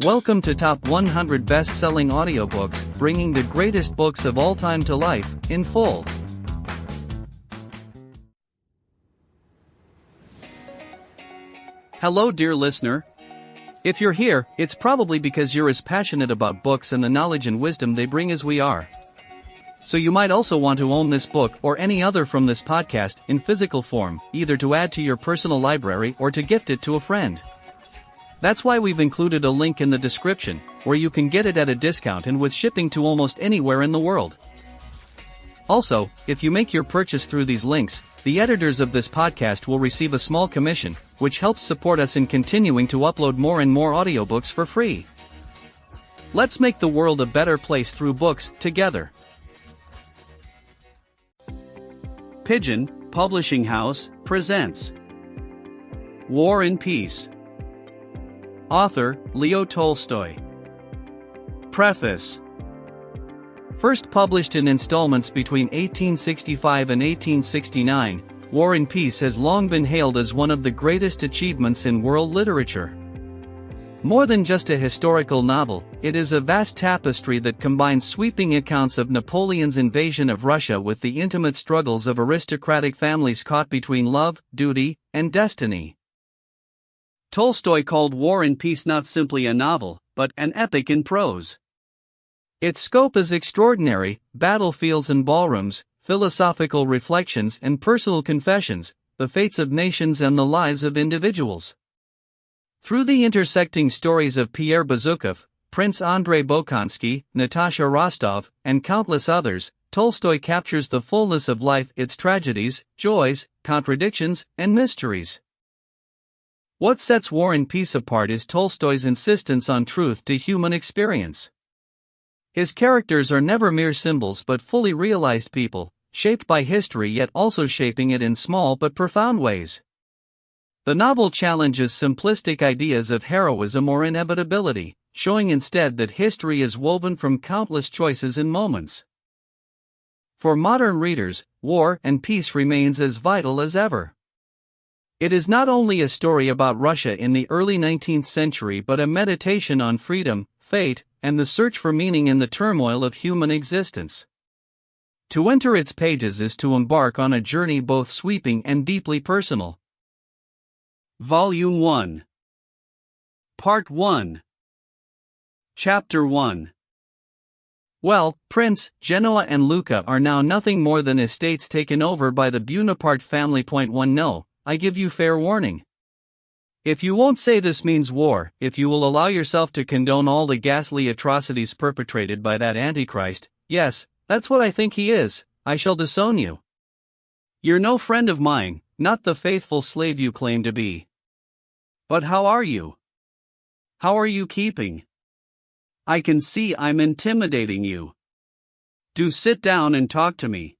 Welcome to Top 100 Best-Selling Audiobooks, bringing the greatest books of all time to life, in full. Hello dear listener. If you're here, it's probably because you're as passionate about books and the knowledge and wisdom they bring as we are. So you might also want to own this book or any other from this podcast in physical form, either to add to your personal library or to gift it to a friend. That's why we've included a link in the description, where you can get it at a discount and with shipping to almost anywhere in the world. Also, if you make your purchase through these links, the editors of this podcast will receive a small commission, which helps support us in continuing to upload more and more audiobooks for free. Let's make the world a better place through books, together. Pigeon Publishing House presents War and Peace. Author, Leo Tolstoy. Preface. First published in installments between 1865 and 1869, War and Peace has long been hailed as one of the greatest achievements in world literature. More than just a historical novel, it is a vast tapestry that combines sweeping accounts of Napoleon's invasion of Russia with the intimate struggles of aristocratic families caught between love, duty, and destiny. Tolstoy called War and Peace not simply a novel, but an epic in prose. Its scope is extraordinary: battlefields and ballrooms, philosophical reflections and personal confessions, the fates of nations and the lives of individuals. Through the intersecting stories of Pierre Bezukhov, Prince Andrei Bolkonsky, Natasha Rostov, and countless others, Tolstoy captures the fullness of life, its tragedies, joys, contradictions, and mysteries. What sets War and Peace apart is Tolstoy's insistence on truth to human experience. His characters are never mere symbols but fully realized people, shaped by history yet also shaping it in small but profound ways. The novel challenges simplistic ideas of heroism or inevitability, showing instead that history is woven from countless choices and moments. For modern readers, War and Peace remains as vital as ever. It is not only a story about Russia in the early 19th century but a meditation on freedom, fate, and the search for meaning in the turmoil of human existence. To enter its pages is to embark on a journey both sweeping and deeply personal. Volume 1. Part 1. Chapter 1. Well, Prince, Genoa and Lucca are now nothing more than estates taken over by the Bonaparte family. Point 1. No, I give you fair warning. If you won't say this means war, if you will allow yourself to condone all the ghastly atrocities perpetrated by that Antichrist, yes, that's what I think he is, I shall disown you. You're no friend of mine, not the faithful slave you claim to be. But how are you? How are you keeping? I can see I'm intimidating you. Do sit down and talk to me.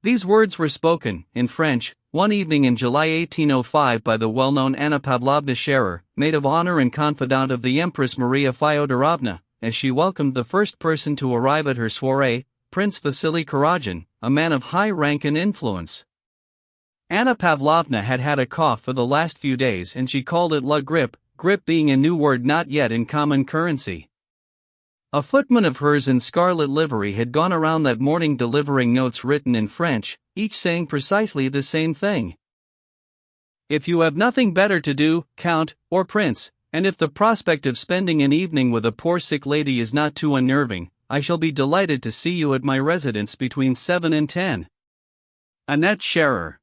These words were spoken, in French, one evening in July 1805 by the well-known Anna Pavlovna Scherer, maid of honor and confidant of the Empress Maria Fyodorovna, as she welcomed the first person to arrive at her soirée, Prince Vasily Kuragin, a man of high rank and influence. Anna Pavlovna had had a cough for the last few days and she called it la grippe, grippe being a new word not yet in common currency. A footman of hers in scarlet livery had gone around that morning delivering notes written in French, each saying precisely the same thing. If you have nothing better to do, Count, or Prince, and if the prospect of spending an evening with a poor sick lady is not too unnerving, I shall be delighted to see you at my residence between 7 and 10. Annette Scherer.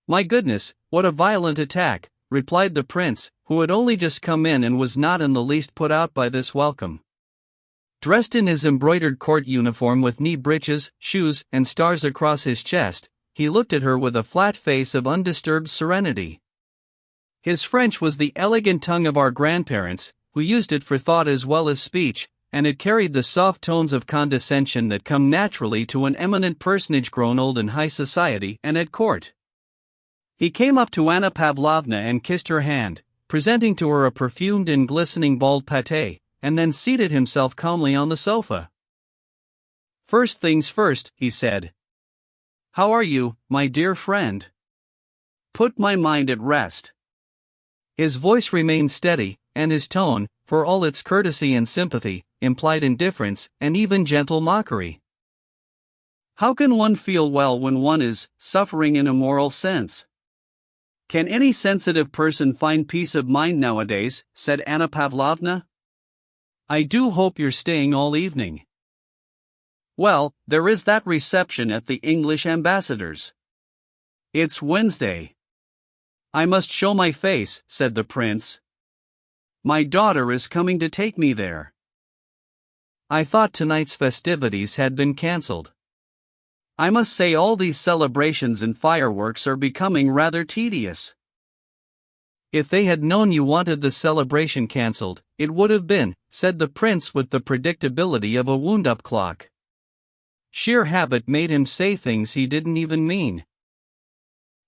My goodness, what a violent attack, replied the prince, who had only just come in and was not in the least put out by this welcome. Dressed in his embroidered court uniform with knee breeches, shoes, and stars across his chest, he looked at her with a flat face of undisturbed serenity. His French was the elegant tongue of our grandparents, who used it for thought as well as speech, and it carried the soft tones of condescension that come naturally to an eminent personage grown old in high society and at court. He came up to Anna Pavlovna and kissed her hand, presenting to her a perfumed and glistening bald pâté, and then seated himself calmly on the sofa. First things first, he said. How are you, my dear friend? Put my mind at rest. His voice remained steady, and his tone, for all its courtesy and sympathy, implied indifference and even gentle mockery. How can one feel well when one is suffering in a moral sense? Can any sensitive person find peace of mind nowadays? Said Anna Pavlovna. I do hope you're staying all evening. Well, there is that reception at the English ambassador's. It's Wednesday. I must show my face, said the prince. My daughter is coming to take me there. I thought tonight's festivities had been cancelled. I must say all these celebrations and fireworks are becoming rather tedious. If they had known you wanted the celebration cancelled, it would have been, said the prince with the predictability of a wound-up clock. Sheer habit made him say things he didn't even mean.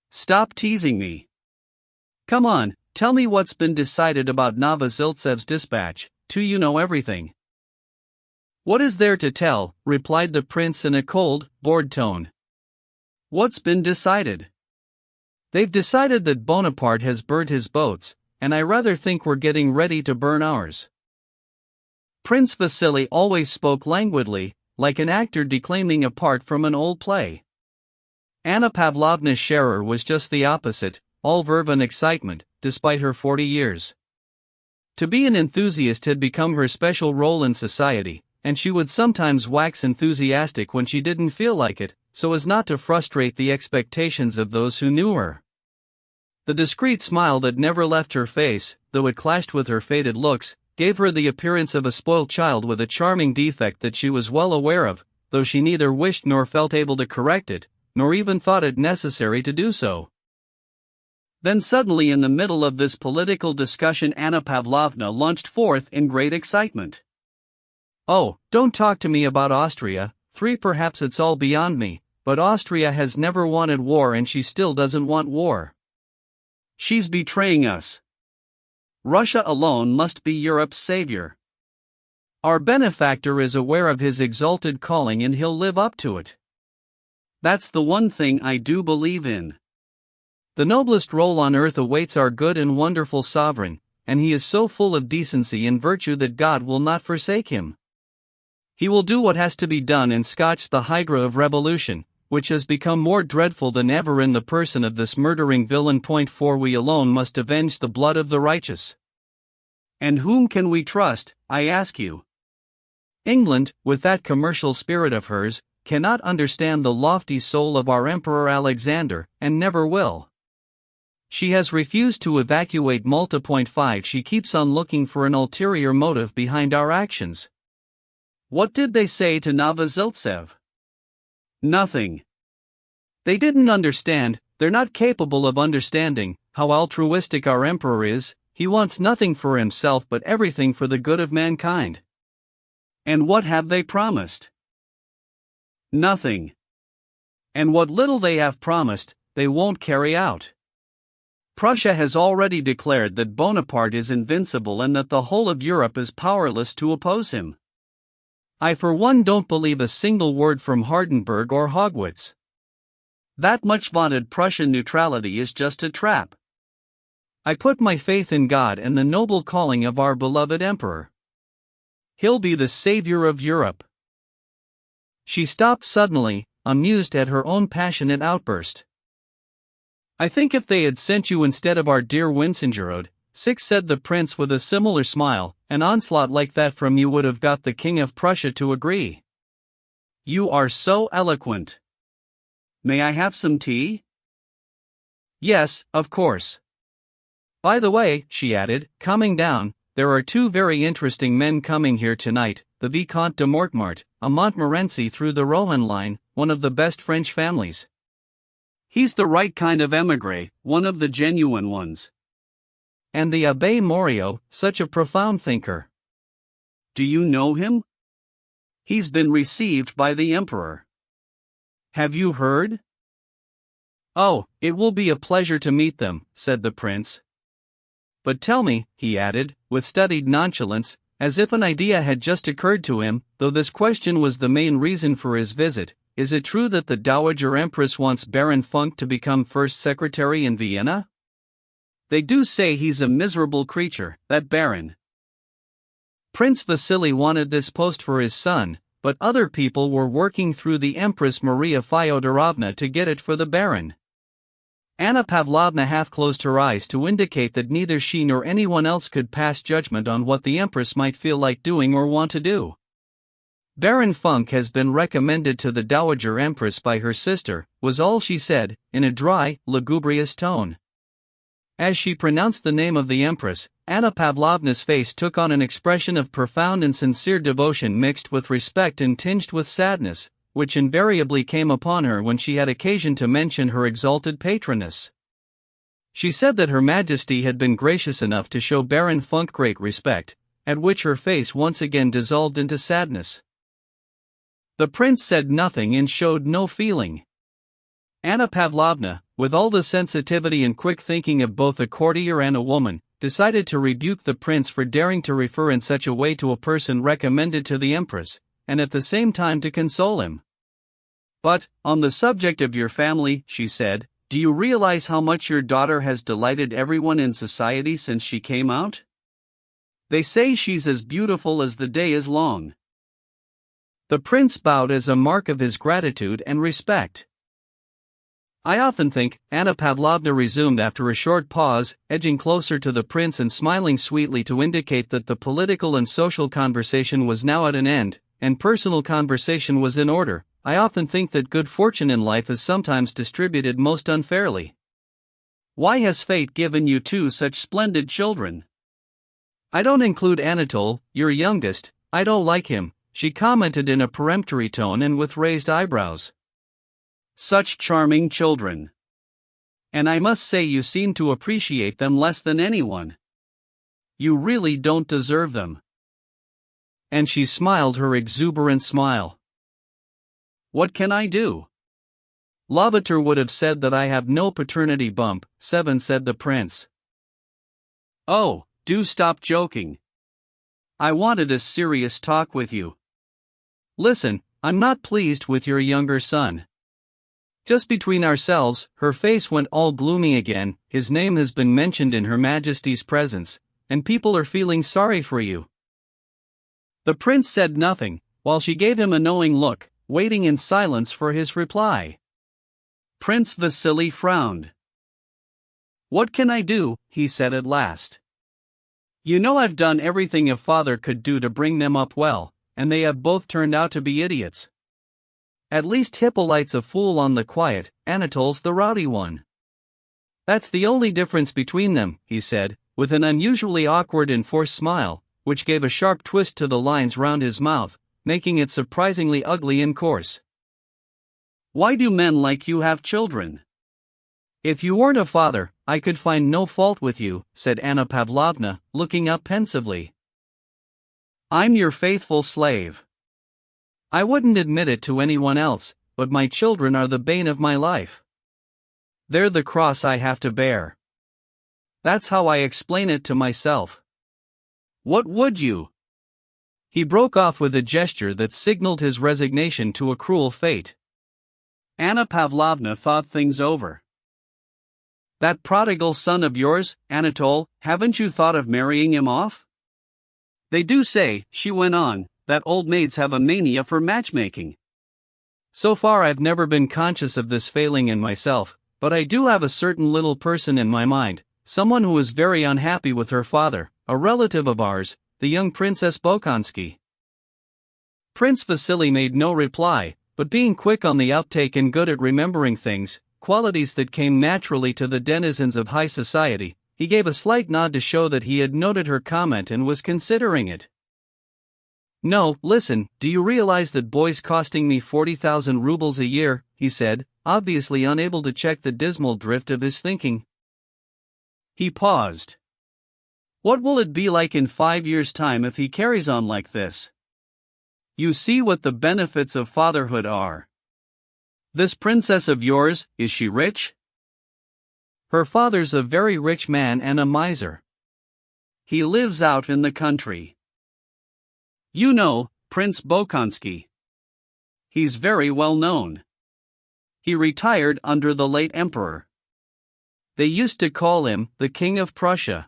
Stop teasing me. Come on, tell me what's been decided about Novoziltsev's dispatch, too you know everything. What is there to tell, replied the prince in a cold, bored tone. What's been decided? They've decided that Bonaparte has burnt his boats, and I rather think we're getting ready to burn ours. Prince Vasily always spoke languidly, like an actor declaiming a part from an old play. Anna Pavlovna Scherer was just the opposite, all verve and excitement, despite her 40 years. To be an enthusiast had become her special role in society, and she would sometimes wax enthusiastic when she didn't feel like it, so as not to frustrate the expectations of those who knew her. The discreet smile that never left her face, though it clashed with her faded looks, gave her the appearance of a spoilt child with a charming defect that she was well aware of, though she neither wished nor felt able to correct it, nor even thought it necessary to do so. Then suddenly in the middle of this political discussion Anna Pavlovna launched forth in great excitement. Oh, don't talk to me about Austria, perhaps it's all beyond me, but Austria has never wanted war and she still doesn't want war. She's betraying us. Russia alone must be Europe's savior. Our benefactor is aware of his exalted calling and he'll live up to it. That's the one thing I do believe in. The noblest role on earth awaits our good and wonderful sovereign, and he is so full of decency and virtue that God will not forsake him. He will do what has to be done and scotch the hydra of revolution, which has become more dreadful than ever in the person of this murdering villain. For we alone must avenge the blood of the righteous. And whom can we trust, I ask you? England, with that commercial spirit of hers, cannot understand the lofty soul of our Emperor Alexander, and never will. She has refused to evacuate Malta. 5 She keeps on looking for an ulterior motive behind our actions. What did they say to Novoziltsev? Nothing. They didn't understand, they're not capable of understanding, how altruistic our emperor is. He wants nothing for himself but everything for the good of mankind. And what have they promised? Nothing. And what little they have promised, they won't carry out. Prussia has already declared that Bonaparte is invincible and that the whole of Europe is powerless to oppose him. I for one don't believe a single word from Hardenberg or Haugwitz. That much vaunted Prussian neutrality is just a trap. I put my faith in God and the noble calling of our beloved emperor. He'll be the savior of Europe. She stopped suddenly, amused at her own passionate outburst. I think if they had sent you instead of our dear Winsingerode, said the prince with a similar smile, an onslaught like that from you would have got the King of Prussia to agree. You are so eloquent. May I have some tea? Yes, of course. By the way, she added, calming down, there are two very interesting men coming here tonight, the Vicomte de Mortemart, a Montmorency through the Rohan line, one of the best French families. He's the right kind of émigré, one of the genuine ones. And the Abbé Morio, such a profound thinker. Do you know him? He's been received by the emperor. Have you heard? Oh, it will be a pleasure to meet them, said the prince. But tell me, he added, with studied nonchalance, as if an idea had just occurred to him, though this question was the main reason for his visit, is it true that the Dowager Empress wants Baron Funk to become first secretary in Vienna? They do say he's a miserable creature, that Baron. Prince Vasily wanted this post for his son, but other people were working through the Empress Maria Fyodorovna to get it for the Baron. Anna Pavlovna half closed her eyes to indicate that neither she nor anyone else could pass judgment on what the Empress might feel like doing or want to do. Baron Funk has been recommended to the Dowager Empress by her sister, was all she said, in a dry, lugubrious tone. As she pronounced the name of the Empress, Anna Pavlovna's face took on an expression of profound and sincere devotion mixed with respect and tinged with sadness, which invariably came upon her when she had occasion to mention her exalted patroness. She said that Her Majesty had been gracious enough to show Baron Funk great respect, at which her face once again dissolved into sadness. The prince said nothing and showed no feeling. Anna Pavlovna, with all the sensitivity and quick thinking of both a courtier and a woman, decided to rebuke the prince for daring to refer in such a way to a person recommended to the Empress, and at the same time to console him. "But, on the subject of your family," she said, "do you realize how much your daughter has delighted everyone in society since she came out? They say she's as beautiful as the day is long." The prince bowed as a mark of his gratitude and respect. "I often think," Anna Pavlovna resumed after a short pause, edging closer to the prince and smiling sweetly to indicate that the political and social conversation was now at an end, and personal conversation was in order, "I often think that good fortune in life is sometimes distributed most unfairly. Why has fate given you two such splendid children? I don't include Anatole, your youngest. I don't like him," she commented in a peremptory tone and with raised eyebrows. "Such charming children. And I must say you seem to appreciate them less than anyone. You really don't deserve them." And she smiled her exuberant smile. "What can I do? Lavater would have said that I have no paternity bump," said the prince. "Oh, do stop joking. I wanted a serious talk with you. Listen, I'm not pleased with your younger son. Just between ourselves," her face went all gloomy again, "his name has been mentioned in Her Majesty's presence, and people are feeling sorry for you." The prince said nothing, while she gave him a knowing look, waiting in silence for his reply. Prince Vasily frowned. "What can I do?" he said at last. "You know I've done everything a father could do to bring them up well, and they have both turned out to be idiots. At least Hippolyte's a fool on the quiet, Anatole's the rowdy one. That's the only difference between them," he said, with an unusually awkward and forced smile, which gave a sharp twist to the lines round his mouth, making it surprisingly ugly and coarse. "Why do men like you have children? If you weren't a father, I could find no fault with you," said Anna Pavlovna, looking up pensively. "I'm your faithful slave. I wouldn't admit it to anyone else, but my children are the bane of my life. They're the cross I have to bear. That's how I explain it to myself. What would you?" He broke off with a gesture that signaled his resignation to a cruel fate. Anna Pavlovna thought things over. "That prodigal son of yours, Anatole, haven't you thought of marrying him off? They do say," she went on, "that old maids have a mania for matchmaking. So far I've never been conscious of this failing in myself, but I do have a certain little person in my mind, someone who is very unhappy with her father, a relative of ours, the young Princess Bolkonsky." Prince Vasily made no reply, but being quick on the uptake and good at remembering things, qualities that came naturally to the denizens of high society, he gave a slight nod to show that he had noted her comment and was considering it. "No, listen, do you realize that boy's costing me 40,000 rubles a year," he said, obviously unable to check the dismal drift of his thinking. He paused. "What will it be like in 5 years' time if he carries on like this? You see what the benefits of fatherhood are. This princess of yours, is she rich?" "Her father's a very rich man and a miser. He lives out in the country. You know, Prince Bolkonsky. He's very well known. He retired under the late emperor. They used to call him the King of Prussia.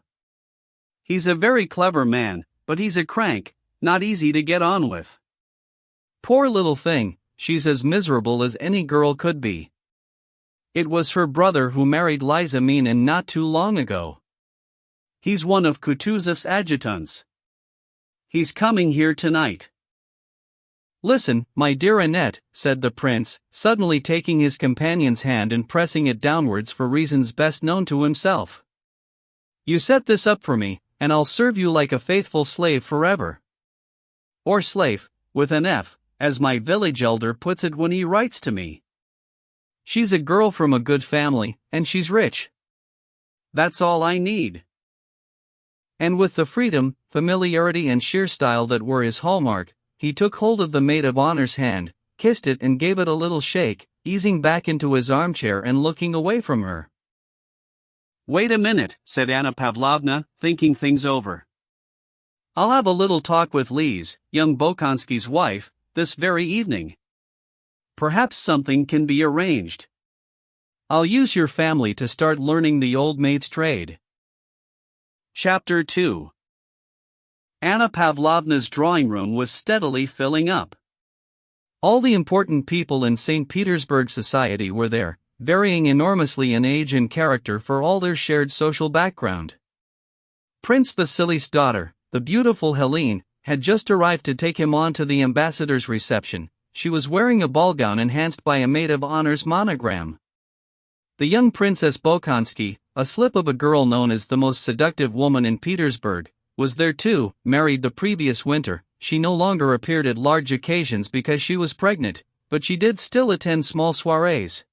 He's a very clever man, but he's a crank, not easy to get on with. Poor little thing, she's as miserable as any girl could be. It was her brother who married Liza Meenan not too long ago. He's one of Kutuzov's adjutants. He's coming here tonight. Listen, my dear Annette, said the prince, suddenly taking his companion's hand and pressing it downwards for reasons best known to himself. You set this up for me, and I'll serve you like a faithful slave forever. Or slave, with an F, as my village elder puts it when he writes to me. She's a girl from a good family, and she's rich. That's all I need. And with the freedom, familiarity and sheer style that were his hallmark, he took hold of the maid of honor's hand, kissed it and gave it a little shake, easing back into his armchair and looking away from her. Wait a minute, said Anna Pavlovna, thinking things over. I'll have a little talk with Lise, young Bolkonsky's wife, this very evening. Perhaps something can be arranged. I'll use your family to start learning the old maid's trade. Chapter 2. Anna Pavlovna's drawing room was steadily filling up. All the important people in St. Petersburg society were there, varying enormously in age and character for all their shared social background. Prince Vasily's daughter, the beautiful Helene, had just arrived to take him on to the ambassador's reception. She was wearing a ball gown enhanced by a maid of honor's monogram. The young Princess Bolkonsky, a slip of a girl known as the most seductive woman in Petersburg, was there too. Married the previous winter, she no longer appeared at large occasions because she was pregnant, but she did still attend small soirees.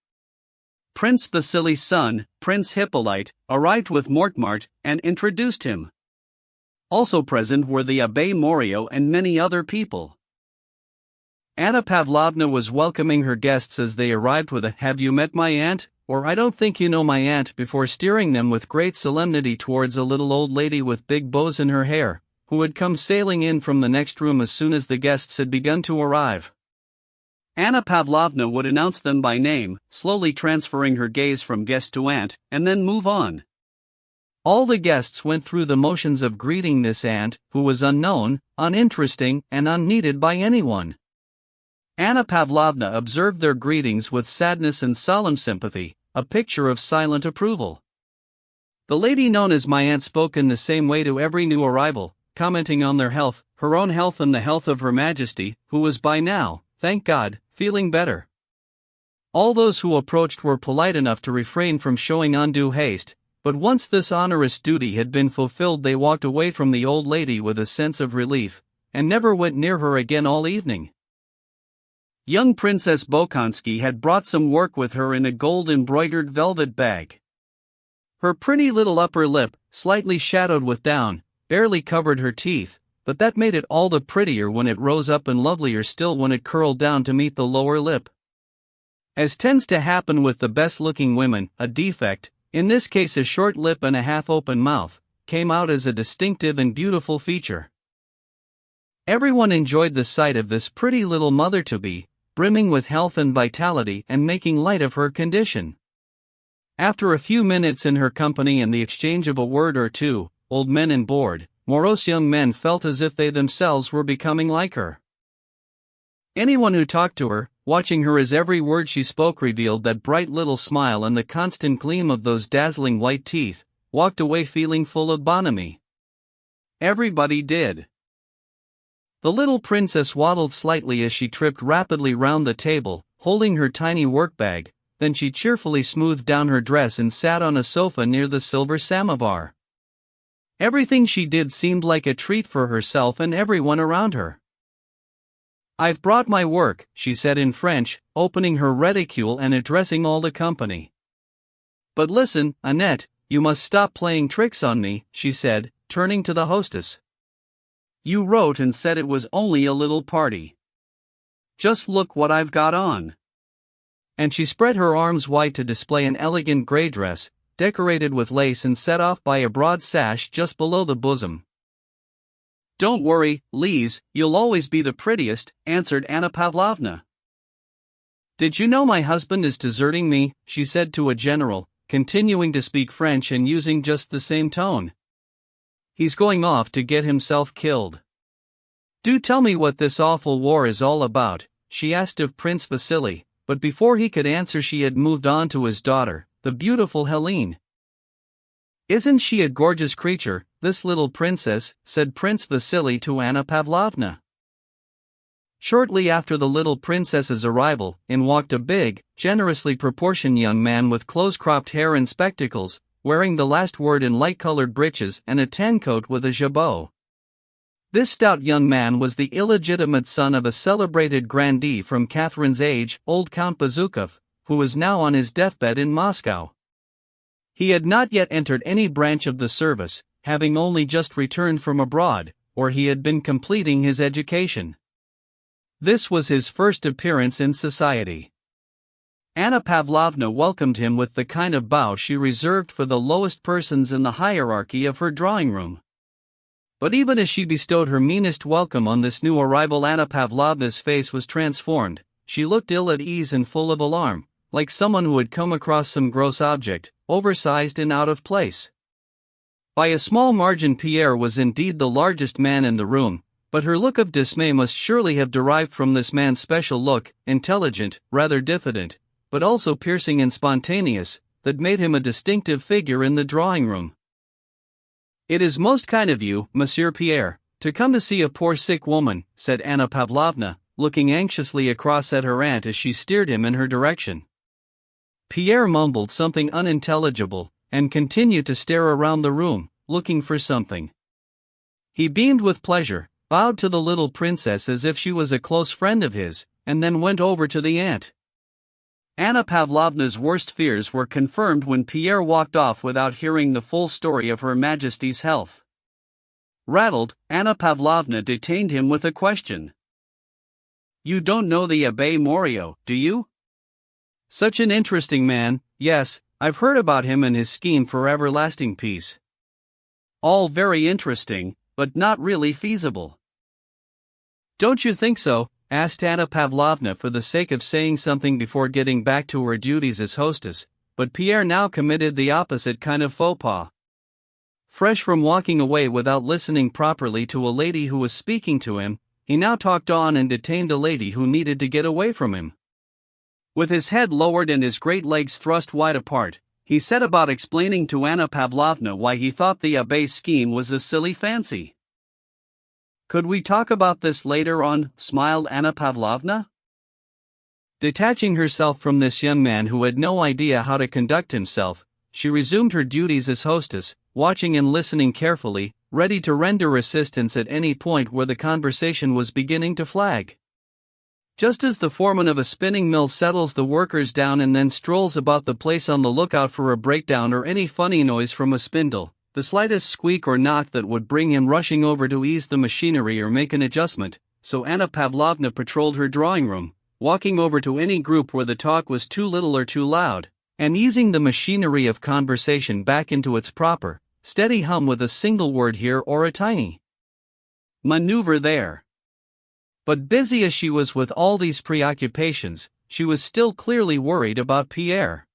Prince Vasily's son, Prince Hippolyte, arrived with Mortemart and introduced him. Also present were the Abbé Morio and many other people. Anna Pavlovna was welcoming her guests as they arrived with a "Have you met my aunt?" or "I don't think you know my aunt," before steering them with great solemnity towards a little old lady with big bows in her hair, who had come sailing in from the next room as soon as the guests had begun to arrive. Anna Pavlovna would announce them by name, slowly transferring her gaze from guest to aunt, and then move on. All the guests went through the motions of greeting this aunt, who was unknown, uninteresting, and unneeded by anyone. Anna Pavlovna observed their greetings with sadness and solemn sympathy, a picture of silent approval. The lady known as my aunt spoke in the same way to every new arrival, commenting on their health, her own health and the health of Her Majesty, who was by now, thank God, feeling better. All those who approached were polite enough to refrain from showing undue haste, but once this onerous duty had been fulfilled they walked away from the old lady with a sense of relief, and never went near her again all evening. Young Princess Bolkonsky had brought some work with her in a gold-embroidered velvet bag. Her pretty little upper lip, slightly shadowed with down, barely covered her teeth, but that made it all the prettier when it rose up and lovelier still when it curled down to meet the lower lip. As tends to happen with the best-looking women, a defect, in this case a short lip and a half-open mouth, came out as a distinctive and beautiful feature. Everyone enjoyed the sight of this pretty little mother-to-be, brimming with health and vitality and making light of her condition. After a few minutes in her company and the exchange of a word or two, old men and bored, morose young men felt as if they themselves were becoming like her. Anyone who talked to her, watching her as every word she spoke revealed that bright little smile and the constant gleam of those dazzling white teeth, walked away feeling full of bonhomie. Everybody did. The little princess waddled slightly as she tripped rapidly round the table, holding her tiny work-bag, then she cheerfully smoothed down her dress and sat on a sofa near the silver samovar. Everything she did seemed like a treat for herself and everyone around her. "I've brought my work," she said in French, opening her reticule and addressing all the company. "But listen, Annette, you must stop playing tricks on me," she said, turning to the hostess. "You wrote and said it was only a little party. Just look what I've got on." And she spread her arms wide to display an elegant grey dress, decorated with lace and set off by a broad sash just below the bosom. "Don't worry, Lise, you'll always be the prettiest," answered Anna Pavlovna. "Did you know my husband is deserting me?" she said to a general, continuing to speak French and using just the same tone. "He's going off to get himself killed. Do tell me what this awful war is all about," she asked of Prince Vasily, but before he could answer she had moved on to his daughter, the beautiful Helene. "Isn't she a gorgeous creature, this little princess?" said Prince Vasily to Anna Pavlovna. Shortly after the little princess's arrival, in walked a big, generously proportioned young man with close-cropped hair and spectacles, wearing the last word in light-colored breeches and a tan coat with a jabot. This stout young man was the illegitimate son of a celebrated grandee from Catherine's age, old Count Bazukov, who was now on his deathbed in Moscow. He had not yet entered any branch of the service, having only just returned from abroad, where he had been completing his education. This was his first appearance in society. Anna Pavlovna welcomed him with the kind of bow she reserved for the lowest persons in the hierarchy of her drawing-room. But even as she bestowed her meanest welcome on this new arrival, Anna Pavlovna's face was transformed. She looked ill at ease and full of alarm, like someone who had come across some gross object, oversized and out of place. By a small margin Pierre was indeed the largest man in the room, but her look of dismay must surely have derived from this man's special look, intelligent, rather diffident, but also piercing and spontaneous, that made him a distinctive figure in the drawing-room. "It is most kind of you, Monsieur Pierre, to come to see a poor sick woman," said Anna Pavlovna, looking anxiously across at her aunt as she steered him in her direction. Pierre mumbled something unintelligible, and continued to stare around the room, looking for something. He beamed with pleasure, bowed to the little princess as if she was a close friend of his, and then went over to the aunt. Anna Pavlovna's worst fears were confirmed when Pierre walked off without hearing the full story of Her Majesty's health. Rattled, Anna Pavlovna detained him with a question. "You don't know the Abbé Morio, do you? Such an interesting man." "Yes, I've heard about him and his scheme for everlasting peace. All very interesting, but not really feasible." "Don't you think so?" asked Anna Pavlovna for the sake of saying something before getting back to her duties as hostess, but Pierre now committed the opposite kind of faux pas. Fresh from walking away without listening properly to a lady who was speaking to him, he now talked on and detained a lady who needed to get away from him. With his head lowered and his great legs thrust wide apart, he set about explaining to Anna Pavlovna why he thought the Abbé's scheme was a silly fancy. "Could we talk about this later on?" smiled Anna Pavlovna. Detaching herself from this young man who had no idea how to conduct himself, she resumed her duties as hostess, watching and listening carefully, ready to render assistance at any point where the conversation was beginning to flag. Just as the foreman of a spinning mill settles the workers down and then strolls about the place on the lookout for a breakdown or any funny noise from a spindle, the slightest squeak or knock that would bring him rushing over to ease the machinery or make an adjustment, so Anna Pavlovna patrolled her drawing-room, walking over to any group where the talk was too little or too loud, and easing the machinery of conversation back into its proper, steady hum with a single word here or a tiny maneuver there. But busy as she was with all these preoccupations, she was still clearly worried about Pierre.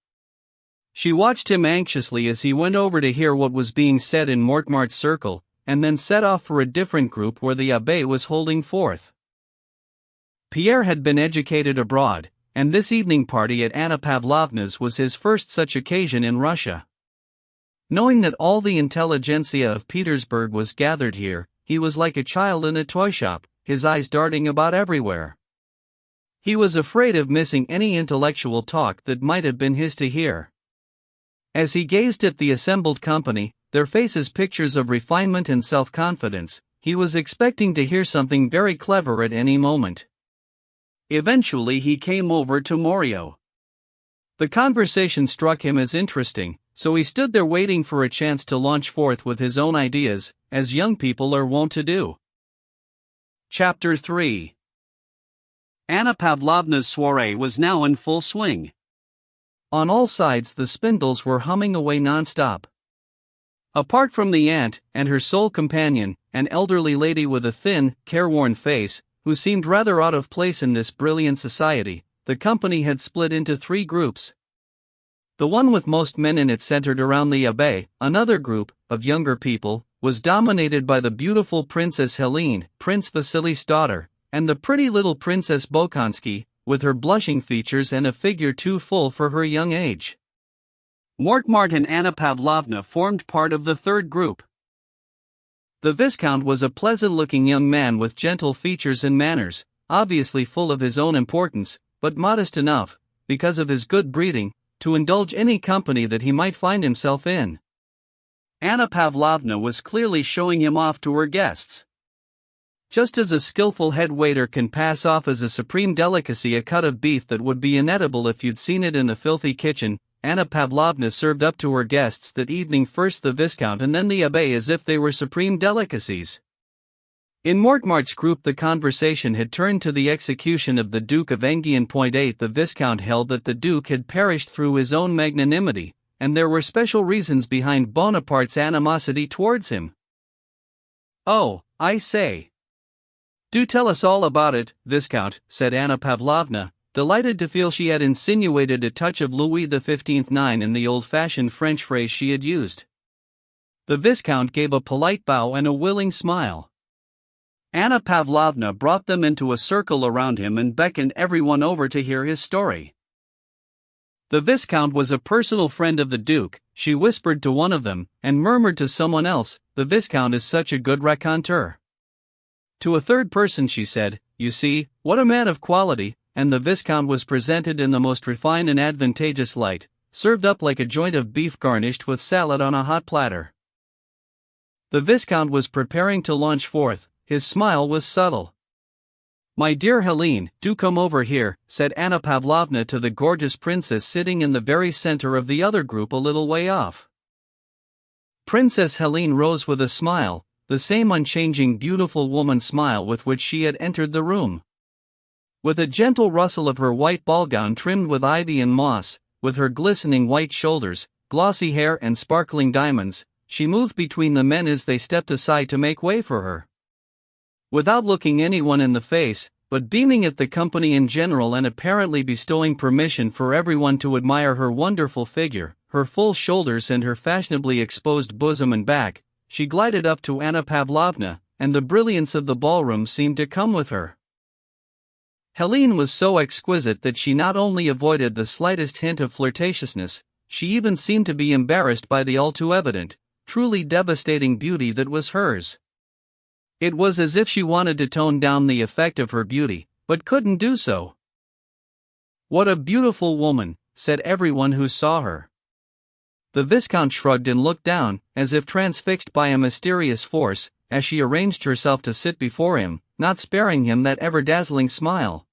She watched him anxiously as he went over to hear what was being said in Mortemart's circle, and then set off for a different group where the Abbé was holding forth. Pierre had been educated abroad, and this evening party at Anna Pavlovna's was his first such occasion in Russia. Knowing that all the intelligentsia of Petersburg was gathered here, he was like a child in a toy shop, his eyes darting about everywhere. He was afraid of missing any intellectual talk that might have been his to hear. As he gazed at the assembled company, their faces pictures of refinement and self-confidence, he was expecting to hear something very clever at any moment. Eventually he came over to Morio. The conversation struck him as interesting, so he stood there waiting for a chance to launch forth with his own ideas, as young people are wont to do. Chapter 3. Anna Pavlovna's soirée was now in full swing. On all sides the spindles were humming away non-stop. Apart from the aunt and her sole companion, an elderly lady with a thin, careworn face, who seemed rather out of place in this brilliant society, the company had split into 3 groups. The one with most men in it centered around the abbé. Another group, of younger people, was dominated by the beautiful Princess Helene, Prince Vasily's daughter, and the pretty little Princess Bolkonsky, with her blushing features and a figure too full for her young age. Mortemart and Anna Pavlovna formed part of the third group. The Viscount was a pleasant-looking young man with gentle features and manners, obviously full of his own importance, but modest enough, because of his good breeding, to indulge any company that he might find himself in. Anna Pavlovna was clearly showing him off to her guests. Just as a skillful head waiter can pass off as a supreme delicacy a cut of beef that would be inedible if you'd seen it in the filthy kitchen, Anna Pavlovna served up to her guests that evening first the Viscount and then the abbé as if they were supreme delicacies. In Mortemart's group the conversation had turned to the execution of the Duke of Enghien. 8 The Viscount held that the Duke had perished through his own magnanimity, and there were special reasons behind Bonaparte's animosity towards him. "Oh, I say. Do tell us all about it, Viscount," said Anna Pavlovna, delighted to feel she had insinuated a touch of Louis XV in the old-fashioned French phrase she had used. The Viscount gave a polite bow and a willing smile. Anna Pavlovna brought them into a circle around him and beckoned everyone over to hear his story. The Viscount was a personal friend of the Duke, she whispered to one of them, and murmured to someone else, "The Viscount is such a good raconteur." To a third person she said, "You see, what a man of quality," and the Viscount was presented in the most refined and advantageous light, served up like a joint of beef garnished with salad on a hot platter. The Viscount was preparing to launch forth. His smile was subtle. "My dear Helene, do come over here," said Anna Pavlovna to the gorgeous princess sitting in the very center of the other group a little way off. Princess Helene rose with a smile, the same unchanging beautiful woman smile with which she had entered the room. With a gentle rustle of her white ball gown trimmed with ivy and moss, with her glistening white shoulders, glossy hair and sparkling diamonds, she moved between the men as they stepped aside to make way for her. Without looking anyone in the face, but beaming at the company in general and apparently bestowing permission for everyone to admire her wonderful figure, her full shoulders and her fashionably exposed bosom and back, she glided up to Anna Pavlovna, and the brilliance of the ballroom seemed to come with her. Helene was so exquisite that she not only avoided the slightest hint of flirtatiousness, she even seemed to be embarrassed by the all-too-evident, truly devastating beauty that was hers. It was as if she wanted to tone down the effect of her beauty, but couldn't do so. "What a beautiful woman," said everyone who saw her. The Viscount shrugged and looked down, as if transfixed by a mysterious force, as she arranged herself to sit before him, not sparing him that ever-dazzling smile.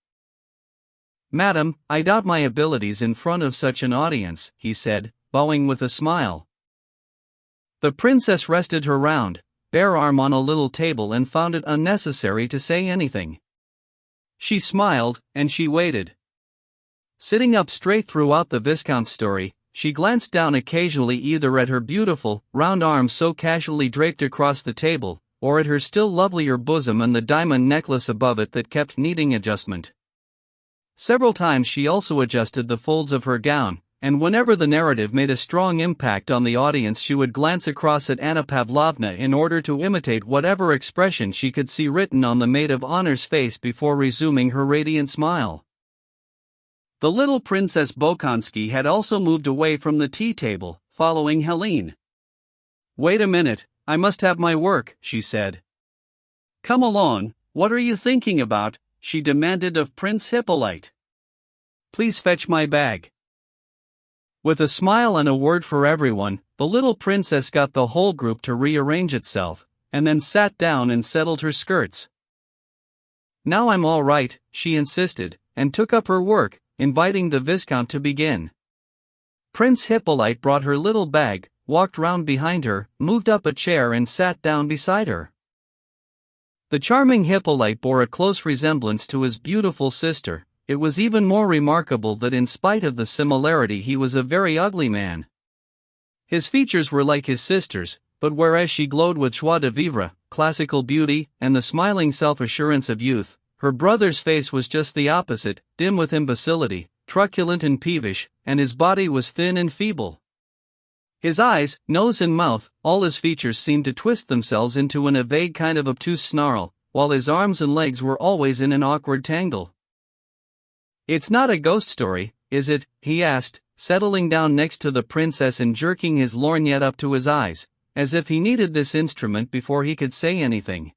"Madam, I doubt my abilities in front of such an audience," he said, bowing with a smile. The princess rested her round, bare arm on a little table and found it unnecessary to say anything. She smiled, and she waited. Sitting up straight throughout the Viscount's story, she glanced down occasionally either at her beautiful, round arms so casually draped across the table, or at her still lovelier bosom and the diamond necklace above it that kept needing adjustment. Several times she also adjusted the folds of her gown, and whenever the narrative made a strong impact on the audience she would glance across at Anna Pavlovna in order to imitate whatever expression she could see written on the maid of honor's face before resuming her radiant smile. The little Princess Bolkonsky had also moved away from the tea table, following Helene. "Wait a minute, I must have my work," she said. "Come along, what are you thinking about?" she demanded of Prince Hippolyte. "Please fetch my bag." With a smile and a word for everyone, the little princess got the whole group to rearrange itself, and then sat down and settled her skirts. "Now I'm all right," she insisted, and took up her work, inviting the Viscount to begin. Prince Hippolyte brought her little bag, walked round behind her, moved up a chair and sat down beside her. The charming Hippolyte bore a close resemblance to his beautiful sister. It was even more remarkable that in spite of the similarity he was a very ugly man. His features were like his sister's, but whereas she glowed with joie de vivre, classical beauty, and the smiling self-assurance of youth, her brother's face was just the opposite, dim with imbecility, truculent and peevish, and his body was thin and feeble. His eyes, nose and mouth, all his features seemed to twist themselves into a vague kind of obtuse snarl, while his arms and legs were always in an awkward tangle. "It's not a ghost story, is it?" he asked, settling down next to the princess and jerking his lorgnette up to his eyes, as if he needed this instrument before he could say anything.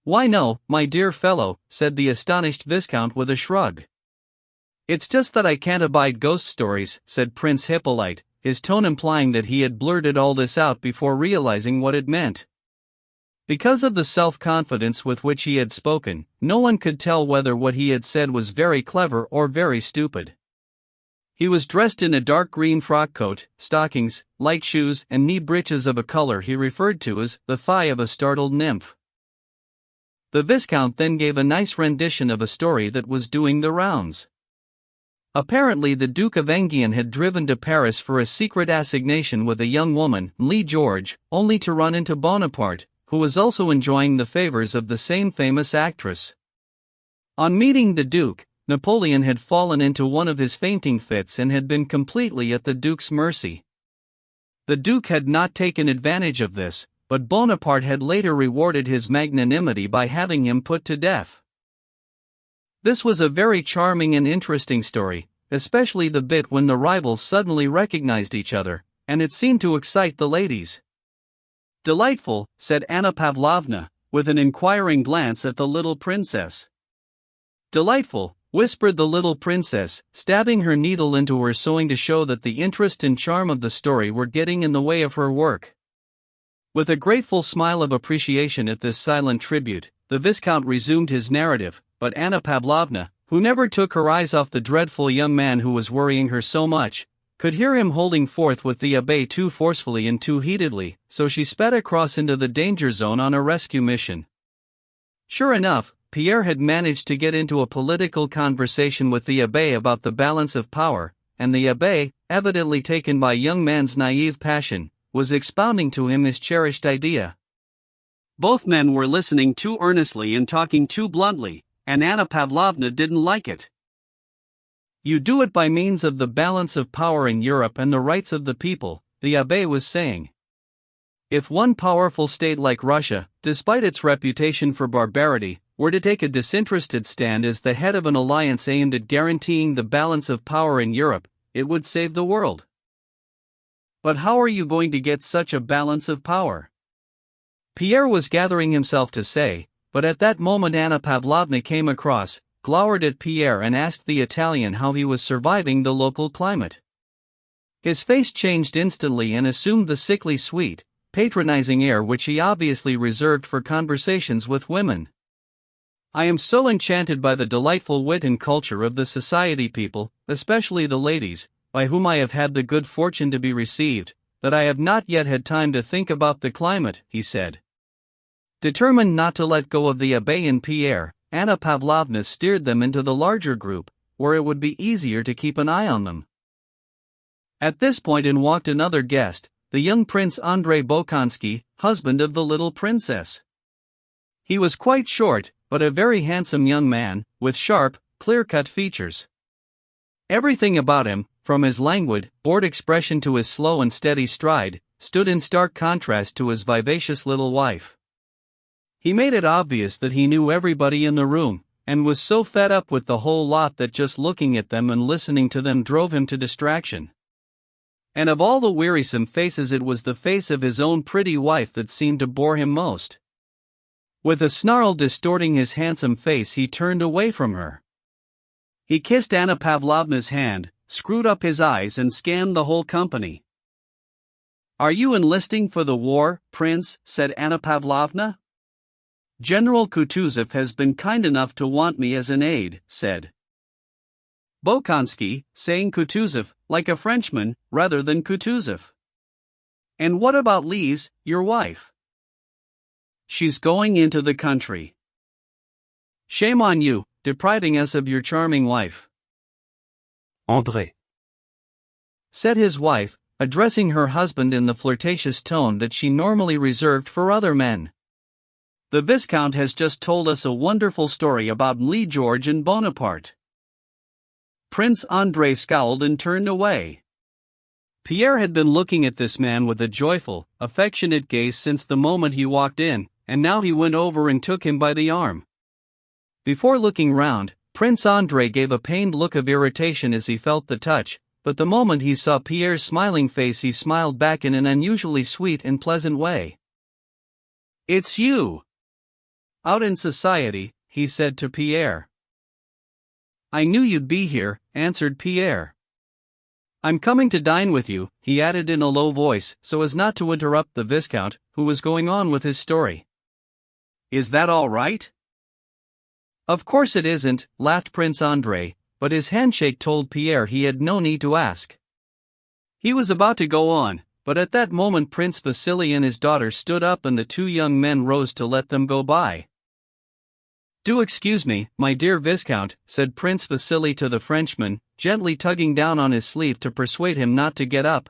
"Why no, my dear fellow," said the astonished Viscount with a shrug. "It's just that I can't abide ghost stories," said Prince Hippolyte, his tone implying that he had blurted all this out before realizing what it meant. Because of the self-confidence with which he had spoken, no one could tell whether what he had said was very clever or very stupid. He was dressed in a dark green frock coat, stockings, light shoes, and knee breeches of a color he referred to as the thigh of a startled nymph. The Viscount then gave a nice rendition of a story that was doing the rounds. Apparently the Duke of Enghien had driven to Paris for a secret assignation with a young woman, Lee George, only to run into Bonaparte, who was also enjoying the favors of the same famous actress. On meeting the Duke, Napoleon had fallen into one of his fainting fits and had been completely at the Duke's mercy. The Duke had not taken advantage of this, but Bonaparte had later rewarded his magnanimity by having him put to death. This was a very charming and interesting story, especially the bit when the rivals suddenly recognized each other, and it seemed to excite the ladies. "Delightful," said Anna Pavlovna, with an inquiring glance at the little princess. "Delightful," whispered the little princess, stabbing her needle into her sewing to show that the interest and charm of the story were getting in the way of her work. With a grateful smile of appreciation at this silent tribute, the Viscount resumed his narrative, but Anna Pavlovna, who never took her eyes off the dreadful young man who was worrying her so much, could hear him holding forth with the abbé too forcefully and too heatedly, so she sped across into the danger zone on a rescue mission. Sure enough, Pierre had managed to get into a political conversation with the abbé about the balance of power, and the abbé, evidently taken by young man's naive passion, was expounding to him his cherished idea. Both men were listening too earnestly and talking too bluntly, and Anna Pavlovna didn't like it. "You do it by means of the balance of power in Europe and the rights of the people," the abbé was saying. "If one powerful state like Russia, despite its reputation for barbarity, were to take a disinterested stand as the head of an alliance aimed at guaranteeing the balance of power in Europe, it would save the world. But how are you going to get such a balance of power?" Pierre was gathering himself to say, but at that moment Anna Pavlovna came across, glowered at Pierre and asked the Italian how he was surviving the local climate. His face changed instantly and assumed the sickly sweet, patronizing air which he obviously reserved for conversations with women. "I am so enchanted by the delightful wit and culture of the society people, especially the ladies, by whom I have had the good fortune to be received, that I have not yet had time to think about the climate," he said. Determined not to let go of the abbé and Pierre, Anna Pavlovna steered them into the larger group, where it would be easier to keep an eye on them. At this point in walked another guest, the young Prince Andrei Bolkonsky, husband of the little princess. He was quite short, but a very handsome young man, with sharp, clear-cut features. Everything about him, from his languid, bored expression to his slow and steady stride, stood in stark contrast to his vivacious little wife. He made it obvious that he knew everybody in the room, and was so fed up with the whole lot that just looking at them and listening to them drove him to distraction. And of all the wearisome faces, it was the face of his own pretty wife that seemed to bore him most. With a snarl distorting his handsome face, he turned away from her. He kissed Anna Pavlovna's hand, screwed up his eyes and scanned the whole company. "Are you enlisting for the war, Prince?" said Anna Pavlovna. "General Kutuzov has been kind enough to want me as an aide," said Bolkonsky, saying Kutuzov, like a Frenchman, rather than Kutuzov. "And what about Lise, your wife?" "She's going into the country." "Shame on you, depriving us of your charming wife." André, said his wife, addressing her husband in the flirtatious tone that she normally reserved for other men. "The Viscount has just told us a wonderful story about Lee George and Bonaparte." Prince Andrei scowled and turned away. Pierre had been looking at this man with a joyful, affectionate gaze since the moment he walked in, and now he went over and took him by the arm. Before looking round, Prince Andrei gave a pained look of irritation as he felt the touch, but the moment he saw Pierre's smiling face he smiled back in an unusually sweet and pleasant way. "It's you! Out in society," he said to Pierre. "I knew you'd be here," answered Pierre. "I'm coming to dine with you," he added in a low voice, so as not to interrupt the Viscount, who was going on with his story. "Is that all right?" "Of course it isn't," laughed Prince Andrei, but his handshake told Pierre he had no need to ask. He was about to go on, but at that moment Prince Vasily and his daughter stood up and the two young men rose to let them go by. "Do excuse me, my dear Viscount," said Prince Vasily to the Frenchman, gently tugging down on his sleeve to persuade him not to get up.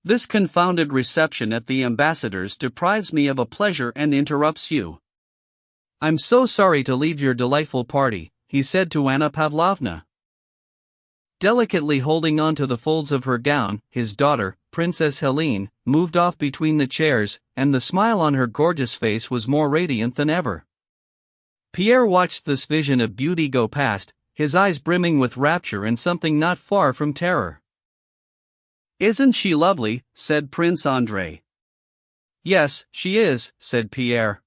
"This confounded reception at the ambassador's deprives me of a pleasure and interrupts you." "I'm so sorry to leave your delightful party," he said to Anna Pavlovna. Delicately holding on to the folds of her gown, his daughter, Princess Helene, moved off between the chairs, and the smile on her gorgeous face was more radiant than ever. Pierre watched this vision of beauty go past, his eyes brimming with rapture and something not far from terror. "Isn't she lovely?" said Prince Andrei. "Yes, she is," said Pierre.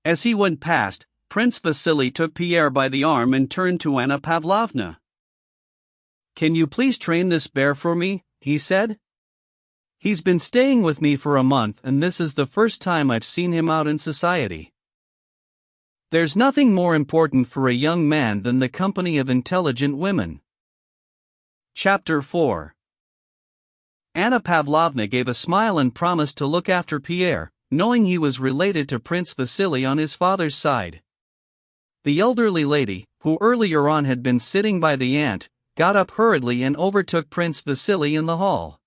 As he went past, Prince Vasily took Pierre by the arm and turned to Anna Pavlovna. "Can you please train this bear for me?" he said. "He's been staying with me for a month and this is the first time I've seen him out in society. There's nothing more important for a young man than the company of intelligent women." Chapter 4. Anna Pavlovna gave a smile and promised to look after Pierre, knowing he was related to Prince Vasily on his father's side. The elderly lady, who earlier on had been sitting by the aunt, got up hurriedly and overtook Prince Vasily in the hall.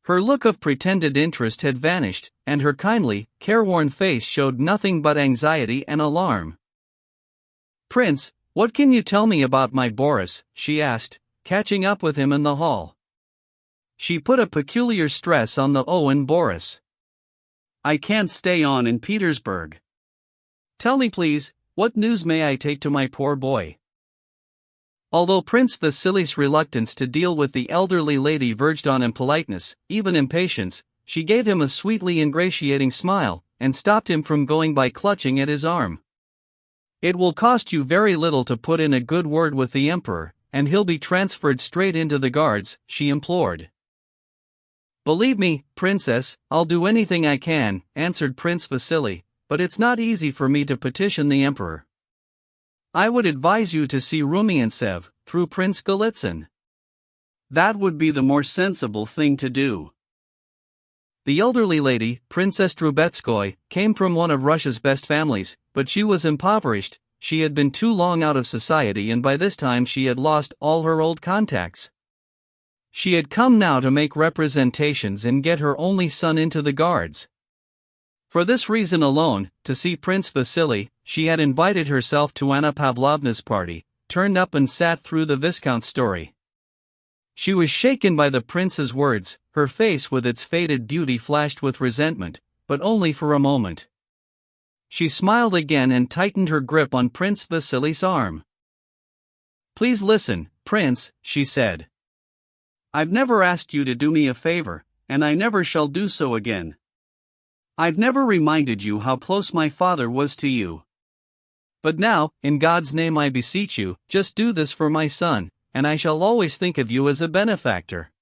Her look of pretended interest had vanished, and her kindly, careworn face showed nothing but anxiety and alarm. "Prince, what can you tell me about my Boris?" she asked, catching up with him in the hall. She put a peculiar stress on the O in Boris. "I can't stay on in Petersburg. Tell me please, what news may I take to my poor boy?" Although Prince Vasily's reluctance to deal with the elderly lady verged on impoliteness, even impatience, she gave him a sweetly ingratiating smile, and stopped him from going by clutching at his arm. "It will cost you very little to put in a good word with the Emperor, and he'll be transferred straight into the Guards," she implored. "Believe me, Princess, I'll do anything I can," answered Prince Vasily, "but it's not easy for me to petition the Emperor. I would advise you to see Rumiantsev, through Prince Golitsyn. That would be the more sensible thing to do." The elderly lady, Princess Drubetskoy, came from one of Russia's best families, but she was impoverished, she had been too long out of society and by this time she had lost all her old contacts. She had come now to make representations and get her only son into the Guards. For this reason alone, to see Prince Vasily, she had invited herself to Anna Pavlovna's party, turned up and sat through the Viscount's story. She was shaken by the prince's words, her face with its faded beauty flashed with resentment, but only for a moment. She smiled again and tightened her grip on Prince Vasily's arm. "Please listen, Prince," she said. "I've never asked you to do me a favor, and I never shall do so again. I've never reminded you how close my father was to you. But now, in God's name I beseech you, just do this for my son, and I shall always think of you as a benefactor."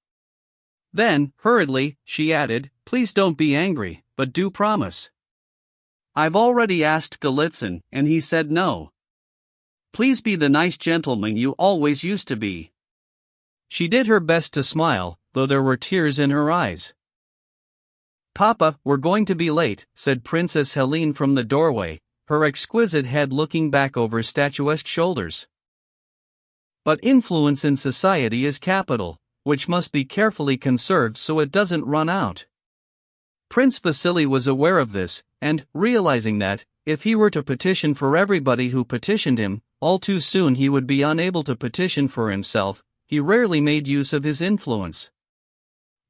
Then, hurriedly, she added, "Please don't be angry, but do promise." "I've already asked Golitsyn, and he said no. Please be the nice gentleman you always used to be." She did her best to smile, though there were tears in her eyes. "Papa, we're going to be late," said Princess Helene from the doorway, her exquisite head looking back over statuesque shoulders. But influence in society is capital, which must be carefully conserved so it doesn't run out. Prince Vasily was aware of this, and, realizing that, if he were to petition for everybody who petitioned him, all too soon he would be unable to petition for himself, he rarely made use of his influence.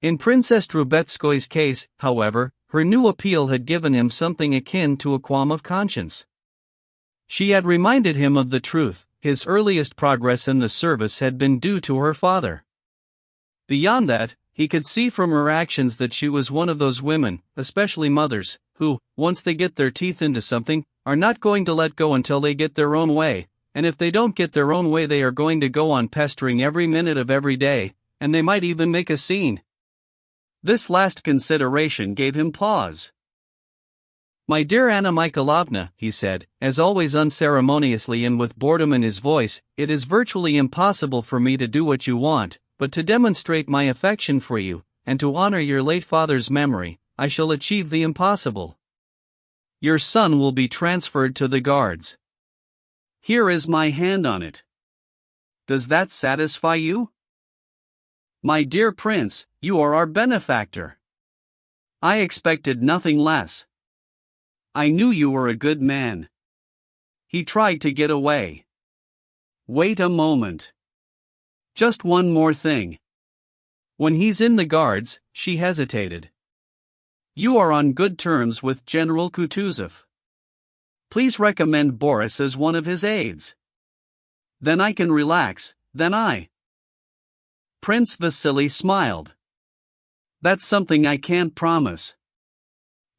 In Princess Drubetskoy's case, however, her new appeal had given him something akin to a qualm of conscience. She had reminded him of the truth: his earliest progress in the service had been due to her father. Beyond that, he could see from her actions that she was one of those women, especially mothers, who, once they get their teeth into something, are not going to let go until they get their own way, and if they don't get their own way they are going to go on pestering every minute of every day, and they might even make a scene. This last consideration gave him pause. "My dear Anna Mikhailovna," he said, as always unceremoniously and with boredom in his voice, "it is virtually impossible for me to do what you want, but to demonstrate my affection for you, and to honor your late father's memory, I shall achieve the impossible. Your son will be transferred to the Guards. Here is my hand on it. Does that satisfy you? My dear Prince, you are our benefactor. I expected nothing less. I knew you were a good man." He tried to get away. "Wait a moment. Just one more thing. When he's in the Guards," she hesitated. "You are on good terms with General Kutuzov. Please recommend Boris as one of his aides. Then I can relax, then I." Prince Vasily smiled. "That's something I can't promise.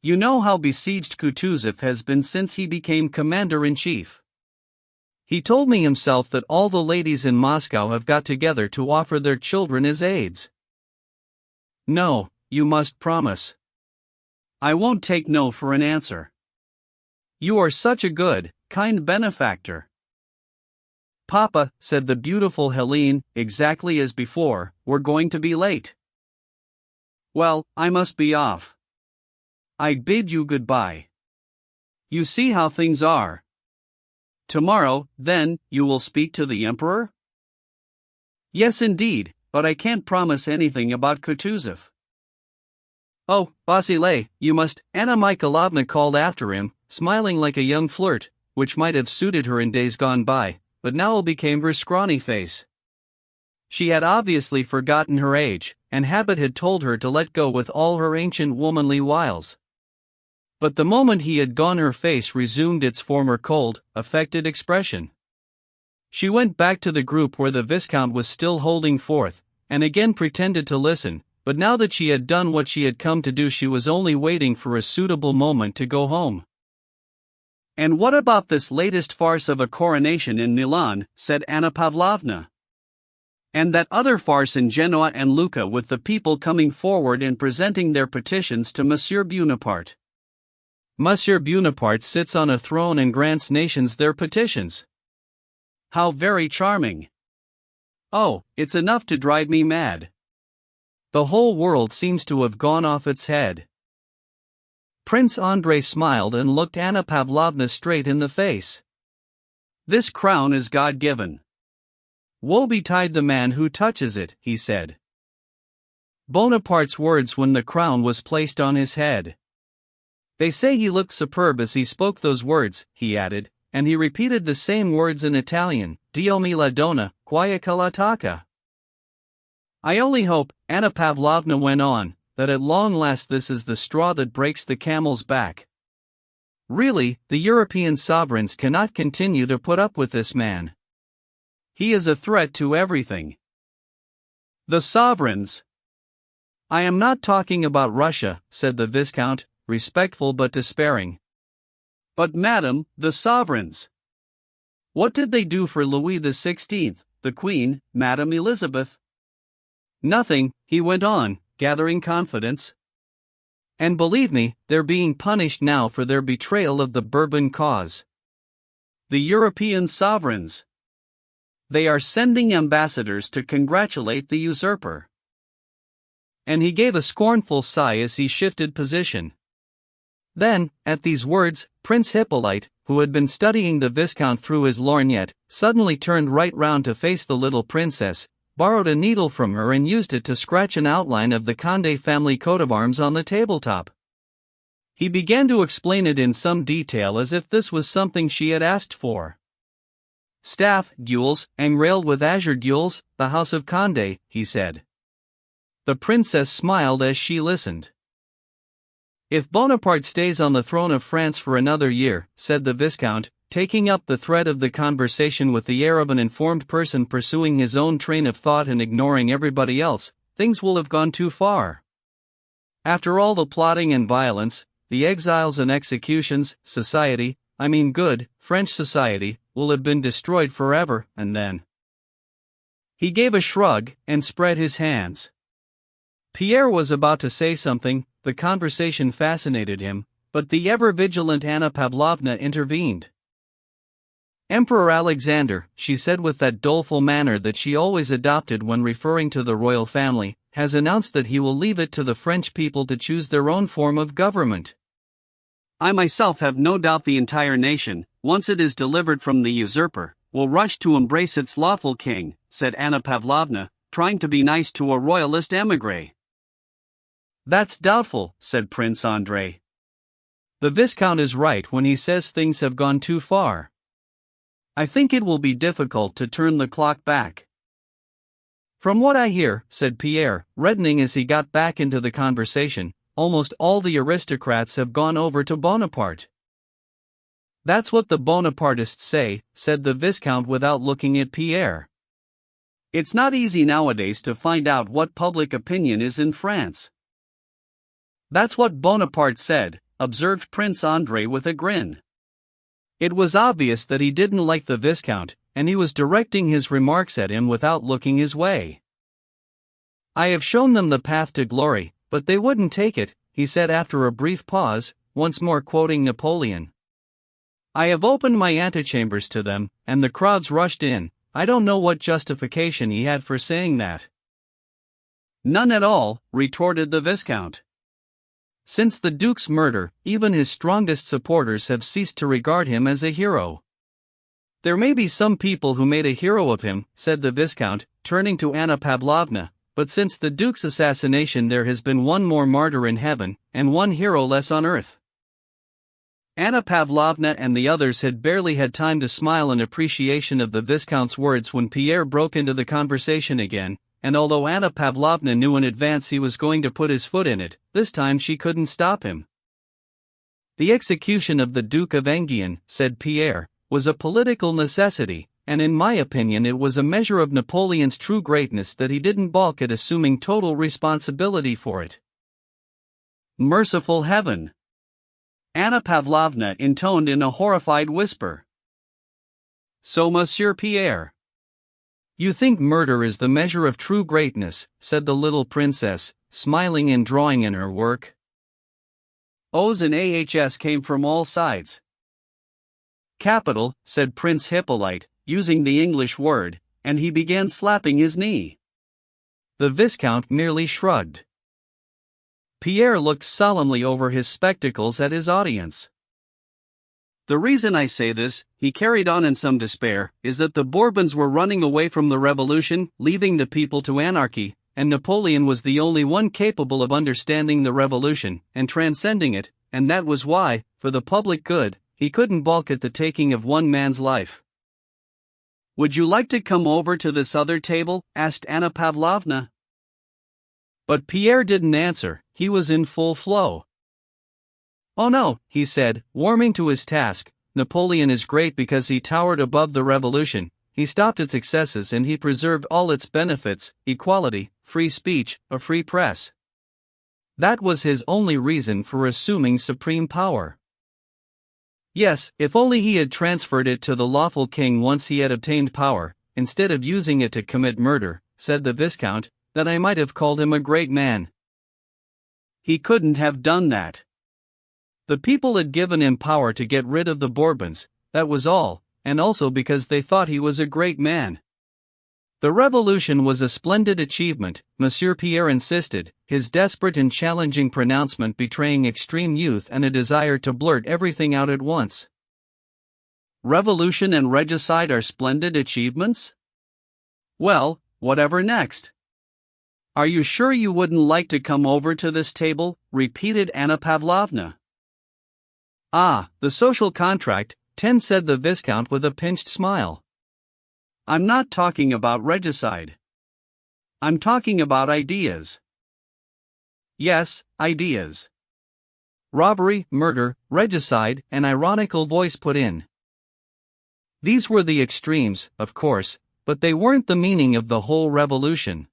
You know how besieged Kutuzov has been since he became commander-in-chief. He told me himself that all the ladies in Moscow have got together to offer their children as aides. No, you must promise. I won't take no for an answer. You are such a good, kind benefactor." "Papa," said the beautiful Helene, exactly as before, "we're going to be late." "Well, I must be off. I bid you goodbye. You see how things are. Tomorrow, then, you will speak to the Emperor?" "Yes indeed, but I can't promise anything about Kutuzov." "Oh, Vasily, you must," Anna Mikhailovna called after him, smiling like a young flirt, which might have suited her in days gone by, but now became her scrawny face. She had obviously forgotten her age, and habit had told her to let go with all her ancient womanly wiles. But the moment he had gone her face resumed its former cold, affected expression. She went back to the group where the Viscount was still holding forth, and again pretended to listen, but now that she had done what she had come to do she was only waiting for a suitable moment to go home. "And what about this latest farce of a coronation in Milan?" said Anna Pavlovna. "And that other farce in Genoa and Lucca with the people coming forward and presenting their petitions to Monsieur Bonaparte? Monsieur Bonaparte sits on a throne and grants nations their petitions. How very charming! Oh, it's enough to drive me mad. The whole world seems to have gone off its head." Prince Andrei smiled and looked Anna Pavlovna straight in the face. "This crown is God-given. Woe betide the man who touches it," he said. Bonaparte's words when the crown was placed on his head. "They say he looked superb as he spoke those words," he added, and he repeated the same words in Italian, "Dio mi la donna, quia che la tocca." "I only hope," Anna Pavlovna went on, "that at long last this is the straw that breaks the camel's back. Really, the European sovereigns cannot continue to put up with this man. He is a threat to everything." "The sovereigns? I am not talking about Russia," said the Viscount, respectful but despairing. "But madam, the sovereigns. What did they do for Louis XVI, the Queen, Madame Elizabeth?" "Nothing," he went on, gathering confidence. "And believe me, they're being punished now for their betrayal of the Bourbon cause. The European sovereigns. They are sending ambassadors to congratulate the usurper." And he gave a scornful sigh as he shifted position. Then, at these words, Prince Hippolyte, who had been studying the Viscount through his lorgnette, suddenly turned right round to face the little princess, borrowed a needle from her and used it to scratch an outline of the Condé family coat of arms on the tabletop. He began to explain it in some detail as if this was something she had asked for. staff, gules, and railed with azure gules, the house of Condé, he said. The princess smiled as she listened. If Bonaparte stays on the throne of France for another year, said the Viscount, taking up the thread of the conversation with the air of an informed person pursuing his own train of thought and ignoring everybody else, things will have gone too far. After all the plotting and violence, the exiles and executions, society, good, French society, will have been destroyed forever, and then. He gave a shrug and spread his hands. Pierre was about to say something, the conversation fascinated him, but the ever-vigilant Anna Pavlovna intervened. Emperor Alexander, she said with that doleful manner that she always adopted when referring to the royal family, has announced that he will leave it to the French people to choose their own form of government. I myself have no doubt the entire nation, once it is delivered from the usurper, will rush to embrace its lawful king, said Anna Pavlovna, trying to be nice to a royalist émigré. That's doubtful, said Prince André. The Viscount is right when he says things have gone too far. I think it will be difficult to turn the clock back. From what I hear, said Pierre, reddening as he got back into the conversation, almost all the aristocrats have gone over to Bonaparte. That's what the Bonapartists say, said the Viscount without looking at Pierre. It's not easy nowadays to find out what public opinion is in France. That's what Bonaparte said, observed Prince André with a grin. It was obvious that he didn't like the Viscount, and he was directing his remarks at him without looking his way. I have shown them the path to glory, but they wouldn't take it, he said after a brief pause, once more quoting Napoleon. I have opened my antechambers to them, and the crowds rushed in. I don't know what justification he had for saying that. None at all, retorted the Viscount. Since the Duke's murder, even his strongest supporters have ceased to regard him as a hero. There may be some people who made a hero of him, said the Viscount, turning to Anna Pavlovna, but since the Duke's assassination there has been one more martyr in heaven, and one hero less on earth. Anna Pavlovna and the others had barely had time to smile in appreciation of the Viscount's words when Pierre broke into the conversation again, and although Anna Pavlovna knew in advance he was going to put his foot in it, this time she couldn't stop him. The execution of the Duke of Enghien, said Pierre, was a political necessity, and in my opinion it was a measure of Napoleon's true greatness that he didn't balk at assuming total responsibility for it. Merciful heaven! Anna Pavlovna intoned in a horrified whisper. So, Monsieur Pierre, you think murder is the measure of true greatness, said the little princess, smiling and drawing in her work. O's and ahs came from all sides. Capital, said Prince Hippolyte, using the English word, and he began slapping his knee. The Viscount merely shrugged. Pierre looked solemnly over his spectacles at his audience. The reason I say this, he carried on in some despair, is that the Bourbons were running away from the revolution, leaving the people to anarchy, and Napoleon was the only one capable of understanding the revolution and transcending it, and that was why, for the public good, he couldn't balk at the taking of one man's life. Would you like to come over to this other table? Asked Anna Pavlovna. But Pierre didn't answer, he was in full flow. Oh no, he said, warming to his task, Napoleon is great because he towered above the revolution, he stopped its excesses and he preserved all its benefits, equality, free speech, a free press. That was his only reason for assuming supreme power. Yes, if only he had transferred it to the lawful king once he had obtained power, instead of using it to commit murder, said the Viscount, that I might have called him a great man. He couldn't have done that. The people had given him power to get rid of the Bourbons, that was all, and also because they thought he was a great man. The revolution was a splendid achievement, Monsieur Pierre insisted, his desperate and challenging pronouncement betraying extreme youth and a desire to blurt everything out at once. Revolution and regicide are splendid achievements? Well, whatever next? Are you sure you wouldn't like to come over to this table? Repeated Anna Pavlovna. Ah, the social contract, said the Viscount with a pinched smile. I'm not talking about regicide. I'm talking about ideas. Yes, ideas. Robbery, murder, regicide, an ironical voice put in. These were the extremes, of course, but they weren't the meaning of the whole revolution.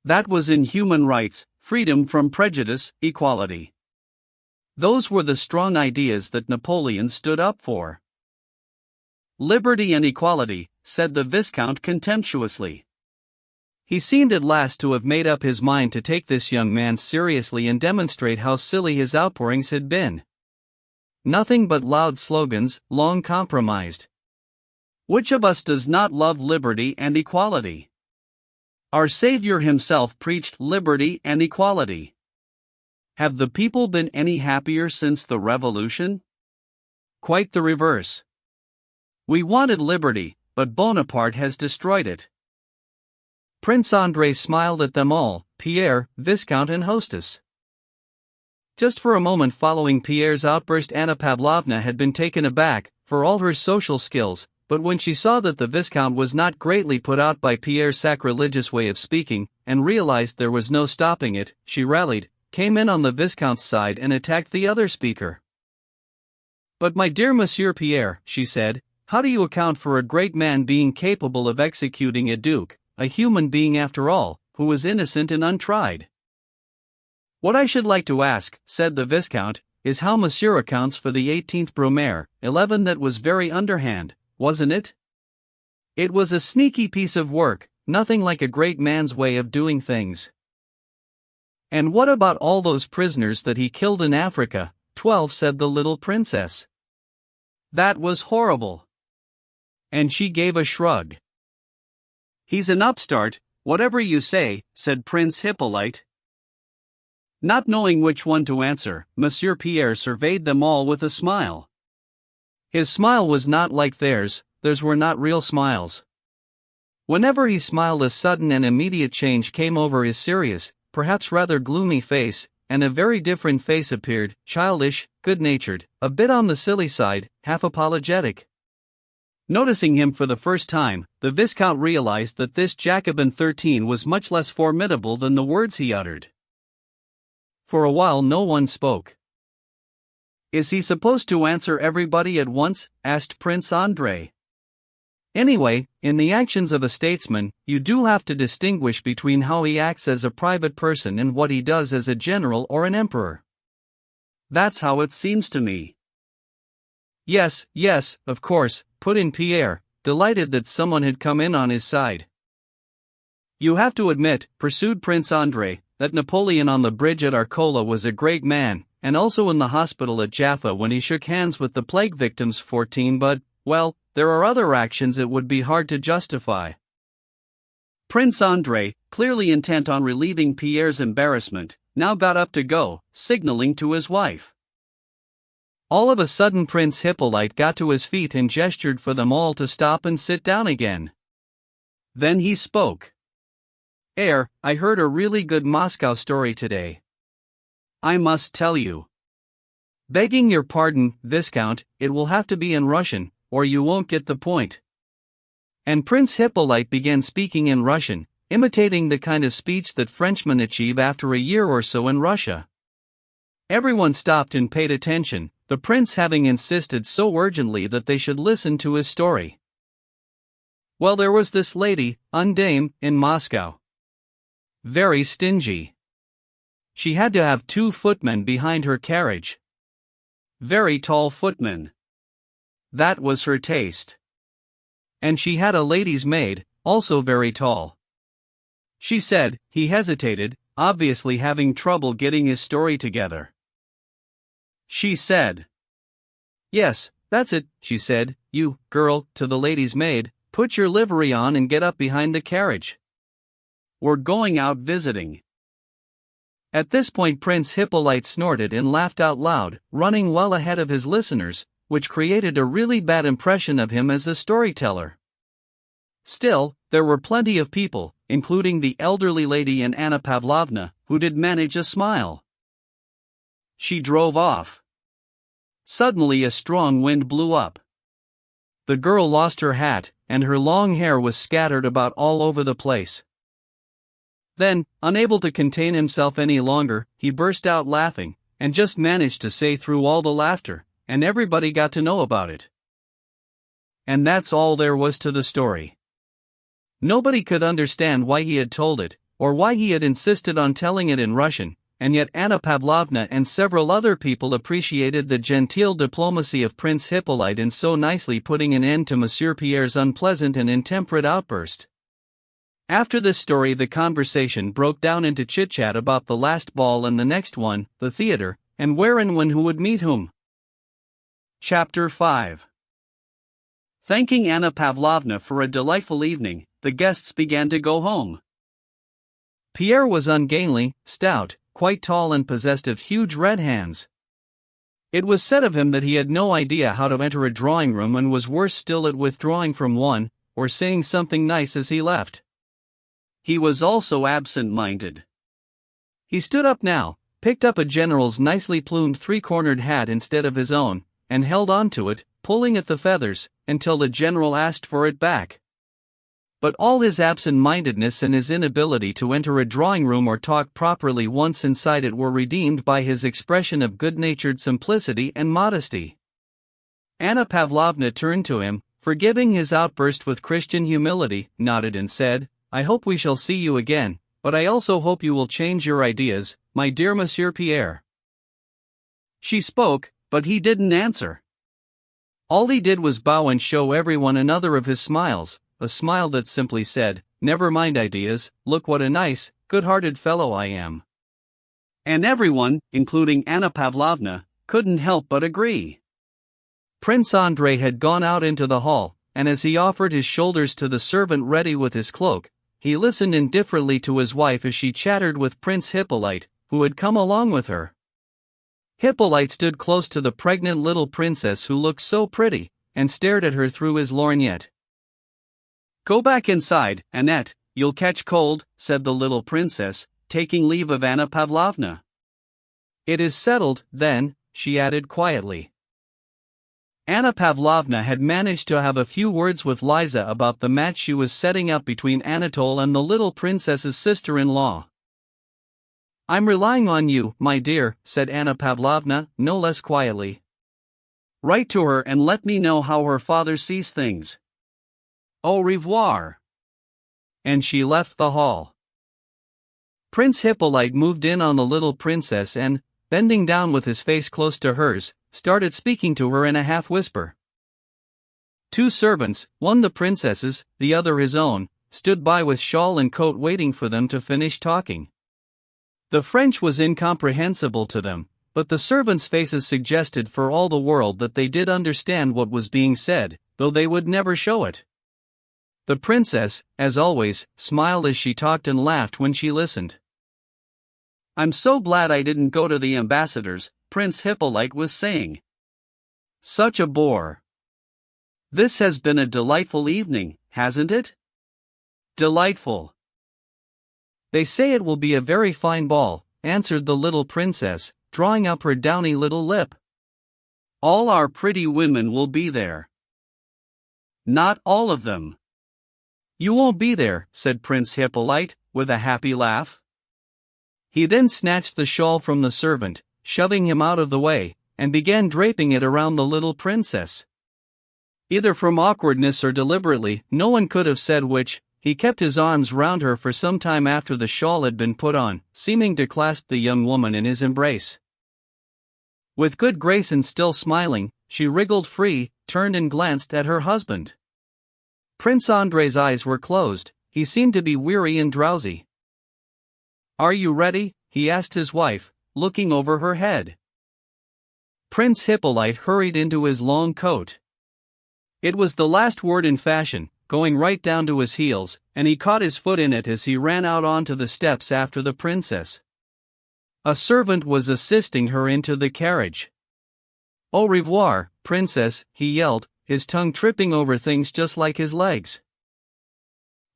That was in human rights, freedom from prejudice, equality. Those were the strong ideas that Napoleon stood up for. Liberty and equality, said the Viscount contemptuously. He seemed at last to have made up his mind to take this young man seriously and demonstrate how silly his outpourings had been. Nothing but loud slogans, long compromised. Which of us does not love liberty and equality? Our Savior himself preached liberty and equality. Have the people been any happier since the revolution? Quite the reverse. We wanted liberty, but Bonaparte has destroyed it. Prince Andrei smiled at them all, Pierre, Viscount and hostess. Just for a moment following Pierre's outburst, Anna Pavlovna had been taken aback, for all her social skills, but when she saw that the Viscount was not greatly put out by Pierre's sacrilegious way of speaking, and realized there was no stopping it, she rallied, came in on the Viscount's side and attacked the other speaker. But my dear Monsieur Pierre, she said, how do you account for a great man being capable of executing a duke, a human being after all, who was innocent and untried? What I should like to ask, said the Viscount, is how Monsieur accounts for the 18th Brumaire, 11 that was very underhand, wasn't it? It was a sneaky piece of work, nothing like a great man's way of doing things. And what about all those prisoners that he killed in Africa? 12, said the little princess. That was horrible. And she gave a shrug. He's an upstart, whatever you say, said Prince Hippolyte. Not knowing which one to answer, Monsieur Pierre surveyed them all with a smile. His smile was not like theirs were not real smiles. Whenever he smiled, a sudden and immediate change came over his serious, perhaps rather gloomy face, and a very different face appeared, childish, good-natured, a bit on the silly side, half apologetic. Noticing him for the first time, the Viscount realized that this Jacobin 13 was much less formidable than the words he uttered. For a while no one spoke. Is he supposed to answer everybody at once? Asked Prince Andrei. Anyway, in the actions of a statesman, you do have to distinguish between how he acts as a private person and what he does as a general or an emperor. That's how it seems to me. Yes, of course, put in Pierre, delighted that someone had come in on his side. You have to admit, pursued Prince Andrei, that Napoleon on the bridge at Arcola was a great man, and also in the hospital at Jaffa when he shook hands with the plague victims 14, but, well, there are other actions it would be hard to justify. Prince Andrei, clearly intent on relieving Pierre's embarrassment, now got up to go, signaling to his wife. All of a sudden Prince Hippolyte got to his feet and gestured for them all to stop and sit down again. Then he spoke. I heard a really good Moscow story today. I must tell you. Begging your pardon, Viscount, it will have to be in Russian, or you won't get the point. And Prince Hippolyte began speaking in Russian, imitating the kind of speech that Frenchmen achieve after a year or so in Russia. Everyone stopped and paid attention, the prince having insisted so urgently that they should listen to his story. Well, there was this lady, Undame, in Moscow. Very stingy. She had to have 2 footmen behind her carriage. Very tall footmen. That was her taste. And she had a lady's maid, also very tall. She said, he hesitated, obviously having trouble getting his story together. She said, yes, that's it, she said, you, girl, to the lady's maid, put your livery on and get up behind the carriage. We're going out visiting. At this point Prince Hippolyte snorted and laughed out loud, running well ahead of his listeners, which created a really bad impression of him as a storyteller. Still, there were plenty of people, including the elderly lady and Anna Pavlovna, who did manage a smile. She drove off. Suddenly a strong wind blew up. The girl lost her hat, and her long hair was scattered about all over the place. Then, unable to contain himself any longer, he burst out laughing, and just managed to say through all the laughter, and everybody got to know about it. And that's all there was to the story. Nobody could understand why he had told it, or why he had insisted on telling it in Russian, and yet Anna Pavlovna and several other people appreciated the genteel diplomacy of Prince Hippolyte in so nicely putting an end to Monsieur Pierre's unpleasant and intemperate outburst. After this story, the conversation broke down into chit-chat about the last ball and the next one, the theater, and where and when who would meet whom. Chapter 5. Thanking Anna Pavlovna for a delightful evening, the guests began to go home. Pierre was ungainly, stout, quite tall and possessed of huge red hands. It was said of him that he had no idea how to enter a drawing room and was worse still at withdrawing from one, or saying something nice as he left. He was also absent-minded. He stood up now, picked up a general's nicely plumed three-cornered hat instead of his own, and held on to it, pulling at the feathers, until the general asked for it back. But all his absent-mindedness and his inability to enter a drawing room or talk properly once inside it were redeemed by his expression of good-natured simplicity and modesty. Anna Pavlovna turned to him, forgiving his outburst with Christian humility, nodded and said, "I hope we shall see you again, but I also hope you will change your ideas, my dear Monsieur Pierre." She spoke, but he didn't answer. All he did was bow and show everyone another of his smiles, a smile that simply said, "Never mind ideas, look what a nice, good-hearted fellow I am." And everyone, including Anna Pavlovna, couldn't help but agree. Prince Andrei had gone out into the hall, and as he offered his shoulders to the servant ready with his cloak, he listened indifferently to his wife as she chattered with Prince Hippolyte, who had come along with her. Hippolyte stood close to the pregnant little princess who looked so pretty, and stared at her through his lorgnette. "Go back inside, Annette, you'll catch cold," said the little princess, taking leave of Anna Pavlovna. "It is settled, then," she added quietly. Anna Pavlovna had managed to have a few words with Liza about the match she was setting up between Anatole and the little princess's sister-in-law. "I'm relying on you, my dear," said Anna Pavlovna, no less quietly. "Write to her and let me know how her father sees things. Au revoir." And she left the hall. Prince Hippolyte moved in on the little princess and, bending down with his face close to hers, started speaking to her in a half-whisper. Two servants, one the princess's, the other his own, stood by with shawl and coat waiting for them to finish talking. The French was incomprehensible to them, but the servants' faces suggested for all the world that they did understand what was being said, though they would never show it. The princess, as always, smiled as she talked and laughed when she listened. "I'm so glad I didn't go to the ambassador's," Prince Hippolyte was saying. "Such a bore. This has been a delightful evening, hasn't it?" "Delightful." "They say it will be a very fine ball," answered the little princess, drawing up her downy little lip. "All our pretty women will be there." "Not all of them." "You won't be there," said Prince Hippolyte, with a happy laugh. He then snatched the shawl from the servant, shoving him out of the way, and began draping it around the little princess. Either from awkwardness or deliberately, no one could have said which, he kept his arms round her for some time after the shawl had been put on, seeming to clasp the young woman in his embrace. With good grace and still smiling, she wriggled free, turned and glanced at her husband. Prince Andrei's eyes were closed, he seemed to be weary and drowsy. "Are you ready?" he asked his wife, looking over her head. Prince Hippolyte hurried into his long coat. It was the last word in fashion, going right down to his heels, and he caught his foot in it as he ran out onto the steps after the princess. A servant was assisting her into the carriage. "Au revoir, princess," he yelled, his tongue tripping over things just like his legs.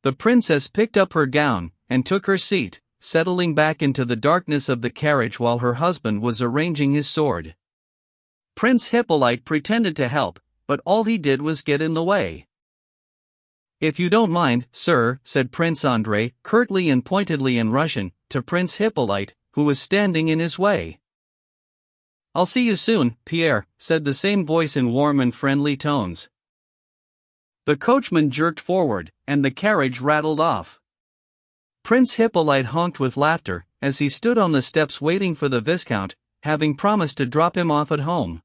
The princess picked up her gown, and took her seat, settling back into the darkness of the carriage while her husband was arranging his sword. Prince Hippolyte pretended to help, but all he did was get in the way. If you don't mind, sir, said Prince Andrei, curtly and pointedly in Russian, to Prince Hippolyte, who was standing in his way. I'll see you soon, Pierre, said the same voice in warm and friendly tones. The coachman jerked forward, and the carriage rattled off. Prince Hippolyte honked with laughter, as he stood on the steps waiting for the Viscount, having promised to drop him off at home.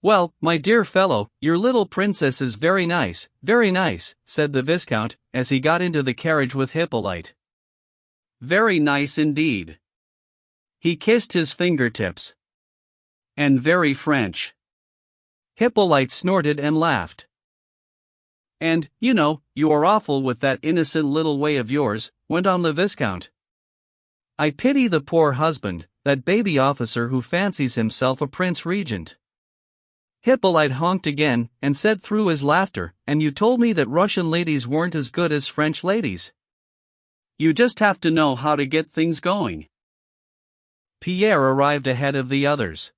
Well, my dear fellow, your little princess is very nice, said the Viscount, as he got into the carriage with Hippolyte. Very nice indeed. He kissed his fingertips. And very French. Hippolyte snorted and laughed. And, you are awful with that innocent little way of yours, went on the Viscount. I pity the poor husband, that baby officer who fancies himself a prince regent. Hippolyte honked again, and said through his laughter, and you told me that Russian ladies weren't as good as French ladies. You just have to know how to get things going. Pierre arrived ahead of the others.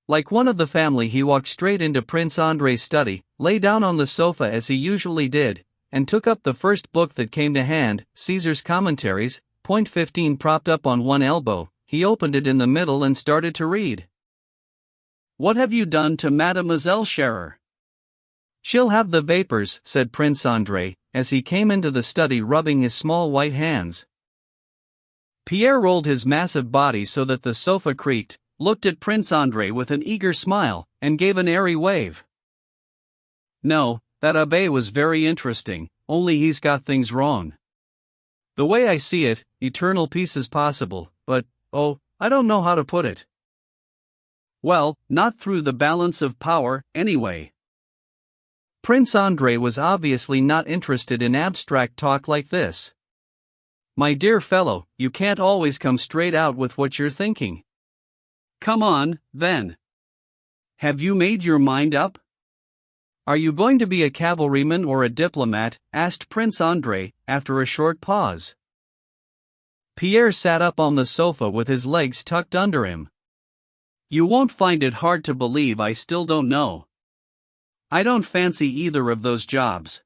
Like one of the family, he walked straight into Prince Andrei's study, lay down on the sofa as he usually did, and took up the first book that came to hand, Caesar's Commentaries, point 15 propped up on one elbow. He opened it in the middle and started to read. What have you done to Mademoiselle Scherer? She'll have the vapors, said Prince Andrei, as he came into the study rubbing his small white hands. Pierre rolled his massive body so that the sofa creaked, looked at Prince Andrei with an eager smile, and gave an airy wave. No, that abbé was very interesting, only he's got things wrong. The way I see it, eternal peace is possible, but, I don't know how to put it. Well, not through the balance of power, anyway. Prince Andrei was obviously not interested in abstract talk like this. My dear fellow, you can't always come straight out with what you're thinking. Come on, then. Have you made your mind up? Are you going to be a cavalryman or a diplomat? Asked Prince Andrei, after a short pause. Pierre sat up on the sofa with his legs tucked under him. You won't find it hard to believe I still don't know. I don't fancy either of those jobs.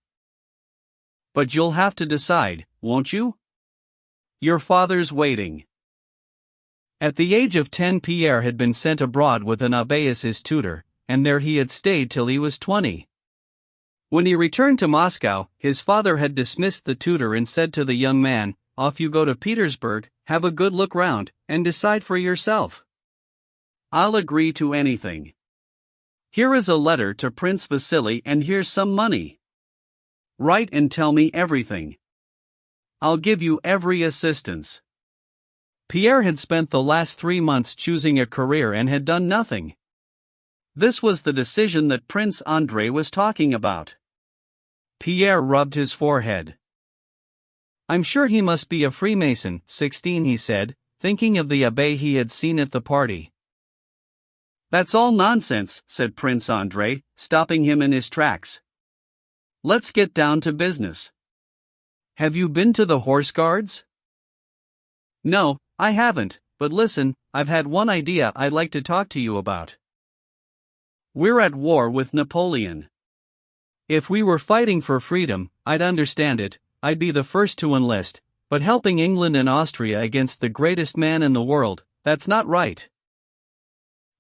But you'll have to decide, won't you? Your father's waiting. At the age of 10, Pierre had been sent abroad with an abbé as his tutor, and there he had stayed till he was 20. When he returned to Moscow, his father had dismissed the tutor and said to the young man, off you go to Petersburg, have a good look round, and decide for yourself. I'll agree to anything. Here is a letter to Prince Vasily and here's some money. Write and tell me everything. I'll give you every assistance. Pierre had spent the last 3 months choosing a career and had done nothing. This was the decision that Prince Andrei was talking about. Pierre rubbed his forehead. I'm sure he must be a Freemason, 16, he said, thinking of the abbé he had seen at the party. That's all nonsense, said Prince Andrei, stopping him in his tracks. Let's get down to business. Have you been to the Horse Guards? No, I haven't, but listen, I've had one idea I'd like to talk to you about. We're at war with Napoleon. If we were fighting for freedom, I'd understand it, I'd be the first to enlist, but helping England and Austria against the greatest man in the world, that's not right.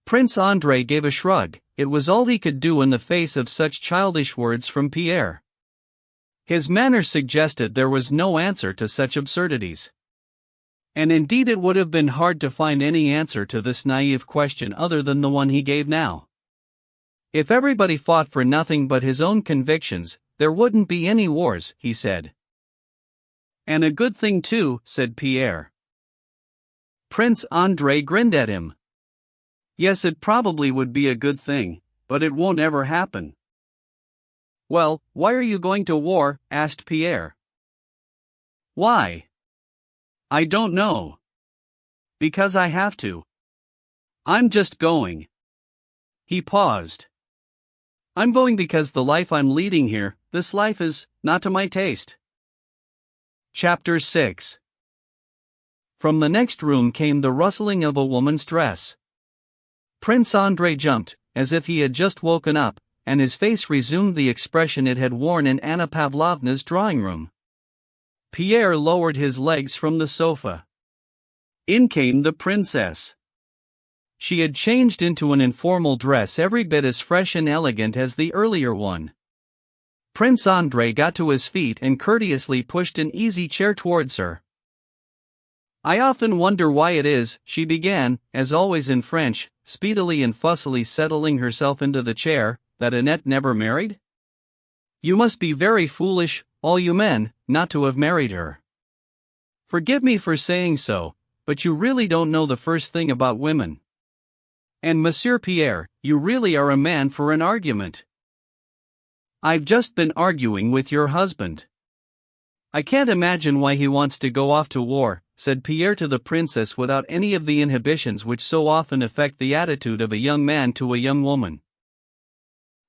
Prince Andrei gave a shrug. It was all he could do in the face of such childish words from Pierre. His manner suggested there was no answer to such absurdities. And indeed it would have been hard to find any answer to this naive question other than the one he gave now. If everybody fought for nothing but his own convictions, there wouldn't be any wars, he said. And a good thing too, said Pierre. Prince Andrei grinned at him. Yes, it probably would be a good thing, but it won't ever happen. Well, why are you going to war? Asked Pierre. Why? I don't know. Because I have to. I'm just going. He paused. I'm going because the life I'm leading here, this life is not to my taste. Chapter 6. From the next room came the rustling of a woman's dress. Prince Andrei jumped, as if he had just woken up, and his face resumed the expression it had worn in Anna Pavlovna's drawing room. Pierre lowered his legs from the sofa. In came the princess. She had changed into an informal dress every bit as fresh and elegant as the earlier one. Prince Andrei got to his feet and courteously pushed an easy chair towards her. I often wonder why it is, she began, as always in French, speedily and fussily settling herself into the chair, that Annette never married? You must be very foolish, all you men, not to have married her. Forgive me for saying so, but you really don't know the first thing about women. And Monsieur Pierre, you really are a man for an argument. I've just been arguing with your husband. I can't imagine why he wants to go off to war, said Pierre to the princess without any of the inhibitions which so often affect the attitude of a young man to a young woman.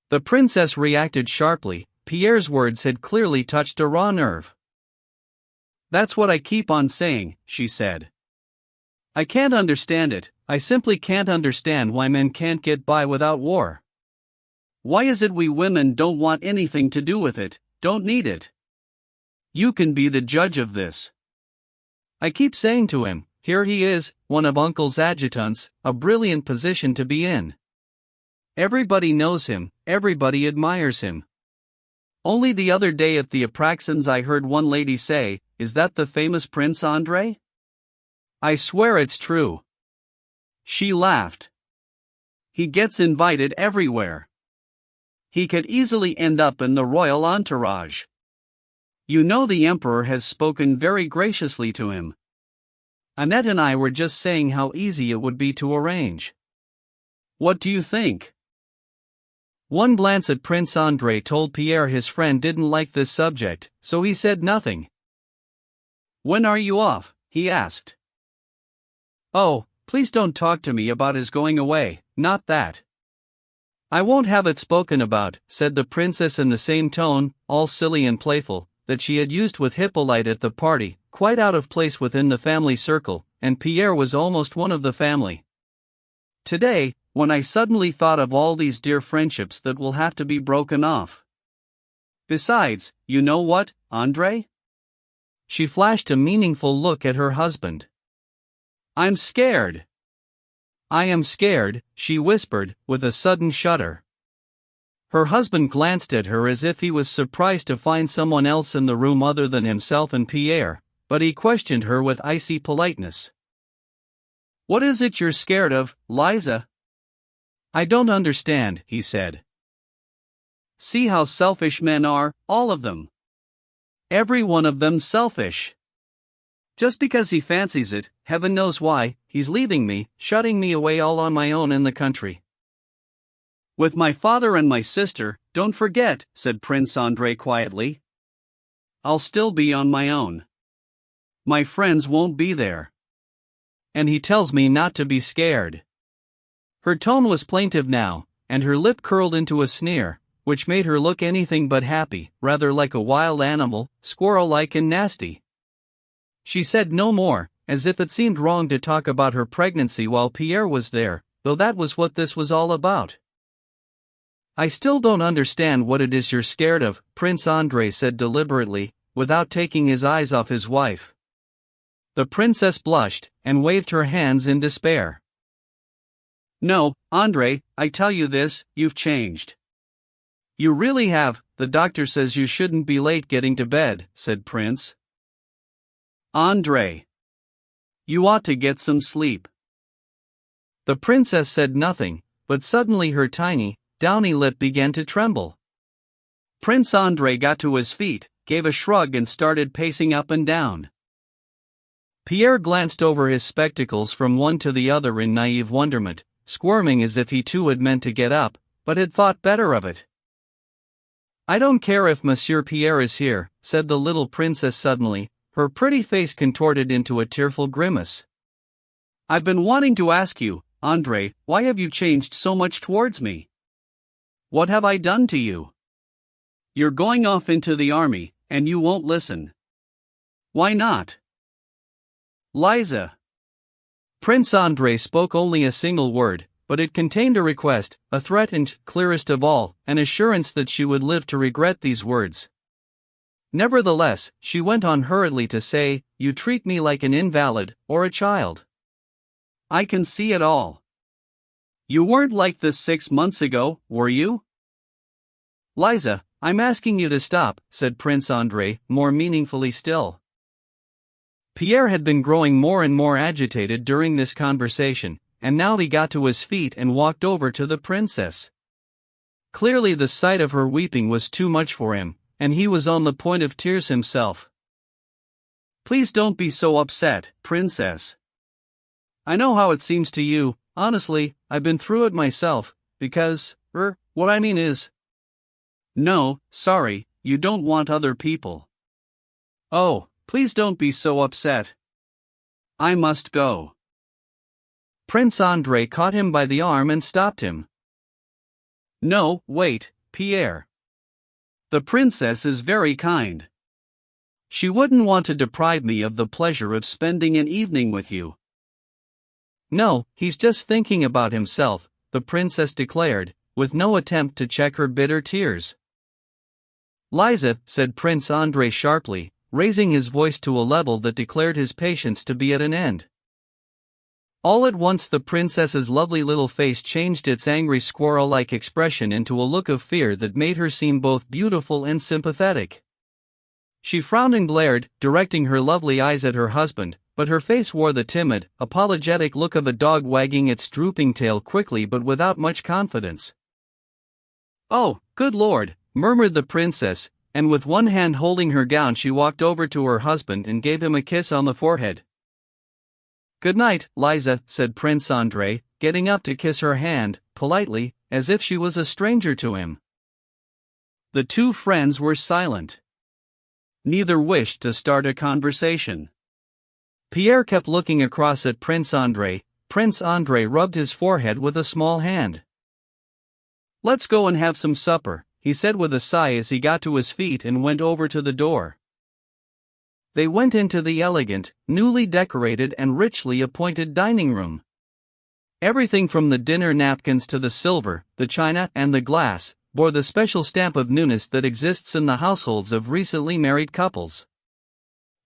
The princess reacted sharply. Pierre's words had clearly touched a raw nerve. That's what I keep on saying, she said. I can't understand it, I simply can't understand why men can't get by without war. Why is it we women don't want anything to do with it, don't need it? You can be the judge of this. I keep saying to him, here he is, one of Uncle's adjutants, a brilliant position to be in. Everybody knows him, everybody admires him. Only the other day at the Apraxins I heard one lady say, is that the famous Prince Andrei? I swear it's true. She laughed. He gets invited everywhere. He could easily end up in the royal entourage. You know the emperor has spoken very graciously to him. Annette and I were just saying how easy it would be to arrange. What do you think? One glance at Prince Andrei told Pierre his friend didn't like this subject, so he said nothing. When are you off? He asked. Oh, please don't talk to me about his going away, not that. I won't have it spoken about, said the princess in the same tone, all silly and playful, that she had used with Hippolyte at the party, quite out of place within the family circle, and Pierre was almost one of the family. Today, when I suddenly thought of all these dear friendships that will have to be broken off. Besides, you know what, Andrei? She flashed a meaningful look at her husband. I'm scared. I am scared, she whispered, with a sudden shudder. Her husband glanced at her as if he was surprised to find someone else in the room other than himself and Pierre, but he questioned her with icy politeness. What is it you're scared of, Liza? I don't understand, he said. See how selfish men are, all of them. Every one of them selfish. Just because he fancies it, heaven knows why, he's leaving me, shutting me away all on my own in the country. With my father and my sister, don't forget, said Prince Andrei quietly. I'll still be on my own. My friends won't be there. And he tells me not to be scared. Her tone was plaintive now, and her lip curled into a sneer, which made her look anything but happy, rather like a wild animal, squirrel-like and nasty. She said no more, as if it seemed wrong to talk about her pregnancy while Pierre was there, though that was what this was all about. I still don't understand what it is you're scared of, Prince Andrei said deliberately, without taking his eyes off his wife. The princess blushed, and waved her hands in despair. No, Andrei, I tell you this, you've changed. You really have, the doctor says you shouldn't be late getting to bed, said Prince. Andrei. You ought to get some sleep. The princess said nothing, but suddenly her tiny, downy lip began to tremble. Prince Andrei got to his feet, gave a shrug and started pacing up and down. Pierre glanced over his spectacles from one to the other in naive wonderment, squirming as if he too had meant to get up, but had thought better of it. I don't care if Monsieur Pierre is here, said the little princess suddenly, her pretty face contorted into a tearful grimace. I've been wanting to ask you, Andrei, why have you changed so much towards me? What have I done to you? You're going off into the army, and you won't listen. Why not? Liza. Prince Andrei spoke only a single word, but it contained a request, a threat and, clearest of all, an assurance that she would live to regret these words. Nevertheless, she went on hurriedly to say, "You treat me like an invalid, or a child. I can see it all. You weren't like this 6 months ago, were you?" "Liza, I'm asking you to stop," said Prince Andrei, more meaningfully still. Pierre had been growing more and more agitated during this conversation, and now he got to his feet and walked over to the princess. Clearly the sight of her weeping was too much for him, and he was on the point of tears himself. "Please don't be so upset, princess. I know how it seems to you, honestly, I've been through it myself, because, what I mean is... No, sorry, you don't want other people. Oh, please don't be so upset. I must go." Prince Andrei caught him by the arm and stopped him. "No, wait, Pierre. The princess is very kind. She wouldn't want to deprive me of the pleasure of spending an evening with you." "No, he's just thinking about himself," the princess declared, with no attempt to check her bitter tears. "Liza," said Prince Andrei sharply, raising his voice to a level that declared his patience to be at an end. All at once the princess's lovely little face changed its angry squirrel-like expression into a look of fear that made her seem both beautiful and sympathetic. She frowned and glared, directing her lovely eyes at her husband, but her face wore the timid, apologetic look of a dog wagging its drooping tail quickly but without much confidence. "Oh, good Lord," murmured the princess, and with one hand holding her gown she walked over to her husband and gave him a kiss on the forehead. "Good night, Liza," said Prince Andrei, getting up to kiss her hand, politely, as if she was a stranger to him. The two friends were silent. Neither wished to start a conversation. Pierre kept looking across at Prince Andrei. Prince Andrei rubbed his forehead with a small hand. "Let's go and have some supper," he said with a sigh as he got to his feet and went over to the door. They went into the elegant, newly decorated and richly appointed dining room. Everything from the dinner napkins to the silver, the china and the glass, bore the special stamp of newness that exists in the households of recently married couples.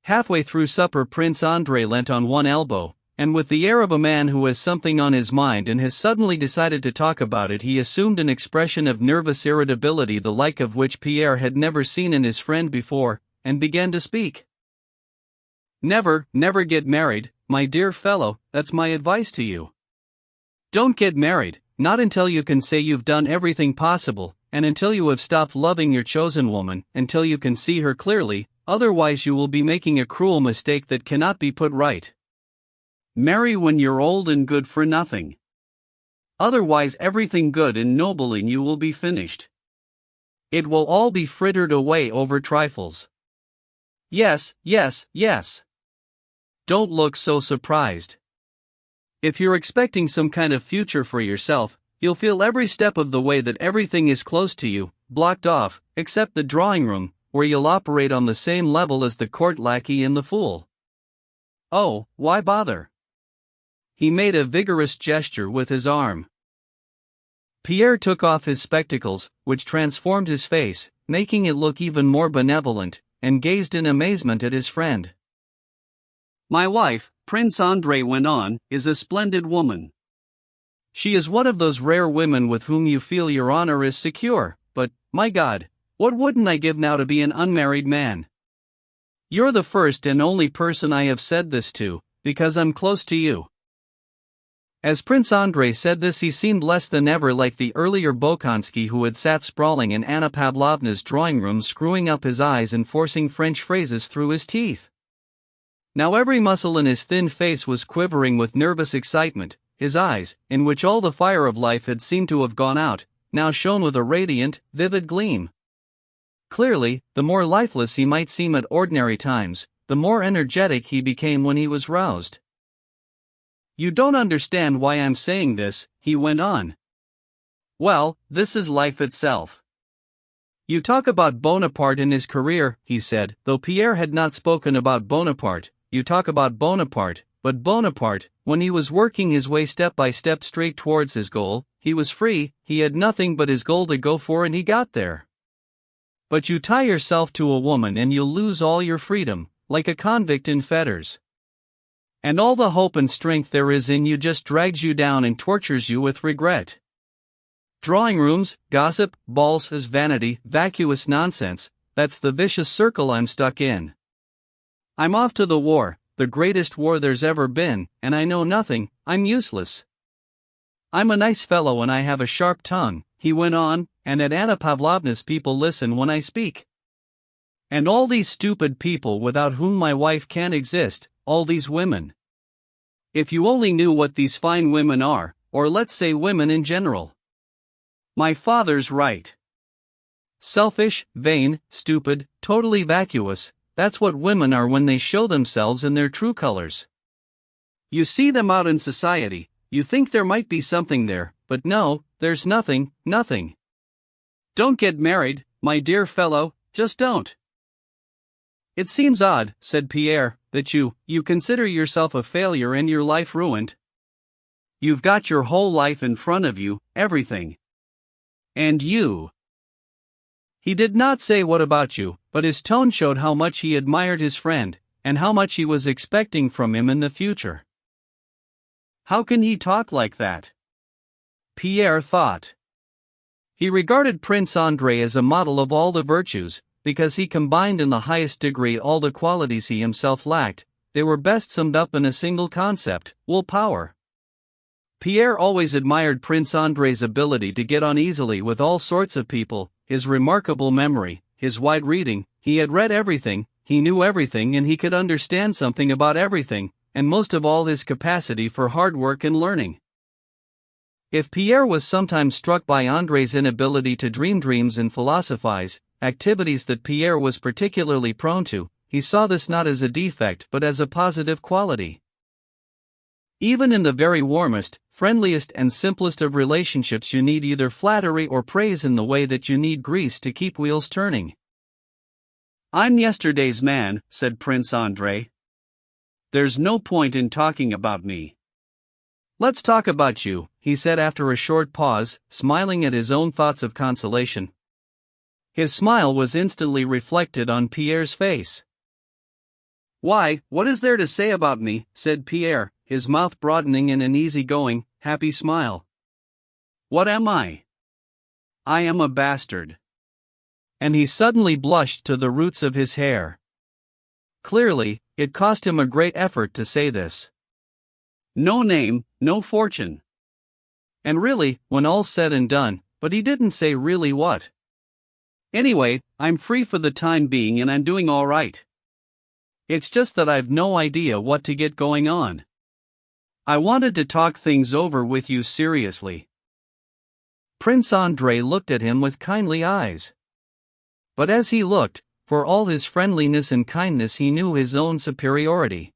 Halfway through supper Prince Andrei leant on one elbow, and with the air of a man who has something on his mind and has suddenly decided to talk about it he assumed an expression of nervous irritability the like of which Pierre had never seen in his friend before, and began to speak. Never get married, my dear fellow, that's my advice to you. Don't get married, not until you can say you've done everything possible, and until you have stopped loving your chosen woman, until you can see her clearly, otherwise you will be making a cruel mistake that cannot be put right. Marry when you're old and good for nothing. Otherwise everything good and noble in you will be finished. It will all be frittered away over trifles. Yes. Don't look so surprised. If you're expecting some kind of future for yourself, you'll feel every step of the way that everything is close to you, blocked off, except the drawing room, where you'll operate on the same level as the court lackey and the fool. Oh, why bother? He made a vigorous gesture with his arm. Pierre took off his spectacles, which transformed his face, making it look even more benevolent, and gazed in amazement at his friend. My wife, Prince Andrei went on, is a splendid woman. She is one of those rare women with whom you feel your honor is secure, but, my God, what wouldn't I give now to be an unmarried man? You're the first and only person I have said this to, because I'm close to you. As Prince Andrei said this he seemed less than ever like the earlier Bolkonsky who had sat sprawling in Anna Pavlovna's drawing room screwing up his eyes and forcing French phrases through his teeth. Now every muscle in his thin face was quivering with nervous excitement, his eyes, in which all the fire of life had seemed to have gone out, now shone with a radiant, vivid gleam. Clearly, the more lifeless he might seem at ordinary times, the more energetic he became when he was roused. You don't understand why I'm saying this, he went on. Well, this is life itself. You talk about Bonaparte and his career, he said, though Pierre had not spoken about Bonaparte. You talk about Bonaparte, but Bonaparte, when he was working his way step by step straight towards his goal, he was free, he had nothing but his goal to go for and he got there. But you tie yourself to a woman and you'll lose all your freedom, like a convict in fetters. And all the hope and strength there is in you just drags you down and tortures you with regret. Drawing rooms, gossip, balls is vanity, vacuous nonsense, that's the vicious circle I'm stuck in. I'm off to the war, the greatest war there's ever been, and I know nothing, I'm useless. I'm a nice fellow and I have a sharp tongue, he went on, and at Anna Pavlovna's people listen when I speak. And all these stupid people without whom my wife can't exist, all these women. If you only knew what these fine women are, or let's say women in general. My father's right. Selfish, vain, stupid, totally vacuous, that's what women are when they show themselves in their true colors. You see them out in society, you think there might be something there, but no, there's nothing, nothing. Don't get married, my dear fellow, just don't. It seems odd, said Pierre, that you consider yourself a failure and your life ruined. You've got your whole life in front of you, everything. And you. He did not say what about you, but his tone showed how much he admired his friend, and how much he was expecting from him in the future. How can he talk like that? Pierre thought. He regarded Prince Andrei as a model of all the virtues, because he combined in the highest degree all the qualities he himself lacked. They were best summed up in a single concept: willpower. Pierre always admired Prince Andrei's ability to get on easily with all sorts of people, his remarkable memory, his wide reading. He had read everything, he knew everything, and he could understand something about everything, and most of all his capacity for hard work and learning. If Pierre was sometimes struck by Andrei's inability to dream dreams and philosophize, activities that Pierre was particularly prone to, he saw this not as a defect but as a positive quality. Even in the very warmest, friendliest and simplest of relationships you need either flattery or praise in the way that you need grease to keep wheels turning. I'm yesterday's man, said Prince Andrei. There's no point in talking about me. Let's talk about you, he said after a short pause, smiling at his own thoughts of consolation. His smile was instantly reflected on Pierre's face. Why, what is there to say about me, said Pierre, his mouth broadening in an easy-going, happy smile. What am I? I am a bastard. And he suddenly blushed to the roots of his hair. Clearly, it cost him a great effort to say this. No name, no fortune. And really, when all's said and done, but he didn't say really what. Anyway, I'm free for the time being and I'm doing all right. It's just that I've no idea what to get going on. I wanted to talk things over with you seriously. Prince Andrei looked at him with kindly eyes. But as he looked, for all his friendliness and kindness, he knew his own superiority.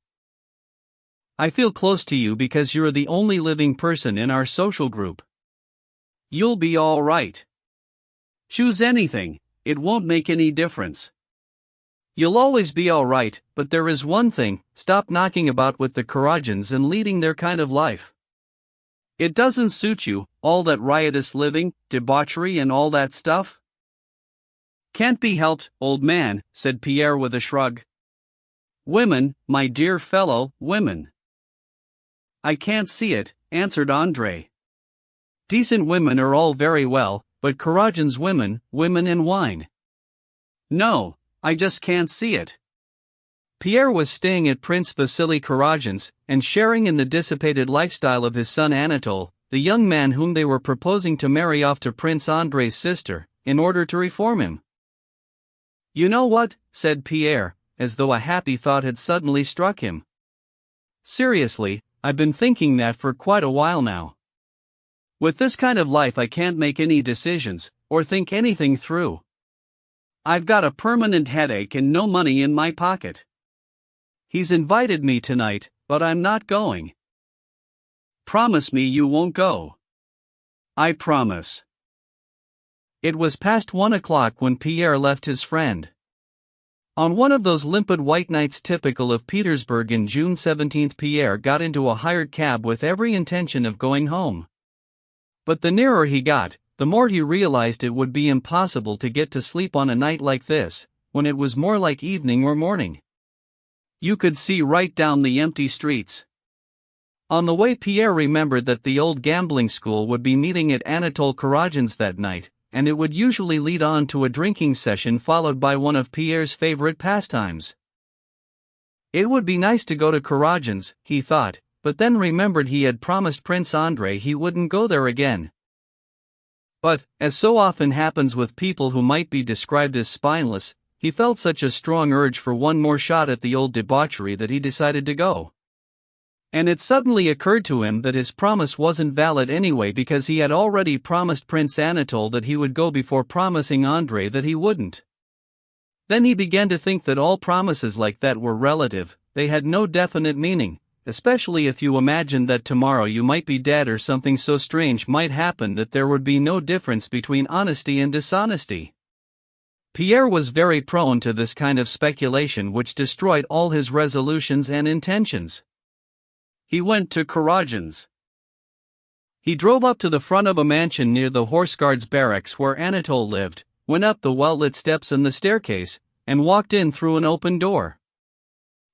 I feel close to you because you're the only living person in our social group. You'll be all right. Choose anything, it won't make any difference. You'll always be all right, but there is one thing: stop knocking about with the Karajins and leading their kind of life. It doesn't suit you, all that riotous living, debauchery and all that stuff. Can't be helped, old man, said Pierre with a shrug. Women, my dear fellow, women. I can't see it, answered Andrei. Decent women are all very well, but Karajins women and wine. No, I just can't see it. Pierre was staying at Prince Vasily Karajin's, and sharing in the dissipated lifestyle of his son Anatole, the young man whom they were proposing to marry off to Prince Andrei's sister, in order to reform him. You know what, said Pierre, as though a happy thought had suddenly struck him. Seriously, I've been thinking that for quite a while now. With this kind of life I can't make any decisions, or think anything through. I've got a permanent headache and no money in my pocket. He's invited me tonight, but I'm not going. Promise me you won't go. I promise. It was past 1 o'clock when Pierre left his friend. On one of those limpid white nights typical of Petersburg in June 17, Pierre got into a hired cab with every intention of going home. But the nearer he got, the more he realized it would be impossible to get to sleep on a night like this, when it was more like evening or morning. You could see right down the empty streets. On the way, Pierre remembered that the old gambling school would be meeting at Anatole Karajan's that night, and it would usually lead on to a drinking session followed by one of Pierre's favorite pastimes. It would be nice to go to Karajan's, he thought, but then remembered he had promised Prince Andrei he wouldn't go there again. But, as so often happens with people who might be described as spineless, he felt such a strong urge for one more shot at the old debauchery that he decided to go. And it suddenly occurred to him that his promise wasn't valid anyway because he had already promised Prince Anatole that he would go before promising Andrei that he wouldn't. Then he began to think that all promises like that were relative, they had no definite meaning, especially if you imagined that tomorrow you might be dead or something so strange might happen that there would be no difference between honesty and dishonesty. Pierre was very prone to this kind of speculation which destroyed all his resolutions and intentions. He went to Karajan's. He drove up to the front of a mansion near the Horse Guards barracks where Anatole lived, went up the well-lit steps and the staircase, and walked in through an open door.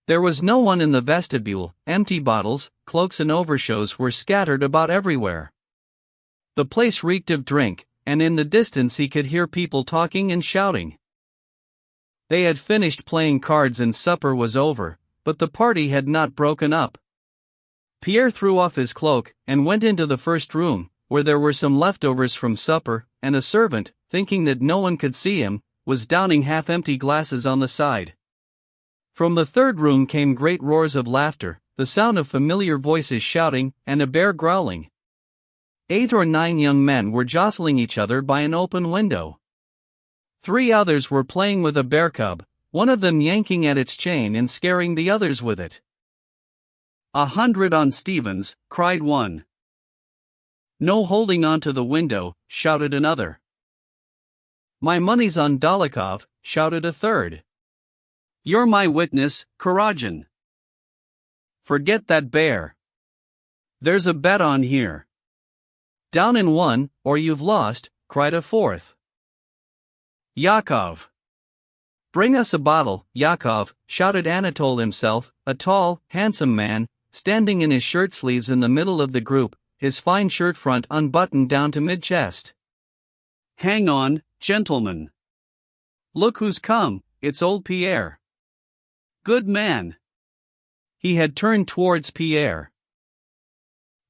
There was no one in the vestibule, empty bottles, cloaks and overshoes were scattered about everywhere. The place reeked of drink, and in the distance he could hear people talking and shouting. They had finished playing cards and supper was over, but the party had not broken up. Pierre threw off his cloak and went into the first room, where there were some leftovers from supper, and a servant, thinking that no one could see him, was downing half-empty glasses on the side. From the third room came great roars of laughter, the sound of familiar voices shouting, and a bear growling. 8 or 9 young men were jostling each other by an open window. 3 others were playing with a bear cub, one of them yanking at its chain and scaring the others with it. 100 on Stevens, cried one. No holding on to the window, shouted another. My money's on Dolokhov, shouted a third. You're my witness, Karajan. Forget that bear. There's a bet on here. Down in one, or you've lost, cried a fourth. Yakov. Bring us a bottle, Yakov, shouted Anatole himself, a tall, handsome man, standing in his shirt sleeves in the middle of the group, his fine shirt front unbuttoned down to mid-chest. Hang on, gentlemen. Look who's come, it's old Pierre. Good man. He had turned towards Pierre.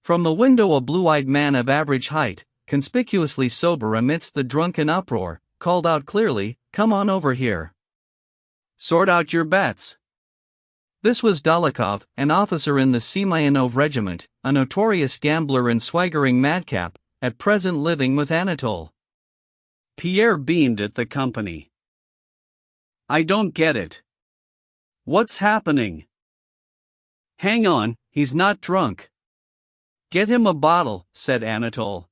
From the window a blue-eyed man of average height, conspicuously sober amidst the drunken uproar, called out clearly, "Come on over here. Sort out your bets." This was Dolokhov, an officer in the Semyonov regiment, a notorious gambler and swaggering madcap, at present living with Anatole. Pierre beamed at the company. I don't get it. What's happening? Hang on, he's not drunk. Get him a bottle, said Anatole.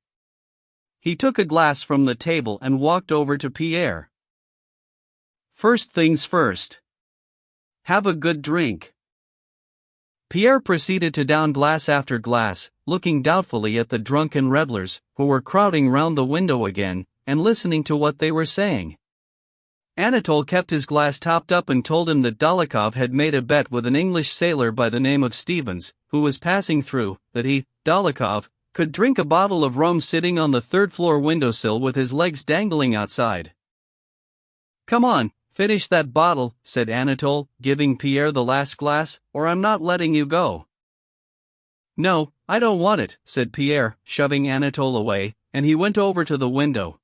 He took a glass from the table and walked over to Pierre. First things first. Have a good drink. Pierre proceeded to down glass after glass, looking doubtfully at the drunken revelers, who were crowding round the window again, and listening to what they were saying. Anatole kept his glass topped up and told him that Dolokhov had made a bet with an English sailor by the name of Stevens, who was passing through, that he, Dolokhov, could drink a bottle of rum sitting on the third-floor windowsill with his legs dangling outside. Come on, finish that bottle, said Anatole, giving Pierre the last glass, or I'm not letting you go. No, I don't want it, said Pierre, shoving Anatole away, and he went over to the window.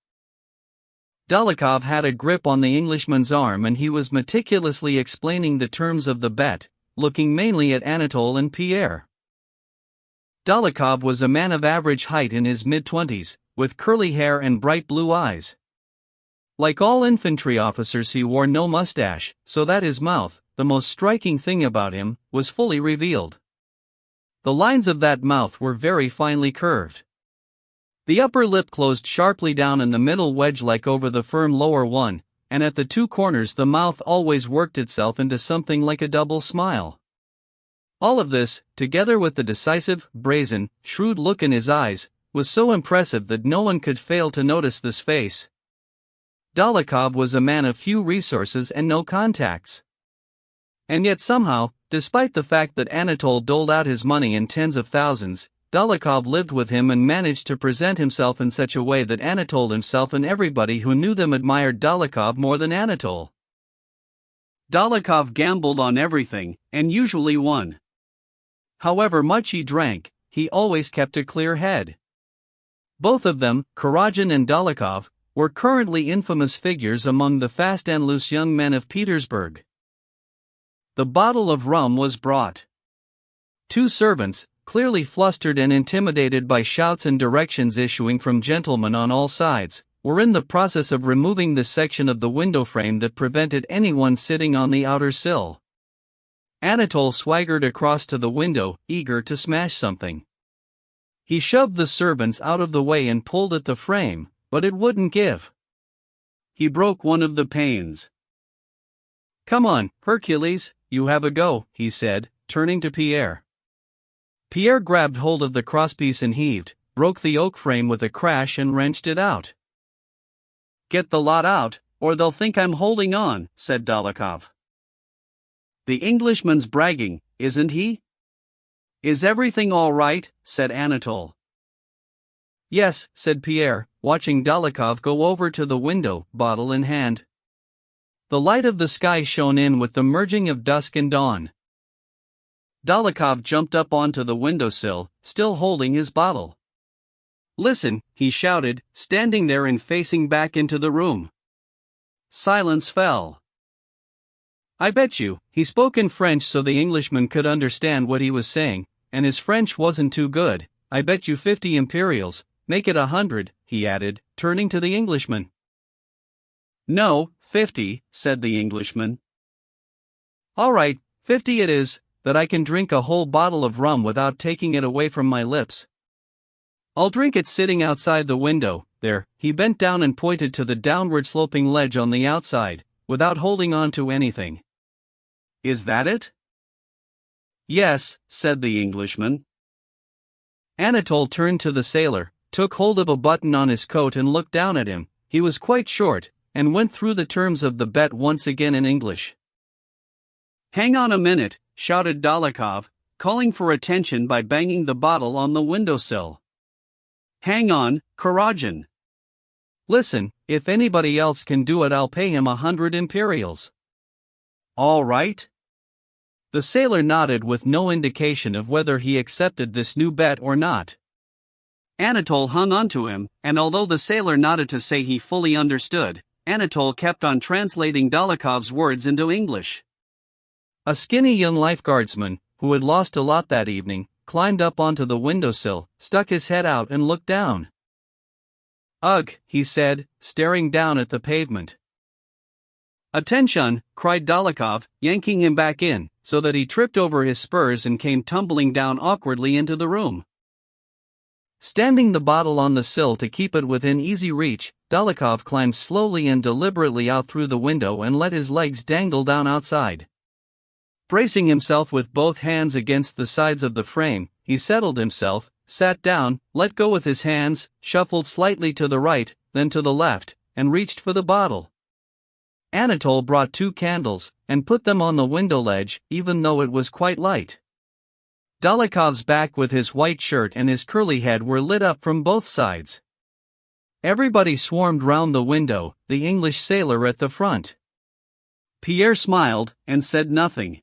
Dolokhov had a grip on the Englishman's arm and he was meticulously explaining the terms of the bet, looking mainly at Anatole and Pierre. Dolokhov was a man of average height in his mid-20s, with curly hair and bright blue eyes. Like all infantry officers, he wore no mustache, so that his mouth, the most striking thing about him, was fully revealed. The lines of that mouth were very finely curved. The upper lip closed sharply down and the middle wedge-like over the firm lower one, and at the two corners the mouth always worked itself into something like a double smile. All of this, together with the decisive, brazen, shrewd look in his eyes, was so impressive that no one could fail to notice this face. Dólokhov was a man of few resources and no contacts. And yet somehow, despite the fact that Anatole doled out his money in tens of thousands, Dólokhov lived with him and managed to present himself in such a way that Anatole himself and everybody who knew them admired Dólokhov more than Anatole. Dólokhov gambled on everything, and usually won. However much he drank, he always kept a clear head. Both of them, Kurágin and Dólokhov, were currently infamous figures among the fast and loose young men of Petersburg. The bottle of rum was brought. Two servants, clearly flustered and intimidated by shouts and directions issuing from gentlemen on all sides, were in the process of removing the section of the window frame that prevented anyone sitting on the outer sill. Anatole swaggered across to the window, eager to smash something. He shoved the servants out of the way and pulled at the frame, but it wouldn't give. He broke one of the panes. "Come on, Hercules, you have a go," he said, turning to Pierre. Pierre grabbed hold of the crosspiece and heaved, broke the oak frame with a crash and wrenched it out. "Get the lot out, or they'll think I'm holding on," said Dólokhov. "The Englishman's bragging, isn't he?" "Is everything all right?" said Anatole. "Yes," said Pierre, watching Dólokhov go over to the window, bottle in hand. The light of the sky shone in with the merging of dusk and dawn. Dólokhov jumped up onto the windowsill, still holding his bottle. "Listen," he shouted, standing there and facing back into the room. Silence fell. "I bet you," he spoke in French so the Englishman could understand what he was saying, and his French wasn't too good. "I bet you 50 imperials, make it 100, he added, turning to the Englishman. "No, 50, said the Englishman. "All right, 50 it is, that I can drink a whole bottle of rum without taking it away from my lips. I'll drink it sitting outside the window, there." He bent down and pointed to the downward sloping ledge on the outside, without holding on to anything. "Is that it?" "Yes," said the Englishman. Anatole turned to the sailor, took hold of a button on his coat and looked down at him. He was quite short, and went through the terms of the bet once again in English. "Hang on a minute," shouted Dólokhov, calling for attention by banging the bottle on the windowsill. "Hang on, Kurágin. Listen, if anybody else can do it I'll pay him 100 imperials." "All right?" The sailor nodded with no indication of whether he accepted this new bet or not. Anatole hung on to him, and although the sailor nodded to say he fully understood, Anatole kept on translating Dólokhov's words into English. A skinny young lifeguardsman, who had lost a lot that evening, climbed up onto the windowsill, stuck his head out and looked down. "Ugh," he said, staring down at the pavement. "Attention!" cried Dólokhov, yanking him back in, so that he tripped over his spurs and came tumbling down awkwardly into the room. Standing the bottle on the sill to keep it within easy reach, Dólokhov climbed slowly and deliberately out through the window and let his legs dangle down outside. Bracing himself with both hands against the sides of the frame, he settled himself, sat down, let go with his hands, shuffled slightly to the right, then to the left, and reached for the bottle. Anatole brought 2 candles, and put them on the window ledge, even though it was quite light. Dólokhov's back with his white shirt and his curly head were lit up from both sides. Everybody swarmed round the window, the English sailor at the front. Pierre smiled, and said nothing.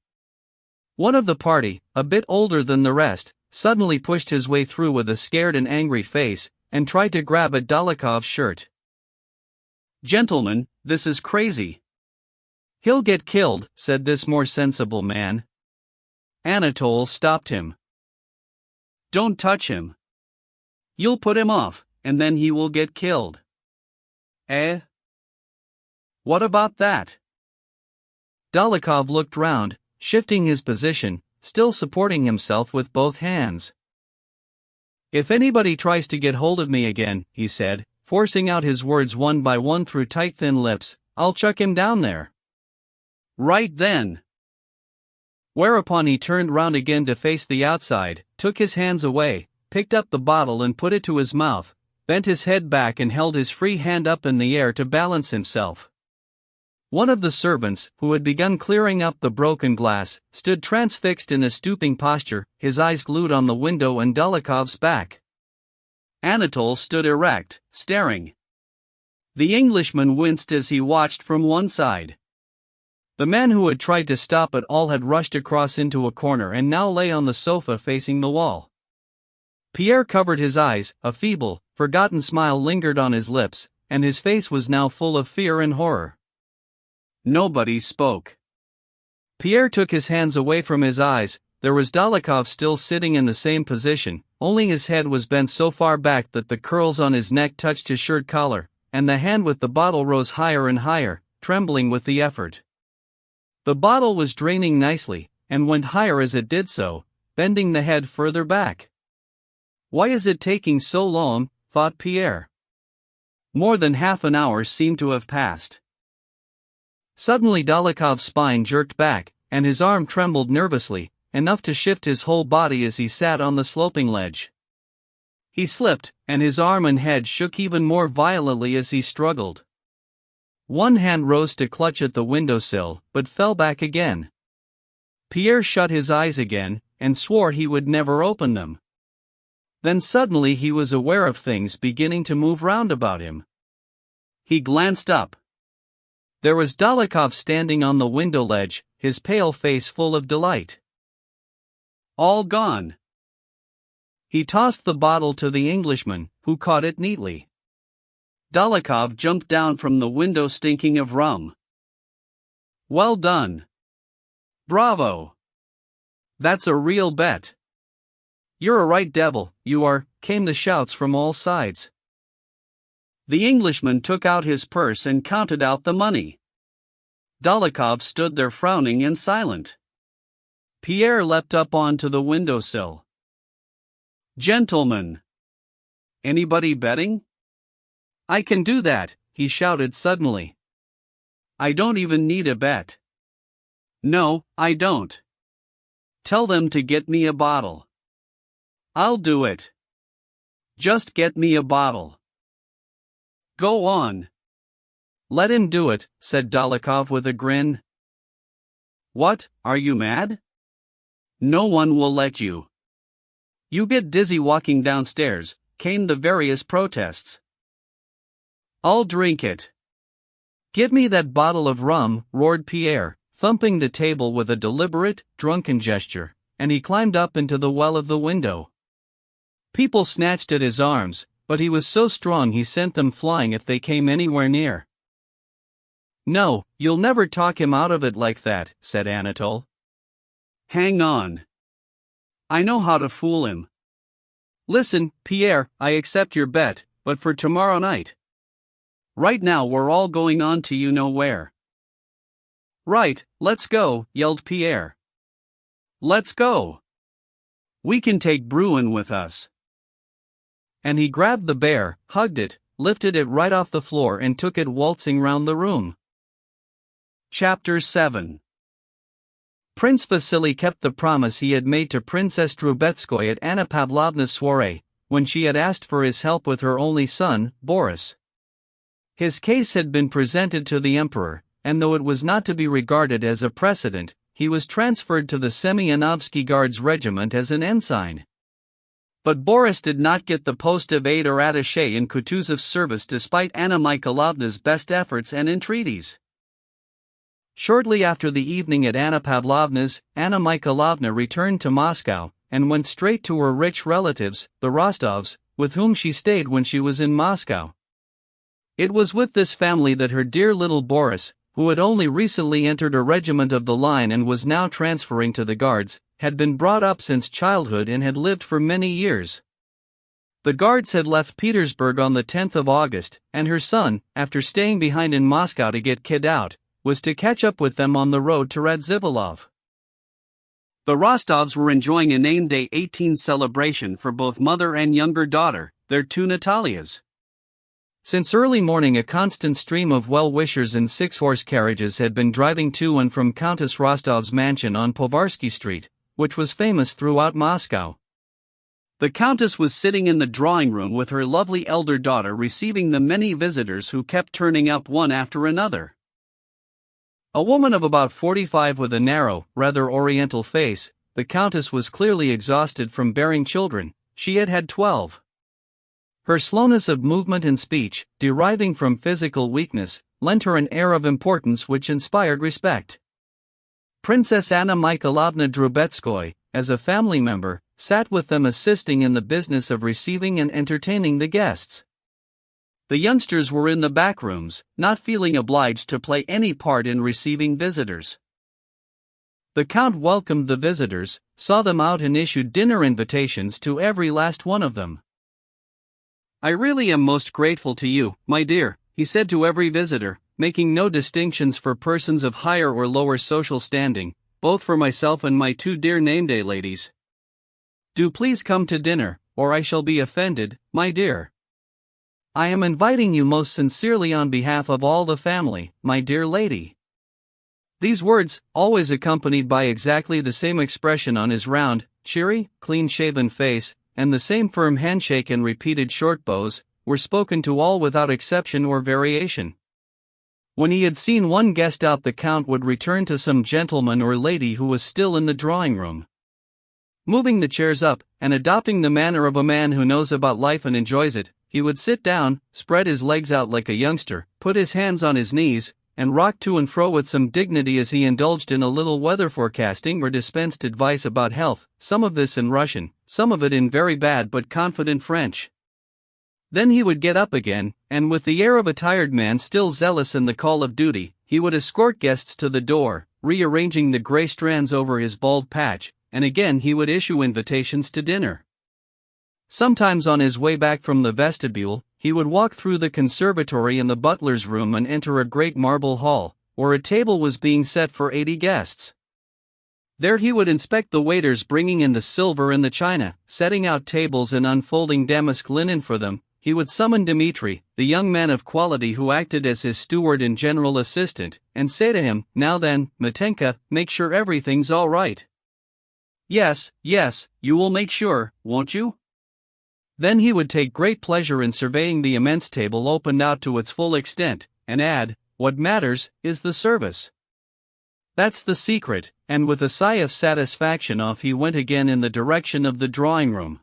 One of the party, a bit older than the rest, suddenly pushed his way through with a scared and angry face, and tried to grab at Dólokhov's shirt. "Gentlemen, this is crazy." "He'll get killed," said this more sensible man. Anatole stopped him. "Don't touch him. You'll put him off, and then he will get killed." "Eh? What about that?" Dólokhov looked round, shifting his position, still supporting himself with both hands. "If anybody tries to get hold of me again," he said, forcing out his words one by one through tight thin lips, I'll chuck him down there. Right then. Whereupon he turned round again to face the outside, took his hands away, picked up the bottle and put it to his mouth, bent his head back and held his free hand up in the air to balance himself. One of the servants, who had begun clearing up the broken glass, stood transfixed in a stooping posture, his eyes glued on the window and Dólokhov's back. Anatole stood erect, staring. The Englishman winced as he watched from one side. The man who had tried to stop it all had rushed across into a corner and now lay on the sofa facing the wall. Pierre covered his eyes, a feeble, forgotten smile lingered on his lips, and his face was now full of fear and horror. Nobody spoke. Pierre took his hands away from his eyes. There was Dólokhov still sitting in the same position, only his head was bent so far back that the curls on his neck touched his shirt collar, and the hand with the bottle rose higher and higher, trembling with the effort. The bottle was draining nicely, and went higher as it did so, bending the head further back. Why is it taking so long, thought Pierre. More than half an hour seemed to have passed. Suddenly Dólokhov's spine jerked back, and his arm trembled nervously, enough to shift his whole body as he sat on the sloping ledge. He slipped, and his arm and head shook even more violently as he struggled. One hand rose to clutch at the windowsill, but fell back again. Pierre shut his eyes again, and swore he would never open them. Then suddenly he was aware of things beginning to move round about him. He glanced up. There was Dólokhov standing on the window ledge, his pale face full of delight. All gone. He tossed the bottle to the Englishman, who caught it neatly. Dólokhov jumped down from the window stinking of rum. Well done. Bravo. That's a real bet. You're a right devil, you are, came the shouts from all sides. The Englishman took out his purse and counted out the money. Dólokhov stood there frowning and silent. Pierre leapt up onto the windowsill. Gentlemen! Anybody betting? I can do that, he shouted suddenly. I don't even need a bet. No, I don't. Tell them to get me a bottle. I'll do it. Just get me a bottle. Go on. Let him do it, said Dólokhov with a grin. What, are you mad? No one will let you. You get dizzy walking downstairs, came the various protests. I'll drink it. Give me that bottle of rum, roared Pierre, thumping the table with a deliberate, drunken gesture, and he climbed up into the well of the window. People snatched at his arms, but he was so strong he sent them flying if they came anywhere near. No, you'll never talk him out of it like that, said Anatole. Hang on. I know how to fool him. Listen, Pierre, I accept your bet, but for tomorrow night. Right now we're all going on to you know where. Right, let's go, yelled Pierre. Let's go. We can take Bruin with us. And he grabbed the bear, hugged it, lifted it right off the floor and took it waltzing round the room. Chapter 7. Prince Vasily kept the promise he had made to Princess Drubetskoy at Anna Pavlovna's soiree, when she had asked for his help with her only son, Boris. His case had been presented to the emperor, and though it was not to be regarded as a precedent, he was transferred to the Semyonovsky Guards regiment as an ensign. But Boris did not get the post of aide or attaché in Kutuzov's service despite Anna Mikhailovna's best efforts and entreaties. Shortly after the evening at Anna Pavlovna's, Anna Mikhailovna returned to Moscow, and went straight to her rich relatives, the Rostovs, with whom she stayed when she was in Moscow. It was with this family that her dear little Boris, who had only recently entered a regiment of the line and was now transferring to the Guards, had been brought up since childhood and had lived for many years. The Guards had left Petersburg on the 10th of August, and her son, after staying behind in Moscow to get kid out, was to catch up with them on the road to Radzivilov. The Rostovs were enjoying a name day 18 celebration for both mother and younger daughter, their two Natalias. Since early morning a constant stream of well-wishers in six-horse carriages had been driving to and from Countess Rostov's mansion on Povarsky Street, which was famous throughout Moscow. The Countess was sitting in the drawing room with her lovely elder daughter receiving the many visitors who kept turning up one after another. A woman of about 45 with a narrow, rather oriental face, the Countess was clearly exhausted from bearing children. She had had 12. Her slowness of movement and speech, deriving from physical weakness, lent her an air of importance which inspired respect. Princess Anna Mikhailovna Drubetskoy, as a family member, sat with them assisting in the business of receiving and entertaining the guests. The youngsters were in the back rooms, not feeling obliged to play any part in receiving visitors. The Count welcomed the visitors, saw them out and issued dinner invitations to every last one of them. "I really am most grateful to you, my dear," he said to every visitor, making no distinctions for persons of higher or lower social standing, "both for myself and my two dear name-day ladies. Do please come to dinner, or I shall be offended, my dear. I am inviting you most sincerely on behalf of all the family, my dear lady." These words, always accompanied by exactly the same expression on his round, cheery, clean-shaven face, and the same firm handshake and repeated short bows, were spoken to all without exception or variation. When he had seen one guest out, the Count would return to some gentleman or lady who was still in the drawing room. Moving the chairs up, and adopting the manner of a man who knows about life and enjoys it, he would sit down, spread his legs out like a youngster, put his hands on his knees, and rock to and fro with some dignity as he indulged in a little weather forecasting or dispensed advice about health, some of this in Russian, some of it in very bad but confident French. Then he would get up again, and with the air of a tired man still zealous in the call of duty, he would escort guests to the door, rearranging the gray strands over his bald patch, and again he would issue invitations to dinner. Sometimes on his way back from the vestibule, he would walk through the conservatory and the butler's room and enter a great marble hall, where a table was being set for 80 guests. There he would inspect the waiters bringing in the silver and the china, setting out tables and unfolding damask linen for them. He would summon Dmitri, the young man of quality who acted as his steward and general assistant, and say to him, "Now then, Mitenka, make sure everything's all right." "Yes, yes, you will make sure, won't you?" Then he would take great pleasure in surveying the immense table opened out to its full extent, and add, "What matters is the service. That's the secret," and with a sigh of satisfaction off he went again in the direction of the drawing room.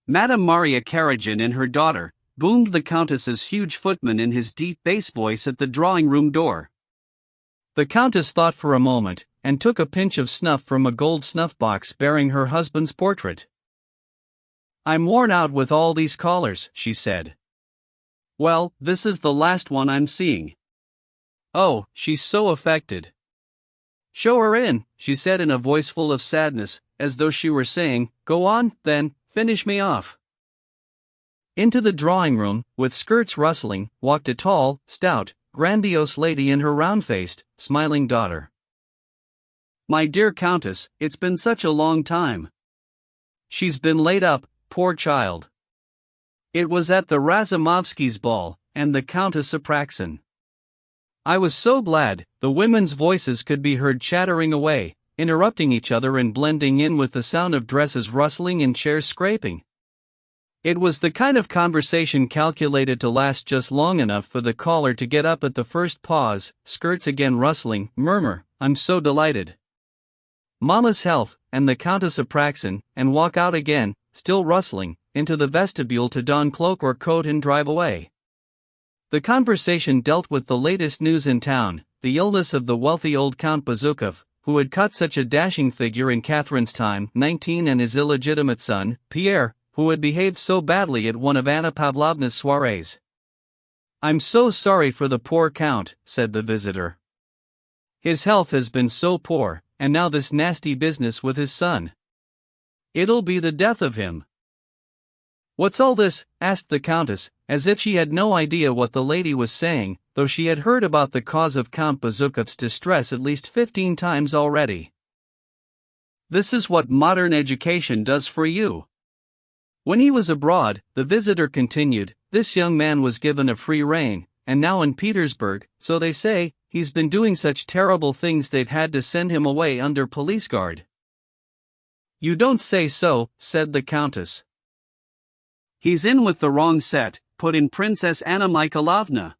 Madame Maria Karagin and her daughter, boomed the Countess's huge footman in his deep bass voice at the drawing room door. The Countess thought for a moment, and took a pinch of snuff from a gold snuff-box bearing her husband's portrait. "I'm worn out with all these callers," she said. "Well, this is the last one I'm seeing. Oh, she's so affected." "Show her in," she said in a voice full of sadness, as though she were saying, "Go on, then, finish me off." Into the drawing room, with skirts rustling, walked a tall, stout, grandiose lady and her round-faced, smiling daughter. "My dear Countess, it's been such a long time. She's been laid up, poor child. It was at the Razumovsky's ball, and the Countess Apraxin. I was so glad." The women's voices could be heard chattering away, interrupting each other and blending in with the sound of dresses rustling and chairs scraping. It was the kind of conversation calculated to last just long enough for the caller to get up at the first pause, skirts again rustling, murmur, "I'm so delighted. Mama's health," and the Countess Apraxin, and walk out again, still rustling, into the vestibule to don cloak or coat and drive away. The conversation dealt with the latest news in town, the illness of the wealthy old Count Bazukov, who had cut such a dashing figure in Catherine's time, 19, and his illegitimate son, Pierre, who had behaved so badly at one of Anna Pavlovna's soirees. "I'm so sorry for the poor Count," said the visitor. "His health has been so poor, and now this nasty business with his son. It'll be the death of him." "What's all this?" asked the Countess, as if she had no idea what the lady was saying, though she had heard about the cause of Count Bazukov's distress at least 15 times already. "This is what modern education does for you." When he was abroad, the visitor continued, this young man was given a free rein, and now in Petersburg, so they say, he's been doing such terrible things they've had to send him away under police guard." "You don't say so," said the Countess. "He's in with the wrong set," put in Princess Anna Mikhailovna.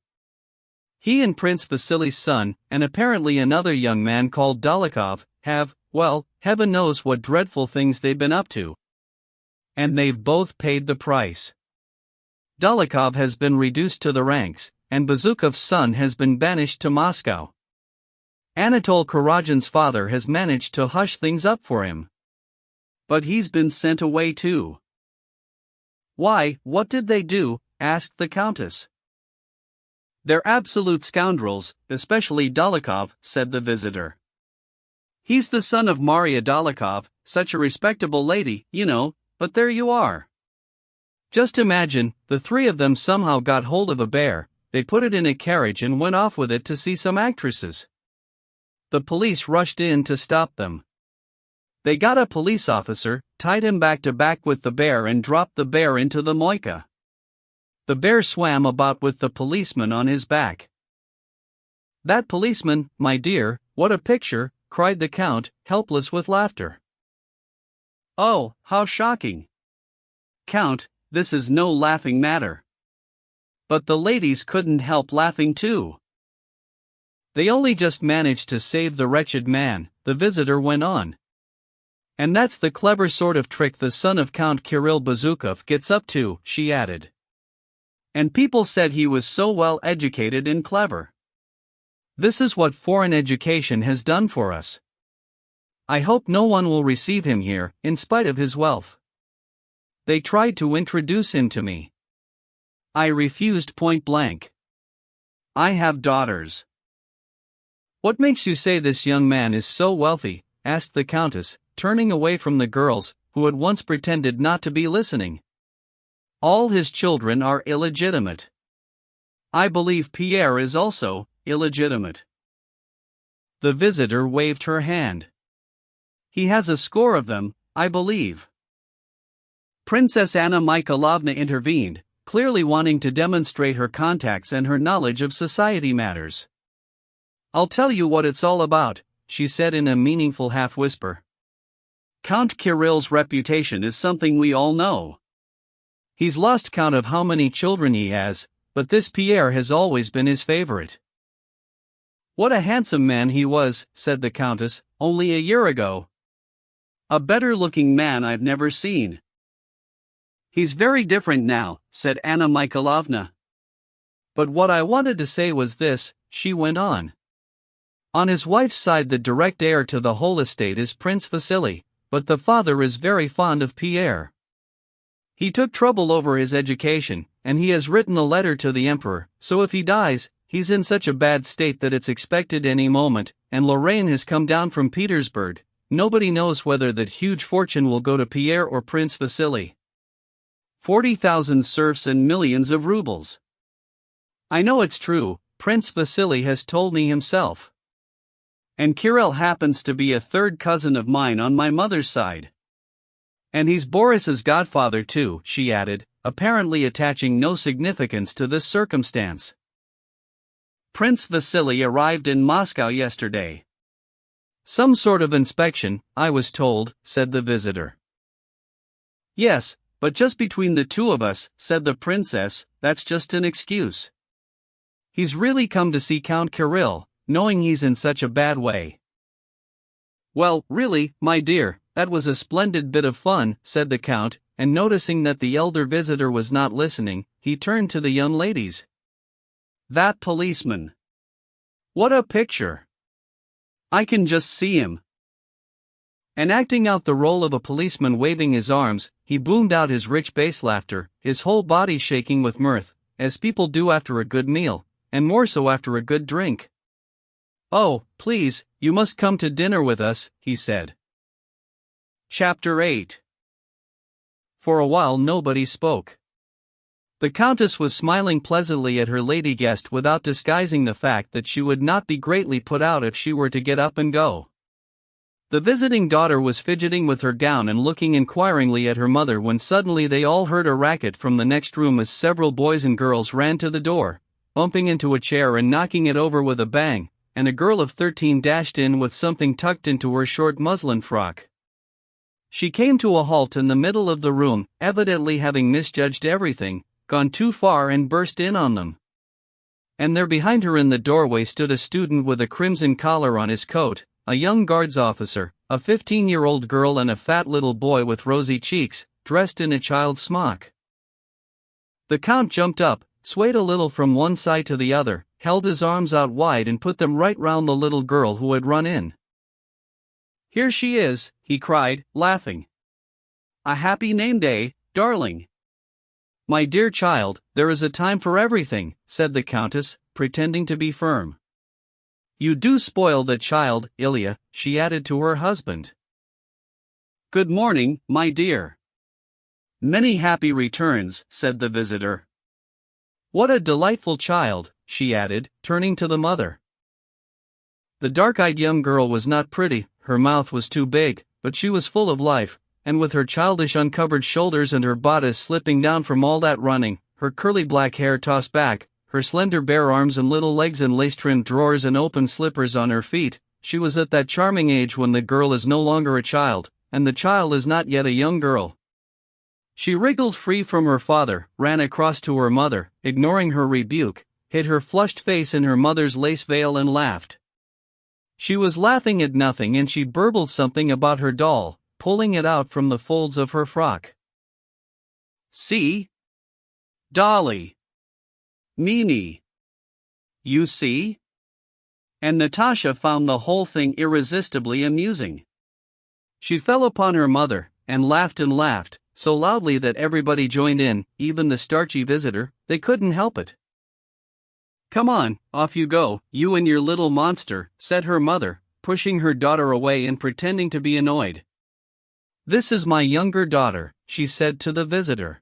"He and Prince Vasily's son, and apparently another young man called Dolokhov, have, well, heaven knows what dreadful things they've been up to. And they've both paid the price. Dolokhov has been reduced to the ranks, and Bazoukov's son has been banished to Moscow. Anatole Karajan's father has managed to hush things up for him. But he's been sent away too." "Why, what did they do?" asked the Countess. "They're absolute scoundrels, especially Dolokhov," said the visitor. "He's the son of Maria Dolokhov, such a respectable lady, you know, but there you are. Just imagine, the three of them somehow got hold of a bear, they put it in a carriage and went off with it to see some actresses. The police rushed in to stop them. They got a police officer, tied him back to back with the bear and dropped the bear into the Moika. The bear swam about with the policeman on his back." "That policeman, my dear, what a picture!" cried the Count, helpless with laughter. "Oh, how shocking! Count, this is no laughing matter." "But the ladies couldn't help laughing too. They only just managed to save the wretched man," the visitor went on. "And that's the clever sort of trick the son of Count Kirill Bazukov gets up to," she added. "And people said he was so well educated and clever. This is what foreign education has done for us. I hope no one will receive him here, in spite of his wealth. They tried to introduce him to me. I refused point blank. I have daughters." "What makes you say this young man is so wealthy?" asked the Countess, turning away from the girls, who had once pretended not to be listening. "All his children are illegitimate. I believe Pierre is also illegitimate." The visitor waved her hand. "He has a score of them, I believe." Princess Anna Mikhailovna intervened, clearly wanting to demonstrate her contacts and her knowledge of society matters. "I'll tell you what it's all about," she said in a meaningful half-whisper. "Count Kirill's reputation is something we all know. He's lost count of how many children he has, but this Pierre has always been his favorite. What a handsome man he was," said the Countess, "only a year ago. A better-looking man I've never seen." "He's very different now," said Anna Mikhailovna. "But what I wanted to say was this," she went on. "On his wife's side the direct heir to the whole estate is Prince Vasily, but the father is very fond of Pierre. He took trouble over his education, and he has written a letter to the emperor, so if he dies, he's in such a bad state that it's expected any moment, and Lorraine has come down from Petersburg. Nobody knows whether that huge fortune will go to Pierre or Prince Vasily. 40,000 serfs and millions of rubles. I know it's true, Prince Vasily has told me himself. And Kirill happens to be a third cousin of mine on my mother's side. And he's Boris's godfather too," she added, apparently attaching no significance to this circumstance. "Prince Vasily arrived in Moscow yesterday. Some sort of inspection, I was told," said the visitor. "Yes, but just between the two of us," said the princess, "that's just an excuse. He's really come to see Count Kirill, knowing he's in such a bad way." "Well, really, my dear, that was a splendid bit of fun," said the Count, and noticing that the elder visitor was not listening, he turned to the young ladies. "That policeman. What a picture! I can just see him." And acting out the role of a policeman waving his arms, he boomed out his rich bass laughter, his whole body shaking with mirth, as people do after a good meal, and more so after a good drink. "Oh, please, you must come to dinner with us," he said. Chapter 8. For a while nobody spoke. The Countess was smiling pleasantly at her lady guest without disguising the fact that she would not be greatly put out if she were to get up and go. The visiting daughter was fidgeting with her gown and looking inquiringly at her mother when suddenly they all heard a racket from the next room as several boys and girls ran to the door, bumping into a chair and knocking it over with a bang, and a girl of 13 dashed in with something tucked into her short muslin frock. She came to a halt in the middle of the room, evidently having misjudged everything, gone too far, and burst in on them. And there behind her in the doorway stood a student with a crimson collar on his coat, a young guards officer, a 15-year-old girl and a fat little boy with rosy cheeks, dressed in a child's smock. The Count jumped up, swayed a little from one side to the other, held his arms out wide and put them right round the little girl who had run in. "Here she is," he cried, laughing. "A happy name day, darling." "My dear child, there is a time for everything," said the Countess, pretending to be firm. "You do spoil the child, Ilya," she added to her husband. "Good morning, my dear." "Many happy returns," said the visitor. "What a delightful child," she added, turning to the mother. The dark-eyed young girl was not pretty, her mouth was too big, but she was full of life, and with her childish uncovered shoulders and her bodice slipping down from all that running, her curly black hair tossed back, her slender bare arms and little legs in lace-trimmed drawers and open slippers on her feet, she was at that charming age when the girl is no longer a child, and the child is not yet a young girl. She wriggled free from her father, ran across to her mother, ignoring her rebuke, hid her flushed face in her mother's lace veil and laughed. She was laughing at nothing, and she burbled something about her doll, pulling it out from the folds of her frock. "See? Dolly. Mimi. You see?" And Natasha found the whole thing irresistibly amusing. She fell upon her mother, and laughed, so loudly that everybody joined in, even the starchy visitor. They couldn't help it. "Come on, off you go, you and your little monster," said her mother, pushing her daughter away and pretending to be annoyed. "This is my younger daughter," she said to the visitor.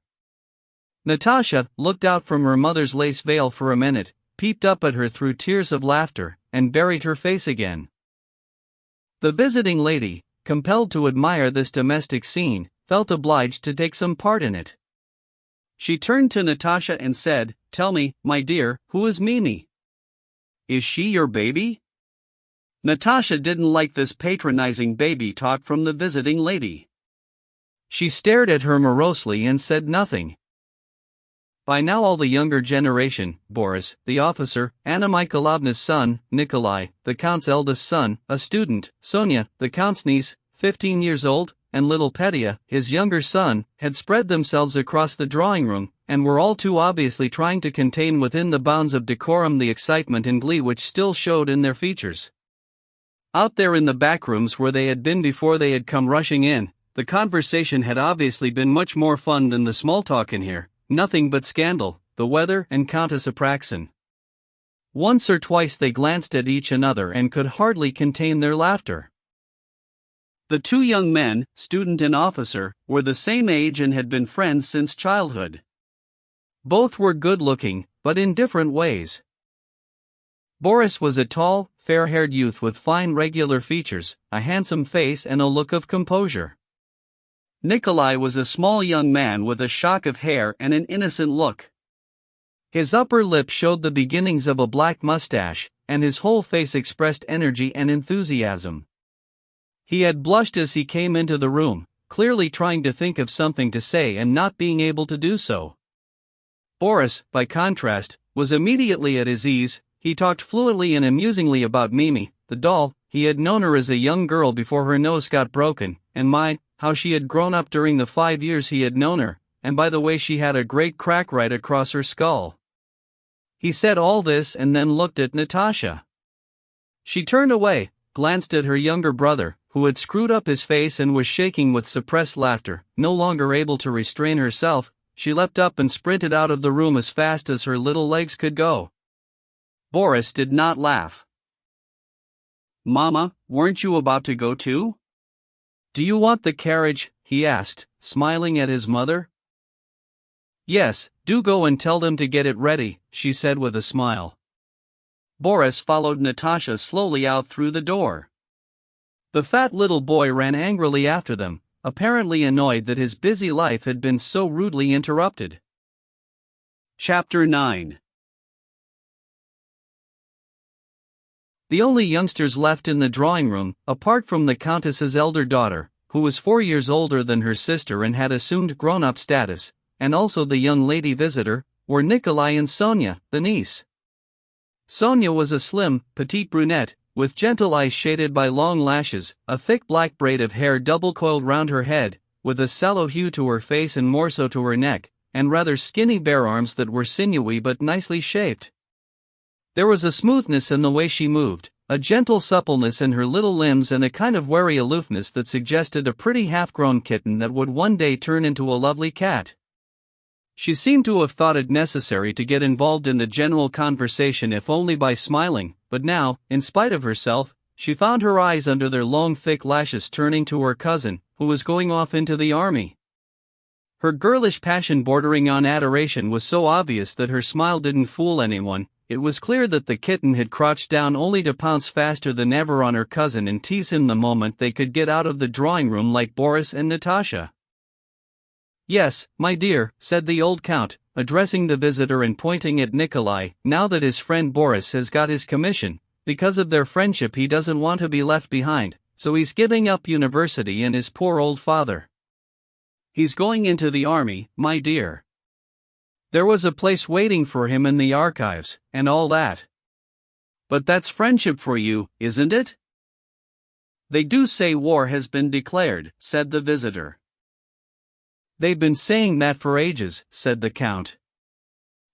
Natasha looked out from her mother's lace veil for a minute, peeped up at her through tears of laughter, and buried her face again. The visiting lady, compelled to admire this domestic scene, felt obliged to take some part in it. She turned to Natasha and said, "Tell me, my dear, who is Mimi? Is she your baby?" Natasha didn't like this patronizing baby talk from the visiting lady. She stared at her morosely and said nothing. By now all the younger generation, Boris, the officer, Anna Mikhailovna's son, Nikolai, the Count's eldest son, a student, Sonia, the Count's niece, 15 years old, and little Petya, his younger son, had spread themselves across the drawing room, and were all too obviously trying to contain within the bounds of decorum the excitement and glee which still showed in their features. Out there in the back rooms where they had been before they had come rushing in, the conversation had obviously been much more fun than the small talk in here. Nothing but scandal, the weather, and Countess Apraxin. Once or twice they glanced at each another and could hardly contain their laughter. The two young men, student and officer, were the same age and had been friends since childhood. Both were good-looking, but in different ways. Boris was a tall, fair-haired youth with fine regular features, a handsome face and a look of composure. Nikolai was a small young man with a shock of hair and an innocent look. His upper lip showed the beginnings of a black mustache, and his whole face expressed energy and enthusiasm. He had blushed as he came into the room, clearly trying to think of something to say and not being able to do so. Boris, by contrast, was immediately at his ease. He talked fluently and amusingly about Mimi, the doll. He had known her as a young girl before her nose got broken, and how she had grown up during the 5 years he had known her, and by the way she had a great crack right across her skull. He said all this and then looked at Natasha. She turned away, glanced at her younger brother, who had screwed up his face and was shaking with suppressed laughter. No longer able to restrain herself, she leapt up and sprinted out of the room as fast as her little legs could go. Boris did not laugh. "Mama, weren't you about to go too? Do you want the carriage?" he asked, smiling at his mother. "Yes, do go and tell them to get it ready," she said with a smile. Boris followed Natasha slowly out through the door. The fat little boy ran angrily after them, apparently annoyed that his busy life had been so rudely interrupted. Chapter 9. The only youngsters left in the drawing room, apart from the Countess's elder daughter, who was 4 years older than her sister and had assumed grown-up status, and also the young lady visitor, were Nikolai and Sonia, the niece. Sonia was a slim, petite brunette, with gentle eyes shaded by long lashes, a thick black braid of hair double-coiled round her head, with a sallow hue to her face and more so to her neck, and rather skinny bare arms that were sinewy but nicely shaped. There was a smoothness in the way she moved, a gentle suppleness in her little limbs and a kind of wary aloofness that suggested a pretty half-grown kitten that would one day turn into a lovely cat. She seemed to have thought it necessary to get involved in the general conversation if only by smiling, but now, in spite of herself, she found her eyes under their long thick lashes turning to her cousin, who was going off into the army. Her girlish passion bordering on adoration was so obvious that her smile didn't fool anyone. It was clear that the kitten had crouched down only to pounce faster than ever on her cousin and tease him the moment they could get out of the drawing room like Boris and Natasha. "Yes, my dear," said the old count, addressing the visitor and pointing at Nikolai. "Now that his friend Boris has got his commission, because of their friendship he doesn't want to be left behind, so he's giving up university and his poor old father. He's going into the army, my dear. There was a place waiting for him in the archives, and all that. But that's friendship for you, isn't it?" "They do say war has been declared," said the visitor. "They've been saying that for ages," said the count.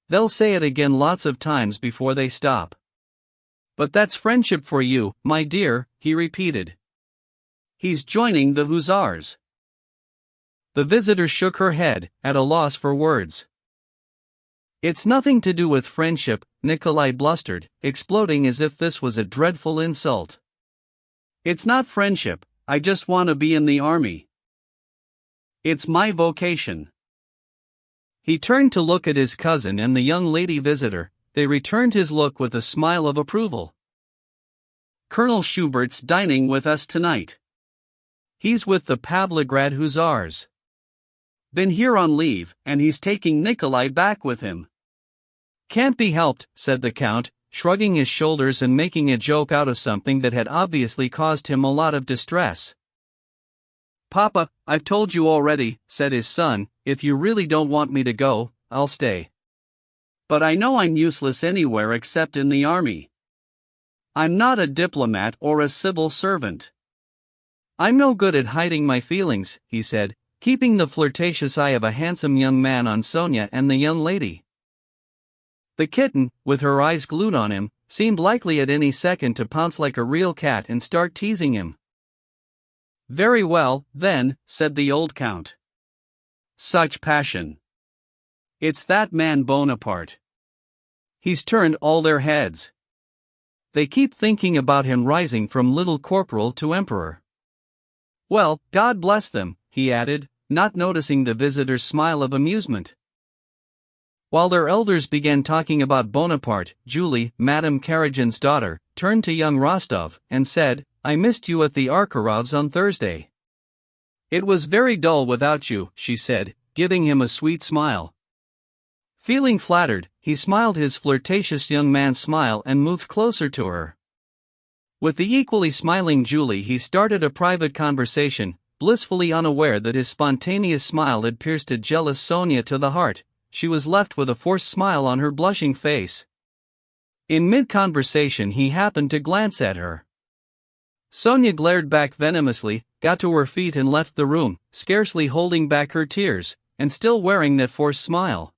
"They'll say it again lots of times before they stop. But that's friendship for you, my dear," he repeated. "He's joining the Hussars." The visitor shook her head, at a loss for words. "It's nothing to do with friendship," Nikolai blustered, exploding as if this was a dreadful insult. "It's not friendship, I just want to be in the army. It's my vocation." He turned to look at his cousin and the young lady visitor. They returned his look with a smile of approval. "Colonel Schubert's dining with us tonight. He's with the Pavlograd Hussars. Been here on leave, and he's taking Nikolai back with him." "Can't be helped," said the count, shrugging his shoulders and making a joke out of something that had obviously caused him a lot of distress. "Papa, I've told you already," said his son, "if you really don't want me to go, I'll stay. But I know I'm useless anywhere except in the army. I'm not a diplomat or a civil servant. I'm no good at hiding my feelings," he said, keeping the flirtatious eye of a handsome young man on Sonia and the young lady. The kitten, with her eyes glued on him, seemed likely at any second to pounce like a real cat and start teasing him. "Very well, then," said the old count. "Such passion. It's that man Bonaparte. He's turned all their heads. They keep thinking about him rising from little corporal to emperor. Well, God bless them," he added, not noticing the visitor's smile of amusement. While their elders began talking about Bonaparte, Julie, Madame Karajan's daughter, turned to young Rostov and said, "I missed you at the Arkarovs on Thursday." "It was very dull without you," she said, giving him a sweet smile. Feeling flattered, he smiled his flirtatious young man smile and moved closer to her. With the equally smiling Julie he started a private conversation, blissfully unaware that his spontaneous smile had pierced a jealous Sonia to the heart. She was left with a forced smile on her blushing face. In mid-conversation he happened to glance at her. Sonia glared back venomously, got to her feet and left the room, scarcely holding back her tears, and still wearing that forced smile.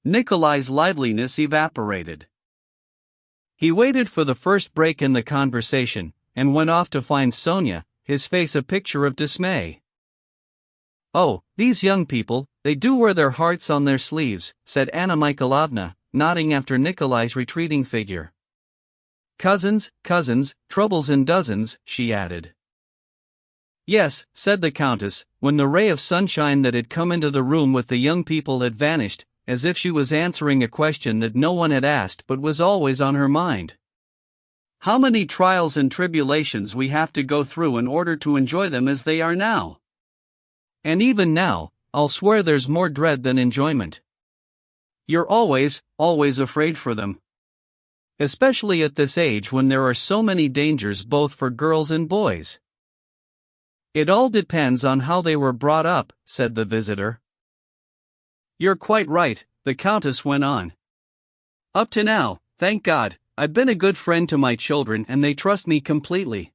Nikolai's liveliness evaporated. He waited for the first break in the conversation, and went off to find Sonia, his face a picture of dismay. "Oh, these young people, they do wear their hearts on their sleeves," said Anna Mikhailovna, nodding after Nikolai's retreating figure. "Cousins, troubles in dozens," she added. "Yes," said the countess, when the ray of sunshine that had come into the room with the young people had vanished, as if she was answering a question that no one had asked but was always on her mind. How many trials and tribulations we have to go through in order to enjoy them as they are now. And even now, I'll swear there's more dread than enjoyment. You're always afraid for them. Especially at this age when there are so many dangers both for girls and boys. It all depends on how they were brought up, said the visitor. You're quite right, the Countess went on. Up to now, thank God, I've been a good friend to my children and they trust me completely.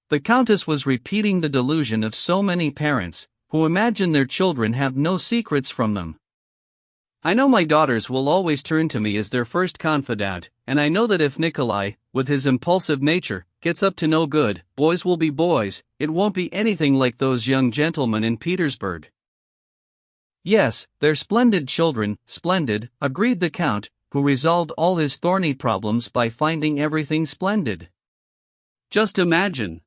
The Countess was repeating the delusion of so many parents, who imagine their children have no secrets from them. I know my daughters will always turn to me as their first confidant, and I know that if Nikolai, with his impulsive nature, gets up to no good, boys will be boys, it won't be anything like those young gentlemen in Petersburg. Yes, they're splendid children, splendid, agreed the Count, who resolved all his thorny problems by finding everything splendid. Just imagine.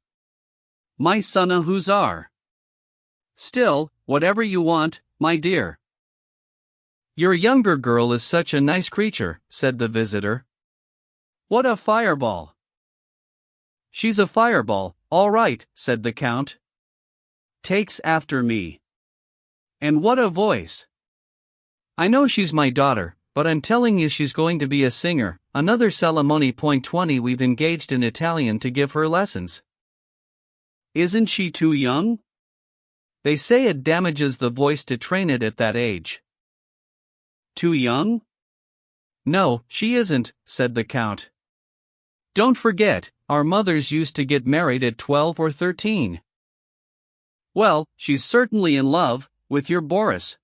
My son a hussar. Still, whatever you want, my dear. Your younger girl is such a nice creature, said the visitor. What a fireball. She's a fireball, all right, said the Count. Takes after me. And what a voice. I know she's my daughter, but I'm telling you she's going to be a singer. Another Salamone .20 we've engaged an Italian to give her lessons. Isn't she too young? They say it damages the voice to train it at that age. Too young? No, she isn't, said the Count. Don't forget, our mothers used to get married at 12 or 13. Well, she's certainly in love with your Boris.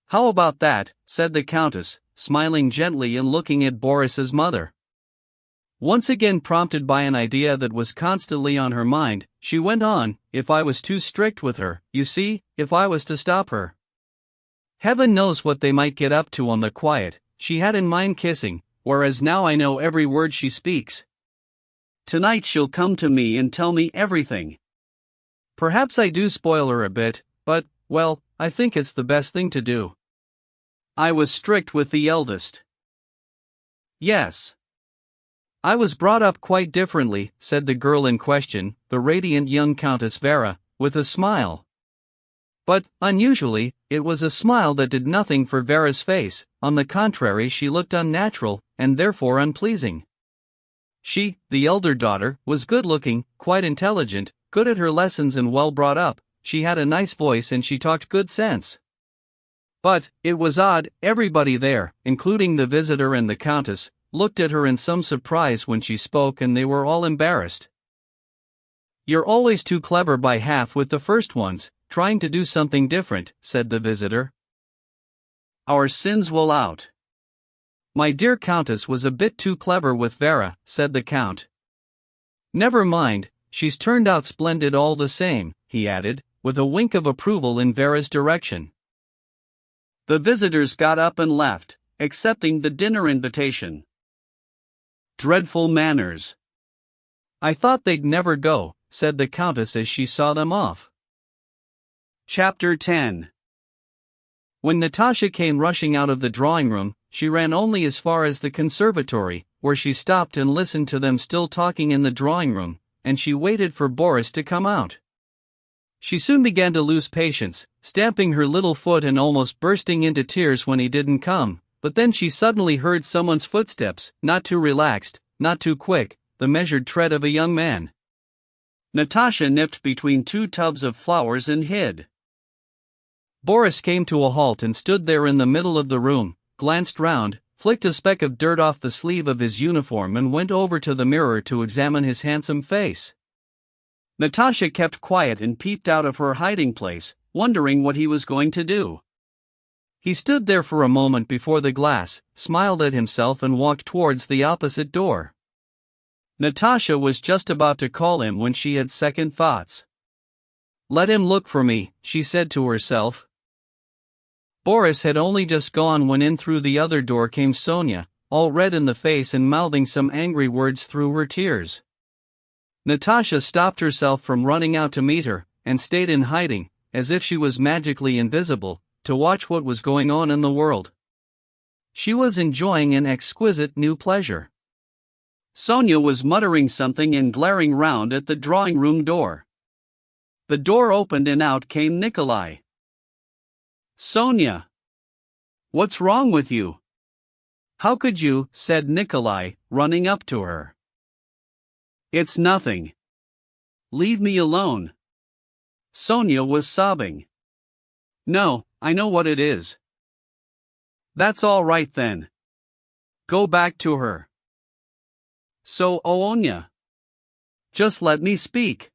How about that, said the Countess, smiling gently and looking at Boris's mother. Once again prompted by an idea that was constantly on her mind, she went on, if I was too strict with her, you see, if I was to stop her. Heaven knows what they might get up to on the quiet. She had in mind kissing, whereas now I know every word she speaks. Tonight she'll come to me and tell me everything. Perhaps I do spoil her a bit, but, well, I think it's the best thing to do. I was strict with the eldest. Yes. I was brought up quite differently, said the girl in question, the radiant young Countess Vera, with a smile. But, unusually, it was a smile that did nothing for Vera's face. On the contrary, she looked unnatural, and therefore unpleasing. She, the elder daughter, was good-looking, quite intelligent, good at her lessons and well brought up. She had a nice voice and she talked good sense. But, it was odd, everybody there, including the visitor and the Countess, looked at her in some surprise when she spoke and they were all embarrassed. You're always too clever by half with the first ones, trying to do something different, said the visitor. Our sins will out. My dear Countess was a bit too clever with Vera, said the Count. Never mind, she's turned out splendid all the same, he added, with a wink of approval in Vera's direction. The visitors got up and left, accepting the dinner invitation. Dreadful manners. I thought they'd never go, said the Countess as she saw them off. Chapter 10. When Natasha came rushing out of the drawing room, she ran only as far as the conservatory, where she stopped and listened to them still talking in the drawing room, and she waited for Boris to come out. She soon began to lose patience, stamping her little foot and almost bursting into tears when he didn't come, but then she suddenly heard someone's footsteps, not too relaxed, not too quick, the measured tread of a young man. Natasha nipped between two tubs of flowers and hid. Boris came to a halt and stood there in the middle of the room, glanced round, flicked a speck of dirt off the sleeve of his uniform and went over to the mirror to examine his handsome face. Natasha kept quiet and peeped out of her hiding place, wondering what he was going to do. He stood there for a moment before the glass, smiled at himself and walked towards the opposite door. Natasha was just about to call him when she had second thoughts. Let him look for me, she said to herself. Boris had only just gone when in through the other door came Sonia, all red in the face and mouthing some angry words through her tears. Natasha stopped herself from running out to meet her, and stayed in hiding, as if she was magically invisible, to watch what was going on in the world. She was enjoying an exquisite new pleasure. Sonia was muttering something and glaring round at the drawing-room door. The door opened and out came Nikolai. "Sonia! What's wrong with you? How could you?" said Nikolai, running up to her. "It's nothing. Leave me alone." Sonia was sobbing. "No, I know what it is." "That's all right then. Go back to her." "So, Oonya, just let me speak.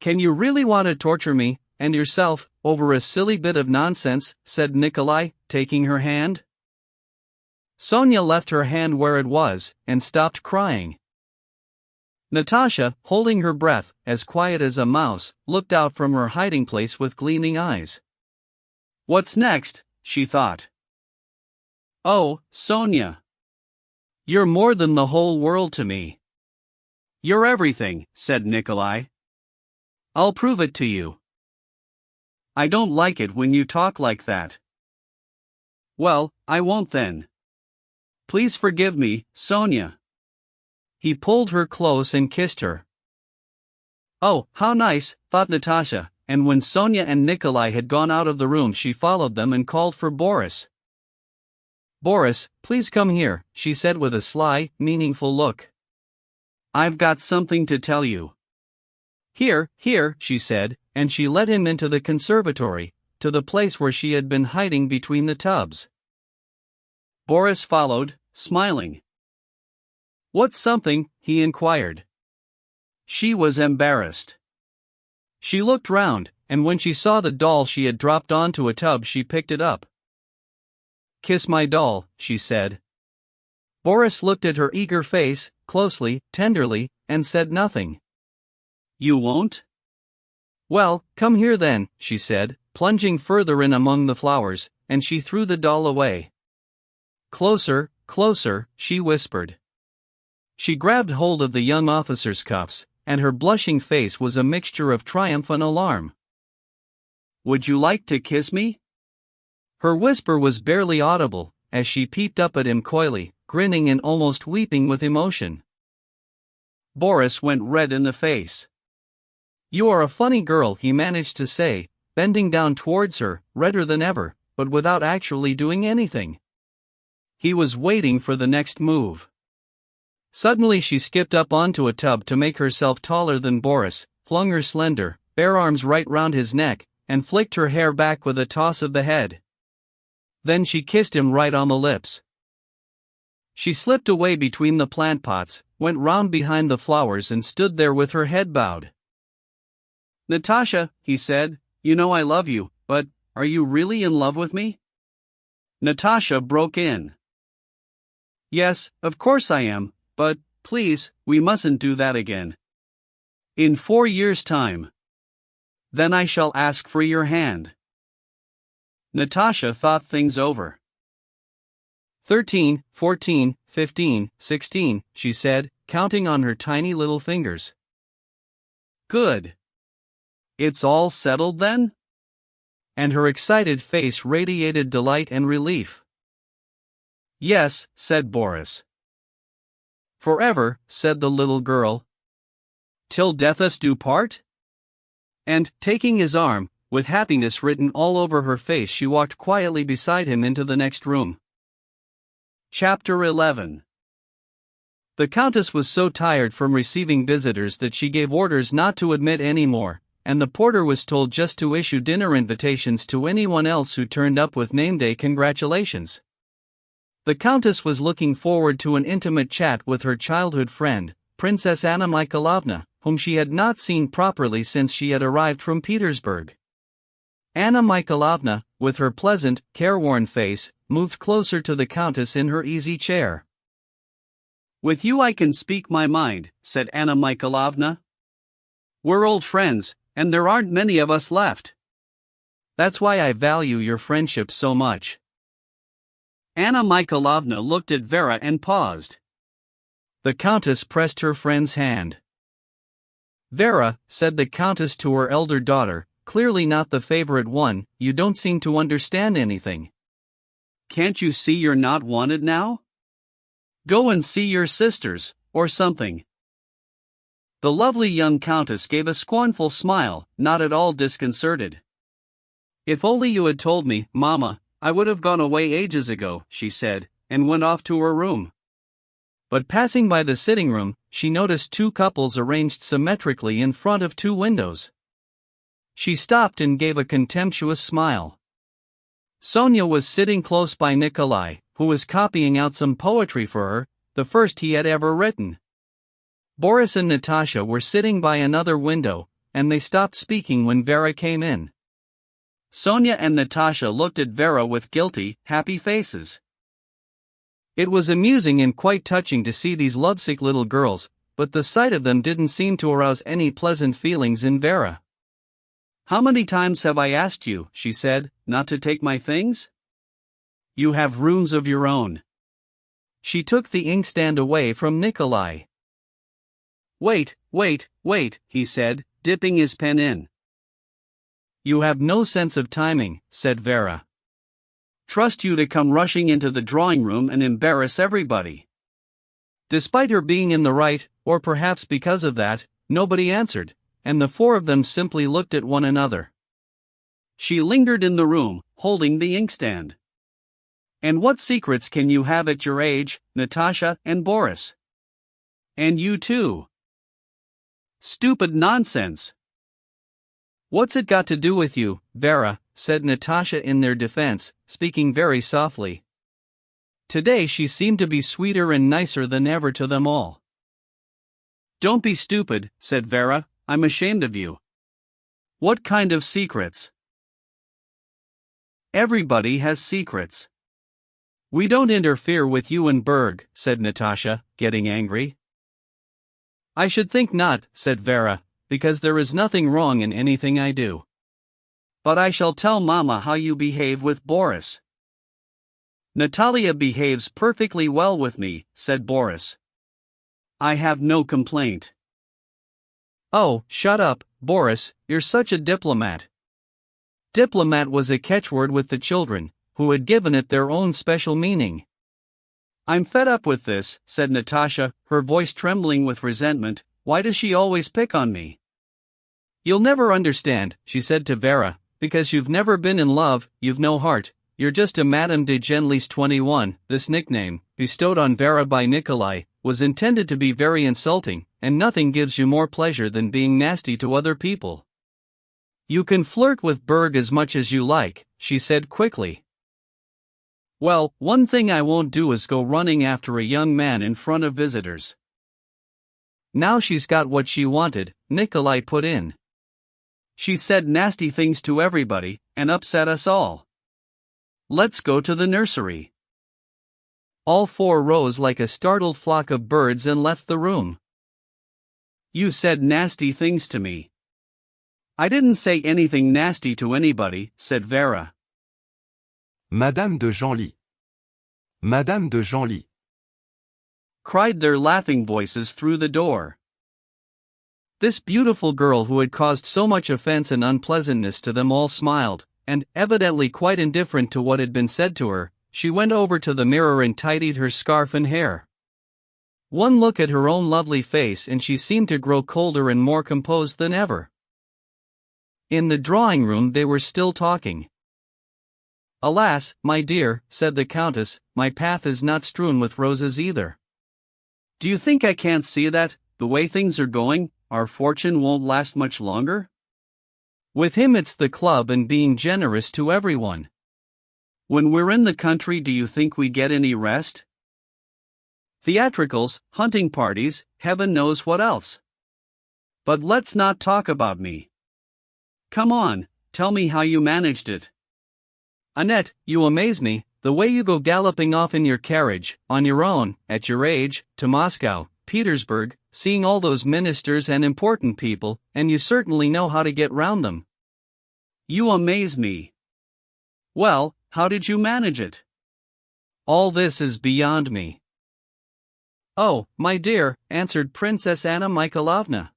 Can you really want to torture me, and yourself, over a silly bit of nonsense?" said Nikolai, taking her hand. Sonia left her hand where it was, and stopped crying. Natasha, holding her breath, as quiet as a mouse, looked out from her hiding place with gleaming eyes. "What's next?" she thought. "Oh, Sonia. You're more than the whole world to me." "You're everything," said Nikolai. "I'll prove it to you." "I don't like it when you talk like that." "Well, I won't then. Please forgive me, Sonia." He pulled her close and kissed her. "Oh, how nice," thought Natasha, and when Sonia and Nikolai had gone out of the room she followed them and called for Boris. "Boris, please come here," she said with a sly, meaningful look. "I've got something to tell you." Here, she said, and she led him into the conservatory, to the place where she had been hiding between the tubs. Boris followed, smiling. "What's something?" he inquired. She was embarrassed. She looked round, and when she saw the doll she had dropped onto a tub she picked it up. "Kiss my doll," she said. Boris looked at her eager face, closely, tenderly, and said nothing. "You won't?" "Well, come here then," she said, plunging further in among the flowers, and she threw the doll away. "Closer, closer," she whispered. She grabbed hold of the young officer's cuffs, and her blushing face was a mixture of triumph and alarm. "Would you like to kiss me?" Her whisper was barely audible, as she peeped up at him coyly, grinning and almost weeping with emotion. Boris went red in the face. "You are a funny girl," he managed to say, bending down towards her, redder than ever, but without actually doing anything. He was waiting for the next move. Suddenly she skipped up onto a tub to make herself taller than Boris, flung her slender, bare arms right round his neck, and flicked her hair back with a toss of the head. Then she kissed him right on the lips. She slipped away between the plant pots, went round behind the flowers and stood there with her head bowed. "Natasha," he said, "you know I love you, but, are you really in love with me?" Natasha broke in. "Yes, of course I am, but, please, we mustn't do that again. In 4 years' time. Then I shall ask for your hand." Natasha thought things over. 13, 14, 15, 16, she said, counting on her tiny little fingers. "Good. It's all settled then?" And her excited face radiated delight and relief. "Yes," said Boris. "Forever," said the little girl. "Till death us do part?" And, taking his arm, with happiness written all over her face, she walked quietly beside him into the next room. Chapter 11. The Countess was so tired from receiving visitors that she gave orders not to admit any more, and the porter was told just to issue dinner invitations to anyone else who turned up with name-day congratulations. The Countess was looking forward to an intimate chat with her childhood friend, Princess Anna Mikhailovna, whom she had not seen properly since she had arrived from Petersburg. Anna Mikhailovna, with her pleasant, careworn face, moved closer to the Countess in her easy chair. "With you I can speak my mind," said Anna Mikhailovna. "We're old friends, and there aren't many of us left. That's why I value your friendship so much." Anna Mikhailovna looked at Vera and paused. The Countess pressed her friend's hand. "Vera," said the Countess to her elder daughter, clearly not the favorite one, "you don't seem to understand anything. Can't you see you're not wanted now? Go and see your sisters, or something. The lovely young countess gave a scornful smile, not at all disconcerted. "If only you had told me, Mama, I would have gone away ages ago," she said, and went off to her room. But passing by the sitting room, she noticed two couples arranged symmetrically in front of two windows. She stopped and gave a contemptuous smile. Sonia was sitting close by Nikolai, who was copying out some poetry for her, the first he had ever written. Boris and Natasha were sitting by another window, and they stopped speaking when Vera came in. Sonia and Natasha looked at Vera with guilty, happy faces. It was amusing and quite touching to see these lovesick little girls, but the sight of them didn't seem to arouse any pleasant feelings in Vera. "How many times have I asked you," she said, "not to take my things? You have rooms of your own." She took the inkstand away from Nikolai. Wait, he said, dipping his pen in. "You have no sense of timing," said Vera. "Trust you to come rushing into the drawing room and embarrass everybody." Despite her being in the right, or perhaps because of that, nobody answered, and the four of them simply looked at one another. She lingered in the room, holding the inkstand. "And what secrets can you have at your age, Natasha and Boris? And you too? Stupid nonsense." "What's it got to do with you, Vera?" said Natasha in their defense, speaking very softly. Today she seemed to be sweeter and nicer than ever to them all. "Don't be stupid," said Vera, "I'm ashamed of you." "What kind of secrets?" "Everybody has secrets." "We don't interfere with you and Berg," said Natasha, getting angry. "I should think not," said Vera, "because there is nothing wrong in anything I do. But I shall tell Mama how you behave with Boris." "Natalia behaves perfectly well with me," said Boris. "I have no complaint." "Oh, shut up, Boris, you're such a diplomat." Diplomat was a catchword with the children, who had given it their own special meaning. "I'm fed up with this," said Natasha, her voice trembling with resentment. "Why does she always pick on me?" "You'll never understand," she said to Vera, "because you've never been in love, you've no heart, you're just a Madame de Genlis 21. This nickname, bestowed on Vera by Nikolai, was intended to be very insulting, and nothing gives you more pleasure than being nasty to other people. You can flirt with Berg as much as you like," she said quickly. "Well, one thing I won't do is go running after a young man in front of visitors." "Now she's got what she wanted," Nikolai put in. "She said nasty things to everybody, and upset us all. Let's go to the nursery." All four rose like a startled flock of birds and left the room. "You said nasty things to me." "I didn't say anything nasty to anybody," said Vera. Madame de Genlis. Madame de Genlis. Cried their laughing voices through the door. This beautiful girl who had caused so much offense and unpleasantness to them all smiled, and, evidently quite indifferent to what had been said to her, she went over to the mirror and tidied her scarf and hair. One look at her own lovely face and she seemed to grow colder and more composed than ever. In the drawing room they were still talking. "Alas, my dear," said the Countess, "my path is not strewn with roses either. Do you think I can't see that, the way things are going, our fortune won't last much longer? With him it's the club and being generous to everyone. When we're in the country, do you think we get any rest? Theatricals, hunting parties, heaven knows what else. But let's not talk about me. Come on, tell me how you managed it. Annette, you amaze me, the way you go galloping off in your carriage, on your own, at your age, to Moscow, Petersburg, seeing all those ministers and important people, and you certainly know how to get round them. You amaze me. Well, how did you manage it? All this is beyond me." "Oh, my dear," answered Princess Anna Mikhailovna.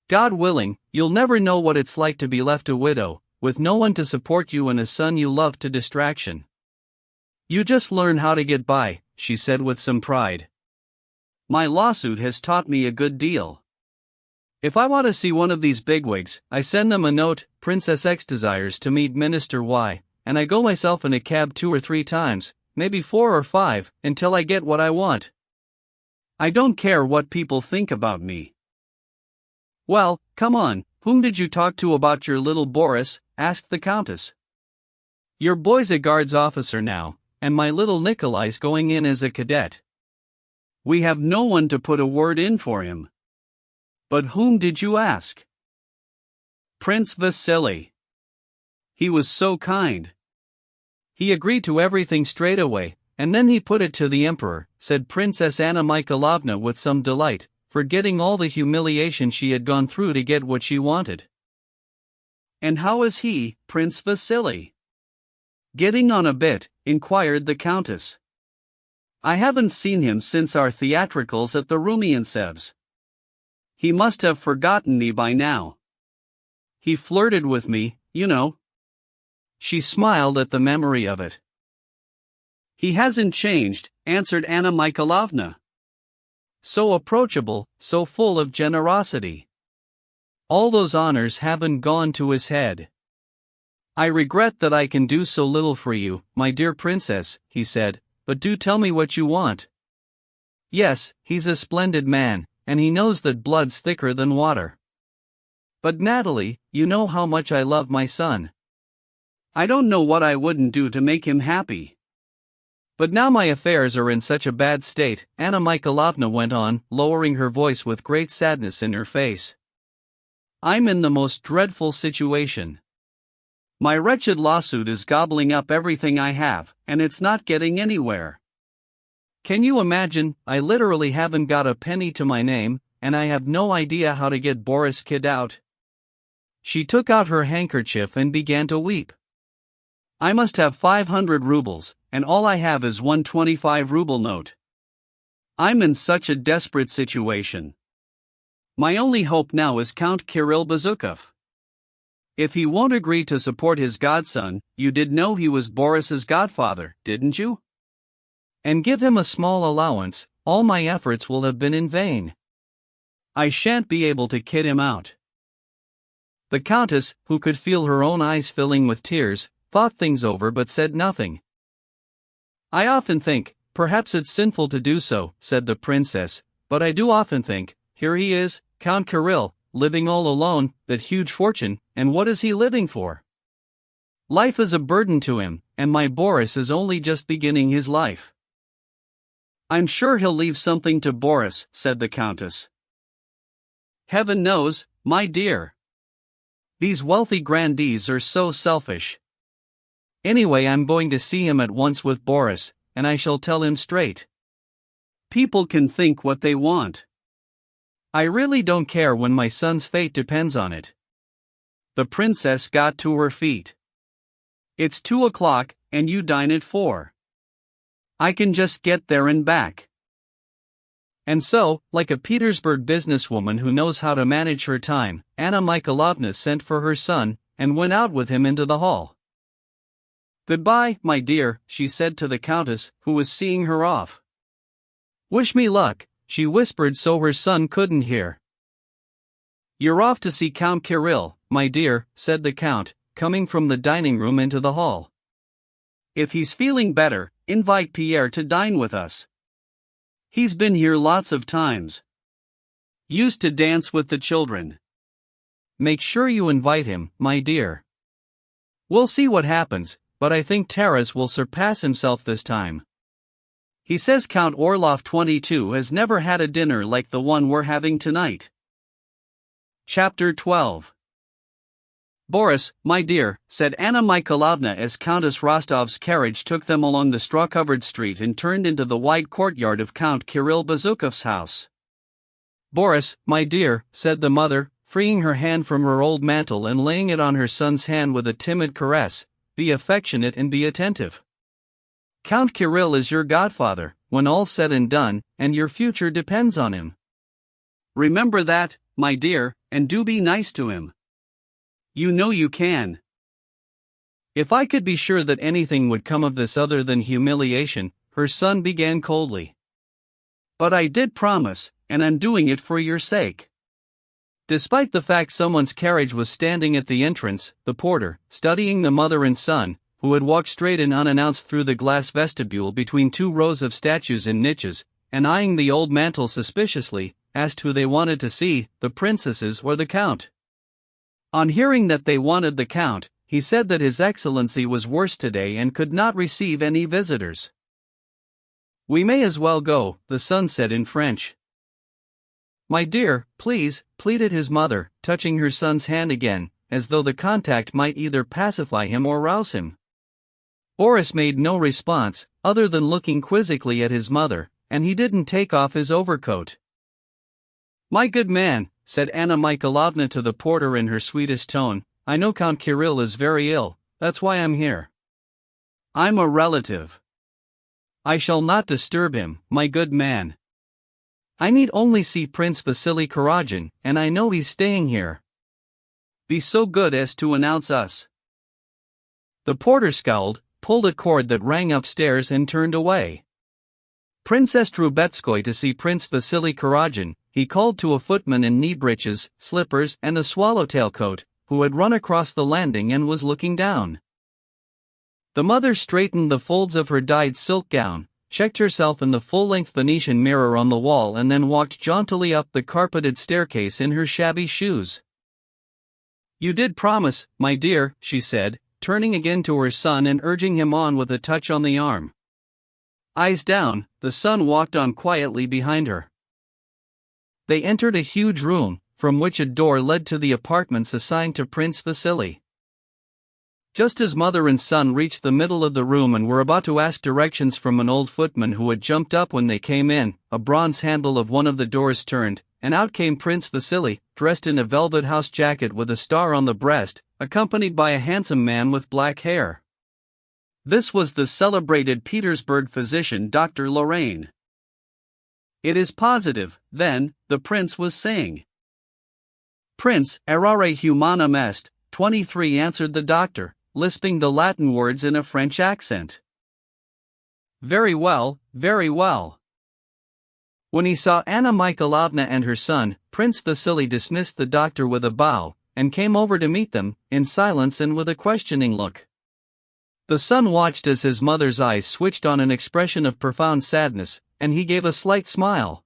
"God willing, you'll never know what it's like to be left a widow, with no one to support you and a son you love to distraction. You just learn how to get by," she said with some pride. my lawsuit has taught me a good deal. If I want to see one of these bigwigs, I send them a note, Princess X desires to meet Minister Y, and I go myself in a cab 2 or 3 times, maybe 4 or 5, until I get what I want. I don't care what people think about me. Well, come on, whom did you talk to about your little Boris? Asked the Countess. Your boy's a guards officer now, and my little Nikolai's going in as a cadet. We have no one to put a word in for him. But whom did you ask? Prince Vasily. He was so kind. He agreed to everything straight away, and then he put it to the Emperor, said Princess Anna Mikhailovna with some delight, forgetting all the humiliation she had gone through to get what she wanted. And how is he, Prince Vasily? Getting on a bit, inquired the Countess. I haven't seen him since our theatricals at the Rumiantsevs. He must have forgotten me by now. He flirted with me, you know. She smiled at the memory of it. He hasn't changed, answered Anna Mikhailovna. So approachable, so full of generosity. All those honors haven't gone to his head. I regret that I can do so little for you, my dear princess, he said, but do tell me what you want. Yes, he's a splendid man, and he knows that blood's thicker than water. But Natalie, you know how much I love my son. I don't know what I wouldn't do to make him happy. But now my affairs are in such a bad state, Anna Mikhailovna went on, lowering her voice with great sadness in her face. I'm in the most dreadful situation. My wretched lawsuit is gobbling up everything I have, and it's not getting anywhere. Can you imagine, I literally haven't got a penny to my name, and I have no idea how to get Boris Kid out. She took out her handkerchief and began to weep. I must have 500 rubles, and all I have is one 25-ruble note. I'm in such a desperate situation. My only hope now is Count Kirill Bezukov. If he won't agree to support his godson, you did know he was Boris's godfather, didn't you? And give him a small allowance, all my efforts will have been in vain. I shan't be able to kid him out. The Countess, who could feel her own eyes filling with tears, thought things over but said nothing. I often think, perhaps it's sinful to do so, said the princess, but I do often think, here he is, Count Kirill, living all alone, that huge fortune, and what is he living for? Life is a burden to him, and my Boris is only just beginning his life. I'm sure he'll leave something to Boris, said the Countess. Heaven knows, my dear. These wealthy grandees are so selfish. Anyway, I'm going to see him at once with Boris, and I shall tell him straight. People can think what they want. I really don't care when my son's fate depends on it. The princess got to her feet. It's 2 o'clock, and you dine at 4. I can just get there and back. And so, like a Petersburg businesswoman who knows how to manage her time, Anna Mikhailovna sent for her son, and went out with him into the hall. Goodbye, my dear, she said to the Countess, who was seeing her off. Wish me luck, she whispered so her son couldn't hear. You're off to see Count Kirill, my dear, said the Count, coming from the dining room into the hall. If he's feeling better, invite Pierre to dine with us. He's been here lots of times. Used to dance with the children. Make sure you invite him, my dear. We'll see what happens, but I think Taras will surpass himself this time. He says Count Orlov 22 has never had a dinner like the one we're having tonight. Chapter 12. Boris, my dear, said Anna Mikhailovna as Countess Rostov's carriage took them along the straw-covered street and turned into the wide courtyard of Count Kirill Bezukov's house. Boris, my dear, said the mother, freeing her hand from her old mantle and laying it on her son's hand with a timid caress, be affectionate and be attentive. Count Kirill is your godfather, when all's said and done, and your future depends on him. Remember that, my dear, and do be nice to him. You know you can. If I could be sure that anything would come of this other than humiliation, her son began coldly. But I did promise, and I'm doing it for your sake. Despite the fact someone's carriage was standing at the entrance, the porter, studying the mother and son, who had walked straight and unannounced through the glass vestibule between two rows of statues in niches, and eyeing the old mantle suspiciously, asked who they wanted to see, the princesses or the count. On hearing that they wanted the count, he said that His Excellency was worse today and could not receive any visitors. "We may as well go," the son said in French. "My dear, please," pleaded his mother, touching her son's hand again, as though the contact might either pacify him or rouse him. Boris made no response, other than looking quizzically at his mother, and he didn't take off his overcoat. "My good man," said Anna Mikhailovna to the porter in her sweetest tone, "I know Count Kirill is very ill, that's why I'm here. I'm a relative. I shall not disturb him, my good man. I need only see Prince Vasily Kuragin, and I know he's staying here. Be so good as to announce us." The porter scowled, pulled a cord that rang upstairs and turned away. "Princess Trubetskoy to see Prince Vasily Kuragin," he called to a footman in knee breeches, slippers and a swallowtail coat, who had run across the landing and was looking down. The mother straightened the folds of her dyed silk gown, checked herself in the full-length Venetian mirror on the wall and then walked jauntily up the carpeted staircase in her shabby shoes. "You did promise, my dear," she said, turning again to her son and urging him on with a touch on the arm. Eyes down, the son walked on quietly behind her. They entered a huge room, from which a door led to the apartments assigned to Prince Vasily. Just as mother and son reached the middle of the room and were about to ask directions from an old footman who had jumped up when they came in, a bronze handle of one of the doors turned, and out came Prince Vasily, dressed in a velvet house jacket with a star on the breast, accompanied by a handsome man with black hair. This was the celebrated Petersburg physician Dr. Lorraine. "It is positive, then," the prince was saying. "Prince, errare humanum est, 23," answered the doctor, lisping the Latin words in a French accent. "Very well, very well." When he saw Anna Mikhailovna and her son, Prince Vasily dismissed the doctor with a bow, and came over to meet them, in silence and with a questioning look. The son watched as his mother's eyes switched on an expression of profound sadness, and he gave a slight smile.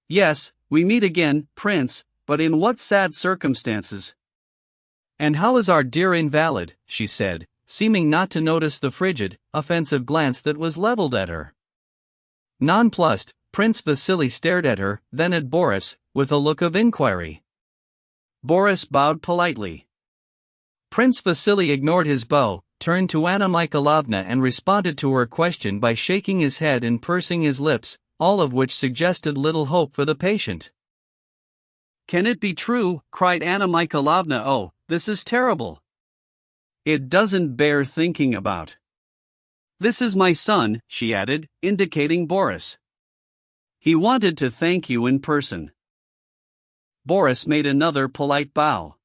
"Yes, we meet again, Prince, but in what sad circumstances." "And how is our dear invalid?" she said, seeming not to notice the frigid, offensive glance that was leveled at her. Nonplussed, Prince Vasily stared at her, then at Boris, with a look of inquiry. Boris bowed politely. Prince Vasily ignored his bow, turned to Anna Mikhailovna and responded to her question by shaking his head and pursing his lips, all of which suggested little hope for the patient. "Can it be true?" cried Anna Mikhailovna. "Oh, this is terrible. It doesn't bear thinking about. This is my son," she added, indicating Boris. "He wanted to thank you in person." Boris made another polite bow.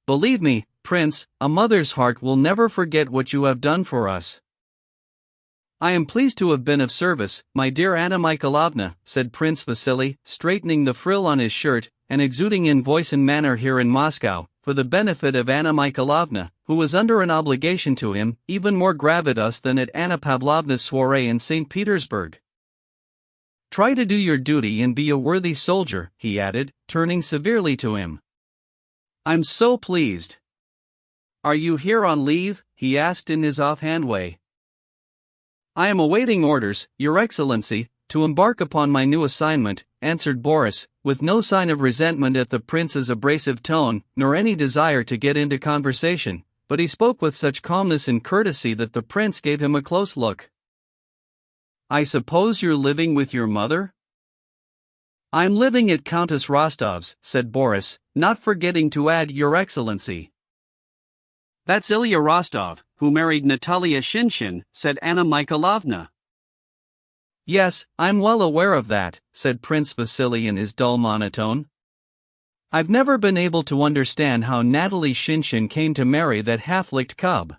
"Believe me, Prince, a mother's heart will never forget what you have done for us." "I am pleased to have been of service, my dear Anna Mikhailovna," said Prince Vasily, straightening the frill on his shirt, and exuding in voice and manner here in Moscow, for the benefit of Anna Mikhailovna, who was under an obligation to him, even more gravitas than at Anna Pavlovna's soiree in St. Petersburg. "Try to do your duty and be a worthy soldier," he added, turning severely to him. "I'm so pleased." "Are you here on leave?" he asked in his offhand way. "I am awaiting orders, Your Excellency, to embark upon my new assignment," answered Boris, with no sign of resentment at the prince's abrasive tone, nor any desire to get into conversation, but he spoke with such calmness and courtesy that the prince gave him a close look. "I suppose you're living with your mother?" "I'm living at Countess Rostov's," said Boris, not forgetting to add Your Excellency. "That's Ilya Rostov, who married Natalia Shinshin," said Anna Mikhailovna. "Yes, I'm well aware of that," said Prince Vasily in his dull monotone. "I've never been able to understand how Natalie Shinshin came to marry that half-licked cub.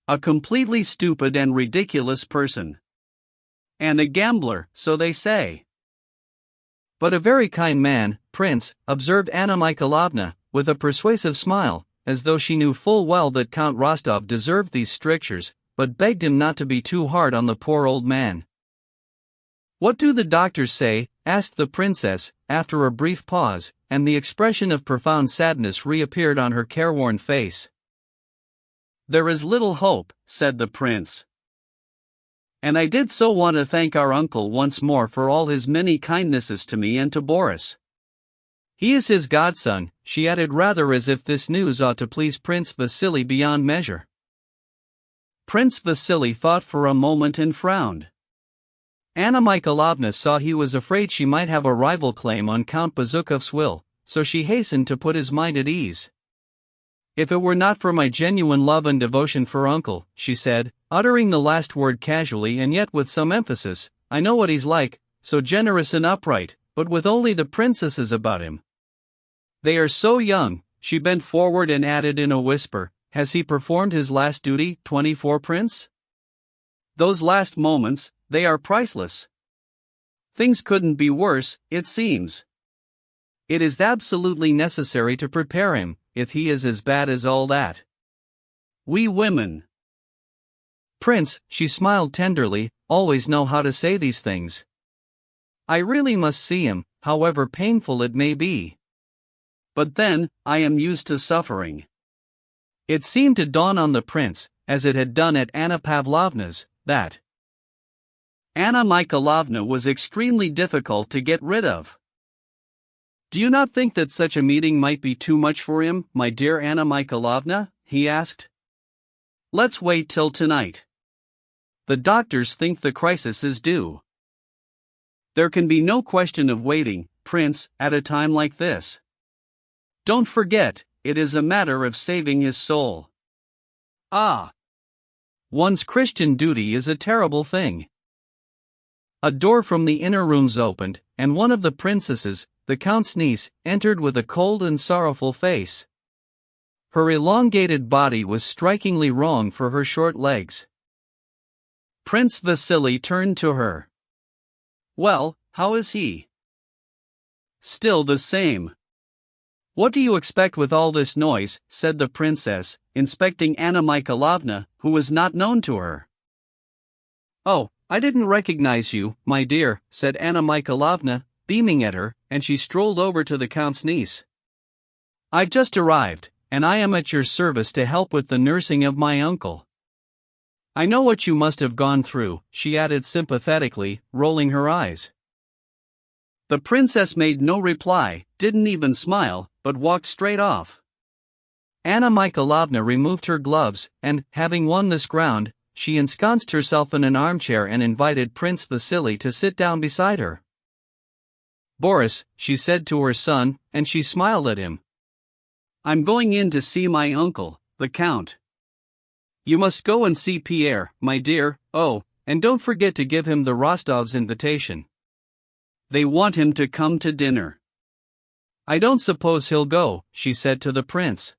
A completely stupid and ridiculous person. And a gambler, so they say. But a very kind man, Prince, observed Anna Mikhailovna, with a persuasive smile, as though she knew full well that Count Rostov deserved these strictures, but begged him not to be too hard on the poor old man. "What do the doctors say?" asked the princess, after a brief pause, and the expression of profound sadness reappeared on her careworn face. "There is little hope," said the prince. "And I did so want to thank our uncle once more for all his many kindnesses to me and to Boris. He is his godson," she added, rather as if this news ought to please Prince Vasily beyond measure. Prince Vasily thought for a moment and frowned. Anna Mikhailovna saw he was afraid she might have a rival claim on Count Bezukov's will, so she hastened to put his mind at ease. "If it were not for my genuine love and devotion for uncle," she said, uttering the last word casually and yet with some emphasis, "I know what he's like, so generous and upright, but with only the princesses about him. They are so young." She bent forward and added in a whisper, "Has he performed his last duty, 24 Prince? Those last moments, they are priceless. Things couldn't be worse, it seems. It is absolutely necessary to prepare him, if he is as bad as all that. We women." "Prince," she smiled tenderly, "always know how to say these things. I really must see him, however painful it may be. But then, I am used to suffering." It seemed to dawn on the prince, as it had done at Anna Pavlovna's, that Anna Mikhailovna was extremely difficult to get rid of. "Do you not think that such a meeting might be too much for him, my dear Anna Mikhailovna?" he asked. "Let's wait till tonight. The doctors think the crisis is due." "There can be no question of waiting, Prince, at a time like this. Don't forget, it is a matter of saving his soul. Ah! One's Christian duty is a terrible thing." A door from the inner rooms opened, and one of the princesses, the count's niece, entered with a cold and sorrowful face. Her elongated body was strikingly wrong for her short legs. Prince Vasily turned to her. "Well, how is he?" "Still the same." "What do you expect with all this noise?" said the princess, inspecting Anna Mikhailovna, who was not known to her. "Oh, I didn't recognize you, my dear," said Anna Mikhailovna, beaming at her, and she strolled over to the count's niece. "I've just arrived, and I am at your service to help with the nursing of my uncle. I know what you must have gone through," she added sympathetically, rolling her eyes. The princess made no reply, didn't even smile, but walked straight off. Anna Mikhailovna removed her gloves, and, having won this ground, she ensconced herself in an armchair and invited Prince Vasily to sit down beside her. "Boris," she said to her son, and she smiled at him, "I'm going in to see my uncle, the Count. You must go and see Pierre, my dear, oh, and don't forget to give him the Rostovs' invitation. They want him to come to dinner." "I don't suppose he'll go," she said to the prince.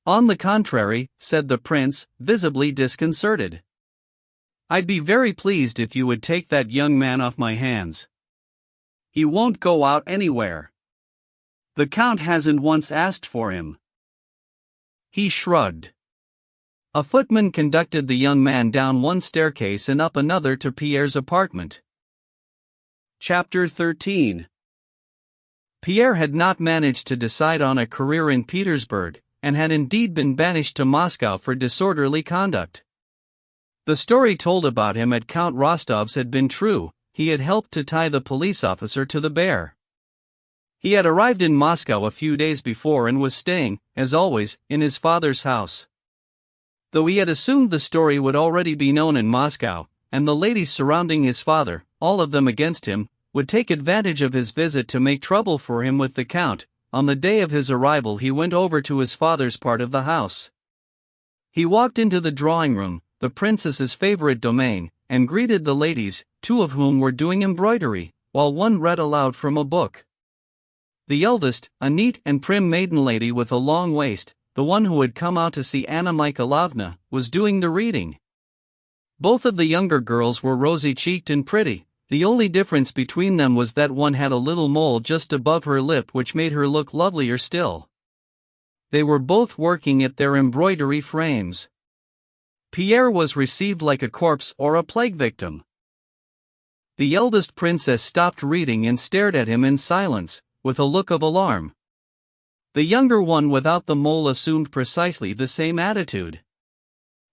"On the contrary," said the prince, visibly disconcerted. "I'd be very pleased if you would take that young man off my hands. He won't go out anywhere. The Count hasn't once asked for him." He shrugged. A footman conducted the young man down one staircase and up another to Pierre's apartment. Chapter 13. Pierre had not managed to decide on a career in Petersburg, and had indeed been banished to Moscow for disorderly conduct. The story told about him at Count Rostov's had been true. He had helped to tie the police officer to the bear. He had arrived in Moscow a few days before and was staying, as always, in his father's house. Though he had assumed the story would already be known in Moscow, and the ladies surrounding his father, all of them against him, would take advantage of his visit to make trouble for him with the Count, on the day of his arrival he went over to his father's part of the house. He walked into the drawing room, the princess's favorite domain, and greeted the ladies, two of whom were doing embroidery, while one read aloud from a book. The eldest, a neat and prim maiden lady with a long waist, the one who had come out to see Anna Mikhailovna, was doing the reading. Both of the younger girls were rosy-cheeked and pretty. The only difference between them was that one had a little mole just above her lip which made her look lovelier still. They were both working at their embroidery frames. Pierre was received like a corpse or a plague victim. The eldest princess stopped reading and stared at him in silence, with a look of alarm. The younger one without the mole assumed precisely the same attitude.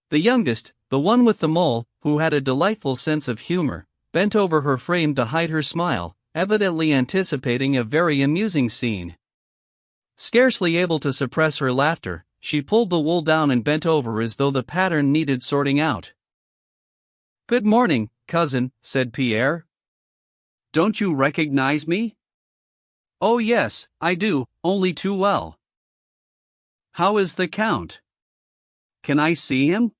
The youngest, the one with the mole, who had a delightful sense of humor, bent over her frame to hide her smile, evidently anticipating a very amusing scene. Scarcely able to suppress her laughter, she pulled the wool down and bent over as though the pattern needed sorting out. "Good morning, cousin," said Pierre. "Don't you recognize me?" "Oh yes, I do, only too well." "How is the Count? Can I see him?"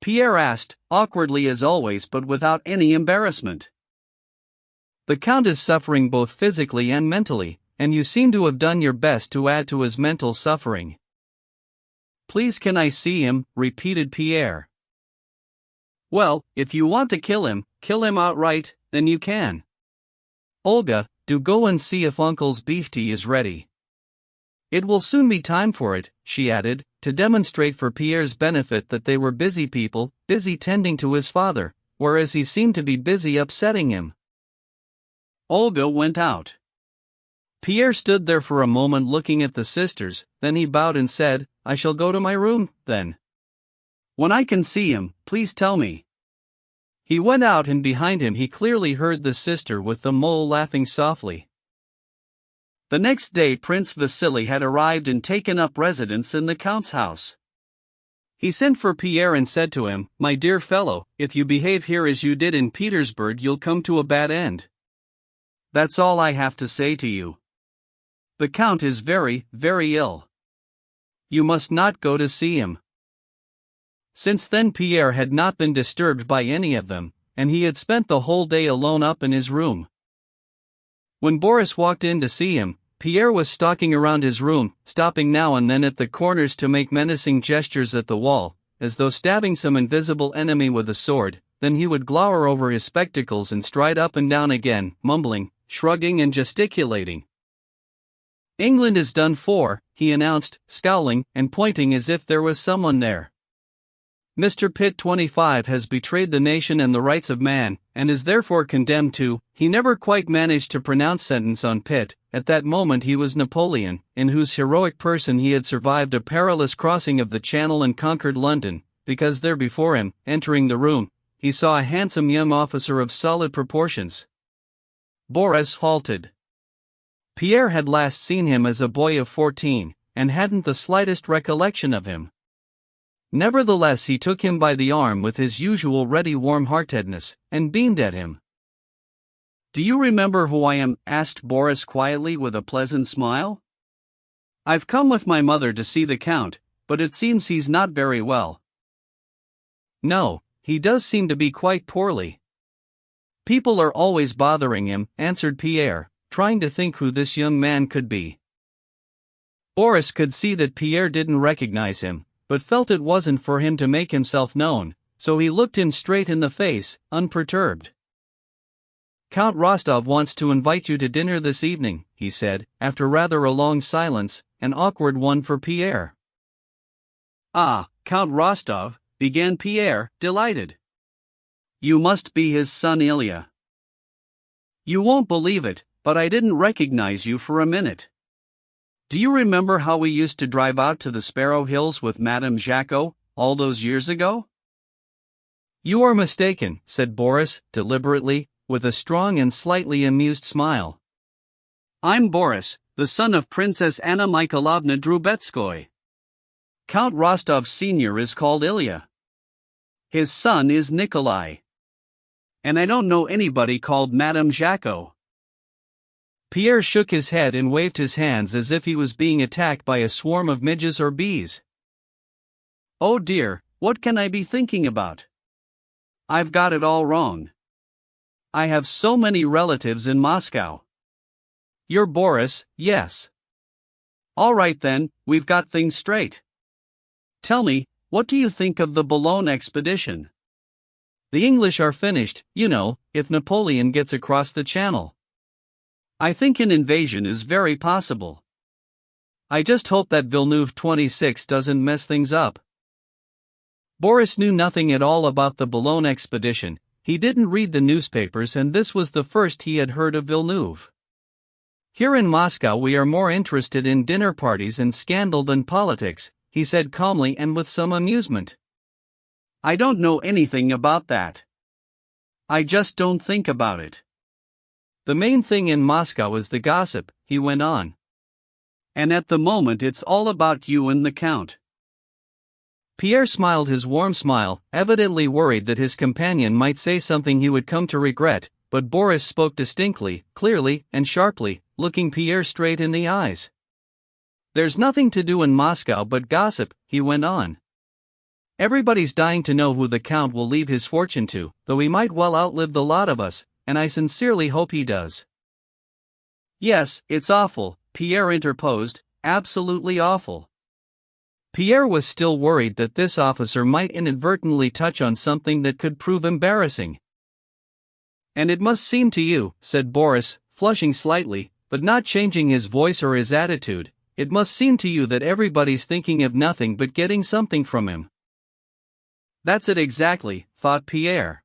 Pierre asked, awkwardly as always but without any embarrassment. "The Count is suffering both physically and mentally, and you seem to have done your best to add to his mental suffering." "Please can I see him?" repeated Pierre. "Well, if you want to kill him outright, then you can. Olga, do go and see if Uncle's beef tea is ready. It will soon be time for it," she added, to demonstrate for Pierre's benefit that they were busy people, busy tending to his father, whereas he seemed to be busy upsetting him. Olga went out. Pierre stood there for a moment looking at the sisters, then he bowed and said, "I shall go to my room, then. When I can see him, please tell me." He went out and behind him he clearly heard the sister with the mole laughing softly. The next day Prince Vasily had arrived and taken up residence in the Count's house. He sent for Pierre and said to him, "My dear fellow, if you behave here as you did in Petersburg you'll come to a bad end. That's all I have to say to you. The Count is very, very ill. You must not go to see him." Since then Pierre had not been disturbed by any of them, and he had spent the whole day alone up in his room. When Boris walked in to see him, Pierre was stalking around his room, stopping now and then at the corners to make menacing gestures at the wall, as though stabbing some invisible enemy with a sword. Then he would glower over his spectacles and stride up and down again, mumbling, shrugging and gesticulating. "England is done for," he announced, scowling and pointing as if there was someone there. "Mr. Pitt 25 has betrayed the nation and the rights of man, and is therefore condemned to—" He never quite managed to pronounce sentence on Pitt. At that moment he was Napoleon, in whose heroic person he had survived a perilous crossing of the Channel and conquered London, because there before him, entering the room, he saw a handsome young officer of solid proportions. Boris halted. Pierre had last seen him as a boy of 14, and hadn't the slightest recollection of him. Nevertheless he took him by the arm with his usual ready warm-heartedness, and beamed at him. "Do you remember who I am?" asked Boris quietly with a pleasant smile. "I've come with my mother to see the Count, but it seems he's not very well." "No, he does seem to be quite poorly. People are always bothering him," answered Pierre, trying to think who this young man could be. Boris could see that Pierre didn't recognize him, but felt it wasn't for him to make himself known, so he looked him straight in the face, unperturbed. "Count Rostov wants to invite you to dinner this evening," he said, after rather a long silence, an awkward one for Pierre. "Ah, Count Rostov," began Pierre, delighted. "You must be his son Ilya. You won't believe it, but I didn't recognize you for a minute. Do you remember how we used to drive out to the Sparrow Hills with Madame Jacquot, all those years ago?" "You are mistaken," said Boris, deliberately, with a strong and slightly amused smile. "I'm Boris, the son of Princess Anna Mikhailovna Drubetskoy. Count Rostov Sr. is called Ilya. His son is Nikolai. And I don't know anybody called Madame Jacquot." Pierre shook his head and waved his hands as if he was being attacked by a swarm of midges or bees. "Oh dear, what can I be thinking about? I've got it all wrong. I have so many relatives in Moscow." "You're Boris, yes. All right then, we've got things straight. Tell me, what do you think of the Boulogne expedition?" The English are finished, if Napoleon gets across the channel. I think an invasion is very possible. I just hope that Villeneuve 26 doesn't mess things up. Boris knew nothing at all about the Boulogne expedition. He didn't read the newspapers, and this was the first he had heard of Villeneuve. Here in Moscow we are more interested in dinner parties and scandal than politics, he said calmly and with some amusement. I don't know anything about that. I just don't think about it. The main thing in Moscow is the gossip, he went on. And at the moment it's all about you and the Count. Pierre smiled his warm smile, evidently worried that his companion might say something he would come to regret, but Boris spoke distinctly, clearly, and sharply, looking Pierre straight in the eyes. There's nothing to do in Moscow but gossip, he went on. Everybody's dying to know who the Count will leave his fortune to, though he might well outlive the lot of us, and I sincerely hope he does. Yes, it's awful, Pierre interposed, absolutely awful. Pierre was still worried that this officer might inadvertently touch on something that could prove embarrassing. And it must seem to you, said Boris, flushing slightly, but not changing his voice or his attitude, it must seem to you that everybody's thinking of nothing but getting something from him. That's it exactly, thought Pierre.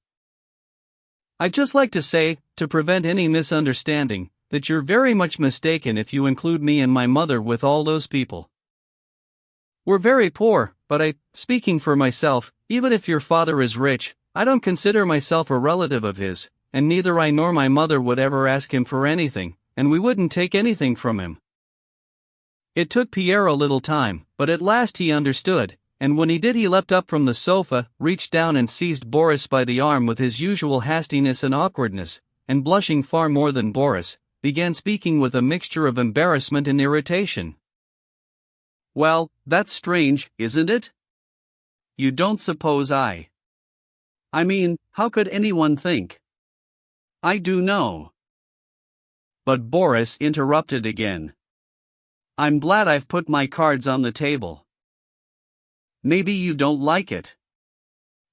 I'd just like to say, to prevent any misunderstanding, that you're very much mistaken if you include me and my mother with all those people. We're very poor, but speaking for myself, even if your father is rich, I don't consider myself a relative of his, and neither I nor my mother would ever ask him for anything, and we wouldn't take anything from him. It took Pierre a little time, but at last he understood, and when he did he leapt up from the sofa, reached down and seized Boris by the arm with his usual hastiness and awkwardness, and blushing far more than Boris, began speaking with a mixture of embarrassment and irritation. Well, that's strange, isn't it? You don't suppose I mean, how could anyone think? I do know. But Boris interrupted again. I'm glad I've put my cards on the table. Maybe you don't like it.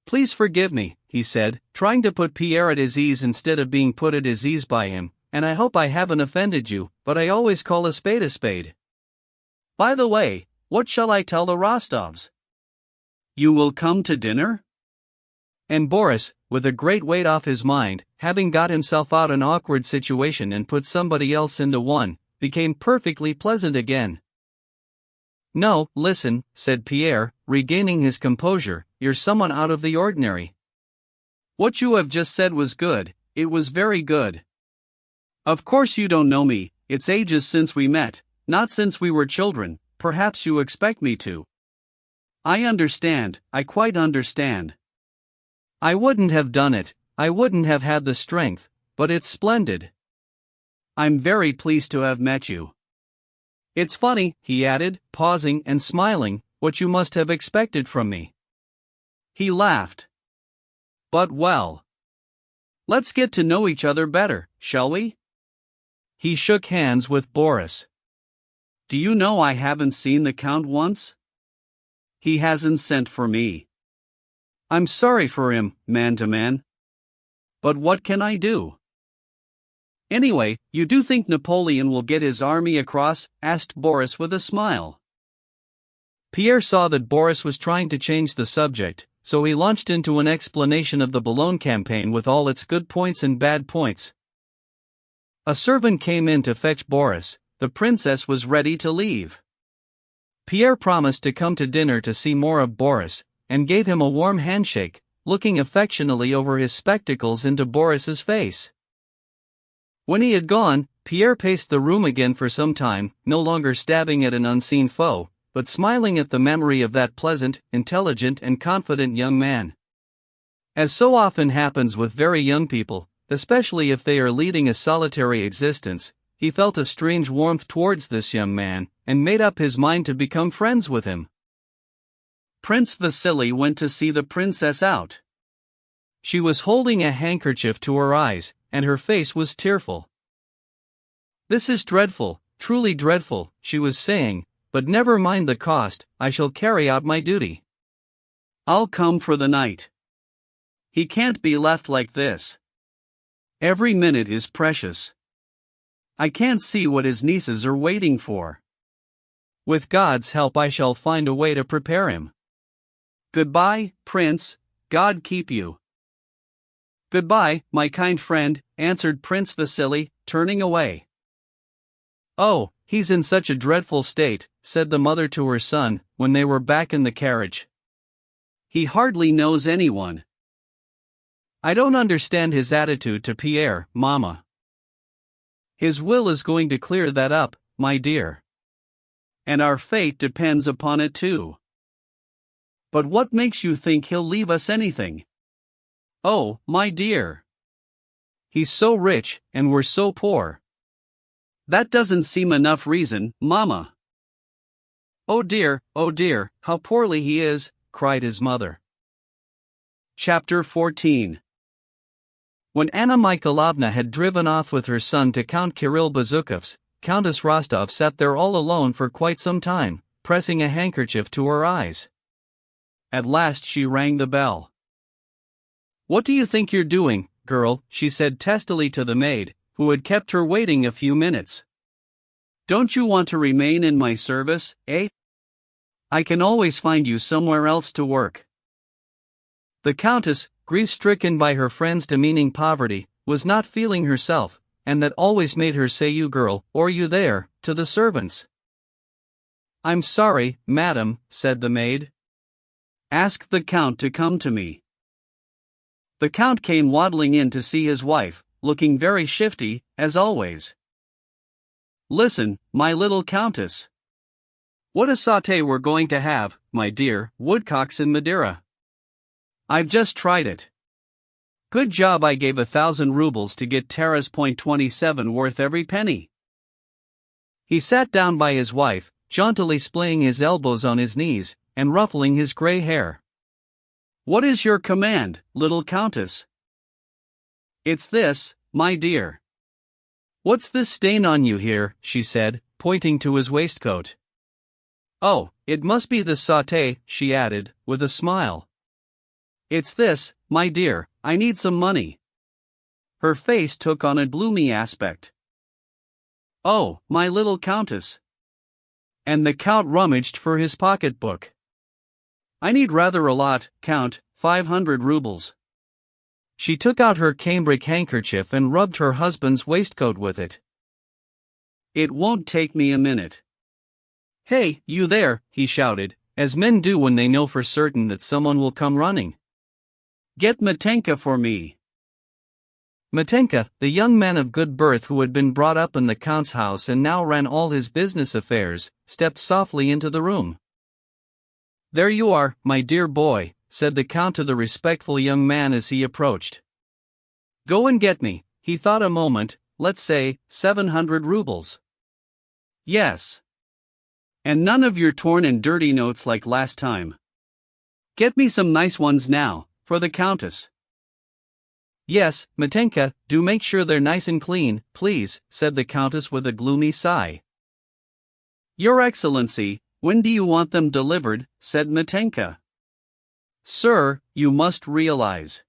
Please forgive me, he said, trying to put Pierre at his ease instead of being put at his ease by him, and I hope I haven't offended you, but I always call a spade a spade. By the way, what shall I tell the Rostovs? You will come to dinner? And Boris, with a great weight off his mind, having got himself out an awkward situation and put somebody else into one, became perfectly pleasant again. No, listen, said Pierre, regaining his composure, you're someone out of the ordinary. What you have just said was good, it was very good. Of course you don't know me, it's ages since we met, not since we were children, perhaps you expect me to. I understand, I quite understand. I wouldn't have done it, I wouldn't have had the strength, but it's splendid. I'm very pleased to have met you. It's funny, he added, pausing and smiling, what you must have expected from me. He laughed. But well. Let's get to know each other better, shall we? He shook hands with Boris. Do you know I haven't seen the Count once? He hasn't sent for me. I'm sorry for him, man to man. But what can I do? Anyway, you do think Napoleon will get his army across? Asked Boris with a smile. Pierre saw that Boris was trying to change the subject, so he launched into an explanation of the Boulogne campaign with all its good points and bad points. A servant came in to fetch Boris. The princess was ready to leave. Pierre promised to come to dinner to see more of Boris, and gave him a warm handshake, looking affectionately over his spectacles into Boris's face. When he had gone, Pierre paced the room again for some time, no longer stabbing at an unseen foe, but smiling at the memory of that pleasant, intelligent and confident young man. As so often happens with very young people, especially if they are leading a solitary existence, he felt a strange warmth towards this young man, and made up his mind to become friends with him. Prince Vasily went to see the princess out. She was holding a handkerchief to her eyes, and her face was tearful. This is dreadful, truly dreadful, she was saying, but never mind the cost, I shall carry out my duty. I'll come for the night. He can't be left like this. Every minute is precious. I can't see what his nieces are waiting for. With God's help I shall find a way to prepare him. Goodbye, Prince, God keep you. Goodbye, my kind friend, answered Prince Vasily, turning away. Oh, he's in such a dreadful state, said the mother to her son, when they were back in the carriage. He hardly knows anyone. I don't understand his attitude to Pierre, Mama. His will is going to clear that up, my dear. And our fate depends upon it too. But what makes you think he'll leave us anything? Oh, my dear. He's so rich, and we're so poor. That doesn't seem enough reason, Mama. Oh dear, how poorly he is, cried his mother. Chapter 14. When Anna Mikhailovna had driven off with her son to Count Kirill Bezukov's, Countess Rostov sat there all alone for quite some time, pressing a handkerchief to her eyes. At last she rang the bell. What do you think you're doing, girl? She said testily to the maid, who had kept her waiting a few minutes. Don't you want to remain in my service, eh? I can always find you somewhere else to work. The Countess, grief-stricken by her friend's demeaning poverty, was not feeling herself, and that always made her say you girl, or you there, to the servants. I'm sorry, madam, said the maid. Ask the Count to come to me. The Count came waddling in to see his wife, looking very shifty, as always. Listen, my little Countess. What a sauté we're going to have, my dear, woodcocks in Madeira. I've just tried it. Good job I gave 1,000 rubles to get Tara's .27 worth every penny. He sat down by his wife, jauntily splaying his elbows on his knees, and ruffling his grey hair. What is your command, little Countess? It's this, my dear. What's this stain on you here? She said, pointing to his waistcoat. Oh, it must be the sauté, she added, with a smile. It's this, my dear, I need some money. Her face took on a gloomy aspect. Oh, my little Countess. And the Count rummaged for his pocketbook. I need rather a lot, Count, 500 rubles. She took out her cambric handkerchief and rubbed her husband's waistcoat with it. It won't take me a minute. Hey, you there, he shouted, as men do when they know for certain that someone will come running. Get Matenka for me. Matenka, the young man of good birth who had been brought up in the Count's house and now ran all his business affairs, stepped softly into the room. There you are, my dear boy, said the Count to the respectful young man as he approached. Go and get me, he thought a moment, let's say, 700 rubles. Yes. And none of your torn and dirty notes like last time. Get me some nice ones now, for the Countess. Yes, Matenka, do make sure they're nice and clean, please, said the Countess with a gloomy sigh. Your Excellency, when do you want them delivered? Said Matenka. Sir, you must realize.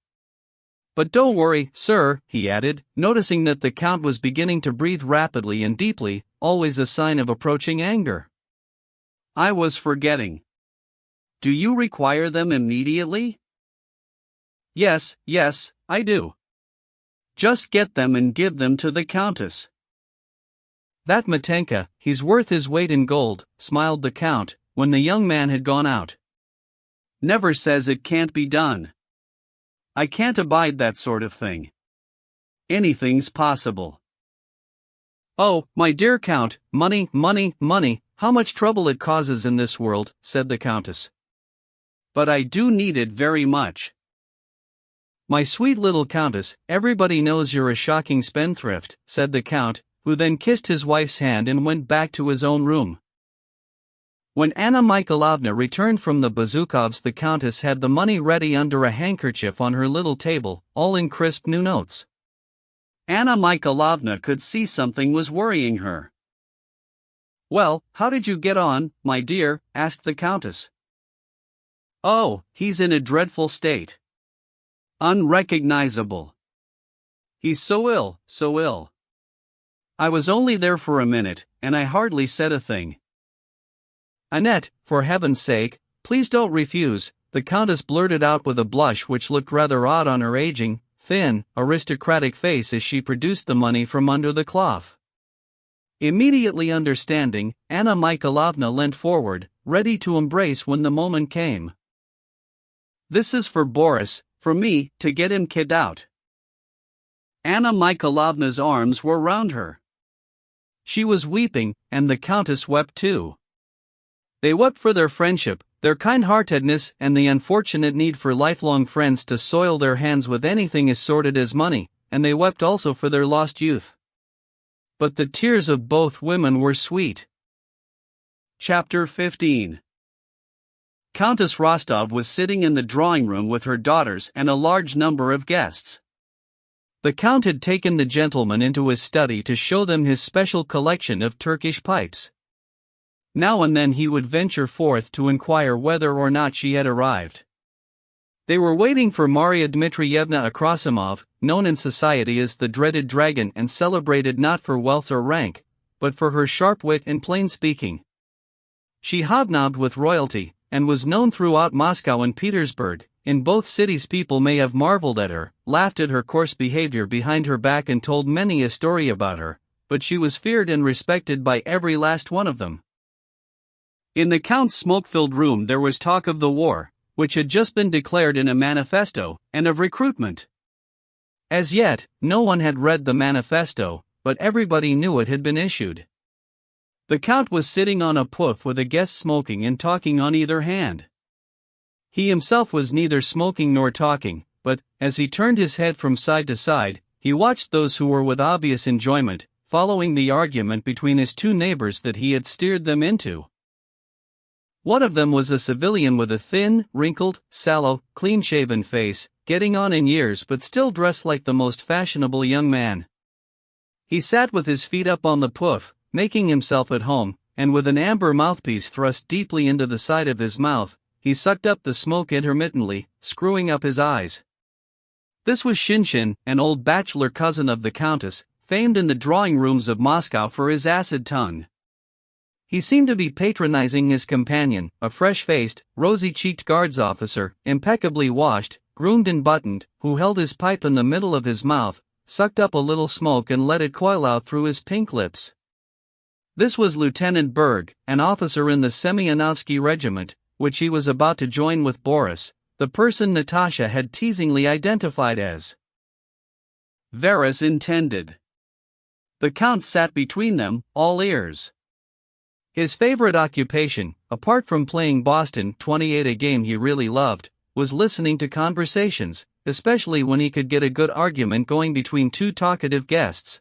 But don't worry, sir, he added, noticing that the Count was beginning to breathe rapidly and deeply, always a sign of approaching anger. I was forgetting. Do you require them immediately? Yes, I do. Just get them and give them to the Countess. That Matenka, he's worth his weight in gold, smiled the Count, when the young man had gone out. Never says it can't be done. I can't abide that sort of thing. Anything's possible. Oh, my dear Count, money, how much trouble it causes in this world, said the Countess. But I do need it very much. My sweet little Countess, everybody knows you're a shocking spendthrift, said the Count, who then kissed his wife's hand and went back to his own room. When Anna Mikhailovna returned from the Bezukovs, the Countess had the money ready under a handkerchief on her little table, all in crisp new notes. Anna Mikhailovna could see something was worrying her. Well, how did you get on, my dear? Asked the Countess. Oh, he's in a dreadful state. Unrecognizable. He's so ill, so ill. I was only there for a minute, and I hardly said a thing. Annette, for heaven's sake, please don't refuse, the Countess blurted out with a blush which looked rather odd on her aging, thin, aristocratic face as she produced the money from under the cloth. Immediately understanding, Anna Mikhailovna leant forward, ready to embrace when the moment came. This is for Boris, for me, to get him kicked out. Anna Mikhailovna's arms were round her. She was weeping, and the Countess wept too. They wept for their friendship, their kind-heartedness, and the unfortunate need for lifelong friends to soil their hands with anything as sordid as money, and they wept also for their lost youth. But the tears of both women were sweet. Chapter 15. Countess Rostov was sitting in the drawing room with her daughters and a large number of guests. The Count had taken the gentlemen into his study to show them his special collection of Turkish pipes. Now and then he would venture forth to inquire whether or not she had arrived. They were waiting for Maria Dmitrievna Akrasimov, known in society as the dreaded dragon and celebrated not for wealth or rank, but for her sharp wit and plain speaking. She hobnobbed with royalty, and was known throughout Moscow and Petersburg. In both cities people may have marveled at her, laughed at her coarse behavior behind her back and told many a story about her, but she was feared and respected by every last one of them. In the Count's smoke-filled room there was talk of the war, which had just been declared in a manifesto, and of recruitment. As yet, no one had read the manifesto, but everybody knew it had been issued. The Count was sitting on a pouff with a guest smoking and talking on either hand. He himself was neither smoking nor talking, but, as he turned his head from side to side, he watched those who were with obvious enjoyment, following the argument between his two neighbors that he had steered them into. One of them was a civilian with a thin, wrinkled, sallow, clean-shaven face, getting on in years but still dressed like the most fashionable young man. He sat with his feet up on the pouff, making himself at home, and with an amber mouthpiece thrust deeply into the side of his mouth, he sucked up the smoke intermittently, screwing up his eyes. This was Shinshin, an old bachelor cousin of the Countess, famed in the drawing rooms of Moscow for his acid tongue. He seemed to be patronizing his companion, a fresh-faced, rosy-cheeked guards officer, impeccably washed, groomed and buttoned, who held his pipe in the middle of his mouth, sucked up a little smoke and let it coil out through his pink lips. This was Lieutenant Berg, an officer in the Semyonovsky regiment, which he was about to join with Boris, the person Natasha had teasingly identified as Vera's intended. The Count sat between them, all ears. His favorite occupation, apart from playing Boston 28, a game he really loved, was listening to conversations, especially when he could get a good argument going between two talkative guests.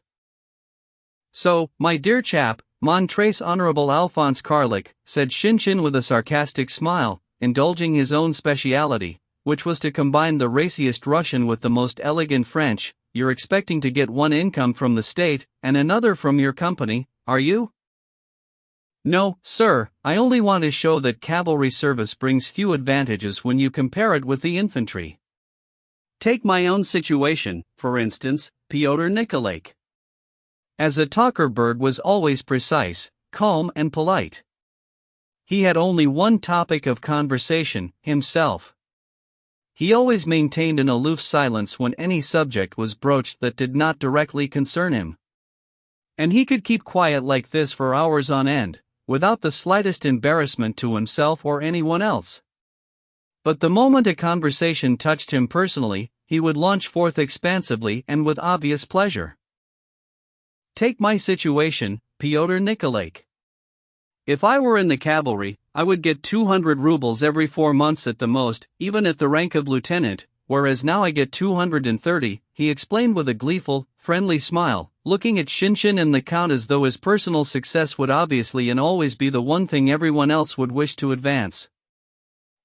So, my dear chap, mon très honorable Alphonse Karlik, said Shinshin with a sarcastic smile, indulging his own speciality, which was to combine the raciest Russian with the most elegant French. You're expecting to get one income from the state, and another from your company, are you? No, sir, I only want to show that cavalry service brings few advantages when you compare it with the infantry. Take my own situation, for instance, Pyotr Nikolaich. As a talker, Berg was always precise, calm and polite. He had only one topic of conversation, himself. He always maintained an aloof silence when any subject was broached that did not directly concern him. And he could keep quiet like this for hours on end, without the slightest embarrassment to himself or anyone else. But the moment a conversation touched him personally, he would launch forth expansively and with obvious pleasure. Take my situation, Pyotr Nikolaich. If I were in the cavalry, I would get 200 rubles every 4 months at the most, even at the rank of lieutenant, whereas now I get 230, he explained with a gleeful, friendly smile, looking at Shinshin and the Count as though his personal success would obviously and always be the one thing everyone else would wish to advance.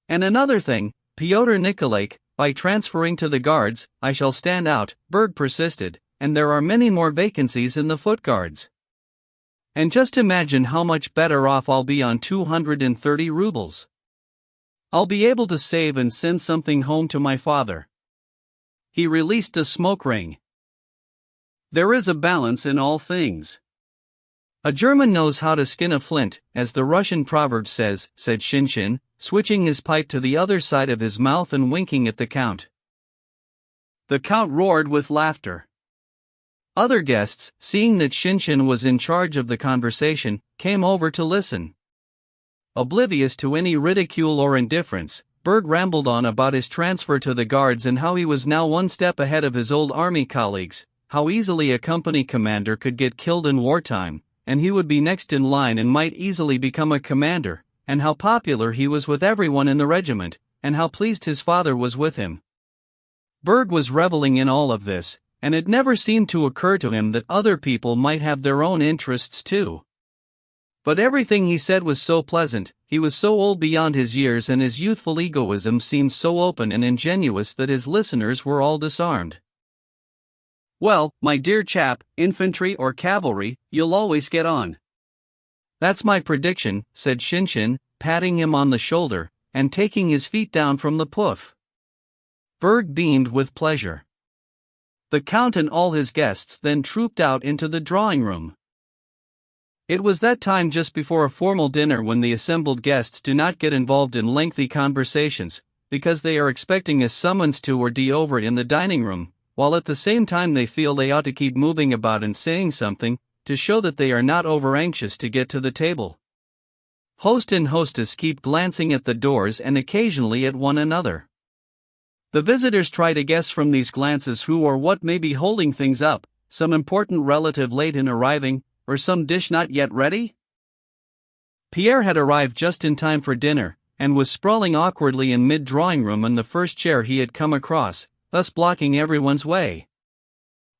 And another thing, Pyotr Nikolaich, by transferring to the guards, I shall stand out, Berg persisted, and there are many more vacancies in the foot guards. And just imagine how much better off I'll be on 230 rubles. I'll be able to save and send something home to my father. he released a smoke ring. There is a balance in all things. A German knows how to skin a flint, as the Russian proverb says, said Shinshin, switching his pipe to the other side of his mouth and winking at the Count. The Count roared with laughter. Other guests, seeing that Shinshin was in charge of the conversation, came over to listen. Oblivious to any ridicule or indifference, Berg rambled on about his transfer to the Guards and how he was now one step ahead of his old army colleagues, how easily a company commander could get killed in wartime, and he would be next in line and might easily become a commander, and how popular he was with everyone in the regiment, and how pleased his father was with him. Berg was reveling in all of this, and it never seemed to occur to him that other people might have their own interests too. But everything he said was so pleasant, he was so old beyond his years, and his youthful egoism seemed so open and ingenuous that his listeners were all disarmed. Well, my dear chap, infantry or cavalry, you'll always get on. That's my prediction, said Shinshin, patting him on the shoulder, and taking his feet down from the poof. Berg beamed with pleasure. The Count and all his guests then trooped out into the drawing room. It was that time just before a formal dinner when the assembled guests do not get involved in lengthy conversations, because they are expecting a summons to or over in the dining room, while at the same time they feel they ought to keep moving about and saying something, to show that they are not over-anxious to get to the table. Host and hostess keep glancing at the doors and occasionally at one another. The visitors try to guess from these glances who or what may be holding things up, some important relative late in arriving, or some dish not yet ready? Pierre had arrived just in time for dinner, and was sprawling awkwardly in mid-drawing room in the first chair he had come across, thus blocking everyone's way.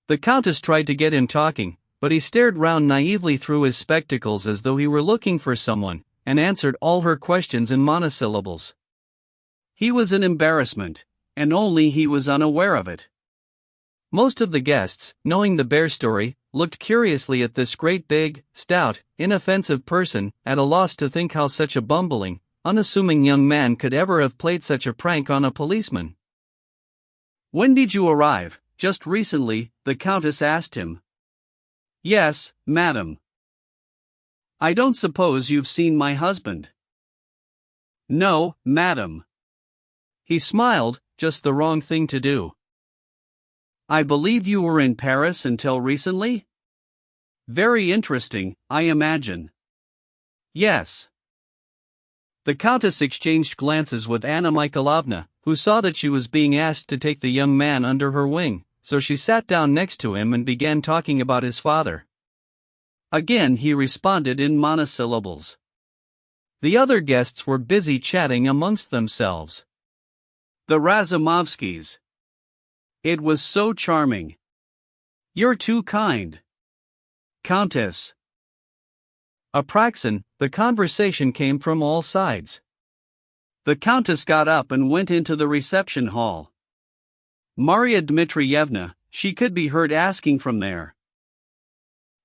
The Countess tried to get him talking, but he stared round naively through his spectacles as though he were looking for someone, and answered all her questions in monosyllables. He was an embarrassment, and only he was unaware of it. Most of the guests, knowing the bear story, looked curiously at this great big, stout, inoffensive person, at a loss to think how such a bumbling, unassuming young man could ever have played such a prank on a policeman. When did you arrive? Just recently, the Countess asked him. Yes, madam. I don't suppose you've seen my husband. No, madam. He smiled, just the wrong thing to do. I believe you were in Paris until recently? Very interesting, I imagine. Yes. The Countess exchanged glances with Anna Mikhailovna, who saw that she was being asked to take the young man under her wing, so she sat down next to him and began talking about his father. Again he responded in monosyllables. The other guests were busy chatting amongst themselves. The Razumovskys. It was so charming. You're too kind. Countess. Apraxin, the conversation came from all sides. The Countess got up and went into the reception hall. Maria Dmitrievna, she could be heard asking from there.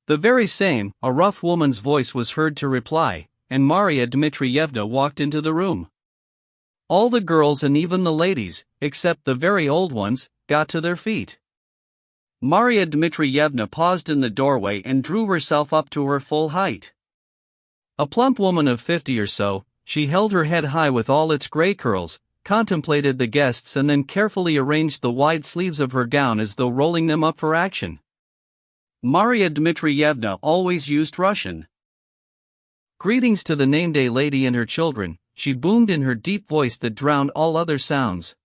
The very same, a rough woman's voice was heard to reply, and Maria Dmitrievna walked into the room. All the girls and even the ladies, except the very old ones, got to their feet. Maria Dmitrievna paused in the doorway and drew herself up to her full height. A plump woman of 50 or so, she held her head high with all its gray curls, contemplated the guests and then carefully arranged the wide sleeves of her gown as though rolling them up for action. Maria Dmitrievna always used Russian. Greetings to the name-day lady and her children, she boomed in her deep voice that drowned all other sounds.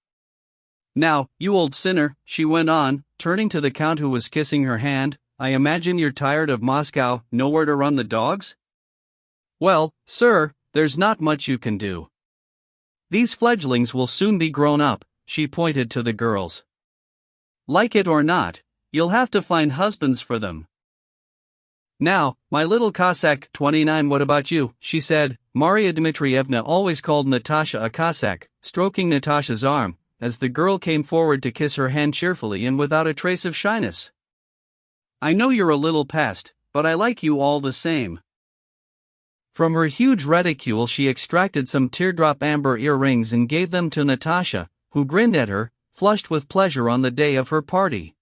Now, you old sinner, she went on, turning to the Count who was kissing her hand, I imagine you're tired of Moscow, nowhere to run the dogs? Well, sir, there's not much you can do. These fledglings will soon be grown up, she pointed to the girls. Like it or not, you'll have to find husbands for them. Now, my little Cossack 29, what about you? She said. Maria Dmitrievna always called Natasha a Cossack, stroking Natasha's arm, as the girl came forward to kiss her hand cheerfully and without a trace of shyness. I know you're a little past, but I like you all the same. From her huge reticule she extracted some teardrop amber earrings and gave them to Natasha, who grinned at her, flushed with pleasure on the day of her party.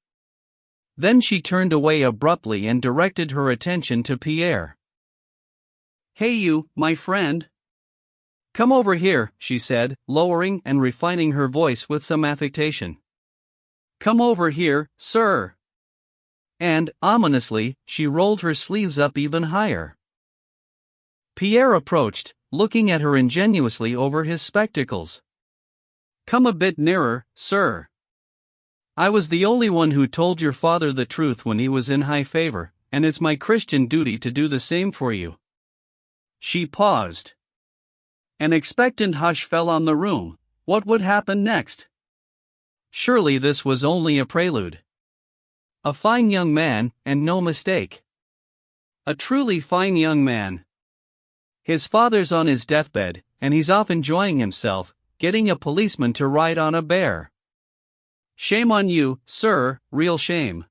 Then she turned away abruptly and directed her attention to Pierre. "Hey you, my friend. Come over here," she said, lowering and refining her voice with some affectation. "Come over here, sir." And, ominously, she rolled her sleeves up even higher. Pierre approached, looking at her ingenuously over his spectacles. "Come a bit nearer, sir. I was the only one who told your father the truth when he was in high favor, and it's my Christian duty to do the same for you." She paused. An expectant hush fell on the room. What would happen next? Surely this was only a prelude. A fine young man, and no mistake. A truly fine young man. His father's on his deathbed, and he's off enjoying himself, getting a policeman to ride on a bear. Shame on you, sir, real shame.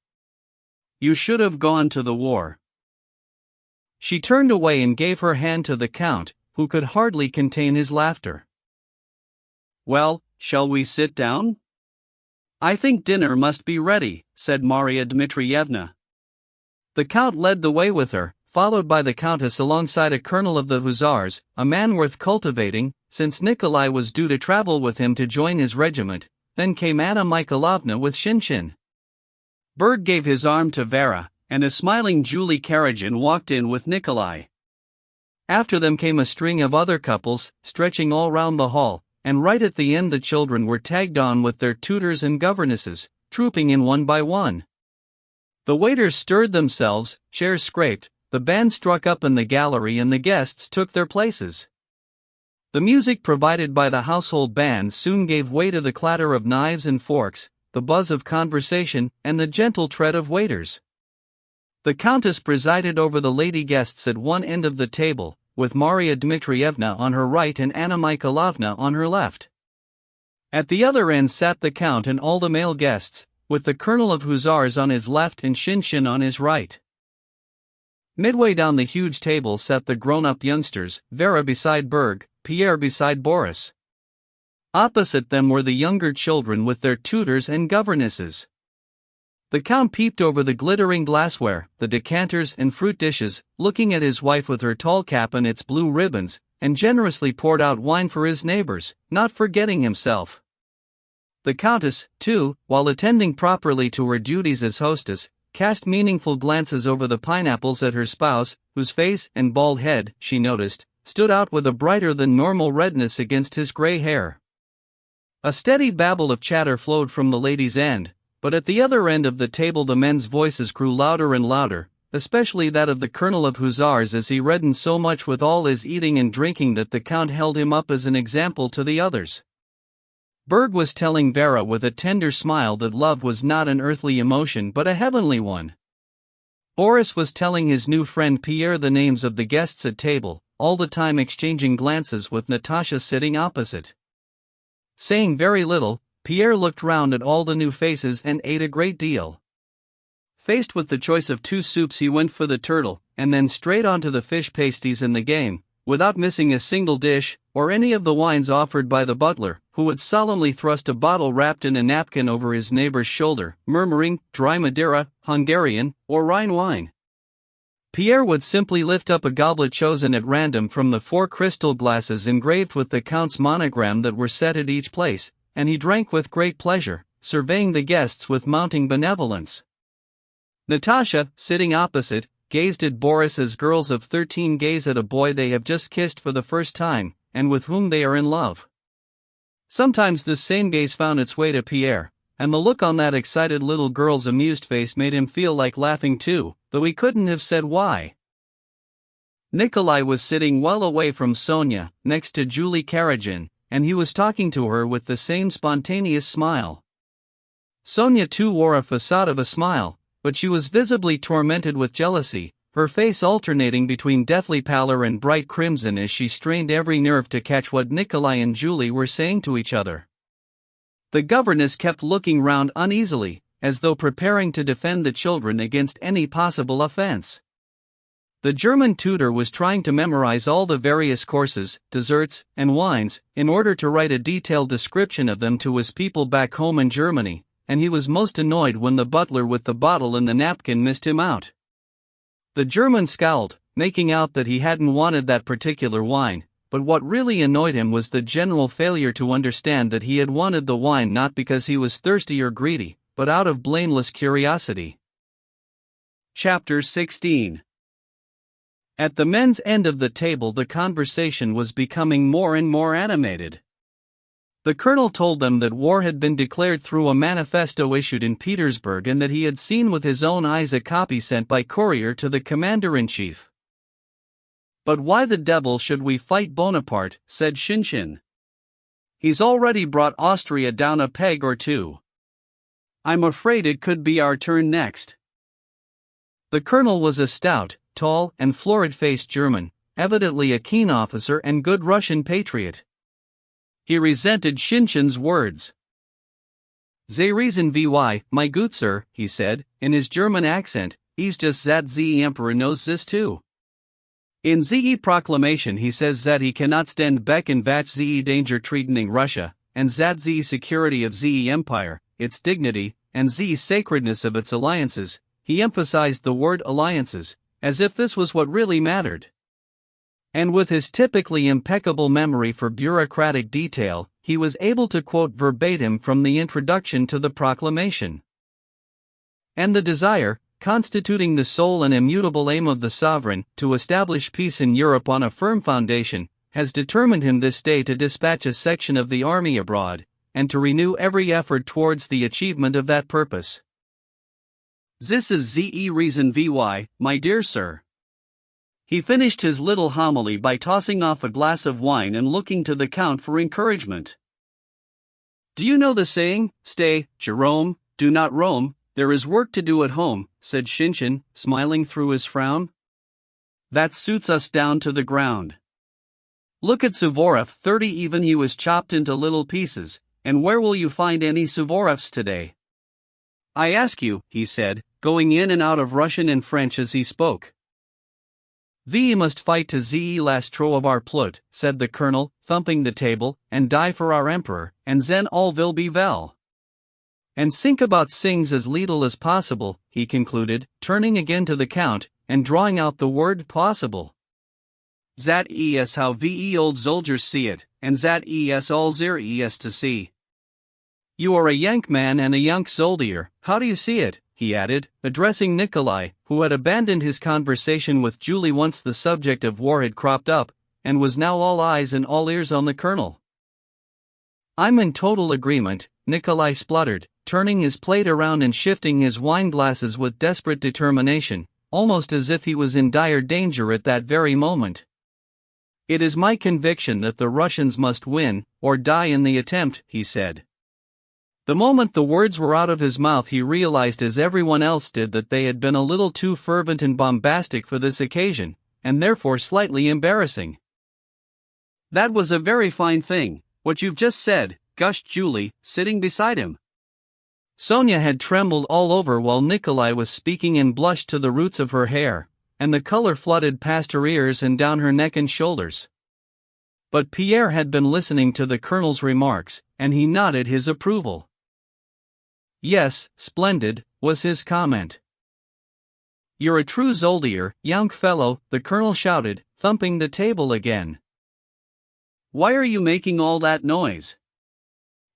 You should have gone to the war. She turned away and gave her hand to the Count, who could hardly contain his laughter. "Well, shall we sit down?" "I think dinner must be ready," said Maria Dmitrievna. The Count led the way with her, followed by the Countess alongside a colonel of the Hussars, a man worth cultivating, since Nikolai was due to travel with him to join his regiment. Then came Anna Mikhailovna with Shinshin. Berg gave his arm to Vera, and a smiling Julie Karagin walked in with Nikolai. After them came a string of other couples, stretching all round the hall, and right at the end the children were tagged on with their tutors and governesses, trooping in one by one. The waiters stirred themselves, chairs scraped, the band struck up in the gallery and the guests took their places. The music provided by the household band soon gave way to the clatter of knives and forks, the buzz of conversation, and the gentle tread of waiters. The Countess presided over the lady guests at one end of the table, with Maria Dmitrievna on her right and Anna Mikhailovna on her left. At the other end sat the Count and all the male guests, with the Colonel of Hussars on his left and Shinshin on his right. Midway down the huge table sat the grown-up youngsters, Vera beside Berg, Pierre beside Boris. Opposite them were the younger children with their tutors and governesses. The Count peeped over the glittering glassware, the decanters and fruit dishes, looking at his wife with her tall cap and its blue ribbons, and generously poured out wine for his neighbors, not forgetting himself. The Countess, too, while attending properly to her duties as hostess, cast meaningful glances over the pineapples at her spouse, whose face and bald head, she noticed, stood out with a brighter-than-normal redness against his gray hair. A steady babble of chatter flowed from the ladies' end, but at the other end of the table the men's voices grew louder and louder, especially that of the Colonel of Hussars as he reddened so much with all his eating and drinking that the Count held him up as an example to the others. Berg was telling Vera with a tender smile that love was not an earthly emotion but a heavenly one. Boris was telling his new friend Pierre the names of the guests at table, all the time exchanging glances with Natasha sitting opposite. Saying very little, Pierre looked round at all the new faces and ate a great deal. Faced with the choice of 2 soups he went for the turtle, and then straight on to the fish pasties and the game, without missing a single dish, or any of the wines offered by the butler, who would solemnly thrust a bottle wrapped in a napkin over his neighbor's shoulder, murmuring, "Dry Madeira, Hungarian, or Rhine wine." Pierre would simply lift up a goblet chosen at random from the 4 crystal glasses engraved with the Count's monogram that were set at each place, and he drank with great pleasure, surveying the guests with mounting benevolence. Natasha, sitting opposite, gazed at Boris as girls of 13 gaze at a boy they have just kissed for the first time, and with whom they are in love. Sometimes this same gaze found its way to Pierre, and the look on that excited little girl's amused face made him feel like laughing too, though he couldn't have said why. Nikolai was sitting well away from Sonia, next to Julie Karagin, and he was talking to her with the same spontaneous smile. Sonia too wore a facade of a smile, but she was visibly tormented with jealousy, her face alternating between deathly pallor and bright crimson as she strained every nerve to catch what Nikolai and Julie were saying to each other. The governess kept looking round uneasily, as though preparing to defend the children against any possible offense. The German tutor was trying to memorize all the various courses, desserts, and wines, in order to write a detailed description of them to his people back home in Germany, and he was most annoyed when the butler with the bottle and the napkin missed him out. The German scowled, making out that he hadn't wanted that particular wine, but what really annoyed him was the general failure to understand that he had wanted the wine not because he was thirsty or greedy, but out of blameless curiosity. Chapter 16. At the men's end of the table, the conversation was becoming more and more animated. The colonel told them that war had been declared through a manifesto issued in Petersburg and that he had seen with his own eyes a copy sent by courier to the commander-in-chief. "But why the devil should we fight Bonaparte?" said Shinshin. "He's already brought Austria down a peg or two. I'm afraid it could be our turn next." The colonel was a stout, tall, and florid-faced German, evidently a keen officer and good Russian patriot. He resented Shinshin's words. "Ze reason why, my good sir," he said, in his German accent, "is just that the emperor knows this too. In the proclamation he says that he cannot stand back and watch the danger threatening Russia, and that the security of the empire, its dignity, and the sacredness of its alliances," he emphasized the word alliances, as if this was what really mattered. And with his typically impeccable memory for bureaucratic detail, he was able to quote verbatim from the introduction to the proclamation. "And the desire, constituting the sole and immutable aim of the sovereign, to establish peace in Europe on a firm foundation, has determined him this day to dispatch a section of the army abroad, and to renew every effort towards the achievement of that purpose. This is the reason why, my dear sir." He finished his little homily by tossing off a glass of wine and looking to the count for encouragement. "Do you know the saying, 'Stay, Jerome, do not roam, there is work to do at home,'" said Shinshin, smiling through his frown. "That suits us down to the ground. Look at Suvorov, 30 even he was chopped into little pieces, and where will you find any Suvorovs today? I ask you," he said, going in and out of Russian and French as he spoke. "We must fight to the last tro of our plut," said the colonel, thumping the table, "and die for our emperor, and then all will be well. And think about things as little as possible," he concluded, turning again to the count, and drawing out the word possible. "That is how we old soldiers see it, and that is all there is to see. You are a Yank man and a Yank soldier, how do you see it?" he added, addressing Nikolai, who had abandoned his conversation with Julie once the subject of war had cropped up, and was now all eyes and all ears on the colonel. "I'm in total agreement," Nikolai spluttered, turning his plate around and shifting his wine glasses with desperate determination, almost as if he was in dire danger at that very moment. "It is my conviction that the Russians must win, or die in the attempt," he said. The moment the words were out of his mouth, he realized, as everyone else did, that they had been a little too fervent and bombastic for this occasion, and therefore slightly embarrassing. "That was a very fine thing, what you've just said," gushed Julie, sitting beside him. Sonia had trembled all over while Nikolai was speaking and blushed to the roots of her hair, and the color flooded past her ears and down her neck and shoulders. But Pierre had been listening to the colonel's remarks, and he nodded his approval. "Yes, splendid," was his comment. "You're a true soldier, young fellow," the colonel shouted, thumping the table again. "Why are you making all that noise?"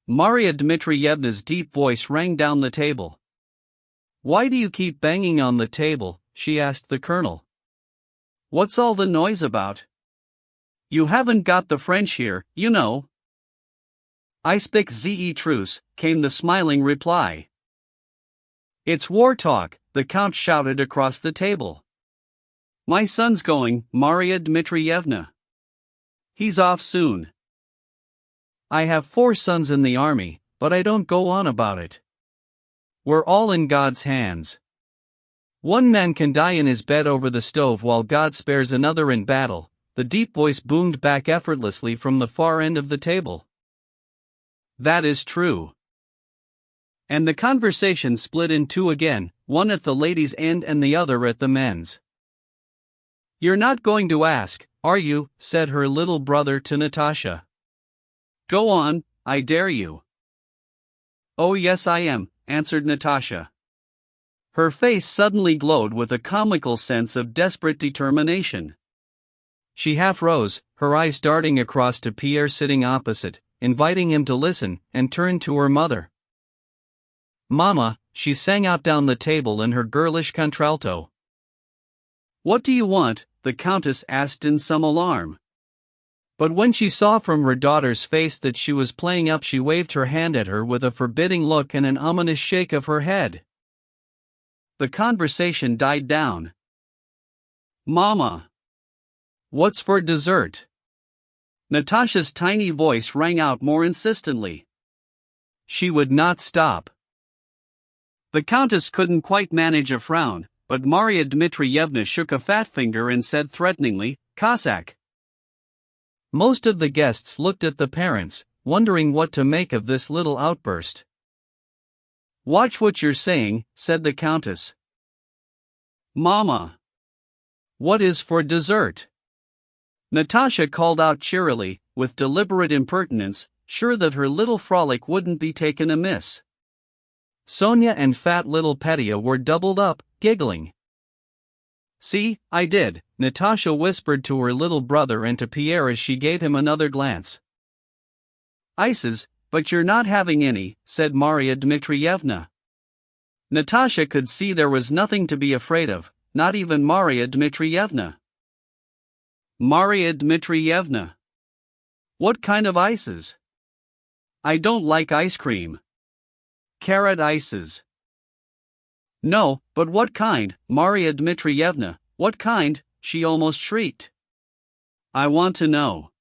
Maria Dmitrievna's deep voice rang down the table. "Why do you keep banging on the table?" she asked the colonel. "What's all the noise about? You haven't got the French here, you know." "I speak ze truce," came the smiling reply. "It's war talk," the count shouted across the table. "My son's going, Maria Dmitrievna. He's off soon. I have 4 sons in the army, but I don't go on about it. We're all in God's hands. One man can die in his bed over the stove while God spares another in battle," the deep voice boomed back effortlessly from the far end of the table. "That is true." And the conversation split in two again, one at the ladies' end and the other at the men's. You're not going to ask, are you? Said her little brother to Natasha. Go on, I dare you. Oh yes I am, answered Natasha. Her face suddenly glowed with a comical sense of desperate determination. She half rose, her eyes darting across to Pierre sitting opposite, inviting him to listen, and turned to her mother. Mama, she sang out down the table in her girlish contralto. What do you want? The Countess asked in some alarm. But when she saw from her daughter's face that she was playing up, she waved her hand at her with a forbidding look and an ominous shake of her head. The conversation died down. Mama! What's for dessert? Natasha's tiny voice rang out more insistently. She would not stop. The Countess couldn't quite manage a frown, but Marya Dmitrievna shook a fat finger and said threateningly, Cossack. Most of the guests looked at the parents, wondering what to make of this little outburst. Watch what you're saying, said the Countess. Mama! What is for dessert? Natasha called out cheerily, with deliberate impertinence, sure that her little frolic wouldn't be taken amiss. Sonia and fat little Petya were doubled up, giggling. See, I did, Natasha whispered to her little brother and to Pierre as she gave him another glance. Ices, but you're not having any, said Marya Dmitrievna. Natasha could see there was nothing to be afraid of, not even Marya Dmitrievna. Marya Dmitrievna. What kind of ices? I don't like ice cream. Carrot ices. No, but what kind, Marya Dmitrievna, what kind? She almost shrieked. I want to know.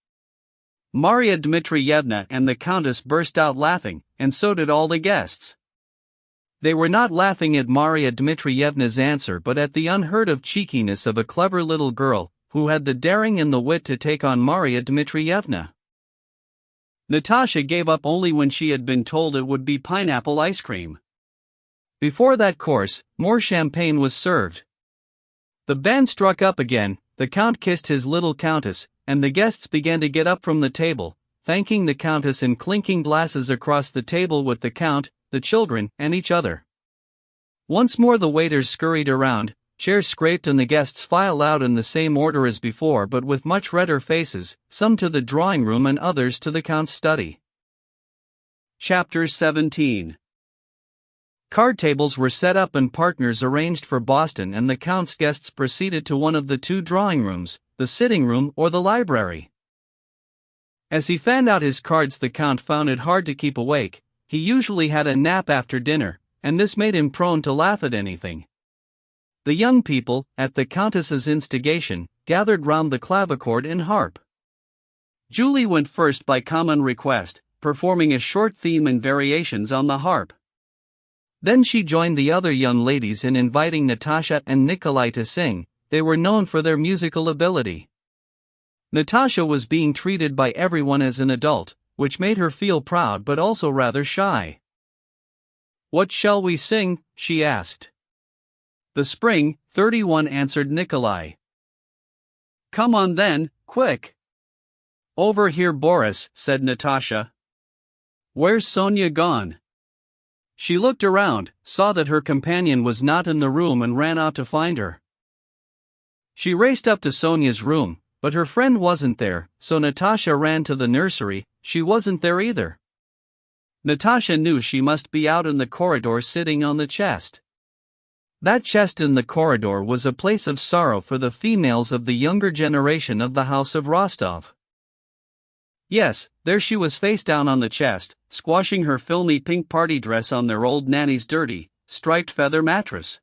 Marya Dmitrievna and the Countess burst out laughing, and so did all the guests. They were not laughing at Marya Dmitrievna's answer but at the unheard-of cheekiness of a clever little girl, who had the daring and the wit to take on Marya Dmitrievna. Natasha gave up only when she had been told it would be pineapple ice cream. Before that course, more champagne was served. The band struck up again, the Count kissed his little Countess, and the guests began to get up from the table, thanking the Countess and clinking glasses across the table with the Count, the children, and each other. Once more the waiters scurried around, chairs scraped and the guests filed out in the same order as before but with much redder faces, some to the drawing room and others to the Count's study. Chapter 17. Card tables were set up and partners arranged for Boston, and the Count's guests proceeded to one of the two drawing rooms, the sitting room or the library. As he fanned out his cards, the Count found it hard to keep awake. He usually had a nap after dinner, and this made him prone to laugh at anything. The young people, at the Countess's instigation, gathered round the clavichord and harp. Julie went first by common request, performing a short theme and variations on the harp. Then she joined the other young ladies in inviting Natasha and Nikolai to sing. They were known for their musical ability. Natasha was being treated by everyone as an adult, which made her feel proud but also rather shy. What shall we sing? She asked. The Spring, 31, answered Nikolai. Come on then, quick. Over here, Boris, said Natasha. Where's Sonia gone? She looked around, saw that her companion was not in the room and ran out to find her. She raced up to Sonia's room, but her friend wasn't there, so Natasha ran to the nursery. She wasn't there either. Natasha knew she must be out in the corridor sitting on the chest. That chest in the corridor was a place of sorrow for the females of the younger generation of the House of Rostov. Yes, there she was face down on the chest, squashing her filmy pink party dress on their old nanny's dirty, striped feather mattress.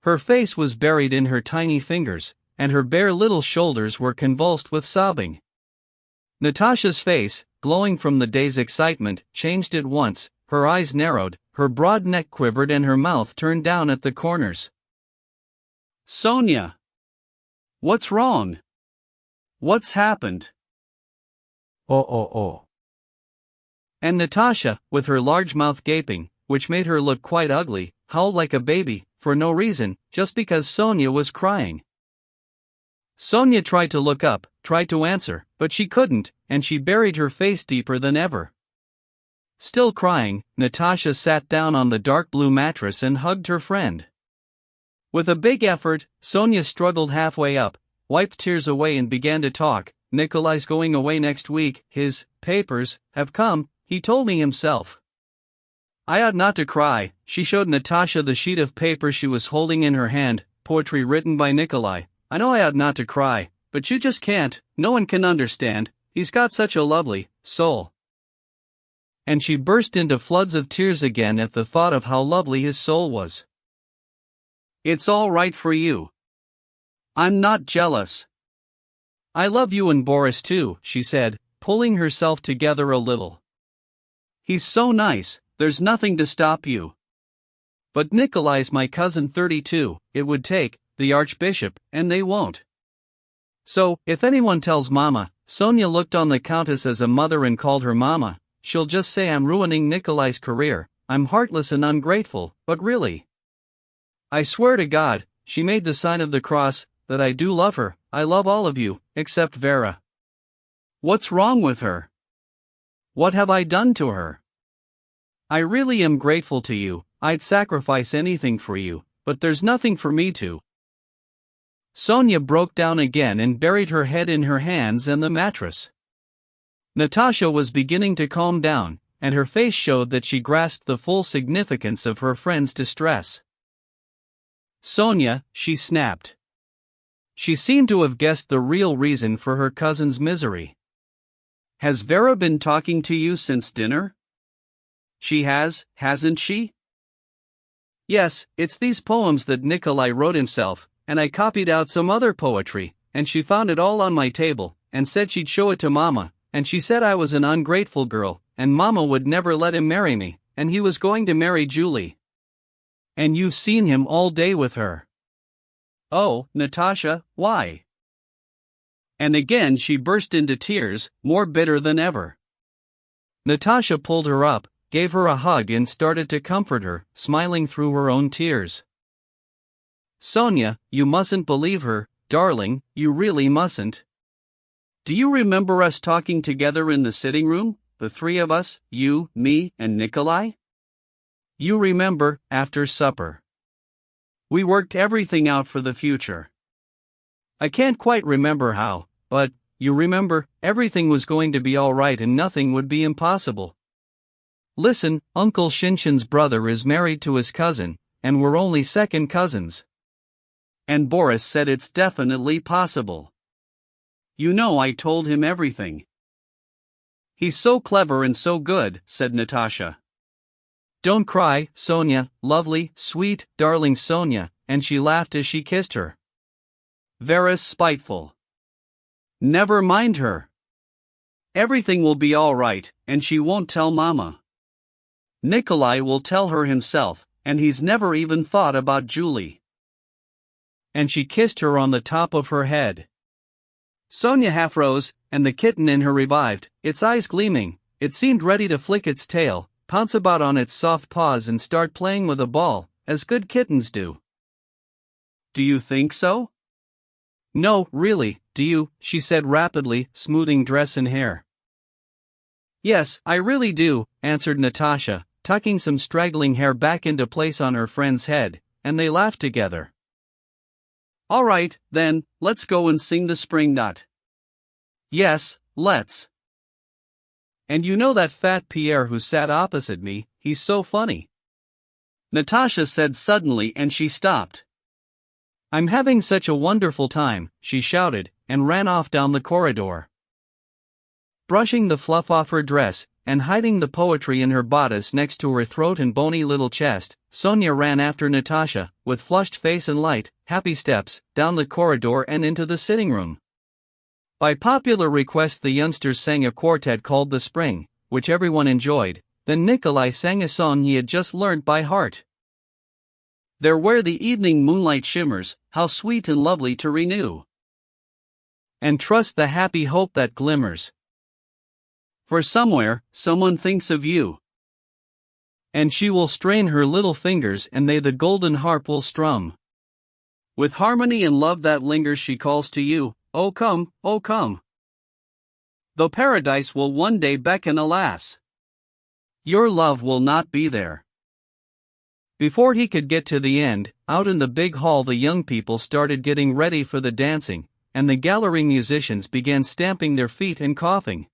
Her face was buried in her tiny fingers, and her bare little shoulders were convulsed with sobbing. Natasha's face, glowing from the day's excitement, changed at once. Her eyes narrowed, her broad neck quivered and her mouth turned down at the corners. Sonia! What's wrong? What's happened? Oh. And Natasha, with her large mouth gaping, which made her look quite ugly, howled like a baby, for no reason, just because Sonia was crying. Sonia tried to look up, tried to answer, but she couldn't, and she buried her face deeper than ever. Still crying, Natasha sat down on the dark blue mattress and hugged her friend. With a big effort, Sonia struggled halfway up, wiped tears away and began to talk. Nikolai's going away next week, his papers have come, he told me himself. I ought not to cry. She showed Natasha the sheet of paper she was holding in her hand, poetry written by Nikolai. I know I ought not to cry, but you just can't, no one can understand, he's got such a lovely soul. And she burst into floods of tears again at the thought of how lovely his soul was. It's all right for you. I'm not jealous. I love you and Boris too, she said, pulling herself together a little. He's so nice, there's nothing to stop you. But Nikolai's my cousin 32, it would take the Archbishop, and they won't. So, if anyone tells Mama, Sonia looked on the Countess as a mother and called her Mama, she'll just say I'm ruining Nikolai's career, I'm heartless and ungrateful, but really. I swear to God, she made the sign of the cross, that I do love her, I love all of you, except Vera. What's wrong with her? What have I done to her? I really am grateful to you, I'd sacrifice anything for you, but there's nothing for me to. Sonia broke down again and buried her head in her hands and the mattress. Natasha was beginning to calm down, and her face showed that she grasped the full significance of her friend's distress. Sonia, she snapped. She seemed to have guessed the real reason for her cousin's misery. Has Vera been talking to you since dinner? She has, hasn't she? Yes, it's these poems that Nikolai wrote himself, and I copied out some other poetry, and she found it all on my table, and said she'd show it to Mama, and she said I was an ungrateful girl, and Mama would never let him marry me, and he was going to marry Julie. And you've seen him all day with her. Oh, Natasha, why? And again she burst into tears, more bitter than ever. Natasha pulled her up, gave her a hug and started to comfort her, smiling through her own tears. Sonia, you mustn't believe her, darling, you really mustn't. Do you remember us talking together in the sitting room, the three of us, you, me, and Nikolai? You remember, after supper. We worked everything out for the future. I can't quite remember how, but, you remember, everything was going to be all right and nothing would be impossible. Listen, Uncle Shinshin's brother is married to his cousin, and we're only second cousins. And Boris said it's definitely possible. You know I told him everything. He's so clever and so good, said Natasha. Don't cry, Sonia, lovely, sweet, darling Sonia, and she laughed as she kissed her. Vera's spiteful. Never mind her. Everything will be all right, and she won't tell Mama. Nikolai will tell her himself, and he's never even thought about Julie. And she kissed her on the top of her head. Sonia half rose, and the kitten in her revived, its eyes gleaming. It seemed ready to flick its tail, pounce about on its soft paws and start playing with a ball, as good kittens do. Do you think so? No, really, do you? She said rapidly, smoothing dress and hair. Yes, I really do, answered Natasha, tucking some straggling hair back into place on her friend's head, and they laughed together. All right, then, let's go and sing the Spring Nut. Yes, let's. And you know that fat Pierre who sat opposite me, he's so funny. Natasha said suddenly and she stopped. I'm having such a wonderful time, she shouted, and ran off down the corridor. Brushing the fluff off her dress, and hiding the poetry in her bodice next to her throat and bony little chest, Sonia ran after Natasha, with flushed face and light, happy steps, down the corridor and into the sitting room. By popular request the youngsters sang a quartet called The Spring, which everyone enjoyed, then Nikolai sang a song he had just learnt by heart. There where the evening moonlight shimmers, how sweet and lovely to renew. And trust the happy hope that glimmers. For somewhere, someone thinks of you. And she will strain her little fingers and they the golden harp will strum. With harmony and love that lingers she calls to you, oh come, oh come. Though paradise will one day beckon, alas, your love will not be there. Before he could get to the end, out in the big hall the young people started getting ready for the dancing, and the gallery musicians began stamping their feet and coughing.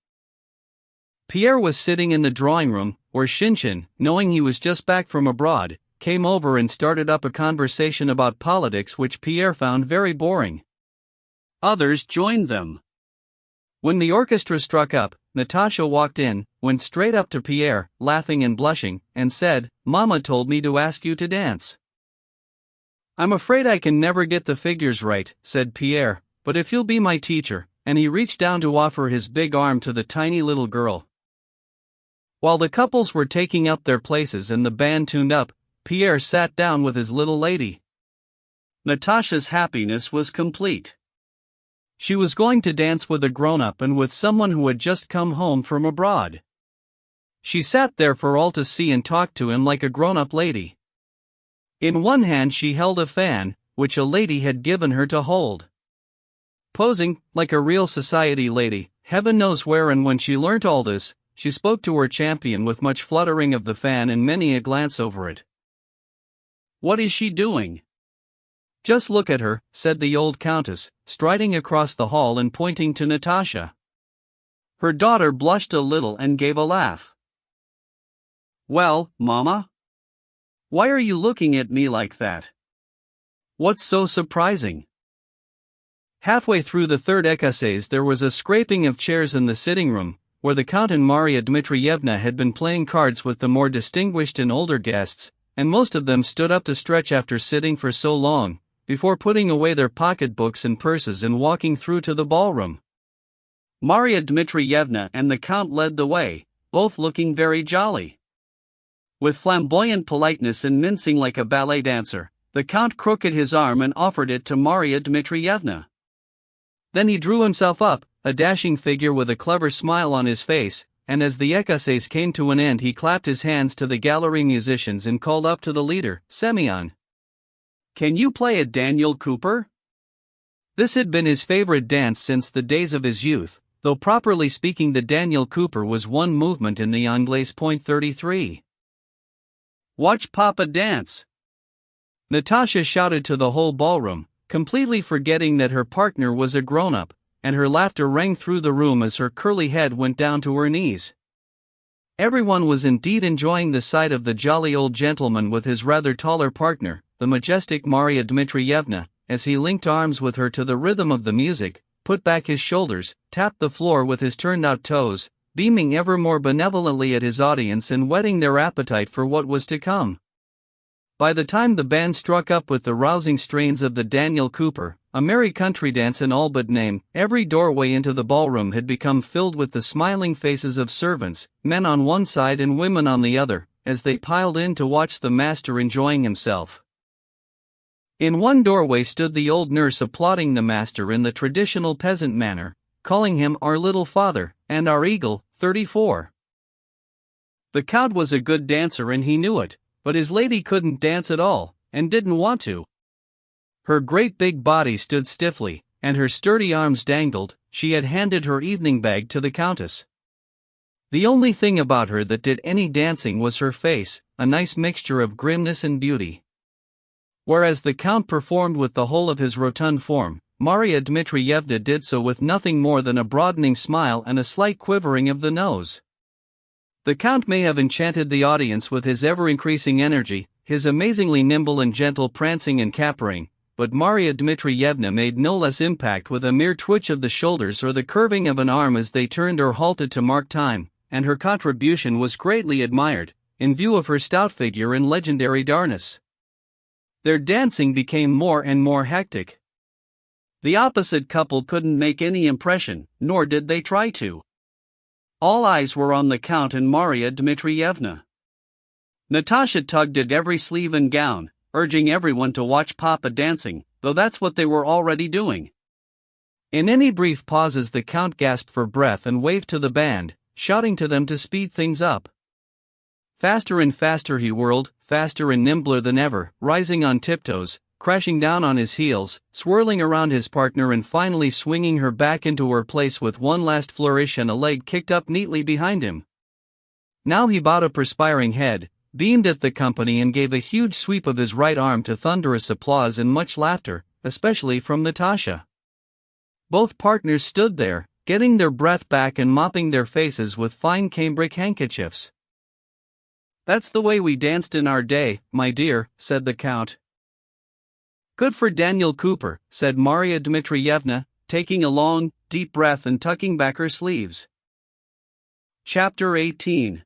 Pierre was sitting in the drawing room, where Shinshin, knowing he was just back from abroad, came over and started up a conversation about politics which Pierre found very boring. Others joined them. When the orchestra struck up, Natasha walked in, went straight up to Pierre, laughing and blushing, and said, "Mama told me to ask you to dance." "I'm afraid I can never get the figures right," said Pierre, "but if you'll be my teacher," and he reached down to offer his big arm to the tiny little girl. While the couples were taking up their places and the band tuned up, Pierre sat down with his little lady. Natasha's happiness was complete. She was going to dance with a grown-up and with someone who had just come home from abroad. She sat there for all to see and talked to him like a grown-up lady. In one hand she held a fan, which a lady had given her to hold. Posing, like a real society lady, heaven knows where, and when she learnt all this, she spoke to her champion with much fluttering of the fan and many a glance over it. "What is she doing? Just look at her," said the old countess, striding across the hall and pointing to Natasha. Her daughter blushed a little and gave a laugh. "Well, Mama? Why are you looking at me like that? What's so surprising?" Halfway through the third écossaise there was a scraping of chairs in the sitting room, where the Count and Maria Dmitrievna had been playing cards with the more distinguished and older guests, and most of them stood up to stretch after sitting for so long, before putting away their pocketbooks and purses and walking through to the ballroom. Maria Dmitrievna and the Count led the way, both looking very jolly. With flamboyant politeness and mincing like a ballet dancer, the Count crooked his arm and offered it to Maria Dmitrievna. Then he drew himself up, a dashing figure with a clever smile on his face, and as the écossaise came to an end he clapped his hands to the gallery musicians and called up to the leader, Semyon. "Can you play a Daniel Cooper?" This had been his favorite dance since the days of his youth, though properly speaking the Daniel Cooper was one movement in the Anglaise .33. "Watch Papa dance!" Natasha shouted to the whole ballroom, completely forgetting that her partner was a grown-up, and her laughter rang through the room as her curly head went down to her knees. Everyone was indeed enjoying the sight of the jolly old gentleman with his rather taller partner, the majestic Maria Dmitrievna, as he linked arms with her to the rhythm of the music, put back his shoulders, tapped the floor with his turned-out toes, beaming ever more benevolently at his audience and whetting their appetite for what was to come. By the time the band struck up with the rousing strains of the Daniel Cooper, a merry country dance in all but name, every doorway into the ballroom had become filled with the smiling faces of servants, men on one side and women on the other, as they piled in to watch the master enjoying himself. In one doorway stood the old nurse applauding the master in the traditional peasant manner, calling him "our little father," and "our eagle, 34. The Count was a good dancer and he knew it, but his lady couldn't dance at all, and didn't want to. Her great big body stood stiffly, and her sturdy arms dangled. She had handed her evening bag to the Countess. The only thing about her that did any dancing was her face, a nice mixture of grimness and beauty. Whereas the Count performed with the whole of his rotund form, Maria Dmitrievna did so with nothing more than a broadening smile and a slight quivering of the nose. The Count may have enchanted the audience with his ever-increasing energy, his amazingly nimble and gentle prancing and capering, but Maria Dmitrievna made no less impact with a mere twitch of the shoulders or the curving of an arm as they turned or halted to mark time, and her contribution was greatly admired, in view of her stout figure and legendary darkness. Their dancing became more and more hectic. The opposite couple couldn't make any impression, nor did they try to. All eyes were on the Count and Maria Dmitrievna. Natasha tugged at every sleeve and gown, urging everyone to watch Papa dancing, though that's what they were already doing. In any brief pauses the Count gasped for breath and waved to the band, shouting to them to speed things up. Faster and faster he whirled, faster and nimbler than ever, rising on tiptoes, crashing down on his heels, swirling around his partner and finally swinging her back into her place with one last flourish and a leg kicked up neatly behind him. Now he bowed a perspiring head, beamed at the company and gave a huge sweep of his right arm to thunderous applause and much laughter, especially from Natasha. Both partners stood there, getting their breath back and mopping their faces with fine cambric handkerchiefs. "That's the way we danced in our day, my dear," said the Count. "Good for Daniel Cooper," said Maria Dmitrievna, taking a long, deep breath and tucking back her sleeves. Chapter 18.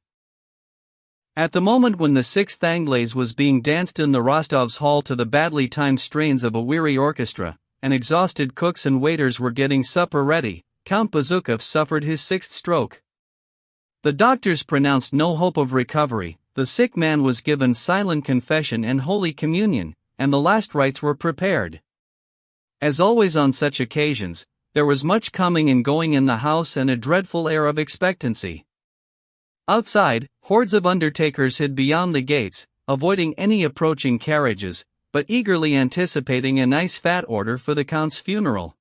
At the moment when the sixth Anglaise was being danced in the Rostovs' hall to the badly timed strains of a weary orchestra, and exhausted cooks and waiters were getting supper ready, Count Bezukov suffered his sixth stroke. The doctors pronounced no hope of recovery, the sick man was given silent confession and Holy Communion, and the last rites were prepared. As always on such occasions, there was much coming and going in the house and a dreadful air of expectancy. Outside, hordes of undertakers hid beyond the gates, avoiding any approaching carriages, but eagerly anticipating a nice fat order for the Count's funeral.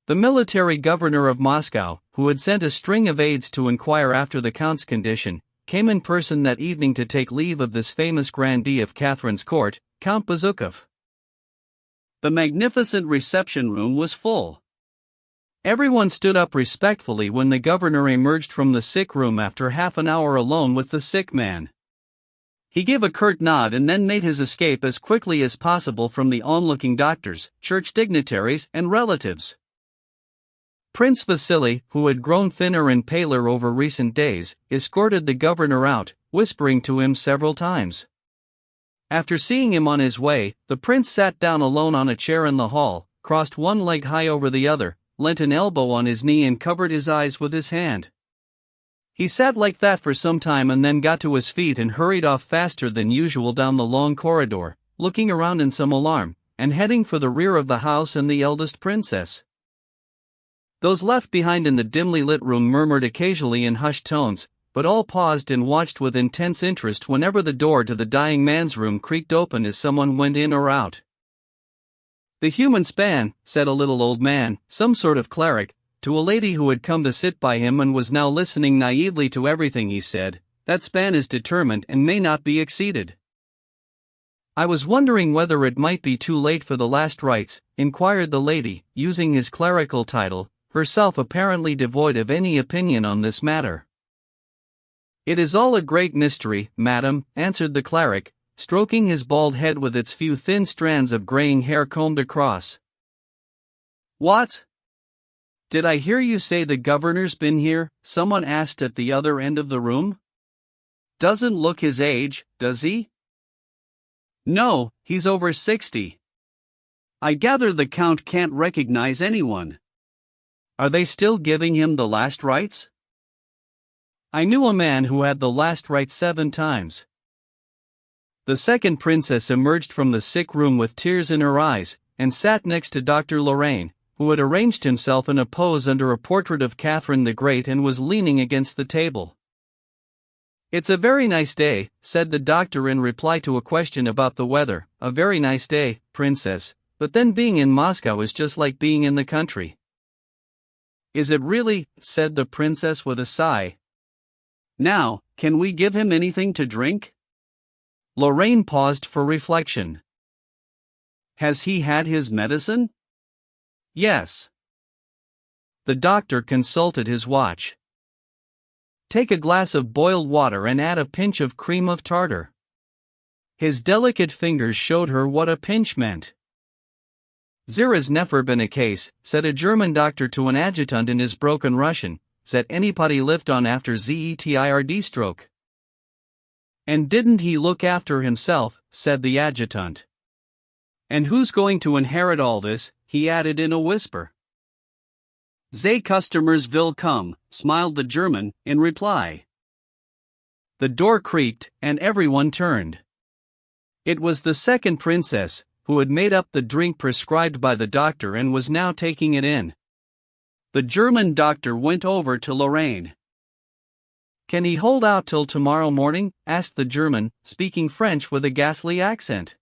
The military governor of Moscow, who had sent a string of aides to inquire after the Count's condition, came in person that evening to take leave of this famous grandee of Catherine's court, Count Bezukov. The magnificent reception room was full. Everyone stood up respectfully when the governor emerged from the sick room after half an hour alone with the sick man. He gave a curt nod and then made his escape as quickly as possible from the onlooking doctors, church dignitaries, and relatives. Prince Vasily, who had grown thinner and paler over recent days, escorted the governor out, whispering to him several times. After seeing him on his way, the prince sat down alone on a chair in the hall, crossed one leg high over the other, leant an elbow on his knee and covered his eyes with his hand. He sat like that for some time and then got to his feet and hurried off faster than usual down the long corridor, looking around in some alarm, and heading for the rear of the house and the eldest princess. Those left behind in the dimly lit room murmured occasionally in hushed tones, but all paused and watched with intense interest whenever the door to the dying man's room creaked open as someone went in or out. "The human span," said a little old man, some sort of cleric, to a lady who had come to sit by him and was now listening naively to everything he said, "that span is determined and may not be exceeded." "I was wondering whether it might be too late for the last rites," inquired the lady, using his clerical title, herself apparently devoid of any opinion on this matter. "It is all a great mystery, madam," answered the cleric, stroking his bald head with its few thin strands of graying hair combed across. "What? Did I hear you say the governor's been here?" someone asked at the other end of the room. "Doesn't look his age, does he?" "No, he's over 60. I gather the Count can't recognize anyone. Are they still giving him the last rites?" "I knew a man who had the last rites 7 times. The second princess emerged from the sick room with tears in her eyes, and sat next to Dr. Lorraine, who had arranged himself in a pose under a portrait of Catherine the Great and was leaning against the table. "It's a very nice day," said the doctor in reply to a question about the weather. "A very nice day, princess, but then being in Moscow is just like being in the country." "Is it really?" said the princess with a sigh. "Now, can we give him anything to drink?" Lorraine paused for reflection. "Has he had his medicine?" "Yes." The doctor consulted his watch. "Take a glass of boiled water and add a pinch of cream of tartar." His delicate fingers showed her what a pinch meant. "There has never been a case," said a German doctor to an adjutant in his broken Russian, "that anybody lived on after ZETIRD stroke." "And didn't he look after himself?" said the adjutant. "And who's going to inherit all this?" he added in a whisper. "They customers will come," smiled the German, in reply. The door creaked, and everyone turned. It was the second princess, who had made up the drink prescribed by the doctor and was now taking it in. The German doctor went over to Lorraine. "Can he hold out till tomorrow morning?" asked the German, speaking French with a ghastly accent.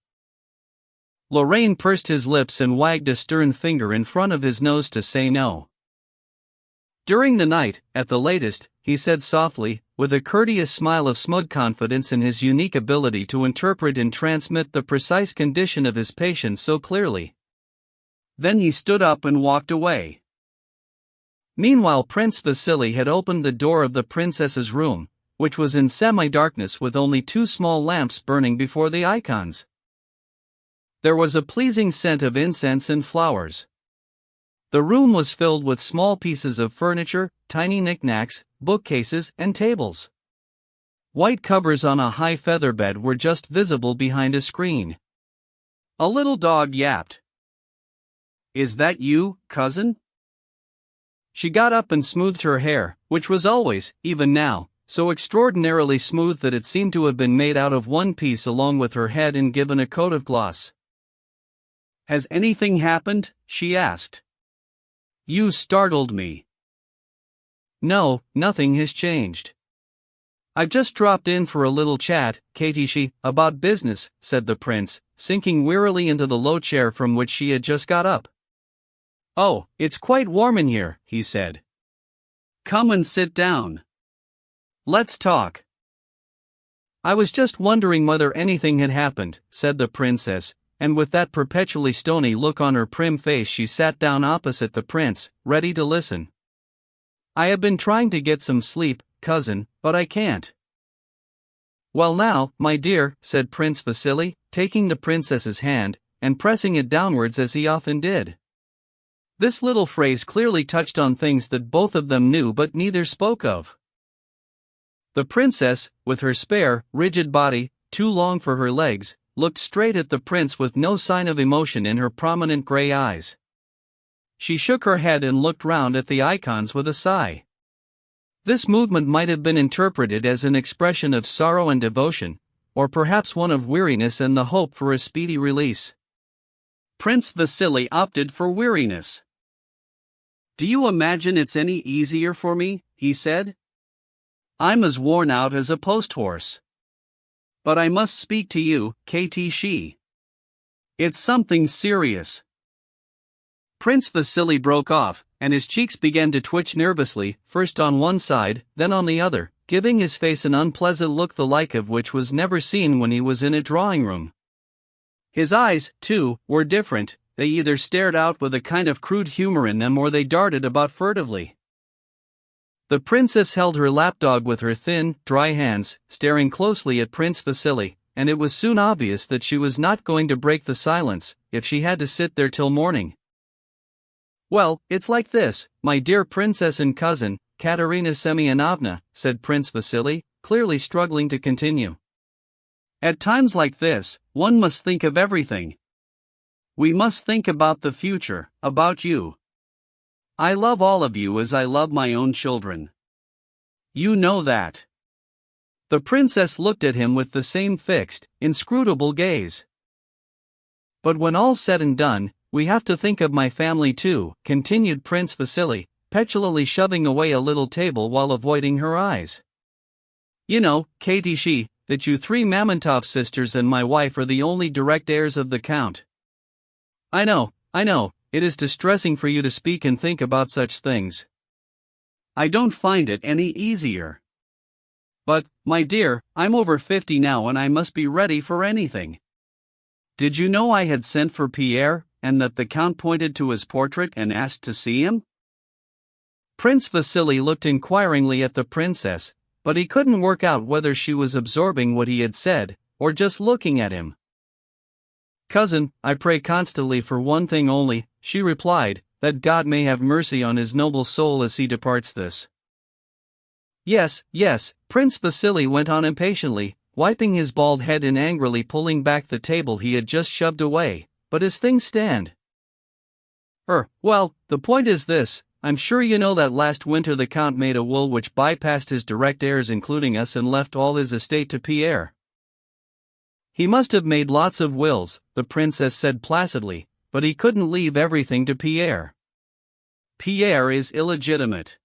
Lorraine pursed his lips and wagged a stern finger in front of his nose to say no. During the night, at the latest, he said softly, with a courteous smile of smug confidence in his unique ability to interpret and transmit the precise condition of his patient so clearly. Then he stood up and walked away. Meanwhile, Prince Vasily had opened the door of the princess's room, which was in semi-darkness with only 2 small lamps burning before the icons. There was a pleasing scent of incense and flowers. The room was filled with small pieces of furniture, tiny knickknacks, bookcases, and tables. White covers on a high feather bed were just visible behind a screen. A little dog yapped. "Is that you, cousin?" She got up and smoothed her hair, which was always, even now, so extraordinarily smooth that it seemed to have been made out of one piece along with her head and given a coat of gloss. "Has anything happened?" she asked. "You startled me." "No, nothing has changed. I've just dropped in for a little chat, Katishi, about business," said the prince, sinking wearily into the low chair from which she had just got up. "Oh, it's quite warm in here," he said. "Come and sit down. Let's talk." "I was just wondering whether anything had happened," said the princess, and with that perpetually stony look on her prim face she sat down opposite the prince, ready to listen. "I have been trying to get some sleep, cousin, but I can't." "Well now, my dear," said Prince Vasily, taking the princess's hand, and pressing it downwards as he often did. This little phrase clearly touched on things that both of them knew but neither spoke of. The princess, with her spare, rigid body, too long for her legs, looked straight at the prince with no sign of emotion in her prominent gray eyes. She shook her head and looked round at the icons with a sigh. This movement might have been interpreted as an expression of sorrow and devotion, or perhaps one of weariness and the hope for a speedy release. Prince Vasily opted for weariness. "Do you imagine it's any easier for me?" he said. "I'm as worn out as a post horse. But I must speak to you, Katishi. It's something serious." Prince Vasily broke off, and his cheeks began to twitch nervously, first on one side, then on the other, giving his face an unpleasant look the like of which was never seen when he was in a drawing room. His eyes, too, were different. They either stared out with a kind of crude humor in them or they darted about furtively. The princess held her lapdog with her thin, dry hands, staring closely at Prince Vasily, and it was soon obvious that she was not going to break the silence, if she had to sit there till morning. "Well, it's like this, my dear princess and cousin, Katerina Semyonovna," said Prince Vasily, clearly struggling to continue. "At times like this, one must think of everything. We must think about the future, about you. I love all of you as I love my own children. You know that." The princess looked at him with the same fixed, inscrutable gaze. "But when all's said and done, we have to think of my family too," continued Prince Vasily, petulantly shoving away a little table while avoiding her eyes. "You know, Katishi, that you 3 Mamontov sisters and my wife are the only direct heirs of the Count." I know, it is distressing for you to speak and think about such things. I don't find it any easier. But, my dear, I'm over 50 now and I must be ready for anything. Did you know I had sent for Pierre, and that the Count pointed to his portrait and asked to see him? Prince Vasily looked inquiringly at the princess, but he couldn't work out whether she was absorbing what he had said, or just looking at him. "Cousin, I pray constantly for one thing only," she replied, "that God may have mercy on his noble soul as he departs this." Yes, Prince Vasily went on impatiently, wiping his bald head and angrily pulling back the table he had just shoved away, "but as things stand. Well, the point is this, I'm sure you know that last winter the Count made a will which bypassed his direct heirs including us and left all his estate to Pierre." "He must have made lots of wills," the princess said placidly, "but he couldn't leave everything to Pierre. Pierre is illegitimate."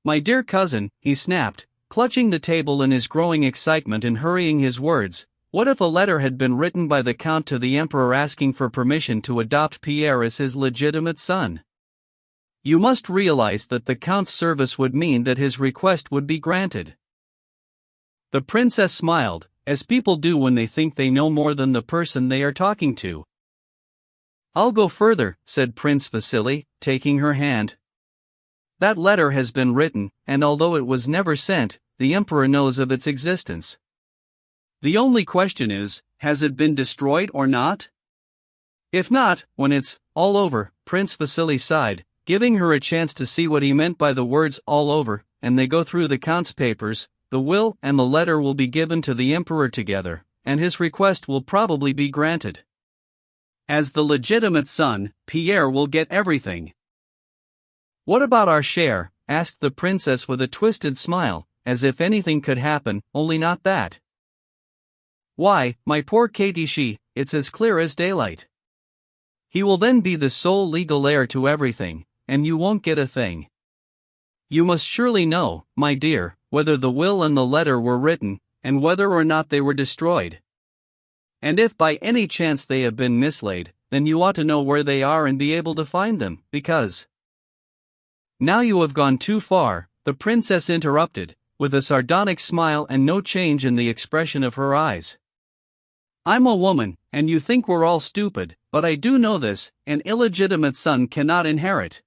"My dear cousin," he snapped, clutching the table in his growing excitement and hurrying his words, What if a letter had been written by the Count to the Emperor asking for permission to adopt Pierre as his legitimate son? You must realize that the Count's service would mean that his request would be granted. The princess smiled, as people do when they think they know more than the person they are talking to. "I'll go further," said Prince Vasily, taking her hand. "That letter has been written, and although it was never sent, the Emperor knows of its existence. The only question is, has it been destroyed or not? If not, when it's all over," Prince Vasily sighed, giving her a chance to see what he meant by the words all over, and they go through the Count's papers, the will and the letter will be given to the Emperor together, and his request will probably be granted. As the legitimate son, Pierre will get everything. "What about our share?" asked the princess with a twisted smile, as if anything could happen, only not that. "Why, my poor Katishi, it's as clear as daylight. He will then be the sole legal heir to everything, and you won't get a thing. You must surely know, my dear, whether the will and the letter were written, and whether or not they were destroyed. And if by any chance they have been mislaid, then you ought to know where they are and be able to find them, because—" "Now you have gone too far," the princess interrupted, with a sardonic smile and no change in the expression of her eyes. "I'm a woman, and you think we're all stupid, but I do know this: an illegitimate son cannot inherit.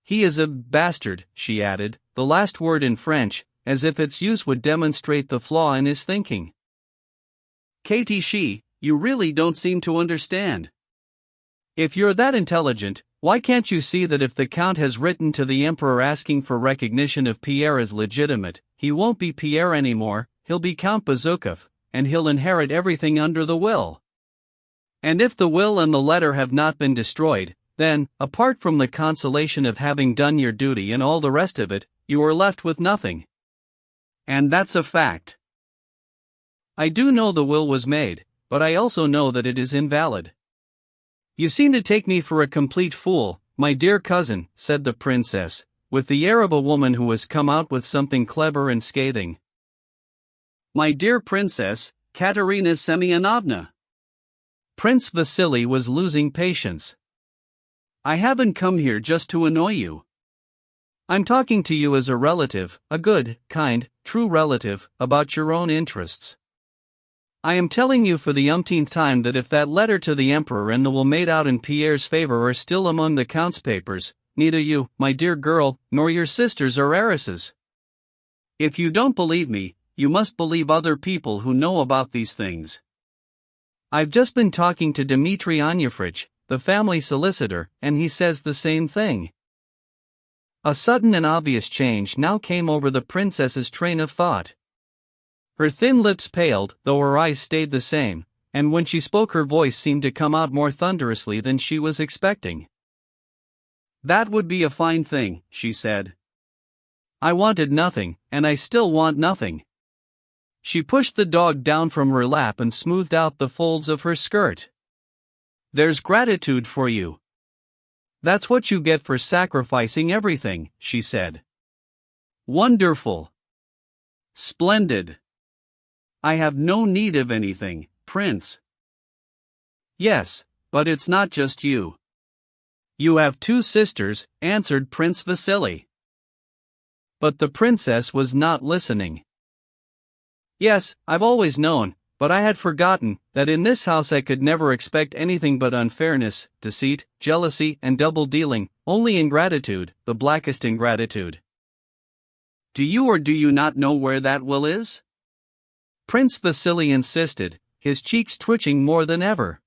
He is a bastard," she added, the last word in French, as if its use would demonstrate the flaw in his thinking. "Katishi, you really don't seem to understand. If you're that intelligent, why can't you see that if the Count has written to the Emperor asking for recognition of Pierre as legitimate, he won't be Pierre anymore, he'll be Count Bezukov, and he'll inherit everything under the will. And if the will and the letter have not been destroyed, then, apart from the consolation of having done your duty and all the rest of it, you are left with nothing. And that's a fact. I do know the will was made, but I also know that it is invalid." "You seem to take me for a complete fool, my dear cousin," said the princess, with the air of a woman who has come out with something clever and scathing. "My dear Princess, Katerina Semyonovna." Prince Vasily was losing patience. "I haven't come here just to annoy you. I'm talking to you as a relative, a good, kind, true relative, about your own interests. I am telling you for the umpteenth time that if that letter to the Emperor and the will made out in Pierre's favor are still among the Count's papers, neither you, my dear girl, nor your sisters are heiresses. If you don't believe me, you must believe other people who know about these things. I've just been talking to Dmitri Onyefrich, the family solicitor, and he says the same thing." A sudden and obvious change now came over the princess's train of thought. Her thin lips paled, though her eyes stayed the same, and when she spoke her voice seemed to come out more thunderously than she was expecting. "That would be a fine thing," she said. "I wanted nothing, and I still want nothing." She pushed the dog down from her lap and smoothed out the folds of her skirt. "There's gratitude for you. That's what you get for sacrificing everything," she said. "Wonderful. Splendid. I have no need of anything, Prince." "Yes, but it's not just you. You have 2 sisters," answered Prince Vasily. But the princess was not listening. "Yes, I've always known, but I had forgotten that in this house I could never expect anything but unfairness, deceit, jealousy, and double-dealing, only ingratitude, the blackest ingratitude. Do you or do you not know where that will is?" Prince Vasily insisted, his cheeks twitching more than ever.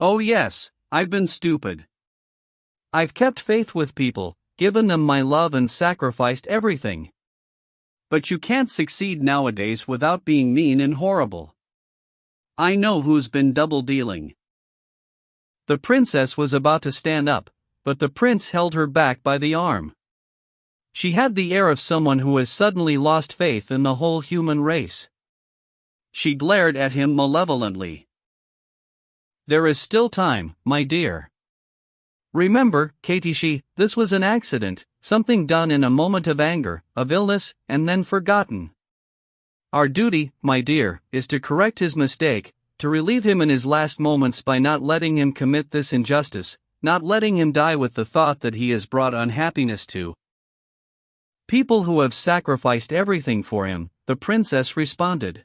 "Oh yes, I've been stupid. I've kept faith with people, given them my love and sacrificed everything. But you can't succeed nowadays without being mean and horrible. I know who's been double-dealing." The princess was about to stand up, but the prince held her back by the arm. She had the air of someone who has suddenly lost faith in the whole human race. She glared at him malevolently. "There is still time, my dear. Remember, Katishi, this was an accident, something done in a moment of anger, of illness, and then forgotten. Our duty, my dear, is to correct his mistake, to relieve him in his last moments by not letting him commit this injustice, not letting him die with the thought that he has brought unhappiness to people who have sacrificed everything for him," the princess responded.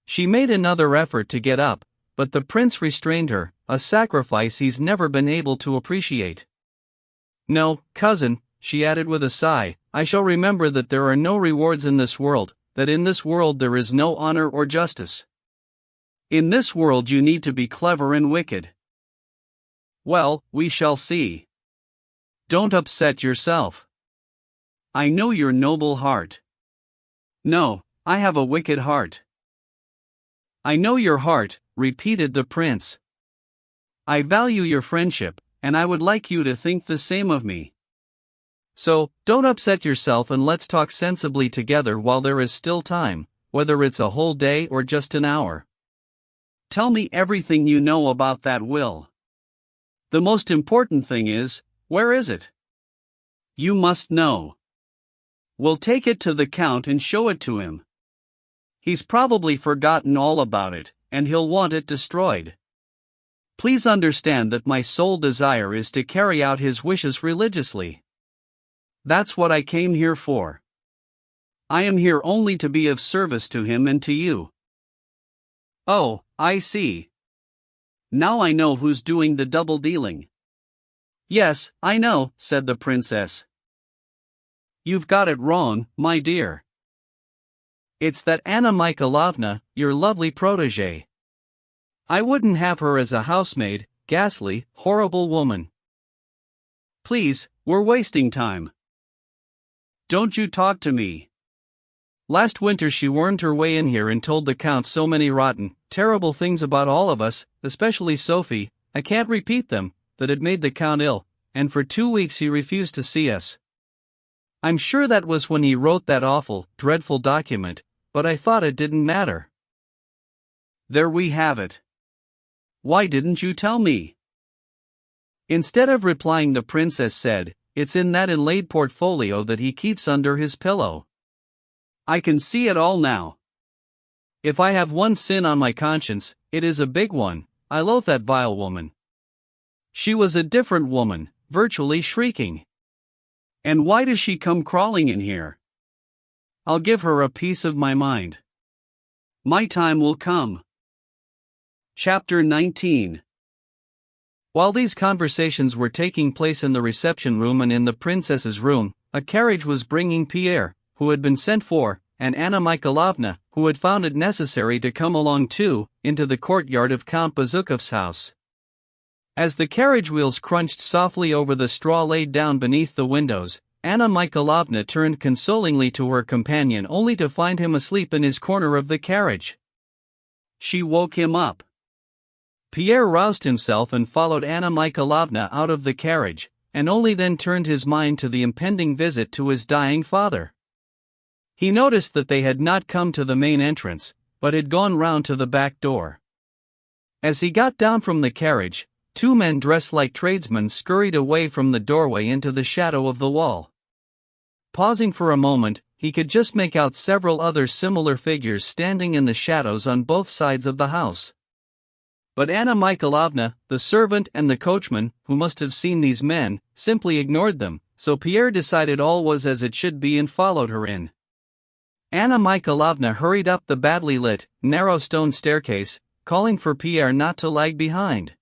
She made another effort to get up, but the prince restrained her, a sacrifice he's never been able to appreciate. "No, cousin," she added with a sigh, "I shall remember that there are no rewards in this world, that in this world there is no honor or justice. In this world you need to be clever and wicked." "Well, we shall see. Don't upset yourself. I know your noble heart." "No, I have a wicked heart." "I know your heart," repeated the prince. "I value your friendship, and I would like you to think the same of me. So, don't upset yourself and let's talk sensibly together while there is still time, whether it's a whole day or just an hour. Tell me everything you know about that will. The most important thing is, where is it? You must know. We'll take it to the count and show it to him. He's probably forgotten all about it, and he'll want it destroyed. Please understand that my sole desire is to carry out his wishes religiously. That's what I came here for. I am here only to be of service to him and to you." "Oh, I see. Now I know who's doing the double dealing." "Yes, I know," said the princess. "You've got it wrong, my dear. It's that Anna Mikhailovna, your lovely protégée. I wouldn't have her as a housemaid, ghastly, horrible woman. Please, we're wasting time. Don't you talk to me. Last winter she wormed her way in here and told the count so many rotten, terrible things about all of us, especially Sophie, I can't repeat them, that it made the count ill, and for 2 weeks he refused to see us. I'm sure that was when he wrote that awful, dreadful document, but I thought it didn't matter. There we have it. Why didn't you tell me?" Instead of replying, the princess said, "It's in that inlaid portfolio that he keeps under his pillow. I can see it all now. If I have one sin on my conscience, it is a big one. I loathe that vile woman. She was a different woman, virtually shrieking. And why does she come crawling in here? I'll give her a piece of my mind. My time will come." Chapter 19. While these conversations were taking place in the reception room and in the princess's room, a carriage was bringing Pierre, who had been sent for, and Anna Mikhailovna, who had found it necessary to come along too, into the courtyard of Count Bezukov's house. As the carriage wheels crunched softly over the straw laid down beneath the windows, Anna Mikhailovna turned consolingly to her companion only to find him asleep in his corner of the carriage. She woke him up. Pierre roused himself and followed Anna Mikhailovna out of the carriage, and only then turned his mind to the impending visit to his dying father. He noticed that they had not come to the main entrance, but had gone round to the back door. As he got down from the carriage, 2 men dressed like tradesmen scurried away from the doorway into the shadow of the wall. Pausing for a moment, he could just make out several other similar figures standing in the shadows on both sides of the house. But Anna Mikhailovna, the servant and the coachman, who must have seen these men, simply ignored them, so Pierre decided all was as it should be and followed her in. Anna Mikhailovna hurried up the badly lit, narrow stone staircase, calling for Pierre not to lag behind.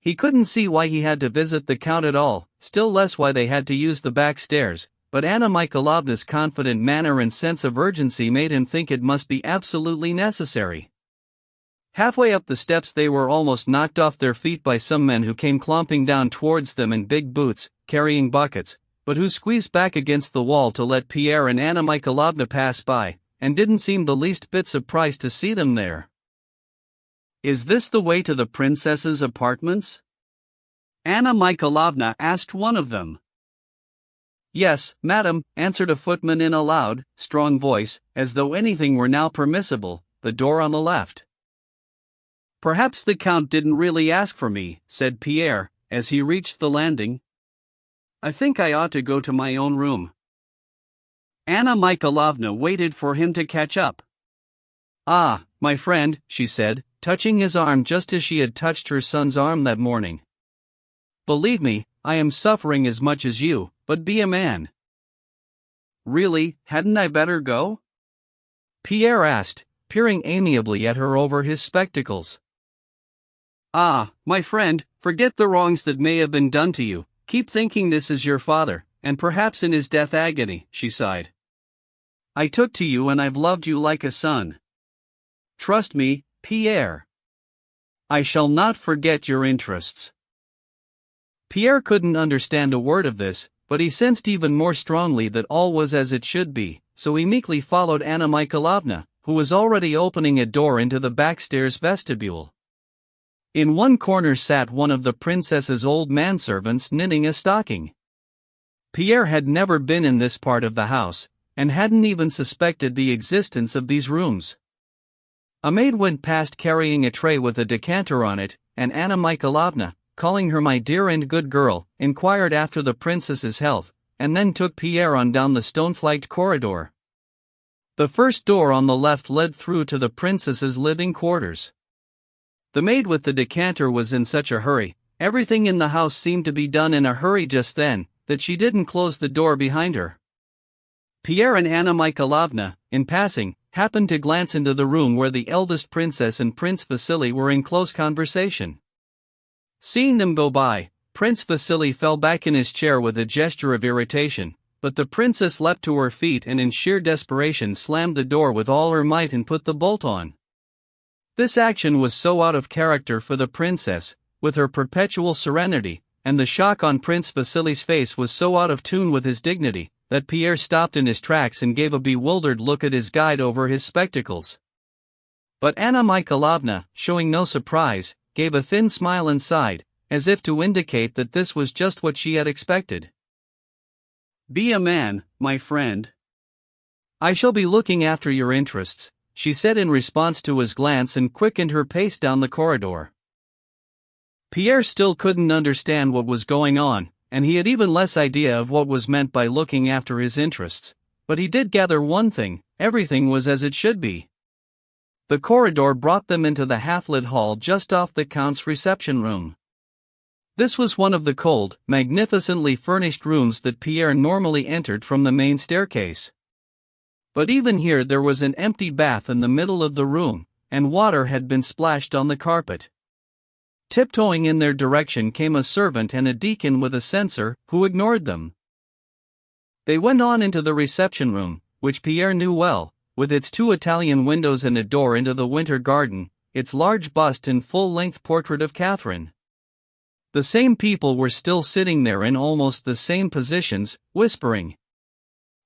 He couldn't see why he had to visit the count at all, still less why they had to use the back stairs, but Anna Mikhailovna's confident manner and sense of urgency made him think it must be absolutely necessary. Halfway up the steps they were almost knocked off their feet by some men who came clomping down towards them in big boots, carrying buckets, but who squeezed back against the wall to let Pierre and Anna Mikhailovna pass by, and didn't seem the least bit surprised to see them there. "Is this the way to the princess's apartments?" Anna Mikhailovna asked one of them. "Yes, madam," answered a footman in a loud, strong voice, as though anything were now permissible, "the door on the left." "Perhaps the count didn't really ask for me," said Pierre, as he reached the landing. "I think I ought to go to my own room." Anna Mikhailovna waited for him to catch up. "Ah, my friend," she said, touching his arm just as she had touched her son's arm that morning. "Believe me, I am suffering as much as you, but be a man." "Really, hadn't I better go?" Pierre asked, peering amiably at her over his spectacles. "Ah, my friend, forget the wrongs that may have been done to you, keep thinking this is your father, and perhaps in his death agony," she sighed. "I took to you and I've loved you like a son. Trust me, Pierre. I shall not forget your interests." Pierre couldn't understand a word of this, but he sensed even more strongly that all was as it should be, so he meekly followed Anna Mikhailovna, who was already opening a door into the backstairs vestibule. In one corner sat one of the princess's old manservants knitting a stocking. Pierre had never been in this part of the house, and hadn't even suspected the existence of these rooms. A maid went past carrying a tray with a decanter on it, and Anna Mikhailovna, calling her my dear and good girl, inquired after the princess's health, and then took Pierre on down the stone-flagged corridor. The first door on the left led through to the princess's living quarters. The maid with the decanter was in such a hurry, everything in the house seemed to be done in a hurry just then, that she didn't close the door behind her. Pierre and Anna Mikhailovna, in passing, happened to glance into the room where the eldest princess and Prince Vasily were in close conversation. Seeing them go by, Prince Vasily fell back in his chair with a gesture of irritation, but the princess leapt to her feet and in sheer desperation slammed the door with all her might and put the bolt on. This action was so out of character for the princess, with her perpetual serenity, and the shock on Prince Vasily's face was so out of tune with his dignity, that Pierre stopped in his tracks and gave a bewildered look at his guide over his spectacles. But Anna Mikhailovna, showing no surprise, gave a thin smile and sighed, as if to indicate that this was just what she had expected. "Be a man, my friend. I shall be looking after your interests," she said in response to his glance and quickened her pace down the corridor. Pierre still couldn't understand what was going on, and he had even less idea of what was meant by looking after his interests, but he did gather one thing: everything was as it should be. The corridor brought them into the half-lit hall just off the Count's reception room. This was one of the cold, magnificently furnished rooms that Pierre normally entered from the main staircase. But even here there was an empty bath in the middle of the room, and water had been splashed on the carpet. Tiptoeing in their direction came a servant and a deacon with a censer, who ignored them. They went on into the reception room, which Pierre knew well, with its 2 Italian windows and a door into the winter garden, its large bust and full-length portrait of Catherine. The same people were still sitting there in almost the same positions, whispering.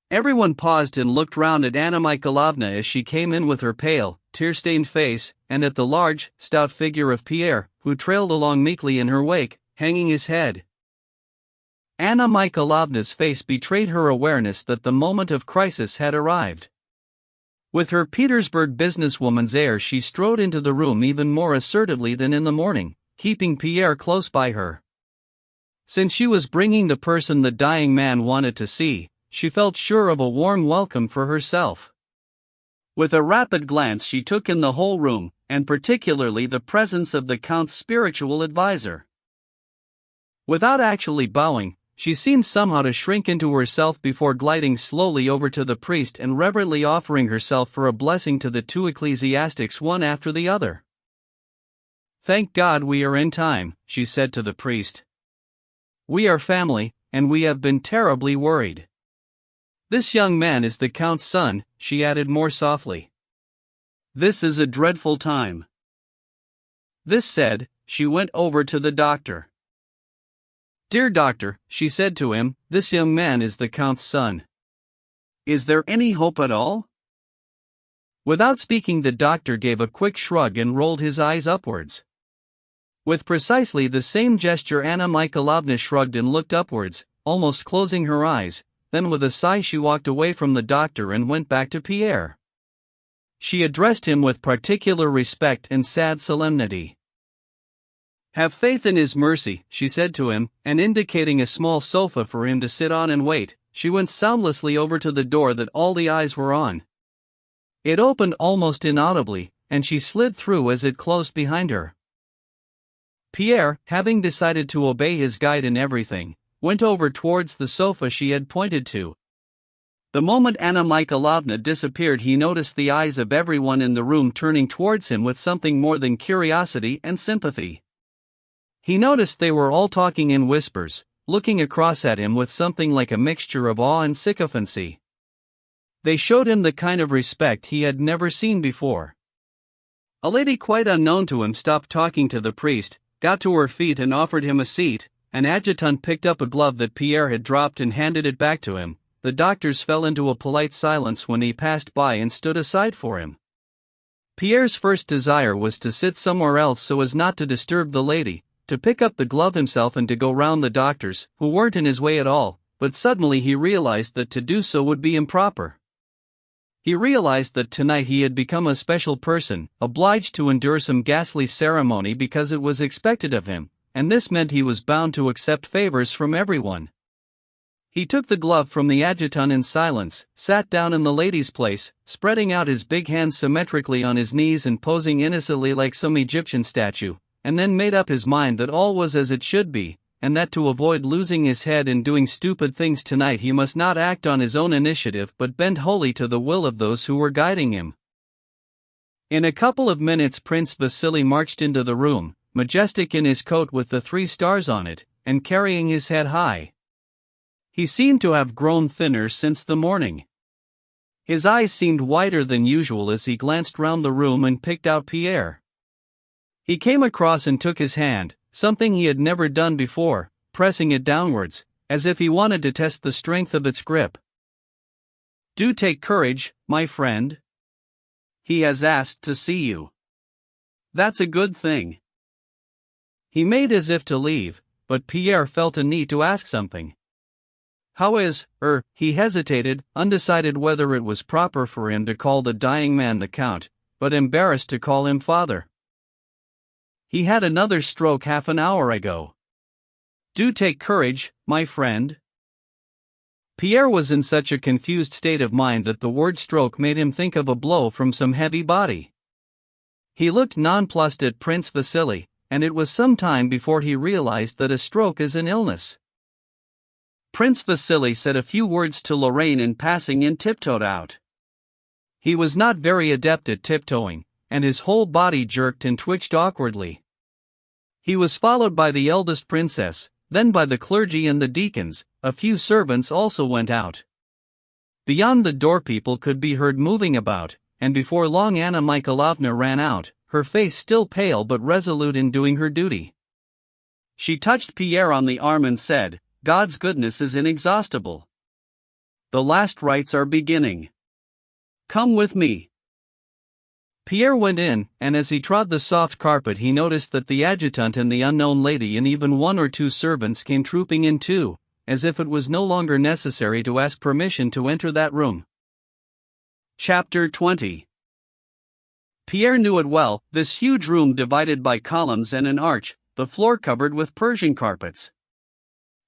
Everyone paused and looked round at Anna Mikhailovna as she came in with her pale, tear-stained face, and at the large, stout figure of Pierre, who trailed along meekly in her wake, hanging his head. Anna Mikhailovna's face betrayed her awareness that the moment of crisis had arrived. With her Petersburg businesswoman's air, she strode into the room even more assertively than in the morning, keeping Pierre close by her. Since she was bringing the person the dying man wanted to see, she felt sure of a warm welcome for herself. With a rapid glance she took in the whole room, and particularly the presence of the Count's spiritual advisor. Without actually bowing, she seemed somehow to shrink into herself before gliding slowly over to the priest and reverently offering herself for a blessing to the 2 ecclesiastics one after the other. "Thank God we are in time," she said to the priest. "We are family, and we have been terribly worried. This young man is the Count's son," she added more softly. "This is a dreadful time." This said, she went over to the doctor. "Dear doctor," she said to him, "this young man is the Count's son. Is there any hope at all?" Without speaking, the doctor gave a quick shrug and rolled his eyes upwards. With precisely the same gesture Anna Mikhailovna shrugged and looked upwards, almost closing her eyes. Then with a sigh she walked away from the doctor and went back to Pierre. She addressed him with particular respect and sad solemnity. "Have faith in his mercy," she said to him, and indicating a small sofa for him to sit on and wait, she went soundlessly over to the door that all the eyes were on. It opened almost inaudibly, and she slid through as it closed behind her. Pierre, having decided to obey his guide in everything, went over towards the sofa she had pointed to. The moment Anna Mikhailovna disappeared, he noticed the eyes of everyone in the room turning towards him with something more than curiosity and sympathy. He noticed they were all talking in whispers, looking across at him with something like a mixture of awe and sycophancy. They showed him the kind of respect he had never seen before. A lady quite unknown to him stopped talking to the priest, got to her feet and offered him a seat. An adjutant picked up a glove that Pierre had dropped and handed it back to him. The doctors fell into a polite silence when he passed by and stood aside for him. Pierre's first desire was to sit somewhere else so as not to disturb the lady, to pick up the glove himself and to go round the doctors, who weren't in his way at all, but suddenly he realized that to do so would be improper. He realized that tonight he had become a special person, obliged to endure some ghastly ceremony because it was expected of him, and this meant he was bound to accept favors from everyone. He took the glove from the adjutant in silence, sat down in the lady's place, spreading out his big hands symmetrically on his knees and posing innocently like some Egyptian statue, and then made up his mind that all was as it should be, and that to avoid losing his head and doing stupid things tonight he must not act on his own initiative but bend wholly to the will of those who were guiding him. In a couple of minutes Prince Vasily marched into the room, majestic in his coat with the 3 stars on it, and carrying his head high. He seemed to have grown thinner since the morning. His eyes seemed wider than usual as he glanced round the room and picked out Pierre. He came across and took his hand, something he had never done before, pressing it downwards, as if he wanted to test the strength of its grip. "Do take courage, my friend. He has asked to see you. That's a good thing." He made as if to leave, but Pierre felt a need to ask something. "How is, he hesitated, undecided whether it was proper for him to call the dying man the Count, but embarrassed to call him father. "He had another stroke half an hour ago. Do take courage, my friend." Pierre was in such a confused state of mind that the word stroke made him think of a blow from some heavy body. He looked nonplussed at Prince Vasily, and it was some time before he realized that a stroke is an illness. Prince Vasily said a few words to Lorraine in passing and tiptoed out. He was not very adept at tiptoeing, and his whole body jerked and twitched awkwardly. He was followed by the eldest princess, then by the clergy and the deacons. A few servants also went out. Beyond the door people could be heard moving about, and before long Anna Mikhailovna ran out, her face still pale but resolute in doing her duty. She touched Pierre on the arm and said, "God's goodness is inexhaustible. The last rites are beginning. Come with me." Pierre went in, and as he trod the soft carpet he noticed that the adjutant and the unknown lady and even 1 or 2 servants came trooping in too, as if it was no longer necessary to ask permission to enter that room. Chapter 20. Pierre knew it well, this huge room divided by columns and an arch, the floor covered with Persian carpets.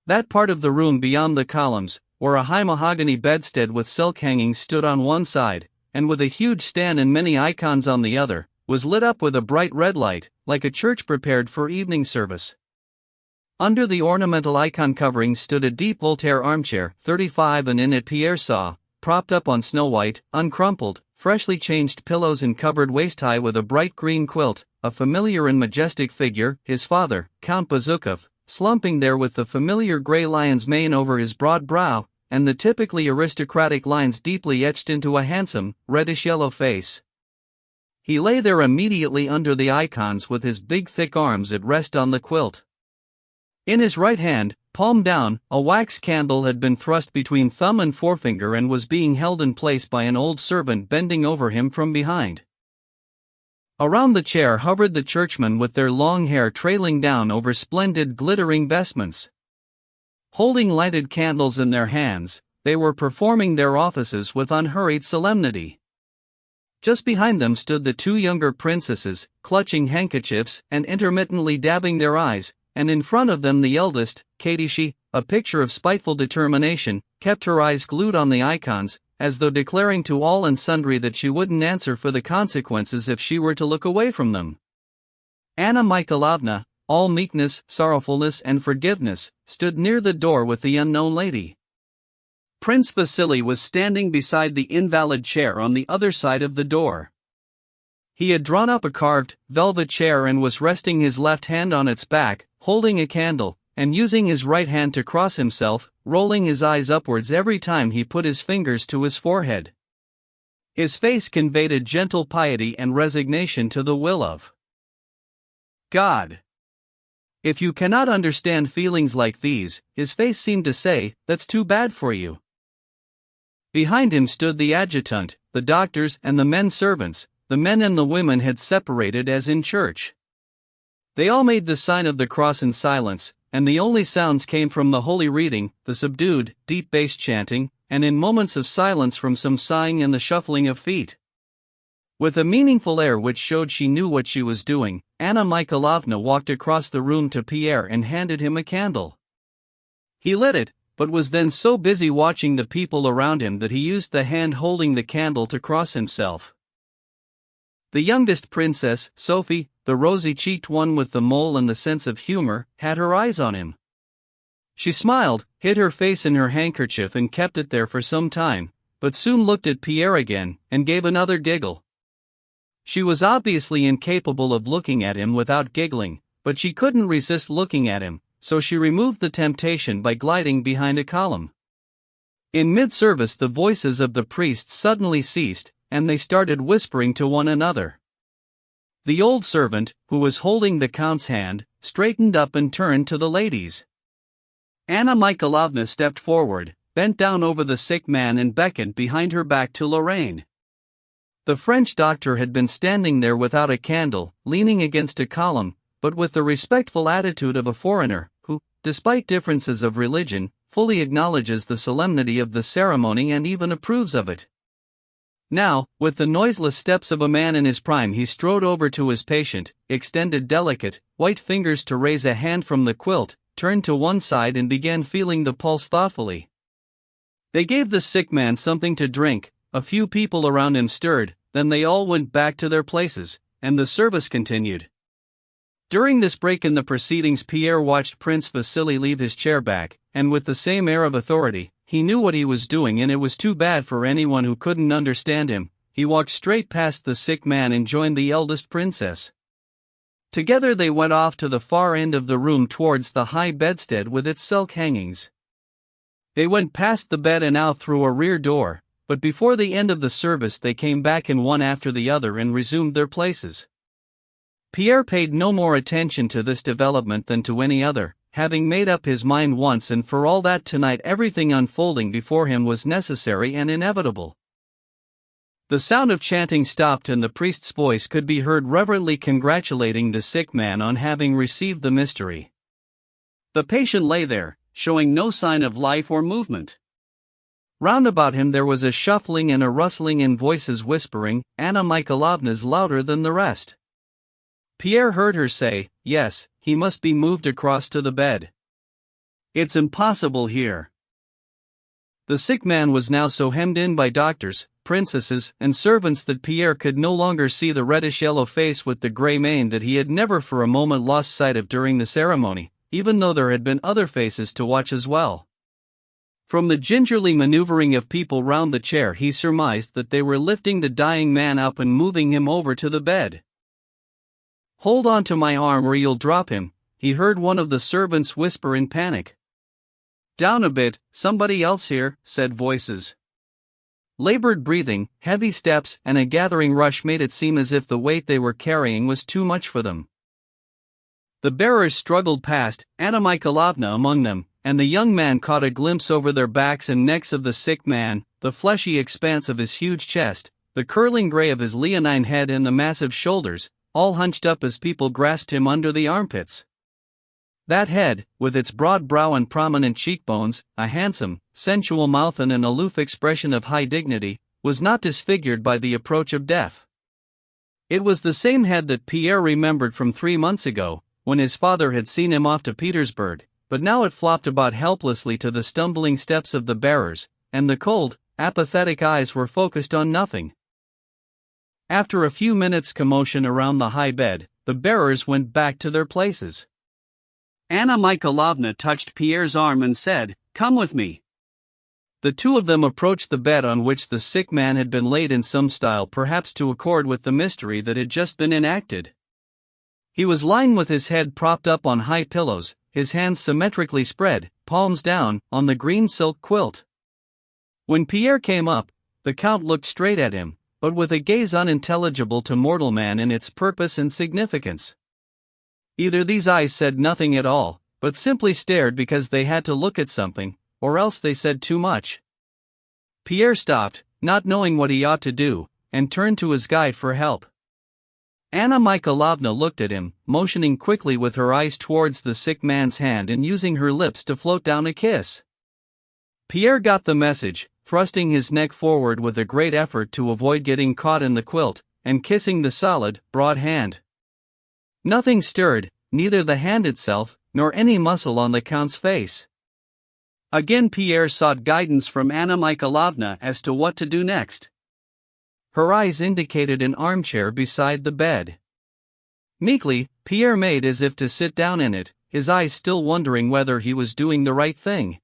That part of the room beyond the columns, where a high mahogany bedstead with silk hangings stood on one side, and with a huge stand and many icons on the other, was lit up with a bright red light, like a church prepared for evening service. Under the ornamental icon coverings stood a deep Voltaire armchair, 35, and in it Pierre saw, propped up on snow-white, uncrumpled, freshly changed pillows and covered waist-high with a bright green quilt, a familiar and majestic figure, his father, Count Bezukov, slumping there with the familiar grey lion's mane over his broad brow, and the typically aristocratic lines deeply etched into a handsome, reddish-yellow face. He lay there immediately under the icons with his big thick arms at rest on the quilt. In his right hand, palm down, a wax candle had been thrust between thumb and forefinger and was being held in place by an old servant bending over him from behind. Around the chair hovered the churchmen with their long hair trailing down over splendid glittering vestments. Holding lighted candles in their hands, they were performing their offices with unhurried solemnity. Just behind them stood the 2 younger princesses, clutching handkerchiefs and intermittently dabbing their eyes, and in front of them the eldest, Katishi, a picture of spiteful determination, kept her eyes glued on the icons, as though declaring to all and sundry that she wouldn't answer for the consequences if she were to look away from them. Anna Mikhailovna, all meekness, sorrowfulness and forgiveness, stood near the door with the unknown lady. Prince Vasily was standing beside the invalid chair on the other side of the door. He had drawn up a carved, velvet chair and was resting his left hand on its back, holding a candle, and using his right hand to cross himself, rolling his eyes upwards every time he put his fingers to his forehead. His face conveyed a gentle piety and resignation to the will of God. If you cannot understand feelings like these, his face seemed to say, that's too bad for you. Behind him stood the adjutant, the doctors and the men servants. The men and the women had separated as in church. They all made the sign of the cross in silence, and the only sounds came from the holy reading, the subdued, deep-bass chanting, and in moments of silence from some sighing and the shuffling of feet. With a meaningful air which showed she knew what she was doing, Anna Mikhailovna walked across the room to Pierre and handed him a candle. He lit it, but was then so busy watching the people around him that he used the hand holding the candle to cross himself. The youngest princess, Sophie, the rosy-cheeked one with the mole and the sense of humor, had her eyes on him. She smiled, hid her face in her handkerchief and kept it there for some time, but soon looked at Pierre again, and gave another giggle. She was obviously incapable of looking at him without giggling, but she couldn't resist looking at him, so she removed the temptation by gliding behind a column. In mid-service the voices of the priests suddenly ceased, and they started whispering to one another. The old servant, who was holding the count's hand, straightened up and turned to the ladies. Anna Mikhailovna stepped forward, bent down over the sick man and beckoned behind her back to Lorraine. The French doctor had been standing there without a candle, leaning against a column, but with the respectful attitude of a foreigner, who, despite differences of religion, fully acknowledges the solemnity of the ceremony and even approves of it. Now, with the noiseless steps of a man in his prime, he strode over to his patient, extended delicate, white fingers to raise a hand from the quilt, turned to one side and began feeling the pulse thoughtfully. They gave the sick man something to drink, a few people around him stirred, then they all went back to their places, and the service continued. During this break in the proceedings, Pierre watched Prince Vasily leave his chair back, and with the same air of authority, he knew what he was doing and it was too bad for anyone who couldn't understand him. He walked straight past the sick man and joined the eldest princess. Together they went off to the far end of the room towards the high bedstead with its silk hangings. They went past the bed and out through a rear door, but before the end of the service they came back in one after the other and resumed their places. Pierre paid no more attention to this development than to any other, having made up his mind once and for all that tonight everything unfolding before him was necessary and inevitable. The sound of chanting stopped and the priest's voice could be heard reverently congratulating the sick man on having received the mystery. The patient lay there, showing no sign of life or movement. Round about him there was a shuffling and a rustling and voices whispering, Anna Mikhailovna's louder than the rest. Pierre heard her say, yes, he must be moved across to the bed. It's impossible here. The sick man was now so hemmed in by doctors, princesses, and servants that Pierre could no longer see the reddish-yellow face with the grey mane that he had never for a moment lost sight of during the ceremony, even though there had been other faces to watch as well. From the gingerly maneuvering of people round the chair he surmised that they were lifting the dying man up and moving him over to the bed. "Hold on to my arm or you'll drop him," he heard one of the servants whisper in panic. "Down a bit, somebody else here," said voices. Labored breathing, heavy steps, and a gathering rush made it seem as if the weight they were carrying was too much for them. The bearers struggled past, Anna Mikhailovna among them, and the young man caught a glimpse over their backs and necks of the sick man, the fleshy expanse of his huge chest, the curling gray of his leonine head and the massive shoulders, all hunched up as people grasped him under the armpits. That head, with its broad brow and prominent cheekbones, a handsome, sensual mouth and an aloof expression of high dignity, was not disfigured by the approach of death. It was the same head that Pierre remembered from 3 months ago, when his father had seen him off to Petersburg, but now it flopped about helplessly to the stumbling steps of the bearers, and the cold, apathetic eyes were focused on nothing. After a few minutes' commotion around the high bed, the bearers went back to their places. Anna Mikhailovna touched Pierre's arm and said, "Come with me." The two of them approached the bed on which the sick man had been laid in some style, perhaps to accord with the mystery that had just been enacted. He was lying with his head propped up on high pillows, his hands symmetrically spread, palms down, on the green silk quilt. When Pierre came up, the Count looked straight at him, but with a gaze unintelligible to mortal man in its purpose and significance. Either these eyes said nothing at all, but simply stared because they had to look at something, or else they said too much. Pierre stopped, not knowing what he ought to do, and turned to his guide for help. Anna Mikhailovna looked at him, motioning quickly with her eyes towards the sick man's hand and using her lips to float down a kiss. Pierre got the message, thrusting his neck forward with a great effort to avoid getting caught in the quilt, and kissing the solid, broad hand. Nothing stirred, neither the hand itself, nor any muscle on the Count's face. Again Pierre sought guidance from Anna Mikhailovna as to what to do next. Her eyes indicated an armchair beside the bed. Meekly, Pierre made as if to sit down in it, his eyes still wondering whether he was doing the right thing.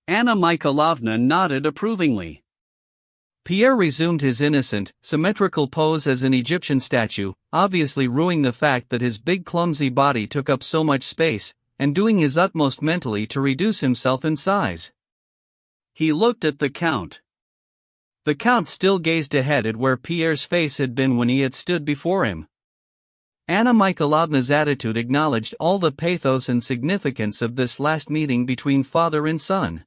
Anna Mikhailovna nodded approvingly. Pierre resumed his innocent, symmetrical pose as an Egyptian statue, obviously ruing the fact that his big clumsy body took up so much space, and doing his utmost mentally to reduce himself in size. He looked at the Count. The Count still gazed ahead at where Pierre's face had been when he had stood before him. Anna Mikhailovna's attitude acknowledged all the pathos and significance of this last meeting between father and son.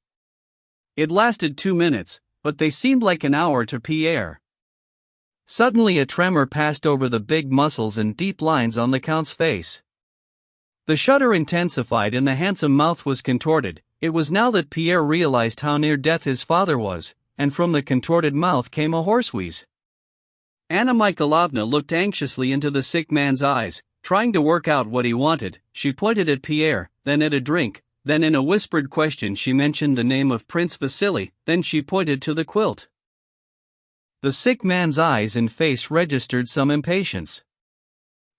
It lasted 2 minutes, but they seemed like an hour to Pierre. Suddenly a tremor passed over the big muscles and deep lines on the Count's face. The shudder intensified and the handsome mouth was contorted. It was now that Pierre realized how near death his father was, and from the contorted mouth came a hoarse wheeze. Anna Mikhailovna looked anxiously into the sick man's eyes, trying to work out what he wanted. She pointed at Pierre, then at a drink, then in a whispered question she mentioned the name of Prince Vasily, then she pointed to the quilt. The sick man's eyes and face registered some impatience.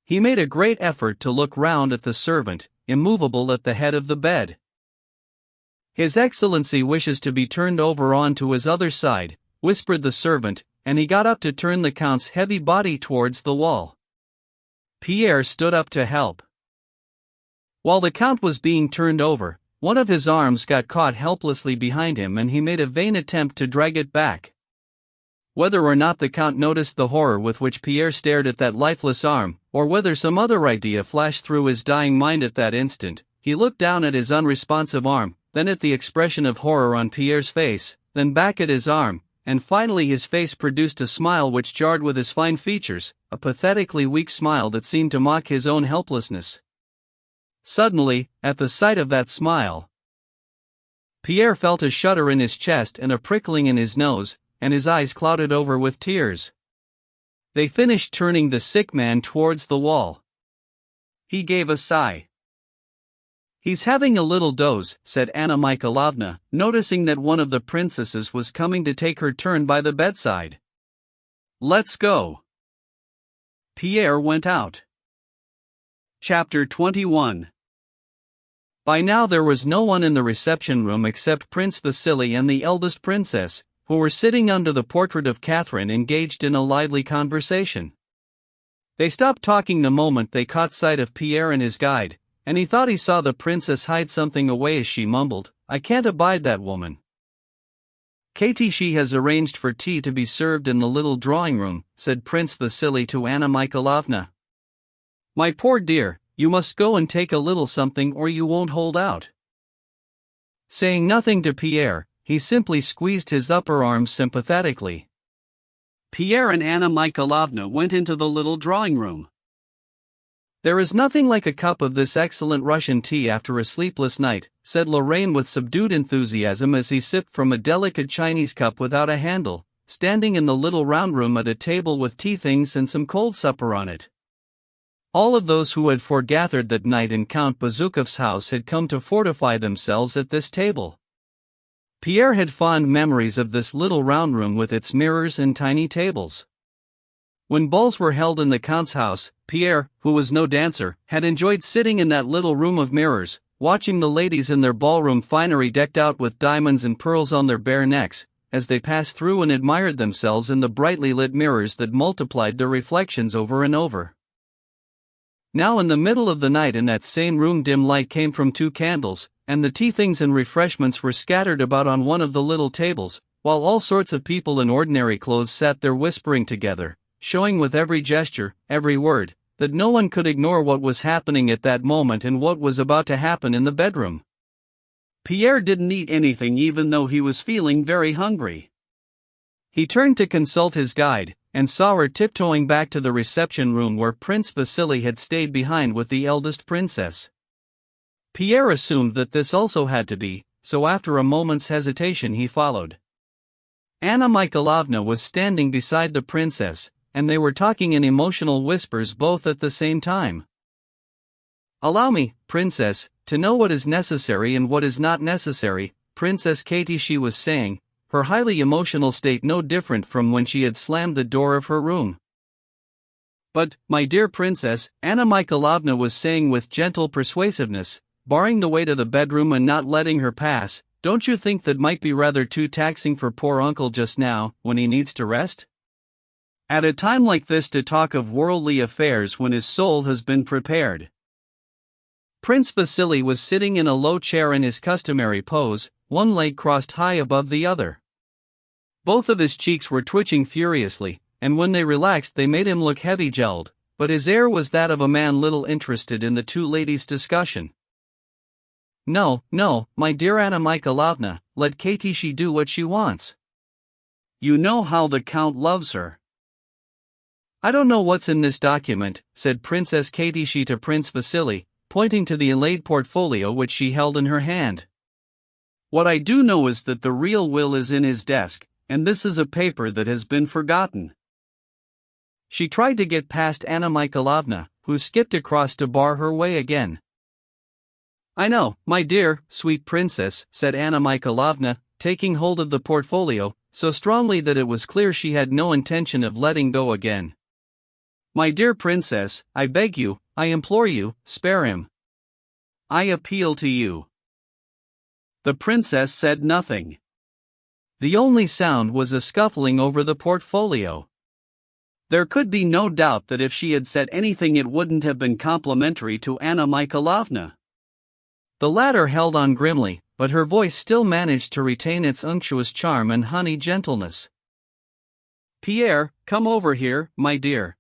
He made a great effort to look round at the servant, immovable at the head of the bed. "His Excellency wishes to be turned over on to his other side," whispered the servant, and he got up to turn the Count's heavy body towards the wall. Pierre stood up to help. While the Count was being turned over, one of his arms got caught helplessly behind him and he made a vain attempt to drag it back. Whether or not the Count noticed the horror with which Pierre stared at that lifeless arm, or whether some other idea flashed through his dying mind at that instant, he looked down at his unresponsive arm, then at the expression of horror on Pierre's face, then back at his arm, and finally his face produced a smile which jarred with his fine features, a pathetically weak smile that seemed to mock his own helplessness. Suddenly, at the sight of that smile, Pierre felt a shudder in his chest and a prickling in his nose, and his eyes clouded over with tears. They finished turning the sick man towards the wall. He gave a sigh. "He's having a little doze," said Anna Mikhailovna, noticing that one of the princesses was coming to take her turn by the bedside. "Let's go." Pierre went out. Chapter 21. By now there was no one in the reception room except Prince Vasily and the eldest princess, who were sitting under the portrait of Catherine engaged in a lively conversation. They stopped talking the moment they caught sight of Pierre and his guide, and he thought he saw the princess hide something away as she mumbled, "I can't abide that woman." "Katie, she has arranged for tea to be served in the little drawing room," said Prince Vasily to Anna Mikhailovna. "My poor dear, you must go and take a little something or you won't hold out." Saying nothing to Pierre, he simply squeezed his upper arm sympathetically. Pierre and Anna Mikhailovna went into the little drawing room. "There is nothing like a cup of this excellent Russian tea after a sleepless night," said Lorraine with subdued enthusiasm as he sipped from a delicate Chinese cup without a handle, standing in the little round room at a table with tea things and some cold supper on it. All of those who had foregathered that night in Count Bazookov's house had come to fortify themselves at this table. Pierre had fond memories of this little round room with its mirrors and tiny tables. When balls were held in the Count's house, Pierre, who was no dancer, had enjoyed sitting in that little room of mirrors, watching the ladies in their ballroom finery decked out with diamonds and pearls on their bare necks, as they passed through and admired themselves in the brightly lit mirrors that multiplied their reflections over and over. Now in the middle of the night in that same room dim light came from 2 candles, and the tea things and refreshments were scattered about on one of the little tables, while all sorts of people in ordinary clothes sat there whispering together, showing with every gesture, every word, that no one could ignore what was happening at that moment and what was about to happen in the bedroom. Pierre didn't eat anything even though he was feeling very hungry. He turned to consult his guide, and saw her tiptoeing back to the reception room where Prince Vasily had stayed behind with the eldest princess. Pierre assumed that this also had to be, so after a moment's hesitation he followed. Anna Mikhailovna was standing beside the princess, and they were talking in emotional whispers both at the same time. "Allow me, princess, to know what is necessary and what is not necessary," Princess Katie she was saying, her highly emotional state no different from when she had slammed the door of her room. "But, my dear princess," Anna Mikhailovna was saying with gentle persuasiveness, barring the way to the bedroom and not letting her pass, "don't you think that might be rather too taxing for poor uncle just now, when he needs to rest? At a time like this to talk of worldly affairs when his soul has been prepared." Prince Vasily was sitting in a low chair in his customary pose, one leg crossed high above the other. Both of his cheeks were twitching furiously, and when they relaxed they made him look heavy-jowled, but his air was that of a man little interested in the 2 ladies' discussion. No, my dear Anna Mikhailovna, let Katie do what she wants. You know how the Count loves her." "I don't know what's in this document," said Princess Katie to Prince Vasily, pointing to the inlaid portfolio which she held in her hand. "What I do know is that the real will is in his desk, and this is a paper that has been forgotten." She tried to get past Anna Mikhailovna, who skipped across to bar her way again. "I know, my dear, sweet princess," said Anna Mikhailovna, taking hold of the portfolio, so strongly that it was clear she had no intention of letting go again. "My dear princess, I beg you, I implore you, spare him. I appeal to you." The princess said nothing. The only sound was a scuffling over the portfolio. There could be no doubt that if she had said anything it wouldn't have been complimentary to Anna Mikhailovna. The latter held on grimly, but her voice still managed to retain its unctuous charm and honey gentleness. "Pierre, come over here, my dear.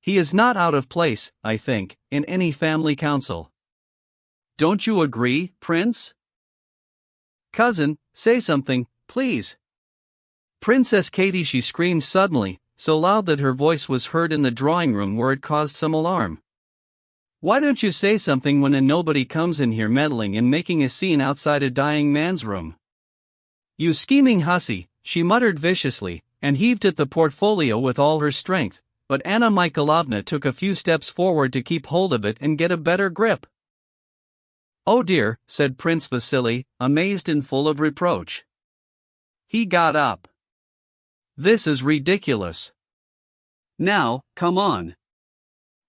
He is not out of place, I think, in any family council. Don't you agree, Prince? Cousin, say something, please." Princess Katie she screamed suddenly, so loud that her voice was heard in the drawing room where it caused some alarm. "Why don't you say something when nobody comes in here meddling and making a scene outside a dying man's room? You scheming hussy," she muttered viciously, and heaved at the portfolio with all her strength, but Anna Mikhailovna took a few steps forward to keep hold of it and get a better grip. "Oh dear," said Prince Vasily, amazed and full of reproach. He got up. "This is ridiculous. Now, come on.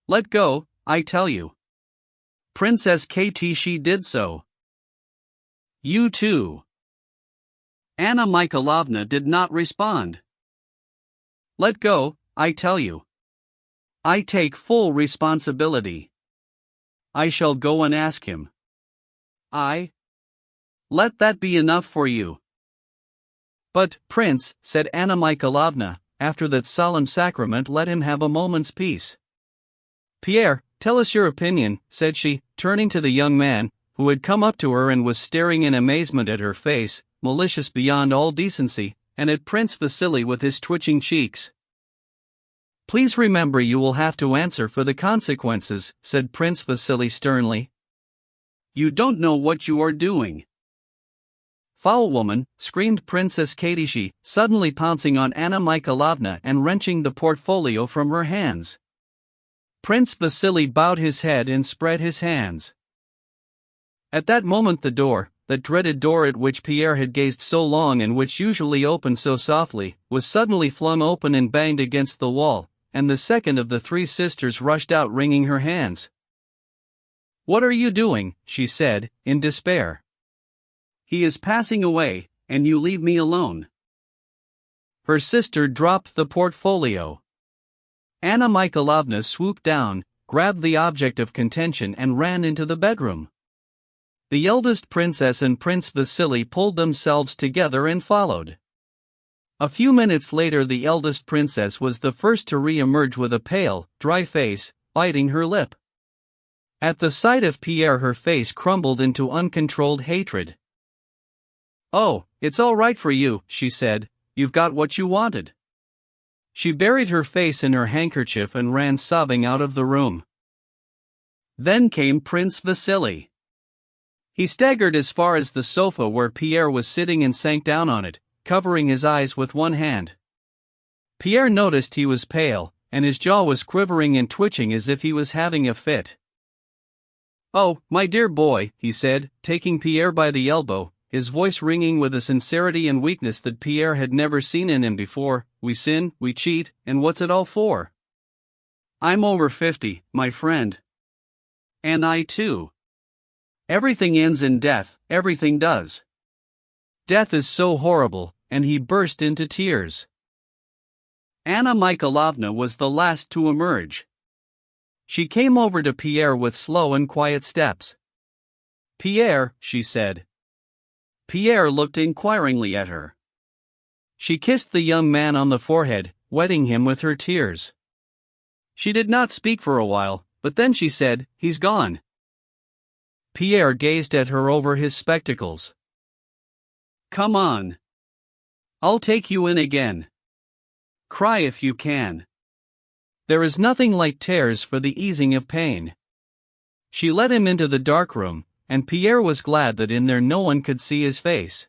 Let go, I tell you." Princess Katie she did so. "You too." Anna Mikhailovna did not respond. "Let go, I tell you. I take full responsibility. I shall go and ask him. Let that be enough for you." "But, Prince," said Anna Mikhailovna, after that solemn sacrament let him have a moment's peace. "Pierre, tell us your opinion," said she, turning to the young man, who had come up to her and was staring in amazement at her face, malicious beyond all decency, and at Prince Vasily with his twitching cheeks. "Please remember you will have to answer for the consequences," said Prince Vasily sternly. "You don't know what you are doing." "Foul woman," screamed Princess Katie, suddenly pouncing on Anna Mikhailovna and wrenching the portfolio from her hands. Prince Vasily bowed his head and spread his hands. At that moment the door, that dreaded door at which Pierre had gazed so long and which usually opened so softly, was suddenly flung open and banged against the wall, and the second of the three sisters rushed out wringing her hands. "What are you doing?" she said, in despair. "He is passing away, and you leave me alone." Her sister dropped the portfolio. Anna Mikhailovna swooped down, grabbed the object of contention and ran into the bedroom. The eldest princess and Prince Vasily pulled themselves together and followed. A few minutes later the eldest princess was the first to re-emerge with a pale, dry face, biting her lip. At the sight of Pierre her face crumbled into uncontrolled hatred. "Oh, it's all right for you," she said, "you've got what you wanted." She buried her face in her handkerchief and ran sobbing out of the room. Then came Prince Vasily. He staggered as far as the sofa where Pierre was sitting and sank down on it, covering his eyes with one hand. Pierre noticed he was pale, and his jaw was quivering and twitching as if he was having a fit. "Oh, my dear boy," he said, taking Pierre by the elbow, his voice ringing with a sincerity and weakness that Pierre had never seen in him before. "We sin, we cheat, and what's it all for? I'm over 50, my friend. And I too. Everything ends in death, everything does. Death is so horrible," and he burst into tears. Anna Mikhailovna was the last to emerge. She came over to Pierre with slow and quiet steps. "Pierre," she said. Pierre looked inquiringly at her. She kissed the young man on the forehead, wetting him with her tears. She did not speak for a while, but then she said, "He's gone." Pierre gazed at her over his spectacles. "Come on. I'll take you in again. Cry if you can. There is nothing like tears for the easing of pain." She led him into the dark room, and Pierre was glad that in there no one could see his face.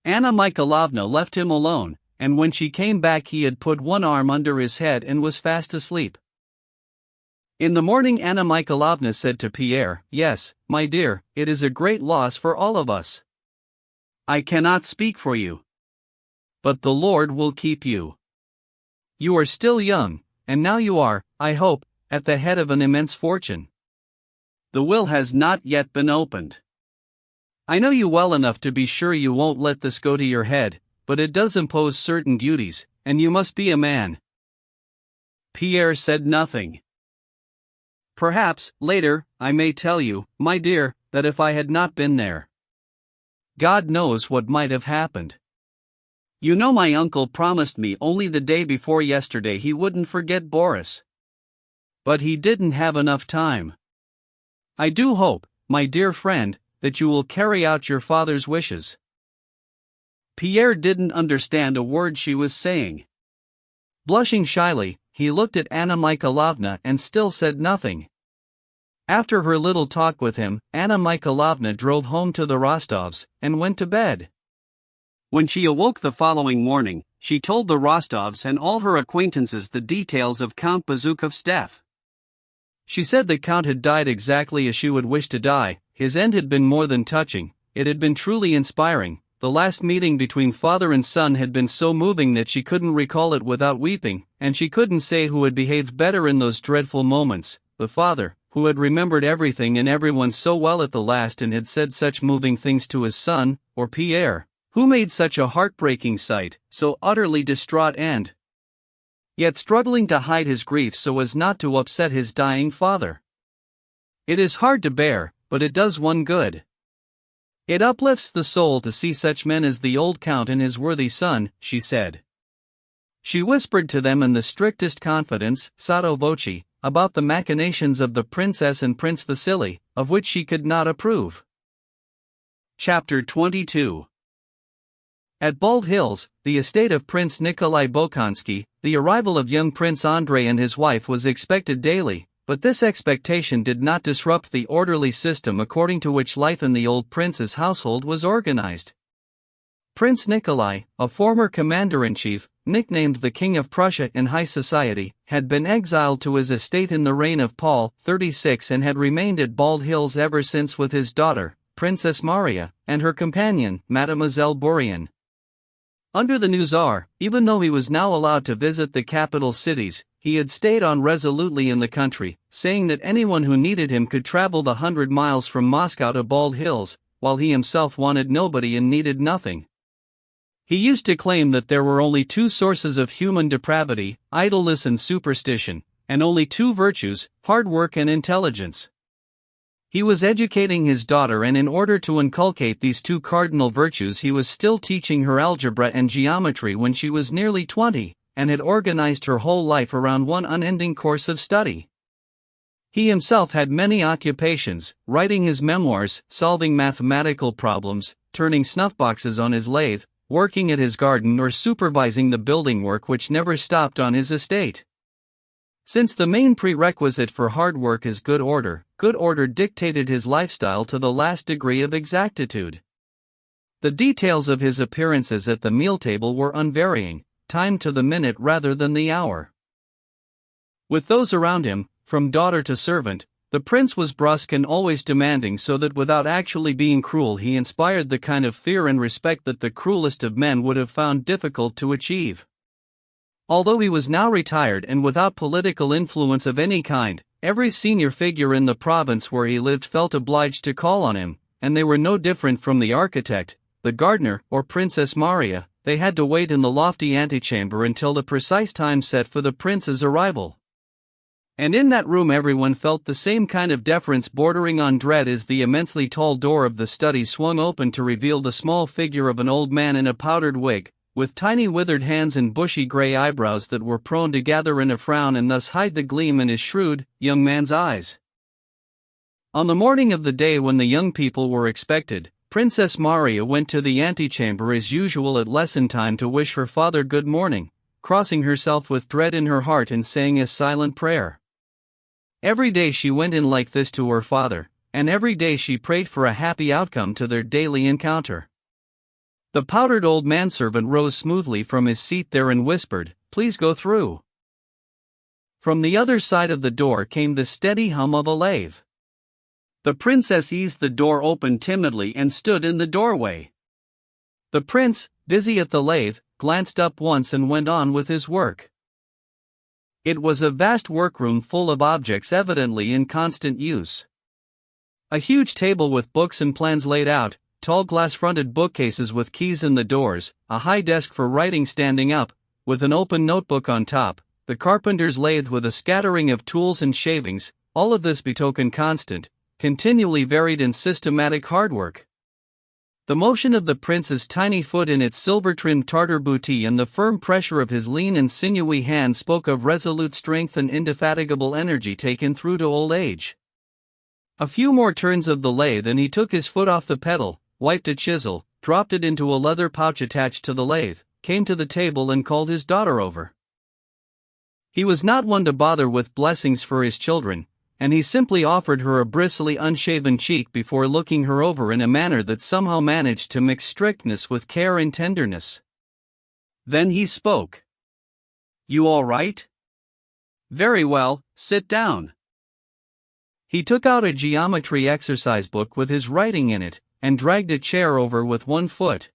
Anna Mikhailovna left him alone, and when she came back he had put one arm under his head and was fast asleep. In the morning Anna Mikhailovna said to Pierre, "Yes, my dear, it is a great loss for all of us. I cannot speak for you. But the Lord will keep you. You are still young, and now you are, I hope, at the head of an immense fortune. The will has not yet been opened. I know you well enough to be sure you won't let this go to your head, but it does impose certain duties, and you must be a man." Pierre said nothing. "Perhaps, later, I may tell you, my dear, that if I had not been there, God knows what might have happened. You know my uncle promised me only the day before yesterday he wouldn't forget Boris. But he didn't have enough time. I do hope, my dear friend, that you will carry out your father's wishes." Pierre didn't understand a word she was saying. Blushing shyly, he looked at Anna Mikhailovna and still said nothing. After her little talk with him, Anna Mikhailovna drove home to the Rostovs, and went to bed. When she awoke the following morning, she told the Rostovs and all her acquaintances the details of Count Bezukov's death. She said the Count had died exactly as she would wish to die. His end had been more than touching, it had been truly inspiring. The last meeting between father and son had been so moving that she couldn't recall it without weeping, and she couldn't say who had behaved better in those dreadful moments, the father, who had remembered everything and everyone so well at the last and had said such moving things to his son, or Pierre, who made such a heartbreaking sight, so utterly distraught and yet struggling to hide his grief so as not to upset his dying father. It is hard to bear, but it does one good. It uplifts the soul to see such men as the old Count and his worthy son, she said. She whispered to them in the strictest confidence, sotto voce, about the machinations of the princess and Prince Vasily, of which she could not approve. Chapter 22. At Bald Hills, the estate of Prince Nikolai Bolkonsky, the arrival of young Prince Andrei and his wife was expected daily, but this expectation did not disrupt the orderly system according to which life in the old prince's household was organized. Prince Nikolai, a former commander-in-chief, nicknamed the King of Prussia in high society, had been exiled to his estate in the reign of Paul, 36, and had remained at Bald Hills ever since with his daughter, Princess Maria, and her companion, Mademoiselle Bourienne. Under the new Tsar, even though he was now allowed to visit the capital cities, he had stayed on resolutely in the country, saying that anyone who needed him could travel the 100 miles from Moscow to Bald Hills, while he himself wanted nobody and needed nothing. He used to claim that there were only two sources of human depravity, idleness and superstition, and only two virtues, hard work and intelligence. He was educating his daughter, and in order to inculcate these two cardinal virtues he was still teaching her algebra and geometry when she was nearly 20, and had organized her whole life around one unending course of study. He himself had many occupations, writing his memoirs, solving mathematical problems, turning snuff-boxes on his lathe, working at his garden, or supervising the building work which never stopped on his estate. Since the main prerequisite for hard work is good order dictated his lifestyle to the last degree of exactitude. The details of his appearances at the meal table were unvarying, timed to the minute rather than the hour. With those around him, from daughter to servant, the prince was brusque and always demanding, so that without actually being cruel he inspired the kind of fear and respect that the cruelest of men would have found difficult to achieve. Although he was now retired and without political influence of any kind, every senior figure in the province where he lived felt obliged to call on him, and they were no different from the architect, the gardener, or Princess Maria. They had to wait in the lofty antechamber until the precise time set for the prince's arrival. And in that room everyone felt the same kind of deference bordering on dread as the immensely tall door of the study swung open to reveal the small figure of an old man in a powdered wig, with tiny withered hands and bushy gray eyebrows that were prone to gather in a frown and thus hide the gleam in his shrewd, young man's eyes. On the morning of the day when the young people were expected, Princess Maria went to the antechamber as usual at lesson time to wish her father good morning, crossing herself with dread in her heart and saying a silent prayer. Every day she went in like this to her father, and every day she prayed for a happy outcome to their daily encounter. The powdered old manservant rose smoothly from his seat there and whispered, "Please go through." From the other side of the door came the steady hum of a lathe. The princess eased the door open timidly and stood in the doorway. The prince, busy at the lathe, glanced up once and went on with his work. It was a vast workroom full of objects evidently in constant use. A huge table with books and plans laid out, tall glass-fronted bookcases with keys in the doors, a high desk for writing standing up, with an open notebook on top, the carpenter's lathe with a scattering of tools and shavings, all of this betokened constant, continually varied and systematic hard work. The motion of the prince's tiny foot in its silver-trimmed Tartar booty and the firm pressure of his lean and sinewy hand spoke of resolute strength and indefatigable energy taken through to old age. A few more turns of the lathe and he took his foot off the pedal, wiped a chisel, dropped it into a leather pouch attached to the lathe, came to the table and called his daughter over. He was not one to bother with blessings for his children, and he simply offered her a bristly unshaven cheek before looking her over in a manner that somehow managed to mix strictness with care and tenderness. Then he spoke. "You all right?" "Very well, sit down." He took out a geometry exercise book with his writing in it, and dragged a chair over with one foot.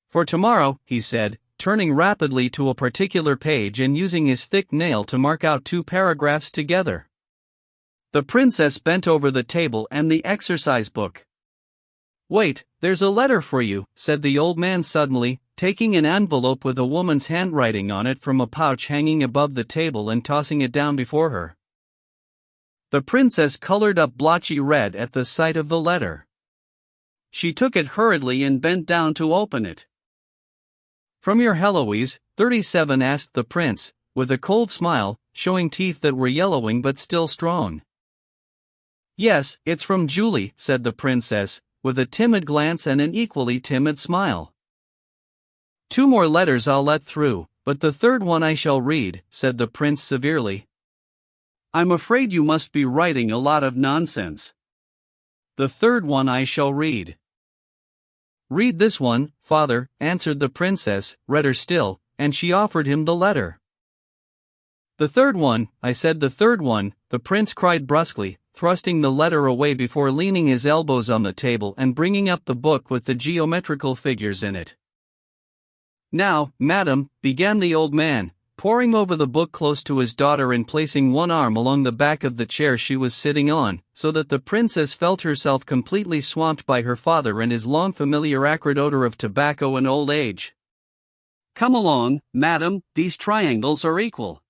"For tomorrow," he said, turning rapidly to a particular page and using his thick nail to mark out two paragraphs together. The princess bent over the table and the exercise book. "Wait, there's a letter for you," said the old man suddenly, taking an envelope with a woman's handwriting on it from a pouch hanging above the table and tossing it down before her. The princess colored up blotchy red at the sight of the letter. She took it hurriedly and bent down to open it. "From your Heloise, 37?" asked the prince, with a cold smile, showing teeth that were yellowing but still strong. "Yes, it's from Julie," said the princess, with a timid glance and an equally timid smile. "Two more letters I'll let through, but the third one I shall read," said the prince severely. "I'm afraid you must be writing a lot of nonsense. The third one I shall read." "Read this one, father," answered the princess, redder still, and she offered him the letter. "The third one," I said. "The third one," the prince cried brusquely, thrusting the letter away before leaning his elbows on the table and bringing up the book with the geometrical figures in it. "Now, madam," began the old man, poring over the book close to his daughter and placing one arm along the back of the chair she was sitting on, so that the princess felt herself completely swamped by her father and his long familiar acrid odor of tobacco and old age. "Come along, madam, these triangles are equal.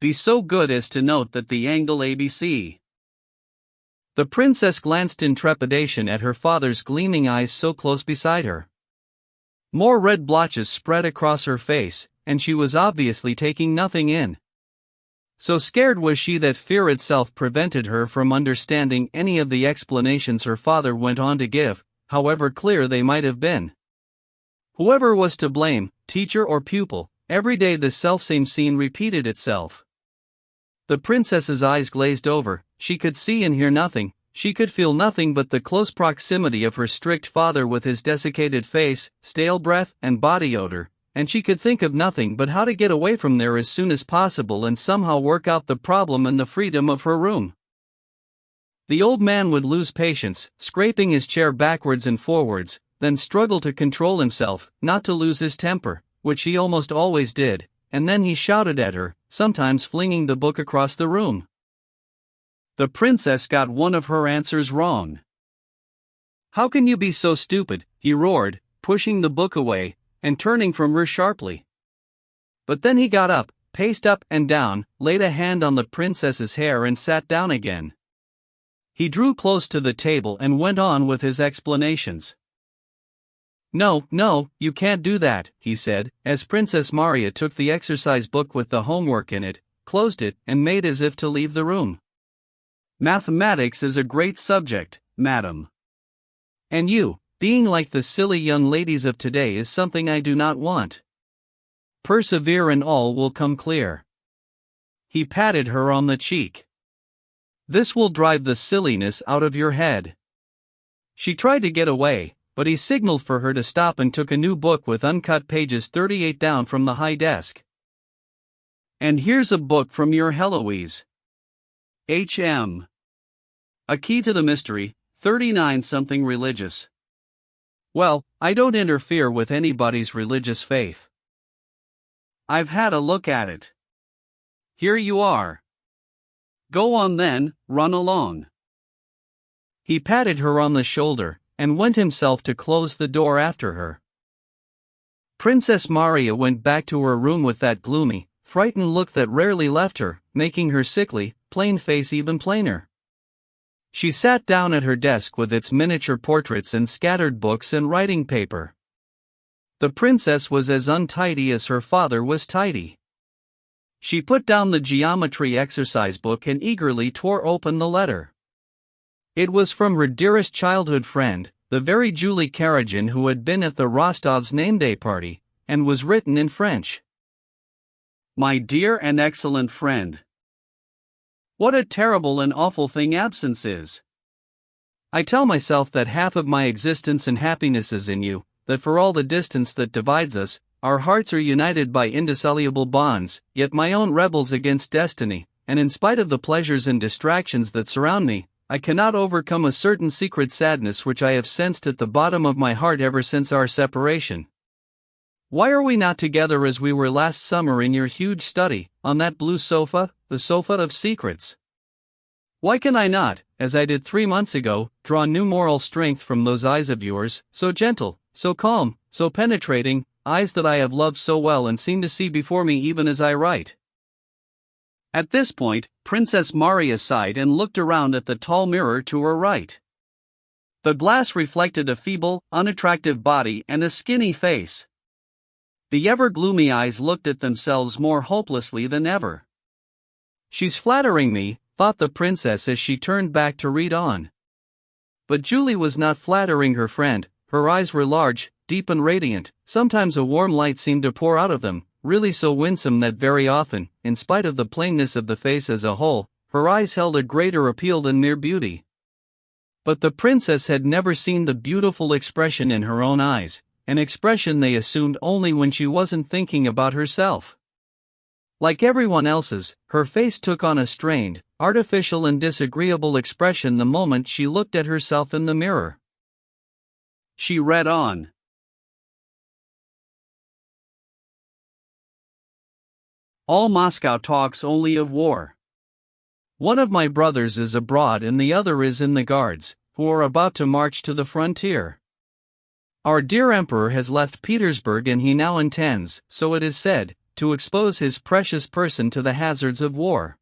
Be so good as to note that the angle ABC." The princess glanced in trepidation at her father's gleaming eyes so close beside her. More red blotches spread across her face, and she was obviously taking nothing in. So scared was she that fear itself prevented her from understanding any of the explanations her father went on to give, however clear they might have been. Whoever was to blame, teacher or pupil, every day the selfsame scene repeated itself. The princess's eyes glazed over. She could see and hear nothing, she could feel nothing but the close proximity of her strict father with his desiccated face, stale breath, and body odor, and she could think of nothing but how to get away from there as soon as possible and somehow work out the problem in the freedom of her room. The old man would lose patience, scraping his chair backwards and forwards, then struggle to control himself, not to lose his temper, which he almost always did, and then he shouted at her, sometimes flinging the book across the room. The princess got one of her answers wrong. "How can you be so stupid?" he roared, pushing the book away, and turning from her sharply. But then he got up, paced up and down, laid a hand on the princess's hair and sat down again. He drew close to the table and went on with his explanations. "No, no, you can't do that," he said, as Princess Maria took the exercise book with the homework in it, closed it, and made as if to leave the room. "Mathematics is a great subject, madam. And you, being like the silly young ladies of today, is something I do not want. Persevere and all will come clear." He patted her on the cheek. "This will drive the silliness out of your head." She tried to get away, but he signaled for her to stop and took a new book with uncut pages 38 down from the high desk. "And here's a book from your Heloise. H.M. A Key to the Mystery, 39 something religious. Well, I don't interfere with anybody's religious faith. I've had a look at it. Here you are. Go on then, run along." He patted her on the shoulder, and went himself to close the door after her. Princess Maria went back to her room with that gloomy, frightened look that rarely left her, making her sickly, plain face even plainer. She sat down at her desk with its miniature portraits and scattered books and writing paper. The princess was as untidy as her father was tidy. She put down the geometry exercise book and eagerly tore open the letter. It was from her dearest childhood friend, the very Julie Karajan who had been at the Rostovs' name-day party, and was written in French. "My dear and excellent friend. What a terrible and awful thing absence is. I tell myself that half of my existence and happiness is in you, that for all the distance that divides us, our hearts are united by indissoluble bonds, yet my own rebels against destiny, and in spite of the pleasures and distractions that surround me, I cannot overcome a certain secret sadness which I have sensed at the bottom of my heart ever since our separation. Why are we not together as we were last summer in your huge study, on that blue sofa, the sofa of secrets? Why can I not, as I did 3 months ago, draw new moral strength from those eyes of yours, so gentle, so calm, so penetrating, eyes that I have loved so well and seem to see before me even as I write?" At this point, Princess Maria sighed and looked around at the tall mirror to her right. The glass reflected a feeble, unattractive body and a skinny face. The ever-gloomy eyes looked at themselves more hopelessly than ever. "She's flattering me," thought the princess as she turned back to read on. But Julie was not flattering her friend. Her eyes were large, deep and radiant, sometimes a warm light seemed to pour out of them, really so winsome that very often, in spite of the plainness of the face as a whole, her eyes held a greater appeal than mere beauty. But the princess had never seen the beautiful expression in her own eyes, an expression they assumed only when she wasn't thinking about herself. Like everyone else's, her face took on a strained, artificial and disagreeable expression the moment she looked at herself in the mirror. She read on. All Moscow talks only of war. One of my brothers is abroad and the other is in the Guards, who are about to march to the frontier. Our dear Emperor has left Petersburg and he now intends, so it is said, to expose his precious person to the hazards of war.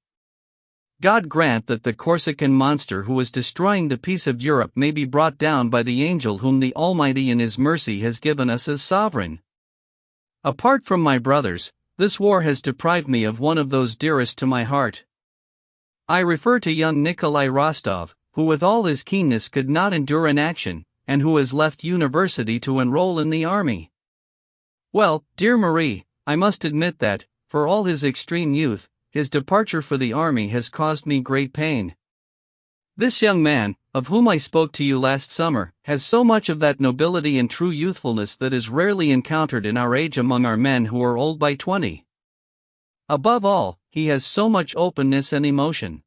God grant that the Corsican monster who is destroying the peace of Europe may be brought down by the angel whom the Almighty in His mercy has given us as sovereign. Apart from my brothers, this war has deprived me of one of those dearest to my heart. I refer to young Nikolai Rostov, who with all his keenness could not endure inaction, and who has left university to enroll in the army. Well, dear Marie, I must admit that, for all his extreme youth, his departure for the army has caused me great pain. This young man, of whom I spoke to you last summer, has so much of that nobility and true youthfulness that is rarely encountered in our age among our men who are old by 20. Above all, he has so much openness and emotion.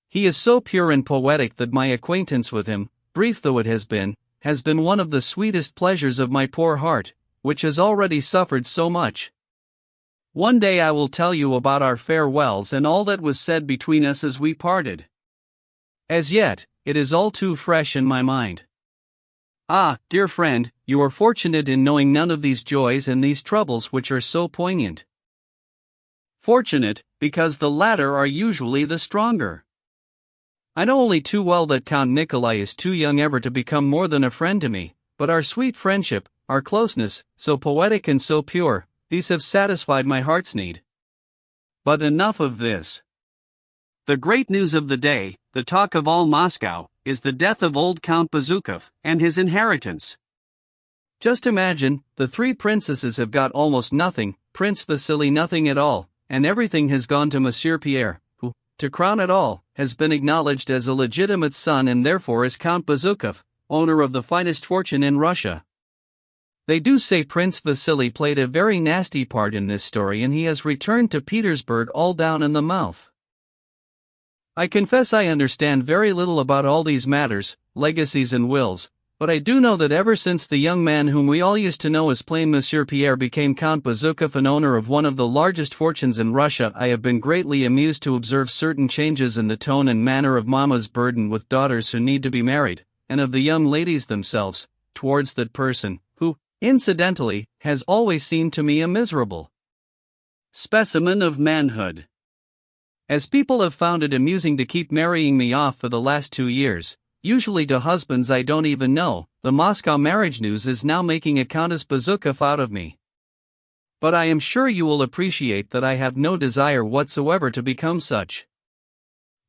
He is so pure and poetic that my acquaintance with him, brief though it has been one of the sweetest pleasures of my poor heart, which has already suffered so much. One day I will tell you about our farewells and all that was said between us as we parted. As yet, it is all too fresh in my mind. Ah, dear friend, you are fortunate in knowing none of these joys and these troubles which are so poignant. Fortunate, because the latter are usually the stronger. I know only too well that Count Nikolai is too young ever to become more than a friend to me, but our sweet friendship, our closeness, so poetic and so pure, these have satisfied my heart's need. But enough of this. The great news of the day, the talk of all Moscow, is the death of old Count Bezukov and his inheritance. Just imagine, the three princesses have got almost nothing, Prince Vasily nothing at all, and everything has gone to Monsieur Pierre, who, to crown it all, has been acknowledged as a legitimate son and therefore as Count Bezukov, owner of the finest fortune in Russia. They do say Prince Vasily played a very nasty part in this story and he has returned to Petersburg all down in the mouth. I confess I understand very little about all these matters, legacies and wills, but I do know that ever since the young man whom we all used to know as plain Monsieur Pierre became Count Bezukov and owner of one of the largest fortunes in Russia, I have been greatly amused to observe certain changes in the tone and manner of mammas burdened with daughters who need to be married, and of the young ladies themselves, towards that person, who, incidentally, has always seemed to me a miserable specimen of manhood. As people have found it amusing to keep marrying me off for the last 2 years, usually to husbands I don't even know, the Moscow marriage news is now making a Countess Bezukov out of me. But I am sure you will appreciate that I have no desire whatsoever to become such.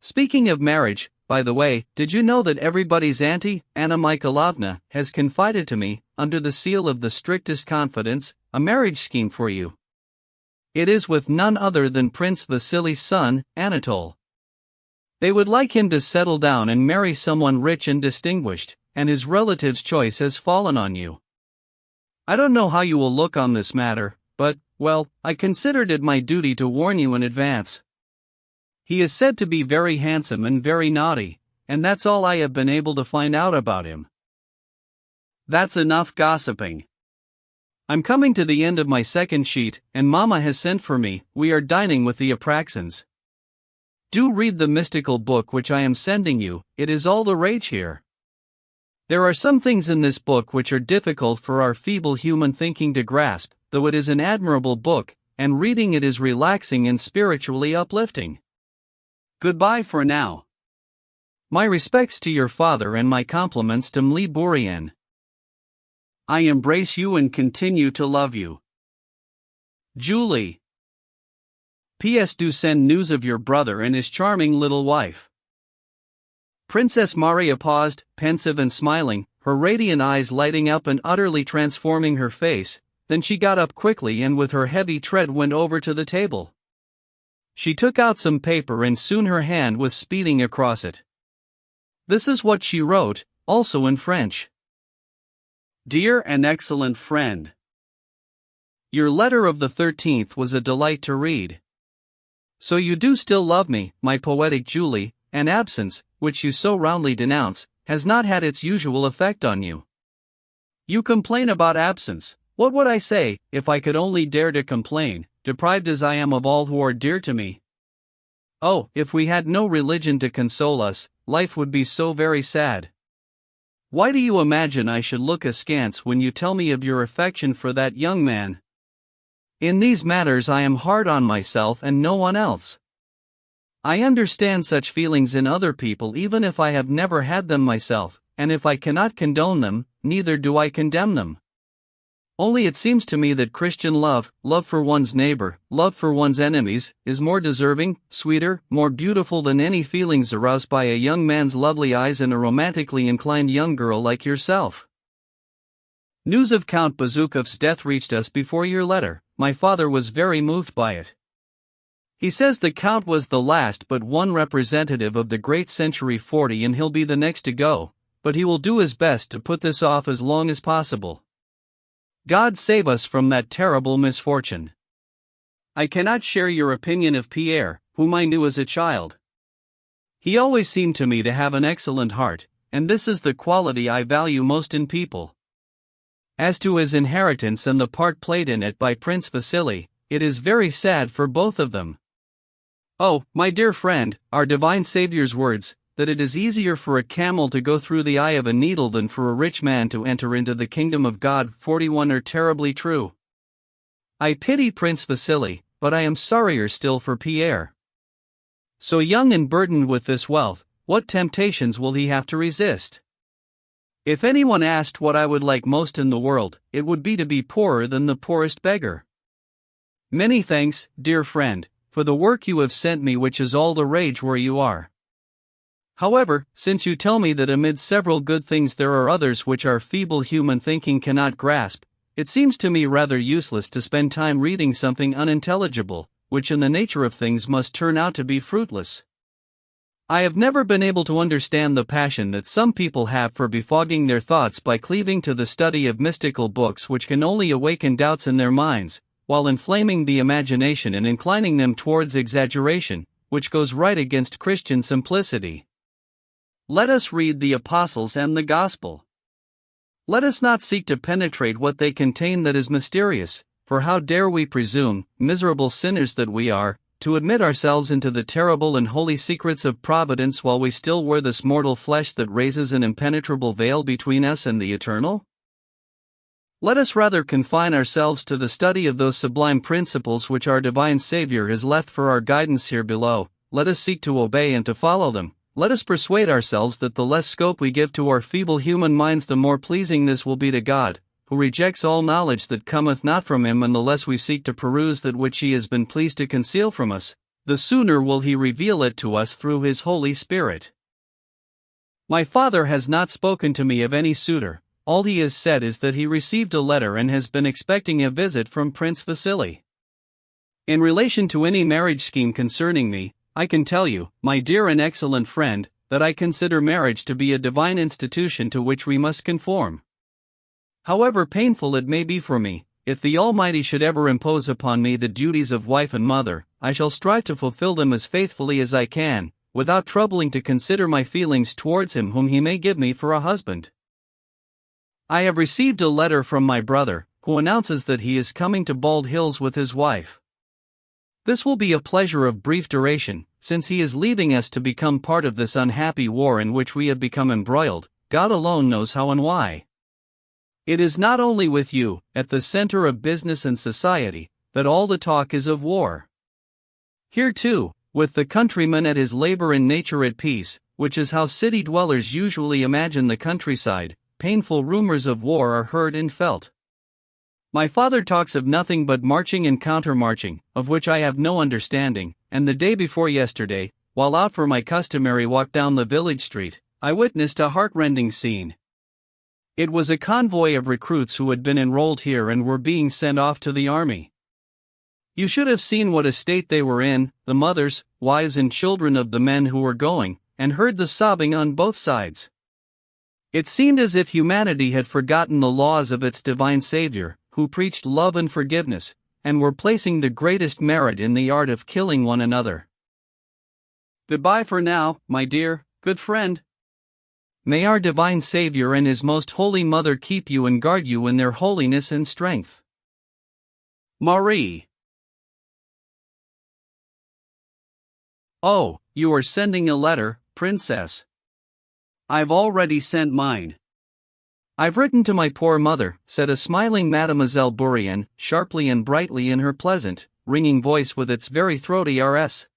Speaking of marriage, by the way, did you know that everybody's auntie, Anna Mikhailovna, has confided to me, under the seal of the strictest confidence, a marriage scheme for you? It is with none other than Prince Vasily's son, Anatole. They would like him to settle down and marry someone rich and distinguished, and his relative's choice has fallen on you. I don't know how you will look on this matter, but, well, I considered it my duty to warn you in advance. He is said to be very handsome and very naughty, and that's all I have been able to find out about him. That's enough gossiping. I'm coming to the end of my second sheet, and Mama has sent for me. We are dining with the Apraxins. Do read the mystical book which I am sending you, it is all the rage here. There are some things in this book which are difficult for our feeble human thinking to grasp, though it is an admirable book, and reading it is relaxing and spiritually uplifting. Goodbye for now. My respects to your father and my compliments to Mli Bourrienne. I embrace you and continue to love you. Julie. P.S. Do send news of your brother and his charming little wife. Princess Maria paused, pensive and smiling, her radiant eyes lighting up and utterly transforming her face, then she got up quickly and with her heavy tread went over to the table. She took out some paper and soon her hand was speeding across it. This is what she wrote, also in French. Dear and excellent friend, your letter of the 13th was a delight to read. So you do still love me, my poetic Julie, and absence, which you so roundly denounce, has not had its usual effect on you. You complain about absence. What would I say, if I could only dare to complain, deprived as I am of all who are dear to me? Oh, if we had no religion to console us, life would be so very sad. Why do you imagine I should look askance when you tell me of your affection for that young man? In these matters I am hard on myself and no one else. I understand such feelings in other people even if I have never had them myself, and if I cannot condone them, neither do I condemn them. Only it seems to me that Christian love, love for one's neighbor, love for one's enemies, is more deserving, sweeter, more beautiful than any feelings aroused by a young man's lovely eyes in a romantically inclined young girl like yourself. News of Count Bazoukov's death reached us before your letter. My father was very moved by it. He says the Count was the last but one representative of the great century 40 and he'll be the next to go, but he will do his best to put this off as long as possible. God save us from that terrible misfortune. I cannot share your opinion of Pierre, whom I knew as a child. He always seemed to me to have an excellent heart, and this is the quality I value most in people. As to his inheritance and the part played in it by Prince Vasily, it is very sad for both of them. Oh, my dear friend, our divine Saviour's words, that it is easier for a camel to go through the eye of a needle than for a rich man to enter into the kingdom of God, 41 are terribly true. I pity Prince Vasily, but I am sorrier still for Pierre. So young and burdened with this wealth, what temptations will he have to resist? If anyone asked what I would like most in the world, it would be to be poorer than the poorest beggar. Many thanks, dear friend, for the work you have sent me, which is all the rage where you are. However, since you tell me that amid several good things there are others which our feeble human thinking cannot grasp, it seems to me rather useless to spend time reading something unintelligible, which in the nature of things must turn out to be fruitless. I have never been able to understand the passion that some people have for befogging their thoughts by cleaving to the study of mystical books which can only awaken doubts in their minds, while inflaming the imagination and inclining them towards exaggeration, which goes right against Christian simplicity. Let us read the Apostles and the Gospel. Let us not seek to penetrate what they contain that is mysterious, for how dare we presume, miserable sinners that we are, to admit ourselves into the terrible and holy secrets of Providence while we still wear this mortal flesh that raises an impenetrable veil between us and the eternal? Let us rather confine ourselves to the study of those sublime principles which our divine Saviour has left for our guidance here below. Let us seek to obey and to follow them. Let us persuade ourselves that the less scope we give to our feeble human minds, the more pleasing this will be to God, who rejects all knowledge that cometh not from him, and the less we seek to peruse that which he has been pleased to conceal from us, the sooner will he reveal it to us through his Holy Spirit. My father has not spoken to me of any suitor. All he has said is that he received a letter and has been expecting a visit from Prince Vasily. In relation to any marriage scheme concerning me, I can tell you, my dear and excellent friend, that I consider marriage to be a divine institution to which we must conform. However painful it may be for me, if the Almighty should ever impose upon me the duties of wife and mother, I shall strive to fulfill them as faithfully as I can, without troubling to consider my feelings towards him whom he may give me for a husband. I have received a letter from my brother, who announces that he is coming to Bald Hills with his wife. This will be a pleasure of brief duration, since he is leaving us to become part of this unhappy war in which we have become embroiled. God alone knows how and why. It is not only with you, at the center of business and society, that all the talk is of war. Here too, with the countryman at his labor and nature at peace, which is how city dwellers usually imagine the countryside, painful rumors of war are heard and felt. My father talks of nothing but marching and countermarching, of which I have no understanding, and the day before yesterday, while out for my customary walk down the village street, I witnessed a heart-rending scene. It was a convoy of recruits who had been enrolled here and were being sent off to the army. You should have seen what a state they were in, the mothers, wives and children of the men who were going, and heard the sobbing on both sides. It seemed as if humanity had forgotten the laws of its divine Savior, who preached love and forgiveness, and were placing the greatest merit in the art of killing one another. Goodbye for now, my dear, good friend. May our divine Savior and His most holy Mother keep you and guard you in their holiness and strength. Marie. Oh, you are sending a letter, Princess. I've already sent mine. I've written to my poor mother, said a smiling Mademoiselle Bourrienne, sharply and brightly in her pleasant, ringing voice with its very throaty RS.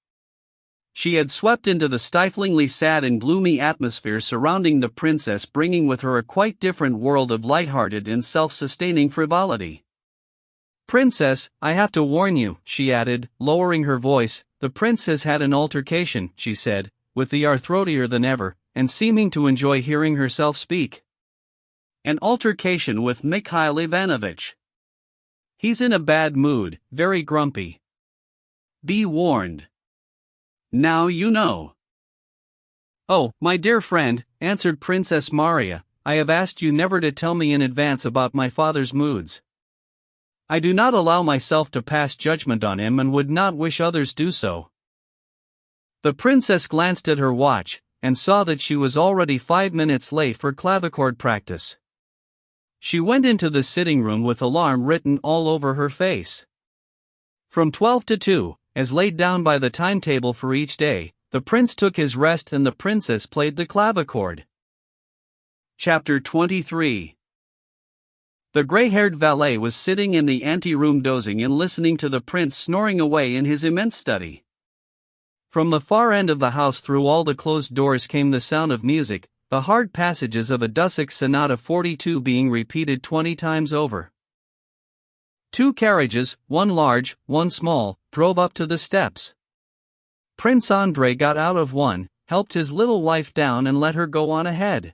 She had swept into the stiflingly sad and gloomy atmosphere surrounding the princess, bringing with her a quite different world of light-hearted and self-sustaining frivolity. Princess, I have to warn you, she added, lowering her voice, the prince has had an altercation, she said, with the R throatier than ever, and seeming to enjoy hearing herself speak. An altercation with Mikhail Ivanovich. He's in a bad mood, very grumpy. Be warned. Now you know. Oh, my dear friend, answered Princess Maria, I have asked you never to tell me in advance about my father's moods. I do not allow myself to pass judgment on him and would not wish others do so. The princess glanced at her watch, and saw that she was already 5 minutes late for clavichord practice. She went into the sitting room with alarm written all over her face. From 12 to 2, as laid down by the timetable for each day, the prince took his rest and the princess played the clavichord. Chapter 23. The gray-haired valet was sitting in the ante-room dozing and listening to the prince snoring away in his immense study. From the far end of the house through all the closed doors came the sound of music, the hard passages of a Dussek Sonata 42 being repeated 20 times over. 2 carriages, one large, one small, drove up to the steps. Prince Andrei got out of one, helped his little wife down and let her go on ahead.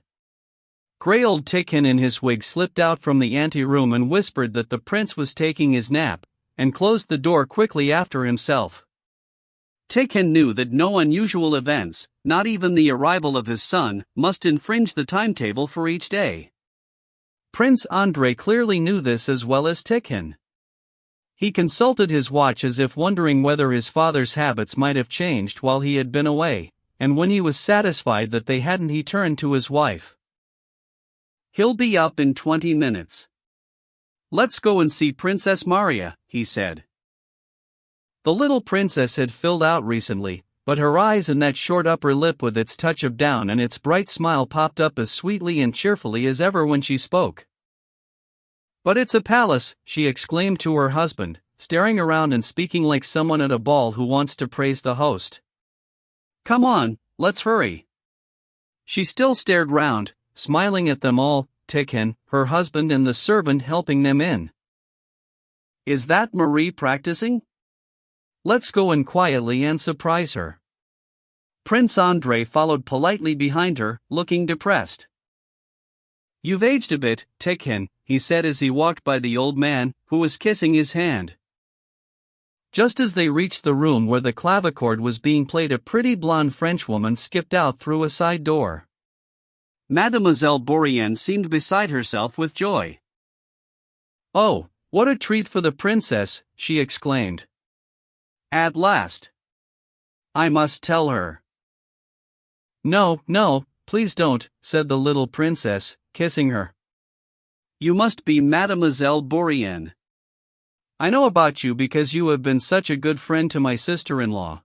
Grey old Tikhon in his wig slipped out from the ante-room and whispered that the prince was taking his nap, and closed the door quickly after himself. Tikhon knew that no unusual events, not even the arrival of his son, must infringe the timetable for each day. Prince Andrei clearly knew this as well as Tikhon. He consulted his watch as if wondering whether his father's habits might have changed while he had been away, and when he was satisfied that they hadn't, he turned to his wife. He'll be up in 20 minutes. Let's go and see Princess Maria, he said. The little princess had filled out recently, but her eyes and that short upper lip with its touch of down and its bright smile popped up as sweetly and cheerfully as ever when she spoke. But it's a palace, she exclaimed to her husband, staring around and speaking like someone at a ball who wants to praise the host. Come on, let's hurry. She still stared round, smiling at them all, Tikhon, her husband and the servant helping them in. Is that Marie practicing? Let's go in quietly and surprise her. Prince Andrei followed politely behind her, looking depressed. You've aged a bit, Tikhon, he said as he walked by the old man, who was kissing his hand. Just as they reached the room where the clavichord was being played, a pretty blonde Frenchwoman skipped out through a side door. Mademoiselle Bourrienne seemed beside herself with joy. Oh, what a treat for the princess, she exclaimed. At last. I must tell her. No, no, please don't, said the little princess, kissing her. You must be Mademoiselle Bourrienne. I know about you because you have been such a good friend to my sister-in-law.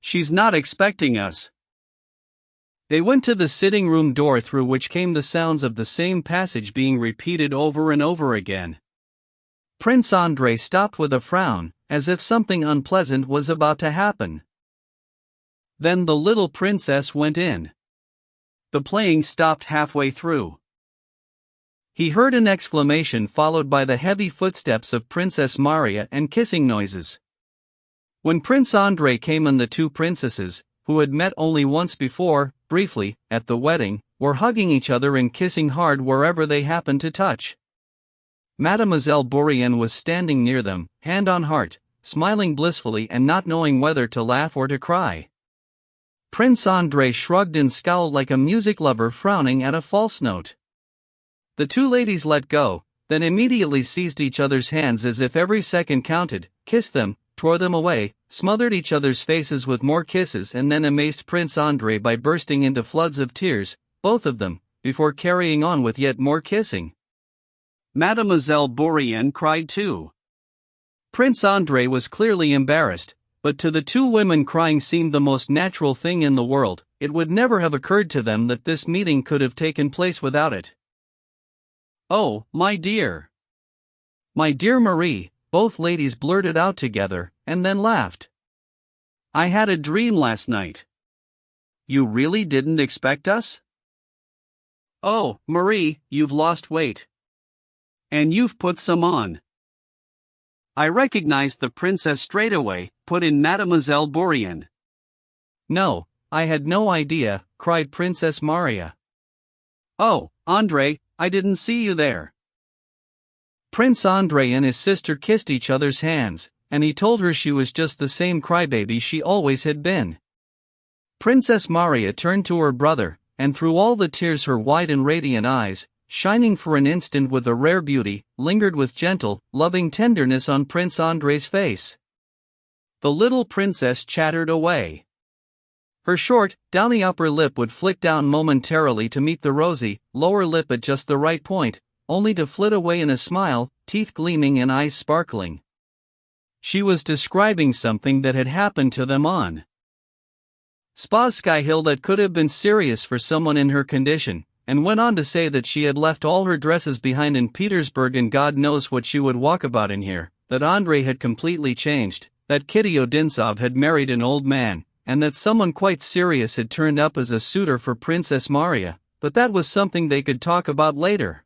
She's not expecting us. They went to the sitting-room door through which came the sounds of the same passage being repeated over and over again. Prince Andrei stopped with a frown, as if something unpleasant was about to happen. Then the little princess went in. The playing stopped halfway through. He heard an exclamation followed by the heavy footsteps of Princess Maria and kissing noises. When Prince Andrei came in, the two princesses, who had met only once before, briefly, at the wedding, were hugging each other and kissing hard wherever they happened to touch. Mademoiselle Bourrienne was standing near them, hand on heart, smiling blissfully and not knowing whether to laugh or to cry. Prince Andrei shrugged and scowled like a music lover frowning at a false note. The two ladies let go, then immediately seized each other's hands as if every second counted, kissed them, tore them away, smothered each other's faces with more kisses, and then amazed Prince Andrei by bursting into floods of tears, both of them, before carrying on with yet more kissing. Mademoiselle Bourienne cried too. Prince Andrei was clearly embarrassed, but to the two women crying seemed the most natural thing in the world. It would never have occurred to them that this meeting could have taken place without it. "Oh, my dear! My dear Marie," both ladies blurted out together, and then laughed. "I had a dream last night." "You really didn't expect us?" "Oh, Marie, you've lost weight. And you've put some on." "I recognized the princess straight away," put in Mademoiselle Bourienne. "No, I had no idea," cried Princess Maria. "Oh, Andrei, I didn't see you there." Prince Andrei and his sister kissed each other's hands, and he told her she was just the same crybaby she always had been. Princess Maria turned to her brother, and through all the tears her wide and radiant eyes, shining for an instant with a rare beauty, lingered with gentle, loving tenderness on Prince Andrei's face. The little princess chattered away. Her short, downy upper lip would flick down momentarily to meet the rosy, lower lip at just the right point, only to flit away in a smile, teeth gleaming and eyes sparkling. She was describing something that had happened to them on Spasskaya Hill that could have been serious for someone in her condition, and went on to say that she had left all her dresses behind in Petersburg and God knows what she would walk about in here, that Andrei had completely changed, that Kitty Odintsov had married an old man, and that someone quite serious had turned up as a suitor for Princess Maria, but that was something they could talk about later.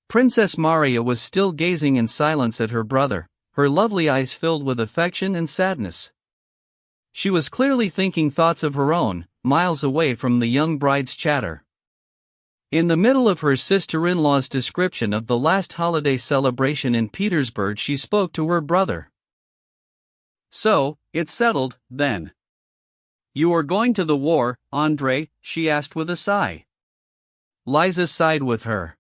Princess Maria was still gazing in silence at her brother, her lovely eyes filled with affection and sadness. She was clearly thinking thoughts of her own, miles away from the young bride's chatter. In the middle of her sister-in-law's description of the last holiday celebration in Petersburg, she spoke to her brother. "So, it's settled, then. You are going to the war, Andrei?" she asked with a sigh. Liza sighed with her.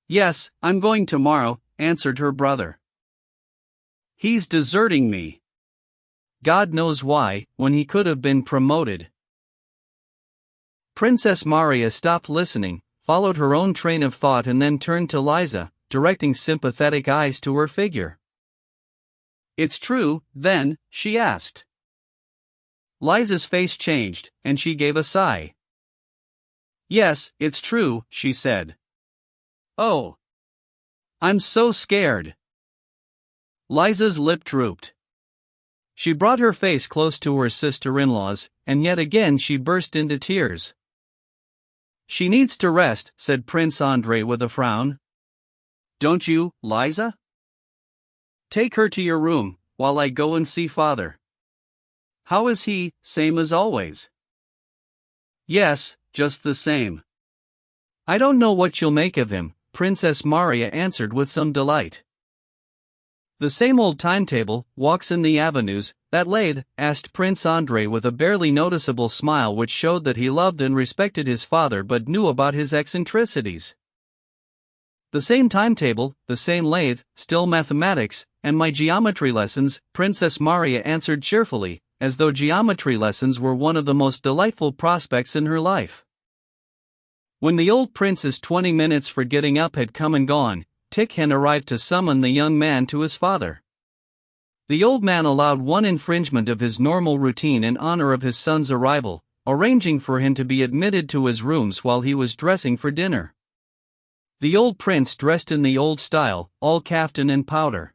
"Yes, I'm going tomorrow," answered her brother. "He's deserting me. God knows why, when he could have been promoted." Princess Maria stopped listening, followed her own train of thought and then turned to Liza, directing sympathetic eyes to her figure. "It's true, then?" she asked. Liza's face changed, and she gave a sigh. "Yes, it's true," she said. "Oh. I'm so scared." Liza's lip drooped. She brought her face close to her sister-in-law's, and yet again she burst into tears. "She needs to rest," said Prince Andrei with a frown. "Don't you, Liza? Take her to your room, while I go and see father." "How is he, same as always?" "Yes, just the same." "I don't know what you'll make of him," Princess Maria answered with some delight. "The same old timetable, walks in the avenues, that lathe?" asked Prince Andrei with a barely noticeable smile which showed that he loved and respected his father but knew about his eccentricities. "The same timetable, the same lathe, still mathematics, and my geometry lessons," Princess Maria answered cheerfully, as though geometry lessons were one of the most delightful prospects in her life. When the old prince's 20 minutes for getting up had come and gone, Tikhon arrived to summon the young man to his father. The old man allowed one infringement of his normal routine in honor of his son's arrival, arranging for him to be admitted to his rooms while he was dressing for dinner. The old prince dressed in the old style, all kaftan and powder.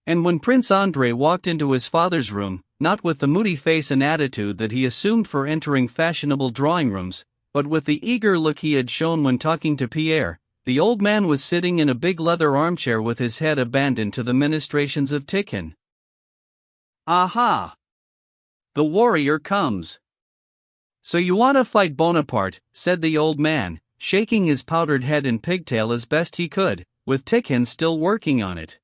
And when Prince Andrei walked into his father's room, not with the moody face and attitude that he assumed for entering fashionable drawing rooms, but with the eager look he had shown when talking to Pierre, the old man was sitting in a big leather armchair with his head abandoned to the ministrations of Tikhon. "Aha! The warrior comes. So you want to fight Bonaparte," said the old man, shaking his powdered head and pigtail as best he could, with Tikhon still working on it.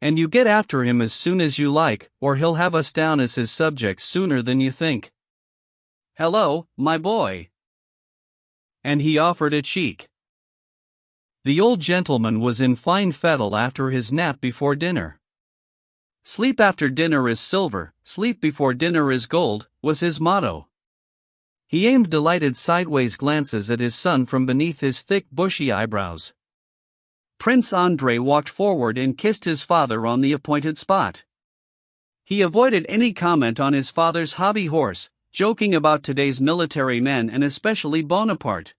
And you get after him as soon as you like, or he'll have us down as his subjects sooner than you think. Hello, my boy. And he offered a cheek. The old gentleman was in fine fettle after his nap before dinner. Sleep after dinner is silver, sleep before dinner is gold, was his motto. He aimed delighted sideways glances at his son from beneath his thick bushy eyebrows. Prince Andrei walked forward and kissed his father on the appointed spot. He avoided any comment on his father's hobby horse, joking about today's military men and especially Bonaparte.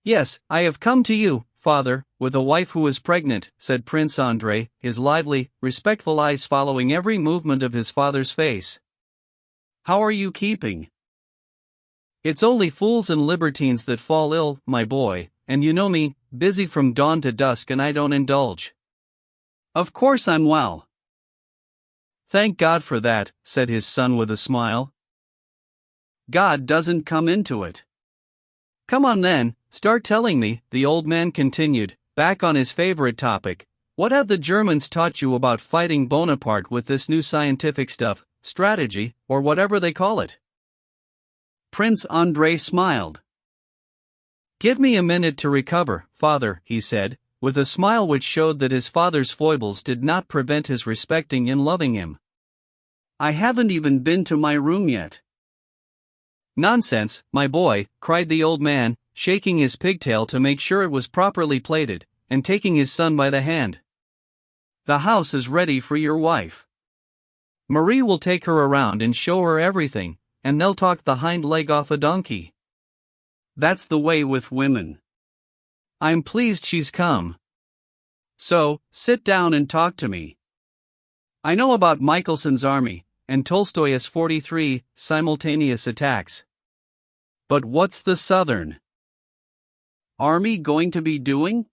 Yes, I have come to you, father, with a wife who is pregnant, said Prince Andrei, his lively, respectful eyes following every movement of his father's face. How are you keeping? It's only fools and libertines that fall ill, my boy, and you know me, busy from dawn to dusk, and I don't indulge. Of course I'm well. Thank God for that, said his son with a smile. God doesn't come into it. Come on then, start telling me, the old man continued, back on his favorite topic. What have the Germans taught you about fighting Bonaparte with this new scientific stuff, strategy, or whatever they call it? Prince Andrei smiled. Give me a minute to recover, father, he said, with a smile which showed that his father's foibles did not prevent his respecting and loving him. I haven't even been to my room yet. Nonsense, my boy, cried the old man, shaking his pigtail to make sure it was properly plaited, and taking his son by the hand. The house is ready for your wife. Marie will take her around and show her everything, and they'll talk the hind leg off a donkey. That's the way with women. I'm pleased she's come. So, sit down and talk to me. I know about Michelson's army, and Tolstoy's 43 simultaneous attacks. But what's the Southern Army going to be doing?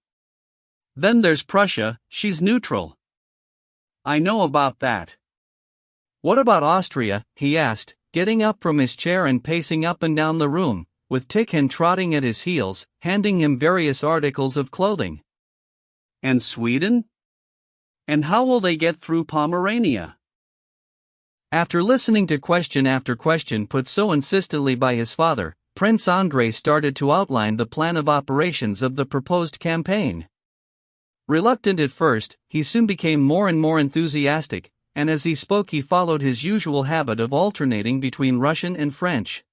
Then there's Prussia, she's neutral. I know about that. What about Austria, he asked, getting up from his chair and pacing up and down the room, with Tikhon trotting at his heels, handing him various articles of clothing. And Sweden? And how will they get through Pomerania? After listening to question after question put so insistently by his father, Prince Andrei started to outline the plan of operations of the proposed campaign. Reluctant at first, he soon became more and more enthusiastic, and as he spoke he followed his usual habit of alternating between Russian and French.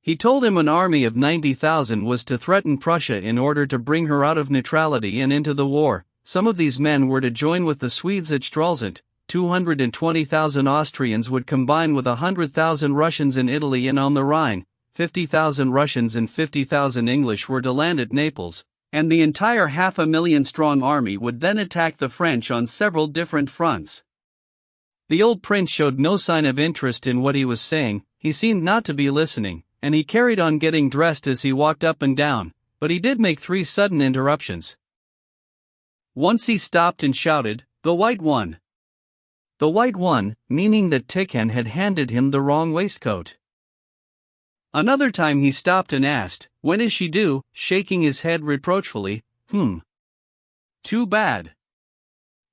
He told him an army of 90,000 was to threaten Prussia in order to bring her out of neutrality and into the war. Some of these men were to join with the Swedes at Stralsund. 220,000 Austrians would combine with 100,000 Russians in Italy and on the Rhine. 50,000 Russians and 50,000 English were to land at Naples, and the entire 500,000-strong army would then attack the French on several different fronts. The old prince showed no sign of interest in what he was saying. He seemed not to be listening, and he carried on getting dressed as he walked up and down, but he did make 3 sudden interruptions. Once he stopped and shouted, "The white one!" The white one, meaning that Tikhon had handed him the wrong waistcoat. Another time he stopped and asked, "When is she due?" shaking his head reproachfully. Too bad.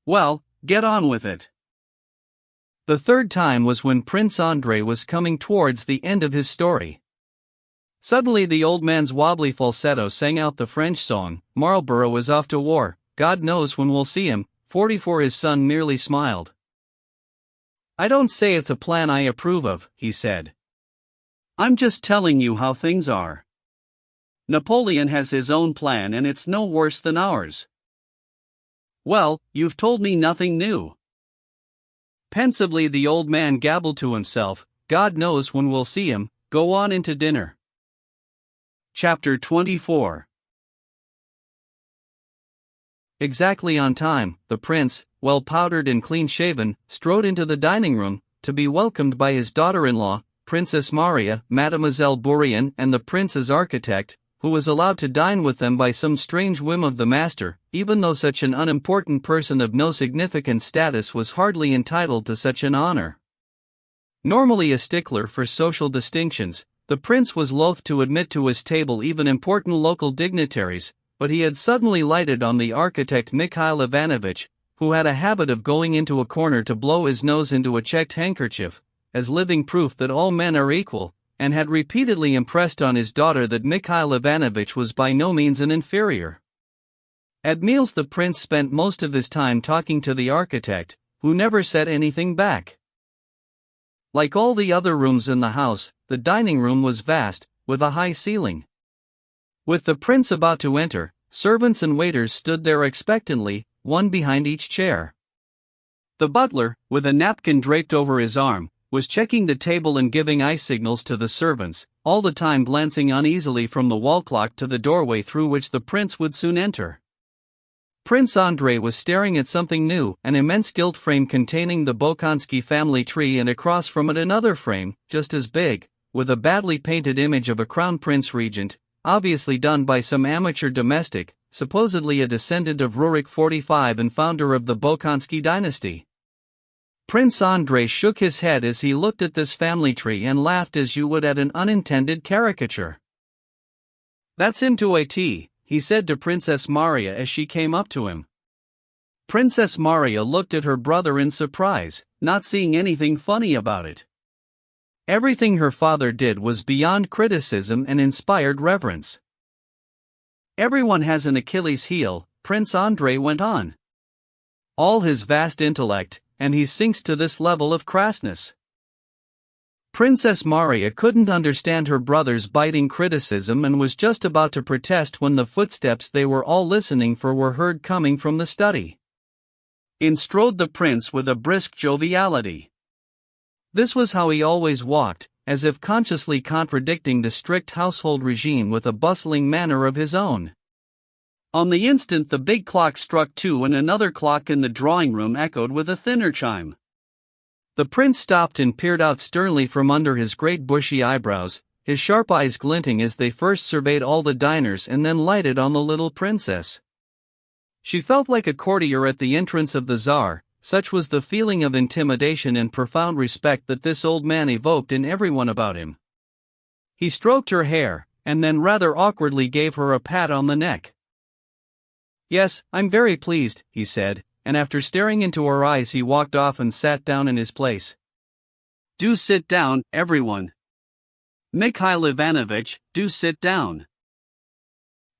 Well, get on with it. The third time was when Prince Andrei was coming towards the end of his story. Suddenly the old man's wobbly falsetto sang out the French song, "Marlborough is off to war, God knows when we'll see him." 44 His son merely smiled. "I don't say it's a plan I approve of," he said. "I'm just telling you how things are. Napoleon has his own plan and it's no worse than ours." "Well, you've told me nothing new." Pensively the old man gabbled to himself, "God knows when we'll see him, go on into dinner." Chapter 24. Exactly on time, the prince, well powdered and clean-shaven, strode into the dining room, to be welcomed by his daughter-in-law, Princess Maria, Mademoiselle Bourrienne, and the prince's architect, who was allowed to dine with them by some strange whim of the master, even though such an unimportant person of no significant status was hardly entitled to such an honor. Normally a stickler for social distinctions, the prince was loath to admit to his table even important local dignitaries, but he had suddenly lighted on the architect Mikhail Ivanovich, who had a habit of going into a corner to blow his nose into a checked handkerchief, as living proof that all men are equal, and had repeatedly impressed on his daughter that Mikhail Ivanovich was by no means an inferior. At meals the prince spent most of his time talking to the architect, who never said anything back. Like all the other rooms in the house, the dining room was vast, with a high ceiling. With the prince about to enter, servants and waiters stood there expectantly, one behind each chair. The butler, with a napkin draped over his arm, was checking the table and giving eye signals to the servants, all the time glancing uneasily from the wall clock to the doorway through which the prince would soon enter. Prince Andrei was staring at something new, an immense gilt frame containing the Bolkonsky family tree, and across from it another frame, just as big, with a badly painted image of a crown prince regent, obviously done by some amateur domestic, supposedly a descendant of Rurik 45 and founder of the Bolkonsky dynasty. Prince Andrei shook his head as he looked at this family tree and laughed as you would at an unintended caricature. "That's him to a T," he said to Princess Maria as she came up to him. Princess Maria looked at her brother in surprise, not seeing anything funny about it. Everything her father did was beyond criticism and inspired reverence. "Everyone has an Achilles heel," Prince Andrei went on. "All his vast intellect, and he sinks to this level of crassness." Princess Maria couldn't understand her brother's biting criticism and was just about to protest when the footsteps they were all listening for were heard coming from the study. In strode the prince with a brisk joviality. This was how he always walked, as if consciously contradicting the strict household regime with a bustling manner of his own. On the instant the big clock struck 2 and another clock in the drawing room echoed with a thinner chime. The prince stopped and peered out sternly from under his great bushy eyebrows, his sharp eyes glinting as they first surveyed all the diners and then lighted on the little princess. She felt like a courtier at the entrance of the Tsar, such was the feeling of intimidation and profound respect that this old man evoked in everyone about him. He stroked her hair, and then rather awkwardly gave her a pat on the neck. "Yes, I'm very pleased," he said, and after staring into her eyes he walked off and sat down in his place. "Do sit down, everyone. Mikhail Ivanovich, do sit down."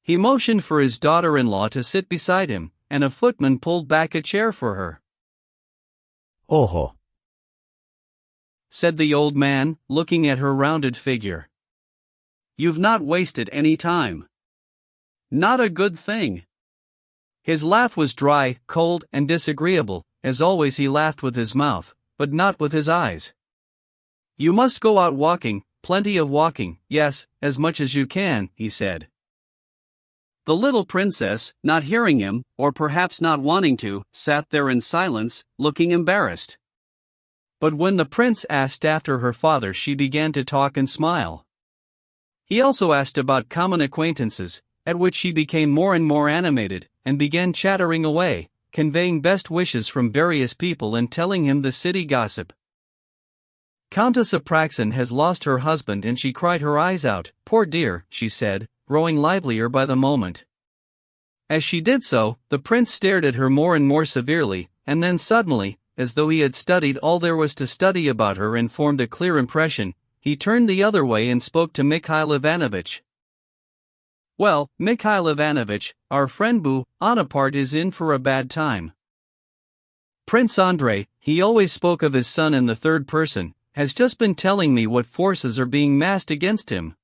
He motioned for his daughter-in-law to sit beside him, and a footman pulled back a chair for her. "Oho," said the old man, looking at her rounded figure. "You've not wasted any time. Not a good thing." His laugh was dry, cold, and disagreeable. As always he laughed with his mouth, but not with his eyes. "You must go out walking, plenty of walking, yes, as much as you can," he said. The little princess, not hearing him, or perhaps not wanting to, sat there in silence, looking embarrassed. But when the prince asked after her father she began to talk and smile. He also asked about common acquaintances, at which she became more and more animated, and began chattering away, conveying best wishes from various people and telling him the city gossip. "Countess Apraxin has lost her husband and she cried her eyes out, poor dear," she said, growing livelier by the moment. As she did so, the prince stared at her more and more severely, and then suddenly, as though he had studied all there was to study about her and formed a clear impression, he turned the other way and spoke to Mikhail Ivanovich. "Well, Mikhail Ivanovich, our friend Bonaparte is in for a bad time. Prince Andrei, he always spoke of his son in the third person, has just been telling me what forces are being massed against him.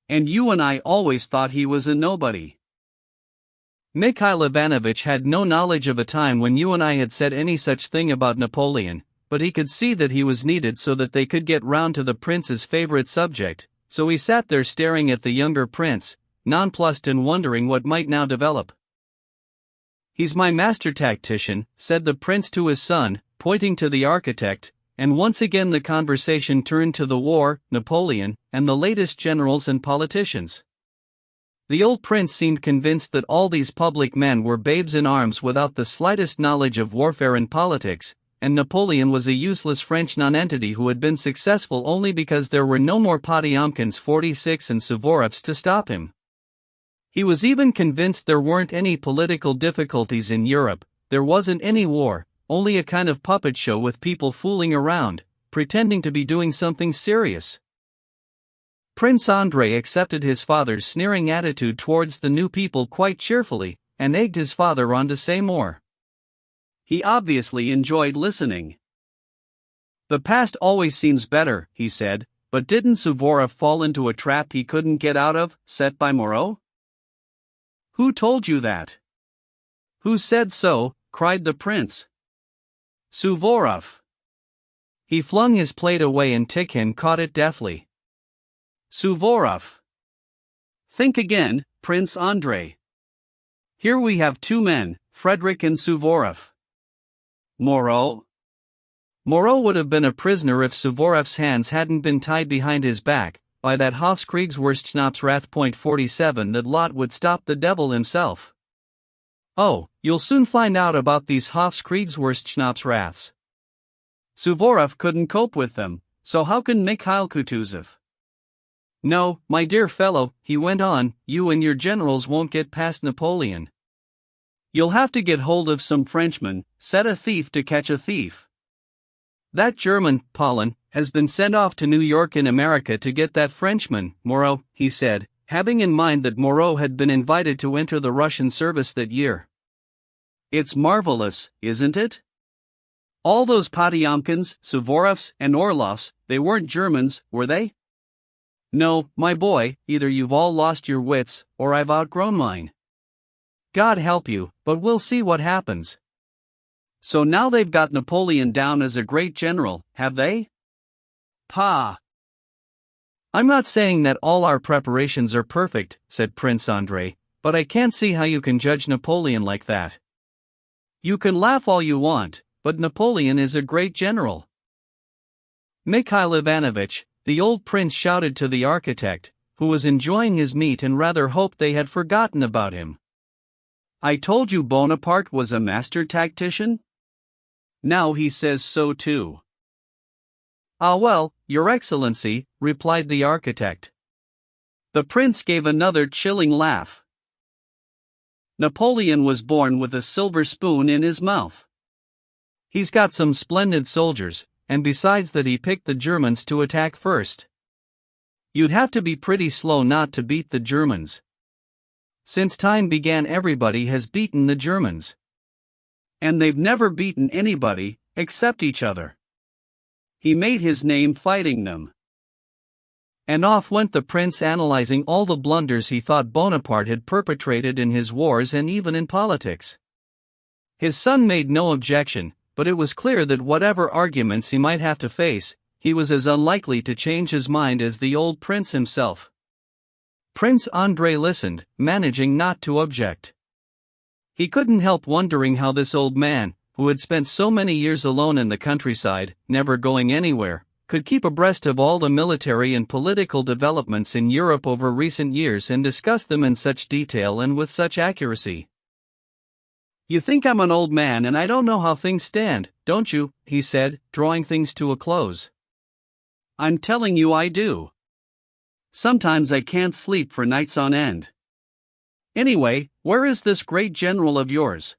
And you and I always thought he was a nobody. Mikhail Ivanovich had no knowledge of a time when you and I had said any such thing about Napoleon, but he could see that he was needed so that they could get round to the prince's favorite subject, so he sat there staring at the younger prince, nonplussed and wondering what might now develop. He's my master tactician, said the prince to his son, pointing to the architect, and once again the conversation turned to the war, Napoleon, and the latest generals and politicians. The old prince seemed convinced that all these public men were babes in arms without the slightest knowledge of warfare and politics, and Napoleon was a useless French nonentity who had been successful only because there were no more Potyomkins 46 and Suvorovs to stop him. He was even convinced there weren't any political difficulties in Europe, there wasn't any war, only a kind of puppet show with people fooling around, pretending to be doing something serious. Prince Andrei accepted his father's sneering attitude towards the new people quite cheerfully, and egged his father on to say more. He obviously enjoyed listening. "The past always seems better," he said, "but didn't Suvorov fall into a trap he couldn't get out of, set by Moreau?" "Who told you that?" "Who said so?" cried the prince. "Suvorov." He flung his plate away and Tikhon caught it deftly. "Suvorov. Think again, Prince Andrei. Here we have two men, Frederick and Suvorov. Moreau? Moreau would have been a prisoner if Suvorov's hands hadn't been tied behind his back, by that Hofkriegswurstschnapsrath.47 that lot would stop the devil himself. Oh, you'll soon find out about these Hofkriegswurstschnapsraths. Suvorov couldn't cope with them, so how can Mikhail Kutuzov? No, my dear fellow, he went on, you and your generals won't get past Napoleon. You'll have to get hold of some Frenchman, set a thief to catch a thief. That German, Polin, has been sent off to New York in America to get that Frenchman, Moreau, he said, having in mind that Moreau had been invited to enter the Russian service that year. It's marvelous, isn't it? All those Potyomkins, Suvorovs, and Orlovs, they weren't Germans, were they? No, my boy, either you've all lost your wits, or I've outgrown mine. God help you, but we'll see what happens. So now they've got Napoleon down as a great general, have they? Pah! I'm not saying that all our preparations are perfect, said Prince Andrei, but I can't see how you can judge Napoleon like that. You can laugh all you want, but Napoleon is a great general. Mikhail Ivanovich, the old prince shouted to the architect, who was enjoying his meat and rather hoped they had forgotten about him. I told you Bonaparte was a master tactician? Now he says so too. Ah well, Your Excellency, replied the architect. The prince gave another chilling laugh. Napoleon was born with a silver spoon in his mouth. He's got some splendid soldiers, and besides that he picked the Germans to attack first. You'd have to be pretty slow not to beat the Germans. Since time began everybody has beaten the Germans. And they've never beaten anybody, except each other. He made his name fighting them. And off went the prince analyzing all the blunders he thought Bonaparte had perpetrated in his wars and even in politics. His son made no objection, but it was clear that whatever arguments he might have to face, he was as unlikely to change his mind as the old prince himself. Prince Andrei listened, managing not to object. He couldn't help wondering how this old man, who had spent so many years alone in the countryside, never going anywhere, could keep abreast of all the military and political developments in Europe over recent years and discuss them in such detail and with such accuracy. You think I'm an old man and I don't know how things stand, don't you? He said, drawing things to a close. I'm telling you I do. Sometimes I can't sleep for nights on end. Anyway, where is this great general of yours?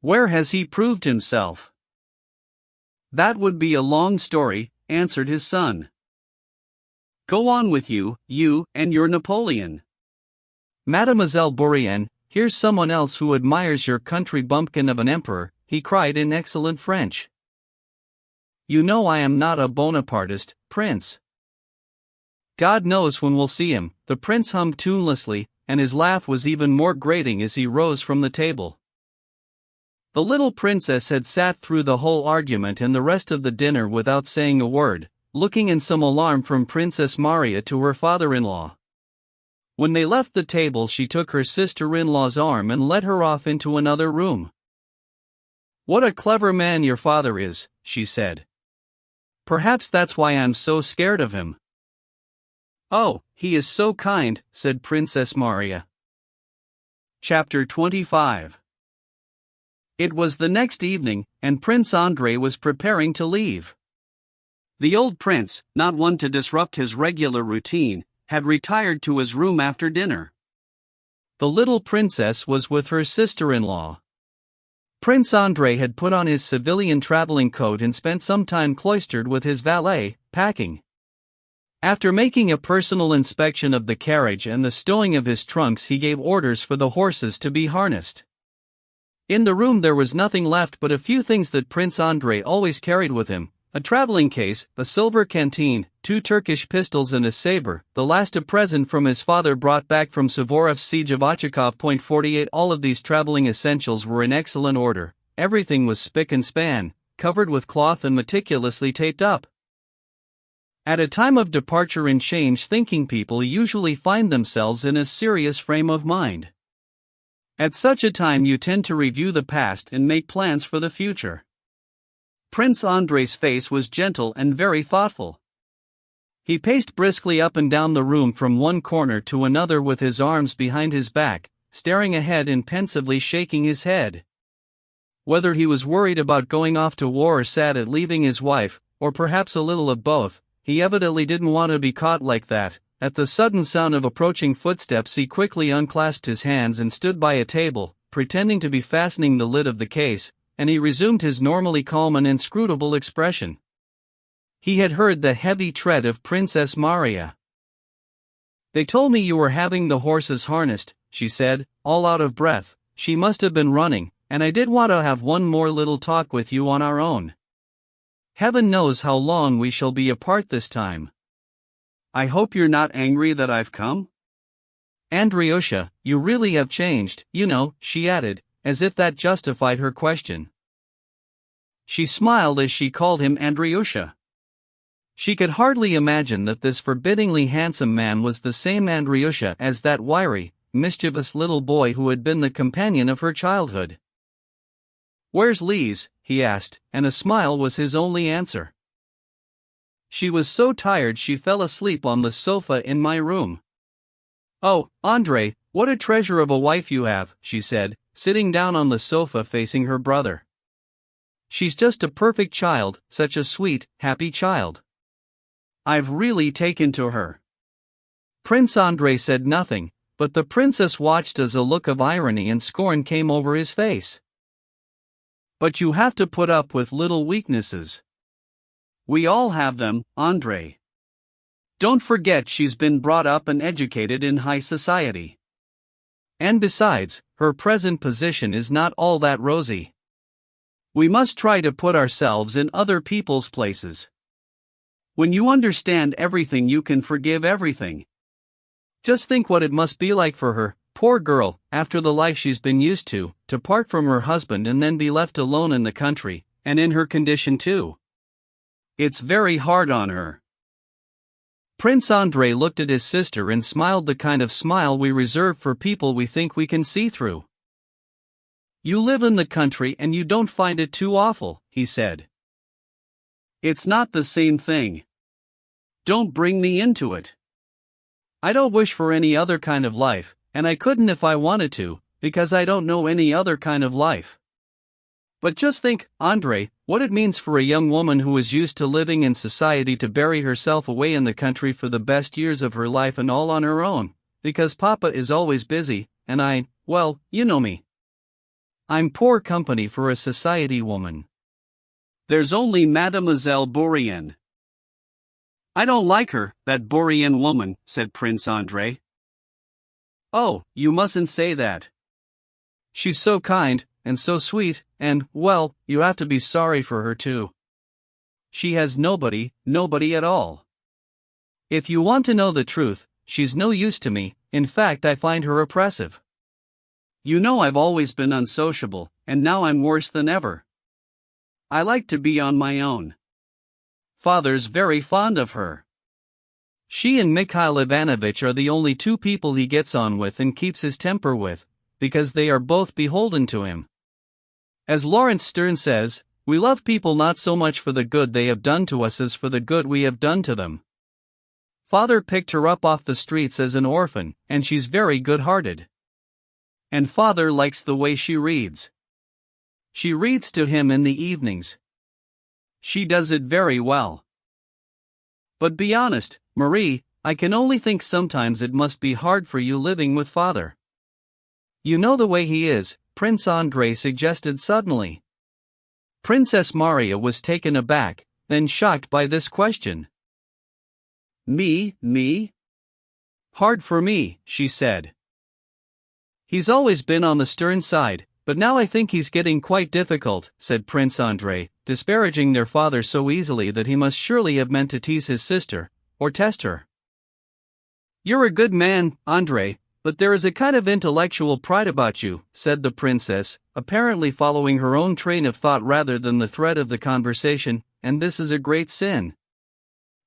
Where has he proved himself? That would be a long story, answered his son. Go on with you and your Napoleon. Mademoiselle Bourienne, here's someone else who admires your country bumpkin of an emperor, he cried in excellent French. You know I am not a Bonapartist, Prince. God knows when we'll see him, the prince hummed tunelessly, and his laugh was even more grating as he rose from the table. The little princess had sat through the whole argument and the rest of the dinner without saying a word, looking in some alarm from Princess Maria to her father-in-law. When they left the table she took her sister-in-law's arm and led her off into another room. What a clever man your father is, she said. Perhaps that's why I'm so scared of him. Oh, he is so kind, said Princess Maria. Chapter 25. It was the next evening, and Prince Andrei was preparing to leave. The old prince, not one to disrupt his regular routine, had retired to his room after dinner. The little princess was with her sister-in-law. Prince Andrei had put on his civilian traveling coat and spent some time cloistered with his valet, packing. After making a personal inspection of the carriage and the stowing of his trunks, he gave orders for the horses to be harnessed. In the room there was nothing left but a few things that Prince Andrei always carried with him: a traveling case, a silver canteen, 2 Turkish pistols and a saber, the last a present from his father brought back from Suvorov's siege of Ochakov. 48 All of these traveling essentials were in excellent order. Everything was spick and span, covered with cloth and meticulously taped up. At a time of departure and change, thinking people usually find themselves in a serious frame of mind. At such a time you tend to review the past and make plans for the future. Prince Andrei's face was gentle and very thoughtful. He paced briskly up and down the room from one corner to another with his arms behind his back, staring ahead and pensively shaking his head. Whether he was worried about going off to war or sad at leaving his wife, or perhaps a little of both, he evidently didn't want to be caught like that. At the sudden sound of approaching footsteps, he quickly unclasped his hands and stood by a table, pretending to be fastening the lid of the case, and he resumed his normally calm and inscrutable expression. He had heard the heavy tread of Princess Maria. "They told me you were having the horses harnessed," she said, all out of breath. She must have been running, "and I did want to have one more little talk with you on our own. Heaven knows how long we shall be apart this time. I hope you're not angry that I've come? Andryusha, you really have changed, you know," she added, as if that justified her question. She smiled as she called him Andryusha. She could hardly imagine that this forbiddingly handsome man was the same Andryusha as that wiry, mischievous little boy who had been the companion of her childhood. "Where's Lise?" he asked, and a smile was his only answer. "She was so tired she fell asleep on the sofa in my room." "Oh, Andrei, what a treasure of a wife you have," she said, sitting down on the sofa facing her brother. "She's just a perfect child, such a sweet, happy child. I've really taken to her." Prince Andrei said nothing, but the princess watched as a look of irony and scorn came over his face. "But you have to put up with little weaknesses. We all have them, Andrei. Don't forget she's been brought up and educated in high society. And besides, her present position is not all that rosy. We must try to put ourselves in other people's places. When you understand everything, you can forgive everything. Just think what it must be like for her, poor girl, after the life she's been used to part from her husband and then be left alone in the country, and in her condition too. It's very hard on her." Prince Andrei looked at his sister and smiled the kind of smile we reserve for people we think we can see through. "You live in the country and you don't find it too awful," he said. "It's not the same thing. Don't bring me into it. I don't wish for any other kind of life, and I couldn't if I wanted to, because I don't know any other kind of life. But just think, Andrei, what it means for a young woman who is used to living in society to bury herself away in the country for the best years of her life and all on her own, because Papa is always busy, and well, you know me. I'm poor company for a society woman. There's only Mademoiselle Bourrienne." "I don't like her, that Bourrienne woman," said Prince Andrei. "Oh, you mustn't say that. She's so kind, and so sweet, and, well, you have to be sorry for her too. She has nobody at all. If you want to know the truth, she's no use to me, in fact I find her oppressive. You know I've always been unsociable, and now I'm worse than ever. I like to be on my own. Father's very fond of her. She and Mikhail Ivanovich are the only two people he gets on with and keeps his temper with, because they are both beholden to him. As Lawrence Stern says, we love people not so much for the good they have done to us as for the good we have done to them. Father picked her up off the streets as an orphan, and she's very good-hearted. And Father likes the way she reads. She reads to him in the evenings. She does it very well. But be honest, Marie, I can only think sometimes it must be hard for you living with Father. You know the way he is, Prince Andrei suggested suddenly. Princess Maria was taken aback, then shocked by this question. Me? Hard for me, she said. He's always been on the stern side, but now I think he's getting quite difficult, said Prince Andrei, disparaging their father so easily that he must surely have meant to tease his sister, or test her. You're a good man, Andrei, but there is a kind of intellectual pride about you, said the princess, apparently following her own train of thought rather than the thread of the conversation, and this is a great sin.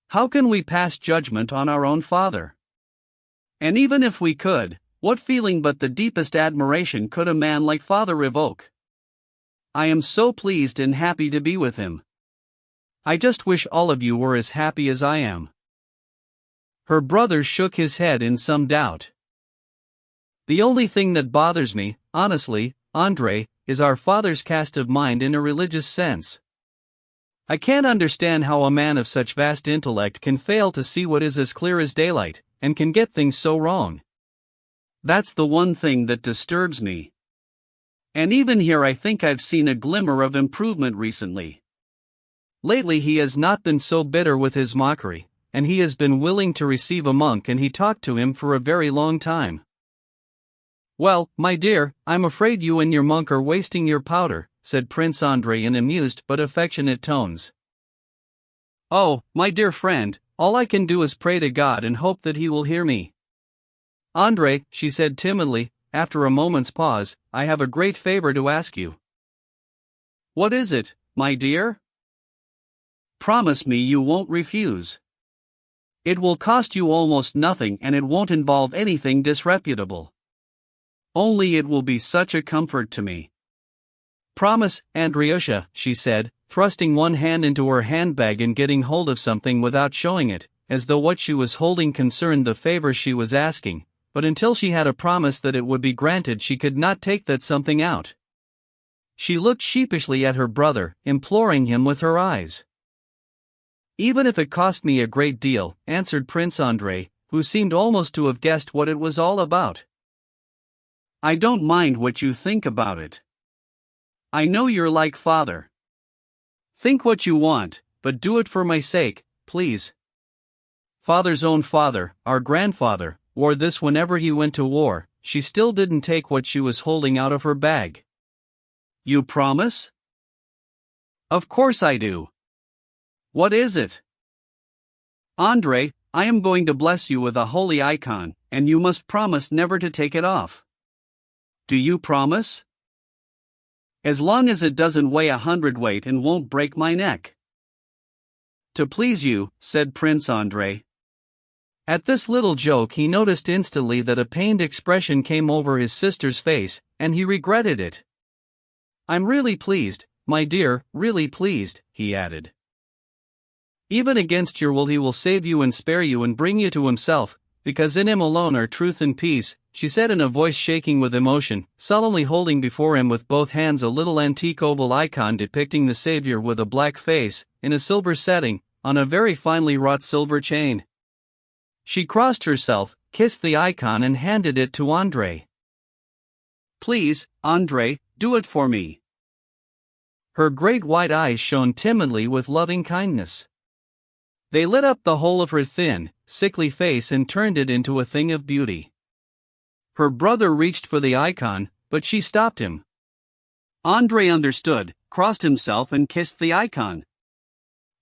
How can we pass judgment on our own father? And even if we could, what feeling but the deepest admiration could a man like father evoke? I am so pleased and happy to be with him. I just wish all of you were as happy as I am. Her brother shook his head in some doubt. The only thing that bothers me, honestly, Andrei, is our father's cast of mind in a religious sense. I can't understand how a man of such vast intellect can fail to see what is as clear as daylight, and can get things so wrong. That's the one thing that disturbs me. And even here I think I've seen a glimmer of improvement recently. Lately he has not been so bitter with his mockery, and he has been willing to receive a monk, and he talked to him for a very long time. Well, my dear, I'm afraid you and your monk are wasting your powder, said Prince Andrei in amused but affectionate tones. Oh, my dear friend, all I can do is pray to God and hope that he will hear me. Andrei, she said timidly, after a moment's pause, I have a great favor to ask you. What is it, my dear? Promise me you won't refuse. It will cost you almost nothing and it won't involve anything disreputable. Only it will be such a comfort to me. Promise, Andryusha, she said, thrusting one hand into her handbag and getting hold of something without showing it, as though what she was holding concerned the favor she was asking, but until she had a promise that it would be granted she could not take that something out. She looked sheepishly at her brother, imploring him with her eyes. Even if it cost me a great deal, answered Prince Andrei, who seemed almost to have guessed what it was all about. I don't mind what you think about it. I know you're like father. Think what you want, but do it for my sake, please. Father's own father, our grandfather, wore this whenever he went to war. She still didn't take what she was holding out of her bag. You promise? Of course I do. What is it? Andrei, I am going to bless you with a holy icon, and you must promise never to take it off. Do you promise? As long as it doesn't weigh 100 weight and won't break my neck. To please you, said Prince Andrei. At this little joke he noticed instantly that a pained expression came over his sister's face, and he regretted it. I'm really pleased, my dear, really pleased, he added. Even against your will he will save you and spare you and bring you to himself, because in him alone are truth and peace, she said in a voice shaking with emotion, solemnly holding before him with both hands a little antique oval icon depicting the Savior with a black face, in a silver setting, on a very finely wrought silver chain. She crossed herself, kissed the icon and handed it to Andrei. Please, Andrei, do it for me. Her great white eyes shone timidly with loving kindness. They lit up the whole of her thin, sickly face and turned it into a thing of beauty. Her brother reached for the icon, but she stopped him. Andrei understood, crossed himself and kissed the icon.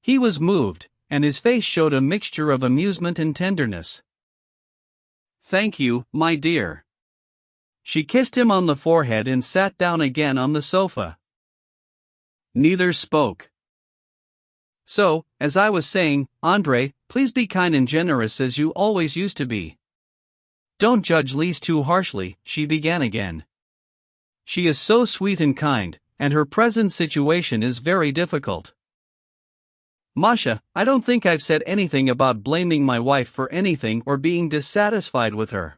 He was moved, and his face showed a mixture of amusement and tenderness. Thank you, my dear. She kissed him on the forehead and sat down again on the sofa. Neither spoke. So, as I was saying, Andrei, please be kind and generous as you always used to be. Don't judge Lise too harshly, she began again. She is so sweet and kind, and her present situation is very difficult. Masha, I don't think I've said anything about blaming my wife for anything or being dissatisfied with her.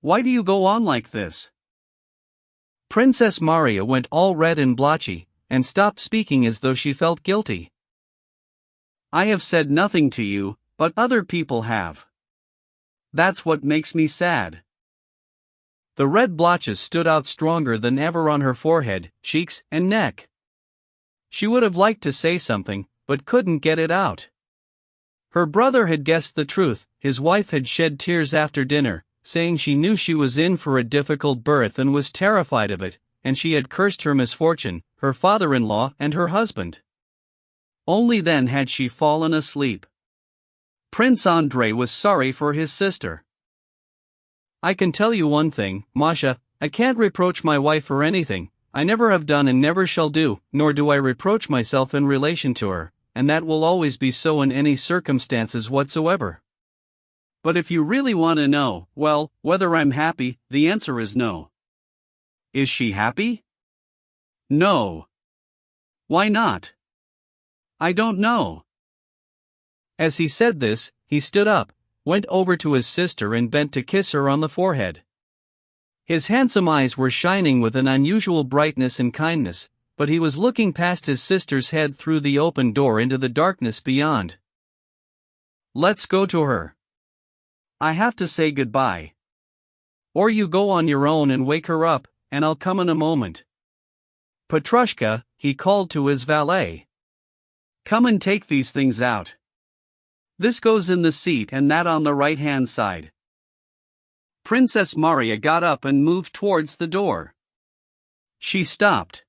Why do you go on like this? Princess Maria went all red and blotchy, and stopped speaking as though she felt guilty. I have said nothing to you, but other people have. That's what makes me sad. The red blotches stood out stronger than ever on her forehead, cheeks, and neck. She would have liked to say something, but couldn't get it out. Her brother had guessed the truth. His wife had shed tears after dinner, saying she knew she was in for a difficult birth and was terrified of it, and she had cursed her misfortune, her father-in-law, and her husband. Only then had she fallen asleep. Prince Andrei was sorry for his sister. "I can tell you one thing, Masha, I can't reproach my wife for anything. I never have done and never shall do, nor do I reproach myself in relation to her, and that will always be so in any circumstances whatsoever. But if you really want to know, well, whether I'm happy, the answer is no." "Is she happy?" "No." "Why not?" "I don't know." As he said this, he stood up, went over to his sister and bent to kiss her on the forehead. His handsome eyes were shining with an unusual brightness and kindness, but he was looking past his sister's head through the open door into the darkness beyond. "Let's go to her. I have to say goodbye. Or you go on your own and wake her up, and I'll come in a moment. Petrushka," he called to his valet. "Come and take these things out. This goes in the seat and that on the right-hand side." Princess Maria got up and moved towards the door. She stopped.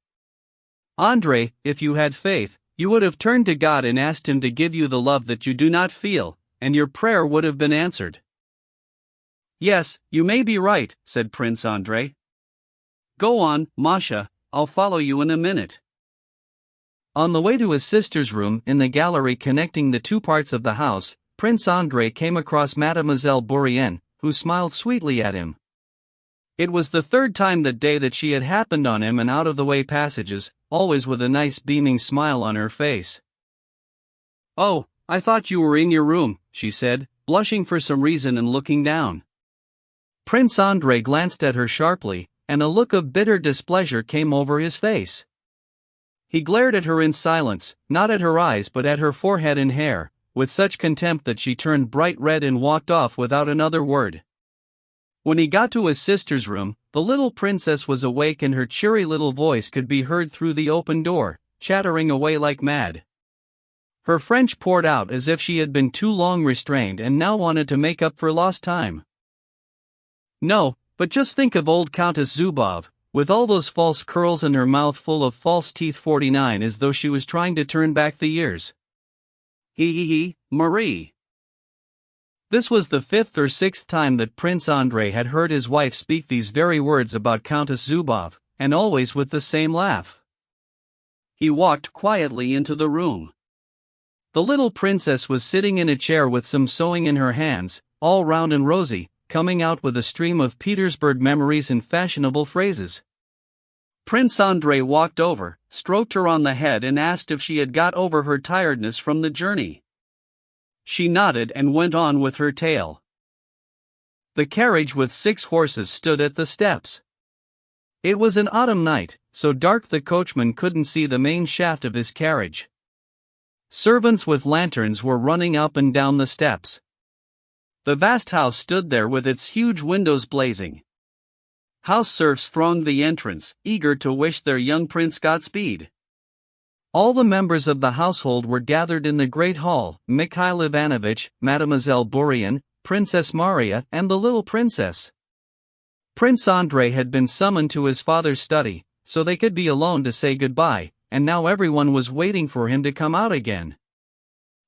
"Andrei, if you had faith, you would have turned to God and asked Him to give you the love that you do not feel, and your prayer would have been answered." "Yes, you may be right," said Prince Andrei. "Go on, Masha, I'll follow you in a minute." On the way to his sister's room in the gallery connecting the two parts of the house, Prince Andrei came across Mademoiselle Bourienne, who smiled sweetly at him. It was the third time that day that she had happened on him in out-of-the-way passages, always with a nice beaming smile on her face. "Oh, I thought you were in your room," she said, blushing for some reason and looking down. Prince Andrei glanced at her sharply, and a look of bitter displeasure came over his face. He glared at her in silence, not at her eyes but at her forehead and hair, with such contempt that she turned bright red and walked off without another word. When he got to his sister's room, the little princess was awake and her cheery little voice could be heard through the open door, chattering away like mad. Her French poured out as if she had been too long restrained and now wanted to make up for lost time. "No, but just think of old Countess Zubov, with all those false curls and her mouth full of false teeth 49 as though she was trying to turn back the years. He, Marie." This was the fifth or sixth time that Prince Andrei had heard his wife speak these very words about Countess Zubov, and always with the same laugh. He walked quietly into the room. The little princess was sitting in a chair with some sewing in her hands, all round and rosy, coming out with a stream of Petersburg memories and fashionable phrases. Prince Andrei walked over, stroked her on the head and asked if she had got over her tiredness from the journey. She nodded and went on with her tale. The carriage with 6 horses stood at the steps. It was an autumn night, so dark the coachman couldn't see the main shaft of his carriage. Servants with lanterns were running up and down the steps. The vast house stood there with its huge windows blazing. House serfs thronged the entrance, eager to wish their young prince Godspeed. All the members of the household were gathered in the great hall: Mikhail Ivanovich, Mademoiselle Bourienne, Princess Maria, and the little princess. Prince Andrei had been summoned to his father's study, so they could be alone to say goodbye, and now everyone was waiting for him to come out again.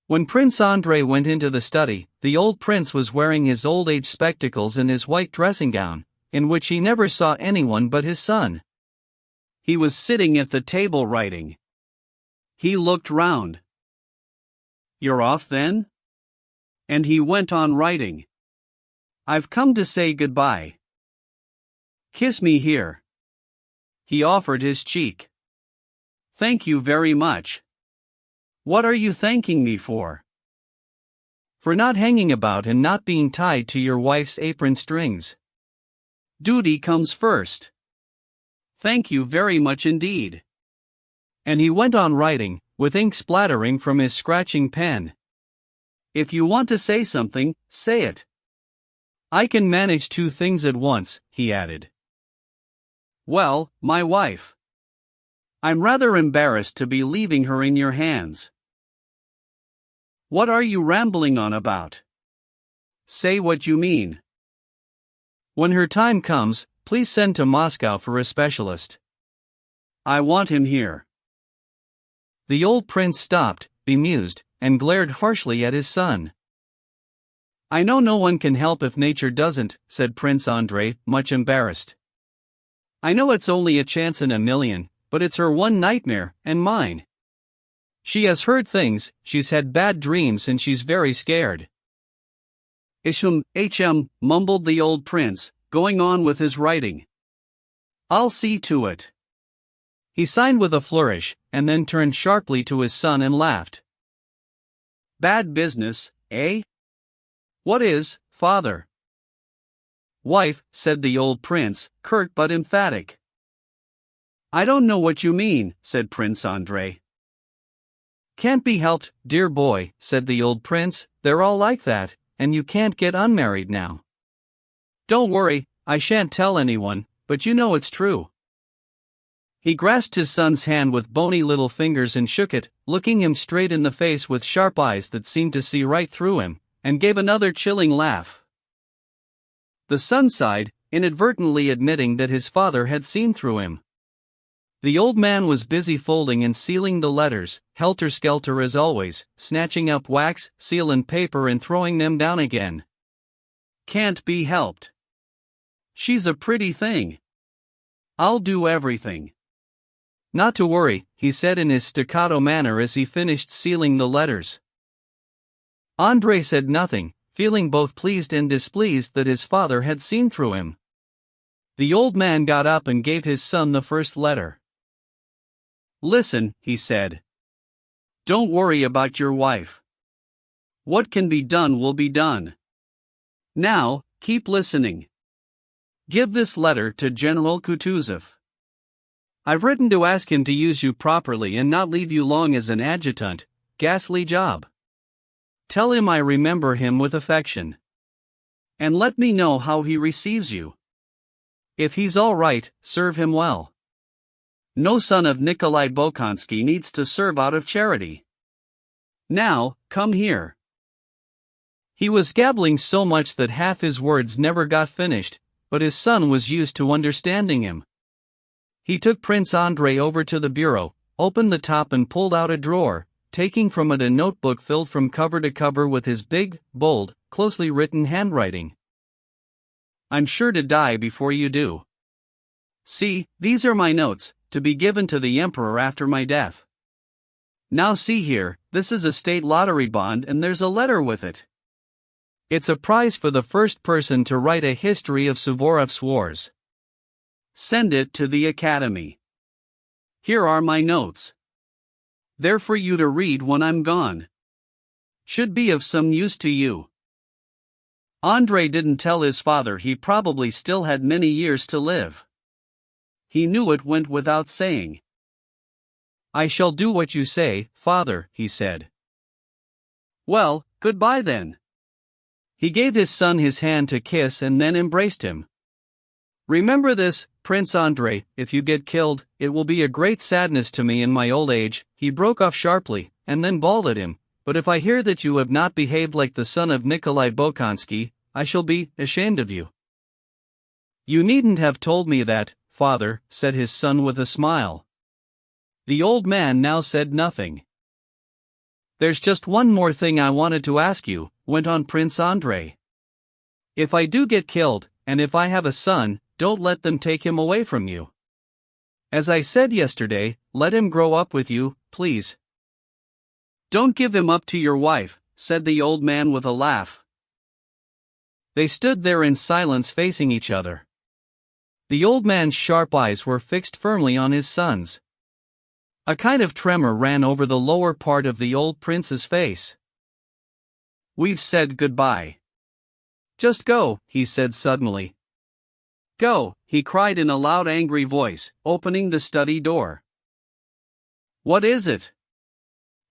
When Prince Andrei went into the study, the old prince was wearing his old-age spectacles and his white dressing gown, in which he never saw anyone but his son. He was sitting at the table writing. He looked round. "You're off then?" And he went on writing. "I've come to say goodbye. Kiss me here." He offered his cheek. "Thank you very much." "What are you thanking me for?" "For not hanging about and not being tied to your wife's apron strings. Duty comes first." "Thank you very much indeed." And he went on writing, with ink splattering from his scratching pen. "If you want to say something, say it." I can manage 2 things at once, he added. Well, my wife. I'm rather embarrassed to be leaving her in your hands. What are you rambling on about? Say what you mean. When her time comes, please send to Moscow for a specialist. I want him here. The old prince stopped, bemused, and glared harshly at his son. I know no one can help if nature doesn't, said Prince Andrei, much embarrassed. I know it's only a chance in a million, but it's her one nightmare, and mine. She has heard things, she's had bad dreams, and she's very scared. Mumbled the old prince, going on with his writing. I'll see to it. He signed with a flourish, and then turned sharply to his son and laughed. Bad business, eh? What is, father? Wife, said the old prince, curt but emphatic. I don't know what you mean, said Prince Andrei. Can't be helped, dear boy, said the old prince, they're all like that, and you can't get unmarried now. Don't worry, I shan't tell anyone, but you know it's true. He grasped his son's hand with bony little fingers and shook it, looking him straight in the face with sharp eyes that seemed to see right through him, and gave another chilling laugh. The son sighed, inadvertently admitting that his father had seen through him. The old man was busy folding and sealing the letters, helter-skelter as always, snatching up wax, seal and paper and throwing them down again. Can't be helped. She's a pretty thing. I'll do everything. Not to worry, he said in his staccato manner as he finished sealing the letters. Andrei said nothing, feeling both pleased and displeased that his father had seen through him. The old man got up and gave his son the first letter. Listen, he said. Don't worry about your wife. What can be done will be done. Now, keep listening. Give this letter to General Kutuzov. I've written to ask him to use you properly and not leave you long as an adjutant, ghastly job. Tell him I remember him with affection. And let me know how he receives you. If he's all right, serve him well. No son of Nikolai Bolkonsky needs to serve out of charity. Now, come here. He was gabbling so much that half his words never got finished, but his son was used to understanding him. He took Prince Andrei over to the bureau, opened the top and pulled out a drawer, taking from it a notebook filled from cover to cover with his big, bold, closely written handwriting. I'm sure to die before you do. See, these are my notes, to be given to the emperor after my death. Now see here, this is a state lottery bond and there's a letter with it. It's a prize for the first person to write a history of Suvorov's wars. Send it to the academy. Here are my notes. They're for you to read when I'm gone. Should be of some use to you. Andrei didn't tell his father he probably still had many years to live. He knew it went without saying. I shall do what you say, father, he said. Well, goodbye then. He gave his son his hand to kiss and then embraced him. Remember this, Prince Andrei, if you get killed, it will be a great sadness to me in my old age, he broke off sharply, and then bawled at him, but if I hear that you have not behaved like the son of Nikolai Bolkonsky, I shall be ashamed of you. You needn't have told me that, father, said his son with a smile. The old man now said nothing. There's just one more thing I wanted to ask you, went on Prince Andrei. If I do get killed, and if I have a son, don't let them take him away from you. As I said yesterday, let him grow up with you, please. Don't give him up to your wife, said the old man with a laugh. They stood there in silence facing each other. The old man's sharp eyes were fixed firmly on his son's. A kind of tremor ran over the lower part of the old prince's face. We've said goodbye. Just go, he said suddenly. Go, he cried in a loud angry voice, opening the study door. What is it?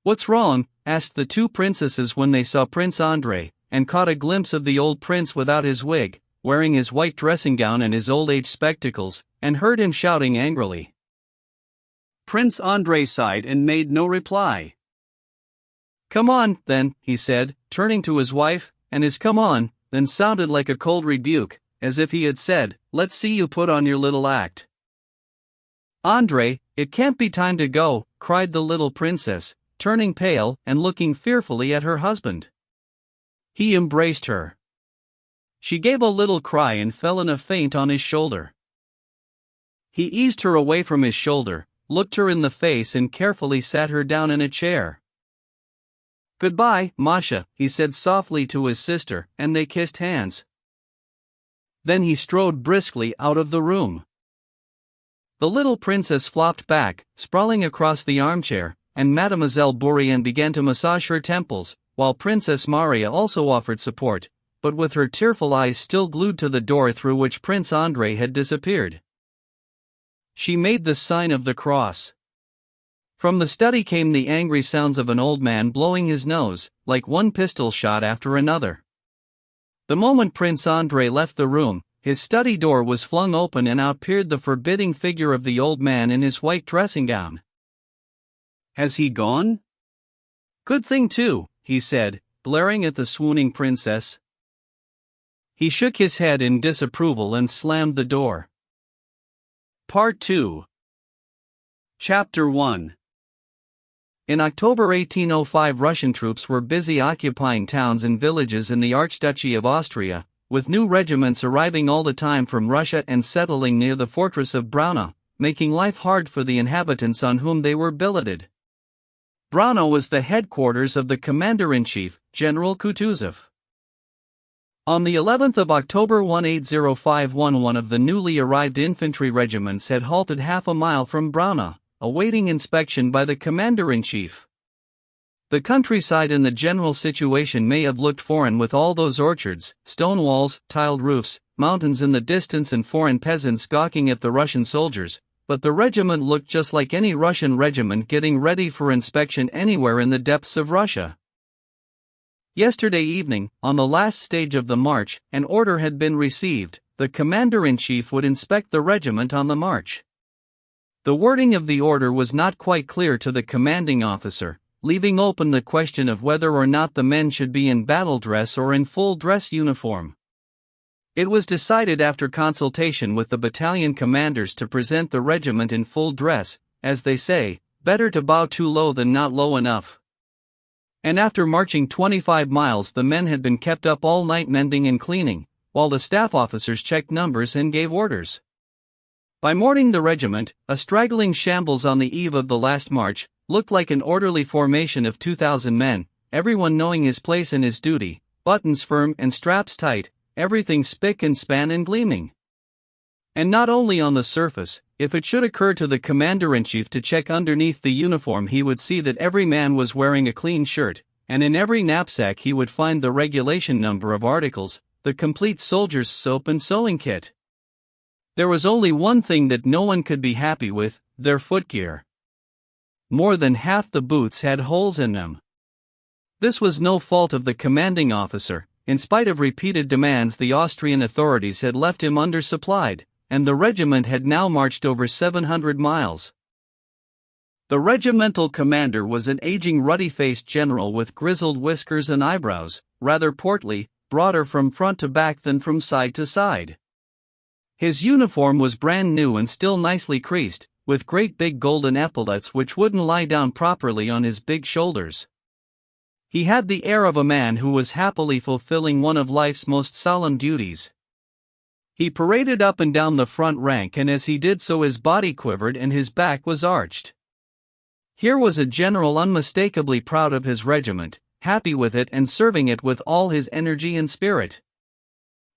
What's wrong? Asked the two princesses when they saw Prince Andrei, and caught a glimpse of the old prince without his wig, wearing his white dressing gown and his old-age spectacles, and heard him shouting angrily. Prince Andrei sighed and made no reply. "Come on, then," he said, turning to his wife, and his "come on" then sounded like a cold rebuke, as if he had said, "Let's see you put on your little act." "Andrei, it can't be time to go," cried the little princess, turning pale and looking fearfully at her husband. He embraced her. She gave a little cry and fell in a faint on his shoulder. He eased her away from his shoulder, looked her in the face and carefully sat her down in a chair. "Goodbye, Masha," he said softly to his sister, and they kissed hands. Then he strode briskly out of the room. The little princess flopped back, sprawling across the armchair, and Mademoiselle Bourrienne began to massage her temples, while Princess Maria also offered support, but with her tearful eyes still glued to the door through which Prince Andrei had disappeared. She made the sign of the cross. From the study came the angry sounds of an old man blowing his nose, like one pistol shot after another. The moment Prince Andrei left the room, his study door was flung open and out peered the forbidding figure of the old man in his white dressing gown. "Has he gone?" "Good thing too," he said, glaring at the swooning princess. He shook his head in disapproval and slammed the door. Part 2. Chapter 1. In October 1805, Russian troops were busy occupying towns and villages in the Archduchy of Austria, with new regiments arriving all the time from Russia and settling near the fortress of Braunau, making life hard for the inhabitants on whom they were billeted. Braunau was the headquarters of the Commander-in-Chief, General Kutuzov. On the 11th of October 1805, one of the newly arrived infantry regiments had halted half a mile from Braunau, awaiting inspection by the Commander-in-Chief. The countryside and the general situation may have looked foreign with all those orchards, stone walls, tiled roofs, mountains in the distance and foreign peasants gawking at the Russian soldiers, but the regiment looked just like any Russian regiment getting ready for inspection anywhere in the depths of Russia. Yesterday evening, on the last stage of the march, an order had been received: the Commander-in-Chief would inspect the regiment on the march. The wording of the order was not quite clear to the commanding officer, leaving open the question of whether or not the men should be in battle dress or in full dress uniform. It was decided after consultation with the battalion commanders to present the regiment in full dress, as they say, better to bow too low than not low enough. And after marching 25 miles, the men had been kept up all night mending and cleaning, while the staff officers checked numbers and gave orders. By morning the regiment, a straggling shambles on the eve of the last march, looked like an orderly formation of 2,000 men, everyone knowing his place and his duty, buttons firm and straps tight, everything spick and span and gleaming. And not only on the surface, if it should occur to the Commander-in-Chief to check underneath the uniform, he would see that every man was wearing a clean shirt, and in every knapsack he would find the regulation number of articles, the complete soldier's soap and sewing kit. There was only one thing that no one could be happy with: their footgear. More than half the boots had holes in them. This was no fault of the commanding officer. In spite of repeated demands, the Austrian authorities had left him undersupplied, and the regiment had now marched over 700 miles. The regimental commander was an aging ruddy-faced general with grizzled whiskers and eyebrows, rather portly, broader from front to back than from side to side. His uniform was brand new and still nicely creased, with great big golden epaulets which wouldn't lie down properly on his big shoulders. He had the air of a man who was happily fulfilling one of life's most solemn duties. He paraded up and down the front rank, and as he did so his body quivered and his back was arched. Here was a general unmistakably proud of his regiment, happy with it and serving it with all his energy and spirit.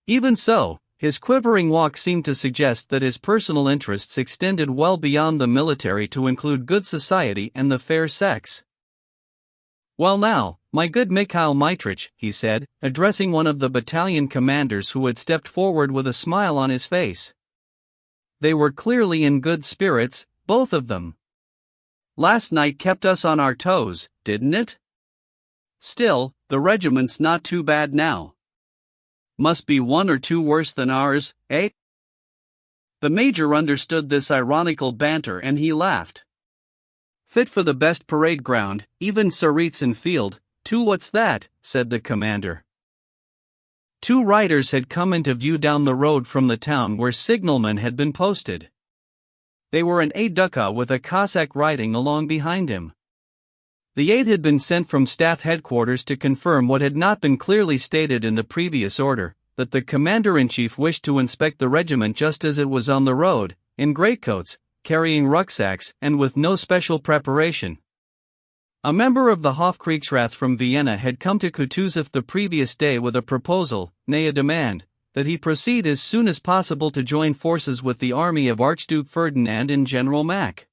Even so, his quivering walk seemed to suggest that his personal interests extended well beyond the military to include good society and the fair sex. "Well now, my good Mikhail Mitrich," he said, addressing one of the battalion commanders who had stepped forward with a smile on his face. They were clearly in good spirits, both of them. "Last night kept us on our toes, didn't it?" Still, The regiment's not too bad now. Must be one or two worse than ours, eh? The major understood this ironical banter and he laughed. Fit for the best parade ground, even Tsaritsyn Field, too. What's that? Said the commander. Two riders had come into view down the road from the town where signalmen had been posted. They were an aide-de-camp with a Cossack riding along behind him. The aide had been sent from staff headquarters to confirm what had not been clearly stated in the previous order, that the commander-in-chief wished to inspect the regiment just as it was on the road, in greatcoats, carrying rucksacks, and with no special preparation. A member of the Hofkriegsrath from Vienna had come to Kutuzov the previous day with a proposal, nay a demand, that he proceed as soon as possible to join forces with the army of Archduke Ferdinand and General Mack.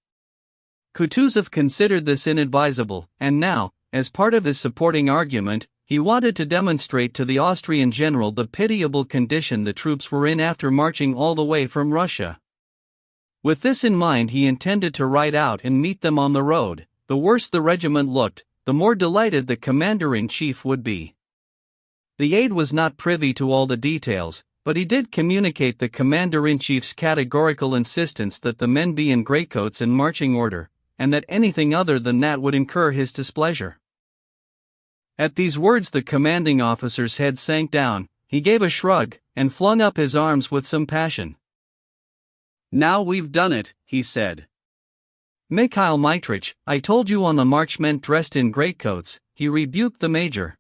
Kutuzov considered this inadvisable, and now, as part of his supporting argument, he wanted to demonstrate to the Austrian general the pitiable condition the troops were in after marching all the way from Russia. With this in mind, he intended to ride out and meet them on the road. The worse the regiment looked, the more delighted the commander-in-chief would be. The aide was not privy to all the details, but he did communicate the commander-in-chief's categorical insistence that the men be in greatcoats and marching order, and that anything other than that would incur his displeasure. At these words the commanding officer's head sank down, he gave a shrug, and flung up his arms with some passion. "Now we've done it," he said. "Mikhail Mitrich, I told you on the march meant dressed in greatcoats," he rebuked the major.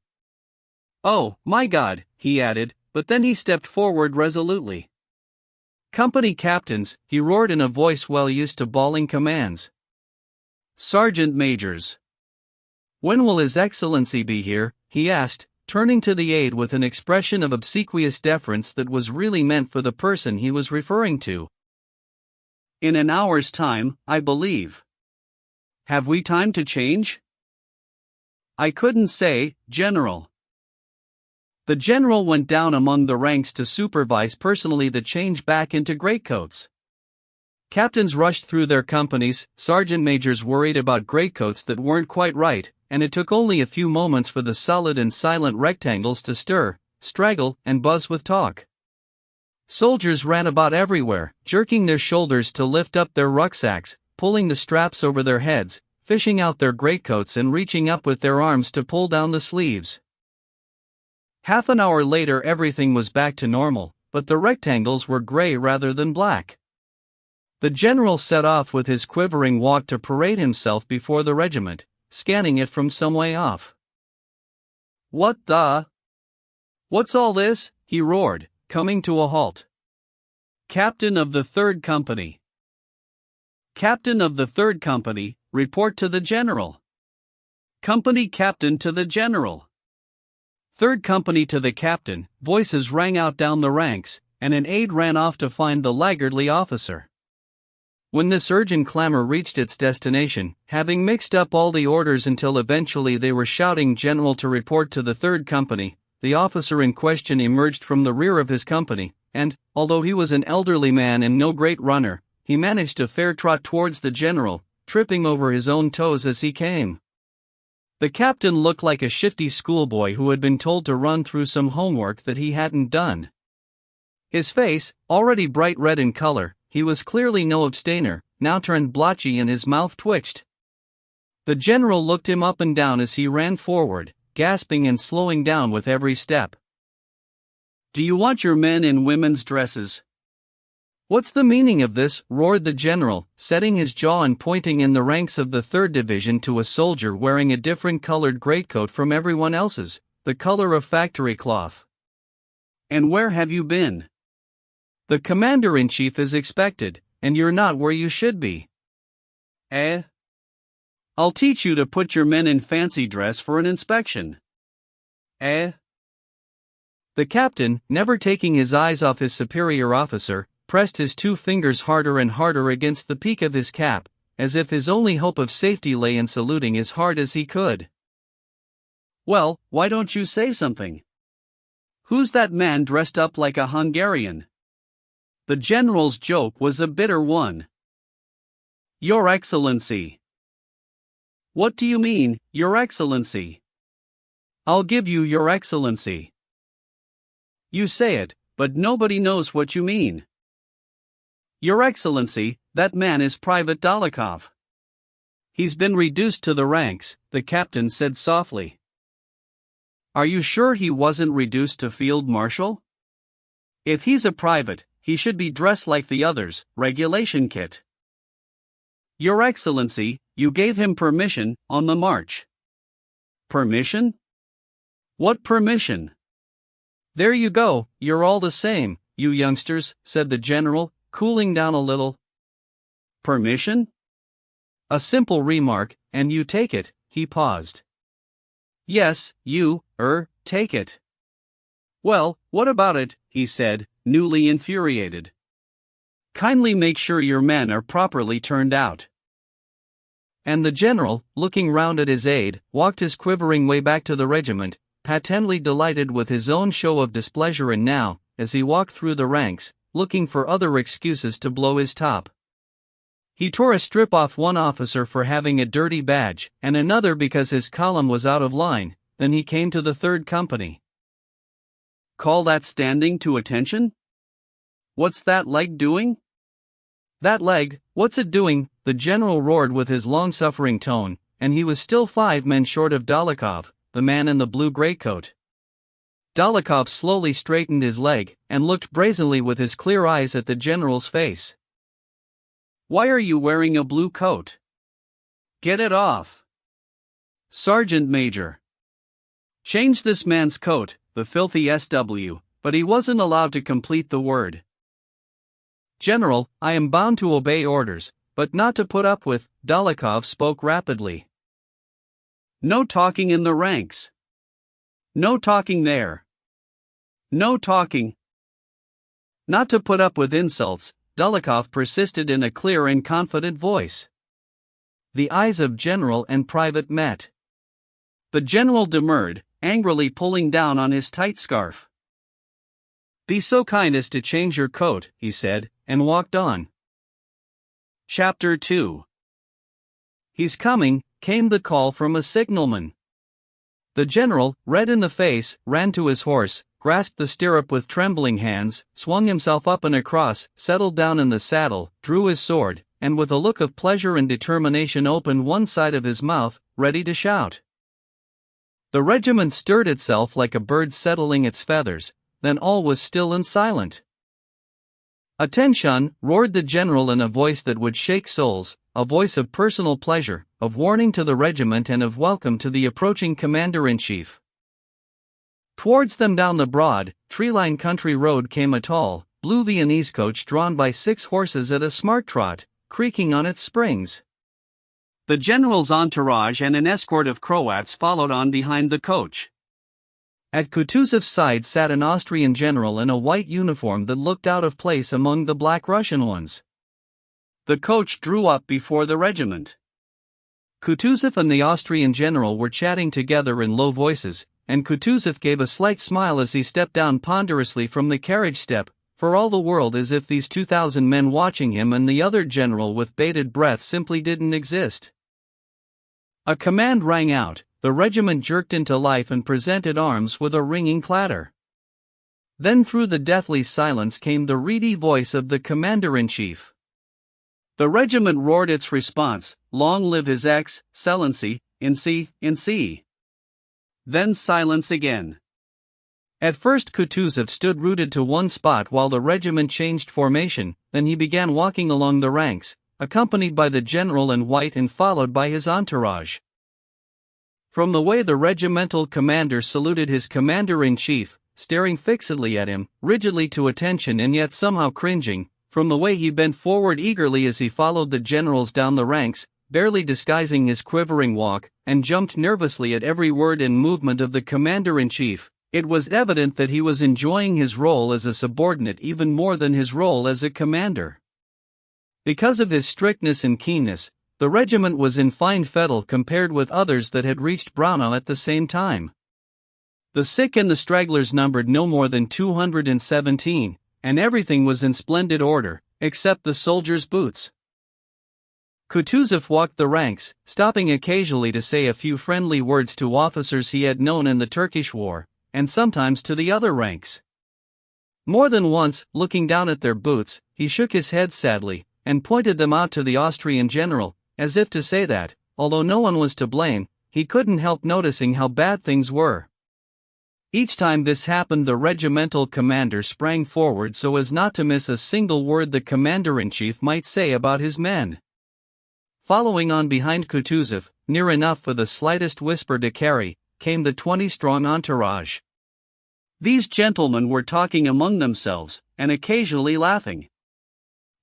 "Oh, my God," he added, but then he stepped forward resolutely. "Company captains," he roared in a voice well used to bawling commands. "Sergeant majors. When will His Excellency be here?" he asked, turning to the aide with an expression of obsequious deference that was really meant for the person he was referring to. "In an hour's time, I believe." "Have we time to change?" "I couldn't say, General." The general went down among the ranks to supervise personally the change back into greatcoats. Captains rushed through their companies, sergeant majors worried about greatcoats that weren't quite right, and it took only a few moments for the solid and silent rectangles to stir, straggle, and buzz with talk. Soldiers ran about everywhere, jerking their shoulders to lift up their rucksacks, pulling the straps over their heads, fishing out their greatcoats and reaching up with their arms to pull down the sleeves. Half an hour later everything was back to normal, but the rectangles were gray rather than black. The general set off with his quivering walk to parade himself before the regiment, scanning it from some way off. "What the? What's all this?" he roared, coming to a halt. "Captain of the 3rd Company. Captain of the 3rd Company, report to the General." "Company Captain to the General." "3rd Company to the Captain," voices rang out down the ranks, and an aide ran off to find the laggardly officer. When this urgent clamor reached its destination, having mixed up all the orders until eventually they were shouting "General to report to the 3rd Company," the officer in question emerged from the rear of his company, and, although he was an elderly man and no great runner, he managed a fair trot towards the general, tripping over his own toes as he came. The captain looked like a shifty schoolboy who had been told to run through some homework that he hadn't done. His face, already bright red in color, he was clearly no abstainer, now turned blotchy and his mouth twitched. The general looked him up and down as he ran forward, gasping and slowing down with every step. "Do you want your men in women's dresses?" "What's the meaning of this?" roared the general, setting his jaw and pointing in the ranks of the 3rd Division to a soldier wearing a different colored greatcoat from everyone else's, the color of factory cloth. "And where have you been? The commander-in-chief is expected, and you're not where you should be." "Eh? I'll teach you to put your men in fancy dress for an inspection." "Eh?" The captain, never taking his eyes off his superior officer, pressed his 2 fingers harder and harder against the peak of his cap, as if his only hope of safety lay in saluting as hard as he could. "Well, why don't you say something? Who's that man dressed up like a Hungarian?" The general's joke was a bitter one. "Your Excellency." "What do you mean, Your Excellency?" I'll give you your excellency. You say it, but nobody knows what you mean. Your excellency, that man is Private Dolokhov. He's been reduced to the ranks, the captain said softly. Are you sure he wasn't reduced to field marshal? If he's a private, he should be dressed like the others, regulation kit. Your excellency, you gave him permission, on the march. Permission? What permission? There you go, you're all the same, you youngsters, said the general, cooling down a little. Permission? A simple remark, and you take it, he paused. Yes, you, take it. Well, what about it, he said, newly infuriated. Kindly make sure your men are properly turned out. And the general, looking round at his aide, walked his quivering way back to the regiment, patently delighted with his own show of displeasure, and now, as he walked through the ranks, looking for other excuses to blow his top. He tore a strip off one officer for having a dirty badge, and another because his column was out of line. Then he came to the third company. Call that standing to attention? What's that leg doing? That leg, what's it doing? The general roared with his long-suffering tone, and he was still 5 men short of Dolokhov, the man in the blue greatcoat. Dolokhov slowly straightened his leg, and looked brazenly with his clear eyes at the general's face. Why are you wearing a blue coat? Get it off. Sergeant Major. Change this man's coat, the filthy SW, but he wasn't allowed to complete the word. General, I am bound to obey orders, but not to put up with, Dolokhov spoke rapidly. No talking in the ranks. No talking there. No talking. Not to put up with insults, Dolokhov persisted in a clear and confident voice. The eyes of general and private met. The general demurred, angrily pulling down on his tight scarf. Be so kind as to change your coat, he said, and walked on. Chapter 2. He's coming, came the call from a signalman. The general, red in the face, ran to his horse, grasped the stirrup with trembling hands, swung himself up and across, settled down in the saddle, drew his sword, and with a look of pleasure and determination opened one side of his mouth, ready to shout. The regiment stirred itself like a bird settling its feathers, then all was still and silent. Attention, roared the general in a voice that would shake souls, a voice of personal pleasure, of warning to the regiment and of welcome to the approaching commander-in-chief. Towards them down the broad, tree-lined country road came a tall, blue Viennese coach drawn by 6 horses at a smart trot, creaking on its springs. The general's entourage and an escort of Croats followed on behind the coach. At Kutuzov's side sat an Austrian general in a white uniform that looked out of place among the black Russian ones. The coach drew up before the regiment. Kutuzov and the Austrian general were chatting together in low voices, and Kutuzov gave a slight smile as he stepped down ponderously from the carriage step, for all the world as if these 2,000 men watching him and the other general with bated breath simply didn't exist. A command rang out, the regiment jerked into life and presented arms with a ringing clatter. Then through the deathly silence came the reedy voice of the commander-in-chief. The regiment roared its response, "Long live His Excellency, in C." Then silence again. At first Kutuzov stood rooted to one spot while the regiment changed formation, then he began walking along the ranks, accompanied by the general in white and followed by his entourage. From the way the regimental commander saluted his commander-in-chief, staring fixedly at him, rigidly to attention and yet somehow cringing, from the way he bent forward eagerly as he followed the generals down the ranks, barely disguising his quivering walk, and jumped nervously at every word and movement of the commander-in-chief, it was evident that he was enjoying his role as a subordinate even more than his role as a commander. Because of his strictness and keenness, the regiment was in fine fettle compared with others that had reached Braunau at the same time. The sick and the stragglers numbered no more than 217, and everything was in splendid order, except the soldiers' boots. Kutuzov walked the ranks, stopping occasionally to say a few friendly words to officers he had known in the Turkish War, and sometimes to the other ranks. More than once, looking down at their boots, he shook his head sadly, and pointed them out to the Austrian general, as if to say that, although no one was to blame, he couldn't help noticing how bad things were. Each time this happened, the regimental commander sprang forward so as not to miss a single word the commander-in-chief might say about his men. Following on behind Kutuzov, near enough for the slightest whisper to carry, came the 20-strong entourage. These gentlemen were talking among themselves, and occasionally laughing.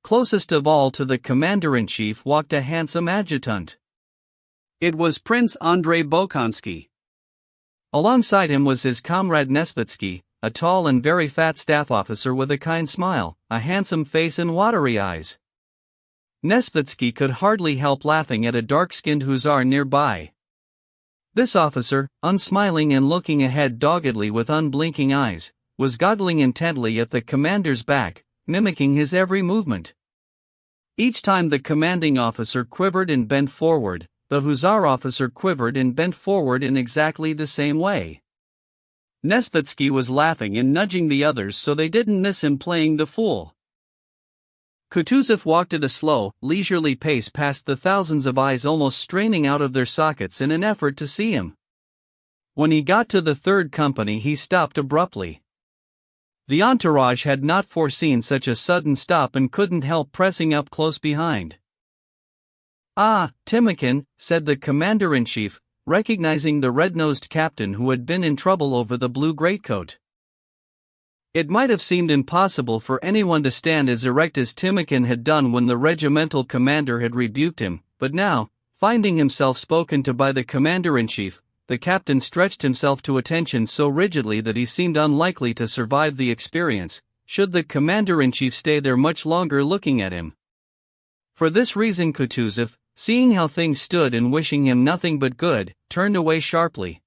Closest of all to the commander-in-chief walked a handsome adjutant. It was Prince Andrei Bolkonsky. Alongside him was his comrade Nesvitsky, a tall and very fat staff officer with a kind smile, a handsome face and watery eyes. Nesvitsky could hardly help laughing at a dark-skinned hussar nearby. This officer, unsmiling and looking ahead doggedly with unblinking eyes, was goggling intently at the commander's back, mimicking his every movement. Each time the commanding officer quivered and bent forward, the hussar officer quivered and bent forward in exactly the same way. Nesvitsky was laughing and nudging the others so they didn't miss him playing the fool. Kutuzov walked at a slow, leisurely pace past the thousands of eyes almost straining out of their sockets in an effort to see him. When he got to the third company, he stopped abruptly. The entourage had not foreseen such a sudden stop and couldn't help pressing up close behind. "Ah, Timokhin," said the commander-in-chief, recognizing the red-nosed captain who had been in trouble over the blue greatcoat. It might have seemed impossible for anyone to stand as erect as Timokhin had done when the regimental commander had rebuked him, but now, finding himself spoken to by the commander-in-chief, the captain stretched himself to attention so rigidly that he seemed unlikely to survive the experience, should the commander-in-chief stay there much longer looking at him. For this reason Kutuzov, seeing how things stood and wishing him nothing but good, turned away sharply.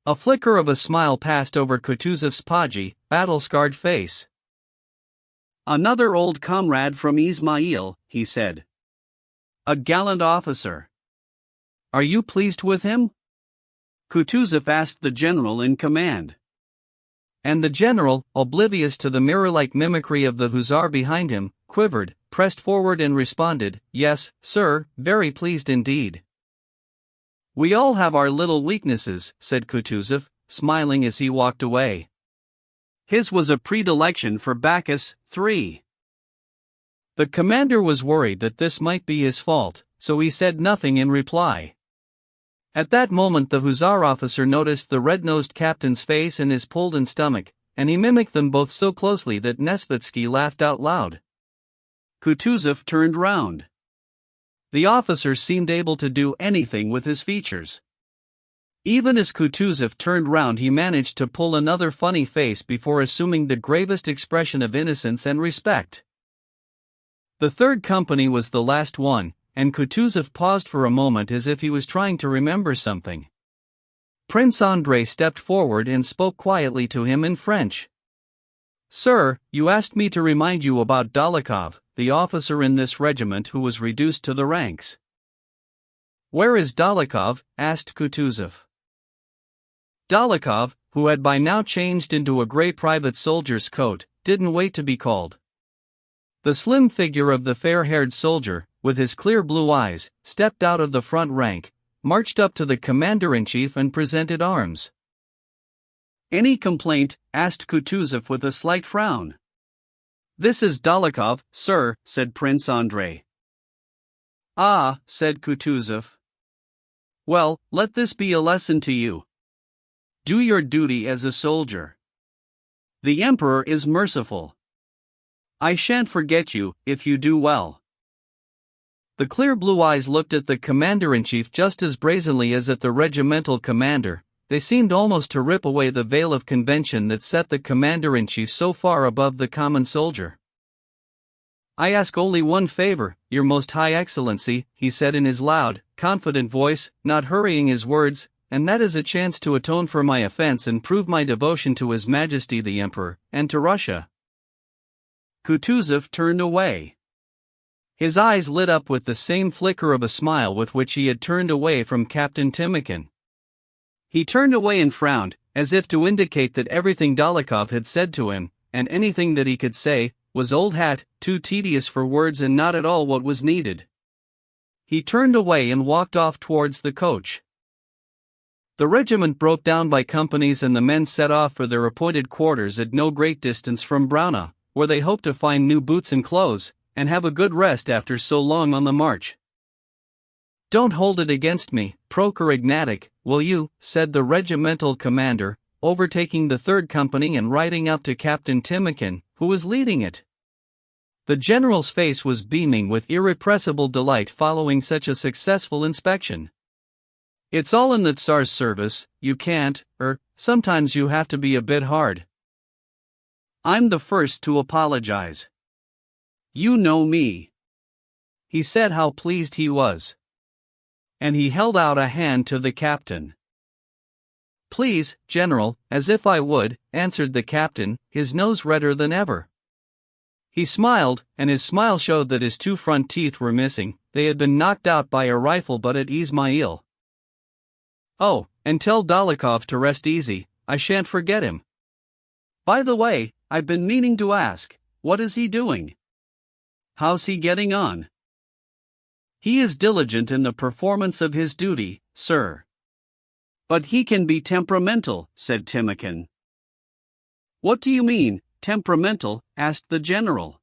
A flicker of a smile passed over Kutuzov's podgy, battle-scarred face. "Another old comrade from Ismail," he said. "A gallant officer. Are you pleased with him?" Kutuzov asked the general in command. And the general, oblivious to the mirror-like mimicry of the hussar behind him, quivered, pressed forward and responded, "Yes, sir, very pleased indeed." "We all have our little weaknesses," said Kutuzov, smiling as he walked away. His was a predilection for Bacchus, 3. The commander was worried that this might be his fault, so he said nothing in reply. At that moment the hussar officer noticed the red-nosed captain's face and his pulled-in stomach, and he mimicked them both so closely that Nesvitsky laughed out loud. Kutuzov turned round. The officer seemed able to do anything with his features. Even as Kutuzov turned round, he managed to pull another funny face before assuming the gravest expression of innocence and respect. The third company was the last one, and Kutuzov paused for a moment as if he was trying to remember something. Prince Andrei stepped forward and spoke quietly to him in French. "Sir, you asked me to remind you about Dolokhov, the officer in this regiment who was reduced to the ranks." "Where is Dolokhov?" asked Kutuzov. Dolokhov, who had by now changed into a gray private soldier's coat, didn't wait to be called. The slim figure of the fair-haired soldier, with his clear blue eyes, stepped out of the front rank, marched up to the commander-in-chief and presented arms. "Any complaint?" asked Kutuzov with a slight frown. "This is Dolokhov, sir," said Prince Andrei. "Ah," said Kutuzov. "Well, let this be a lesson to you. Do your duty as a soldier. The Emperor is merciful. I shan't forget you, if you do well." The clear blue eyes looked at the commander-in-chief just as brazenly as at the regimental commander. They seemed almost to rip away the veil of convention that set the commander-in-chief so far above the common soldier. "I ask only one favor, your most high excellency," he said in his loud, confident voice, not hurrying his words, "and that is a chance to atone for my offense and prove my devotion to His Majesty the Emperor, and to Russia." Kutuzov turned away. His eyes lit up with the same flicker of a smile with which he had turned away from Captain Timokhin. He turned away and frowned, as if to indicate that everything Dólokhov had said to him, and anything that he could say, was old hat, too tedious for words and not at all what was needed. He turned away and walked off towards the coach. The regiment broke down by companies and the men set off for their appointed quarters at no great distance from Braunau, where they hoped to find new boots and clothes, and have a good rest after so long on the march. "Don't hold it against me, Prokhor Ignatic, will you?" said the regimental commander, overtaking the 3rd company and riding up to Captain Timokhin, who was leading it. The general's face was beaming with irrepressible delight following such a successful inspection. "It's all in the Tsar's service, you can't, sometimes you have to be a bit hard. I'm the first to apologize. You know me." He said how pleased he was. And he held out a hand to the captain. "Please, General, as if I would," answered the captain, his nose redder than ever. He smiled, and his smile showed that his 2 front teeth were missing. They had been knocked out by a rifle butt at Ismail. "Oh, and tell Dólokhov to rest easy, I shan't forget him. By the way, I've been meaning to ask, what is he doing? How's he getting on?" "He is diligent in the performance of his duty, sir." "But he can be temperamental," said Timokhin. "What do you mean, temperamental?" asked the general.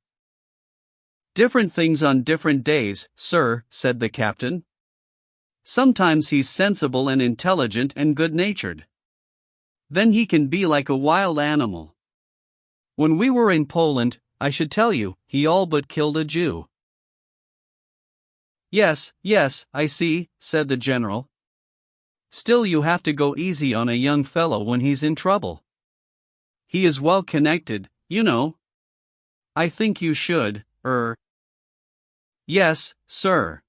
"Different things on different days, sir," said the captain. "Sometimes he's sensible and intelligent and good-natured. Then he can be like a wild animal. When we were in Poland, I should tell you, he all but killed a Jew." Yes, I see," said the general. "Still you have to go easy on a young fellow when he's in trouble. He is well connected, you know. I think you should, Yes, sir."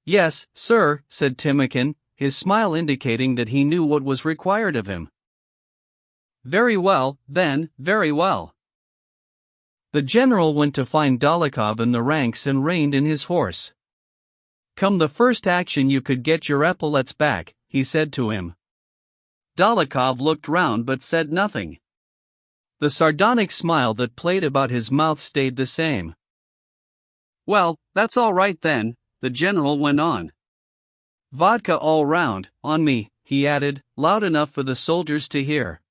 "Yes, sir," said Timokhin, his smile indicating that he knew what was required of him. "Very well, then, very well." The general went to find Dólokhov in the ranks and reined in his horse. "Come the first action you could get your epaulets back," he said to him. Dólokhov looked round but said nothing. The sardonic smile that played about his mouth stayed the same. "Well, that's all right then," the general went on. "Vodka all round, on me," he added, loud enough for the soldiers to hear.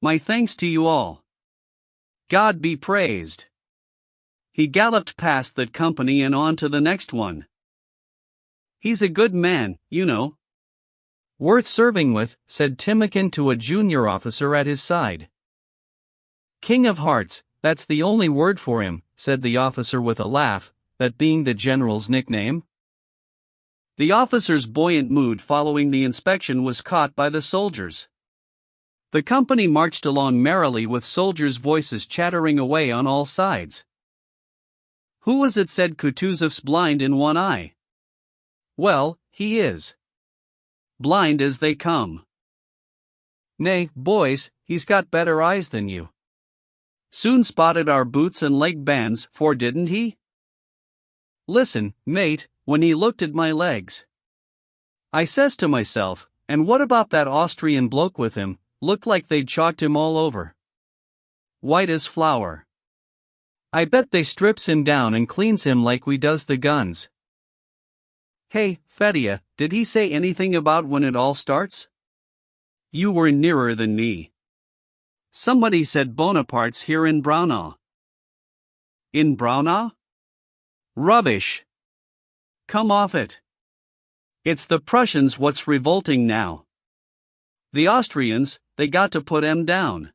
"My thanks to you all. God be praised." He galloped past that company and on to the next one. "He's a good man, you know. Worth serving with," said Timokhin to a junior officer at his side. "King of Hearts, that's the only word for him," said the officer with a laugh, that being the general's nickname. The officer's buoyant mood following the inspection was caught by the soldiers. The company marched along merrily with soldiers' voices chattering away on all sides. "Who was it said Kutuzov's blind in one eye? Well, he is. Blind as they come. Nay, boys, he's got better eyes than you. Soon spotted our boots and leg bands, for didn't he? Listen, mate, when he looked at my legs. I says to myself, and what about that Austrian bloke with him, looked like they'd chalked him all over. White as flour. I bet they strips him down and cleans him like we does the guns. Hey, Fedya, did he say anything about when it all starts? You were nearer than me. Somebody said Bonaparte's here in Braunau. In Braunau? Rubbish. Come off it. It's the Prussians what's revolting now. The Austrians, they got to put 'em down.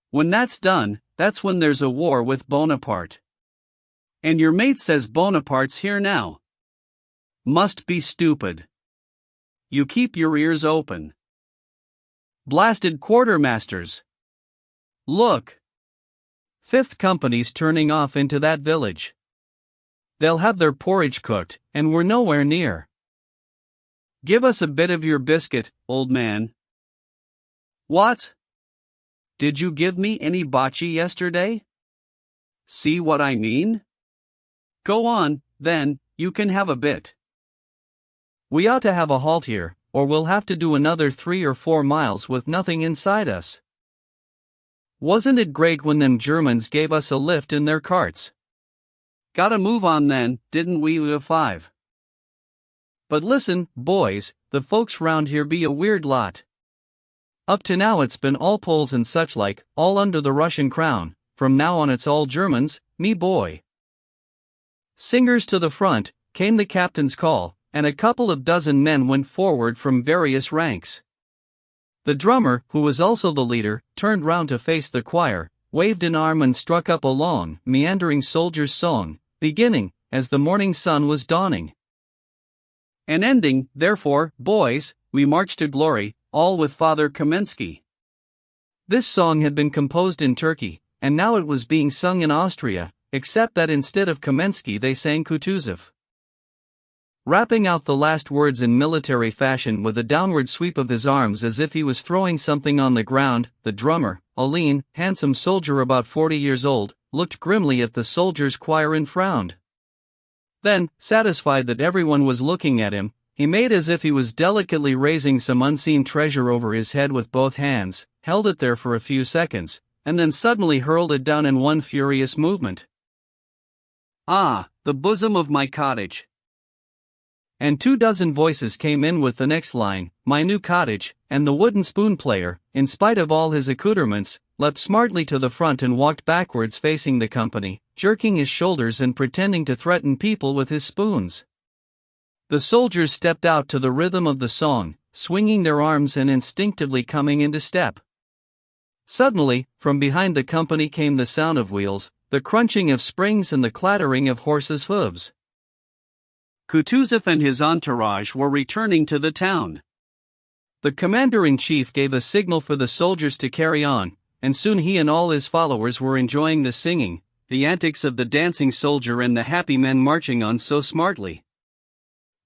When that's done, that's when there's a war with Bonaparte. And your mate says Bonaparte's here now. Must be stupid. You keep your ears open. Blasted quartermasters. Look. 5th Company's turning off into that village. They'll have their porridge cooked, and we're nowhere near. Give us a bit of your biscuit, old man. What? Did you give me any bocce yesterday? See what I mean? Go on, then, you can have a bit. We ought to have a halt here, or we'll have to do another 3 or 4 miles with nothing inside us. Wasn't it great when them Germans gave us a lift in their carts? Gotta move on then, didn't we, 5? But listen, boys, the folks round here be a weird lot. Up to now it's been all Poles and such like, all under the Russian crown, from now on it's all Germans, me boy. Singers to the front, came the captain's call, and a couple of dozen men went forward from various ranks. The drummer, who was also the leader, turned round to face the choir, waved an arm and struck up a long, meandering soldier's song, beginning, as the morning sun was dawning. And ending, therefore, boys, we march to glory, all with Father Kamensky. This song had been composed in Turkey, and now it was being sung in Austria, except that instead of Kamensky they sang Kutuzov. Rapping out the last words in military fashion with a downward sweep of his arms as if he was throwing something on the ground, the drummer, a lean, handsome soldier about 40 years old, looked grimly at the soldiers' choir and frowned. Then, satisfied that everyone was looking at him, he made as if he was delicately raising some unseen treasure over his head with both hands, held it there for a few seconds, and then suddenly hurled it down in one furious movement. Ah, the bosom of my cottage! And 24 voices came in with the next line, my new cottage, and the wooden spoon player, in spite of all his accoutrements, leapt smartly to the front and walked backwards facing the company, jerking his shoulders and pretending to threaten people with his spoons. The soldiers stepped out to the rhythm of the song, swinging their arms and instinctively coming into step. Suddenly, from behind the company came the sound of wheels, the crunching of springs and the clattering of horses' hooves. Kutuzov and his entourage were returning to the town. The commander-in-chief gave a signal for the soldiers to carry on, and soon he and all his followers were enjoying the singing, the antics of the dancing soldier and the happy men marching on so smartly.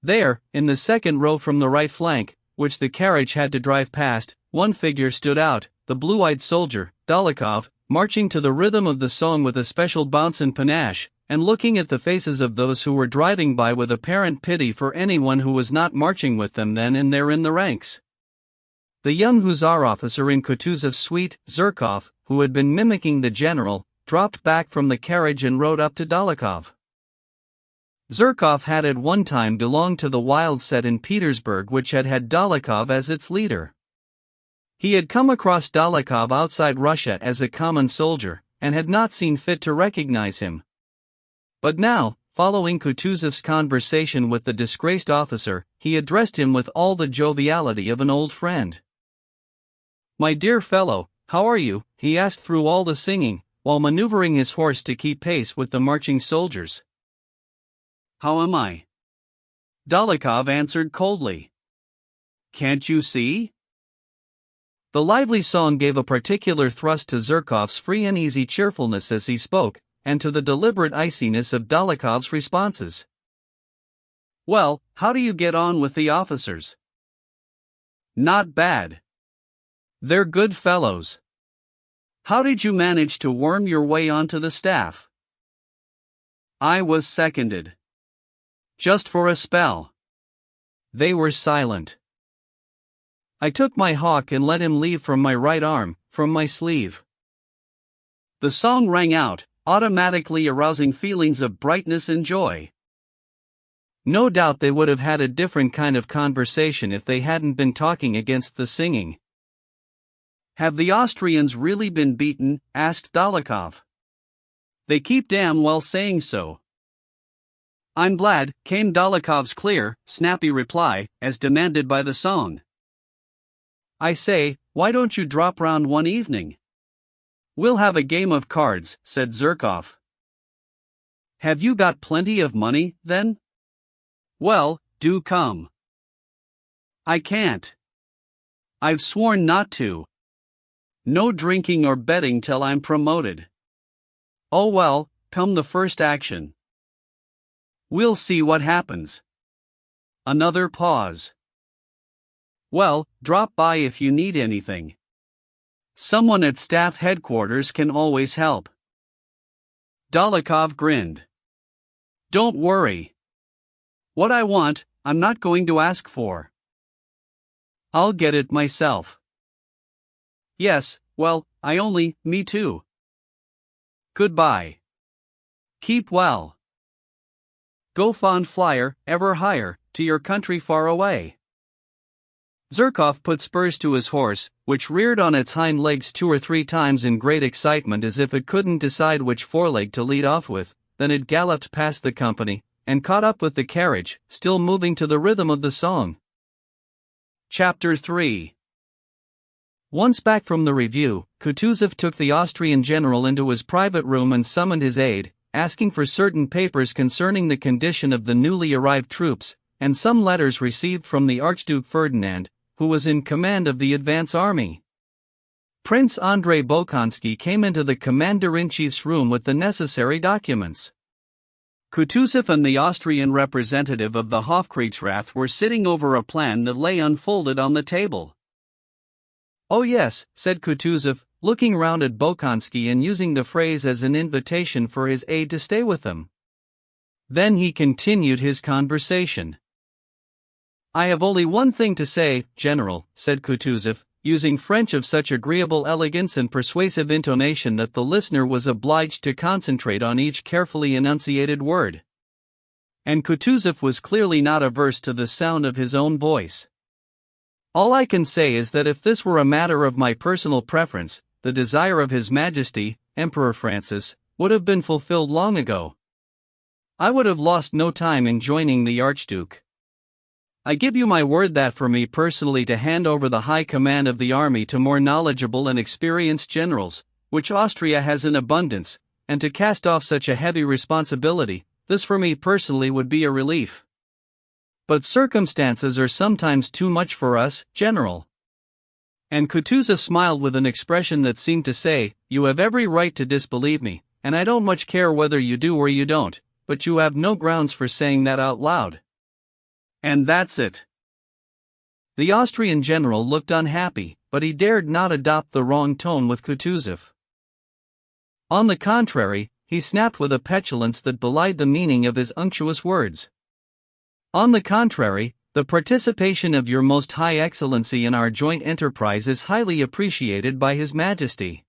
There, in the second row from the right flank, which the carriage had to drive past, one figure stood out, the blue-eyed soldier, Dólokhov, marching to the rhythm of the song with a special bounce and panache, and looking at the faces of those who were driving by with apparent pity for anyone who was not marching with them then and there in the ranks. The young hussar officer in Kutuzov's suite, Zherkov, who had been mimicking the general, dropped back from the carriage and rode up to Dólokhov. Zherkov had at one time belonged to the wild set in Petersburg which had had Dólokhov as its leader. He had come across Dólokhov outside Russia as a common soldier, and had not seen fit to recognize him. But now, following Kutuzov's conversation with the disgraced officer, he addressed him with all the joviality of an old friend. "My dear fellow, how are you?" he asked through all the singing, while maneuvering his horse to keep pace with the marching soldiers. "How am I?" Dólokhov answered coldly. "Can't you see?" The lively song gave a particular thrust to Zherkov's free and easy cheerfulness as he spoke, and to the deliberate iciness of Dólokhov's responses. "Well, how do you get on with the officers?" "Not bad. They're good fellows. How did you manage to worm your way onto the staff?" "I was seconded. Just for a spell." They were silent. "I took my hawk and let him leave from my right arm, from my sleeve." The song rang out, automatically arousing feelings of brightness and joy. No doubt they would have had a different kind of conversation if they hadn't been talking against the singing. "Have the Austrians really been beaten?" asked Dólokhov. "They keep damn well saying so." "I'm glad," came Dólokhov's clear, snappy reply, as demanded by the song. "I say, why don't you drop round one evening?" "We'll have a game of cards," said Zherkov. "Have you got plenty of money, then?" "Well, do come." "I can't. I've sworn not to. No drinking or betting till I'm promoted." "Oh well, come the first action." "We'll see what happens." Another pause. "Well, drop by if you need anything. Someone at staff headquarters can always help." Dólokhov grinned. Don't worry. What I want, I'm not going to ask for. I'll get it myself. Yes, well, me too. Goodbye. Keep well. Go fond flyer, ever higher, to your country far away. Zherkov put spurs to his horse, which reared on its hind legs 2 or 3 times in great excitement as if it couldn't decide which foreleg to lead off with. Then it galloped past the company, and caught up with the carriage, still moving to the rhythm of the song. Chapter 3. Once back from the review, Kutuzov took the Austrian general into his private room and summoned his aide, asking for certain papers concerning the condition of the newly arrived troops, and some letters received from the Archduke Ferdinand, who was in command of the advance army. Prince Andrei Bolkonsky came into the commander-in-chief's room with the necessary documents. Kutuzov and the Austrian representative of the Hofkriegsrath were sitting over a plan that lay unfolded on the table. "Oh yes," said Kutuzov, looking round at Bolkonsky and using the phrase as an invitation for his aide to stay with them. Then he continued his conversation. "I have only one thing to say, General," said Kutuzov, using French of such agreeable elegance and persuasive intonation that the listener was obliged to concentrate on each carefully enunciated word. And Kutuzov was clearly not averse to the sound of his own voice. "All I can say is that if this were a matter of my personal preference, the desire of His Majesty, Emperor Francis, would have been fulfilled long ago. I would have lost no time in joining the Archduke. I give you my word that for me personally to hand over the high command of the army to more knowledgeable and experienced generals, which Austria has in abundance, and to cast off such a heavy responsibility, this for me personally would be a relief. But circumstances are sometimes too much for us, General." And Kutuzov smiled with an expression that seemed to say, "You have every right to disbelieve me, and I don't much care whether you do or you don't, but you have no grounds for saying that out loud. And that's it." The Austrian general looked unhappy, but he dared not adopt the wrong tone with Kutuzov. On the contrary, he snapped with a petulance that belied the meaning of his unctuous words. "On the contrary, the participation of your most high excellency in our joint enterprise is highly appreciated by His Majesty.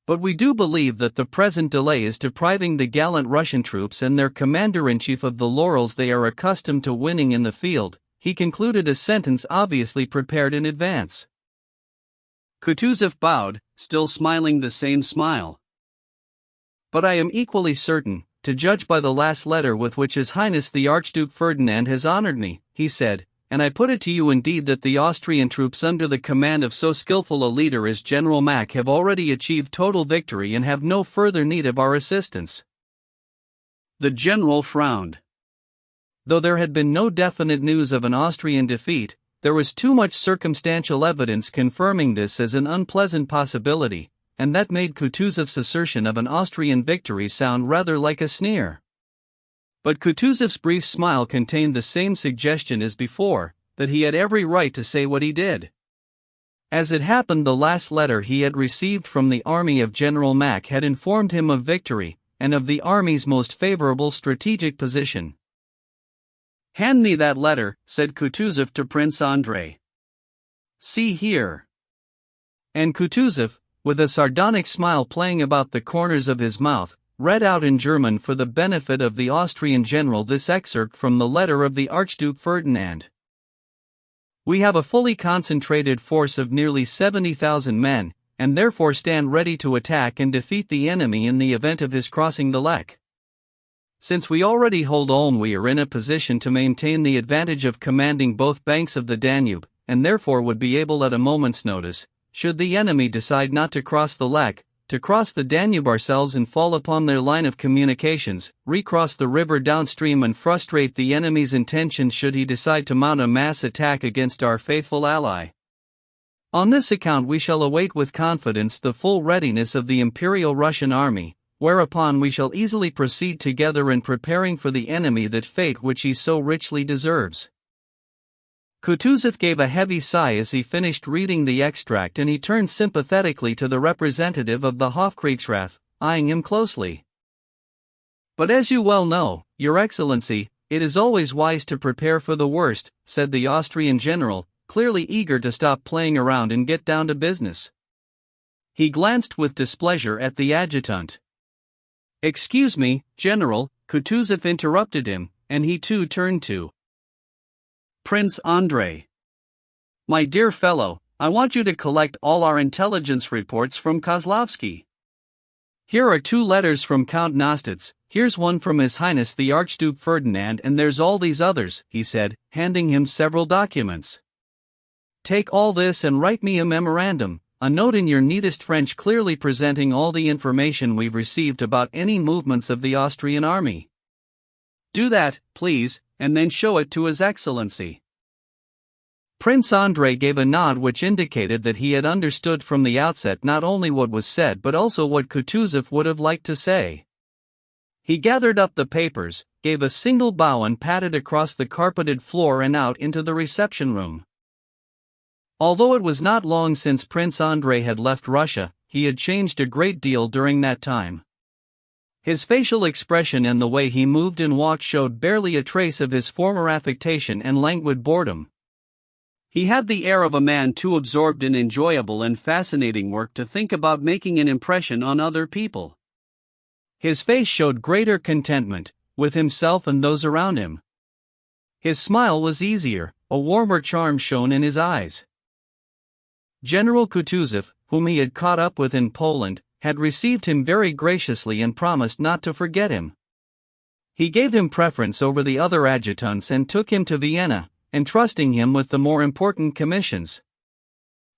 But we do believe that the present delay is depriving the gallant Russian troops and their commander-in-chief of the laurels they are accustomed to winning in the field," he concluded a sentence obviously prepared in advance. Kutuzov bowed, still smiling the same smile. "But I am equally certain, to judge by the last letter with which His Highness the Archduke Ferdinand has honored me," he said, "and I put it to you indeed that the Austrian troops under the command of so skillful a leader as General Mack have already achieved total victory and have no further need of our assistance." The general frowned. Though there had been no definite news of an Austrian defeat, there was too much circumstantial evidence confirming this as an unpleasant possibility, and that made Kutuzov's assertion of an Austrian victory sound rather like a sneer. But Kutuzov's brief smile contained the same suggestion as before, that he had every right to say what he did. As it happened, the last letter he had received from the army of General Mack had informed him of victory, and of the army's most favorable strategic position. "Hand me that letter," said Kutuzov to Prince Andrei. "See here." And Kutuzov, with a sardonic smile playing about the corners of his mouth, read out in German for the benefit of the Austrian general this excerpt from the letter of the Archduke Ferdinand. "We have a fully concentrated force of nearly 70,000 men, and therefore stand ready to attack and defeat the enemy in the event of his crossing the Lech. Since we already hold Ulm, we are in a position to maintain the advantage of commanding both banks of the Danube, and therefore would be able at a moment's notice, should the enemy decide not to cross the Lech, to cross the Danube ourselves and fall upon their line of communications, recross the river downstream and frustrate the enemy's intentions should he decide to mount a mass attack against our faithful ally. On this account we shall await with confidence the full readiness of the Imperial Russian army, whereupon we shall easily proceed together in preparing for the enemy that fate which he so richly deserves." Kutuzov gave a heavy sigh as he finished reading the extract, and he turned sympathetically to the representative of the Hofkriegsrath, eyeing him closely. But as you well know, Your Excellency, it is always wise to prepare for the worst, said the Austrian general, clearly eager to stop playing around and get down to business. He glanced with displeasure at the adjutant. Excuse me, General, Kutuzov interrupted him, and he too turned to Prince Andrei. My dear fellow, I want you to collect all our intelligence reports from Kozlovsky. Here are 2 letters from Count Nostitz, here's one from His Highness the Archduke Ferdinand, and there's all these others, he said, handing him several documents. Take all this and write me a memorandum, a note in your neatest French clearly presenting all the information we've received about any movements of the Austrian army. Do that, please, and then show it to His Excellency. Prince Andrei gave a nod which indicated that he had understood from the outset not only what was said but also what Kutuzov would have liked to say. He gathered up the papers, gave a single bow and padded across the carpeted floor and out into the reception room. Although it was not long since Prince Andrei had left Russia, he had changed a great deal during that time. His facial expression and the way he moved and walked showed barely a trace of his former affectation and languid boredom. He had the air of a man too absorbed in enjoyable and fascinating work to think about making an impression on other people. His face showed greater contentment, with himself and those around him. His smile was easier, a warmer charm shone in his eyes. General Kutuzov, whom he had caught up with in Poland, had received him very graciously and promised not to forget him. He gave him preference over the other adjutants and took him to Vienna, entrusting him with the more important commissions.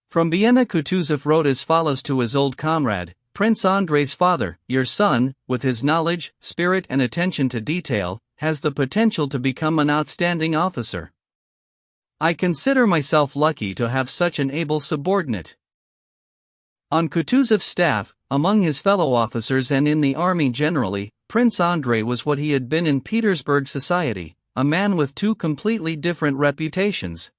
From Vienna Kutuzov wrote as follows to his old comrade, Prince Andrei's father, your son, with his knowledge, spirit and attention to detail, has the potential to become an outstanding officer. I consider myself lucky to have such an able subordinate. On Kutuzov's staff, among his fellow officers and in the army generally, Prince Andrei was what he had been in Petersburg society, a man with 2 completely different reputations.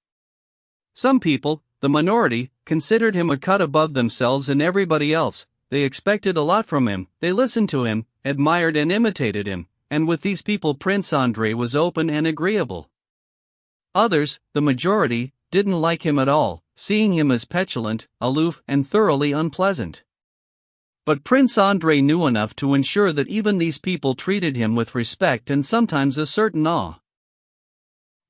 Some people, the minority, considered him a cut above themselves and everybody else. They expected a lot from him, they listened to him, admired and imitated him, and with these people Prince Andrei was open and agreeable. Others, the majority, didn't like him at all, seeing him as petulant, aloof and thoroughly unpleasant. But Prince Andrei knew enough to ensure that even these people treated him with respect and sometimes a certain awe.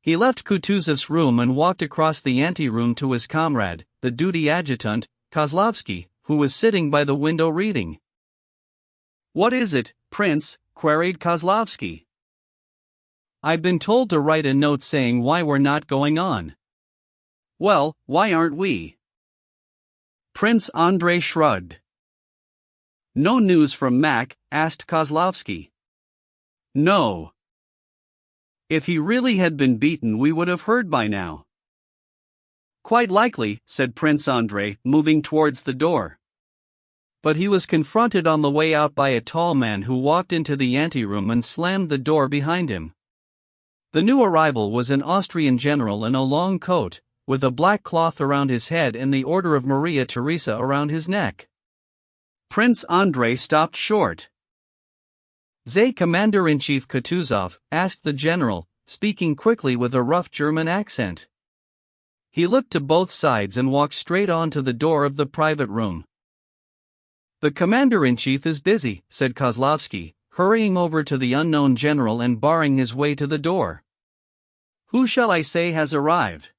He left Kutuzov's room and walked across the ante-room to his comrade, the duty adjutant, Kozlovsky, who was sitting by the window reading. What is it, Prince? Queried Kozlovsky. I've been told to write a note saying why we're not going on. Well, why aren't we? Prince Andrei shrugged. No news from Mac? Asked Kozlovsky. No. If he really had been beaten we would have heard by now. Quite likely, said Prince Andrei, moving towards the door. But he was confronted on the way out by a tall man who walked into the anteroom and slammed the door behind him. The new arrival was an Austrian general in a long coat, with a black cloth around his head and the Order of Maria Theresa around his neck. Prince Andrei stopped short. "Zay Commander-in-Chief Kutuzov?" asked the general, speaking quickly with a rough German accent. He looked to both sides and walked straight on to the door of the private room. "The Commander-in-Chief is busy," said Kozlovsky, hurrying over to the unknown general and barring his way to the door. "Who shall I say has arrived?"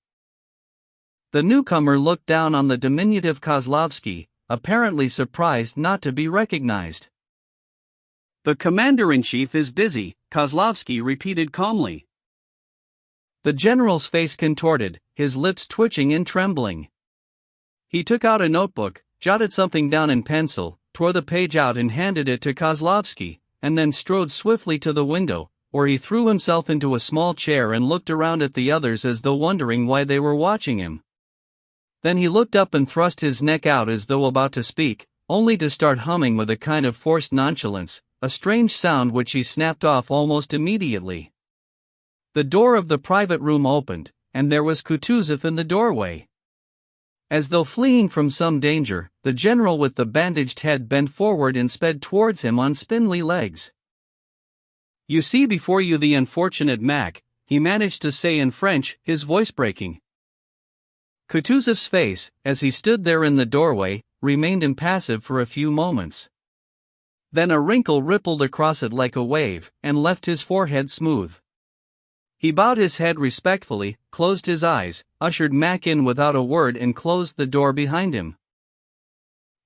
The newcomer looked down on the diminutive Kozlovsky, apparently surprised not to be recognized. "The Commander-in-Chief is busy," Kozlovsky repeated calmly. The general's face contorted, his lips twitching and trembling. He took out a notebook, jotted something down in pencil, tore the page out and handed it to Kozlovsky, and then strode swiftly to the window, where he threw himself into a small chair and looked around at the others as though wondering why they were watching him. Then he looked up and thrust his neck out as though about to speak, only to start humming with a kind of forced nonchalance, a strange sound which he snapped off almost immediately. The door of the private room opened, and there was Kutuzov in the doorway. As though fleeing from some danger, the general with the bandaged head bent forward and sped towards him on spindly legs. You see before you the unfortunate Mac, he managed to say in French, his voice breaking. Kutuzov's face, as he stood there in the doorway, remained impassive for a few moments. Then a wrinkle rippled across it like a wave, and left his forehead smooth. He bowed his head respectfully, closed his eyes, ushered Mac in without a word and closed the door behind him.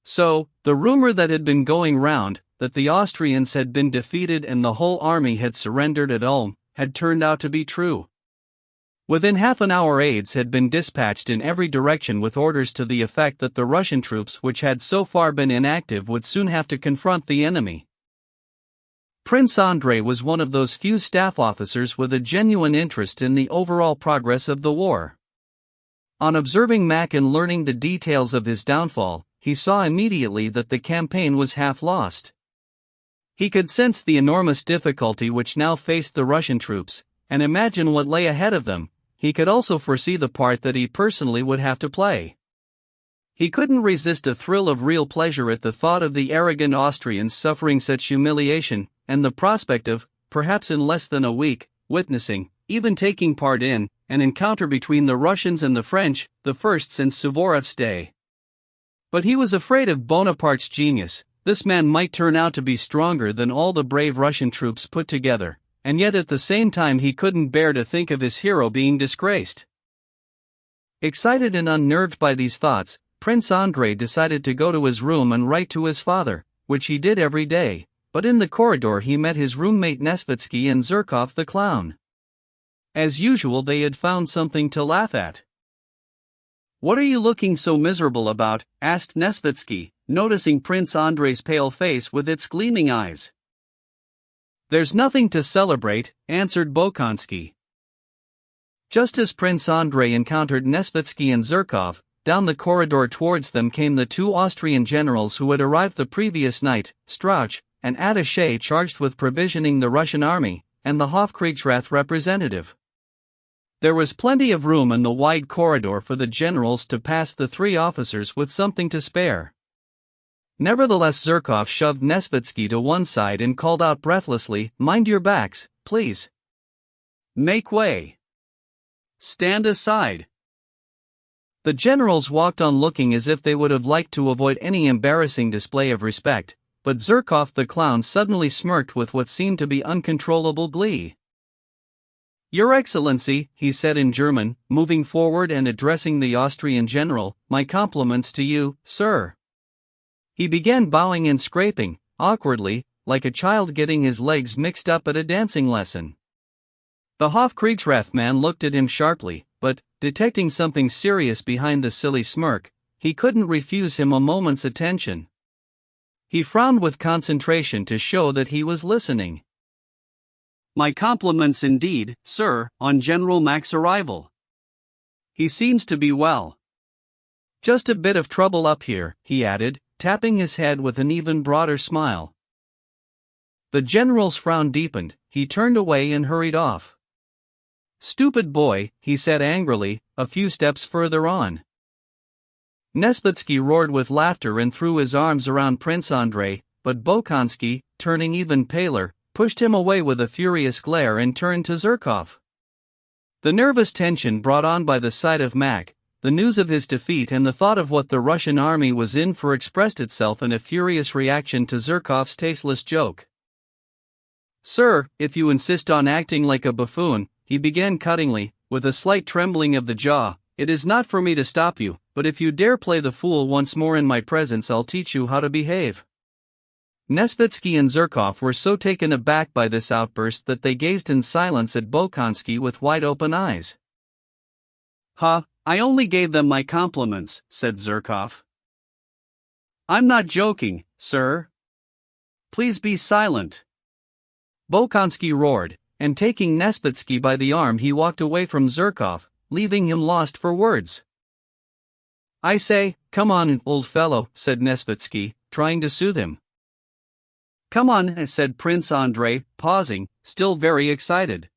So, the rumor that had been going round, that the Austrians had been defeated and the whole army had surrendered at Ulm, had turned out to be true. Within half an hour aides had been dispatched in every direction with orders to the effect that the Russian troops which had so far been inactive would soon have to confront the enemy. Prince Andrei was one of those few staff officers with a genuine interest in the overall progress of the war. On observing Mac and learning the details of his downfall, he saw immediately that the campaign was half lost. He could sense the enormous difficulty which now faced the Russian troops, and imagine what lay ahead of them. He could also foresee the part that he personally would have to play. He couldn't resist a thrill of real pleasure at the thought of the arrogant Austrians suffering such humiliation, and the prospect of, perhaps in less than a week, witnessing, even taking part in, an encounter between the Russians and the French, the first since Suvorov's day. But he was afraid of Bonaparte's genius. This man might turn out to be stronger than all the brave Russian troops put together. And yet at the same time he couldn't bear to think of his hero being disgraced. Excited and unnerved by these thoughts, Prince Andrei decided to go to his room and write to his father, which he did every day, but in the corridor he met his roommate Nesvitsky and Zherkov the clown. As usual they had found something to laugh at. "What are you looking so miserable about?" asked Nesvitsky, noticing Prince Andrei's pale face with its gleaming eyes. "There's nothing to celebrate," answered Bolkonsky. Just as Prince Andrei encountered Nesvitsky and Zherkov, down the corridor towards them came the two Austrian generals who had arrived the previous night, Strauch, an attaché charged with provisioning the Russian army, and the Hofkriegsrath representative. There was plenty of room in the wide corridor for the generals to pass the three officers with something to spare. Nevertheless Zherkov shoved Nesvitsky to one side and called out breathlessly, "Mind your backs, please. Make way. Stand aside." The generals walked on looking as if they would have liked to avoid any embarrassing display of respect, but Zherkov the clown suddenly smirked with what seemed to be uncontrollable glee. "Your Excellency," he said in German, moving forward and addressing the Austrian general, "my compliments to you, sir." He began bowing and scraping, awkwardly, like a child getting his legs mixed up at a dancing lesson. The Hofkriegsrath man looked at him sharply, but, detecting something serious behind the silly smirk, he couldn't refuse him a moment's attention. He frowned with concentration to show that he was listening. "My compliments indeed, sir, on General Mac's arrival. He seems to be well. Just a bit of trouble up here," he added, tapping his head with an even broader smile. The general's frown deepened, he turned away and hurried off. "Stupid boy," he said angrily, a few steps further on. Nesvitsky roared with laughter and threw his arms around Prince Andrei, but Bolkonsky, turning even paler, pushed him away with a furious glare and turned to Zherkov. The nervous tension brought on by the sight of Mac, the news of his defeat and the thought of what the Russian army was in for expressed itself in a furious reaction to Zherkov's tasteless joke. "Sir, if you insist on acting like a buffoon," he began cuttingly, with a slight trembling of the jaw, "it is not for me to stop you, but if you dare play the fool once more in my presence I'll teach you how to behave." Nesvitsky and Zherkov were so taken aback by this outburst that they gazed in silence at Bolkonsky with wide-open eyes. "Ha, I only gave them my compliments," said Zherkov. "I'm not joking, sir. Please be silent." Bolkonsky roared, and taking Nesvitsky by the arm he walked away from Zherkov, leaving him lost for words. "I say, come on, old fellow," said Nesvitsky, trying to soothe him. "Come on," said Prince Andrei, pausing, still very excited.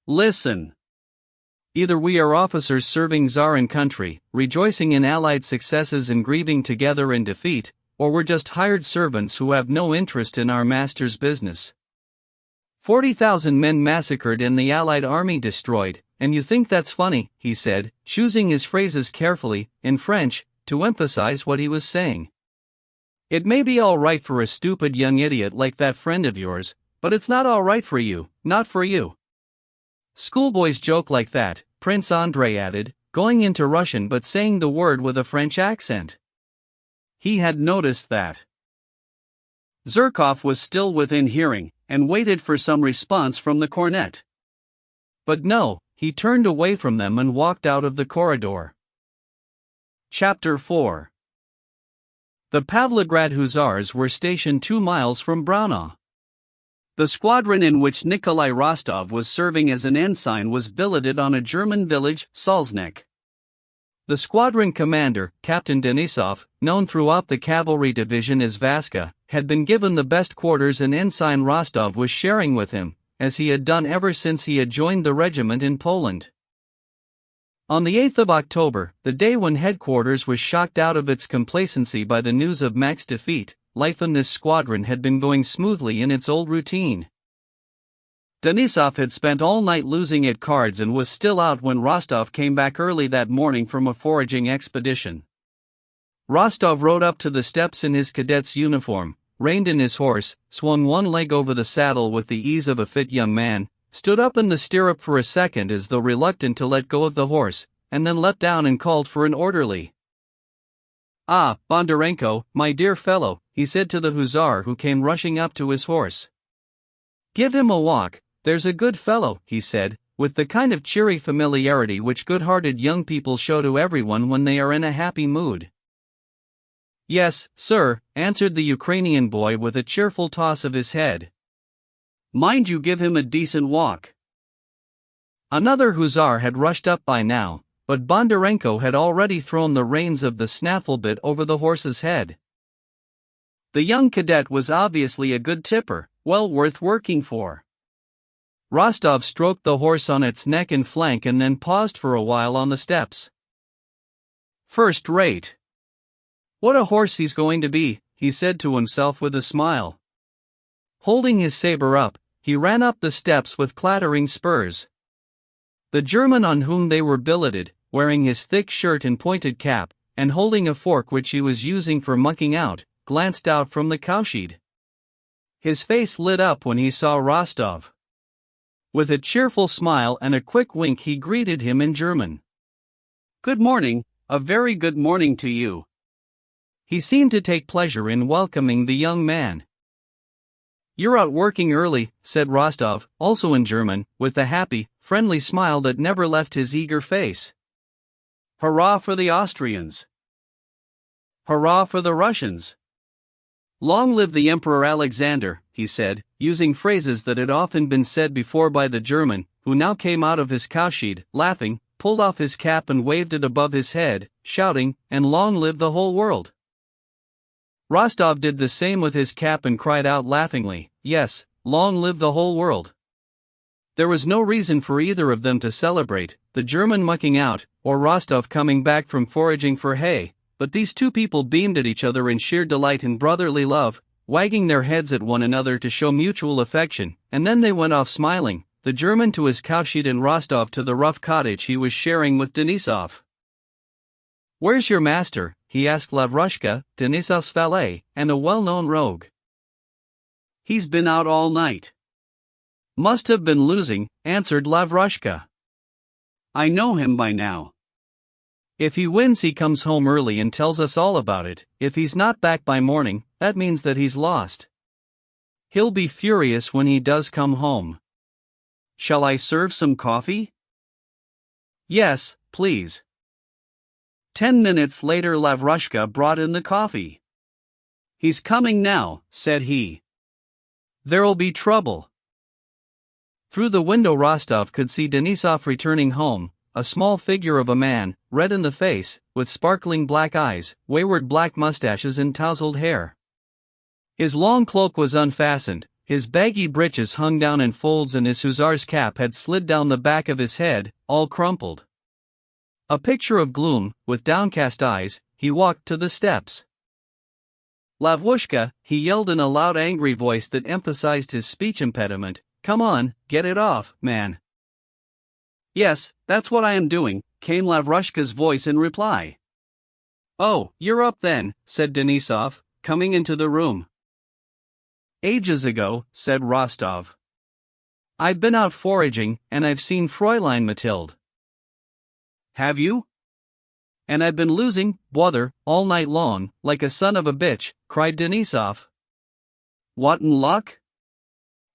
"Listen. Either we are officers serving Tsar and country, rejoicing in Allied successes and grieving together in defeat, or we're just hired servants who have no interest in our master's business. 40,000 men massacred and the Allied army destroyed, and you think that's funny, he said, choosing his phrases carefully, in French, to emphasize what he was saying. It may be all right for a stupid young idiot like that friend of yours, but it's not all right for you, not for you. Schoolboys joke like that, Prince Andrei added, going into Russian but saying the word with a French accent. He had noticed that Zherkov was still within hearing, and waited for some response from the cornet. But no, he turned away from them and walked out of the corridor. Chapter 4. The Pavlograd Hussars were stationed 2 miles from Braunau. The squadron in which Nikolai Rostov was serving as an ensign was billeted on a German village, Salzneck. The squadron commander, Captain Denisov, known throughout the cavalry division as Vaska, had been given the best quarters and Ensign Rostov was sharing with him, as he had done ever since he had joined the regiment in Poland. On the 8th of October, the day when headquarters was shocked out of its complacency by the news of Mac's defeat, life in this squadron had been going smoothly in its old routine. Denisov had spent all night losing at cards and was still out when Rostov came back early that morning from a foraging expedition. Rostov rode up to the steps in his cadet's uniform, reined in his horse, swung one leg over the saddle with the ease of a fit young man, stood up in the stirrup for a second as though reluctant to let go of the horse, and then leapt down and called for an orderly. "Ah, Bondarenko, my dear fellow," he said to the hussar who came rushing up to his horse. "Give him a walk, there's a good fellow," he said, with the kind of cheery familiarity which good-hearted young people show to everyone when they are in a happy mood. "Yes, sir," answered the Ukrainian boy with a cheerful toss of his head. "Mind you give him a decent walk." Another hussar had rushed up by now, but Bondarenko had already thrown the reins of the snaffle bit over the horse's head. The young cadet was obviously a good tipper, well worth working for. Rostov stroked the horse on its neck and flank and then paused for a while on the steps. "First rate. What a horse he's going to be," he said to himself with a smile. Holding his saber up, he ran up the steps with clattering spurs. The German on whom they were billeted, wearing his thick shirt and pointed cap, and holding a fork which he was using for mucking out, glanced out from the cowshed. His face lit up when he saw Rostov. With a cheerful smile and a quick wink he greeted him in German. "Good morning, a very good morning to you." He seemed to take pleasure in welcoming the young man. "You're out working early," said Rostov, also in German, with the happy, friendly smile that never left his eager face. "Hurrah for the Austrians! Hurrah for the Russians! Long live the Emperor Alexander," he said, using phrases that had often been said before by the German, who now came out of his cowshed, laughing, pulled off his cap and waved it above his head, shouting, "And long live the whole world!" Rostov did the same with his cap and cried out laughingly, "Yes, long live the whole world!" There was no reason for either of them to celebrate, the German mucking out, or Rostov coming back from foraging for hay, but these two people beamed at each other in sheer delight and brotherly love, wagging their heads at one another to show mutual affection, and then they went off smiling, the German to his cowshed and Rostov to the rough cottage he was sharing with Denisov. "Where's your master?" he asked Lavrushka, Denisov's valet, and a well-known rogue. "He's been out all night." "Must have been losing," answered Lavrushka. "I know him by now. If he wins he comes home early and tells us all about it, if he's not back by morning, that means that he's lost. He'll be furious when he does come home. Shall I serve some coffee?" "Yes, please." 10 minutes later Lavrushka brought in the coffee. "He's coming now," said he. "There'll be trouble." Through the window Rostov could see Denisov returning home, a small figure of a man, red in the face, with sparkling black eyes, wayward black mustaches and tousled hair. His long cloak was unfastened, his baggy breeches hung down in folds and his hussar's cap had slid down the back of his head, all crumpled. A picture of gloom, with downcast eyes, he walked to the steps. "Lavrushka," he yelled in a loud angry voice that emphasized his speech impediment, come on, get it off, man. Yes, that's what I am doing, came Lavrushka's voice in reply. Oh, you're up then, said Denisov, coming into the room. Ages ago, said Rostov. I've been out foraging, and I've seen Fräulein Mathilde. Have you? And I've been losing, bother, all night long, like a son of a bitch, cried Denisov. What in luck?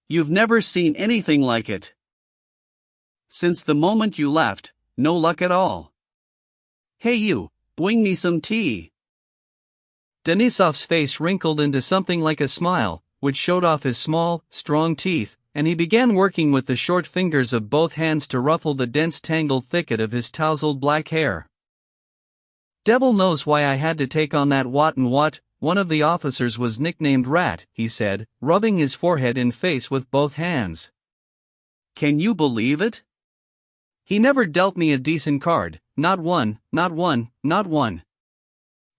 You've never seen anything like it. Since the moment you left, no luck at all. Hey you, bring me some tea. Denisov's face wrinkled into something like a smile, which showed off his small, strong teeth, and he began working with the short fingers of both hands to ruffle the dense tangled thicket of his tousled black hair. Devil knows why I had to take on that what and what. One of the officers was nicknamed Rat, he said, rubbing his forehead and face with both hands. Can you believe it? He never dealt me a decent card, not one, not one, not one.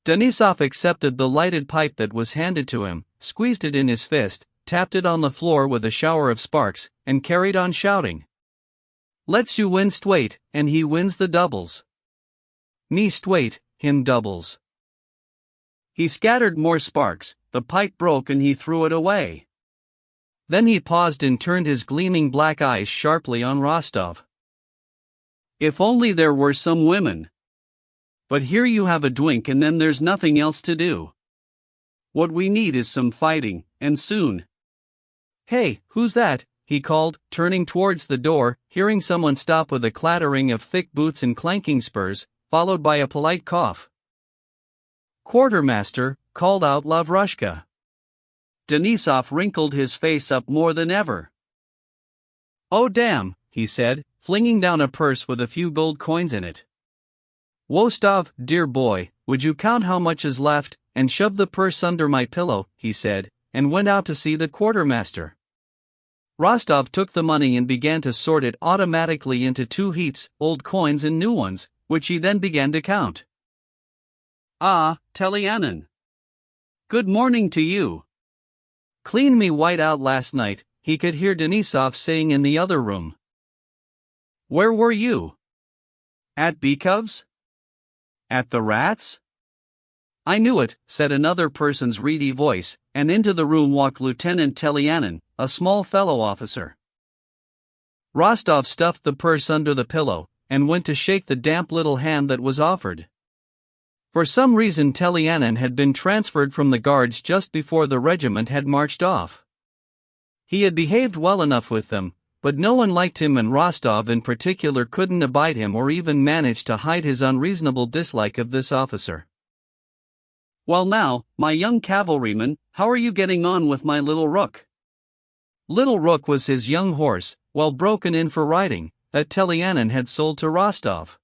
Denisov accepted the lighted pipe that was handed to him, squeezed it in his fist, tapped it on the floor with a shower of sparks, and carried on shouting. Let's you win straight, and he wins the doubles. Me straight, him doubles. He scattered more sparks, the pipe broke and he threw it away. Then he paused and turned his gleaming black eyes sharply on Rostov. If only there were some women. But here you have a drink and then there's nothing else to do. What we need is some fighting, and soon. Hey, who's that? He called, turning towards the door, hearing someone stop with a clattering of thick boots and clanking spurs, followed by a polite cough. Quartermaster, called out Lavrushka. Denisov wrinkled his face up more than ever. Oh damn, he said, flinging down a purse with a few gold coins in it. Wostov, dear boy, would you count how much is left, and shove the purse under my pillow, he said, and went out to see the quartermaster. Rostov took the money and began to sort it automatically into two heaps, old coins and new ones, which he then began to count. Ah, Telianin. Good morning to you. Cleaned me white out last night, he could hear Denisov saying in the other room. Where were you? At Bekov's? At the Rats? I knew it, said another person's reedy voice, and into the room walked Lieutenant Telianin, a small fellow officer. Rostov stuffed the purse under the pillow, and went to shake the damp little hand that was offered. For some reason Telianin had been transferred from the guards just before the regiment had marched off. He had behaved well enough with them, but no one liked him and Rostov in particular couldn't abide him or even manage to hide his unreasonable dislike of this officer. Well now, my young cavalryman, how are you getting on with my little rook? Little Rook was his young horse, well broken in for riding, that Telianin had sold to Rostov.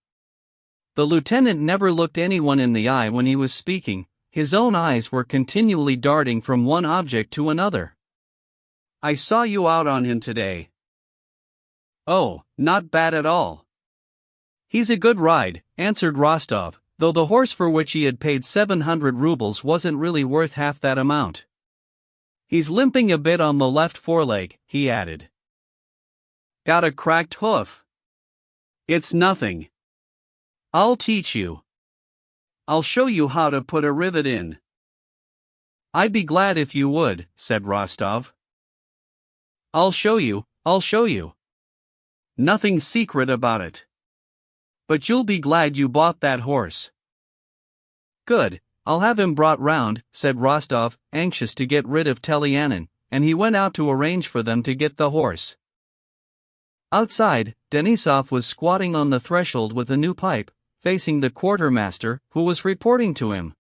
The lieutenant never looked anyone in the eye when he was speaking, his own eyes were continually darting from one object to another. I saw you out on him today. Oh, not bad at all. He's a good ride, answered Rostov, though the horse for which he had paid 700 rubles wasn't really worth half that amount. He's limping a bit on the left foreleg, he added. Got a cracked hoof. It's nothing. I'll teach you. I'll show you how to put a rivet in. I'd be glad if you would, said Rostov. I'll show you, I'll show you. Nothing secret about it. But you'll be glad you bought that horse. Good, I'll have him brought round, said Rostov, anxious to get rid of Telianin, and he went out to arrange for them to get the horse. Outside, Denisov was squatting on the threshold with a new pipe, facing the quartermaster, who was reporting to him.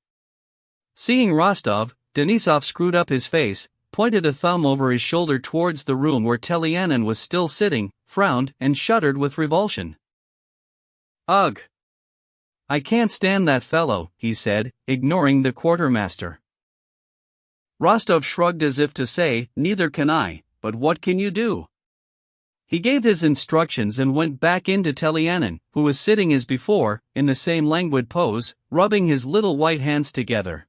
Seeing Rostov, Denisov screwed up his face, pointed a thumb over his shoulder towards the room where Telianin was still sitting, frowned, and shuddered with revulsion. Ugh! I can't stand that fellow, he said, ignoring the quartermaster. Rostov shrugged as if to say, neither can I, but what can you do? He gave his instructions and went back into Telianin, who was sitting as before, in the same languid pose, rubbing his little white hands together.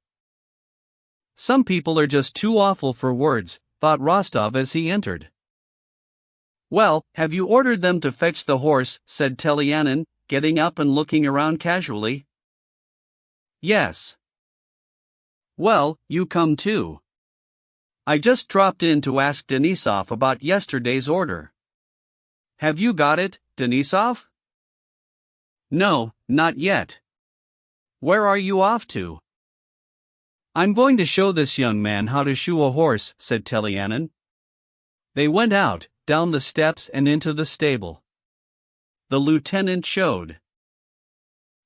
Some people are just too awful for words, thought Rostov as he entered. Well, have you ordered them to fetch the horse? Said Telianin, getting up and looking around casually. Yes. Well, you come too. I just dropped in to ask Denisov about yesterday's order. Have you got it, Denisov? No, not yet. Where are you off to? I'm going to show this young man how to shoe a horse, said Telianin. They went out, down the steps and into the stable. The lieutenant showed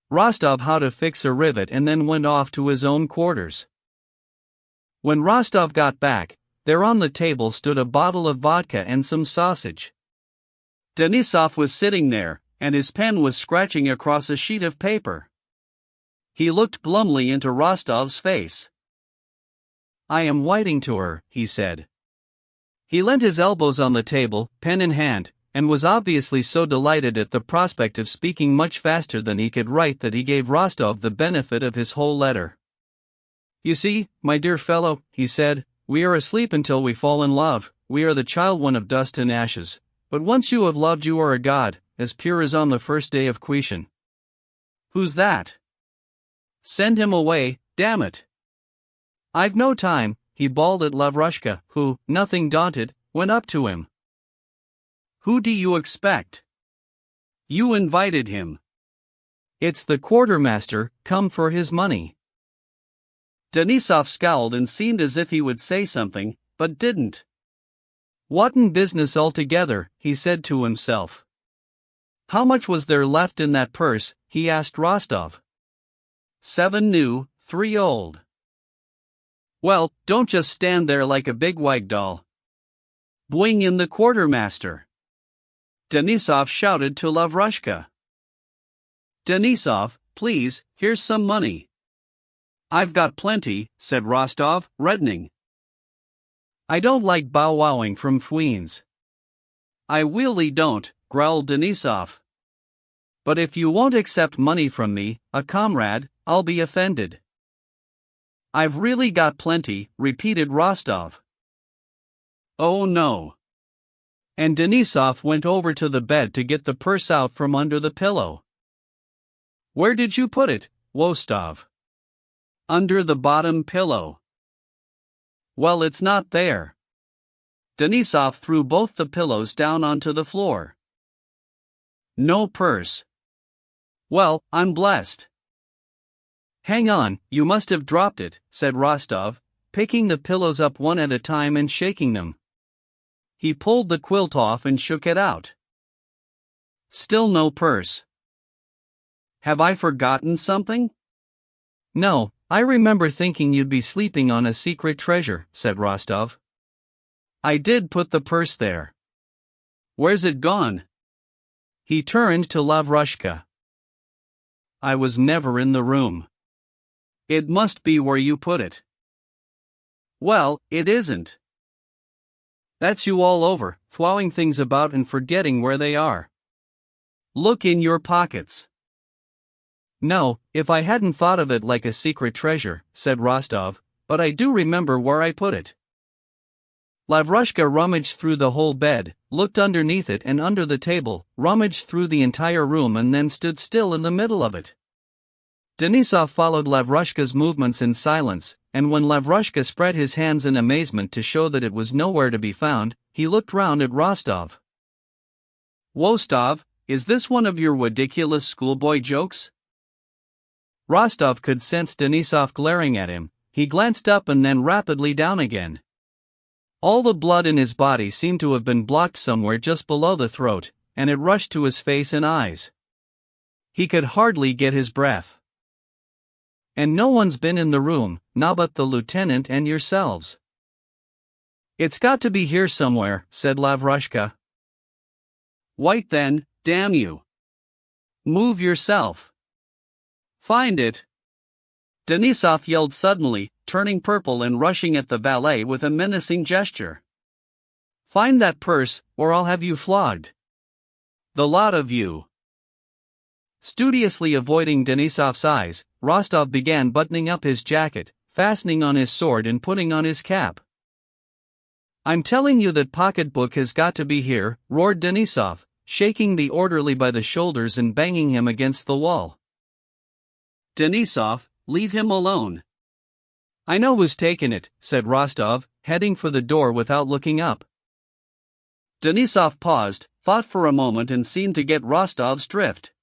Rostov how to fix a rivet and then went off to his own quarters. When Rostov got back, there on the table stood a bottle of vodka and some sausage. Denisov was sitting there, and his pen was scratching across a sheet of paper. He looked glumly into Rostov's face. I am writing to her, he said. He leant his elbows on the table, pen in hand, and was obviously so delighted at the prospect of speaking much faster than he could write that he gave Rostov the benefit of his whole letter. You see, my dear fellow, he said, we are asleep until we fall in love, we are the child one of dust and ashes, but once you have loved you are a god, as pure as on the first day of creation. Who's that? Send him away, damn it. I've no time, he bawled at Lavrushka, who, nothing daunted, went up to him. Who do you expect? You invited him. It's the quartermaster, come for his money. Denisov scowled and seemed as if he would say something, but didn't. Whatten business altogether, he said to himself. How much was there left in that purse, he asked Rostov. 7 new, 3 old. Well, don't just stand there like a big white doll. Bring in the quartermaster. Denisov shouted to Lavrushka. Denisov, please, here's some money. I've got plenty, said Rostov, reddening. I don't like bow-wowing from fweens. I really don't, growled Denisov. But if you won't accept money from me, a comrade, I'll be offended. I've really got plenty, repeated Rostov. Oh no. And Denisov went over to the bed to get the purse out from under the pillow. Where did you put it, Wostov? Under the bottom pillow. Well, it's not there. Denisov threw both the pillows down onto the floor. No purse. Well, I'm blessed. Hang on, you must have dropped it, said Rostov, picking the pillows up one at a time and shaking them. He pulled the quilt off and shook it out. Still no purse. Have I forgotten something? No, I remember thinking you'd be sleeping on a secret treasure, said Rostov. I did put the purse there. Where's it gone? He turned to Lavrushka. I was never in the room. It must be where you put it. Well, it isn't. That's you all over, throwing things about and forgetting where they are. Look in your pockets. No, if I hadn't thought of it like a secret treasure, said Rostov, but I do remember where I put it. Lavrushka rummaged through the whole bed, looked underneath it and under the table, rummaged through the entire room and then stood still in the middle of it. Denisov followed Lavrushka's movements in silence, and when Lavrushka spread his hands in amazement to show that it was nowhere to be found, he looked round at Rostov. Wostov, is this one of your ridiculous schoolboy jokes? Rostov could sense Denisov glaring at him. He glanced up and then rapidly down again. All the blood in his body seemed to have been blocked somewhere just below the throat, and it rushed to his face and eyes. He could hardly get his breath. And no one's been in the room, not but the lieutenant and yourselves. It's got to be here somewhere, said Lavrushka. Wait then, damn you. Move yourself. Find it. Denisov yelled suddenly, turning purple and rushing at the valet with a menacing gesture. Find that purse, or I'll have you flogged. The lot of you. Studiously avoiding Denisov's eyes, Rostov began buttoning up his jacket, fastening on his sword and putting on his cap. I'm telling you that pocketbook has got to be here, roared Denisov, shaking the orderly by the shoulders and banging him against the wall. Denisov, leave him alone. I know who's taken it, said Rostov, heading for the door without looking up. Denisov paused, thought for a moment and seemed to get Rostov's drift.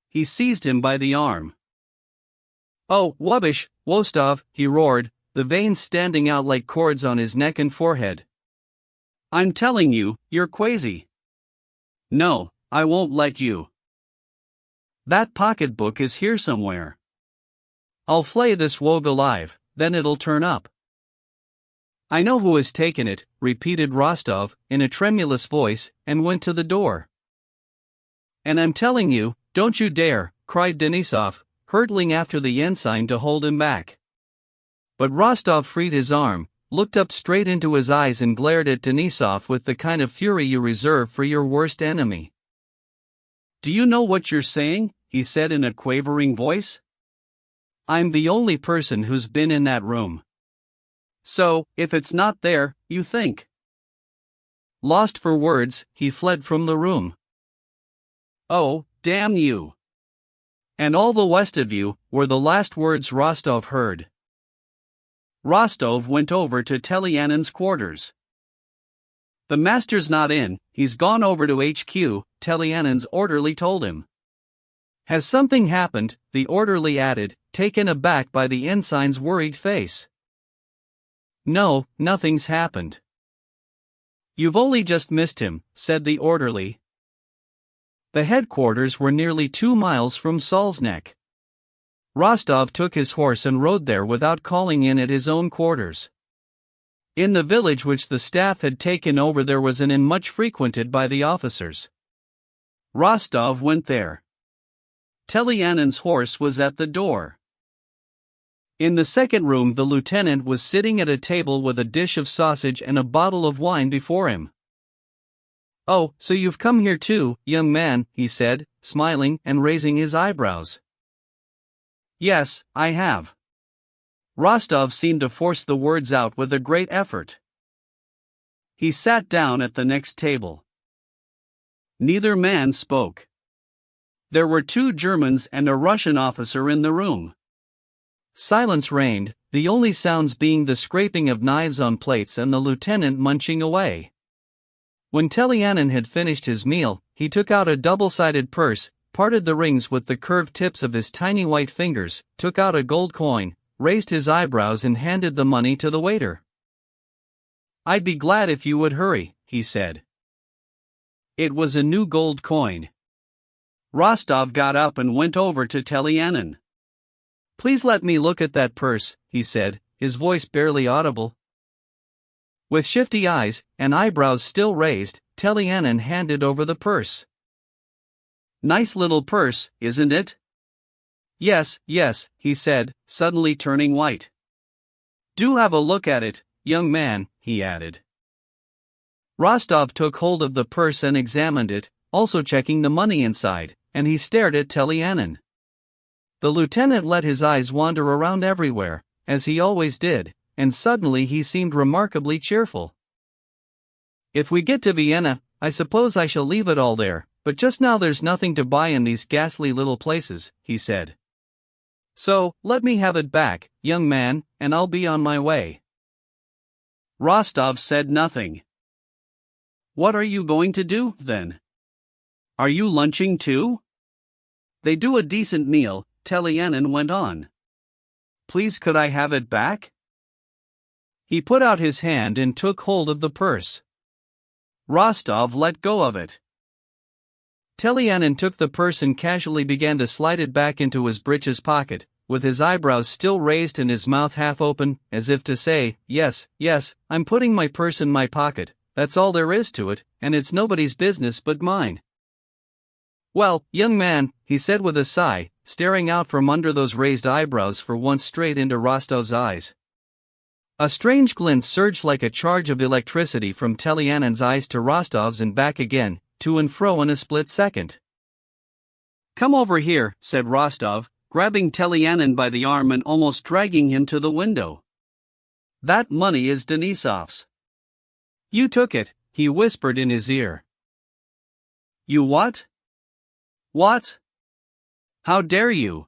He seized him by the arm. Oh, wubbish, Wostov, he roared, the veins standing out like cords on his neck and forehead. I'm telling you, you're crazy. No, I won't let you. That pocketbook is here somewhere. I'll flay this wogue alive, then it'll turn up. I know who has taken it, repeated Rostov, in a tremulous voice, and went to the door. And I'm telling you, don't you dare, cried Denisov, hurtling after the ensign to hold him back. But Rostov freed his arm, looked up straight into his eyes and glared at Denisov with the kind of fury you reserve for your worst enemy. Do you know what you're saying? He said in a quavering voice. I'm the only person who's been in that room. So, if it's not there, you think. Lost for words, he fled from the room. Oh, damn you. And all the rest of you, were the last words Rostov heard. Rostov went over to Telyanin's quarters. The master's not in, he's gone over to HQ, Telyanin's orderly told him. Has something happened? The orderly added, taken aback by the ensign's worried face. No, nothing's happened. You've only just missed him, said the orderly. The headquarters were nearly 2 miles from Salzneck. Rostov took his horse and rode there without calling in at his own quarters. In the village which the staff had taken over there was an inn much frequented by the officers. Rostov went there. Telyanin's horse was at the door. In the second room the lieutenant was sitting at a table with a dish of sausage and a bottle of wine before him. Oh, so you've come here too, young man, he said, smiling and raising his eyebrows. Yes, I have. Rostov seemed to force the words out with a great effort. He sat down at the next table. Neither man spoke. There were 2 Germans and a Russian officer in the room. Silence reigned, the only sounds being the scraping of knives on plates and the lieutenant munching away. When Telyanin had finished his meal, he took out a double-sided purse, parted the rings with the curved tips of his tiny white fingers, took out a gold coin, raised his eyebrows and handed the money to the waiter. I'd be glad if you would hurry, he said. It was a new gold coin. Rostov got up and went over to Telyanin. Please let me look at that purse, he said, his voice barely audible. With shifty eyes, and eyebrows still raised, Telyanin handed over the purse. Nice little purse, isn't it? Yes, yes, he said, suddenly turning white. Do have a look at it, young man, he added. Rostov took hold of the purse and examined it, also checking the money inside, and he stared at Telyanin. The lieutenant let his eyes wander around everywhere, as he always did, and suddenly he seemed remarkably cheerful. If we get to Vienna, I suppose I shall leave it all there, but just now there's nothing to buy in these ghastly little places, he said. So, let me have it back, young man, and I'll be on my way. Rostov said nothing. What are you going to do, then? Are you lunching too? They do a decent meal, Telyanin went on. Please could I have it back? He put out his hand and took hold of the purse. Rostov let go of it. Telyanin took the purse and casually began to slide it back into his breeches pocket, with his eyebrows still raised and his mouth half open, as if to say, yes, I'm putting my purse in my pocket, that's all there is to it, and it's nobody's business but mine. Well, young man, he said with a sigh, staring out from under those raised eyebrows for once straight into Rostov's eyes. A strange glint surged like a charge of electricity from Telyanin's eyes to Rostov's and back again, to and fro in a split second. Come over here, said Rostov, grabbing Telyanin by the arm and almost dragging him to the window. That money is Denisov's. You took it, he whispered in his ear. You what? What? How dare you?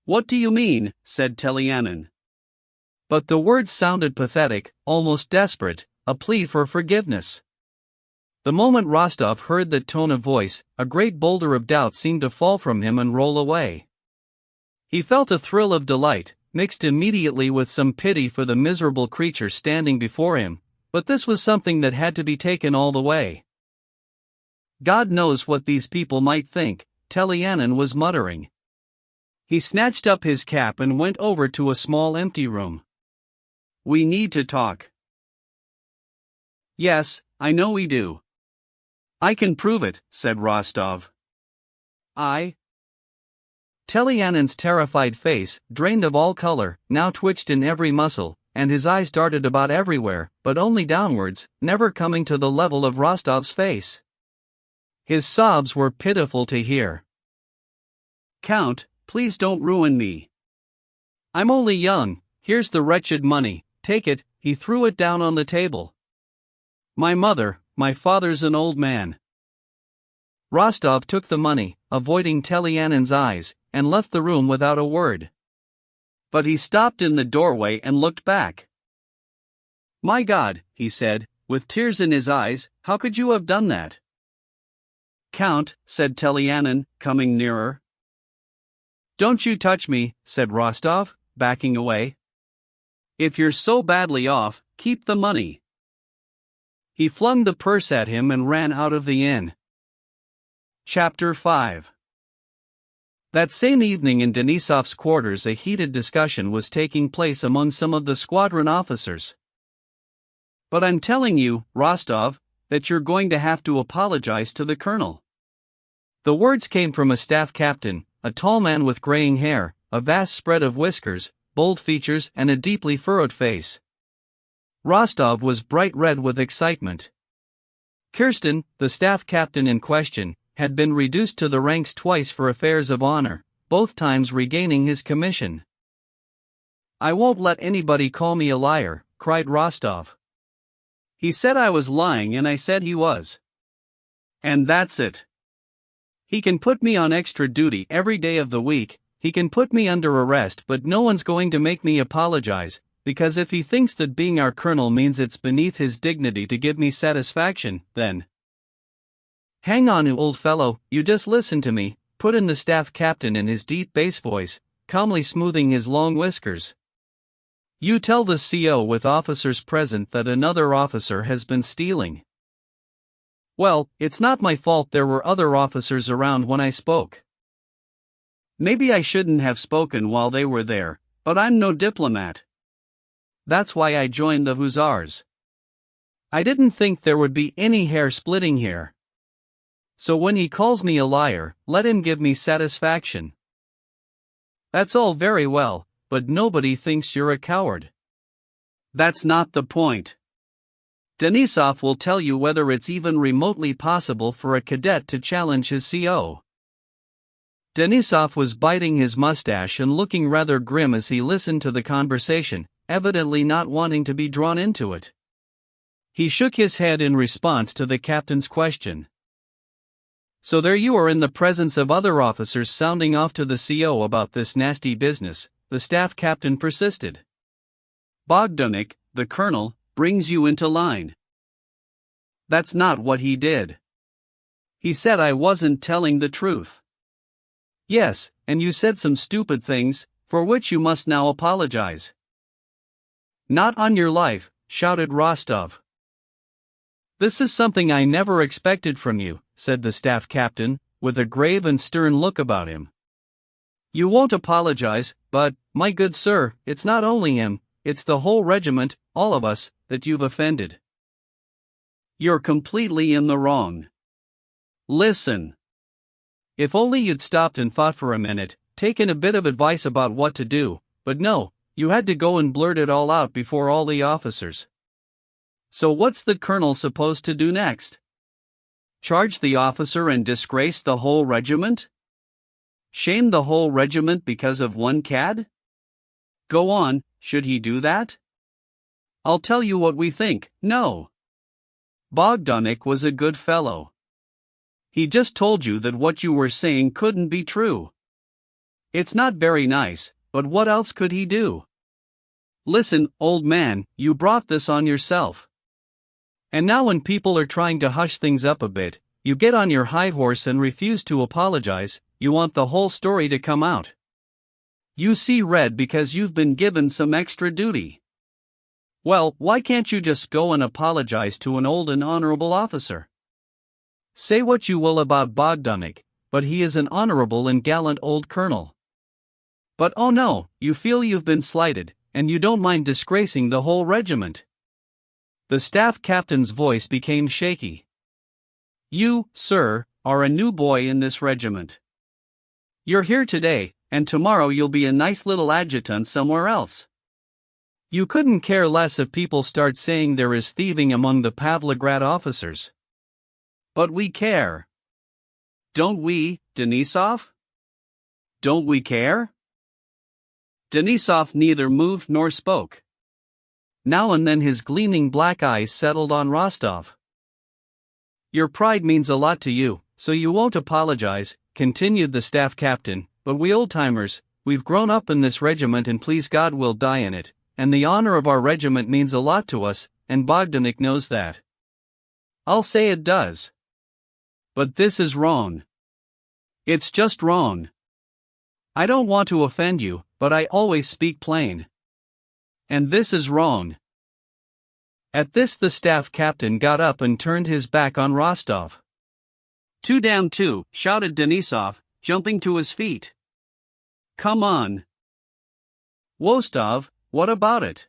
What do you mean? Said Telianin. But the words sounded pathetic, almost desperate, a plea for forgiveness. The moment Rostov heard that tone of voice, a great boulder of doubt seemed to fall from him and roll away. He felt a thrill of delight, mixed immediately with some pity for the miserable creature standing before him, but this was something that had to be taken all the way. God knows what these people might think, Telianin was muttering. He snatched up his cap and went over to a small empty room. We need to talk. Yes, I know we do. I can prove it, said Rostov. Telianin's terrified face, drained of all color, now twitched in every muscle, and his eyes darted about everywhere, but only downwards, never coming to the level of Rostov's face. His sobs were pitiful to hear. Count, please don't ruin me. I'm only young, here's the wretched money, take it, he threw it down on the table. My father's an old man. Rostov took the money, avoiding Telianin's eyes, and left the room without a word. But he stopped in the doorway and looked back. My God, he said, with tears in his eyes, how could you have done that? Count, said Telianin, coming nearer. Don't you touch me, said Rostov, backing away. If you're so badly off, keep the money. He flung the purse at him and ran out of the inn. Chapter 5. That same evening in Denisov's quarters a heated discussion was taking place among some of the squadron officers. But I'm telling you, Rostov, that you're going to have to apologize to the colonel. The words came from a staff captain, a tall man with graying hair, a vast spread of whiskers, bold features and a deeply furrowed face. Rostov was bright red with excitement. Kirsten, the staff captain in question, had been reduced to the ranks twice for affairs of honor, both times regaining his commission. I won't let anybody call me a liar, cried Rostov. He said I was lying and I said he was. And that's it. He can put me on extra duty every day of the week, he can put me under arrest, but no one's going to make me apologize, because if he thinks that being our colonel means it's beneath his dignity to give me satisfaction, then... Hang on, old fellow, you just listen to me, put in the staff captain in his deep bass voice, calmly smoothing his long whiskers. You tell the CO with officers present that another officer has been stealing. Well, it's not my fault there were other officers around when I spoke. Maybe I shouldn't have spoken while they were there, but I'm no diplomat. That's why I joined the Hussars. I didn't think there would be any hair splitting here. So when he calls me a liar, let him give me satisfaction. That's all very well, but nobody thinks you're a coward. That's not the point. Denisov will tell you whether it's even remotely possible for a cadet to challenge his CO. Denisov was biting his mustache and looking rather grim as he listened to the conversation, evidently not wanting to be drawn into it. He shook his head in response to the captain's question. So there you are in the presence of other officers sounding off to the CO about this nasty business, the staff captain persisted. Bogdanik, the colonel, brings you into line. That's not what he did. He said I wasn't telling the truth. Yes, and you said some stupid things, for which you must now apologize. Not on your life, shouted Rostov. This is something I never expected from you, said the staff captain, with a grave and stern look about him. You won't apologize, but, my good sir, it's not only him, it's the whole regiment, all of us, that you've offended. You're completely in the wrong. Listen. If only you'd stopped and thought for a minute, taken a bit of advice about what to do, but no, you had to go and blurt it all out before all the officers. So what's the colonel supposed to do next? Charge the officer and disgrace the whole regiment? Shame the whole regiment because of one cad? Go on, should he do that? I'll tell you what we think, no. Bogdanik was a good fellow. He just told you that what you were saying couldn't be true. It's not very nice, but what else could he do? Listen, old man, you brought this on yourself. And now when people are trying to hush things up a bit, you get on your high horse and refuse to apologize. You want the whole story to come out. You see red because you've been given some extra duty. Well, why can't you just go and apologize to an old and honorable officer? Say what you will about Bogdanik, but he is an honorable and gallant old colonel. But oh no, you feel you've been slighted, and you don't mind disgracing the whole regiment. The staff captain's voice became shaky. You, sir, are a new boy in this regiment. You're here today, and tomorrow you'll be a nice little adjutant somewhere else. You couldn't care less if people start saying there is thieving among the Pavlograd officers. But we care. Don't we, Denisov? Don't we care? Denisov neither moved nor spoke. Now and then his gleaming black eyes settled on Rostov. Your pride means a lot to you, so you won't apologize, continued the staff captain, but we old-timers, we've grown up in this regiment and please God we'll die in it, and the honor of our regiment means a lot to us, and Bogdanik knows that. I'll say it does. But this is wrong. It's just wrong. I don't want to offend you, but I always speak plain. And this is wrong. At this the staff captain got up and turned his back on Rostov. Two down two, shouted Denisov, jumping to his feet. Come on. Wostov, what about it?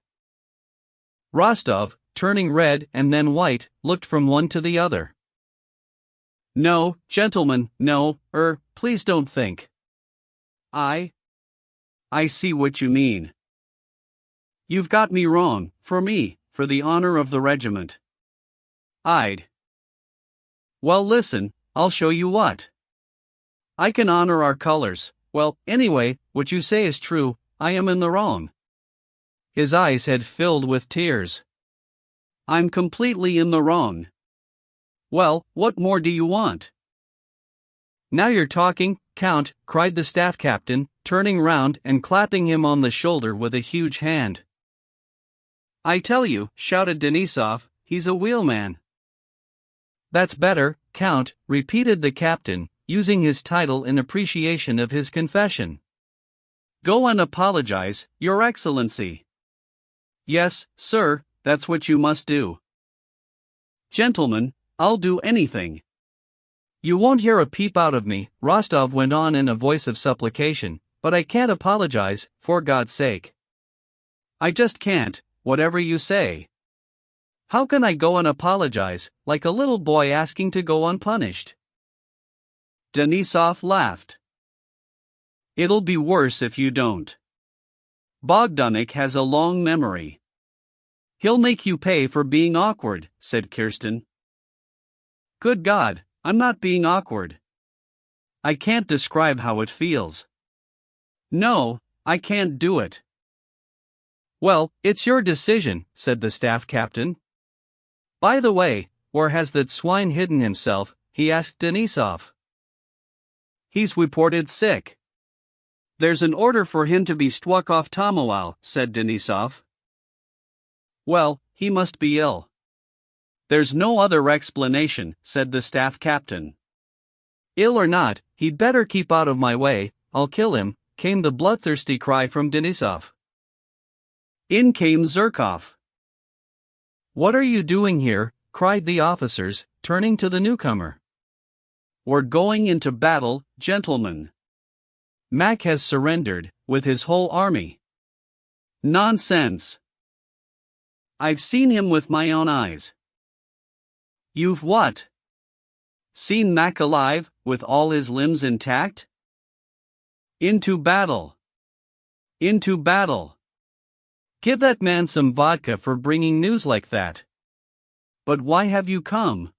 Rostov, turning red and then white, looked from one to the other. No, gentlemen, no, please don't think. I see what you mean. You've got me wrong, for the honor of the regiment. Well listen, I'll show you what. I can honor our colors. Well, anyway, what you say is true, I am in the wrong. His eyes had filled with tears. I'm completely in the wrong. Well, what more do you want? Now you're talking, Count, cried the staff captain, turning round and clapping him on the shoulder with a huge hand. I tell you, shouted Denisov, he's a wheelman. That's better, Count, repeated the captain, using his title in appreciation of his confession. Go and apologize, Your Excellency. Yes, sir, that's what you must do. Gentlemen, I'll do anything. You won't hear a peep out of me, Rostov went on in a voice of supplication, but I can't apologize, for God's sake. I just can't, whatever you say. How can I go and apologize, like a little boy asking to go unpunished? Denisov laughed. It'll be worse if you don't. Bogdanik has a long memory. He'll make you pay for being awkward, said Kirsten. Good God, I'm not being awkward. I can't describe how it feels. No, I can't do it. Well, it's your decision, said the staff captain. By the way, where has that swine hidden himself? He asked Denisov. He's reported sick. There's an order for him to be struck off Tamowal, said Denisov. Well, he must be ill. There's no other explanation, said the staff captain. Ill or not, he'd better keep out of my way, I'll kill him, came the bloodthirsty cry from Denisov. In came Zherkov. What are you doing here? Cried the officers, turning to the newcomer. We're going into battle, gentlemen. Mack has surrendered, with his whole army. Nonsense. I've seen him with my own eyes. You've what? Seen Mack alive, with all his limbs intact? Into battle. Into battle. Give that man some vodka for bringing news like that. But why have you come?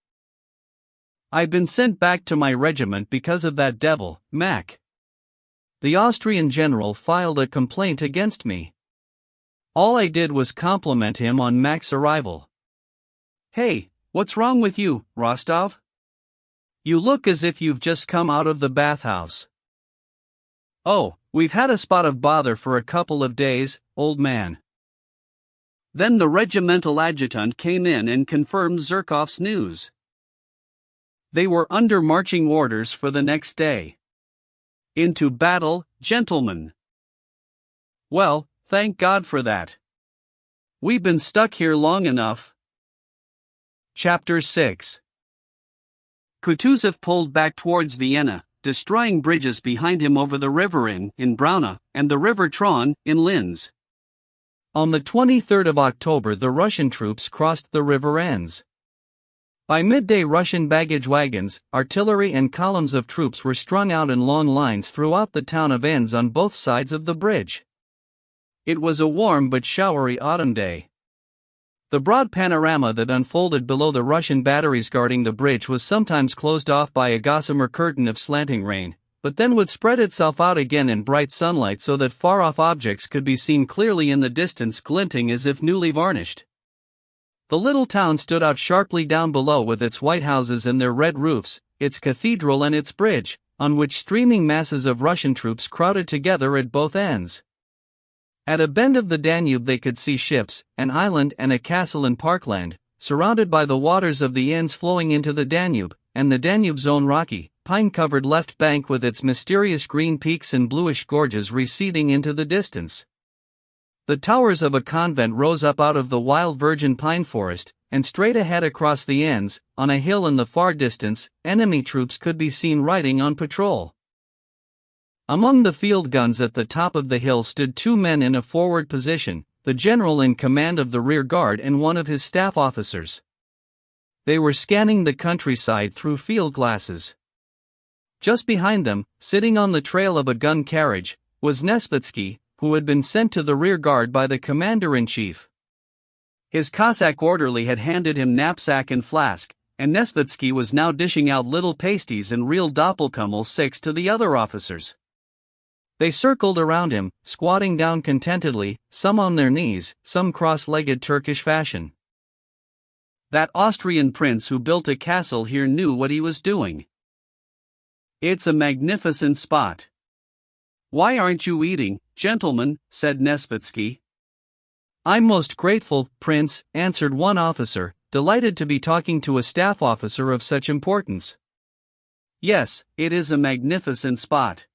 I've been sent back to my regiment because of that devil, Mack. The Austrian general filed a complaint against me. All I did was compliment him on Mack's arrival. Hey, What's wrong with you, Rostov? You look as if you've just come out of the bathhouse. Oh, we've had a spot of bother for a couple of days, old man. Then the regimental adjutant came in and confirmed Zherkov's news. They were under marching orders for the next day. Into battle, gentlemen. Well, thank God for that. We've been stuck here long enough. Chapter 6. Kutuzov pulled back towards Vienna, destroying bridges behind him over the river in Brauna, and the river Tron, in Linz. On the 23rd of October the Russian troops crossed the river Enns. By midday Russian baggage wagons, artillery and columns of troops were strung out in long lines throughout the town of Enns on both sides of the bridge. It was a warm but showery autumn day. The broad panorama that unfolded below the Russian batteries guarding the bridge was sometimes closed off by a gossamer curtain of slanting rain, but then would spread itself out again in bright sunlight so that far-off objects could be seen clearly in the distance, glinting as if newly varnished. The little town stood out sharply down below with its white houses and their red roofs, its cathedral and its bridge, on which streaming masses of Russian troops crowded together at both ends. At a bend of the Danube they could see ships, an island and a castle in parkland, surrounded by the waters of the Enns flowing into the Danube, and the Danube's own rocky, pine-covered left bank with its mysterious green peaks and bluish gorges receding into the distance. The towers of a convent rose up out of the wild virgin pine forest, and straight ahead across the Enns, on a hill in the far distance, enemy troops could be seen riding on patrol. Among the field guns at the top of the hill stood two men in a forward position, the general in command of the rear guard and one of his staff officers. They were scanning the countryside through field glasses. Just behind them, sitting on the trail of a gun carriage, was Nesvitsky, who had been sent to the rear guard by the commander-in-chief. His Cossack orderly had handed him knapsack and flask, and Nesvitsky was now dishing out little pasties and real doppelkummel six to the other officers. They circled around him, squatting down contentedly, some on their knees, some cross-legged Turkish fashion. That Austrian prince who built a castle here knew what he was doing. It's a magnificent spot. Why aren't you eating, gentlemen? Said Nesvitsky. I'm most grateful, Prince, answered one officer, delighted to be talking to a staff officer of such importance. Yes, it is a magnificent spot.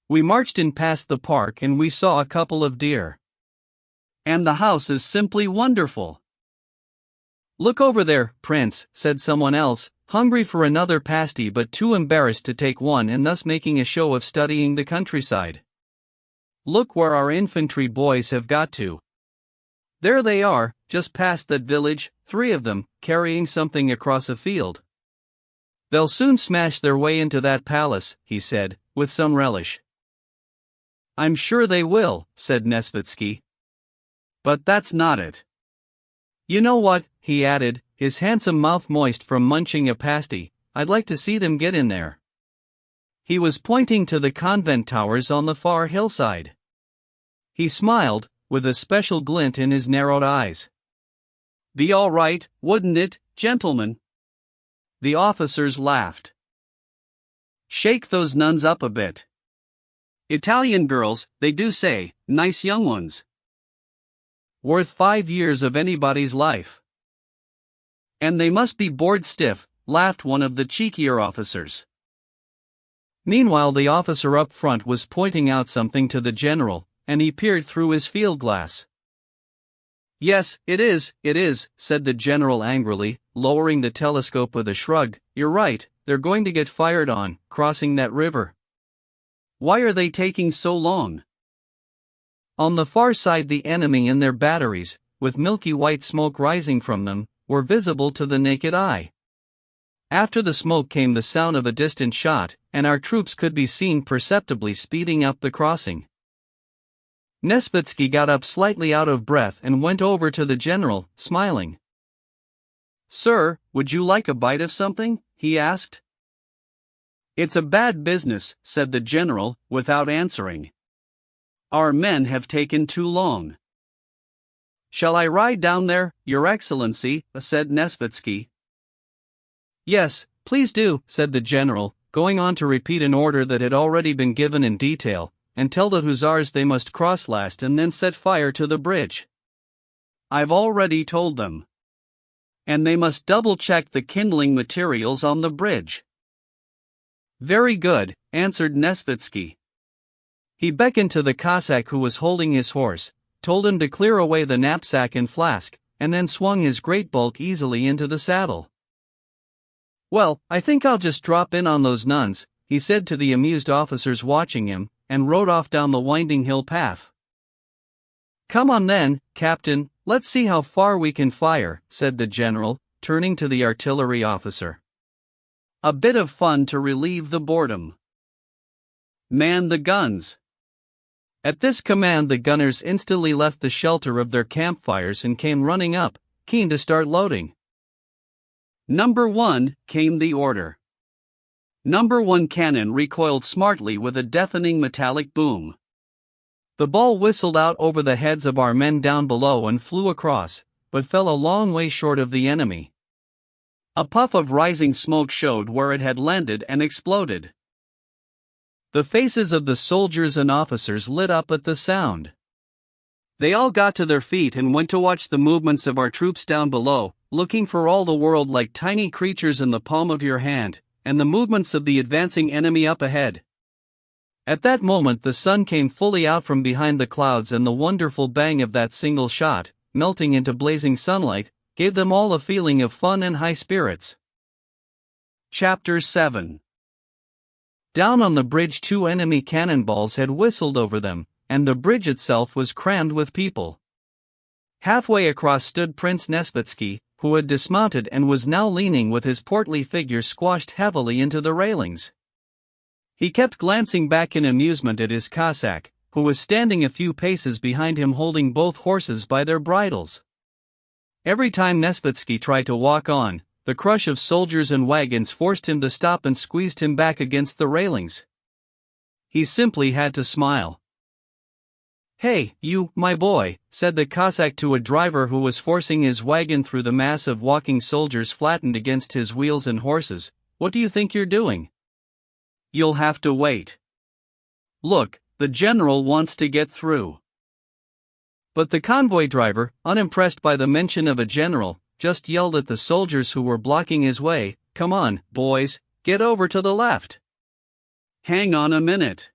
We marched in past the park and we saw a couple of deer. And the house is simply wonderful. Look over there, Prince, said someone else, hungry for another pasty but too embarrassed to take one and thus making a show of studying the countryside. Look where our infantry boys have got to. There they are, just past that village, three of them, carrying something across a field. They'll soon smash their way into that palace, he said, with some relish. I'm sure they will, said Nesvitsky. But that's not it. You know what, he added, his handsome mouth moist from munching a pasty, I'd like to see them get in there. He was pointing to the convent towers on the far hillside. He smiled, with a special glint in his narrowed eyes. Be all right, wouldn't it, gentlemen? The officers laughed. Shake those nuns up a bit. Italian girls, they do say, nice young ones. Worth 5 years of anybody's life. And they must be bored stiff, laughed one of the cheekier officers. Meanwhile the officer up front was pointing out something to the general, and he peered through his field glass. Yes, it is, said the general angrily, lowering the telescope with a shrug. You're right, they're going to get fired on, crossing that river. Why are they taking so long? On the far side the enemy and their batteries, with milky white smoke rising from them, were visible to the naked eye. After the smoke came the sound of a distant shot, and our troops could be seen perceptibly speeding up the crossing. Nesvitsky got up slightly out of breath and went over to the general, smiling. Sir, would you like a bite of something? He asked. It's a bad business, said the general, without answering. Our men have taken too long. Shall I ride down there, Your Excellency? Said Nesvitsky. Yes, please do, said the general, going on to repeat an order that had already been given in detail, and tell the hussars they must cross last and then set fire to the bridge. I've already told them. And they must double-check the kindling materials on the bridge. Very good, answered Nesvitsky. He beckoned to the Cossack who was holding his horse, told him to clear away the knapsack and flask, and then swung his great bulk easily into the saddle. Well, I think I'll just drop in on those nuns, he said to the amused officers watching him, and rode off down the winding hill path. Come on then, Captain, let's see how far we can fire, said the general, turning to the artillery officer. A bit of fun to relieve the boredom. Man the guns. At this command the gunners instantly left the shelter of their campfires and came running up, keen to start loading. Number 1, came the order. Number 1 cannon recoiled smartly with a deafening metallic boom. The ball whistled out over the heads of our men down below and flew across, but fell a long way short of the enemy. A puff of rising smoke showed where it had landed and exploded. The faces of the soldiers and officers lit up at the sound. They all got to their feet and went to watch the movements of our troops down below, looking for all the world like tiny creatures in the palm of your hand, and the movements of the advancing enemy up ahead. At that moment the sun came fully out from behind the clouds, and the wonderful bang of that single shot, melting into blazing sunlight, gave them all a feeling of fun and high spirits. Chapter 7. Down on the bridge 2 enemy cannonballs had whistled over them, and the bridge itself was crammed with people. Halfway across stood Prince Nesvitsky, who had dismounted and was now leaning with his portly figure squashed heavily into the railings. He kept glancing back in amusement at his Cossack, who was standing a few paces behind him holding both horses by their bridles. Every time Nesvitsky tried to walk on, the crush of soldiers and wagons forced him to stop and squeezed him back against the railings. He simply had to smile. Hey, you, my boy, said the Cossack to a driver who was forcing his wagon through the mass of walking soldiers flattened against his wheels and horses, what do you think you're doing? You'll have to wait. Look, the general wants to get through. But the convoy driver, unimpressed by the mention of a general, just yelled at the soldiers who were blocking his way, "Come on, boys, get over to the left. Hang on a minute."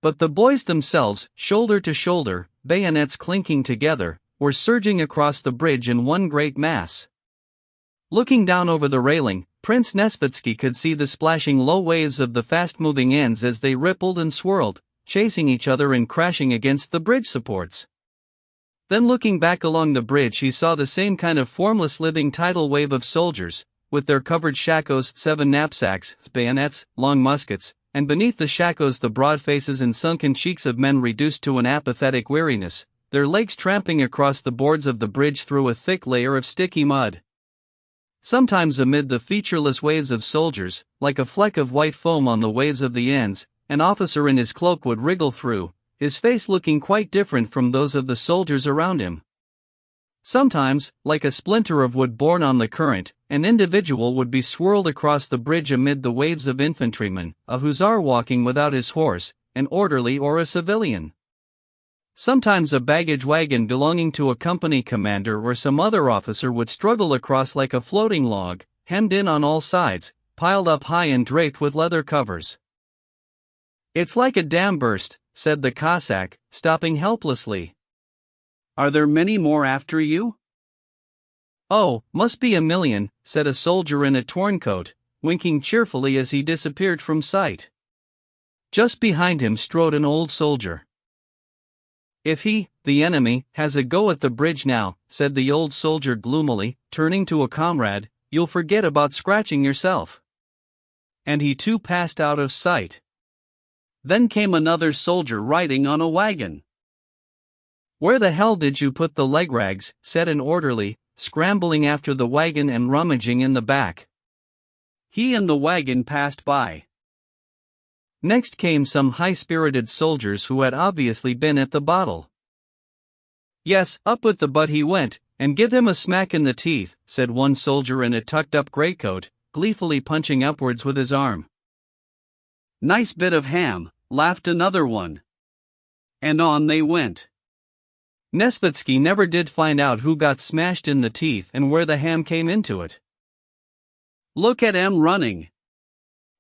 But the boys themselves, shoulder to shoulder, bayonets clinking together, were surging across the bridge in one great mass. Looking down over the railing, Prince Nesvitsky could see the splashing low waves of the fast-moving ends as they rippled and swirled, chasing each other and crashing against the bridge supports. Then looking back along the bridge he saw the same kind of formless living tidal wave of soldiers, with their covered shakos, 7 knapsacks, bayonets, long muskets, and beneath the shakos the broad faces and sunken cheeks of men reduced to an apathetic weariness, their legs tramping across the boards of the bridge through a thick layer of sticky mud. Sometimes amid the featureless waves of soldiers, like a fleck of white foam on the waves of the ends, an officer in his cloak would wriggle through, his face looking quite different from those of the soldiers around him. Sometimes, like a splinter of wood borne on the current, an individual would be swirled across the bridge amid the waves of infantrymen, a hussar walking without his horse, an orderly or a civilian. Sometimes a baggage wagon belonging to a company commander or some other officer would struggle across like a floating log, hemmed in on all sides, piled up high and draped with leather covers. "It's like a dam burst," said the Cossack, stopping helplessly. "Are there many more after you?" "Oh, must be a million," said a soldier in a torn coat, winking cheerfully as he disappeared from sight. Just behind him strode an old soldier. "If he, the enemy, has a go at the bridge now," said the old soldier gloomily, turning to a comrade, "you'll forget about scratching yourself." And he too passed out of sight. Then came another soldier riding on a wagon. "Where the hell did you put the leg rags?" said an orderly, scrambling after the wagon and rummaging in the back. He and the wagon passed by. Next came some high-spirited soldiers who had obviously been at the bottle. Yes, up with the butt he went, and give him a smack in the teeth, said one soldier in a tucked-up greatcoat, gleefully punching upwards with his arm. Nice bit of ham, laughed another one. And on they went. Nesvitsky never did find out who got smashed in the teeth and where the ham came into it. Look at him running.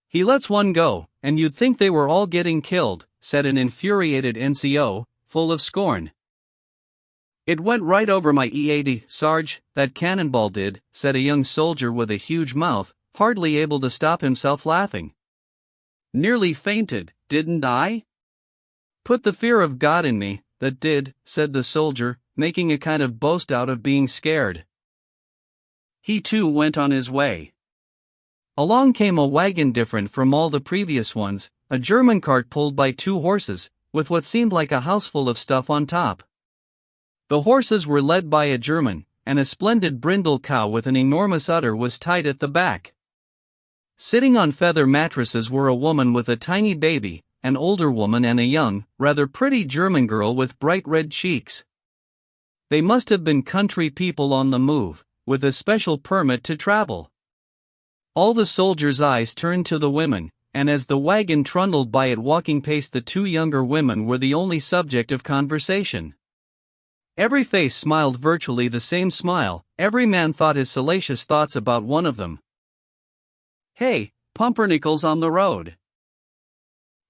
He lets one go, and you'd think they were all getting killed, said an infuriated NCO, full of scorn. It went right over my E80, Sarge, that cannonball did, said a young soldier with a huge mouth, hardly able to stop himself laughing. Nearly fainted, didn't I? Put the fear of God in me, that did, said the soldier, making a kind of boast out of being scared. He too went on his way. Along came a wagon different from all the previous ones, a German cart pulled by 2 horses, with what seemed like a houseful of stuff on top. The horses were led by a German, and a splendid brindle cow with an enormous udder was tied at the back. Sitting on feather mattresses were a woman with a tiny baby, an older woman and a young, rather pretty German girl with bright red cheeks. They must have been country people on the move, with a special permit to travel. All the soldiers' eyes turned to the women, and as the wagon trundled by at walking pace the 2 younger women were the only subject of conversation. Every face smiled virtually the same smile, every man thought his salacious thoughts about one of them. Hey, pumpernickel's on the road.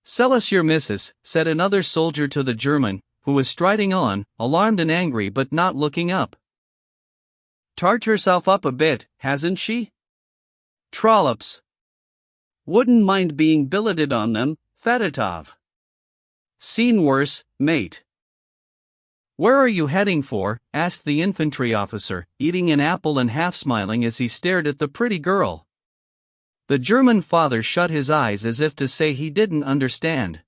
Sell us your missus, said another soldier to the German, who was striding on, alarmed and angry but not looking up. Tart herself up a bit, hasn't she? Trollops. Wouldn't mind being billeted on them, Fedotov. Seen worse, mate. Where are you heading for? Asked the infantry officer, eating an apple and half smiling as he stared at the pretty girl. The German father shut his eyes as if to say he didn't understand.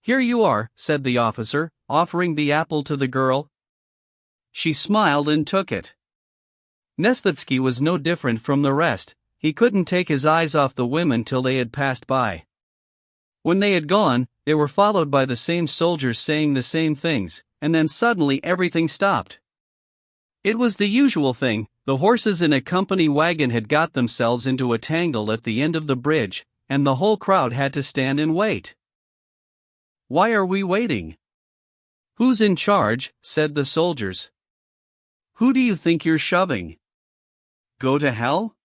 Here you are, said the officer, offering the apple to the girl. She smiled and took it. Nesvitsky was no different from the rest, he couldn't take his eyes off the women till they had passed by. When they had gone, they were followed by the same soldiers saying the same things, and then suddenly everything stopped. It was the usual thing, the horses in a company wagon had got themselves into a tangle at the end of the bridge, and the whole crowd had to stand and wait. Why are we waiting? Who's in charge? Said the soldiers. Who do you think you're shoving? Go to hell?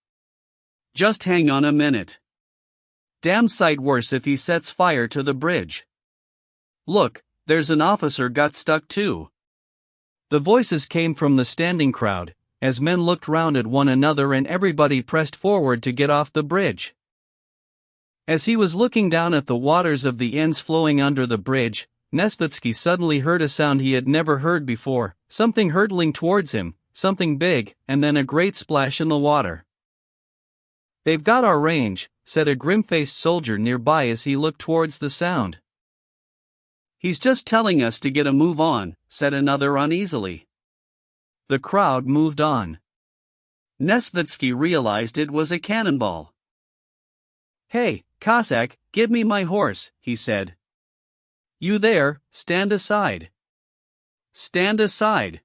Just hang on a minute. Damn sight worse if he sets fire to the bridge. Look, there's an officer got stuck too. The voices came from the standing crowd, as men looked round at one another and everybody pressed forward to get off the bridge. As he was looking down at the waters of the Enns flowing under the bridge, Nesvitsky suddenly heard a sound he had never heard before, something hurtling towards him, something big, and then a great splash in the water. They've got our range, said a grim-faced soldier nearby as he looked towards the sound. He's just telling us to get a move on, said another uneasily. The crowd moved on. Nesvitsky realized it was a cannonball. Hey, Cossack, give me my horse, he said. You there, stand aside. Stand aside.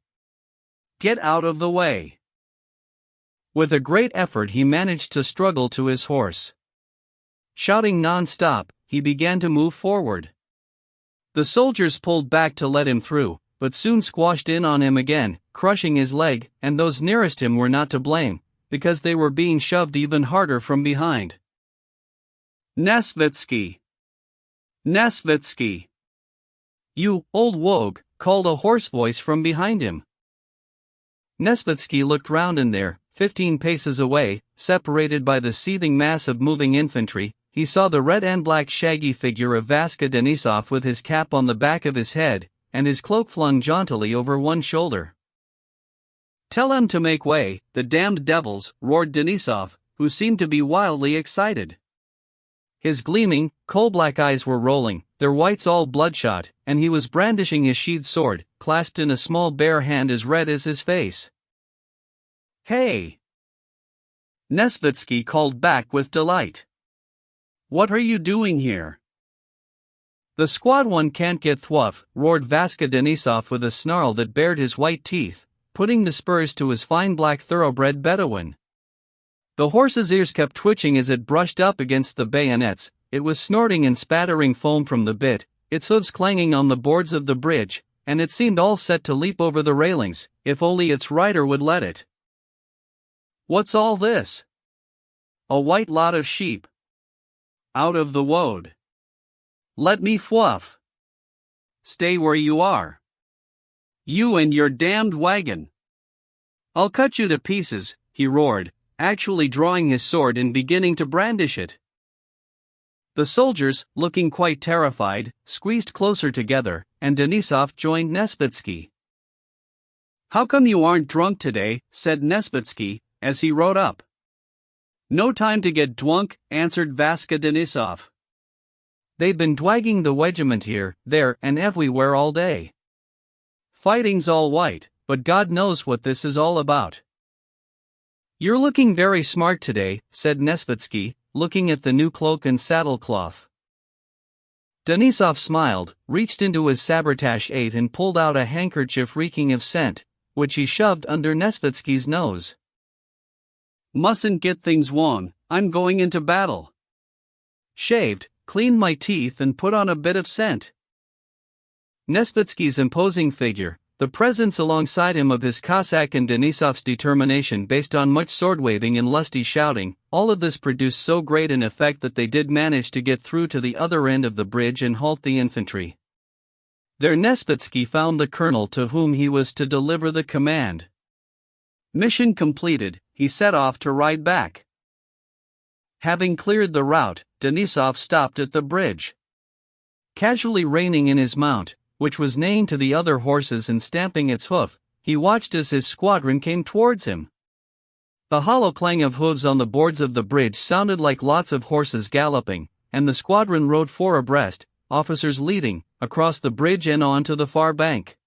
Get out of the way. With a great effort he managed to struggle to his horse. Shouting non-stop, he began to move forward. The soldiers pulled back to let him through, but soon squashed in on him again, crushing his leg, and those nearest him were not to blame, because they were being shoved even harder from behind. Nesvitsky! Nesvitsky! You, old wogue, called a hoarse voice from behind him. Nesvitsky looked round and there, 15 paces away, separated by the seething mass of moving infantry, he saw the red and black shaggy figure of Vaska Denisov with his cap on the back of his head, and his cloak flung jauntily over one shoulder. Tell them to make way, the damned devils, roared Denisov, who seemed to be wildly excited. His gleaming, coal-black eyes were rolling, their whites all bloodshot, and he was brandishing his sheathed sword, clasped in a small bare hand as red as his face. Hey! Nesvitsky called back with delight. What are you doing here? The squad one can't get thwuff, roared Vaska Denisov with a snarl that bared his white teeth, putting the spurs to his fine black thoroughbred Bedouin. The horse's ears kept twitching as it brushed up against the bayonets, it was snorting and spattering foam from the bit, its hooves clanging on the boards of the bridge, and it seemed all set to leap over the railings, if only its rider would let it. What's all this? A white lot of sheep. Out of the woad. Let me fluff. Stay where you are. You and your damned wagon. I'll cut you to pieces, he roared, actually drawing his sword and beginning to brandish it. The soldiers, looking quite terrified, squeezed closer together, and Denisov joined Nesvitsky. How come you aren't drunk today? Said Nesvitsky, as he rode up. No time to get drunk, answered Vaska Denisov. They've been dwagging the regiment here, there, and everywhere all day. Fighting's all right, but God knows what this is all about. You're looking very smart today, said Nesvitsky, looking at the new cloak and saddlecloth. Denisov smiled, reached into his sabretache 8 and pulled out a handkerchief reeking of scent, which he shoved under Nesvitsky's nose. Mustn't get things wrong, I'm going into battle. Shaved, cleaned my teeth and put on a bit of scent. Nesvitsky's imposing figure, the presence alongside him of his Cossack and Denisov's determination based on much sword-waving and lusty shouting, all of this produced so great an effect that they did manage to get through to the other end of the bridge and halt the infantry. There Nesvitsky found the colonel to whom he was to deliver the command. Mission completed, he set off to ride back. Having cleared the route, Denisov stopped at the bridge. Casually reining in his mount, which was neighing to the other horses and stamping its hoof, he watched as his squadron came towards him. The hollow clang of hooves on the boards of the bridge sounded like lots of horses galloping, and the squadron rode 4 abreast, officers leading, across the bridge and on to the far bank.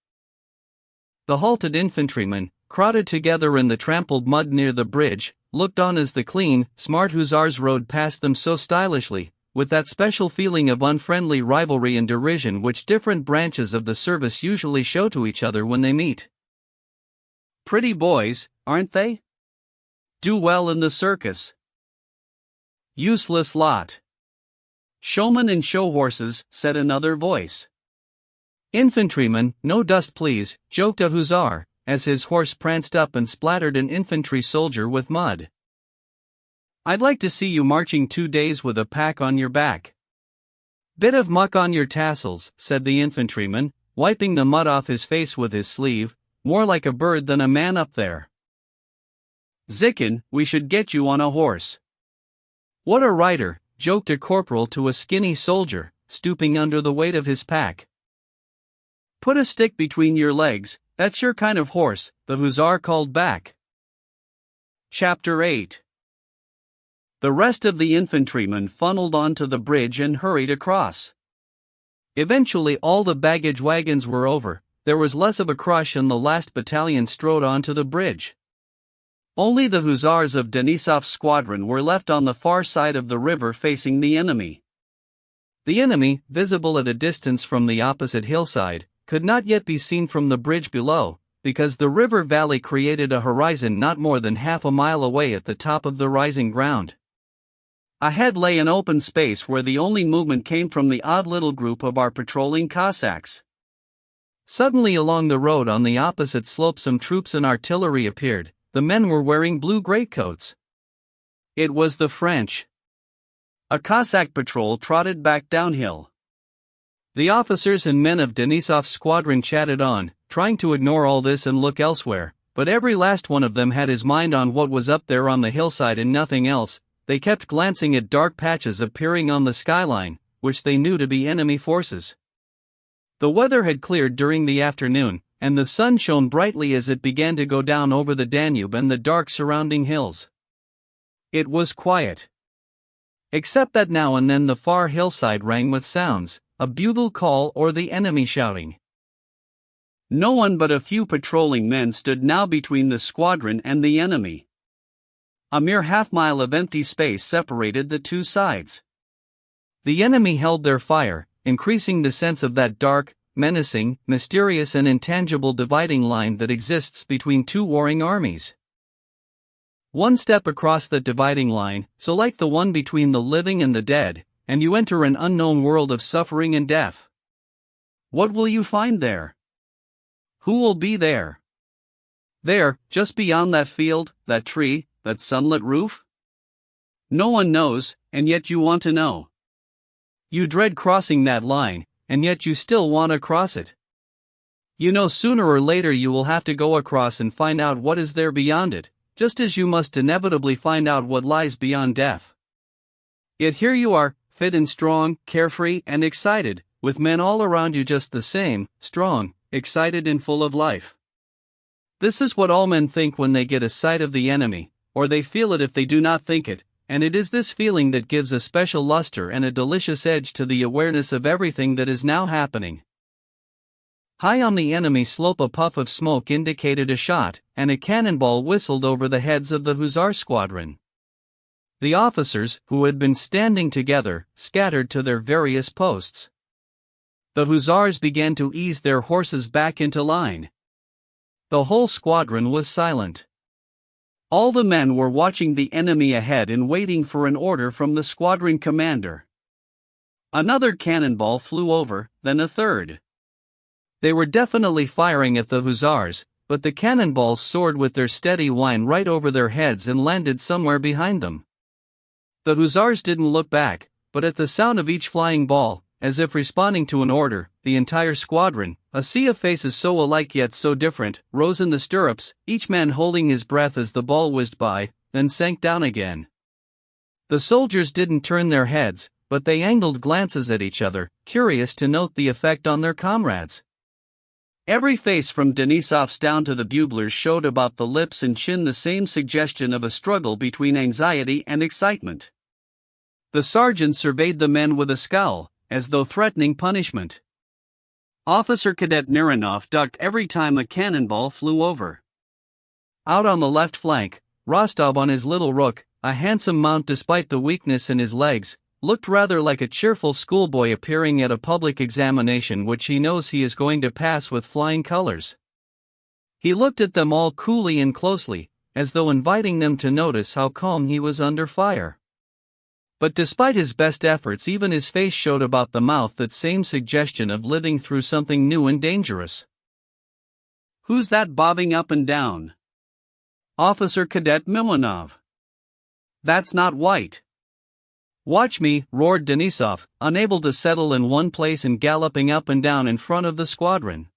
The halted infantrymen, crowded together in the trampled mud near the bridge, looked on as the clean, smart hussars rode past them so stylishly, with that special feeling of unfriendly rivalry and derision which different branches of the service usually show to each other when they meet. Pretty boys, aren't they? Do well in the circus. Useless lot. Showmen and show horses, said another voice. Infantryman, no dust please, joked a hussar, as his horse pranced up and splattered an infantry soldier with mud. I'd like to see you marching 2 days with a pack on your back. Bit of muck on your tassels, said the infantryman, wiping the mud off his face with his sleeve, more like a bird than a man up there. Zikin, we should get you on a horse. What a rider, joked a corporal to a skinny soldier, stooping under the weight of his pack. Put a stick between your legs, that's your kind of horse, the hussar called back. Chapter 8. The rest of the infantrymen funneled onto the bridge and hurried across. Eventually all the baggage wagons were over, there was less of a crush and the last battalion strode onto the bridge. Only the hussars of Denisov's squadron were left on the far side of the river facing the enemy. The enemy, visible at a distance from the opposite hillside, could not yet be seen from the bridge below, because the river valley created a horizon not more than half a mile away at the top of the rising ground. Ahead lay an open space where the only movement came from the odd little group of our patrolling Cossacks. Suddenly along the road on the opposite slope some troops and artillery appeared, the men were wearing blue greatcoats. It was the French. A Cossack patrol trotted back downhill. The officers and men of Denisov's squadron chatted on, trying to ignore all this and look elsewhere, but every last one of them had his mind on what was up there on the hillside and nothing else. They kept glancing at dark patches appearing on the skyline, which they knew to be enemy forces. The weather had cleared during the afternoon, and the sun shone brightly as it began to go down over the Danube and the dark surrounding hills. It was quiet. Except that now and then the far hillside rang with sounds, a bugle call or the enemy shouting. No one but a few patrolling men stood now between the squadron and the enemy. A mere half-mile of empty space separated the two sides. The enemy held their fire, increasing the sense of that dark, menacing, mysterious and intangible dividing line that exists between two warring armies. One step across that dividing line, so like the one between the living and the dead, and you enter an unknown world of suffering and death. What will you find there? Who will be there? There, just beyond that field, that tree, that sunlit roof? No one knows, and yet you want to know. You dread crossing that line, and yet you still want to cross it. You know sooner or later you will have to go across and find out what is there beyond it, just as you must inevitably find out what lies beyond death. Yet here you are, fit and strong, carefree and excited, with men all around you just the same, strong, excited and full of life. This is what all men think when they get a sight of the enemy, or they feel it if they do not think it, and it is this feeling that gives a special luster and a delicious edge to the awareness of everything that is now happening. High on the enemy slope a puff of smoke indicated a shot, and a cannonball whistled over the heads of the hussar squadron. The officers, who had been standing together, scattered to their various posts. The hussars began to ease their horses back into line. The whole squadron was silent. All the men were watching the enemy ahead and waiting for an order from the squadron commander. Another cannonball flew over, then a third. They were definitely firing at the hussars, but the cannonballs soared with their steady whine right over their heads and landed somewhere behind them. The hussars didn't look back, but at the sound of each flying ball, as if responding to an order, the entire squadron, a sea of faces so alike yet so different, rose in the stirrups, each man holding his breath as the ball whizzed by, then sank down again. The soldiers didn't turn their heads, but they angled glances at each other, curious to note the effect on their comrades. Every face from Denisov's down to the buglers showed about the lips and chin the same suggestion of a struggle between anxiety and excitement. The sergeant surveyed the men with a scowl, as though threatening punishment. Officer Cadet Mironov ducked every time a cannonball flew over. Out on the left flank, Rostov on his little rook, a handsome mount despite the weakness in his legs, looked rather like a cheerful schoolboy appearing at a public examination which he knows he is going to pass with flying colors. He looked at them all coolly and closely, as though inviting them to notice how calm he was under fire. But despite his best efforts, even his face showed about the mouth that same suggestion of living through something new and dangerous. "Who's that bobbing up and down?" "Officer Cadet Mironov." "That's not White." "Watch me," roared Denisov, unable to settle in one place and galloping up and down in front of the squadron.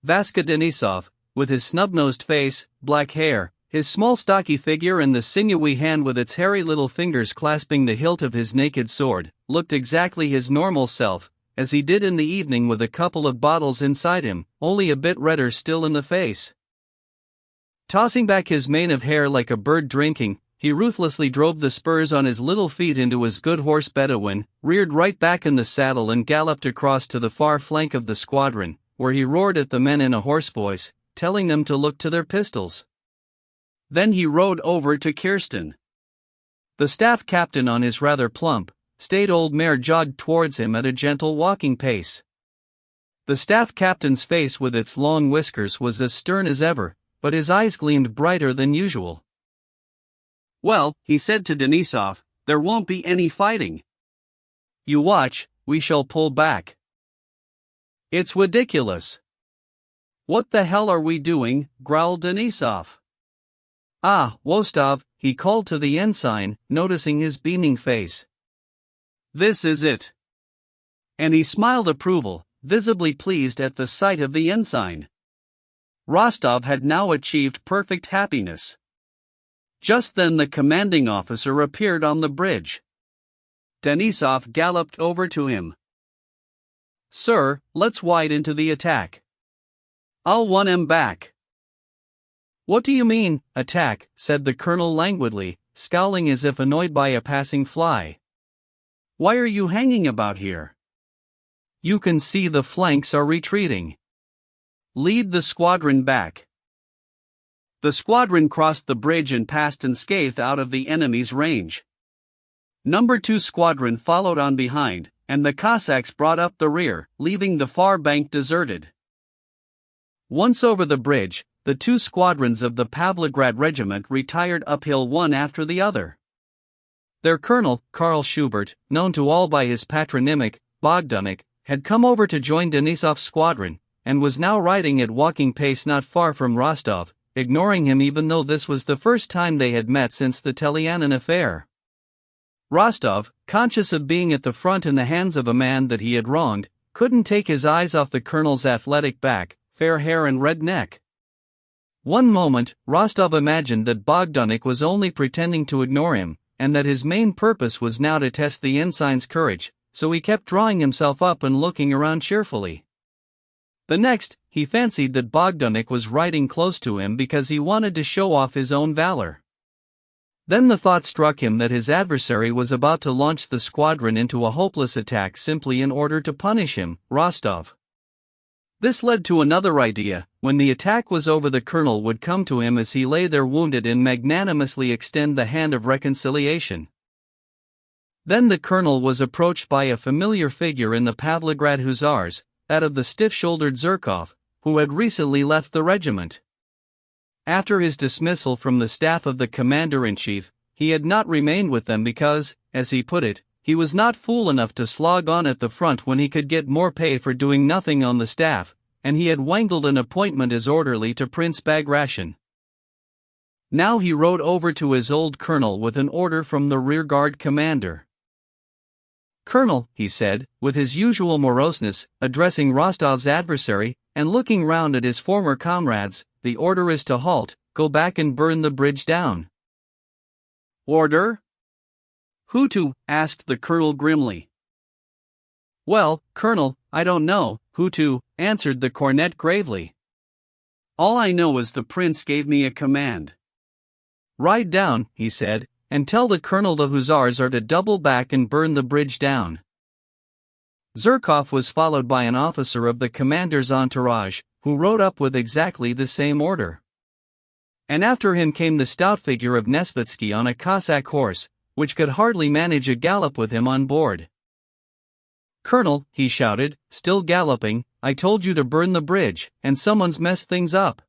Vaska Denisov, with his snub-nosed face, black hair, his small stocky figure and the sinewy hand with its hairy little fingers clasping the hilt of his naked sword, looked exactly his normal self, as he did in the evening with a couple of bottles inside him, only a bit redder still in the face. Tossing back his mane of hair like a bird drinking, he ruthlessly drove the spurs on his little feet into his good horse Bedouin, reared right back in the saddle and galloped across to the far flank of the squadron, where he roared at the men in a hoarse voice, telling them to look to their pistols. Then he rode over to Kirsten. The staff captain on his rather plump, staid old mare jogged towards him at a gentle walking pace. The staff captain's face with its long whiskers was as stern as ever, but his eyes gleamed brighter than usual. "Well," he said to Denisov, "there won't be any fighting. You watch, we shall pull back." "It's ridiculous." "What the hell are we doing?" growled Denisov. "Ah, Wostov," he called to the ensign, noticing his beaming face. "This is it." And he smiled approval, visibly pleased at the sight of the ensign. Rostov had now achieved perfect happiness. Just then the commanding officer appeared on the bridge. Denisov galloped over to him. "Sir, let's wide into the attack. I'll want him back." "What do you mean, attack?" said the colonel languidly, scowling as if annoyed by a passing fly. "Why are you hanging about here? You can see the flanks are retreating. Lead the squadron back." The squadron crossed the bridge and passed unscathed out of the enemy's range. Number 2 squadron followed on behind, and the Cossacks brought up the rear, leaving the far bank deserted. Once over the bridge, the two squadrons of the Pavlograd regiment retired uphill one after the other. Their colonel, Karl Schubert, known to all by his patronymic, Bogdanik, had come over to join Denisov's squadron, and was now riding at walking pace not far from Rostov, ignoring him even though this was the first time they had met since the Telyanin affair. Rostov, conscious of being at the front in the hands of a man that he had wronged, couldn't take his eyes off the colonel's athletic back, fair hair and red neck. One moment, Rostov imagined that Bogdanik was only pretending to ignore him, and that his main purpose was now to test the ensign's courage, so he kept drawing himself up and looking around cheerfully. The next, he fancied that Bogdanik was riding close to him because he wanted to show off his own valor. Then the thought struck him that his adversary was about to launch the squadron into a hopeless attack simply in order to punish him, Rostov. This led to another idea: when the attack was over, the colonel would come to him as he lay there wounded and magnanimously extend the hand of reconciliation. Then the colonel was approached by a familiar figure in the Pavlograd Hussars, that of the stiff-shouldered Zherkov, who had recently left the regiment. After his dismissal from the staff of the commander-in-chief, he had not remained with them because, as he put it, he was not fool enough to slog on at the front when he could get more pay for doing nothing on the staff, and he had wangled an appointment as orderly to Prince Bagration. Now he rode over to his old colonel with an order from the rearguard commander. "Colonel," he said, with his usual moroseness, addressing Rostov's adversary, and looking round at his former comrades, "the order is to halt, go back and burn the bridge down." "Order? Who to?" asked the colonel grimly. "Well, Colonel, I don't know who to," answered the cornet gravely. "All I know is the prince gave me a command." "Ride down," he said, "and tell the colonel the hussars are to double back and burn the bridge down." Zherkov was followed by an officer of the commander's entourage, who rode up with exactly the same order. And after him came the stout figure of Nesvitsky on a Cossack horse, which could hardly manage a gallop with him on board. "Colonel," he shouted, still galloping, "I told you to burn the bridge, and someone's messed things up.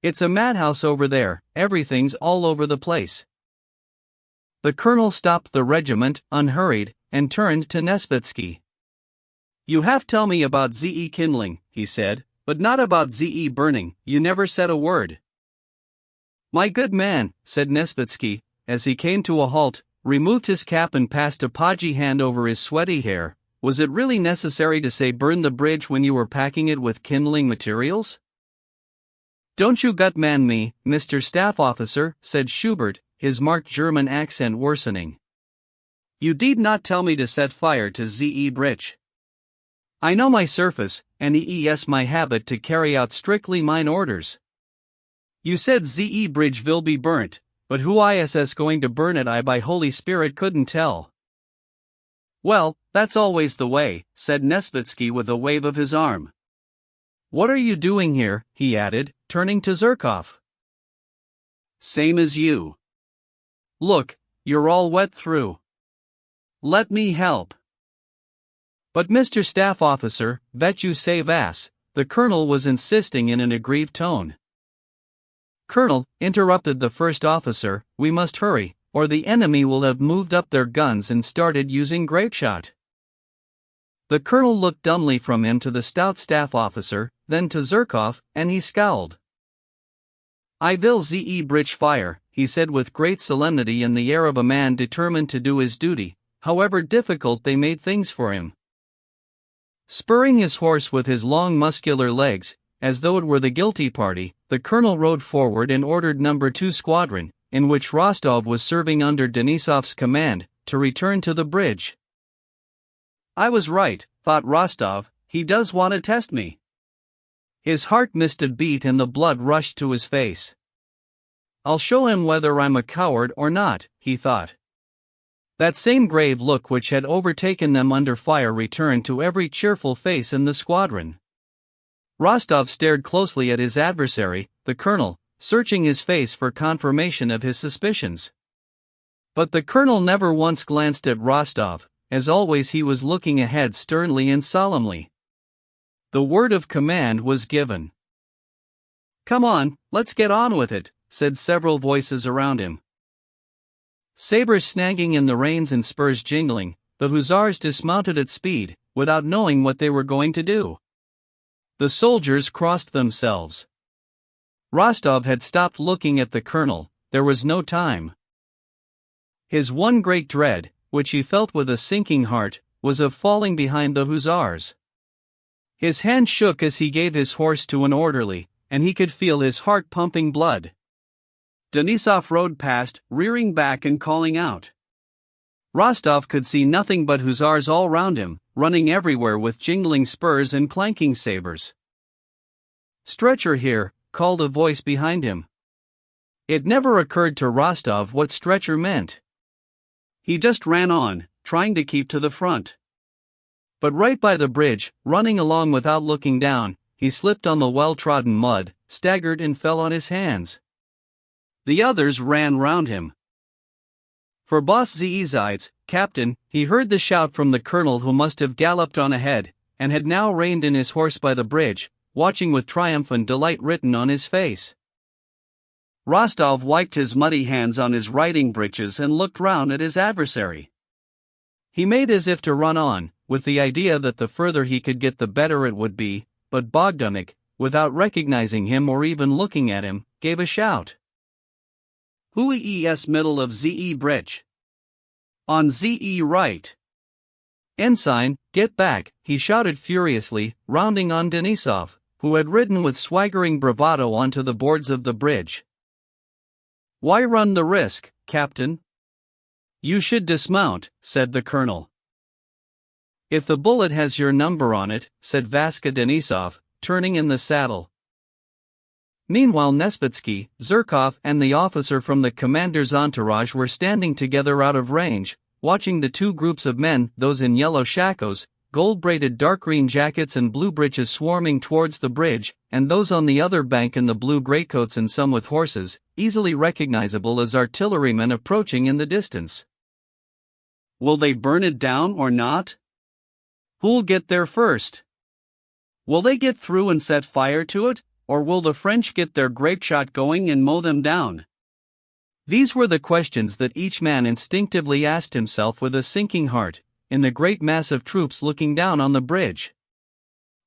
It's a madhouse over there, everything's all over the place." The colonel stopped the regiment, unhurried, and turned to Nesvitsky. "You have tell me about ZE kindling," he said, "but not about ZE burning, you never said a word." "My good man," said Nesvitsky, as he came to a halt, removed his cap and passed a podgy hand over his sweaty hair, "was it really necessary to say burn the bridge when you were packing it with kindling materials?" "Don't you gut man me, Mr. Staff Officer," said Schubert, his marked German accent worsening. "You did not tell me to set fire to ZE bridge. I know my surface, and es my habit to carry out strictly mine orders. You said ZE bridge will be burnt, but who is going to burn it I by Holy Spirit couldn't tell." "Well, that's always the way," said Nesvitsky with a wave of his arm. "What are you doing here?" he added, turning to Zherkov. "Same as you. Look, you're all wet through. Let me help." "But Mr. Staff Officer, vet you say vas," the colonel was insisting in an aggrieved tone. "Colonel," interrupted the first officer, "we must hurry, or the enemy will have moved up their guns and started using grapeshot." The colonel looked dumbly from him to the stout staff officer, then to Zherkov, and he scowled. "I will ZE bridge fire," he said with great solemnity and the air of a man determined to do his duty, however difficult they made things for him. Spurring his horse with his long muscular legs, as though it were the guilty party, the colonel rode forward and ordered No. 2 Squadron, in which Rostov was serving under Denisov's command, to return to the bridge. "I was right," thought Rostov, "he does want to test me." His heart missed a beat and the blood rushed to his face. "I'll show him whether I'm a coward or not," he thought. That same grave look which had overtaken them under fire returned to every cheerful face in the squadron. Rostov stared closely at his adversary, the colonel, searching his face for confirmation of his suspicions. But the colonel never once glanced at Rostov, as always he was looking ahead sternly and solemnly. The word of command was given. "Come on, let's get on with it," said several voices around him. Sabers snagging in the reins and spurs jingling, the hussars dismounted at speed, without knowing what they were going to do. The soldiers crossed themselves. Rostov had stopped looking at the colonel. There was no time. His one great dread, which he felt with a sinking heart, was of falling behind the hussars. His hand shook as he gave his horse to an orderly, and he could feel his heart pumping blood. Denisov rode past, rearing back and calling out. Rostov could see nothing but hussars all round him, running everywhere with jingling spurs and clanking sabers. "Stretcher here," called a voice behind him. It never occurred to Rostov what stretcher meant. He just ran on, trying to keep to the front. But right by the bridge, running along without looking down, he slipped on the well-trodden mud, staggered and fell on his hands. The others ran round him. For Boss Zeizai's captain, he heard the shout from the colonel, who must have galloped on ahead, and had now reined in his horse by the bridge, watching with triumph and delight written on his face. Rostov wiped his muddy hands on his riding breeches and looked round at his adversary. He made as if to run on, with the idea that the further he could get the better it would be, but Bogdanik, without recognizing him or even looking at him, gave a shout. "Who is middle of Ze bridge? On Ze right." "Ensign, get back," he shouted furiously, rounding on Denisov, who had ridden with swaggering bravado onto the boards of the bridge. "Why run the risk, Captain? You should dismount," said the colonel. "If the bullet has your number on it," said Vaska Denisov, turning in the saddle. Meanwhile Nesvitsky, Zherkov and the officer from the commander's entourage were standing together out of range, watching the two groups of men, those in yellow shakos, gold-braided dark green jackets and blue breeches, swarming towards the bridge, and those on the other bank in the blue greatcoats and some with horses, easily recognizable as artillerymen, approaching in the distance. "Will they burn it down or not? Who'll get there first? Will they get through and set fire to it, or will the French get their grapeshot going and mow them down?" These were the questions that each man instinctively asked himself with a sinking heart, in the great mass of troops looking down on the bridge.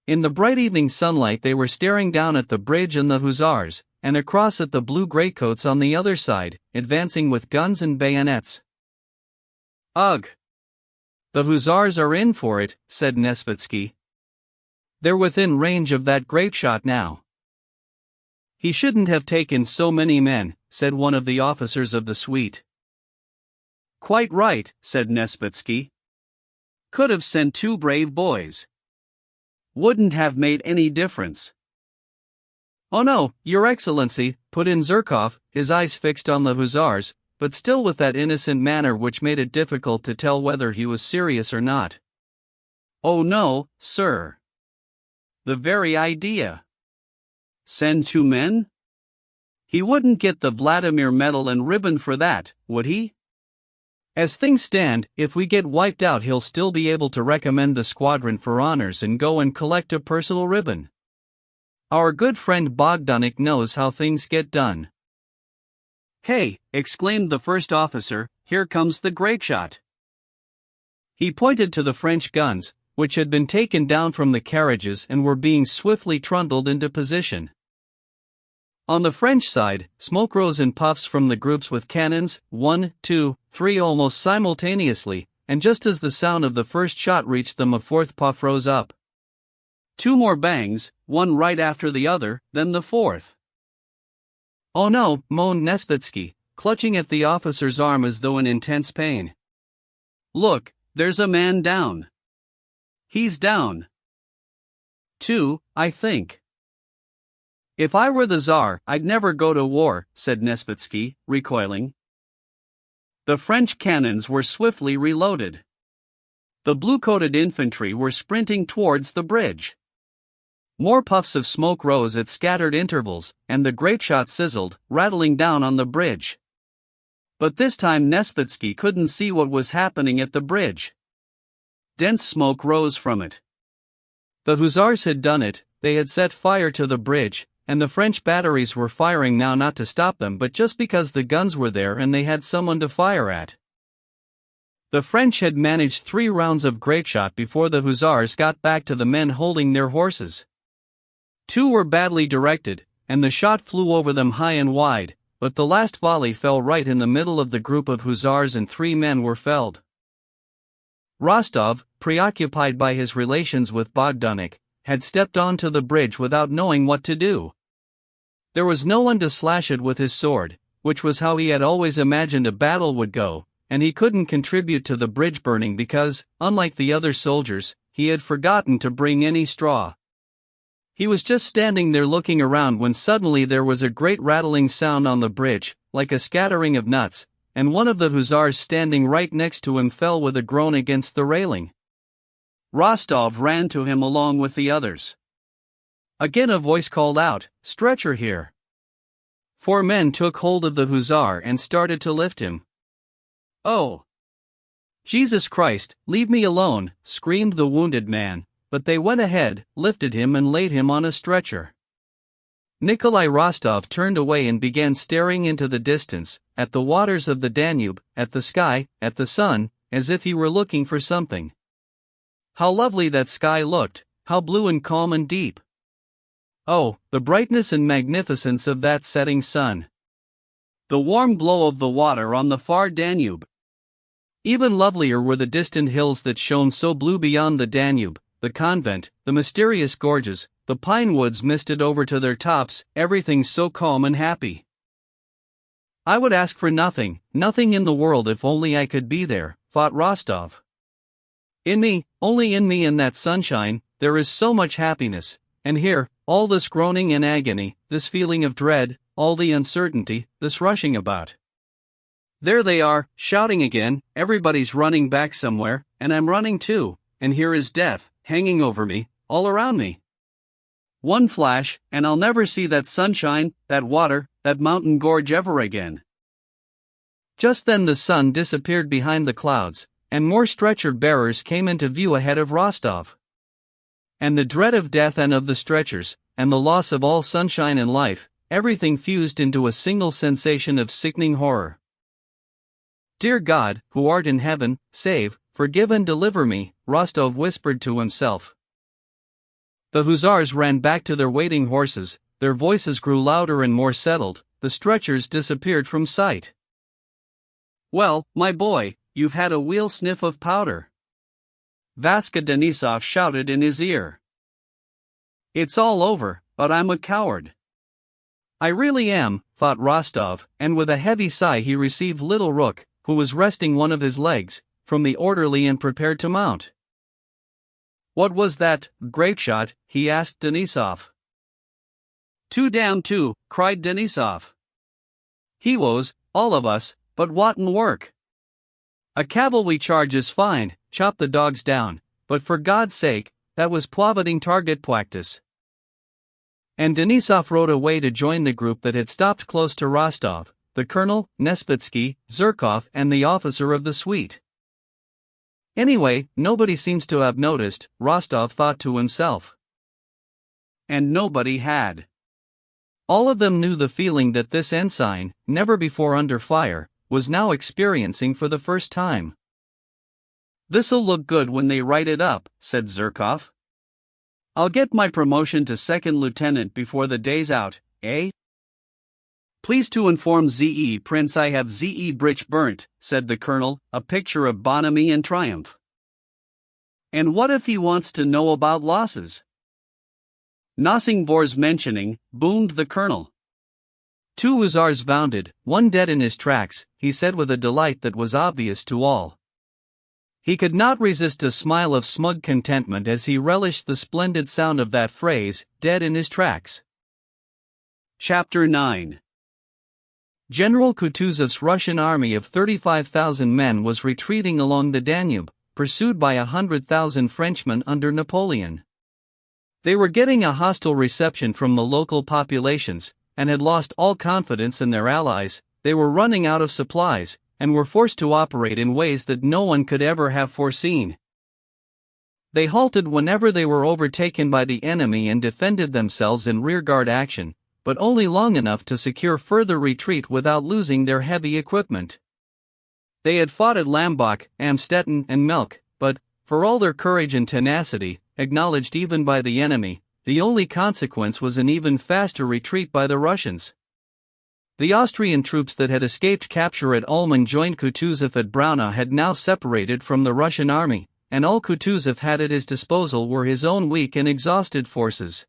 In the bright evening sunlight they were staring down at the bridge and the hussars, and across at the blue greatcoats on the other side, advancing with guns and bayonets. "Ugh! The hussars are in for it," said Nesvitsky. "They're within range of that grapeshot now." "He shouldn't have taken so many men," said one of the officers of the suite. "Quite right," said Nesvitsky. "Could have sent 2 brave boys. Wouldn't have made any difference." "Oh no, Your Excellency," put in Zherkov, his eyes fixed on the hussars, but still with that innocent manner which made it difficult to tell whether he was serious or not. "Oh no, sir. The very idea. Send 2 men? He wouldn't get the Vladimir Medal and ribbon for that, would he? As things stand, if we get wiped out he'll still be able to recommend the squadron for honors and go and collect a personal ribbon. Our good friend Bogdanik knows how things get done." "Hey," exclaimed the first officer, "here comes the grapeshot." He pointed to the French guns, which had been taken down from the carriages and were being swiftly trundled into position. On the French side, smoke rose in puffs from the groups with cannons, 1, 2, 3 almost simultaneously, and just as the sound of the first shot reached them a fourth puff rose up. 2 more bangs, one right after the other, then the fourth. "Oh no," moaned Nesvitsky, clutching at the officer's arm as though in intense pain. "Look, there's a man down. He's down. 2, I think." "If I were the Tsar, I'd never go to war," said Nesvitsky, recoiling. The French cannons were swiftly reloaded. The blue-coated infantry were sprinting towards the bridge. More puffs of smoke rose at scattered intervals, and the grapeshot sizzled, rattling down on the bridge. But this time Nesvitsky couldn't see what was happening at the bridge. dense smoke rose from it. The hussars had done it, they had set fire to the bridge, and the French batteries were firing now not to stop them but just because the guns were there and they had someone to fire at. The French had managed 3 rounds of grapeshot before the hussars got back to the men holding their horses. 2 were badly directed, and the shot flew over them high and wide, but the last volley fell right in the middle of the group of hussars and 3 men were felled. Rostov, preoccupied by his relations with Bogdanik, had stepped onto the bridge without knowing what to do. There was no one to slash it with his sword, which was how he had always imagined a battle would go, and he couldn't contribute to the bridge burning because, unlike the other soldiers, he had forgotten to bring any straw. He was just standing there looking around when suddenly there was a great rattling sound on the bridge, like a scattering of nuts, and one of the hussars standing right next to him fell with a groan against the railing. Rostov ran to him along with the others. Again a voice called out, "Stretcher here." 4 men took hold of the hussar and started to lift him. "Oh! Jesus Christ, leave me alone," screamed the wounded man, but they went ahead, lifted him and laid him on a stretcher. Nikolai Rostov turned away and began staring into the distance, at the waters of the Danube, at the sky, at the sun, as if he were looking for something. How lovely that sky looked, how blue and calm and deep. Oh, the brightness and magnificence of that setting sun. The warm glow of the water on the far Danube. Even lovelier were the distant hills that shone so blue beyond the Danube, the convent, the mysterious gorges, the pine woods misted over to their tops, everything so calm and happy. I would ask for nothing, nothing in the world if only I could be there, thought Rostov. In me, only in me in that sunshine, there is so much happiness, and here, all this groaning and agony, this feeling of dread, all the uncertainty, this rushing about. There they are, shouting again, everybody's running back somewhere, and I'm running too, and here is death, hanging over me, all around me. One flash, and I'll never see that sunshine, that water, that mountain gorge ever again. Just then the sun disappeared behind the clouds, and more stretcher bearers came into view ahead of Rostov. And the dread of death and of the stretchers, and the loss of all sunshine and life, everything fused into a single sensation of sickening horror. Dear God, who art in heaven, save, forgive and deliver me, Rostov whispered to himself. The hussars ran back to their waiting horses, their voices grew louder and more settled, the stretchers disappeared from sight. Well, my boy, you've had a real sniff of powder, Vaska Denisov shouted in his ear. It's all over, but I'm a coward. I really am, thought Rostov, and with a heavy sigh he received little Rook, who was resting one of his legs, from the orderly and prepared to mount. What was that, grapeshot? He asked Denisov. 2 down 2, cried Denisov. Heroes, all of us, but rotten work. A cavalry charge is fine, chop the dogs down, but for God's sake, that was plovoting target practice. And Denisov rode away to join the group that had stopped close to Rostov, the colonel, Nesvitsky, Zherkov and the officer of the suite. Anyway, nobody seems to have noticed, Rostov thought to himself. And nobody had. All of them knew the feeling that this ensign, never before under fire, was now experiencing for the first time. This'll look good when they write it up, said Zherkov. I'll get my promotion to second lieutenant before the day's out, eh? Pleased to inform Z.E. Prince I have Z.E. Bridge burnt, said the colonel, a picture of bonhomie and triumph. And what if he wants to know about losses? Nothing vor's mentioning, boomed the colonel. 2 hussars wounded, 1 dead in his tracks, he said with a delight that was obvious to all. He could not resist a smile of smug contentment as he relished the splendid sound of that phrase, dead in his tracks. Chapter 9. General Kutuzov's Russian army of 35,000 men was retreating along the Danube, pursued by 100,000 Frenchmen under Napoleon. They were getting a hostile reception from the local populations, and had lost all confidence in their allies. They were running out of supplies, and were forced to operate in ways that no one could ever have foreseen. They halted whenever they were overtaken by the enemy and defended themselves in rearguard action, but only long enough to secure further retreat without losing their heavy equipment. They had fought at Lambach, Amstetten, and Melk, but, for all their courage and tenacity, acknowledged even by the enemy, the only consequence was an even faster retreat by the Russians. The Austrian troops that had escaped capture at Ulm and joined Kutuzov at Braunau had now separated from the Russian army, and all Kutuzov had at his disposal were his own weak and exhausted forces.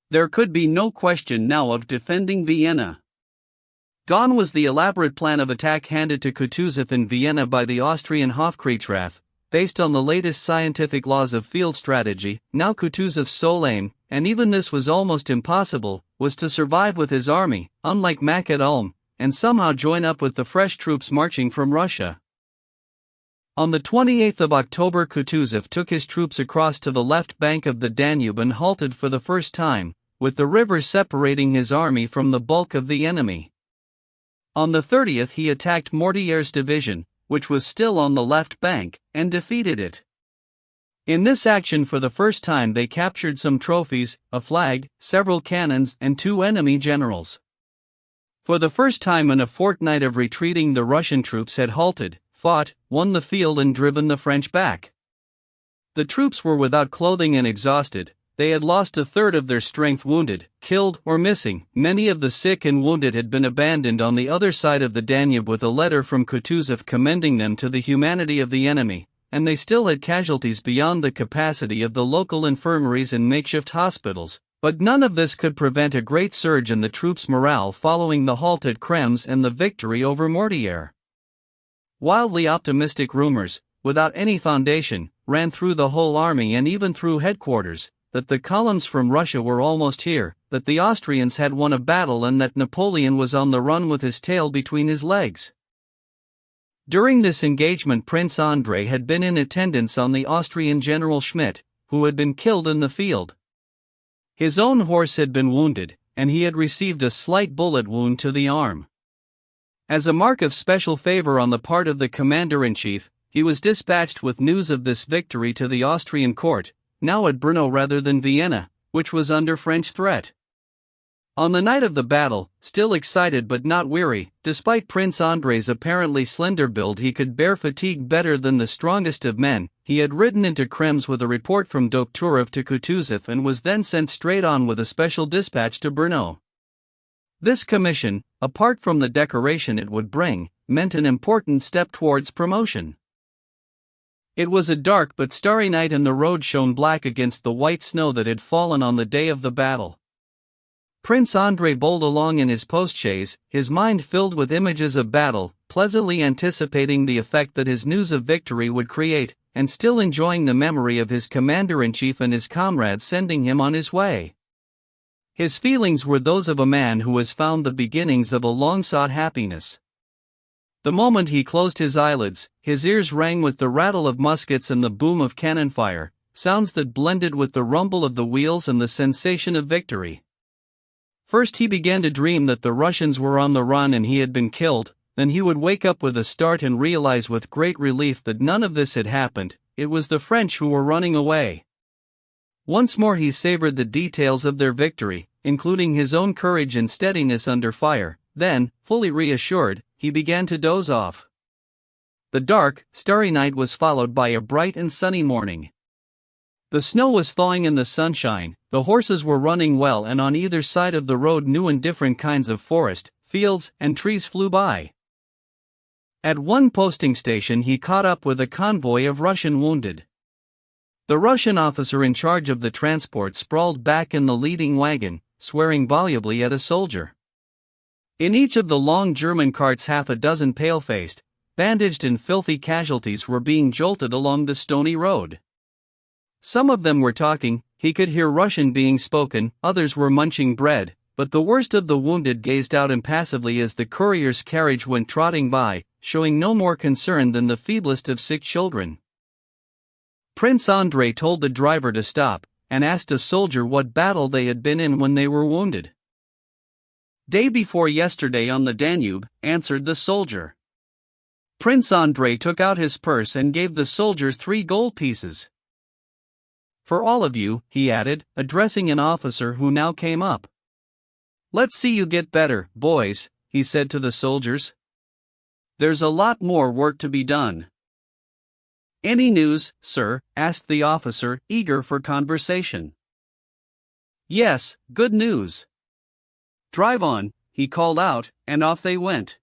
There could be no question now of defending Vienna. Gone was the elaborate plan of attack handed to Kutuzov in Vienna by the Austrian Hofkriegsrath, based on the latest scientific laws of field strategy. Now Kutuzov's sole aim, and even this was almost impossible, was to survive with his army, unlike Mack at Ulm, and somehow join up with the fresh troops marching from Russia. On the 28th of October, Kutuzov took his troops across to the left bank of the Danube and halted for the first time, with the river separating his army from the bulk of the enemy. On the 30th he attacked Mortier's division, which was still on the left bank, and defeated it. In this action for the first time they captured some trophies, a flag, several cannons, and 2 enemy generals. For the first time in a fortnight of retreating, the Russian troops had halted, fought, won the field and driven the French back. The troops were without clothing and exhausted. They had lost a third of their strength, wounded, killed, or missing. Many of the sick and wounded had been abandoned on the other side of the Danube with a letter from Kutuzov commending them to the humanity of the enemy, and they still had casualties beyond the capacity of the local infirmaries and makeshift hospitals, but none of this could prevent a great surge in the troops' morale following the halt at Krems and the victory over Mortier. Wildly optimistic rumors, without any foundation, ran through the whole army and even through headquarters, that the columns from Russia were almost here, that the Austrians had won a battle and that Napoleon was on the run with his tail between his legs. During this engagement Prince Andrei had been in attendance on the Austrian General Schmidt, who had been killed in the field. His own horse had been wounded, and he had received a slight bullet wound to the arm. As a mark of special favor on the part of the commander-in-chief, he was dispatched with news of this victory to the Austrian court, now at Brno rather than Vienna, which was under French threat. On the night of the battle, still excited but not weary, despite Prince Andrei's apparently slender build he could bear fatigue better than the strongest of men, he had ridden into Krems with a report from Dokhtúrov to Kutuzov and was then sent straight on with a special dispatch to Brno. This commission, apart from the decoration it would bring, meant an important step towards promotion. It was a dark but starry night and the road shone black against the white snow that had fallen on the day of the battle. Prince Andrei bowled along in his postchaise, his mind filled with images of battle, pleasantly anticipating the effect that his news of victory would create, and still enjoying the memory of his commander-in-chief and his comrades sending him on his way. His feelings were those of a man who has found the beginnings of a long-sought happiness. The moment he closed his eyelids, his ears rang with the rattle of muskets and the boom of cannon fire, sounds that blended with the rumble of the wheels and the sensation of victory. First he began to dream that the Russians were on the run and he had been killed, then he would wake up with a start and realize with great relief that none of this had happened, it was the French who were running away. Once more he savored the details of their victory, including his own courage and steadiness under fire. Then, fully reassured, he began to doze off. The dark, starry night was followed by a bright and sunny morning. The snow was thawing in the sunshine, the horses were running well, and on either side of the road new and different kinds of forest, fields, and trees flew by. At one posting station he caught up with a convoy of Russian wounded. The Russian officer in charge of the transport sprawled back in the leading wagon, swearing volubly at a soldier. In each of the long German carts half a dozen pale-faced, bandaged and filthy casualties were being jolted along the stony road. Some of them were talking, he could hear Russian being spoken, others were munching bread, but the worst of the wounded gazed out impassively as the courier's carriage went trotting by, showing no more concern than the feeblest of sick children. Prince Andrei told the driver to stop, and asked a soldier what battle they had been in when they were wounded. "Day before yesterday on the Danube," answered the soldier. Prince Andrei took out his purse and gave the soldier 3 gold pieces. for all of you," he added, addressing an officer who now came up. "Let's see you get better, boys," he said to the soldiers. "There's a lot more work to be done." "Any news, sir?" asked the officer, eager for conversation. "Yes, good news." "Drive on," he called out, and off they went.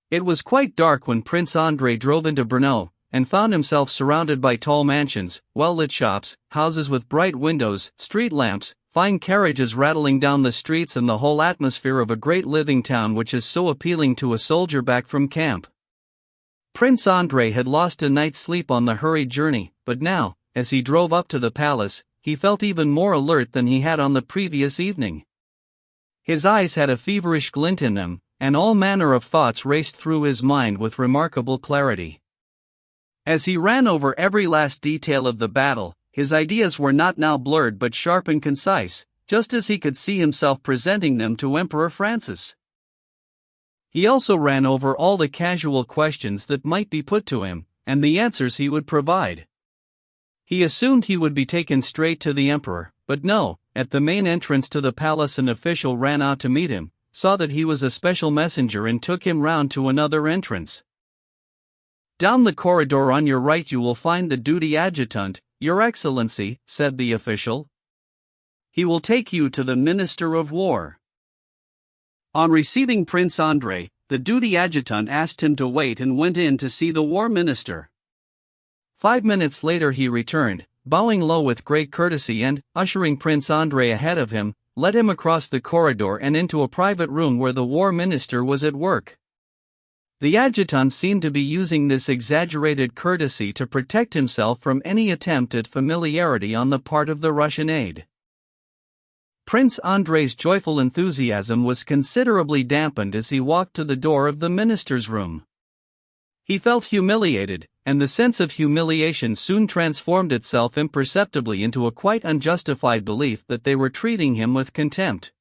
It was quite dark when Prince Andrei drove into Brno, and found himself surrounded by tall mansions, well-lit shops, houses with bright windows, street lamps, fine carriages rattling down the streets, and the whole atmosphere of a great living town which is so appealing to a soldier back from camp. Prince Andrei had lost a night's sleep on the hurried journey, but now, as he drove up to the palace, he felt even more alert than he had on the previous evening. His eyes had a feverish glint in them, and all manner of thoughts raced through his mind with remarkable clarity. As he ran over every last detail of the battle, his ideas were not now blurred but sharp and concise, just as he could see himself presenting them to Emperor Francis. He also ran over all the casual questions that might be put to him, and the answers he would provide. He assumed he would be taken straight to the emperor, but no, at the main entrance to the palace an official ran out to meet him, saw that he was a special messenger and took him round to another entrance. "Down the corridor on your right you will find the duty adjutant, Your Excellency," said the official. "He will take you to the Minister of War." On receiving Prince Andrei, the duty adjutant asked him to wait and went in to see the war minister. 5 minutes later he returned, bowing low with great courtesy and, ushering Prince Andrei ahead of him, led him across the corridor and into a private room where the war minister was at work. The adjutant seemed to be using this exaggerated courtesy to protect himself from any attempt at familiarity on the part of the Russian aide. Prince Andrei's joyful enthusiasm was considerably dampened as he walked to the door of the minister's room. He felt humiliated, and the sense of humiliation soon transformed itself imperceptibly into a quite unjustified belief that they were treating him with contempt.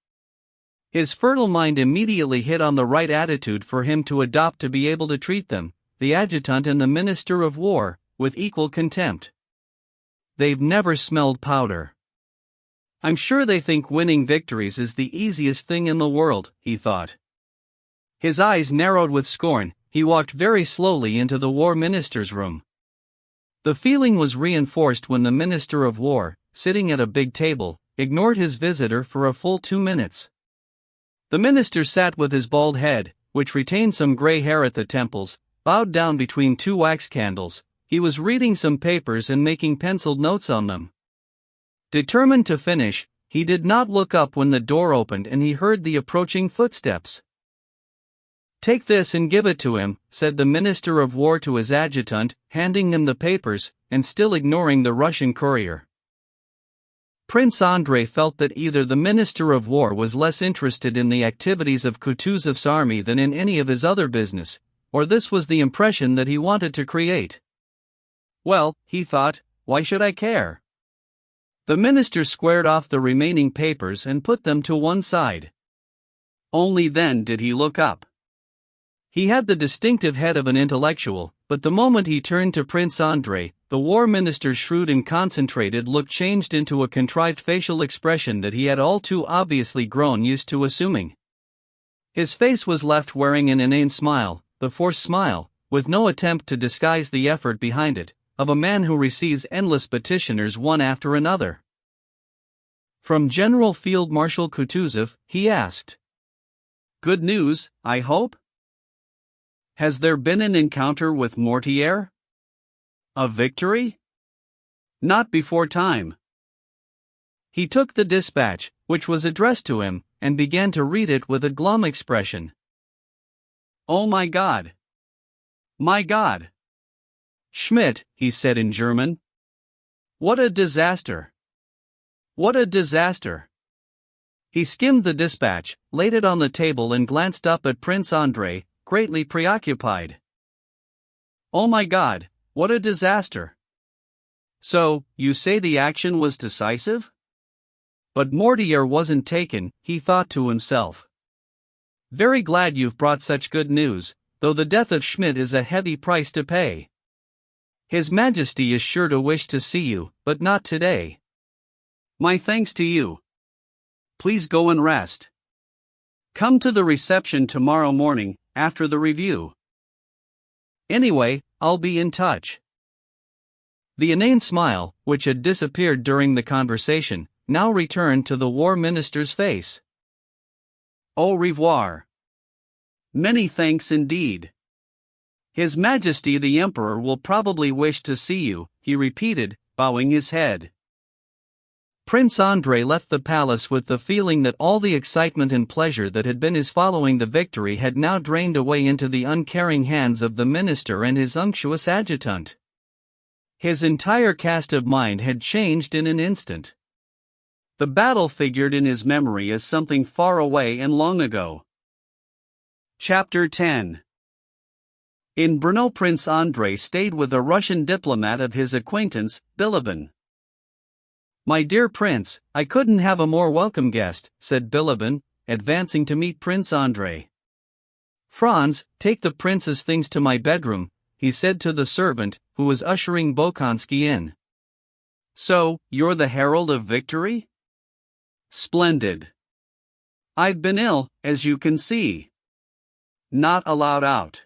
His fertile mind immediately hit on the right attitude for him to adopt to be able to treat them, the adjutant and the Minister of War, with equal contempt. "They've never smelled powder. I'm sure they think winning victories is the easiest thing in the world," he thought. His eyes narrowed with scorn, he walked very slowly into the war minister's room. The feeling was reinforced when the Minister of War, sitting at a big table, ignored his visitor for a full 2 minutes. The minister sat with his bald head, which retained some gray hair at the temples, bowed down between 2 wax candles. He was reading some papers and making penciled notes on them. Determined to finish, he did not look up when the door opened and he heard the approaching footsteps. "Take this and give it to him," said the Minister of War to his adjutant, handing him the papers, and still ignoring the Russian courier. Prince Andrei felt that either the Minister of War was less interested in the activities of Kutuzov's army than in any of his other business, or this was the impression that he wanted to create. "Well," he thought, "why should I care?" The minister squared off the remaining papers and put them to one side. Only then did he look up. He had the distinctive head of an intellectual, but the moment he turned to Prince Andrei, the war minister's shrewd and concentrated look changed into a contrived facial expression that he had all too obviously grown used to assuming. His face was left wearing an inane smile, the forced smile, with no attempt to disguise the effort behind it, of a man who receives endless petitioners one after another. "From General Field Marshal Kutuzov," he asked. "Good news, I hope? Has there been an encounter with Mortier? A victory? Not before time." He took the dispatch, which was addressed to him, and began to read it with a glum expression. "Oh my God! My God! Schmidt," he said in German. "What a disaster! What a disaster!" He skimmed the dispatch, laid it on the table and glanced up at Prince Andrei, greatly preoccupied. "Oh my God, what a disaster! So, you say the action was decisive? But Mortier wasn't taken," he thought to himself. "Very glad you've brought such good news, though the death of Schmidt is a heavy price to pay." His Majesty is sure to wish to see you, but not today. My thanks to you. Please go and rest. Come to the reception tomorrow morning, after the review. Anyway, I'll be in touch. The inane smile, which had disappeared during the conversation, now returned to the War Minister's face. Au revoir. Many thanks indeed. His Majesty the Emperor will probably wish to see you, he repeated, bowing his head. Prince Andrei left the palace with the feeling that all the excitement and pleasure that had been his following the victory had now drained away into the uncaring hands of the minister and his unctuous adjutant. His entire cast of mind had changed in an instant. The battle figured in his memory as something far away and long ago. Chapter 10. In Brno, Prince Andrei stayed with a Russian diplomat of his acquaintance, Bilibin. My dear Prince, I couldn't have a more welcome guest, said Bilibin, advancing to meet Prince Andrei. Franz, take the prince's things to my bedroom, he said to the servant, who was ushering Bolkonsky in. So, you're the herald of victory? Splendid. I've been ill, as you can see. Not allowed out.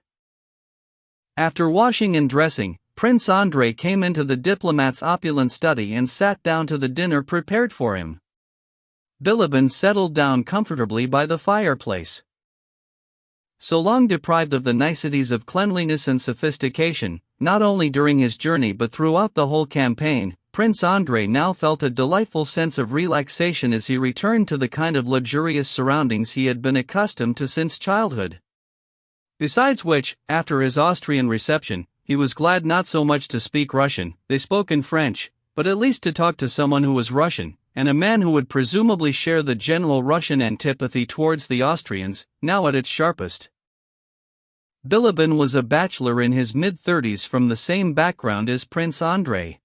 After washing and dressing, Prince Andrei came into the diplomat's opulent study and sat down to the dinner prepared for him. Bilibin settled down comfortably by the fireplace. So long deprived of the niceties of cleanliness and sophistication, not only during his journey but throughout the whole campaign, Prince Andrei now felt a delightful sense of relaxation as he returned to the kind of luxurious surroundings he had been accustomed to since childhood. Besides which, after his Austrian reception, he was glad not so much to speak Russian, they spoke in French, but at least to talk to someone who was Russian, and a man who would presumably share the general Russian antipathy towards the Austrians, now at its sharpest. Bilibin was a bachelor in his mid-30s from the same background as Prince Andrei.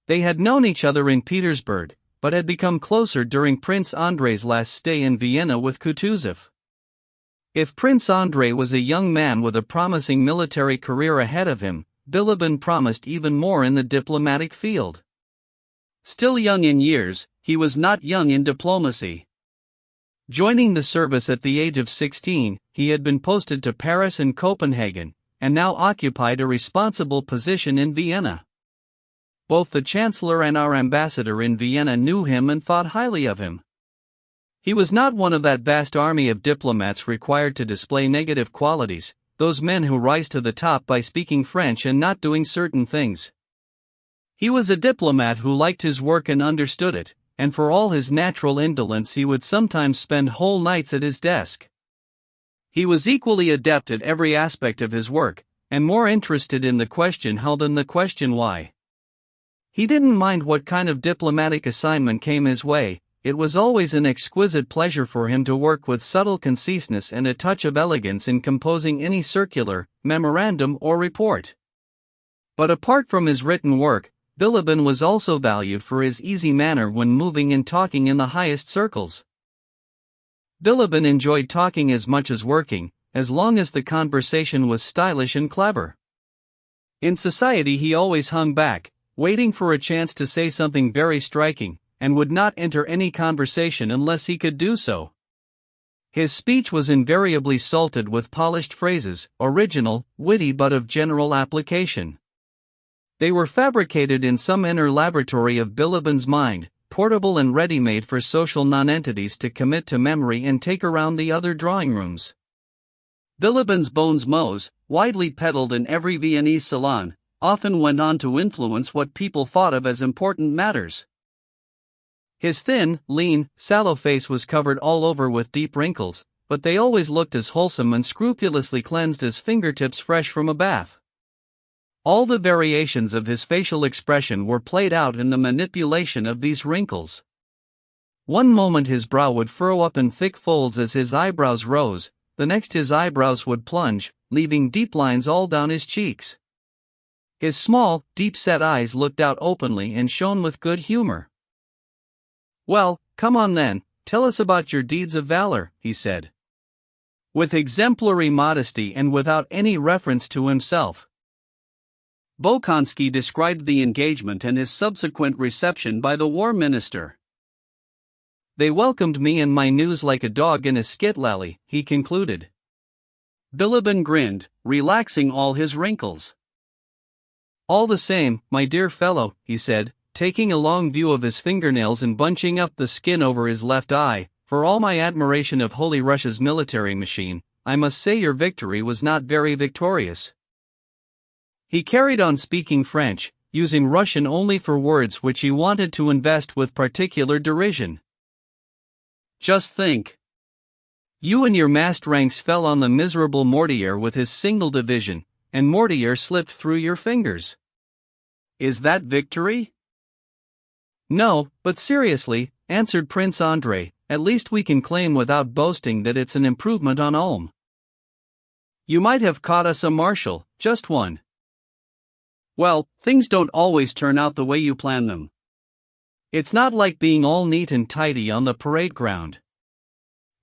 They had known each other in Petersburg, but had become closer during Prince Andrei's last stay in Vienna with Kutuzov. If Prince Andrei was a young man with a promising military career ahead of him, Bilibin promised even more in the diplomatic field. Still young in years, he was not young in diplomacy. Joining the service at the age of 16, he had been posted to Paris and Copenhagen, and now occupied a responsible position in Vienna. Both the Chancellor and our ambassador in Vienna knew him and thought highly of him. He was not one of that vast army of diplomats required to display negative qualities, those men who rise to the top by speaking French and not doing certain things. He was a diplomat who liked his work and understood it, and for all his natural indolence he would sometimes spend whole nights at his desk. He was equally adept at every aspect of his work, and more interested in the question how than the question why. He didn't mind what kind of diplomatic assignment came his way. It was always an exquisite pleasure for him to work with subtle conciseness and a touch of elegance in composing any circular, memorandum or report. But apart from his written work, Bilibin was also valued for his easy manner when moving and talking in the highest circles. Bilibin enjoyed talking as much as working, as long as the conversation was stylish and clever. In society he always hung back, waiting for a chance to say something very striking, and would not enter any conversation unless he could do so. His speech was invariably salted with polished phrases, original, witty but of general application. They were fabricated in some inner laboratory of Bilibin's mind, portable and ready-made for social nonentities to commit to memory and take around the other drawing rooms. Bilibin's bons mots, widely peddled in every Viennese salon, often went on to influence what people thought of as important matters. His thin, lean, sallow face was covered all over with deep wrinkles, but they always looked as wholesome and scrupulously cleansed as fingertips fresh from a bath. All the variations of his facial expression were played out in the manipulation of these wrinkles. One moment his brow would furrow up in thick folds as his eyebrows rose, the next his eyebrows would plunge, leaving deep lines all down his cheeks. His small, deep-set eyes looked out openly and shone with good humor. "Well, come on then, tell us about your deeds of valor," he said. With exemplary modesty and without any reference to himself. Bolkonsky described the engagement and his subsequent reception by the war minister. They welcomed me and my news like a dog in a skitlally, he concluded. Bilibin grinned, relaxing all his wrinkles. All the same, my dear fellow, he said, taking a long view of his fingernails and bunching up the skin over his left eye, for all my admiration of Holy Russia's military machine, I must say your victory was not very victorious. He carried on speaking French, using Russian only for words which he wanted to invest with particular derision. Just think. You and your massed ranks fell on the miserable Mortier with his single division, and Mortier slipped through your fingers. Is that victory? No, but seriously, answered Prince Andrei, at least we can claim without boasting that it's an improvement on Ulm. You might have caught us a marshal, just one. Well, things don't always turn out the way you plan them. It's not like being all neat and tidy on the parade ground.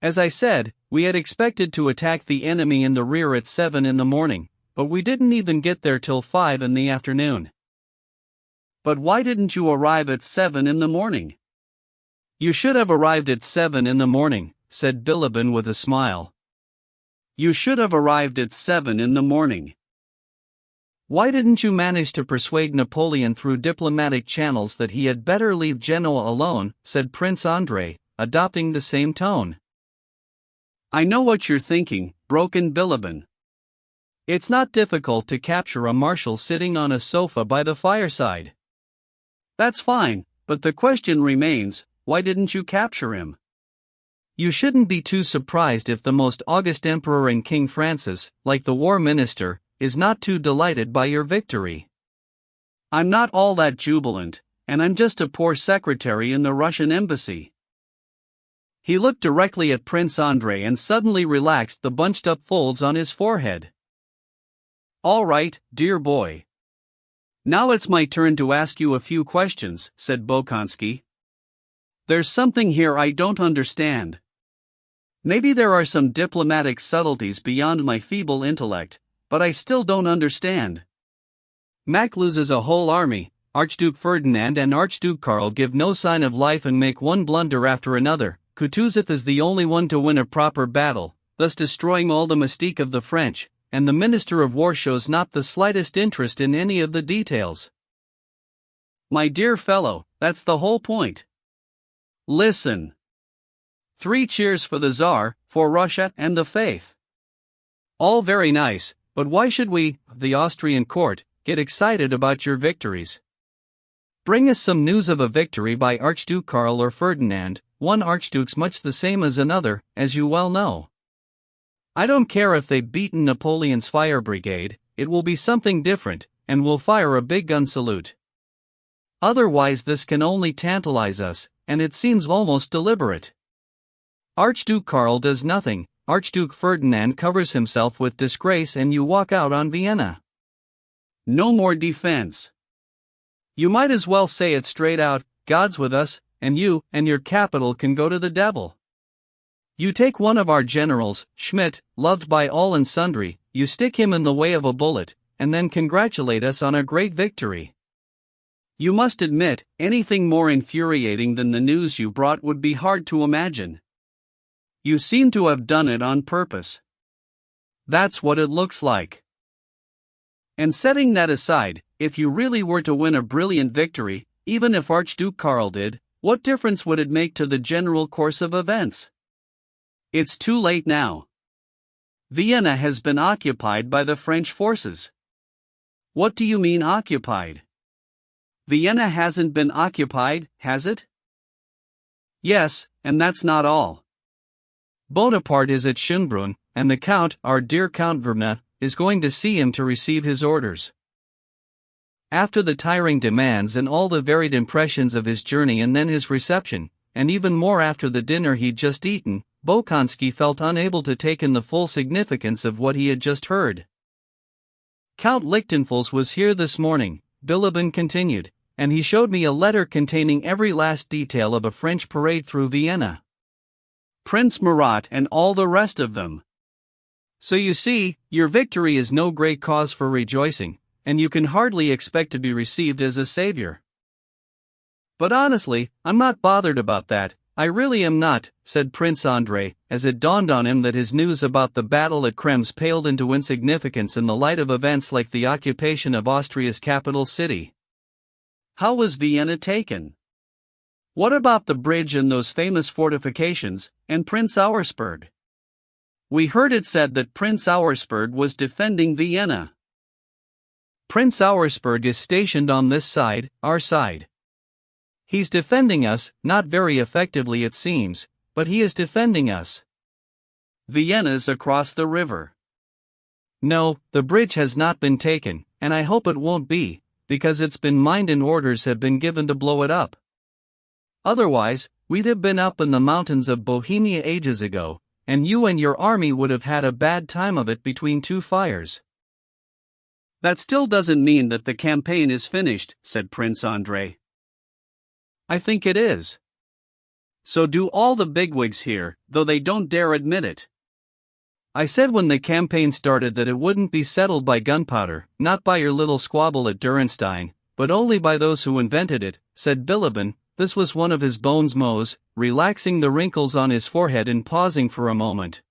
As I said, we had expected to attack the enemy in the rear at 7 in the morning, but we didn't even get there till 5 in the afternoon. But why didn't you arrive at 7 in the morning? You should have arrived at 7 in the morning, said Bilibin with a smile. You should have arrived at 7 in the morning. Why didn't you manage to persuade Napoleon through diplomatic channels that he had better leave Genoa alone, said Prince Andrei, adopting the same tone. I know what you're thinking, broke in Bilibin. It's not difficult to capture a marshal sitting on a sofa by the fireside. That's fine, but the question remains, why didn't you capture him? You shouldn't be too surprised if the most august emperor and King Francis, like the war minister, is not too delighted by your victory. I'm not all that jubilant, and I'm just a poor secretary in the Russian embassy. He looked directly at Prince Andrei and suddenly relaxed the bunched-up folds on his forehead. All right, dear boy. Now it's my turn to ask you a few questions, said Bolkonsky. There's something here I don't understand. Maybe there are some diplomatic subtleties beyond my feeble intellect, but I still don't understand. Mack loses a whole army, Archduke Ferdinand and Archduke Karl give no sign of life and make one blunder after another, Kutuzov is the only one to win a proper battle, thus destroying all the mystique of the French, and the Minister of War shows not the slightest interest in any of the details. My dear fellow, that's the whole point. Listen. 3 cheers for the Tsar, for Russia and the faith. All very nice. But why should we, the Austrian court, get excited about your victories? Bring us some news of a victory by Archduke Karl or Ferdinand, one archduke's much the same as another, as you well know. I don't care if they've beaten Napoleon's fire brigade, it will be something different, and we'll fire a big gun salute. Otherwise this can only tantalize us, and it seems almost deliberate. Archduke Karl does nothing, Archduke Ferdinand covers himself with disgrace and you walk out on Vienna. No more defense. You might as well say it straight out, God's with us, and you and your capital can go to the devil. You take one of our generals, Schmidt, loved by all and sundry, you stick him in the way of a bullet, and then congratulate us on a great victory. You must admit, anything more infuriating than the news you brought would be hard to imagine. You seem to have done it on purpose. That's what it looks like. And setting that aside, if you really were to win a brilliant victory, even if Archduke Karl did, what difference would it make to the general course of events? It's too late now. Vienna has been occupied by the French forces. What do you mean occupied? Vienna hasn't been occupied, has it? Yes, and that's not all. Bonaparte is at Schönbrunn, and the Count, our dear Count Verna, is going to see him to receive his orders. After the tiring demands and all the varied impressions of his journey and then his reception, and even more after the dinner he'd just eaten, Bolkonsky felt unable to take in the full significance of what he had just heard. Count Lichtenfels was here this morning, Bilibin continued, and he showed me a letter containing every last detail of a French parade through Vienna. Prince Murat and all the rest of them. So you see, your victory is no great cause for rejoicing, and you can hardly expect to be received as a savior. But honestly, I'm not bothered about that, I really am not, said Prince Andrei, as it dawned on him that his news about the battle at Krems paled into insignificance in the light of events like the occupation of Austria's capital city. How was Vienna taken? What about the bridge and those famous fortifications, and Prince Auersperg? We heard it said that Prince Auersperg was defending Vienna. Prince Auersperg is stationed on this side, our side. He's defending us, not very effectively it seems, but he is defending us. Vienna's across the river. No, the bridge has not been taken, and I hope it won't be, because it's been mined and orders have been given to blow it up. Otherwise, we'd have been up in the mountains of Bohemia ages ago, and you and your army would have had a bad time of it between two fires. That still doesn't mean that the campaign is finished, said Prince Andrei. I think it is. So do all the bigwigs here, though they don't dare admit it. I said when the campaign started that it wouldn't be settled by gunpowder, not by your little squabble at Durenstein, but only by those who invented it, said Bilibin. This was one of his bones mows, relaxing the wrinkles on his forehead and pausing for a moment.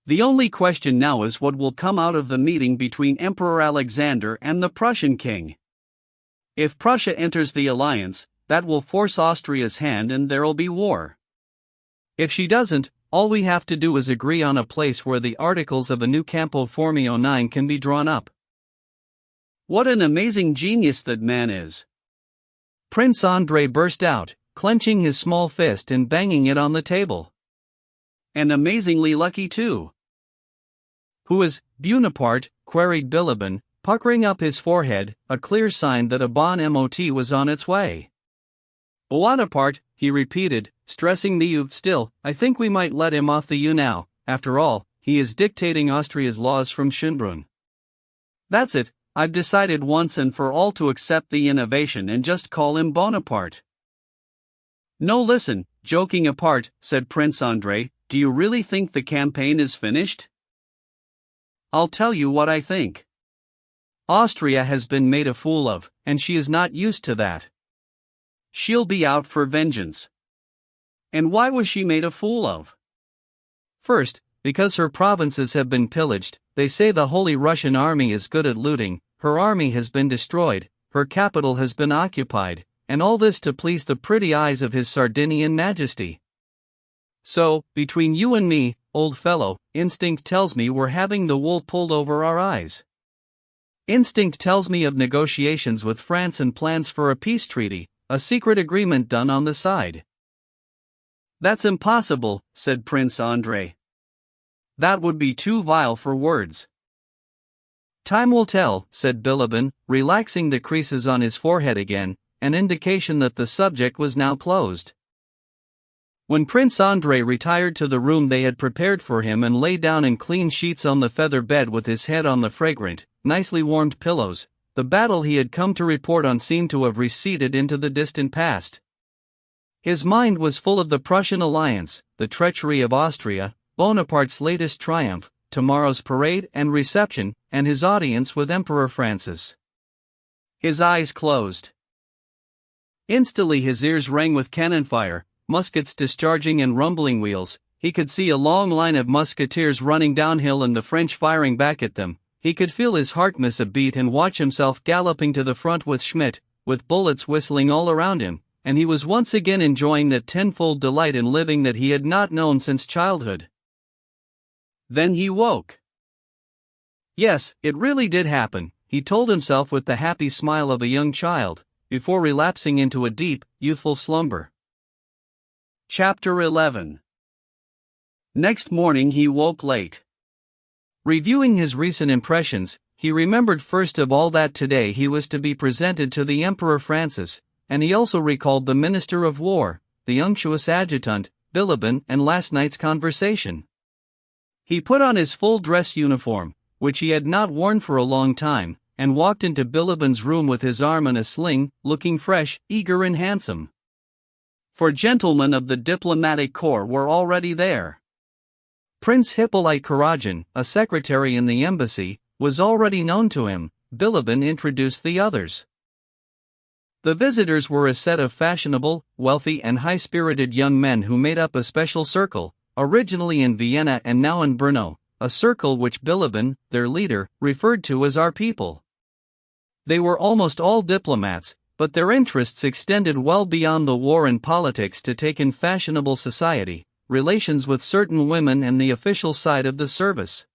The only question now is what will come out of the meeting between Emperor Alexander and the Prussian king. If Prussia enters the alliance, that will force Austria's hand and there'll be war. If she doesn't, all we have to do is agree on a place where the articles of a new Campo Formio 9 can be drawn up. What an amazing genius that man is! Prince Andrei burst out, clenching his small fist and banging it on the table. And amazingly lucky too. Who is Bonaparte? Queried Bilibin, puckering up his forehead, a clear sign that a bon mot was on its way. Bonaparte, he repeated, stressing the U. Still, I think we might let him off the U now, after all, he is dictating Austria's laws from Schönbrunn. That's it, I've decided once and for all to accept the innovation and just call him Bonaparte. No, listen, joking apart, said Prince Andrei, do you really think the campaign is finished? I'll tell you what I think. Austria has been made a fool of, and she is not used to that. She'll be out for vengeance. And why was she made a fool of? First, because her provinces have been pillaged. They say the Holy Russian Army is good at looting. Her army has been destroyed, her capital has been occupied, and all this to please the pretty eyes of His Sardinian Majesty. So, between you and me, old fellow, instinct tells me we're having the wool pulled over our eyes. Instinct tells me of negotiations with France and plans for a peace treaty, a secret agreement done on the side. That's impossible, said Prince Andrei. That would be too vile for words. Time will tell, said Bilibin, relaxing the creases on his forehead again, an indication that the subject was now closed. When Prince Andrei retired to the room they had prepared for him and lay down in clean sheets on the feather bed with his head on the fragrant, nicely warmed pillows, the battle he had come to report on seemed to have receded into the distant past. His mind was full of the Prussian alliance, the treachery of Austria, Bonaparte's latest triumph, tomorrow's parade and reception, and his audience with Emperor Francis. His eyes closed. Instantly his ears rang with cannon fire, muskets discharging and rumbling wheels. He could see a long line of musketeers running downhill and the French firing back at them. He could feel his heart miss a beat and watch himself galloping to the front with Schmidt, with bullets whistling all around him, and he was once again enjoying that tenfold delight in living that he had not known since childhood. Then he woke. Yes, it really did happen, he told himself with the happy smile of a young child, before relapsing into a deep, youthful slumber. Chapter 11. Next morning he woke late. Reviewing his recent impressions, he remembered first of all that today he was to be presented to the Emperor Francis, and he also recalled the Minister of War, the unctuous adjutant, Bilibin, and last night's conversation. He put on his full dress uniform, which he had not worn for a long time, and walked into Bilibin's room with his arm in a sling, looking fresh, eager and handsome. For gentlemen of the diplomatic corps were already there. Prince Hippolyte Karajan, a secretary in the embassy, was already known to him, Bilibin introduced the others. The visitors were a set of fashionable, wealthy and high-spirited young men who made up a special circle, originally in Vienna and now in Brno, a circle which Bilibin, their leader, referred to as our people. They were almost all diplomats, but their interests extended well beyond the war and politics to take in fashionable society, relations with certain women and the official side of the service.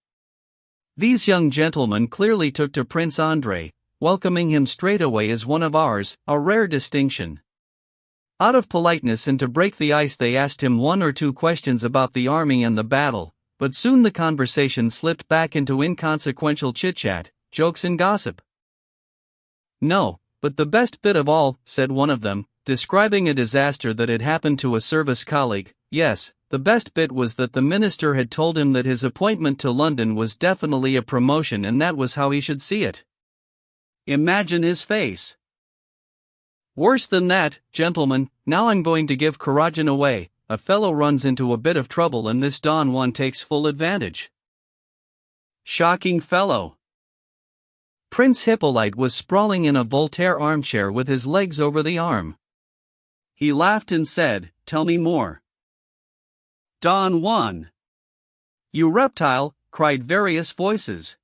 These young gentlemen clearly took to Prince Andrei, welcoming him straightaway as one of ours, a rare distinction. Out of politeness and to break the ice they asked him one or two questions about the army and the battle, but soon the conversation slipped back into inconsequential chit-chat, jokes and gossip. "No, but the best bit of all," said one of them, describing a disaster that had happened to a service colleague, "yes, the best bit was that the minister had told him that his appointment to London was definitely a promotion and that was how he should see it. Imagine his face. Worse than that, gentlemen, now I'm going to give Kuragin away. A fellow runs into a bit of trouble and this Don Juan takes full advantage." Shocking fellow. Prince Hippolyte was sprawling in a Voltaire armchair with his legs over the arm. He laughed and said, "Tell me more." "Don Juan! You reptile!" cried various voices.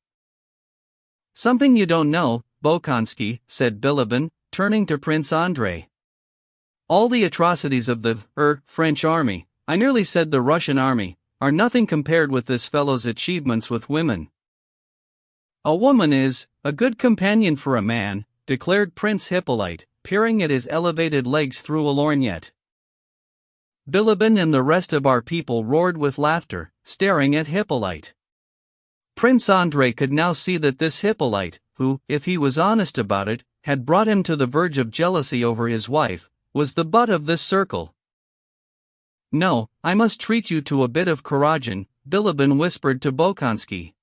"Something you don't know, Bolkonsky," said Bilibin, turning to Prince Andrei. "All the atrocities of the French army, I nearly said the Russian army, are nothing compared with this fellow's achievements with women." "A woman is a good companion for a man," declared Prince Hippolyte, peering at his elevated legs through a lorgnette. Bilibin and the rest of our people roared with laughter, staring at Hippolyte. Prince Andrei could now see that this Hippolyte, who, if he was honest about it, had brought him to the verge of jealousy over his wife, was the butt of this circle. "No, I must treat you to a bit of Kuragin," Bilibin whispered to Bolkonsky.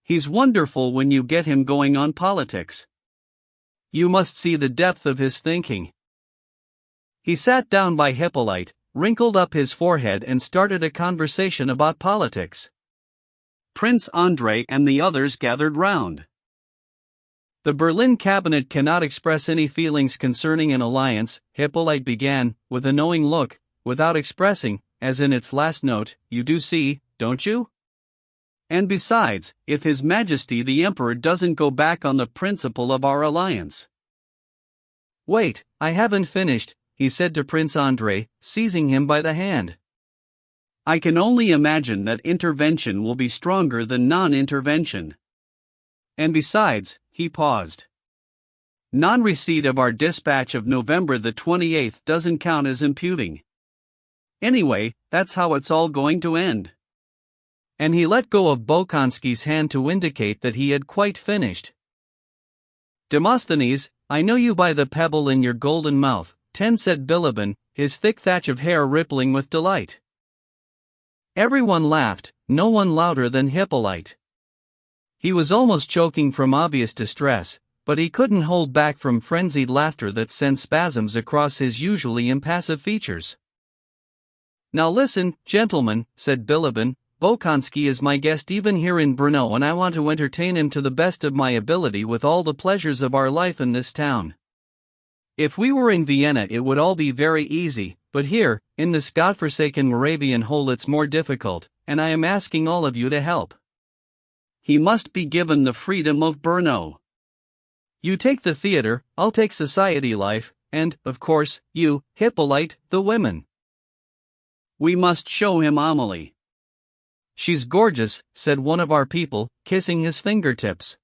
"He's wonderful when you get him going on politics. You must see the depth of his thinking." He sat down by Hippolyte, wrinkled up his forehead and started a conversation about politics. Prince Andrei and the others gathered round. "The Berlin cabinet cannot express any feelings concerning an alliance," Hippolyte began, with a knowing look, "without expressing, as in its last note, you do see, don't you? And besides, if His Majesty the Emperor doesn't go back on the principle of our alliance—" "Wait, I haven't finished," he said to Prince Andrei, seizing him by the hand. "I can only imagine that intervention will be stronger than non-intervention. And besides," he paused, "non-receipt of our dispatch of November the 28th doesn't count as imputing. Anyway, that's how it's all going to end." And he let go of Bolkonsky's hand to indicate that he had quite finished. "Demosthenes, I know you by the pebble in your golden mouth," said Bilibin, his thick thatch of hair rippling with delight. Everyone laughed, no one louder than Hippolyte. He was almost choking from obvious distress, but he couldn't hold back from frenzied laughter that sent spasms across his usually impassive features. "Now listen, gentlemen," said Bilibin, "Bolkonsky is my guest even here in Brno and I want to entertain him to the best of my ability with all the pleasures of our life in this town. If we were in Vienna it would all be very easy, but here, in this godforsaken Moravian hole it's more difficult, and I am asking all of you to help. He must be given the freedom of Brno. You take the theater, I'll take society life, and, of course, you, Hippolyte, the women. We must show him Amelie. She's gorgeous," said one of our people, kissing his fingertips.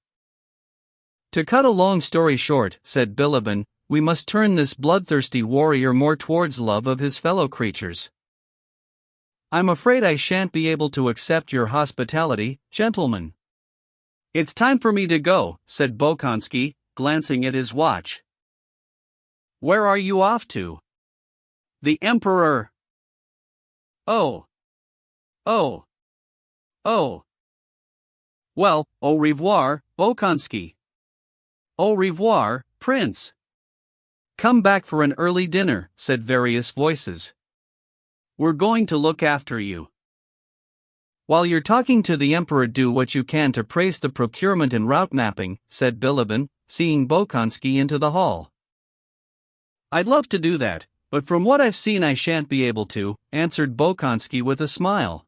"To cut a long story short," said Bilibin, "we must turn this bloodthirsty warrior more towards love of his fellow creatures. I'm afraid I shan't be able to accept your hospitality, gentlemen." "It's time for me to go," said Bolkonsky, glancing at his watch. "Where are you off to?" "The Emperor." "Oh. Oh. Oh. Well, au revoir, Bolkonsky." "Au revoir, Prince." "Come back for an early dinner," said various voices. "We're going to look after you." While you're talking to the Emperor, do what you can to praise the procurement and route mapping, said Bilibin, seeing Bolkonsky into the hall. I'd love to do that, but from what I've seen I shan't be able to, answered Bolkonsky with a smile.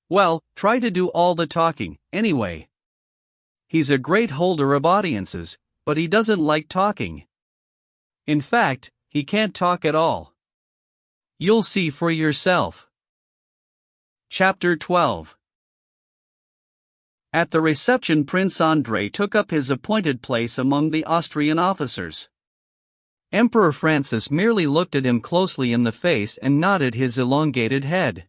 Well, try to do all the talking, anyway. He's a great holder of audiences, but he doesn't like talking. In fact, he can't talk at all. You'll see for yourself. Chapter 12. At the reception, Prince Andrei took up his appointed place among the Austrian officers. Emperor Francis merely looked at him closely in the face and nodded his elongated head.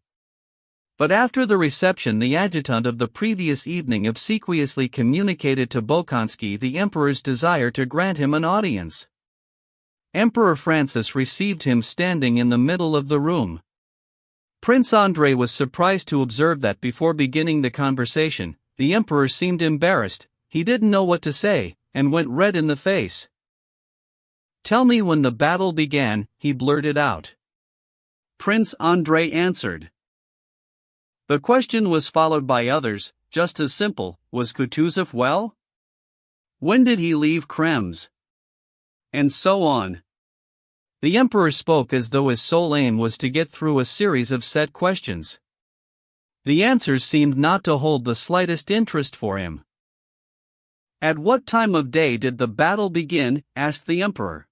But after the reception, the adjutant of the previous evening obsequiously communicated to Bolkonsky the emperor's desire to grant him an audience. Emperor Francis received him standing in the middle of the room. Prince Andrei was surprised to observe that before beginning the conversation, the emperor seemed embarrassed. He didn't know what to say, and went red in the face. Tell me when the battle began, he blurted out. Prince Andrei answered. The question was followed by others, just as simple. Was Kutuzov well? When did he leave Krems? And so on. The emperor spoke as though his sole aim was to get through a series of set questions. The answers seemed not to hold the slightest interest for him. At what time of day did the battle begin? Asked the emperor.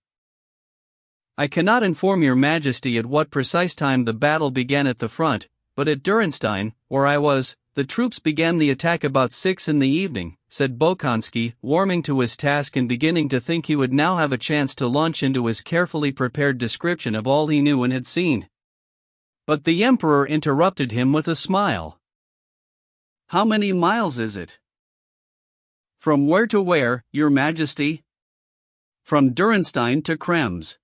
I cannot inform your majesty at what precise time the battle began at the front, but at Durenstein, where I was, the troops began the attack about 6 in the evening, said Bolkonsky, warming to his task and beginning to think he would now have a chance to launch into his carefully prepared description of all he knew and had seen. But the emperor interrupted him with a smile. How many miles is it? From where to where, your majesty? From Durenstein to Krems.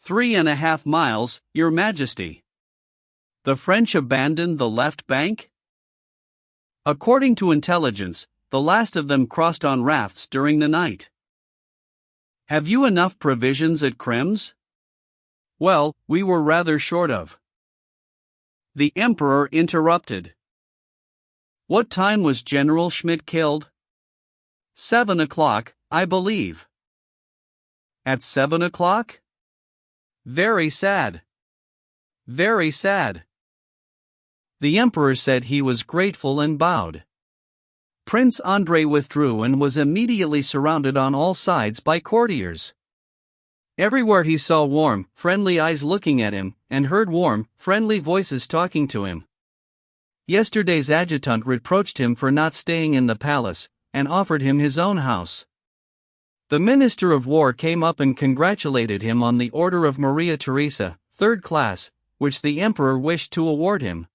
3.5 miles, your majesty. The French abandoned the left bank? According to intelligence, the last of them crossed on rafts during the night. Have you enough provisions at Krems? Well, we were rather short of. The emperor interrupted. What time was General Schmidt killed? 7 o'clock, I believe. At 7 o'clock? Very sad. Very sad. The emperor said he was grateful and bowed. Prince Andrei withdrew and was immediately surrounded on all sides by courtiers. Everywhere he saw warm, friendly eyes looking at him, and heard warm, friendly voices talking to him. Yesterday's adjutant reproached him for not staying in the palace, and offered him his own house. The Minister of War came up and congratulated him on the Order of Maria Theresa, 3rd class, which the emperor wished to award him.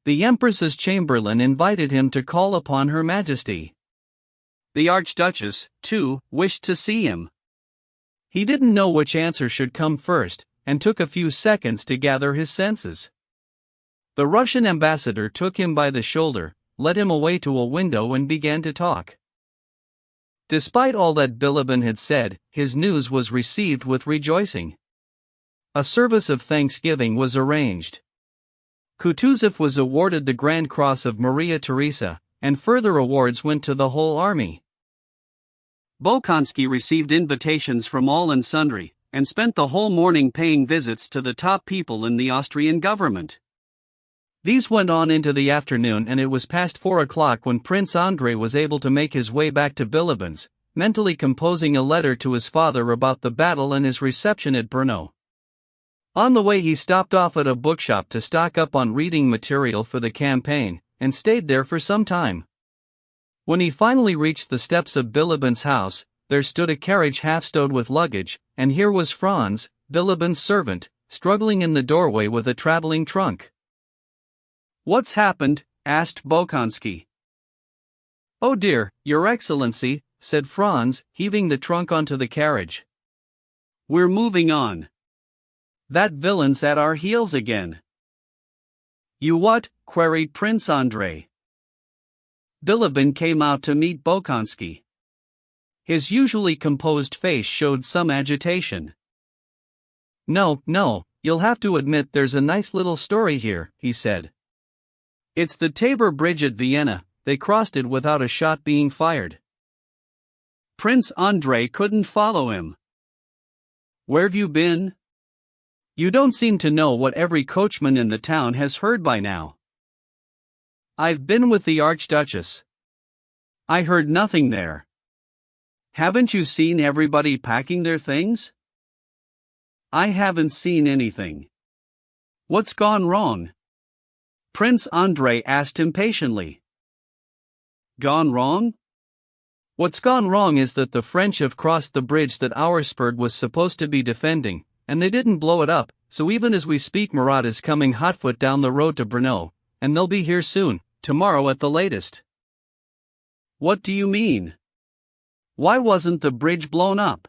The Empress's chamberlain invited him to call upon Her Majesty. The Archduchess, too, wished to see him. He didn't know which answer should come first, and took a few seconds to gather his senses. The Russian ambassador took him by the shoulder, led him away to a window and began to talk. Despite all that Bilibin had said, his news was received with rejoicing. A service of thanksgiving was arranged. Kutuzov was awarded the Grand Cross of Maria Theresa, and further awards went to the whole army. Bolkonsky received invitations from all and sundry, and spent the whole morning paying visits to the top people in the Austrian government. These went on into the afternoon, and it was past 4 o'clock when Prince Andrei was able to make his way back to Bilibin's, mentally composing a letter to his father about the battle and his reception at Brno. On the way he stopped off at a bookshop to stock up on reading material for the campaign, and stayed there for some time. When he finally reached the steps of Bilibin's house, there stood a carriage half-stowed with luggage, and here was Franz, Bilibin's servant, struggling in the doorway with a traveling trunk. What's happened? Asked Bolkonsky. Oh dear, Your Excellency, said Franz, heaving the trunk onto the carriage. We're moving on. That villain's at our heels again. You what? Queried Prince Andrei. Bilibin came out to meet Bolkonsky. His usually composed face showed some agitation. No, you'll have to admit there's a nice little story here, he said. It's the Tabor Bridge at Vienna. They crossed it without a shot being fired. Prince Andrei couldn't follow him. Where've you been? You don't seem to know what every coachman in the town has heard by now. I've been with the Archduchess. I heard nothing there. Haven't you seen everybody packing their things? I haven't seen anything. What's gone wrong? Prince Andrei asked impatiently. Gone wrong? What's gone wrong is that the French have crossed the bridge that Auersperg was supposed to be defending, and they didn't blow it up, so even as we speak Murat is coming hotfoot down the road to Brno, and they'll be here soon, tomorrow at the latest. What do you mean? Why wasn't the bridge blown up?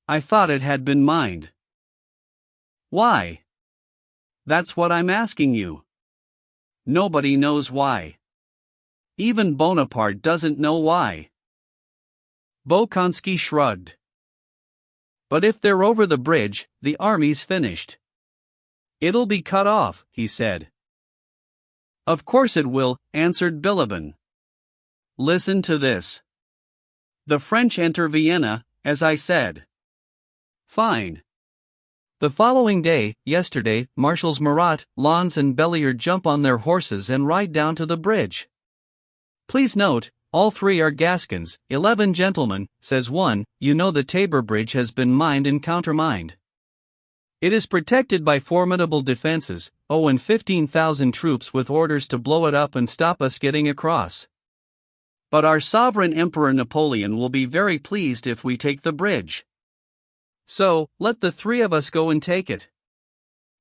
I thought it had been mined. Why? That's what I'm asking you. Nobody knows why. Even Bonaparte doesn't know why. Bolkonsky shrugged. But if they're over the bridge, the army's finished. It'll be cut off, he said. Of course it will, answered Bilibin. Listen to this. The French enter Vienna, as I said. Fine. The following day, yesterday, Marshals Murat, Lens and Belliard jump on their horses and ride down to the bridge. Please note, all three are Gascons. 11 gentlemen, says one. You know the Tabor Bridge has been mined and countermined. It is protected by formidable defenses, and 15,000 troops with orders to blow it up and stop us getting across. But our sovereign Emperor Napoleon will be very pleased if we take the bridge. So, let the three of us go and take it.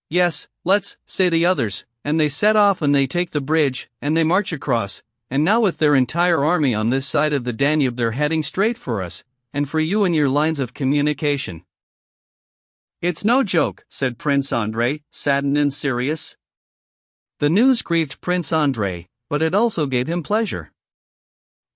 Yes, let's, say the others, and they set off and they take the bridge, and they march across, and now with their entire army on this side of the Danube they're heading straight for us, and for you and your lines of communication. It's no joke, said Prince Andrei, saddened and serious. The news grieved Prince Andrei, but it also gave him pleasure.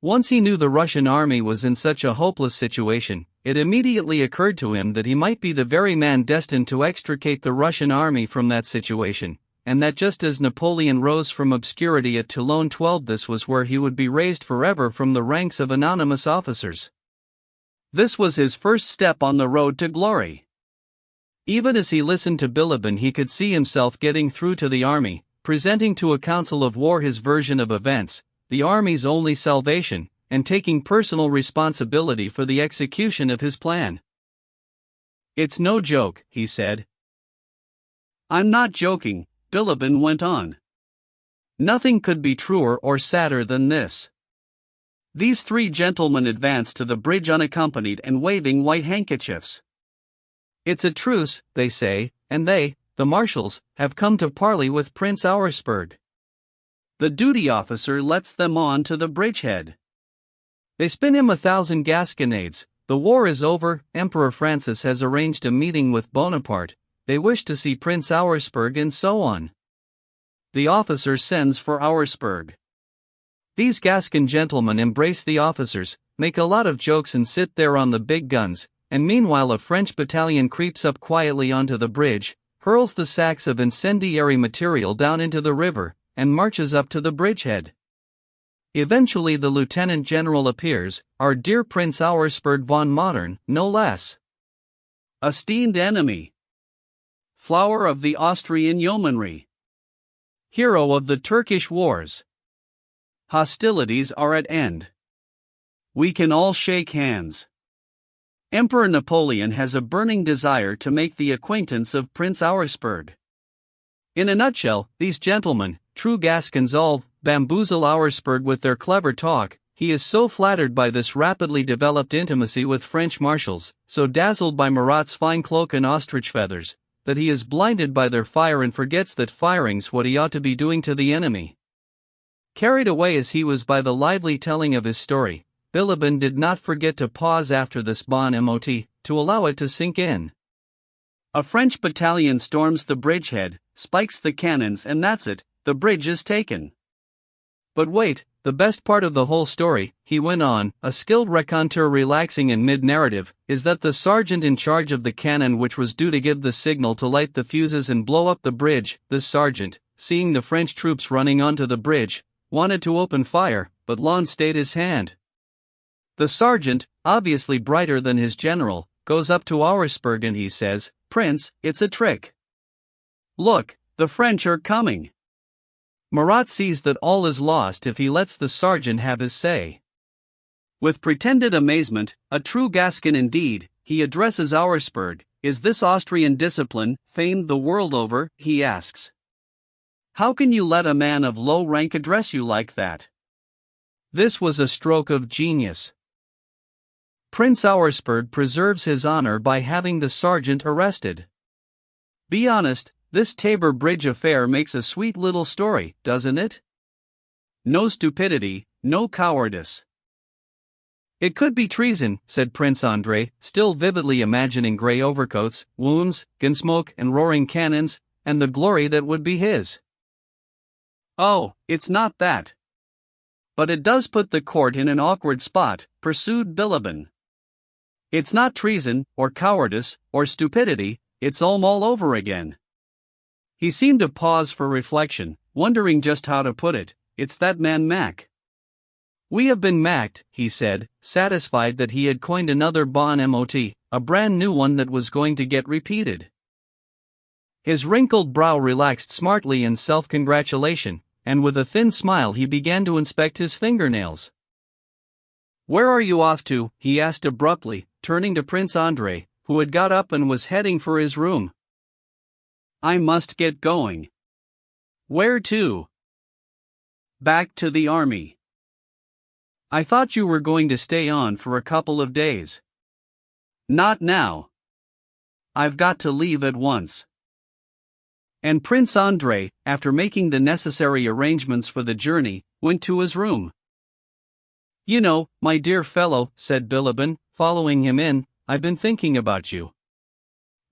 Once he knew the Russian army was in such a hopeless situation, it immediately occurred to him that he might be the very man destined to extricate the Russian army from that situation, and that just as Napoleon rose from obscurity at Toulon 12, this was where he would be raised forever from the ranks of anonymous officers. This was his first step on the road to glory. Even as he listened to Bilibin, he could see himself getting through to the army, presenting to a council of war his version of events, the army's only salvation, and taking personal responsibility for the execution of his plan. It's no joke, he said. I'm not joking, Bilibin went on. Nothing could be truer or sadder than this. These three gentlemen advanced to the bridge unaccompanied and waving white handkerchiefs. It's a truce, they say, and they, the marshals, have come to parley with Prince Auersperg. The duty officer lets them on to the bridgehead. They spin him 1,000 gasconades. The war is over. Emperor Francis has arranged a meeting with Bonaparte. They wish to see Prince Auersperg and so on. The officer sends for Auersperg. These Gascon gentlemen embrace the officers, make a lot of jokes and sit there on the big guns, and meanwhile a French battalion creeps up quietly onto the bridge, hurls the sacks of incendiary material down into the river, and marches up to the bridgehead. Eventually the lieutenant general appears, our dear Prince Auersperg von Modern, no less. Esteemed enemy. Flower of the Austrian yeomanry. Hero of the Turkish wars. Hostilities are at end. We can all shake hands. Emperor Napoleon has a burning desire to make the acquaintance of Prince Auersperg. In a nutshell, these gentlemen, true Gascons all, bamboozle Auersperg with their clever talk. He is so flattered by this rapidly developed intimacy with French marshals, so dazzled by Murat's fine cloak and ostrich feathers, that he is blinded by their fire and forgets that firing's what he ought to be doing to the enemy. Carried away as he was by the lively telling of his story, Bilibin did not forget to pause after this bon mot, to allow it to sink in. A French battalion storms the bridgehead, spikes the cannons, and that's it, the bridge is taken. But wait, the best part of the whole story, he went on, a skilled raconteur relaxing in mid-narrative, is that the sergeant in charge of the cannon which was due to give the signal to light the fuses and blow up the bridge, this sergeant, seeing the French troops running onto the bridge, wanted to open fire, but Lon stayed his hand. The sergeant, obviously brighter than his general, goes up to Auersperg and he says, "Prince, it's a trick. Look, the French are coming." Marat sees that all is lost if he lets the sergeant have his say. With pretended amazement, a true Gascon indeed, he addresses Auersperg. "Is this Austrian discipline, famed the world over?" he asks. "How can you let a man of low rank address you like that?" This was a stroke of genius. Prince Auersperg preserves his honor by having the sergeant arrested. Be honest, this Tabor Bridge affair makes a sweet little story, doesn't it? No stupidity, no cowardice. "It could be treason," said Prince Andrei, still vividly imagining grey overcoats, wounds, gunsmoke and roaring cannons, and the glory that would be his. "Oh, it's not that. But it does put the court in an awkward spot," pursued Bilibin. "It's not treason, or cowardice, or stupidity, it's all over again." He seemed to pause for reflection, wondering just how to put it. "It's that man Mac. We have been macked," he said, satisfied that he had coined another bon mot, a brand new one that was going to get repeated. His wrinkled brow relaxed smartly in self-congratulation, and with a thin smile he began to inspect his fingernails. "Where are you off to?" he asked abruptly, turning to Prince Andrei, who had got up and was heading for his room. "I must get going." "Where to?" "Back to the army." "I thought you were going to stay on for a couple of days." "Not now. I've got to leave at once." And Prince Andrei, after making the necessary arrangements for the journey, went to his room. "You know, my dear fellow," said Bilibin, following him in, "I've been thinking about you.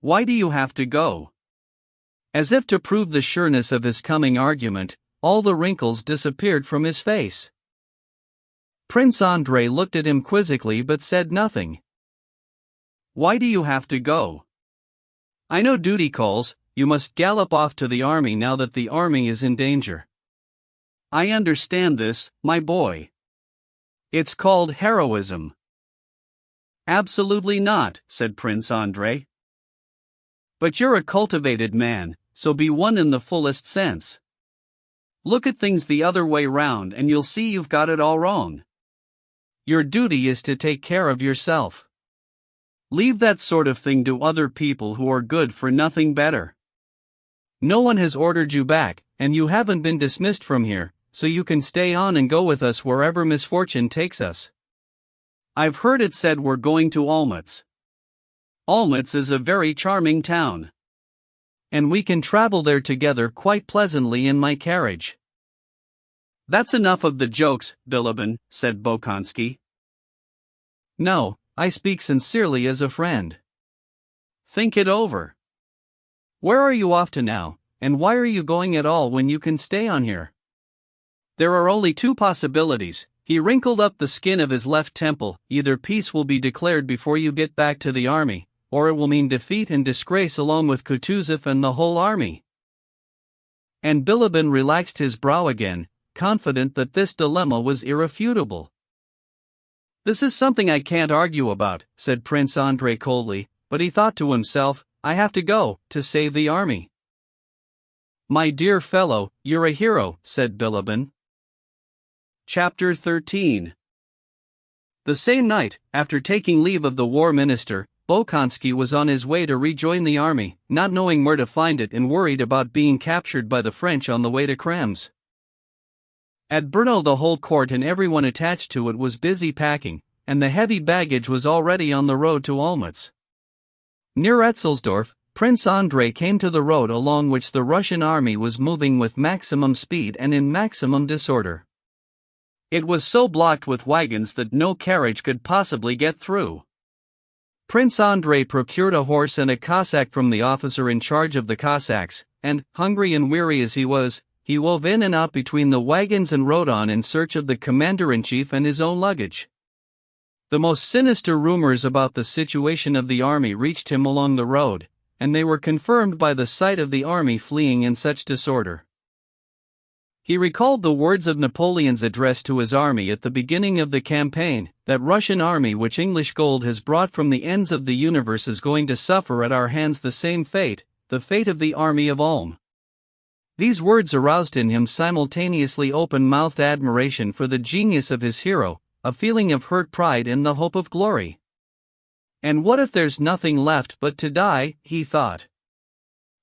Why do you have to go?" As if to prove the sureness of his coming argument, all the wrinkles disappeared from his face. Prince Andrei looked at him quizzically but said nothing. "Why do you have to go?" "I know duty calls. You must gallop off to the army now that the army is in danger." "I understand this, my boy. It's called heroism." "Absolutely not," said Prince Andrei. "But you're a cultivated man, so be one in the fullest sense. Look at things the other way round and you'll see you've got it all wrong. Your duty is to take care of yourself. Leave that sort of thing to other people who are good for nothing better. No one has ordered you back, and you haven't been dismissed from here, so you can stay on and go with us wherever misfortune takes us. I've heard it said we're going to Olmütz. Olmütz is a very charming town. And we can travel there together quite pleasantly in my carriage." "That's enough of the jokes, Bilibin," said Bolkonsky. "No, I speak sincerely as a friend. Think it over. Where are you off to now, and why are you going at all when you can stay on here?" "There are only two possibilities." He wrinkled up the skin of his left temple. "Either peace will be declared before you get back to the army, or it will mean defeat and disgrace along with Kutuzov and the whole army." And Bilibin relaxed his brow again, confident that this dilemma was irrefutable. "This is something I can't argue about," said Prince Andrei coldly, but he thought to himself, "I have to go, to save the army." "My dear fellow, you're a hero," said Bilibin. Chapter 13. The same night, after taking leave of the war minister, Bolkonsky was on his way to rejoin the army, not knowing where to find it and worried about being captured by the French on the way to Krems. At Brno the whole court and everyone attached to it was busy packing, and the heavy baggage was already on the road to Olmütz. Near Etzelsdorf, Prince Andrei came to the road along which the Russian army was moving with maximum speed and in maximum disorder. It was so blocked with wagons that no carriage could possibly get through. Prince Andrei procured a horse and a Cossack from the officer in charge of the Cossacks, and, hungry and weary as he was, he wove in and out between the wagons and rode on in search of the commander-in-chief and his own luggage. The most sinister rumors about the situation of the army reached him along the road, and they were confirmed by the sight of the army fleeing in such disorder. He recalled the words of Napoleon's address to his army at the beginning of the campaign: "That Russian army which English gold has brought from the ends of the universe is going to suffer at our hands the same fate, the fate of the army of Ulm." These words aroused in him simultaneously open-mouthed admiration for the genius of his hero, a feeling of hurt pride and the hope of glory. "And what if there's nothing left but to die?" he thought.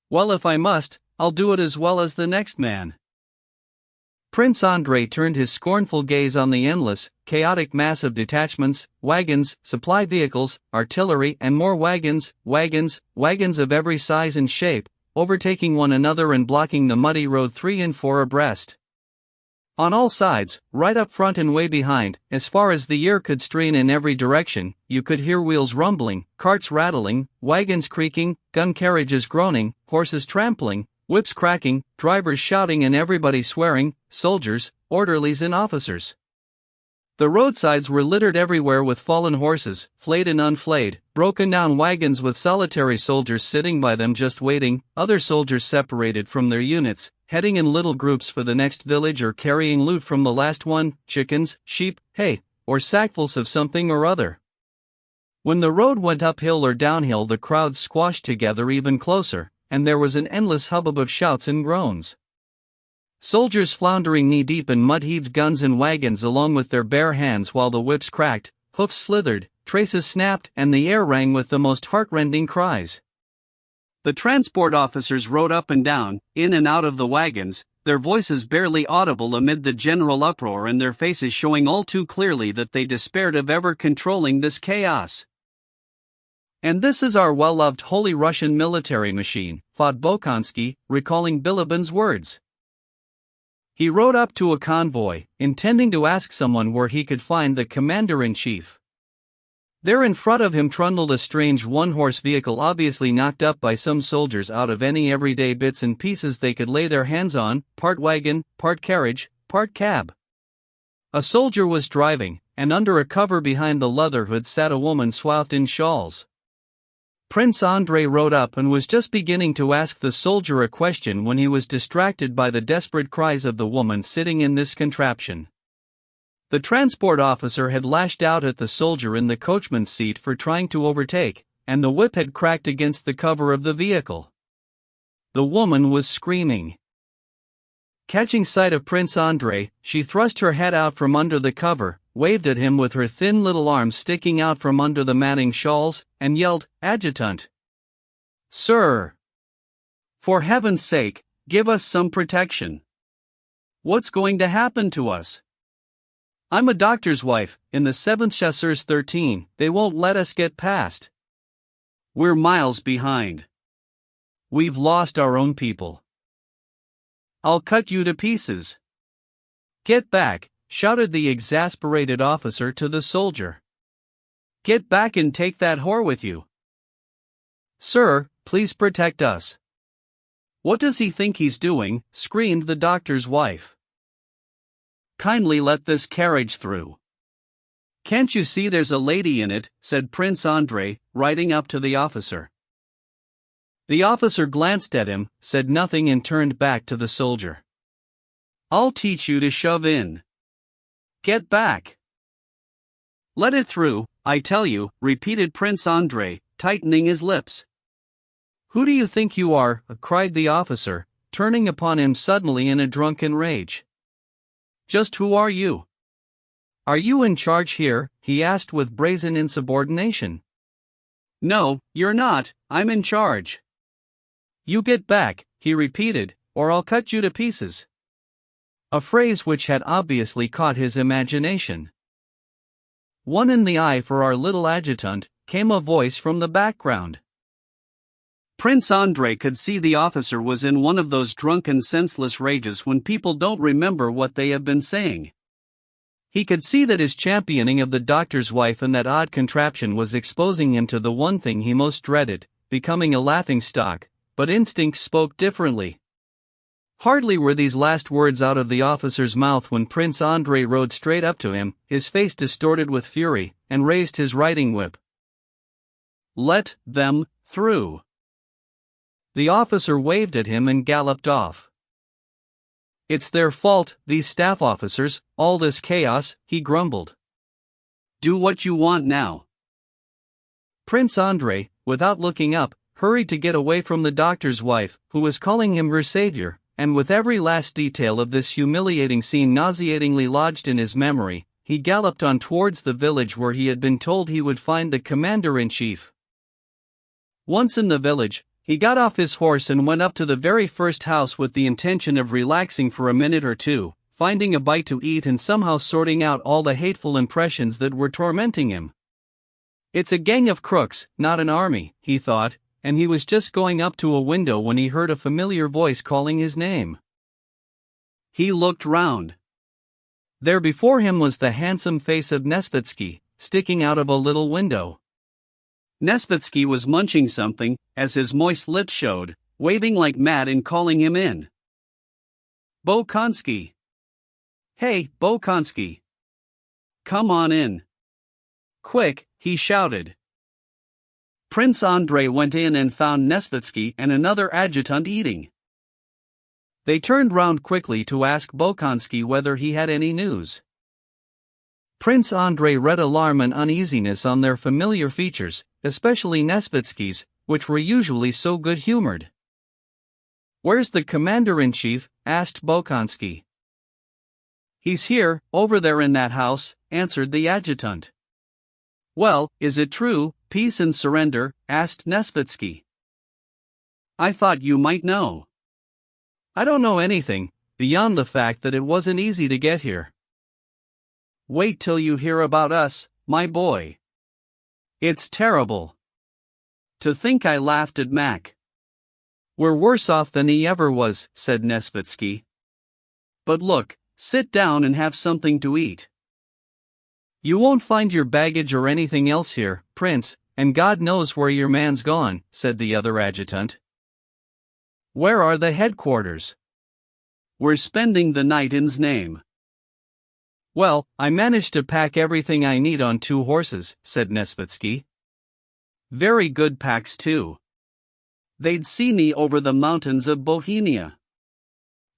"Well, if I must, I'll do it as well as the next man." Prince Andrei turned his scornful gaze on the endless, chaotic mass of detachments, wagons, supply vehicles, artillery, and more wagons of every size and shape, overtaking one another and blocking the muddy road 3 and 4 abreast. On all sides, right up front and way behind, as far as the ear could strain in every direction, you could hear wheels rumbling, carts rattling, wagons creaking, gun carriages groaning, horses trampling, whips cracking, drivers shouting, and everybody swearing: soldiers, orderlies, and officers. The roadsides were littered everywhere with fallen horses, flayed and unflayed, broken down wagons with solitary soldiers sitting by them just waiting, other soldiers separated from their units, heading in little groups for the next village or carrying loot from the last one: chickens, sheep, hay, or sackfuls of something or other. When the road went uphill or downhill, the crowds squashed together even closer, and there was an endless hubbub of shouts and groans. Soldiers floundering knee-deep in mud-heaved guns and wagons along with their bare hands while the whips cracked, hoofs slithered, traces snapped, and the air rang with the most heart-rending cries. The transport officers rode up and down, in and out of the wagons, their voices barely audible amid the general uproar and their faces showing all too clearly that they despaired of ever controlling this chaos. "And this is our well-loved Holy Russian military machine," thought Bolkonsky, recalling Bilibin's words. He rode up to a convoy, intending to ask someone where he could find the commander-in-chief. There in front of him trundled a strange one-horse vehicle, obviously knocked up by some soldiers out of any everyday bits and pieces they could lay their hands on, part wagon, part carriage, part cab. A soldier was driving, and under a cover behind the leather hood sat a woman swathed in shawls. Prince Andrei rode up and was just beginning to ask the soldier a question when he was distracted by the desperate cries of the woman sitting in this contraption. The transport officer had lashed out at the soldier in the coachman's seat for trying to overtake, and the whip had cracked against the cover of the vehicle. The woman was screaming. Catching sight of Prince Andrei, she thrust her head out from under the cover, waved at him with her thin little arms sticking out from under the matting shawls, and yelled, "Adjutant! Sir! For heaven's sake, give us some protection! What's going to happen to us? I'm a doctor's wife, in the 7th Chasseurs 13, they won't let us get past. We're miles behind. We've lost our own people. I'll cut you to pieces. Get back," shouted the exasperated officer to the soldier. "Get back and take that whore with you. Sir, please protect us." "What does he think he's doing?" screamed the doctor's wife. "Kindly let this carriage through." "Can't you see there's a lady in it?" said Prince Andrei, riding up to the officer. The officer glanced at him, said nothing, and turned back to the soldier. "I'll teach you to shove in. Get back." "Let it through, I tell you," repeated Prince Andrei, tightening his lips. "Who do you think you are?" cried the officer, turning upon him suddenly in a drunken rage. "Just who are you? Are you in charge here?" he asked with brazen insubordination. "No, you're not, I'm in charge." "You get back," he repeated, "or I'll cut you to pieces." A phrase which had obviously caught his imagination. "One in the eye for our little adjutant," came a voice from the background. Prince Andrei could see the officer was in one of those drunken, senseless rages when people don't remember what they have been saying. He could see that his championing of the doctor's wife and that odd contraption was exposing him to the one thing he most dreaded, becoming a laughingstock, but instinct spoke differently. Hardly were these last words out of the officer's mouth when Prince Andrei rode straight up to him, his face distorted with fury, and raised his riding whip. "Let them through." The officer waved at him and galloped off. It's their fault, these staff officers, all this chaos, he grumbled. Do what you want now. Prince Andrei, without looking up, hurried to get away from the doctor's wife, who was calling him her savior, and with every last detail of this humiliating scene nauseatingly lodged in his memory, he galloped on towards the village where he had been told he would find the commander-in-chief. Once in the village, he got off his horse and went up to the very first house with the intention of relaxing for a minute or two, finding a bite to eat and somehow sorting out all the hateful impressions that were tormenting him. It's a gang of crooks, not an army, he thought, and he was just going up to a window when he heard a familiar voice calling his name. He looked round. There before him was the handsome face of Nesvitsky, sticking out of a little window. Nesvitsky was munching something, as his moist lips showed, waving like mad and calling him in. Bolkonsky. Hey, Bolkonsky. Come on in. Quick, he shouted. Prince Andrei went in and found Nesvitsky and another adjutant eating. They turned round quickly to ask Bolkonsky whether he had any news. Prince Andrei read alarm and uneasiness on their familiar features, especially Nesvitsky's, which were usually so good-humored. Where's the commander-in-chief? Asked Bolkonsky. He's here, over there in that house, answered the adjutant. Well, is it true, peace and surrender? Asked Nesvitsky. I thought you might know. I don't know anything, beyond the fact that it wasn't easy to get here. Wait till you hear about us, my boy. It's terrible. To think I laughed at Mac. We're worse off than he ever was, said Nesvitsky. But look, sit down and have something to eat. You won't find your baggage or anything else here, Prince, and God knows where your man's gone, said the other adjutant. Where are the headquarters? We're spending the night in's name. Well, I managed to pack everything I need on 2 horses, said Nesvitsky. Very good packs too. They'd see me over the mountains of Bohemia.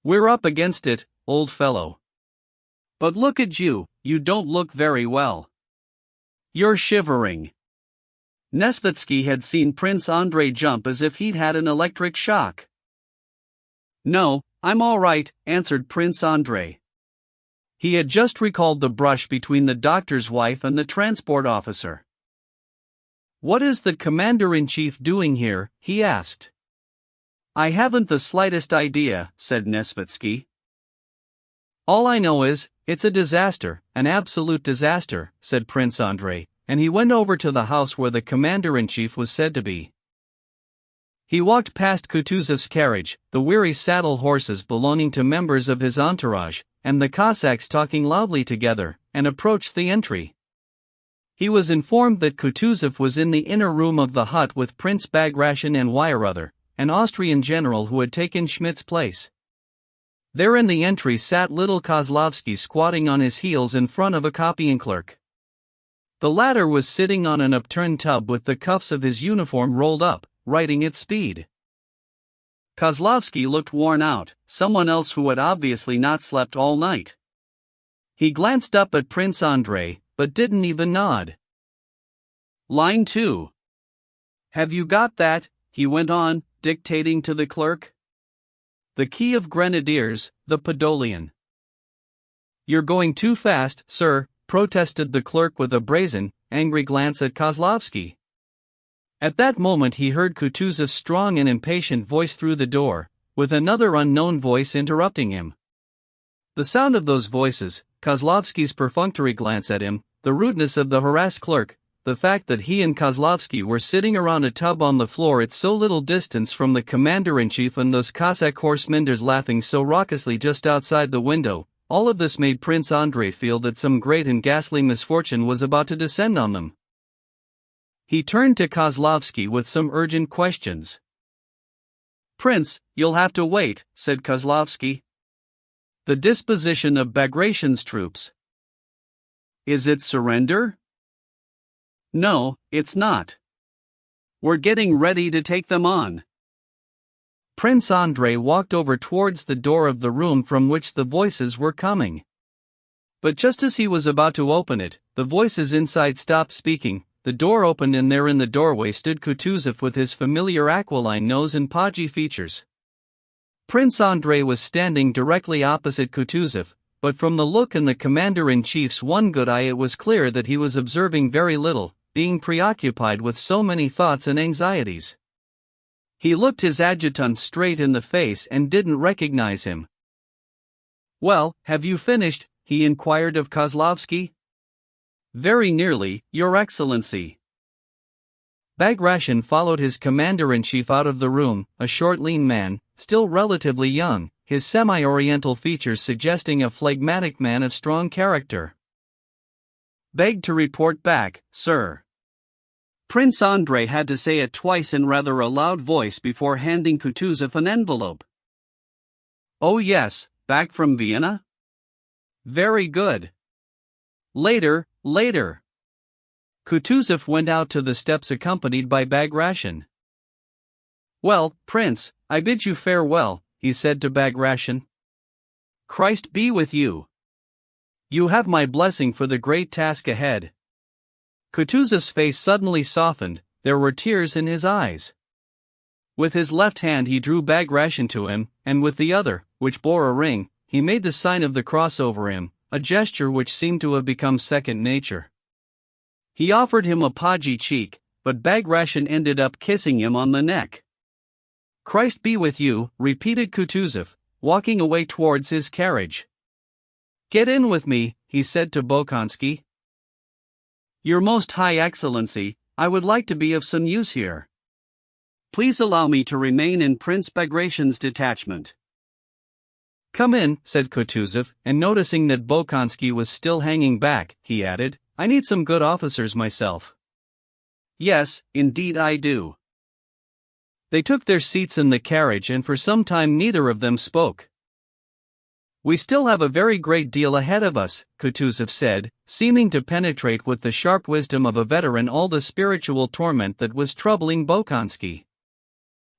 We're up against it, old fellow. But look at you, you don't look very well. You're shivering. Nesvitsky had seen Prince Andrei jump as if he'd had an electric shock. No, I'm all right, answered Prince Andrei. He had just recalled the brush between the doctor's wife and the transport officer. What is the commander-in-chief doing here? He asked. I haven't the slightest idea, said Nesvitsky. All I know is, it's a disaster, an absolute disaster, said Prince Andrei, and he went over to the house where the commander-in-chief was said to be. He walked past Kutuzov's carriage, the weary saddle horses belonging to members of his entourage, and the Cossacks talking loudly together, and approached the entry. He was informed that Kutuzov was in the inner room of the hut with Prince Bagration and Weyerother, an Austrian general who had taken Schmidt's place. There in the entry sat little Kozlovsky squatting on his heels in front of a copying clerk. The latter was sitting on an upturned tub with the cuffs of his uniform rolled up, writing at speed. Kozlovsky looked worn out, someone else who had obviously not slept all night. He glanced up at Prince Andrei, but didn't even nod. Line 2. Have you got that? He went on, dictating to the clerk. The key of Grenadiers, the Podolian. You're going too fast, sir, protested the clerk with a brazen, angry glance at Kozlovsky. At that moment he heard Kutuzov's strong and impatient voice through the door, with another unknown voice interrupting him. The sound of those voices, Kozlovsky's perfunctory glance at him, the rudeness of the harassed clerk, the fact that he and Kozlovsky were sitting around a tub on the floor at so little distance from the commander-in-chief and those Cossack horsemenders laughing so raucously just outside the window, all of this made Prince Andrei feel that some great and ghastly misfortune was about to descend on them. He turned to Kozlovsky with some urgent questions. Prince, you'll have to wait, said Kozlovsky. The disposition of Bagration's troops. Is it surrender? No, it's not. We're getting ready to take them on. Prince Andrei walked over towards the door of the room from which the voices were coming. But just as he was about to open it, the voices inside stopped speaking, the door opened and there in the doorway stood Kutuzov with his familiar aquiline nose and podgy features. Prince Andrei was standing directly opposite Kutuzov, but from the look in the commander-in-chief's one good eye it was clear that he was observing very little, being preoccupied with so many thoughts and anxieties. He looked his adjutant straight in the face and didn't recognize him. "Well, have you finished?" he inquired of Kozlovsky. "Very nearly, Your Excellency." Bagration followed his commander-in-chief out of the room, a short lean man, still relatively young, his semi-oriental features suggesting a phlegmatic man of strong character. "Beg to report back, sir." Prince Andrei had to say it twice in rather a loud voice before handing Kutuzov an envelope. "Oh yes, back from Vienna? Very good. Later. Kutuzov went out to the steps accompanied by Bagration. "Well, Prince, I bid you farewell," he said to Bagration. "Christ be with you. You have my blessing for the great task ahead." Kutuzov's face suddenly softened, there were tears in his eyes. With his left hand he drew Bagration to him, and with the other, which bore a ring, he made the sign of the cross over him, a gesture which seemed to have become second nature. He offered him a podgy cheek, but Bagration ended up kissing him on the neck. "Christ be with you," repeated Kutuzov, walking away towards his carriage. "Get in with me," he said to Bolkonsky. "Your Most High Excellency, I would like to be of some use here. Please allow me to remain in Prince Bagration's detachment." "Come in," said Kutuzov, and noticing that Bolkonsky was still hanging back, he added, "I need some good officers myself." "Yes, indeed I do." They took their seats in the carriage and for some time neither of them spoke. "We still have a very great deal ahead of us," Kutuzov said, seeming to penetrate with the sharp wisdom of a veteran all the spiritual torment that was troubling Bolkonsky.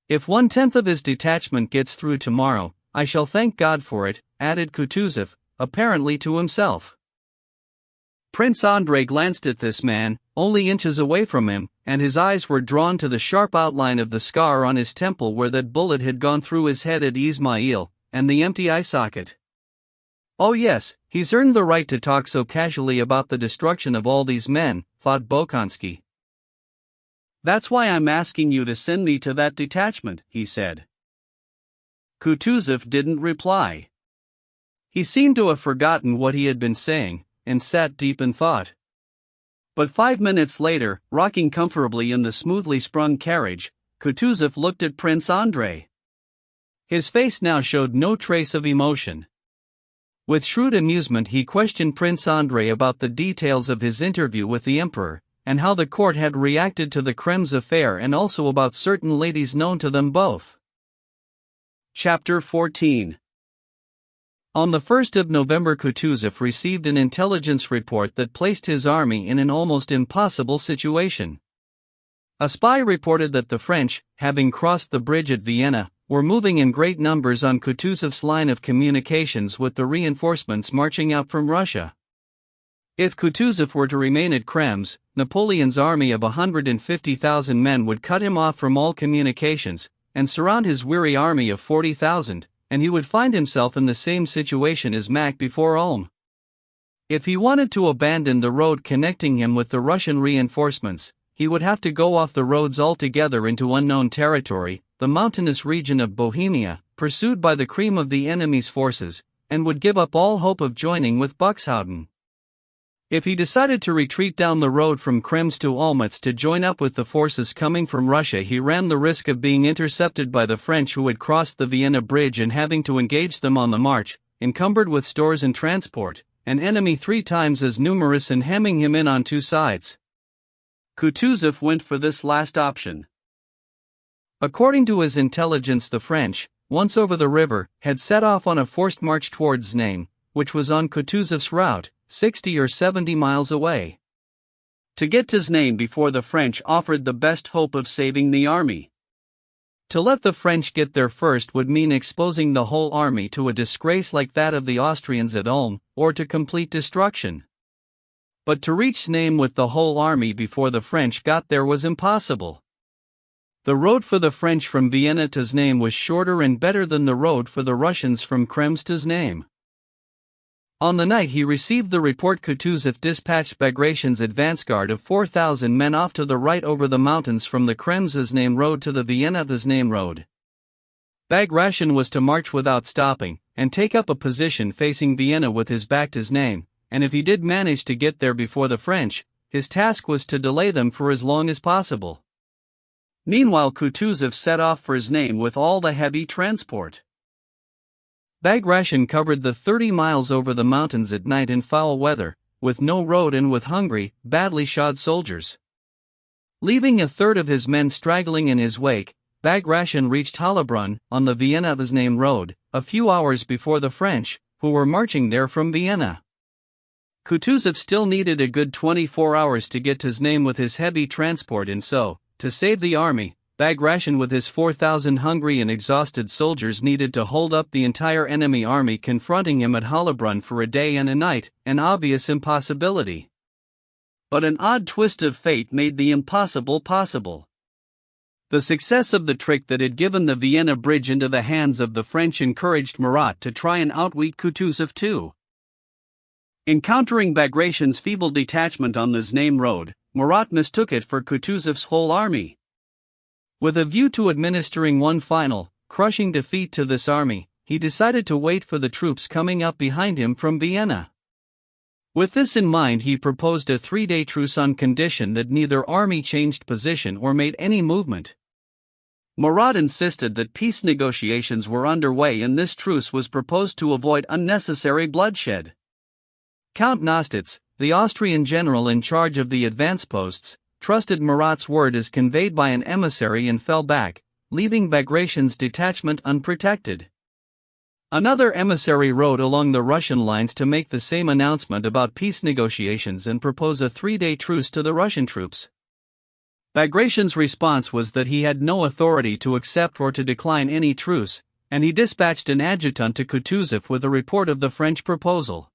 "If 1/10 of his detachment gets through tomorrow, I shall thank God for it," added Kutuzov, apparently to himself. Prince Andrei glanced at this man, only inches away from him, and his eyes were drawn to the sharp outline of the scar on his temple where that bullet had gone through his head at Ismail, and the empty eye socket. "Oh yes, he's earned the right to talk so casually about the destruction of all these men," thought Bolkonsky. "That's why I'm asking you to send me to that detachment," he said. Kutuzov didn't reply. He seemed to have forgotten what he had been saying, and sat deep in thought. But 5 minutes later, rocking comfortably in the smoothly sprung carriage, Kutuzov looked at Prince Andrei. His face now showed no trace of emotion. With shrewd amusement he questioned Prince Andrei about the details of his interview with the Emperor, and how the court had reacted to the Krem's affair and also about certain ladies known to them both. Chapter 14. On the 1st of November Kutuzov received an intelligence report that placed his army in an almost impossible situation. A spy reported that the French, having crossed the bridge at Vienna, were moving in great numbers on Kutuzov's line of communications with the reinforcements marching out from Russia. If Kutuzov were to remain at Krems, Napoleon's army of 150,000 men would cut him off from all communications, and surround his weary army of 40,000, and he would find himself in the same situation as Mack before Ulm. If he wanted to abandon the road connecting him with the Russian reinforcements, he would have to go off the roads altogether into unknown territory, the mountainous region of Bohemia, pursued by the cream of the enemy's forces, and would give up all hope of joining with Buxhausen. If he decided to retreat down the road from Krems to Olmütz to join up with the forces coming from Russia, he ran the risk of being intercepted by the French who had crossed the Vienna Bridge and having to engage them on the march, encumbered with stores and transport, an enemy 3 times as numerous and hemming him in on 2 sides. Kutuzov went for this last option. According to his intelligence, the French, once over the river, had set off on a forced march towards Znaim, which was on Kutuzov's route, 60 or 70 miles away. To get to Znaim before the French offered the best hope of saving the army. To let the French get there first would mean exposing the whole army to a disgrace like that of the Austrians at Ulm, or to complete destruction. But to reach Znaim with the whole army before the French got there was impossible. The road for the French from Vienna to Znaim was shorter and better than the road for the Russians from Krems to Znaim. On the night he received the report, Kutuzov dispatched Bagration's advance guard of 4,000 men off to the right over the mountains from the Krems-Znaim road to the Vienna-Znaim road. Bagration was to march without stopping, and take up a position facing Vienna with his back to Znaim, and if he did manage to get there before the French, his task was to delay them for as long as possible. Meanwhile, Kutuzov set off for Znaim with all the heavy transport. Bagration covered the 30 miles over the mountains at night in foul weather, with no road and with hungry, badly shod soldiers. Leaving a third of his men straggling in his wake, Bagration reached Hollabrunn, on the Vienna-Znaim road, a few hours before the French, who were marching there from Vienna. Kutuzov still needed a good 24 hours to get to Znaim with his heavy transport, and so, to save the army, Bagration with his 4,000 hungry and exhausted soldiers needed to hold up the entire enemy army confronting him at Hollabrunn for a day and a night, an obvious impossibility. But an odd twist of fate made the impossible possible. The success of the trick that had given the Vienna bridge into the hands of the French encouraged Murat to try and outwit Kutuzov too. Encountering Bagration's feeble detachment on the Znaim road, Murat mistook it for Kutuzov's whole army. With a view to administering one final, crushing defeat to this army, he decided to wait for the troops coming up behind him from Vienna. With this in mind, he proposed a 3-day truce on condition that neither army changed position or made any movement. Murat insisted that peace negotiations were underway, and this truce was proposed to avoid unnecessary bloodshed. Count Nostitz, the Austrian general in charge of the advance posts, trusted Murat's word as conveyed by an emissary and fell back, leaving Bagration's detachment unprotected. Another emissary rode along the Russian lines to make the same announcement about peace negotiations and propose a 3-day truce to the Russian troops. Bagration's response was that he had no authority to accept or to decline any truce, and he dispatched an adjutant to Kutuzov with a report of the French proposal.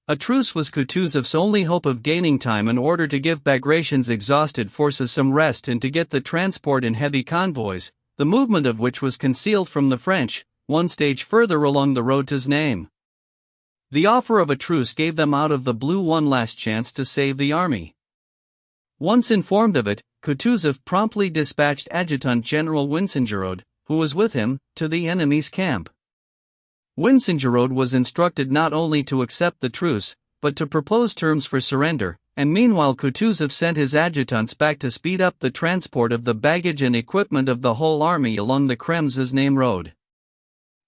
A truce was Kutuzov's only hope of gaining time in order to give Bagration's exhausted forces some rest and to get the transport in heavy convoys, the movement of which was concealed from the French, one stage further along the road to Znaim. The offer of a truce gave them out of the blue one last chance to save the army. Once informed of it, Kutuzov promptly dispatched Adjutant General Wincengerode, who was with him, to the enemy's camp. Wincengerode was instructed not only to accept the truce, but to propose terms for surrender, and meanwhile Kutuzov sent his adjutants back to speed up the transport of the baggage and equipment of the whole army along the Krems-Znaim road.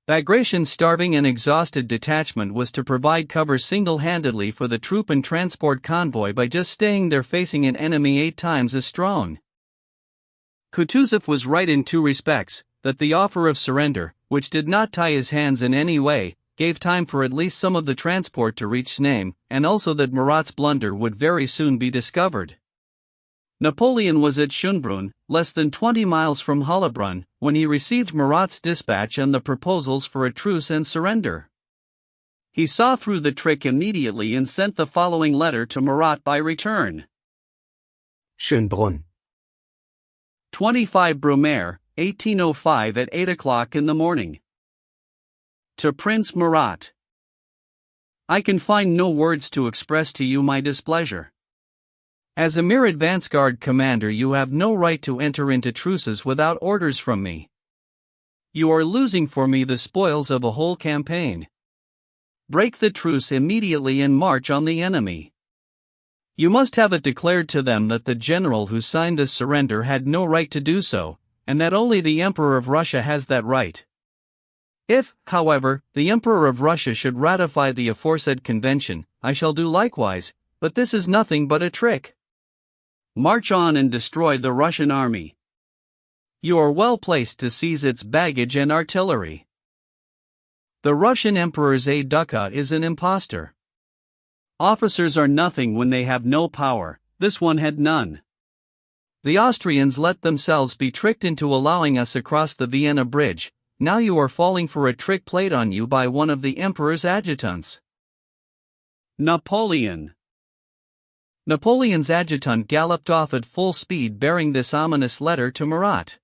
Bagration's starving and exhausted detachment was to provide cover single-handedly for the troop and transport convoy by just staying there facing an enemy 8 times as strong. Kutuzov was right in 2 respects, that the offer of surrender, which did not tie his hands in any way, gave time for at least some of the transport to reach Znaim, and also that Murat's blunder would very soon be discovered. Napoleon was at Schönbrunn, less than 20 miles from Hollabrunn, when he received Murat's dispatch and the proposals for a truce and surrender. He saw through the trick immediately and sent the following letter to Murat by return. Schönbrunn. 25 Brumaire, 1805 at 8 o'clock in the morning. To Prince Murat. I can find no words to express to you my displeasure. As a mere advance guard commander, you have no right to enter into truces without orders from me. You are losing for me the spoils of a whole campaign. Break the truce immediately and march on the enemy. You must have it declared to them that the general who signed this surrender had no right to do so, and that only the Emperor of Russia has that right. If, however, the Emperor of Russia should ratify the aforesaid convention, I shall do likewise, but this is nothing but a trick. March on and destroy the Russian army. You are well placed to seize its baggage and artillery. The Russian Emperor's aide-de-camp is an impostor. Officers are nothing when they have no power, this one had none. The Austrians let themselves be tricked into allowing us across the Vienna Bridge. Now you are falling for a trick played on you by one of the Emperor's adjutants. Napoleon. Napoleon's adjutant galloped off at full speed bearing this ominous letter to Murat.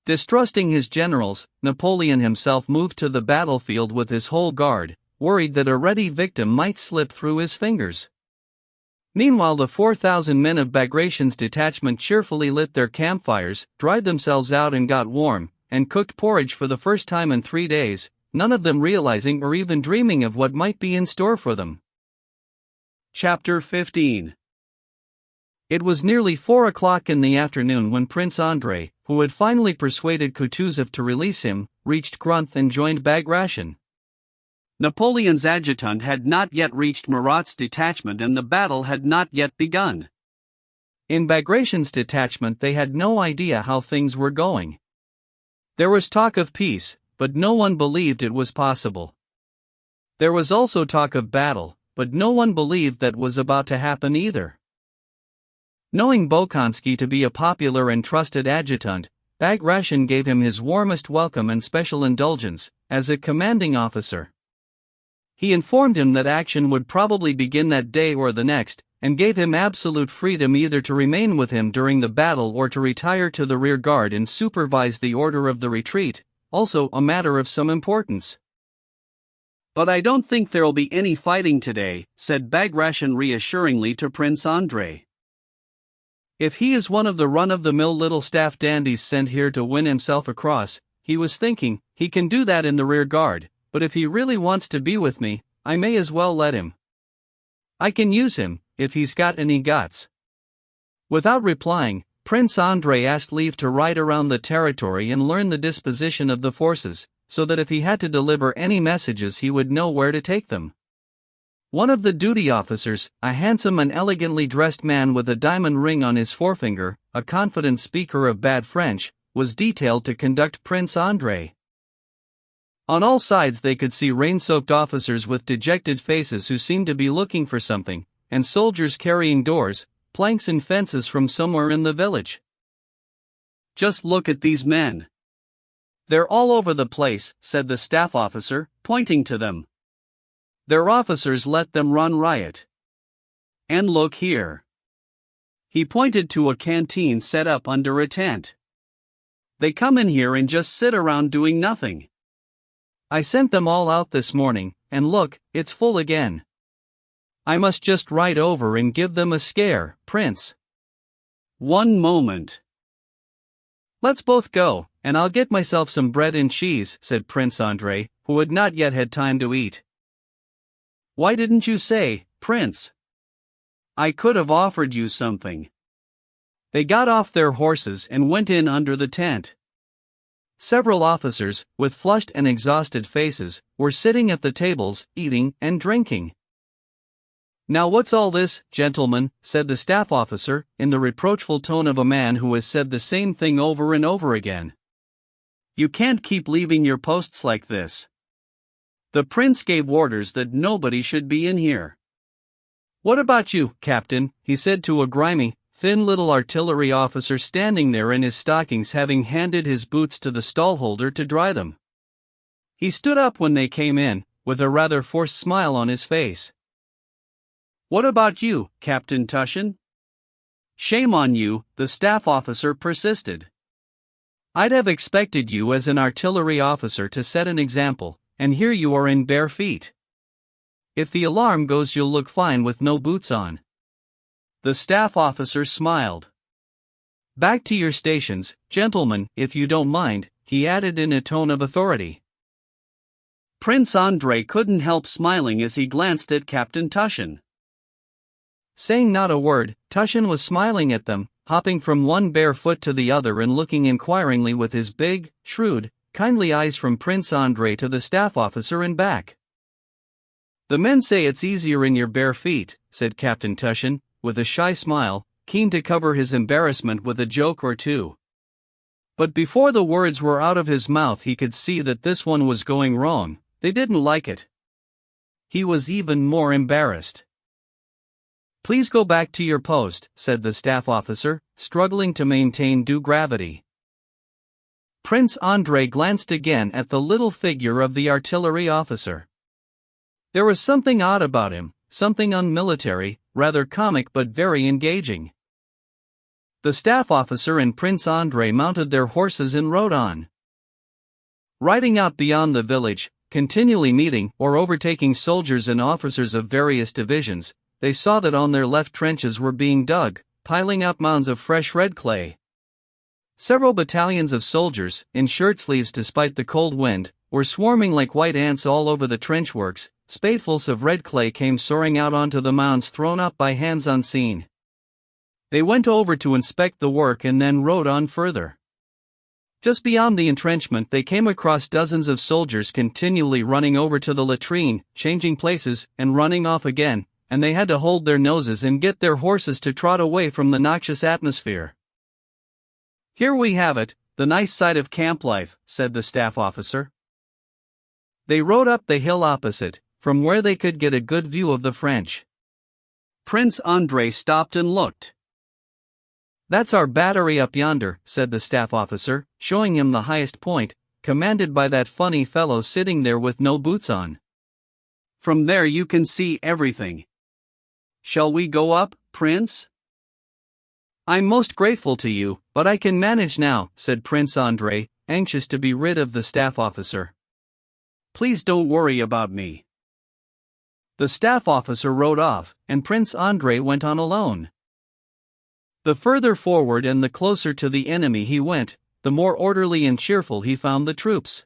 Distrusting his generals, Napoleon himself moved to the battlefield with his whole guard, worried that a ready victim might slip through his fingers. Meanwhile, the 4,000 men of Bagration's detachment cheerfully lit their campfires, dried themselves out and got warm, and cooked porridge for the first time in 3 days, none of them realizing or even dreaming of what might be in store for them. Chapter 15. It was nearly 4 o'clock in the afternoon when Prince Andrei, who had finally persuaded Kutuzov to release him, reached Grunth and joined Bagration. Napoleon's adjutant had not yet reached Murat's detachment and the battle had not yet begun. In Bagration's detachment they had no idea how things were going. There was talk of peace, but no one believed it was possible. There was also talk of battle, but no one believed that was about to happen either. Knowing Bolkonsky to be a popular and trusted adjutant, Bagration gave him his warmest welcome and special indulgence, as a commanding officer. He informed him that action would probably begin that day or the next, and gave him absolute freedom either to remain with him during the battle or to retire to the rear guard and supervise the order of the retreat, also a matter of some importance. "But I don't think there'll be any fighting today," said Bagration reassuringly to Prince Andrei. If he is one of the run-of-the-mill little staff dandies sent here to win himself across, he was thinking, he can do that in the rear guard, but if he really wants to be with me, I may as well let him. I can use him, if he's got any guts. Without replying, Prince Andrei asked leave to ride around the territory and learn the disposition of the forces, so that if he had to deliver any messages he would know where to take them. One of the duty officers, a handsome and elegantly dressed man with a diamond ring on his forefinger, a confident speaker of bad French, was detailed to conduct Prince Andrei. On all sides they could see rain-soaked officers with dejected faces who seemed to be looking for something, and soldiers carrying doors, planks and fences from somewhere in the village. "Just look at these men. They're all over the place," said the staff officer, pointing to them. "Their officers let them run riot. And look here." He pointed to a canteen set up under a tent. "They come in here and just sit around doing nothing. I sent them all out this morning, and look, it's full again. I must just ride over and give them a scare, Prince." "One moment. Let's both go, and I'll get myself some bread and cheese," said Prince Andrei, who had not yet had time to eat. "Why didn't you say, Prince? I could have offered you something." They got off their horses and went in under the tent. Several officers, with flushed and exhausted faces, were sitting at the tables, eating and drinking. "Now what's all this, gentlemen?" said the staff officer, in the reproachful tone of a man who has said the same thing over and over again. "You can't keep leaving your posts like this. The prince gave orders that nobody should be in here." "What about you, Captain?" he said to a grimy, thin little artillery officer standing there in his stockings, having handed his boots to the stallholder to dry them. He stood up when they came in, with a rather forced smile on his face. "What about you, Captain Tushin?" "Shame on you," the staff officer persisted. "I'd have expected you as an artillery officer to set an example, and here you are in bare feet. If the alarm goes you'll look fine with no boots on." The staff officer smiled. "Back to your stations, gentlemen, if you don't mind," he added in a tone of authority. Prince Andrei couldn't help smiling as he glanced at Captain Tushin. Saying not a word, Tushin was smiling at them, hopping from one bare foot to the other and looking inquiringly with his big, shrewd, kindly eyes from Prince Andrei to the staff officer and back. "The men say it's easier in your bare feet," said Captain Tushin, with a shy smile, keen to cover his embarrassment with a joke or two. But before the words were out of his mouth he could see that this one was going wrong. They didn't like it. He was even more embarrassed. Please go back to your post, said the staff officer, struggling to maintain due gravity. Prince Andrei glanced again at the little figure of the artillery officer. There was something odd about him, something unmilitary, rather comic but very engaging. The staff officer and Prince Andrei mounted their horses and rode on. Riding out beyond the village, continually meeting or overtaking soldiers and officers of various divisions, they saw that on their left trenches were being dug, piling up mounds of fresh red clay. Several battalions of soldiers, in shirt sleeves despite the cold wind, were swarming like white ants all over the trenchworks. Spadefuls of red clay came soaring out onto the mounds thrown up by hands unseen. They went over to inspect the work and then rode on further. Just beyond the entrenchment they came across dozens of soldiers continually running over to the latrine, changing places, and running off again, and they had to hold their noses and get their horses to trot away from the noxious atmosphere. Here we have it, the nice side of camp life, said the staff officer. They rode up the hill opposite, from where they could get a good view of the French. Prince Andrei stopped and looked. That's our battery up yonder, said the staff officer, showing him the highest point, commanded by that funny fellow sitting there with no boots on. From there you can see everything. Shall we go up, Prince? I'm most grateful to you, but I can manage now, said Prince Andrei, anxious to be rid of the staff officer. Please don't worry about me. The staff officer rode off, and Prince Andrei went on alone. The further forward and the closer to the enemy he went, the more orderly and cheerful he found the troops.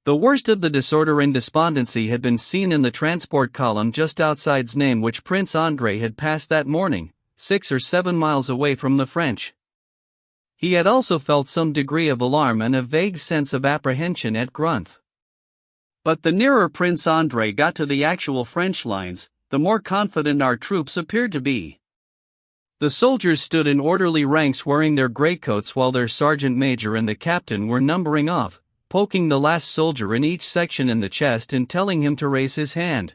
The worst of the disorder and despondency had been seen in the transport column just outside Znaim, which Prince Andrei had passed that morning, 6 or 7 miles away from the French. He had also felt some degree of alarm and a vague sense of apprehension at Grunth. But the nearer Prince Andrei got to the actual French lines, the more confident our troops appeared to be. The soldiers stood in orderly ranks wearing their greatcoats while their sergeant major and the captain were numbering off, poking the last soldier in each section in the chest and telling him to raise his hand.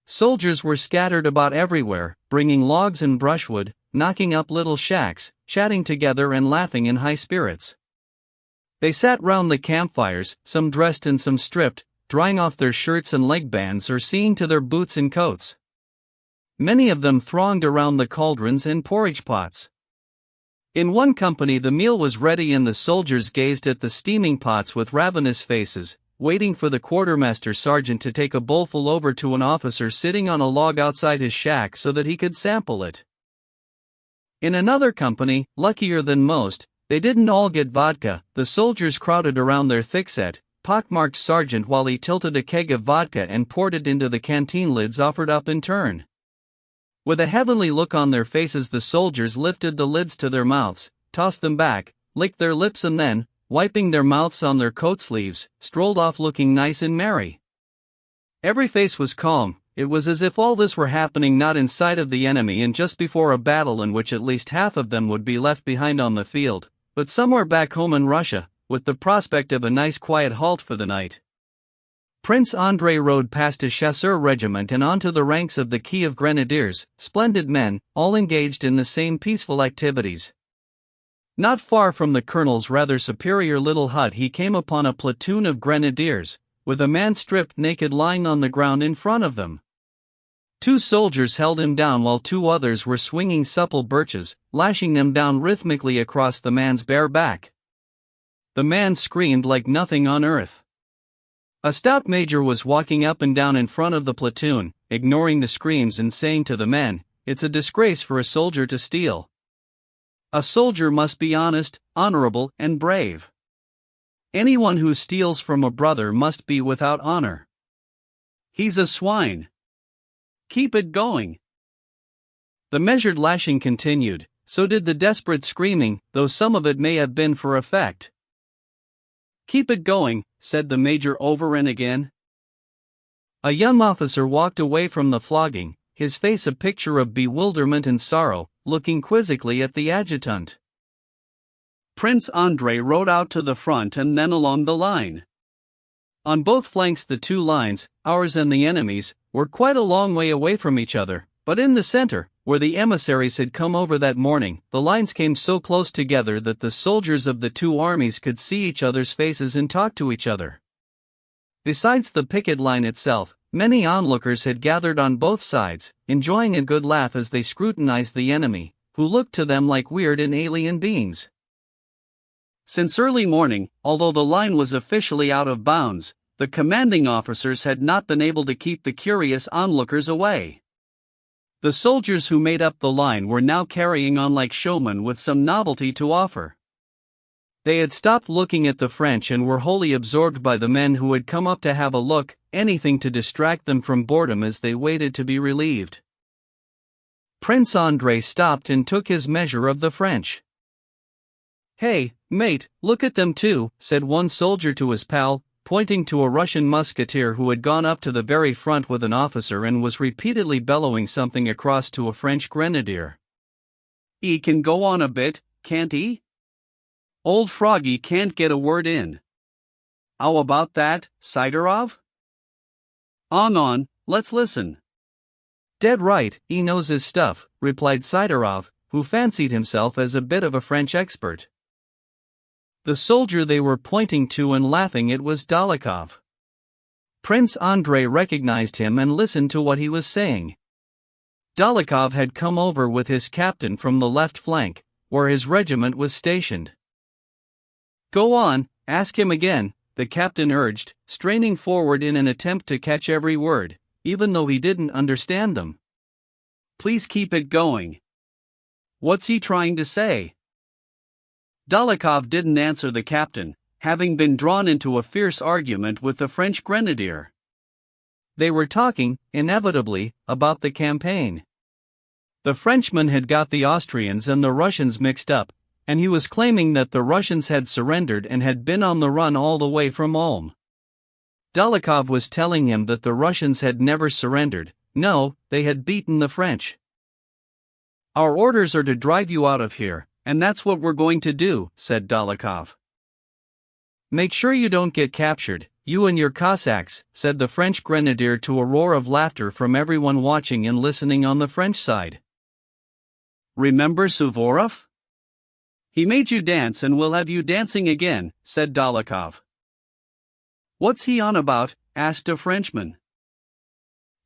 Soldiers were scattered about everywhere, bringing logs and brushwood, knocking up little shacks, chatting together and laughing in high spirits. They sat round the campfires, some dressed and some stripped, drying off their shirts and leg bands or seeing to their boots and coats. Many of them thronged around the cauldrons and porridge pots. In one company the meal was ready and the soldiers gazed at the steaming pots with ravenous faces, waiting for the quartermaster sergeant to take a bowlful over to an officer sitting on a log outside his shack so that he could sample it. In another company, luckier than most, they didn't all get vodka. The soldiers crowded around their thickset, pockmarked sergeant while he tilted a keg of vodka and poured it into the canteen lids offered up in turn. With a heavenly look on their faces the soldiers lifted the lids to their mouths, tossed them back, licked their lips and then, wiping their mouths on their coat sleeves, strolled off looking nice and merry. Every face was calm. It was as if all this were happening not in sight of the enemy and just before a battle in which at least half of them would be left behind on the field, but somewhere back home in Russia, with the prospect of a nice quiet halt for the night. Prince Andrei rode past a chasseur regiment and onto the ranks of the Kiev Grenadiers, splendid men, all engaged in the same peaceful activities. Not far from the colonel's rather superior little hut he came upon a platoon of grenadiers, with a man stripped naked lying on the ground in front of them. 2 soldiers held him down while 2 others were swinging supple birches, lashing them down rhythmically across the man's bare back. The man screamed like nothing on earth. A stout major was walking up and down in front of the platoon, ignoring the screams and saying to the men, "It's a disgrace for a soldier to steal. A soldier must be honest, honorable, and brave. Anyone who steals from a brother must be without honor. He's a swine. Keep it going." The measured lashing continued, so did the desperate screaming, though some of it may have been for effect. "Keep it going," said the major over and again. A young officer walked away from the flogging, his face a picture of bewilderment and sorrow, looking quizzically at the adjutant. Prince Andrei rode out to the front and then along the line. On both flanks the 2 lines, ours and the enemy's, were quite a long way away from each other, But in the center, where the emissaries had come over that morning, the lines came so close together that the soldiers of the two armies could see each other's faces and talk to each other. Besides the picket line itself, many onlookers had gathered on both sides, enjoying a good laugh as they scrutinized the enemy, who looked to them like weird and alien beings. Since early morning, although the line was officially out of bounds, the commanding officers had not been able to keep the curious onlookers away. The soldiers who made up the line were now carrying on like showmen with some novelty to offer. They had stopped looking at the French and were wholly absorbed by the men who had come up to have a look, anything to distract them from boredom as they waited to be relieved. Prince Andrei stopped and took his measure of the French. "Hey, mate, look at them too," said one soldier to his pal, pointing to a Russian musketeer who had gone up to the very front with an officer and was repeatedly bellowing something across to a French grenadier. "He can go on a bit, can't he? Old Froggy can't get a word in. How about that, Sidorov? On, let's listen." "Dead right, he knows his stuff," replied Sidorov, who fancied himself as a bit of a French expert. The soldier they were pointing to and laughing at was Dólokhov. Prince Andrei recognized him and listened to what he was saying. Dólokhov had come over with his captain from the left flank, where his regiment was stationed. "Go on, ask him again," the captain urged, straining forward in an attempt to catch every word, even though he didn't understand them. "Please keep it going. What's he trying to say?" Dólokhov didn't answer the captain, having been drawn into a fierce argument with the French grenadier. They were talking, inevitably, about the campaign. The Frenchman had got the Austrians and the Russians mixed up, and he was claiming that the Russians had surrendered and had been on the run all the way from Ulm. Dólokhov was telling him that the Russians had never surrendered. No, they had beaten the French. "Our orders are to drive you out of here, and that's what we're going to do," said Dólokhov. "Make sure you don't get captured, you and your Cossacks," said the French grenadier to a roar of laughter from everyone watching and listening on the French side. "Remember Suvorov? He made you dance and we'll have you dancing again," said Dólokhov. "What's he on about?" asked a Frenchman.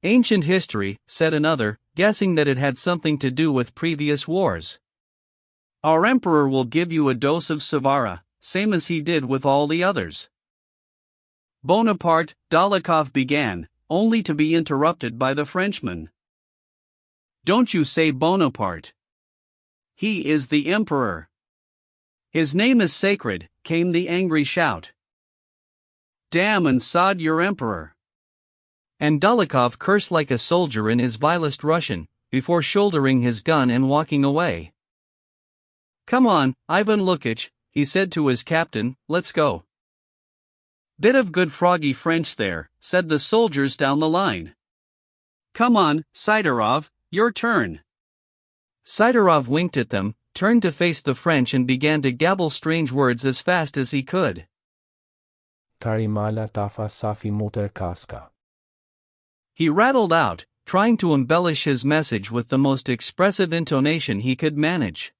"Ancient history," said another, guessing that it had something to do with previous wars. "Our emperor will give you a dose of Savara, same as he did with all the others." "Bonaparte," Dólokhov began, only to be interrupted by the Frenchman. "Don't you say Bonaparte. He is the emperor. His name is sacred," came the angry shout. "Damn and sod your emperor." And Dólokhov cursed like a soldier in his vilest Russian, before shouldering his gun and walking away. "Come on, Ivan Lukitch," he said to his captain, "let's go." "Bit of good froggy French there," said the soldiers down the line. "Come on, Sidorov, your turn." Sidorov winked at them, turned to face the French and began to gabble strange words as fast as he could. Karimala tafa safi motor kaska. He rattled out, trying to embellish his message with the most expressive intonation he could manage.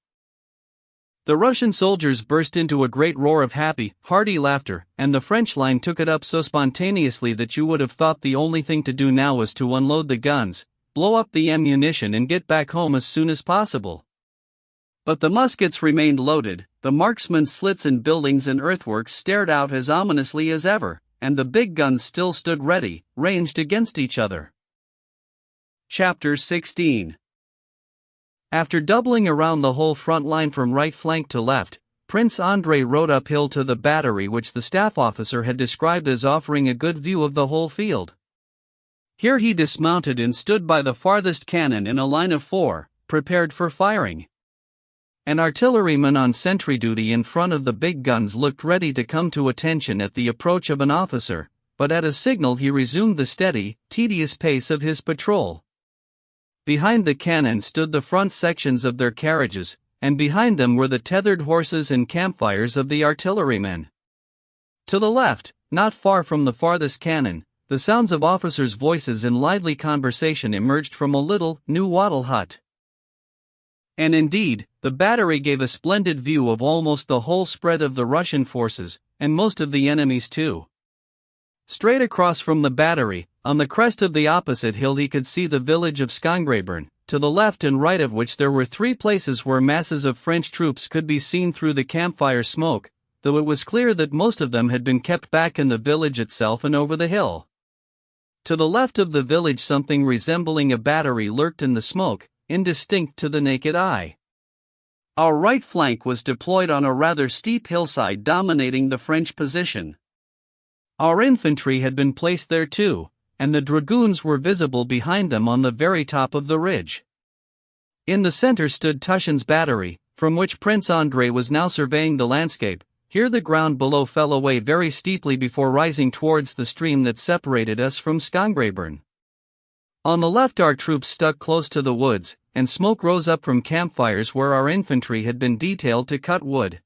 The Russian soldiers burst into a great roar of happy, hearty laughter, and the French line took it up so spontaneously that you would have thought the only thing to do now was to unload the guns, blow up the ammunition and get back home as soon as possible. But the muskets remained loaded, the marksmen's slits in buildings and earthworks stared out as ominously as ever, and the big guns still stood ready, ranged against each other. Chapter 16. After doubling around the whole front line from right flank to left, Prince Andrei rode uphill to the battery which the staff officer had described as offering a good view of the whole field. Here he dismounted and stood by the farthest cannon in a line of 4, prepared for firing. An artilleryman on sentry duty in front of the big guns looked ready to come to attention at the approach of an officer, but at a signal he resumed the steady, tedious pace of his patrol. Behind the cannon stood the front sections of their carriages, and behind them were the tethered horses and campfires of the artillerymen. To the left, not far from the farthest cannon, the sounds of officers' voices in lively conversation emerged from a little, new wattle hut. And indeed, the battery gave a splendid view of almost the whole spread of the Russian forces, and most of the enemy's too. Straight across from the battery, on the crest of the opposite hill he could see the village of Skongrebern, to the left and right of which there were 3 places where masses of French troops could be seen through the campfire smoke, though it was clear that most of them had been kept back in the village itself and over the hill. To the left of the village something resembling a battery lurked in the smoke, indistinct to the naked eye. Our right flank was deployed on a rather steep hillside dominating the French position. Our infantry had been placed there too, and the dragoons were visible behind them on the very top of the ridge. In the center stood Tushin's battery, from which Prince Andrei was now surveying the landscape. Here the ground below fell away very steeply before rising towards the stream that separated us from Skongrebern. On the left our troops stuck close to the woods, and smoke rose up from campfires where our infantry had been detailed to cut wood.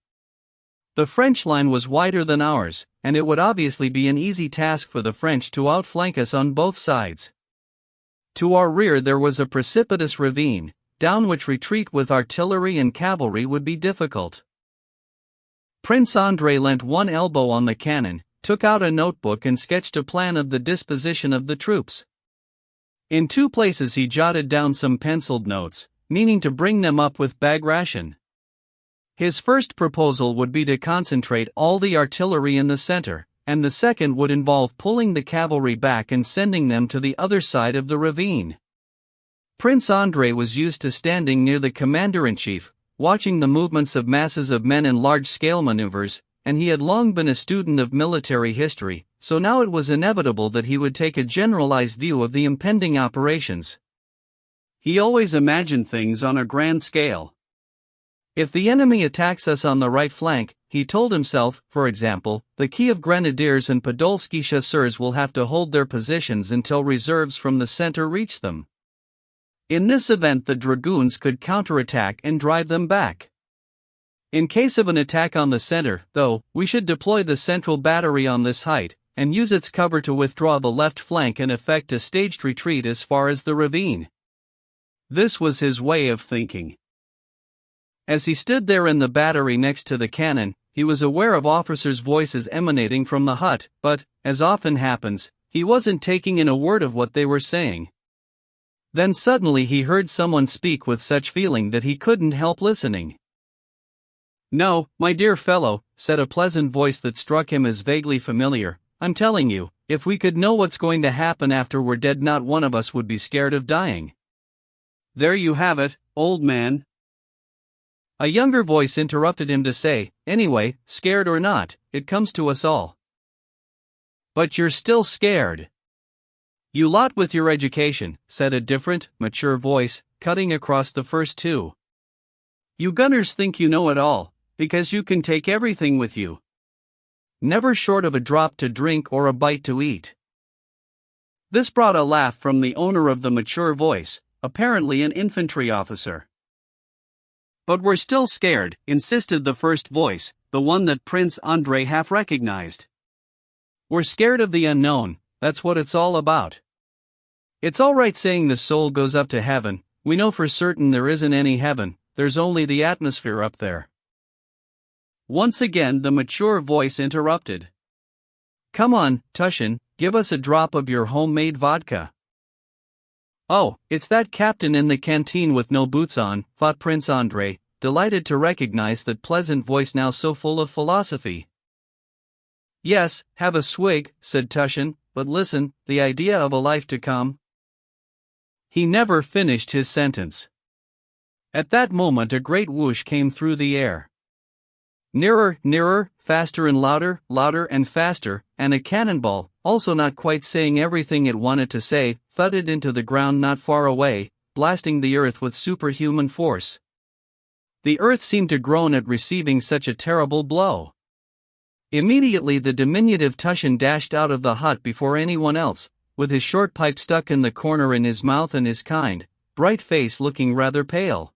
The French line was wider than ours, and it would obviously be an easy task for the French to outflank us on both sides. To our rear there was a precipitous ravine, down which retreat with artillery and cavalry would be difficult. Prince Andrei leant one elbow on the cannon, took out a notebook and sketched a plan of the disposition of the troops. In 2 places he jotted down some penciled notes, meaning to bring them up with bag ration. His first proposal would be to concentrate all the artillery in the center, and the second would involve pulling the cavalry back and sending them to the other side of the ravine. Prince Andrei was used to standing near the commander-in-chief, watching the movements of masses of men in large-scale maneuvers, and he had long been a student of military history, so now it was inevitable that he would take a generalized view of the impending operations. He always imagined things on a grand scale. If the enemy attacks us on the right flank, he told himself, for example, the Kiev Grenadiers and Podolsky Chasseurs will have to hold their positions until reserves from the center reach them. In this event the dragoons could counterattack and drive them back. In case of an attack on the center, though, we should deploy the central battery on this height, and use its cover to withdraw the left flank and effect a staged retreat as far as the ravine. This was his way of thinking. As he stood there in the battery next to the cannon, he was aware of officers' voices emanating from the hut, but, as often happens, he wasn't taking in a word of what they were saying. Then suddenly he heard someone speak with such feeling that he couldn't help listening. "No, my dear fellow," said a pleasant voice that struck him as vaguely familiar, "I'm telling you, if we could know what's going to happen after we're dead not one of us would be scared of dying." "There you have it, old man." A younger voice interrupted him to say, "Anyway, scared or not, it comes to us all." "But you're still scared." "You lot with your education," said a different, mature voice, cutting across the first 2. "You gunners think you know it all, because you can take everything with you. Never short of a drop to drink or a bite to eat." This brought a laugh from the owner of the mature voice, apparently an infantry officer. "But we're still scared," insisted the first voice, the one that Prince Andrei half recognized. "We're scared of the unknown, that's what it's all about. It's all right saying the soul goes up to heaven, we know for certain there isn't any heaven, there's only the atmosphere up there." Once again the mature voice interrupted. "Come on, Tushin, give us a drop of your homemade vodka." "Oh, it's that captain in the canteen with no boots on," thought Prince Andrei, delighted to recognize that pleasant voice now so full of philosophy. "Yes, have a swig," said Tushin, "but listen, the idea of a life to come." He never finished his sentence. At that moment a great whoosh came through the air. Nearer, nearer, faster and louder, louder and faster, and a cannonball, also not quite saying everything it wanted to say, thudded into the ground not far away, blasting the earth with superhuman force. The earth seemed to groan at receiving such a terrible blow. Immediately the diminutive Tushin dashed out of the hut before anyone else, with his short pipe stuck in the corner in his mouth and his kind, bright face looking rather pale.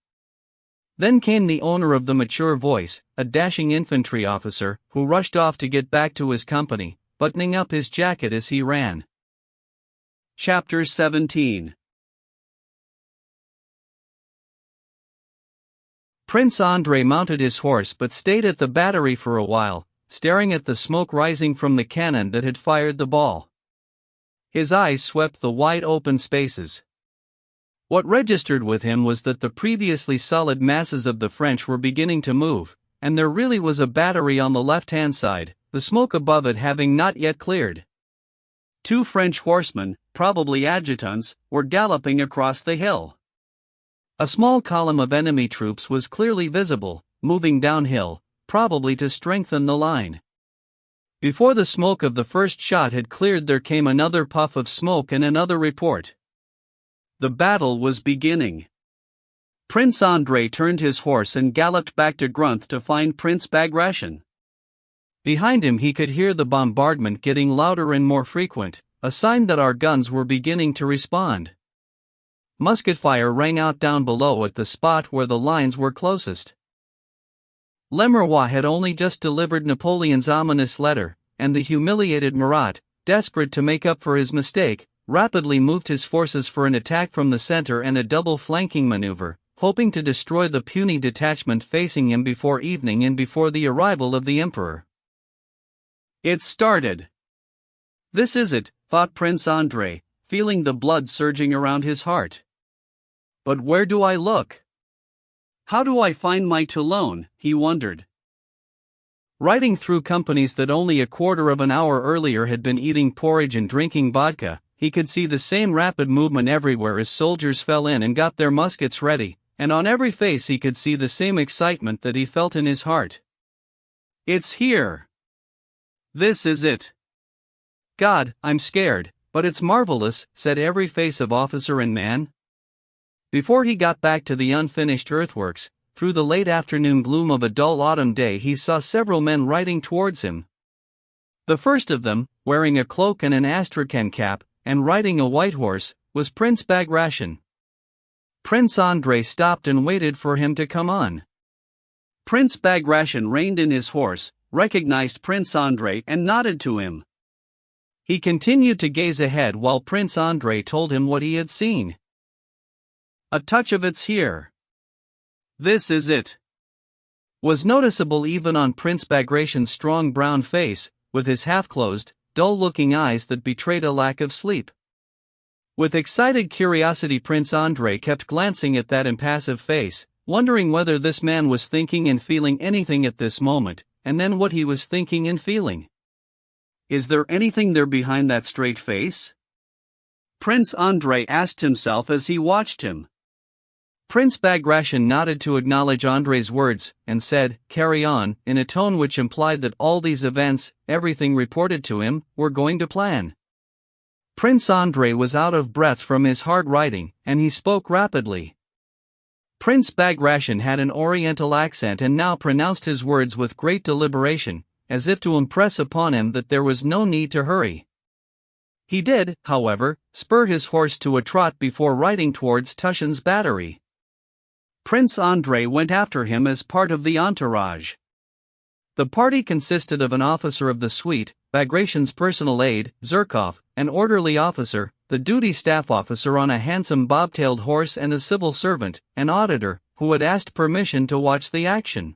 Then came the owner of the mature voice, a dashing infantry officer, who rushed off to get back to his company, buttoning up his jacket as he ran. Chapter 17. Prince Andrei mounted his horse but stayed at the battery for a while, staring at the smoke rising from the cannon that had fired the ball. His eyes swept the wide open spaces. What registered with him was that the previously solid masses of the French were beginning to move, and there really was a battery on the left-hand side, the smoke above it having not yet cleared. 2 French horsemen, probably adjutants, were galloping across the hill. A small column of enemy troops was clearly visible, moving downhill, probably to strengthen the line. Before the smoke of the first shot had cleared, there came another puff of smoke and another report. The battle was beginning. Prince Andrei turned his horse and galloped back to Grunth to find Prince Bagration. Behind him he could hear the bombardment getting louder and more frequent, a sign that our guns were beginning to respond. Musket fire rang out down below at the spot where the lines were closest. Lemerroy had only just delivered Napoleon's ominous letter, and the humiliated Murat, desperate to make up for his mistake, rapidly moved his forces for an attack from the center and a double flanking maneuver, hoping to destroy the puny detachment facing him before evening and before the arrival of the Emperor. It started. This is it, thought Prince Andrei, feeling the blood surging around his heart. But where do I look? How do I find my Toulon, he wondered. Riding through companies that only a quarter of an hour earlier had been eating porridge and drinking vodka, he could see the same rapid movement everywhere as soldiers fell in and got their muskets ready, and on every face he could see the same excitement that he felt in his heart. It's here. This is it. God, I'm scared, but it's marvelous, said every face of officer and man. Before he got back to the unfinished earthworks, through the late afternoon gloom of a dull autumn day he saw several men riding towards him. The first of them, wearing a cloak and an astrakhan cap, and riding a white horse, was Prince Bagration. Prince Andrei stopped and waited for him to come on. Prince Bagration reined in his horse, recognized Prince Andrei and nodded to him. He continued to gaze ahead while Prince Andrei told him what he had seen. A touch of it's here. This is it. Was noticeable even on Prince Bagration's strong brown face, with his half-closed, dull-looking eyes that betrayed a lack of sleep. With excited curiosity Prince Andrei kept glancing at that impassive face, wondering whether this man was thinking and feeling anything at this moment, and then what he was thinking and feeling. Is there anything there behind that straight face? Prince Andrei asked himself as he watched him. Prince Bagration nodded to acknowledge Andrei's words, and said, "Carry on," in a tone which implied that all these events, everything reported to him, were going to plan. Prince Andrei was out of breath from his hard riding, and he spoke rapidly. Prince Bagration had an oriental accent and now pronounced his words with great deliberation, as if to impress upon him that there was no need to hurry. He did, however, spur his horse to a trot before riding towards Tushen's battery. Prince Andrei went after him as part of the entourage. The party consisted of an officer of the suite, Bagration's personal aide, Zherkov, an orderly officer, the duty staff officer on a handsome bobtailed horse, and a civil servant, an auditor, who had asked permission to watch the action.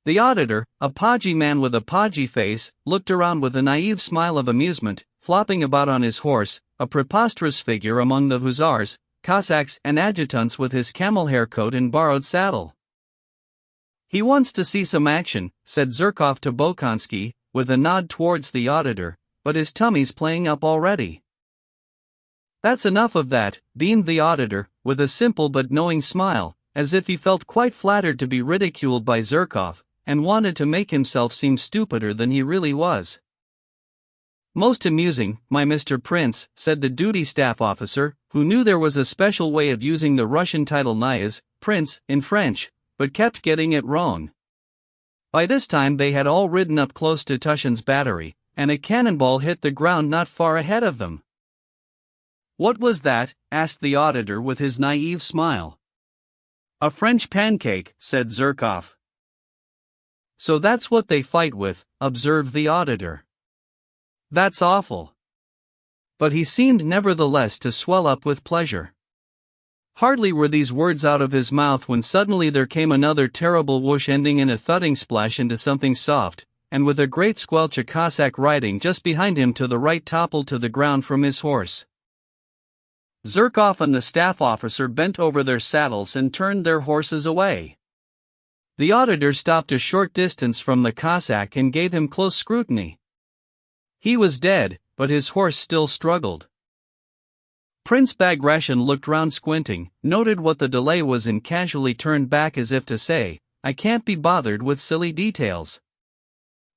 The auditor, a podgy man with a podgy face, looked around with a naive smile of amusement, flopping about on his horse, a preposterous figure among the hussars, Cossacks, and adjutants with his camel hair coat and borrowed saddle. "He wants to see some action," said Zherkov to Bolkonsky, with a nod towards the auditor, "but his tummy's playing up already." "That's enough of that," beamed the auditor, with a simple but knowing smile, as if he felt quite flattered to be ridiculed by Zherkov, and wanted to make himself seem stupider than he really was. "Most amusing, my Mr. Prince," said the duty staff officer, who knew there was a special way of using the Russian title Knyaz, Prince, in French, but kept getting it wrong. By this time they had all ridden up close to Tushen's battery, and a cannonball hit the ground not far ahead of them. "What was that?" asked the auditor with his naive smile. "A French pancake," said Zherkov. "So that's what they fight with," observed the auditor. "That's awful." But he seemed nevertheless to swell up with pleasure. Hardly were these words out of his mouth when suddenly there came another terrible whoosh ending in a thudding splash into something soft, and with a great squelch a Cossack riding just behind him to the right toppled to the ground from his horse. Zherkov and the staff officer bent over their saddles and turned their horses away. The auditor stopped a short distance from the Cossack and gave him close scrutiny. He was dead, but his horse still struggled. Prince Bagration looked round squinting, noted what the delay was and casually turned back as if to say, "I can't be bothered with silly details."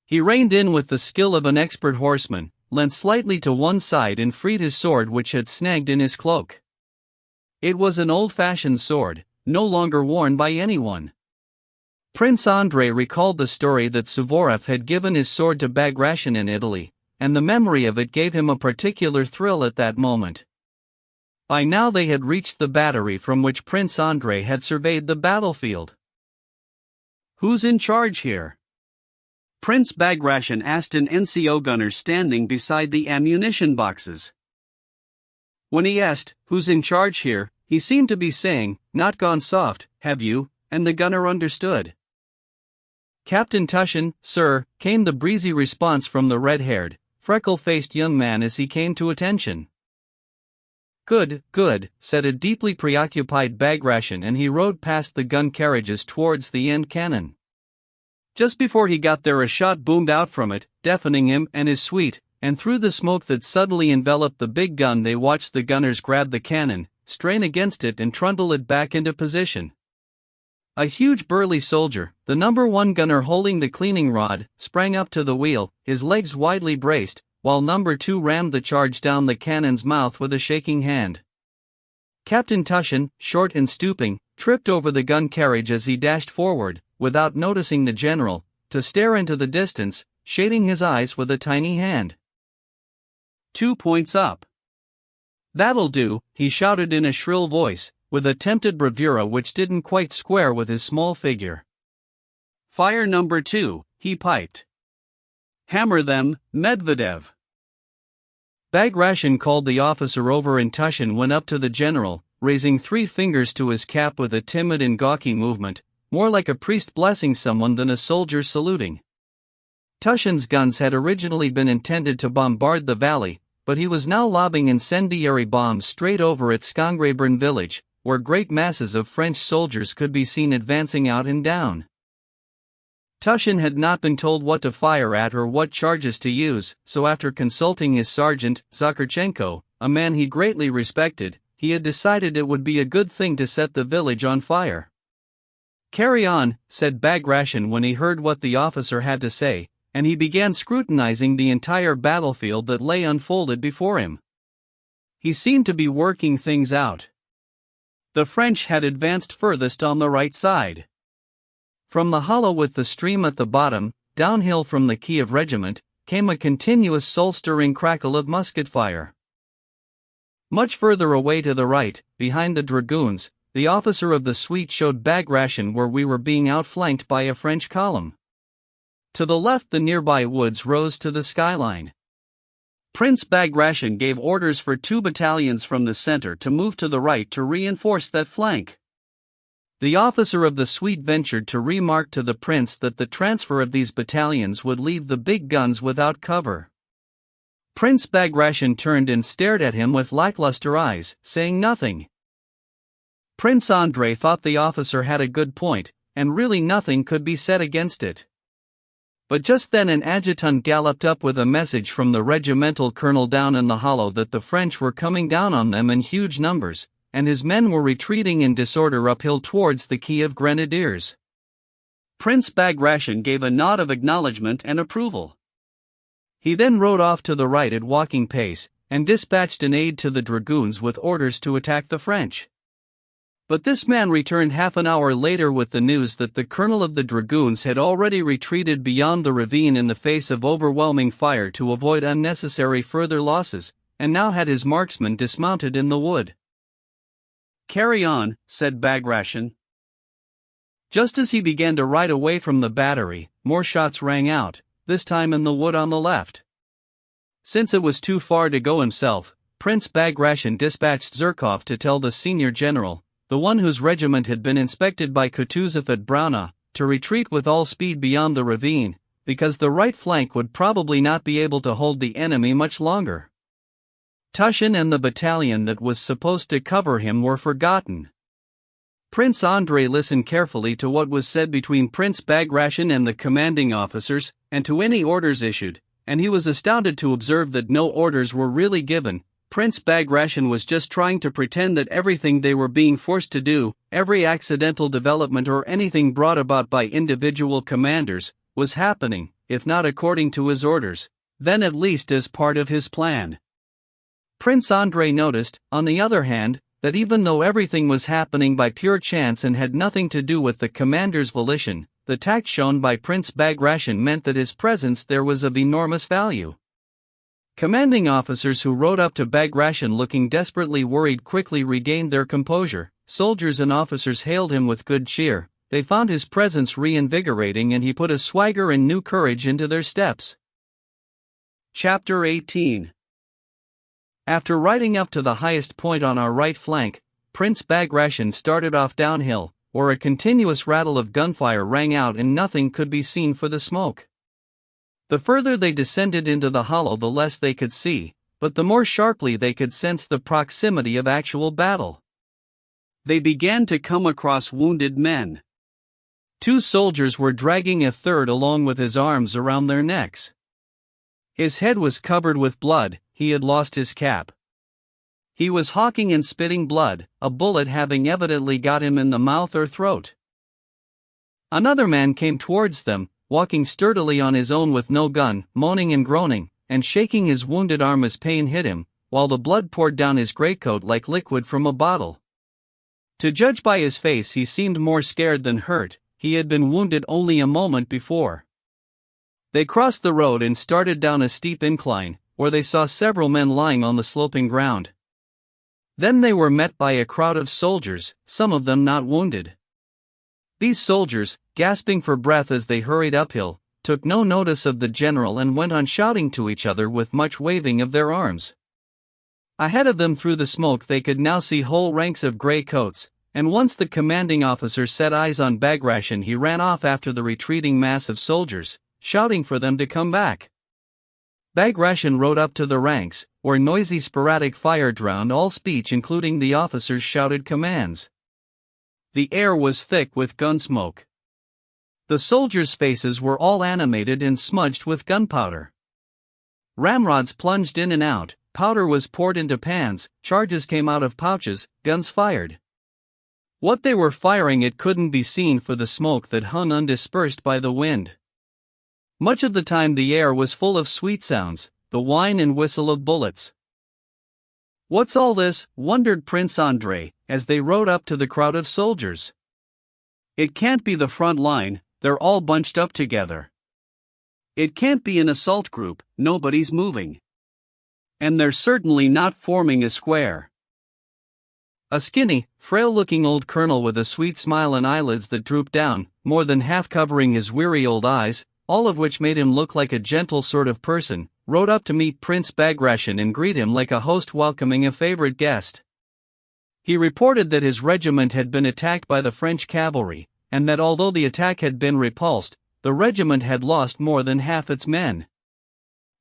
He reined in with the skill of an expert horseman, leant slightly to one side and freed his sword which had snagged in his cloak. It was an old-fashioned sword, no longer worn by anyone. Prince Andrei recalled the story that Suvorov had given his sword to Bagration in Italy, and the memory of it gave him a particular thrill at that moment. By now they had reached the battery from which Prince Andrei had surveyed the battlefield. "Who's in charge here?" Prince Bagration asked an NCO gunner standing beside the ammunition boxes. When he asked, "Who's in charge here?" he seemed to be saying, "Not gone soft, have you?" and the gunner understood. "Captain Tushin, sir," came the breezy response from the red-haired, freckle-faced young man as he came to attention. "Good, good," said a deeply preoccupied Bagration, and he rode past the gun carriages towards the end cannon. Just before he got there a shot boomed out from it, deafening him and his suite, and through the smoke that suddenly enveloped the big gun they watched the gunners grab the cannon, strain against it and trundle it back into position. A huge burly soldier, the number 1 gunner holding the cleaning rod, sprang up to the wheel, his legs widely braced, while number 2 rammed the charge down the cannon's mouth with a shaking hand. Captain Tushin, short and stooping, tripped over the gun carriage as he dashed forward, without noticing the general, to stare into the distance, shading his eyes with a tiny hand. 2 points up. "That'll do," he shouted in a shrill voice, with attempted bravura which didn't quite square with his small figure. "Fire number 2, he piped. "Hammer them, Medvedev." Bagration called the officer over and Tushin went up to the general, raising 3 fingers to his cap with a timid and gawky movement, more like a priest blessing someone than a soldier saluting. Tushin's guns had originally been intended to bombard the valley, but he was now lobbing incendiary bombs straight over at Skangrebern village, where great masses of French soldiers could be seen advancing out and down. Tushin had not been told what to fire at or what charges to use, so after consulting his sergeant, Zakharchenko, a man he greatly respected, he had decided it would be a good thing to set the village on fire. "Carry on," said Bagration when he heard what the officer had to say, and he began scrutinizing the entire battlefield that lay unfolded before him. He seemed to be working things out. The French had advanced furthest on the right side. From the hollow with the stream at the bottom, downhill from the Kiev regiment, came a continuous soul-stirring crackle of musket fire. Much further away to the right, behind the dragoons, the officer of the suite showed Bagration where we were being outflanked by a French column. To the left the nearby woods rose to the skyline. Prince Bagration gave orders for 2 battalions from the center to move to the right to reinforce that flank. The officer of the suite ventured to remark to the prince that the transfer of these battalions would leave the big guns without cover. Prince Bagration turned and stared at him with lackluster eyes, saying nothing. Prince Andrei thought the officer had a good point, and really nothing could be said against it. But just then an adjutant galloped up with a message from the regimental colonel down in the hollow that the French were coming down on them in huge numbers, and his men were retreating in disorder uphill towards the Kiev Grenadiers. Prince Bagration gave a nod of acknowledgement and approval. He then rode off to the right at walking pace, and dispatched an aide to the dragoons with orders to attack the French. But this man returned half an hour later with the news that the colonel of the dragoons had already retreated beyond the ravine in the face of overwhelming fire to avoid unnecessary further losses, and now had his marksmen dismounted in the wood. "Carry on," said Bagration. Just as he began to ride away from the battery, more shots rang out, this time in the wood on the left. Since it was too far to go himself, Prince Bagration dispatched Zherkov to tell the senior general, the one whose regiment had been inspected by Kutuzov at Brauna, to retreat with all speed beyond the ravine, because the right flank would probably not be able to hold the enemy much longer. Tushin and the battalion that was supposed to cover him were forgotten. Prince Andrei listened carefully to what was said between Prince Bagration and the commanding officers, and to any orders issued, and he was astounded to observe that no orders were really given. Prince Bagration was just trying to pretend that everything they were being forced to do, every accidental development or anything brought about by individual commanders, was happening, if not according to his orders, then at least as part of his plan. Prince Andrei noticed, on the other hand, that even though everything was happening by pure chance and had nothing to do with the commander's volition, the tact shown by Prince Bagration meant that his presence there was of enormous value. Commanding officers who rode up to Bagration looking desperately worried quickly regained their composure. Soldiers and officers hailed him with good cheer. They found his presence reinvigorating and he put a swagger and new courage into their steps. Chapter 18. After riding up to the highest point on our right flank, Prince Bagration started off downhill, where a continuous rattle of gunfire rang out and nothing could be seen for the smoke. The further they descended into the hollow, the less they could see, but the more sharply they could sense the proximity of actual battle. They began to come across wounded men. 2 soldiers were dragging a third along with his arms around their necks. His head was covered with blood, he had lost his cap. He was hawking and spitting blood, a bullet having evidently got him in the mouth or throat. Another man came towards them, walking sturdily on his own with no gun, moaning and groaning, and shaking his wounded arm as pain hit him, while the blood poured down his greatcoat like liquid from a bottle. To judge by his face, he seemed more scared than hurt. He had been wounded only a moment before. They crossed the road and started down a steep incline, where they saw several men lying on the sloping ground. Then they were met by a crowd of soldiers, some of them not wounded. These soldiers, gasping for breath as they hurried uphill, took no notice of the general and went on shouting to each other with much waving of their arms. Ahead of them through the smoke they could now see whole ranks of grey coats, and once the commanding officer set eyes on Bagration he ran off after the retreating mass of soldiers, shouting for them to come back. Bagration rode up to the ranks, where noisy sporadic fire drowned all speech, including the officers' shouted commands. The air was thick with gun smoke. The soldiers' faces were all animated and smudged with gunpowder. Ramrods plunged in and out, powder was poured into pans, charges came out of pouches, guns fired. What they were firing it couldn't be seen for the smoke that hung undispersed by the wind. Much of the time the air was full of sweet sounds, the whine and whistle of bullets. "What's all this?" wondered Prince Andrei, as they rode up to the crowd of soldiers. "It can't be the front line, they're all bunched up together. It can't be an assault group, nobody's moving. And they're certainly not forming a square." A skinny, frail-looking old colonel with a sweet smile and eyelids that drooped down, more than half covering his weary old eyes, all of which made him look like a gentle sort of person, rode up to meet Prince Bagration and greet him like a host welcoming a favorite guest. He reported that his regiment had been attacked by the French cavalry, and that although the attack had been repulsed, the regiment had lost more than half its men.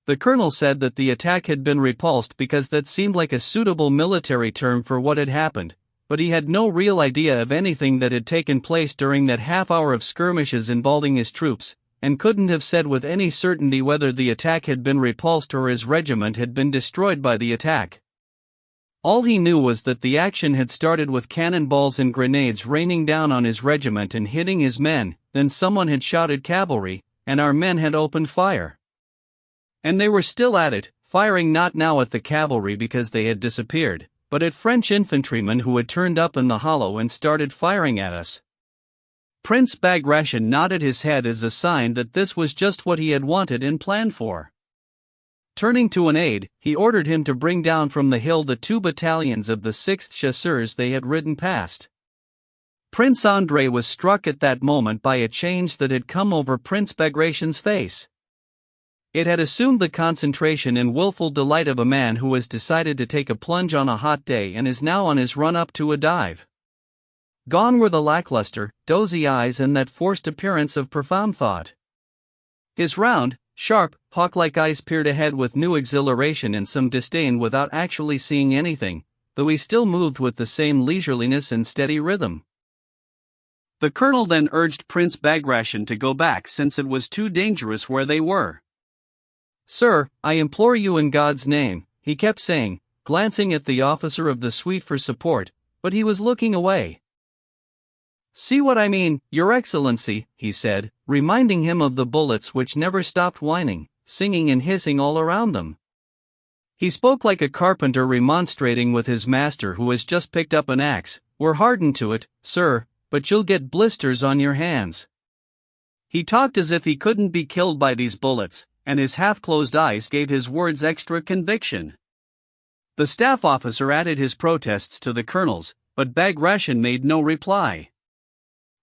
The colonel said that the attack had been repulsed because that seemed like a suitable military term for what had happened, but he had no real idea of anything that had taken place during that half hour of skirmishes involving his troops, and couldn't have said with any certainty whether the attack had been repulsed or his regiment had been destroyed by the attack. All he knew was that the action had started with cannonballs and grenades raining down on his regiment and hitting his men, then someone had shouted cavalry, and our men had opened fire. And they were still at it, firing not now at the cavalry because they had disappeared, but at French infantrymen who had turned up in the hollow and started firing at us. Prince Bagration nodded his head as a sign that this was just what he had wanted and planned for. Turning to an aide, he ordered him to bring down from the hill the 2 battalions of the 6th Chasseurs they had ridden past. Prince Andrei was struck at that moment by a change that had come over Prince Bagration's face. It had assumed the concentration and willful delight of a man who has decided to take a plunge on a hot day and is now on his run up to a dive. Gone were the lackluster, dozy eyes and that forced appearance of profound thought. His round, sharp, hawk-like eyes peered ahead with new exhilaration and some disdain without actually seeing anything, though he still moved with the same leisureliness and steady rhythm. The colonel then urged Prince Bagration to go back since it was too dangerous where they were. "Sir, I implore you in God's name," he kept saying, glancing at the officer of the suite for support, but he was looking away. "See what I mean, Your Excellency," he said, reminding him of the bullets which never stopped whining, singing and hissing all around them. He spoke like a carpenter remonstrating with his master who has just picked up an axe. "We're hardened to it, sir, but you'll get blisters on your hands." He talked as if he couldn't be killed by these bullets, and his half-closed eyes gave his words extra conviction. The staff officer added his protests to the colonel's, but Bagration made no reply.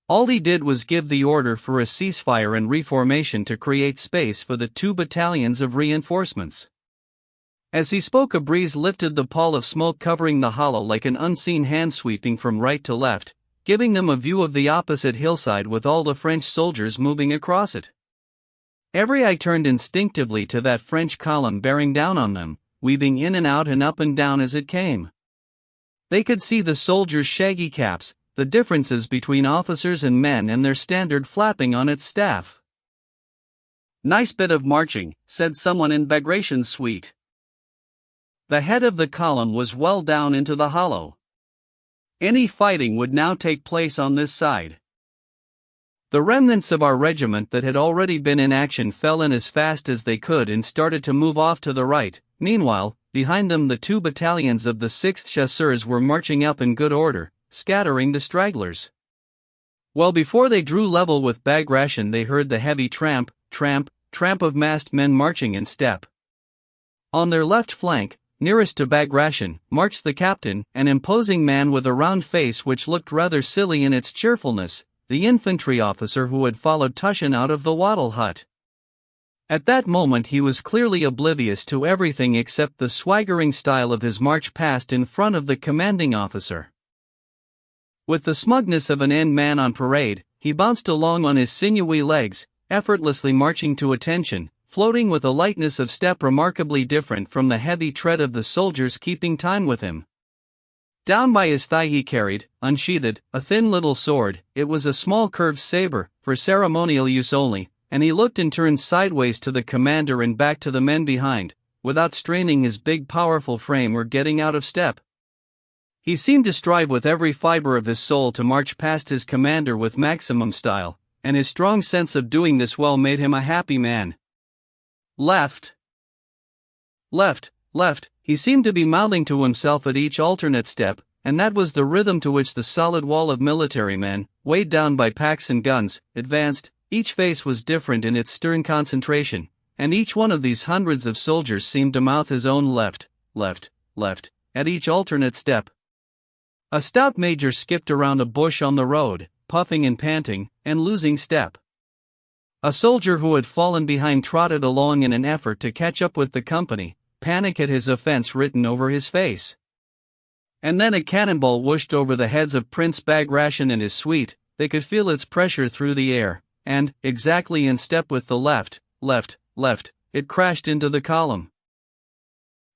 All he did was give the order for a ceasefire and reformation to create space for the 2 battalions of reinforcements. As he spoke, a breeze lifted the pall of smoke covering the hollow like an unseen hand sweeping from right to left, giving them a view of the opposite hillside with all the French soldiers moving across it. Every eye turned instinctively to that French column bearing down on them, weaving in and out and up and down as it came. They could see the soldiers' shaggy caps, the differences between officers and men and their standard flapping on its staff. "Nice bit of marching," said someone in Bagration's suite. The head of the column was well down into the hollow. Any fighting would now take place on this side. The remnants of our regiment that had already been in action fell in as fast as they could and started to move off to the right. Meanwhile, behind them the 2 battalions of the 6th Chasseurs were marching up in good order, scattering the stragglers. Well before they drew level with Bagration they heard the heavy tramp, tramp, tramp of massed men marching in step. On their left flank, nearest to Bagration, marched the captain, an imposing man with a round face which looked rather silly in its cheerfulness, the infantry officer who had followed Tushin out of the wattle hut. At that moment he was clearly oblivious to everything except the swaggering style of his march past in front of the commanding officer. With the smugness of an end man on parade, he bounced along on his sinewy legs, effortlessly marching to attention, floating with a lightness of step remarkably different from the heavy tread of the soldiers keeping time with him. Down by his thigh he carried, unsheathed, a thin little sword. It was a small curved saber, for ceremonial use only, and he looked and turned sideways to the commander and back to the men behind, without straining his big powerful frame or getting out of step. He seemed to strive with every fiber of his soul to march past his commander with maximum style, and his strong sense of doing this well made him a happy man. Left. Left, left, he seemed to be mouthing to himself at each alternate step, and that was the rhythm to which the solid wall of military men, weighed down by packs and guns, advanced. Each face was different in its stern concentration, and each one of these hundreds of soldiers seemed to mouth his own left, left, left, at each alternate step. A stout major skipped around a bush on the road, puffing and panting, and losing step. A soldier who had fallen behind trotted along in an effort to catch up with the company, panic at his offense written over his face. And then a cannonball whooshed over the heads of Prince Bagration and his suite. They could feel its pressure through the air, and, exactly in step with the left, left, left, it crashed into the column.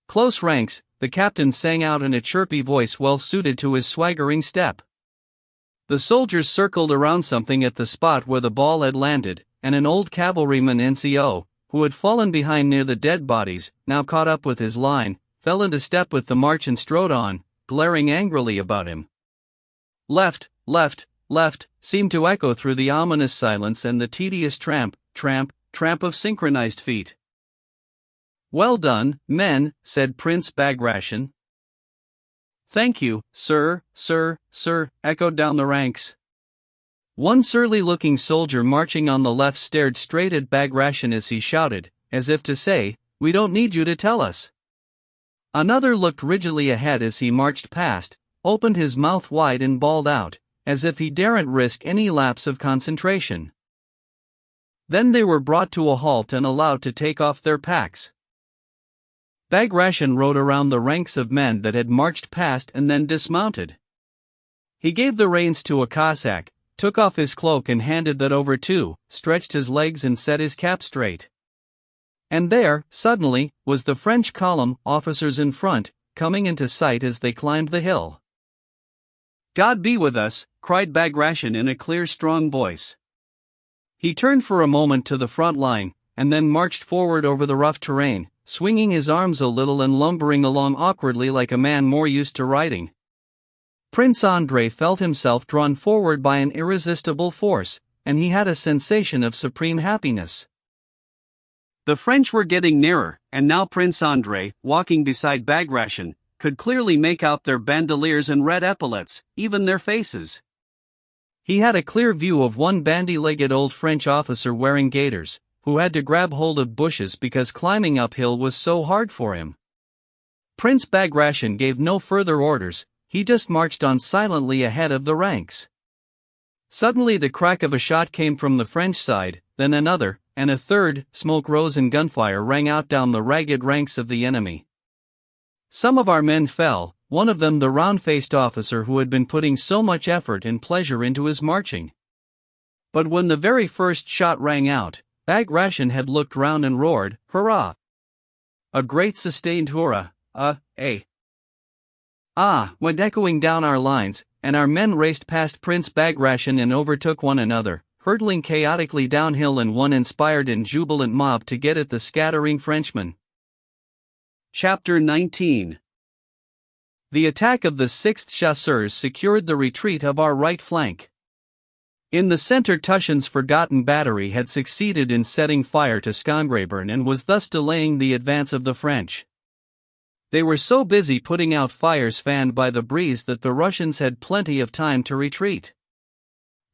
"Close ranks," the captain sang out in a chirpy voice well suited to his swaggering step. The soldiers circled around something at the spot where the ball had landed, and an old cavalryman NCO, who had fallen behind near the dead bodies, now caught up with his line, fell into step with the march and strode on, glaring angrily about him. "Left, left, left," seemed to echo through the ominous silence and the tedious tramp, tramp, tramp of synchronized feet. "Well done, men," said Prince Bagration. "Thank you, sir, sir, sir," echoed down the ranks. One surly-looking soldier marching on the left stared straight at Bagration as he shouted, as if to say, "We don't need you to tell us." Another looked rigidly ahead as he marched past, opened his mouth wide and bawled out, as if he daren't risk any lapse of concentration. Then they were brought to a halt and allowed to take off their packs. Bagration rode around the ranks of men that had marched past and then dismounted. He gave the reins to a Cossack, took off his cloak and handed that over too, stretched his legs and set his cap straight. And there, suddenly, was the French column, officers in front, coming into sight as they climbed the hill. "God be with us," cried Bagration in a clear, strong voice. He turned for a moment to the front line, and then marched forward over the rough terrain, swinging his arms a little and lumbering along awkwardly like a man more used to riding. Prince Andrei felt himself drawn forward by an irresistible force, and he had a sensation of supreme happiness. The French were getting nearer, and now Prince Andrei, walking beside Bagration, could clearly make out their bandoliers and red epaulets, even their faces. He had a clear view of one bandy-legged old French officer wearing gaiters, who had to grab hold of bushes because climbing uphill was so hard for him. Prince Bagration gave no further orders, he just marched on silently ahead of the ranks. Suddenly the crack of a shot came from the French side, then another, and a third. Smoke rose and gunfire rang out down the ragged ranks of the enemy. Some of our men fell, one of them the round-faced officer who had been putting so much effort and pleasure into his marching. But when the very first shot rang out, Bagration had looked round and roared, "Hurrah!" A great sustained hurrah, went echoing down our lines, and our men raced past Prince Bagration and overtook one another, hurtling chaotically downhill in one inspired and jubilant mob to get at the scattering Frenchmen. Chapter 19. The attack of the 6th Chasseurs secured the retreat of our right flank. In the center, Tushen's forgotten battery had succeeded in setting fire to Schongraben and was thus delaying the advance of the French. They were so busy putting out fires fanned by the breeze that the Russians had plenty of time to retreat.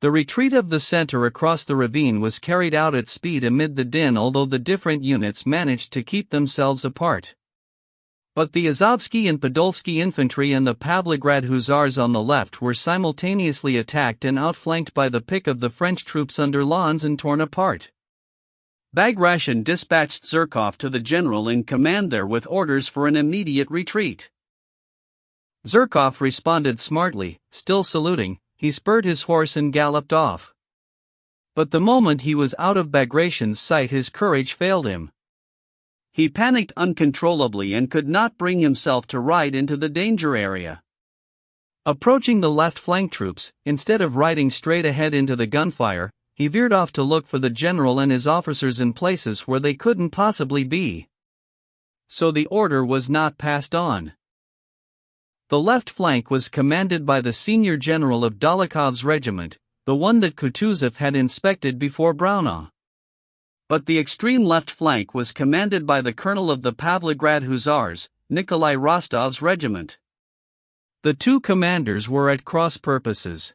The retreat of the center across the ravine was carried out at speed amid the din, although the different units managed to keep themselves apart. But the Azovsky and Podolsky infantry and the Pavlograd hussars on the left were simultaneously attacked and outflanked by the pick of the French troops under Lens and torn apart. Bagration dispatched Zherkov to the general in command there with orders for an immediate retreat. Zherkov responded smartly, still saluting. He spurred his horse and galloped off. But the moment he was out of Bagration's sight, his courage failed him. He panicked uncontrollably and could not bring himself to ride into the danger area. Approaching the left flank troops, instead of riding straight ahead into the gunfire, he veered off to look for the general and his officers in places where they couldn't possibly be. So the order was not passed on. The left flank was commanded by the senior general of Dólokhov's regiment, the one that Kutuzov had inspected before Braunau. But the extreme left flank was commanded by the colonel of the Pavlograd Hussars, Nikolai Rostov's regiment. The two commanders were at cross purposes.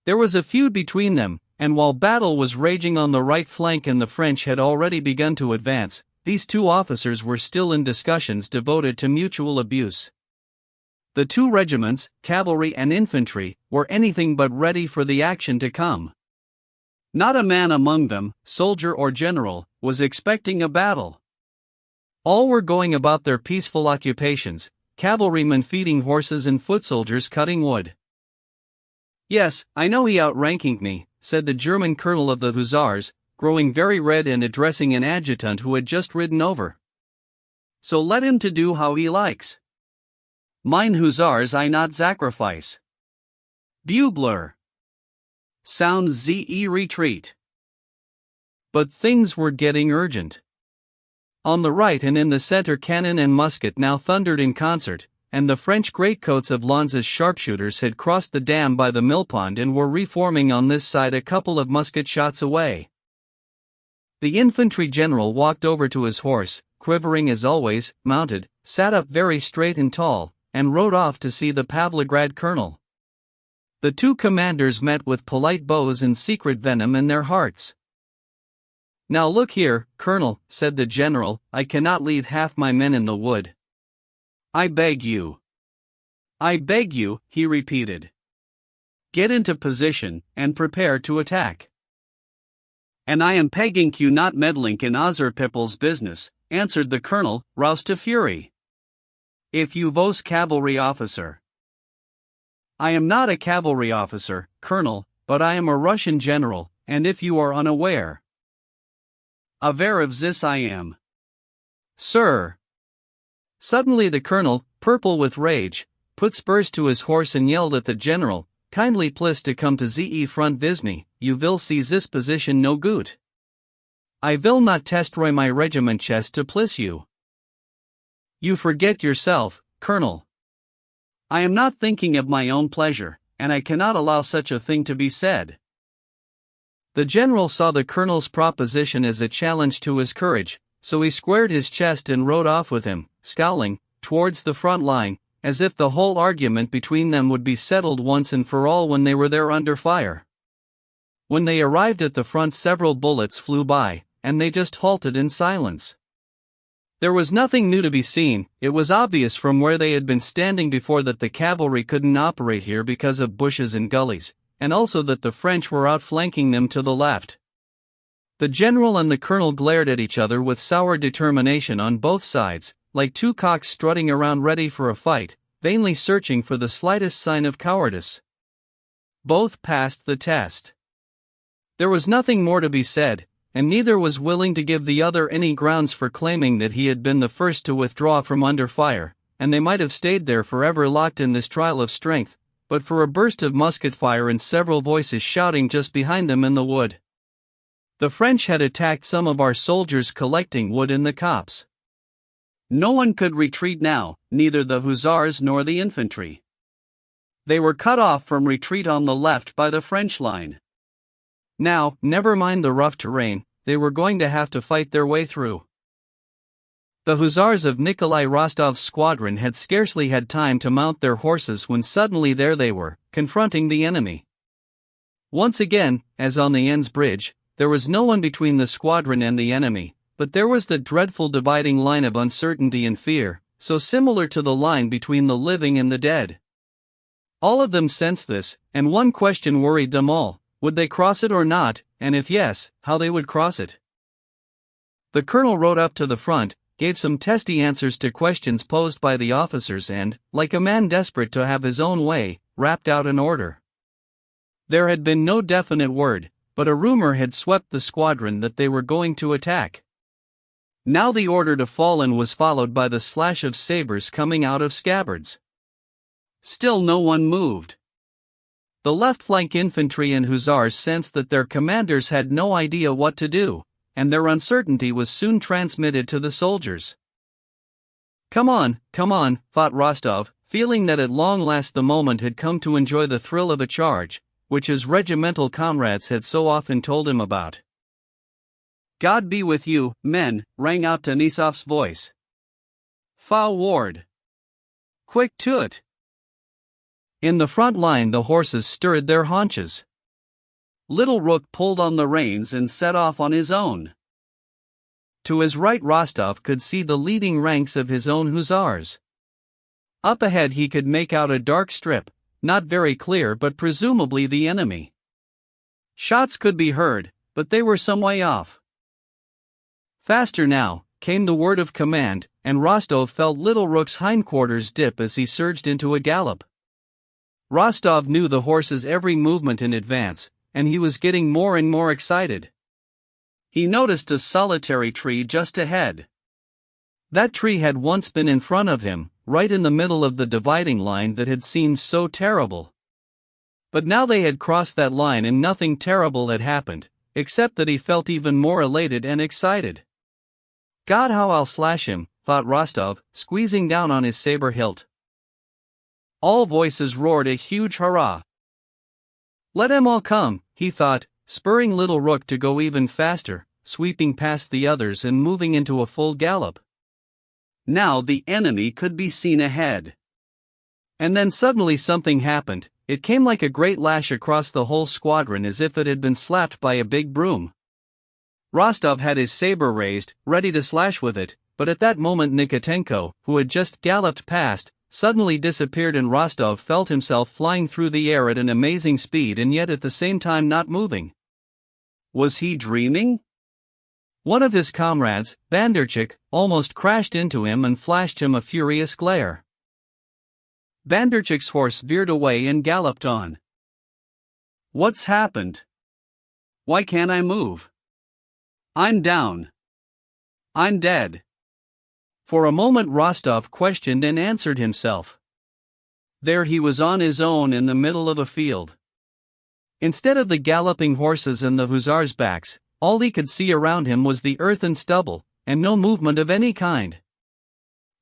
There was a feud between them, and while battle was raging on the right flank and the French had already begun to advance, these two officers were still in discussions devoted to mutual abuse. The two regiments, cavalry and infantry, were anything but ready for the action to come. Not a man among them, soldier or general, was expecting a battle. All were going about their peaceful occupations, cavalrymen feeding horses and foot soldiers cutting wood. "Yes, I know he outranking me," said the German colonel of the hussars, growing very red and addressing an adjutant who had just ridden over. "So let him to do how he likes. Mine hussars I not sacrifice. Bugler. Sound ze retreat." But things were getting urgent. On the right and in the center, cannon and musket now thundered in concert, and the French greatcoats of Lens's sharpshooters had crossed the dam by the millpond and were reforming on this side a couple of musket shots away. The infantry general walked over to his horse, quivering as always, mounted, sat up very straight and tall, and rode off to see the Pavlograd colonel. The two commanders met with polite bows and secret venom in their hearts. "Now look here, colonel," said the general, "I cannot leave half my men in the wood. I beg you." "I beg you," he repeated. "Get into position, and prepare to attack." "And I am begging you not meddling in other people's business," answered the colonel, roused to fury. "If you vos cavalry officer." "I am not a cavalry officer, colonel, but I am a Russian general, and if you are unaware." "Aware of this I am, sir." Suddenly the colonel, purple with rage, put spurs to his horse and yelled at the general, "Kindly please to come to ze front vis me, you will see this position no gut. I will not destroy my regiment chest to please you." "You forget yourself, colonel. I am not thinking of my own pleasure, and I cannot allow such a thing to be said." The general saw the colonel's proposition as a challenge to his courage, so he squared his chest and rode off with him, scowling, towards the front line, as if the whole argument between them would be settled once and for all when they were there under fire. When they arrived at the front, several bullets flew by, and they just halted in silence. There was nothing new to be seen. It was obvious from where they had been standing before that the cavalry couldn't operate here because of bushes and gullies, and also that the French were outflanking them to the left. The general and the colonel glared at each other with sour determination on both sides, like two cocks strutting around ready for a fight, vainly searching for the slightest sign of cowardice. Both passed the test. There was nothing more to be said, and neither was willing to give the other any grounds for claiming that he had been the first to withdraw from under fire, and they might have stayed there forever locked in this trial of strength, but for a burst of musket fire and several voices shouting just behind them in the wood. The French had attacked some of our soldiers collecting wood in the copse. No one could retreat now, neither the hussars nor the infantry. They were cut off from retreat on the left by the French line. Now, never mind the rough terrain, they were going to have to fight their way through. The hussars of Nikolai Rostov's squadron had scarcely had time to mount their horses when suddenly there they were, confronting the enemy. Once again, as on the Enns Bridge, there was no one between the squadron and the enemy, but there was the dreadful dividing line of uncertainty and fear, so similar to the line between the living and the dead. All of them sensed this, and one question worried them all: would they cross it or not, and if yes, how they would cross it? The colonel rode up to the front, gave some testy answers to questions posed by the officers and, like a man desperate to have his own way, rapped out an order. There had been no definite word, but a rumor had swept the squadron that they were going to attack. Now the order to fall in was followed by the slash of sabers coming out of scabbards. Still no one moved. The left flank infantry and hussars sensed that their commanders had no idea what to do, and their uncertainty was soon transmitted to the soldiers. Come on, thought Rostov, feeling that at long last the moment had come to enjoy the thrill of a charge, which his regimental comrades had so often told him about. "God be with you, men," rang out Denisov's voice. "Forward! Quick to it!" In the front line the horses stirred their haunches. Little Rook pulled on the reins and set off on his own. To his right Rostov could see the leading ranks of his own hussars. Up ahead he could make out a dark strip, not very clear but presumably the enemy. Shots could be heard, but they were some way off. Faster now, came the word of command, and Rostov felt Little Rook's hindquarters dip as he surged into a gallop. Rostov knew the horse's every movement in advance, and he was getting more and more excited. He noticed a solitary tree just ahead. That tree had once been in front of him, right in the middle of the dividing line that had seemed so terrible. But now they had crossed that line and nothing terrible had happened, except that he felt even more elated and excited. God, how I'll slash him, thought Rostov, squeezing down on his saber hilt. All voices roared a huge hurrah. Let 'em all come, he thought, spurring Little Rook to go even faster, sweeping past the others and moving into a full gallop. Now the enemy could be seen ahead. And then suddenly something happened. It came like a great lash across the whole squadron as if it had been slapped by a big broom. Rostov had his saber raised, ready to slash with it, but at that moment Nikitenko, who had just galloped past, suddenly disappeared and Rostov felt himself flying through the air at an amazing speed and yet at the same time not moving. Was he dreaming? One of his comrades, Banderchik, almost crashed into him and flashed him a furious glare. Banderchik's horse veered away and galloped on. What's happened? Why can't I move? I'm down. I'm dead. For a moment Rostov questioned and answered himself. There he was on his own in the middle of a field. Instead of the galloping horses and the hussars' backs, all he could see around him was the earth and stubble, and no movement of any kind.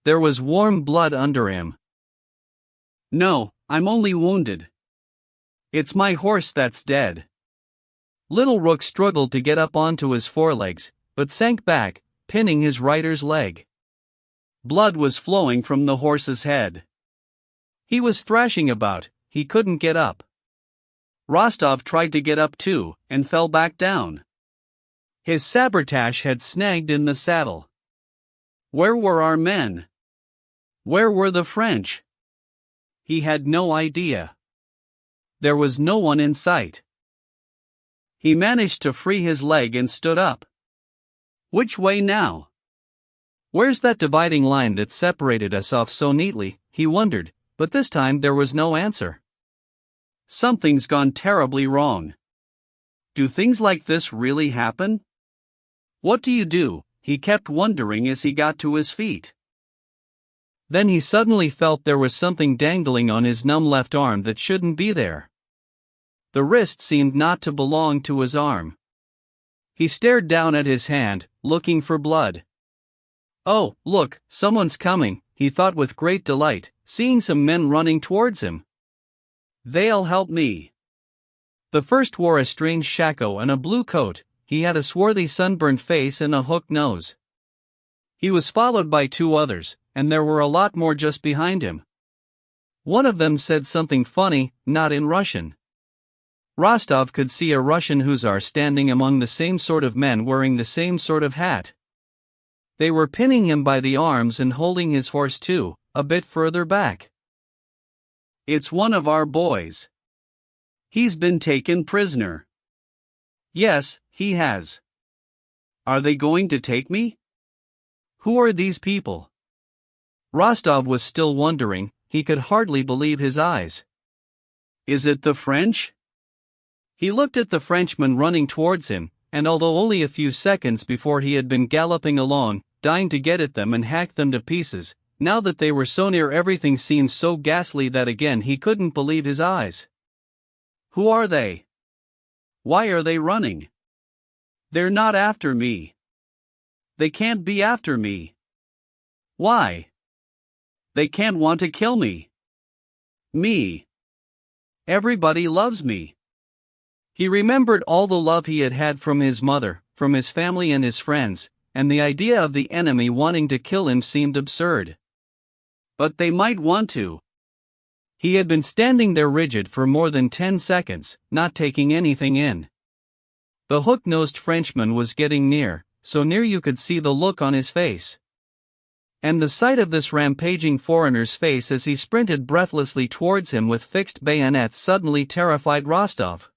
There was warm blood under him. No, I'm only wounded. It's my horse that's dead. Little Rook struggled to get up onto his forelegs, but sank back, pinning his rider's leg. Blood was flowing from the horse's head. He was thrashing about, he couldn't get up. Rostov tried to get up too, and fell back down. His sabretache had snagged in the saddle. Where were our men? Where were the French? He had no idea. There was no one in sight. He managed to free his leg and stood up. Which way now? Where's that dividing line that separated us off so neatly, he wondered, but this time there was no answer. Something's gone terribly wrong. Do things like this really happen? What do you do? He kept wondering as he got to his feet. Then he suddenly felt there was something dangling on his numb left arm that shouldn't be there. The wrist seemed not to belong to his arm. He stared down at his hand, looking for blood. Oh, look, someone's coming, he thought with great delight, seeing some men running towards him. They'll help me. The first wore a strange shako and a blue coat. He had a swarthy sunburned face and a hooked nose. He was followed by two others, and there were a lot more just behind him. One of them said something funny, not in Russian. Rostov could see a Russian hussar standing among the same sort of men wearing the same sort of hat. They were pinning him by the arms and holding his horse too, a bit further back. It's one of our boys. He's been taken prisoner. Yes, he has. Are they going to take me? Who are these people? Rostov was still wondering, he could hardly believe his eyes. Is it the French? He looked at the Frenchmen running towards him, and although only a few seconds before he had been galloping along, dying to get at them and hack them to pieces, now that they were so near everything seemed so ghastly that again he couldn't believe his eyes. Who are they? Why are they running? They're not after me. They can't be after me. Why? They can't want to kill me. Me. Everybody loves me. He remembered all the love he had had from his mother, from his family and his friends, and the idea of the enemy wanting to kill him seemed absurd. But they might want to. He had been standing there rigid for more than 10 seconds, not taking anything in. The hook-nosed Frenchman was getting near, so near you could see the look on his face. And the sight of this rampaging foreigner's face as he sprinted breathlessly towards him with fixed bayonet suddenly terrified Rostov.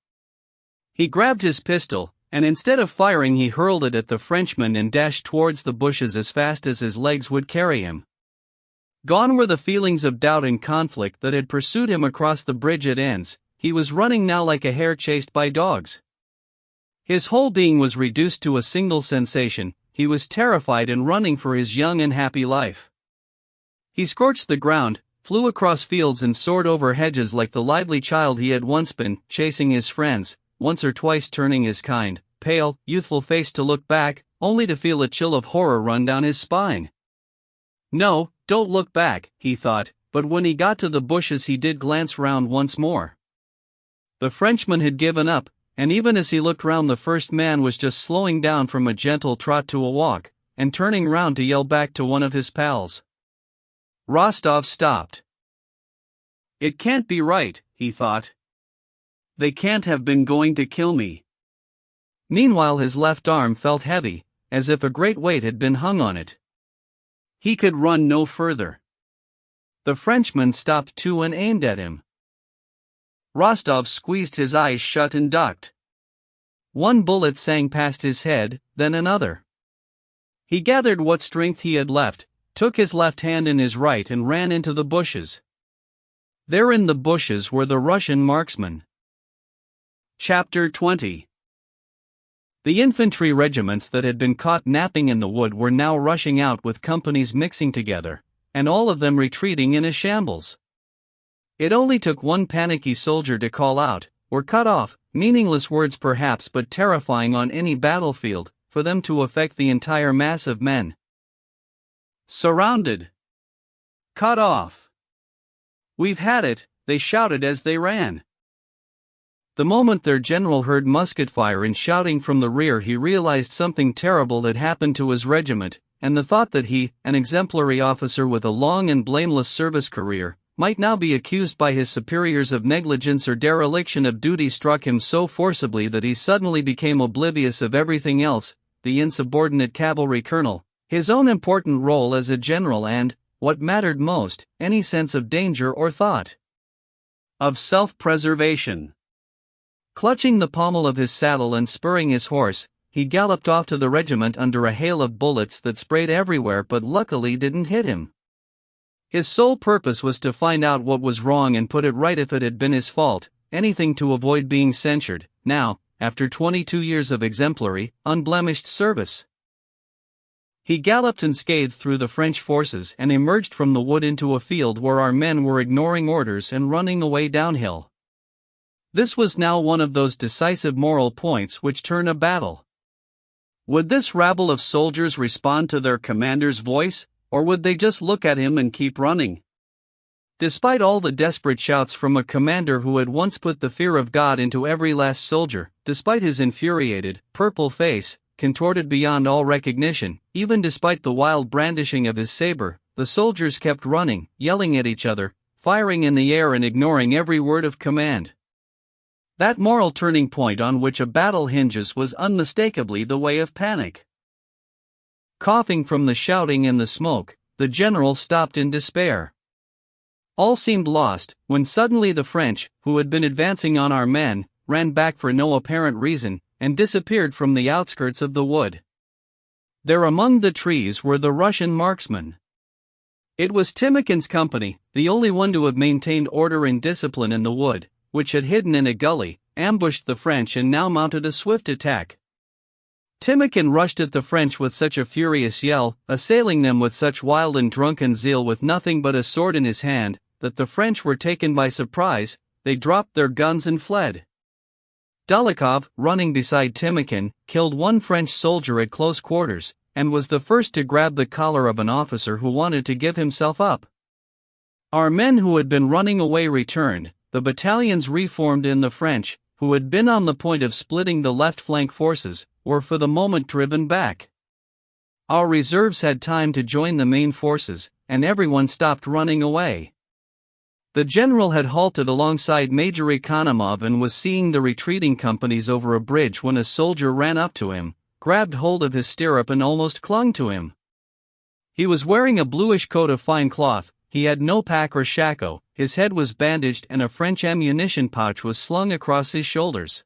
He grabbed his pistol, and instead of firing he hurled it at the Frenchman and dashed towards the bushes as fast as his legs would carry him. Gone were the feelings of doubt and conflict that had pursued him across the bridge at Enns. He was running now like a hare chased by dogs. His whole being was reduced to a single sensation, he was terrified and running for his young and happy life. He scorched the ground, flew across fields and soared over hedges like the lively child he had once been, chasing his friends, once or twice turning his kind, pale, youthful face to look back, only to feel a chill of horror run down his spine. No, don't look back, he thought, but when he got to the bushes he did glance round once more. The Frenchman had given up, and even as he looked round the first man was just slowing down from a gentle trot to a walk, and turning round to yell back to one of his pals. Rostov stopped. It can't be right, he thought. They can't have been going to kill me. Meanwhile his left arm felt heavy, as if a great weight had been hung on it. He could run no further. The Frenchman stopped too and aimed at him. Rostov squeezed his eyes shut and ducked. One bullet sang past his head, then another. He gathered what strength he had left, took his left hand in his right and ran into the bushes. There in the bushes were the Russian marksmen. Chapter 20. The infantry regiments that had been caught napping in the wood were now rushing out with companies mixing together, and all of them retreating in a shambles. It only took one panicky soldier to call out, "We're cut off," meaningless words perhaps but terrifying on any battlefield, for them to affect the entire mass of men. Surrounded. Cut off. We've had it, they shouted as they ran. The moment their general heard musket fire and shouting from the rear, he realized something terrible had happened to his regiment, and the thought that he, an exemplary officer with a long and blameless service career, might now be accused by his superiors of negligence or dereliction of duty struck him so forcibly that he suddenly became oblivious of everything else, the insubordinate cavalry colonel, his own important role as a general and, what mattered most, any sense of danger or thought of self-preservation. Clutching the pommel of his saddle and spurring his horse, he galloped off to the regiment under a hail of bullets that sprayed everywhere but luckily didn't hit him. His sole purpose was to find out what was wrong and put it right if it had been his fault, anything to avoid being censured, now, after 22 years of exemplary, unblemished service. He galloped unscathed through the French forces and emerged from the wood into a field where our men were ignoring orders and running away downhill. This was now one of those decisive moral points which turn a battle. Would this rabble of soldiers respond to their commander's voice, or would they just look at him and keep running? Despite all the desperate shouts from a commander who had once put the fear of God into every last soldier, despite his infuriated, purple face, contorted beyond all recognition, even despite the wild brandishing of his saber, the soldiers kept running, yelling at each other, firing in the air and ignoring every word of command. That moral turning point on which a battle hinges was unmistakably the way of panic. Coughing from the shouting and the smoke, the general stopped in despair. All seemed lost, when suddenly the French, who had been advancing on our men, ran back for no apparent reason, and disappeared from the outskirts of the wood. There among the trees were the Russian marksmen. It was Timokhin's company, the only one to have maintained order and discipline in the wood, which had hidden in a gully, ambushed the French and now mounted a swift attack. Timokhin rushed at the French with such a furious yell, assailing them with such wild and drunken zeal with nothing but a sword in his hand, that the French were taken by surprise. They dropped their guns and fled. Dólokhov, running beside Timokhin, killed one French soldier at close quarters, and was the first to grab the collar of an officer who wanted to give himself up. Our men who had been running away returned, the battalions reformed in the French, who had been on the point of splitting the left flank forces, were for the moment driven back. Our reserves had time to join the main forces, and everyone stopped running away. The general had halted alongside Major Economov and was seeing the retreating companies over a bridge when a soldier ran up to him, grabbed hold of his stirrup and almost clung to him. He was wearing a bluish coat of fine cloth, he had no pack or shako, his head was bandaged and a French ammunition pouch was slung across his shoulders.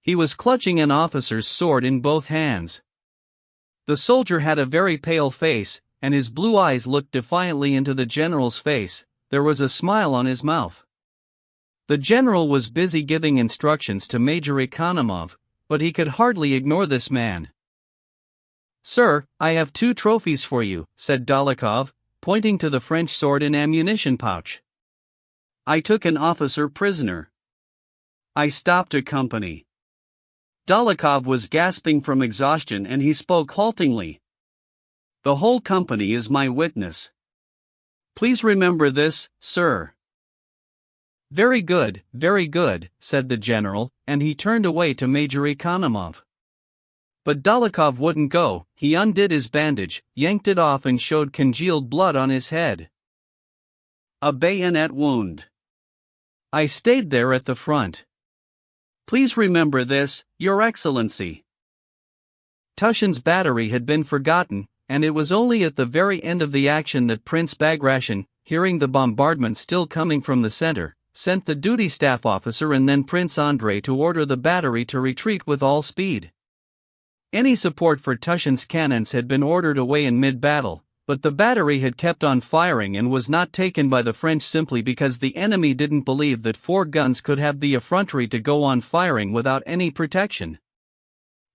He was clutching an officer's sword in both hands. The soldier had a very pale face, and his blue eyes looked defiantly into the general's face. There was a smile on his mouth. The general was busy giving instructions to Major Economov, but he could hardly ignore this man. "Sir, I have 2 trophies for you," said Dólokhov, pointing to the French sword and ammunition pouch. "I took an officer prisoner. I stopped a company." Dólokhov was gasping from exhaustion and he spoke haltingly. "The whole company is my witness. Please remember this, sir." very good," said the general, and he turned away to Major Economov. But Dólokhov wouldn't go. He undid his bandage, yanked it off and showed congealed blood on his head. "A bayonet wound. I stayed there at the front. Please remember this, Your Excellency." Tushin's battery had been forgotten, and it was only at the very end of the action that Prince Bagration, hearing the bombardment still coming from the center, sent the duty staff officer and then Prince Andrei to order the battery to retreat with all speed. Any support for Tushin's cannons had been ordered away in mid-battle, but the battery had kept on firing and was not taken by the French simply because the enemy didn't believe that 4 guns could have the effrontery to go on firing without any protection.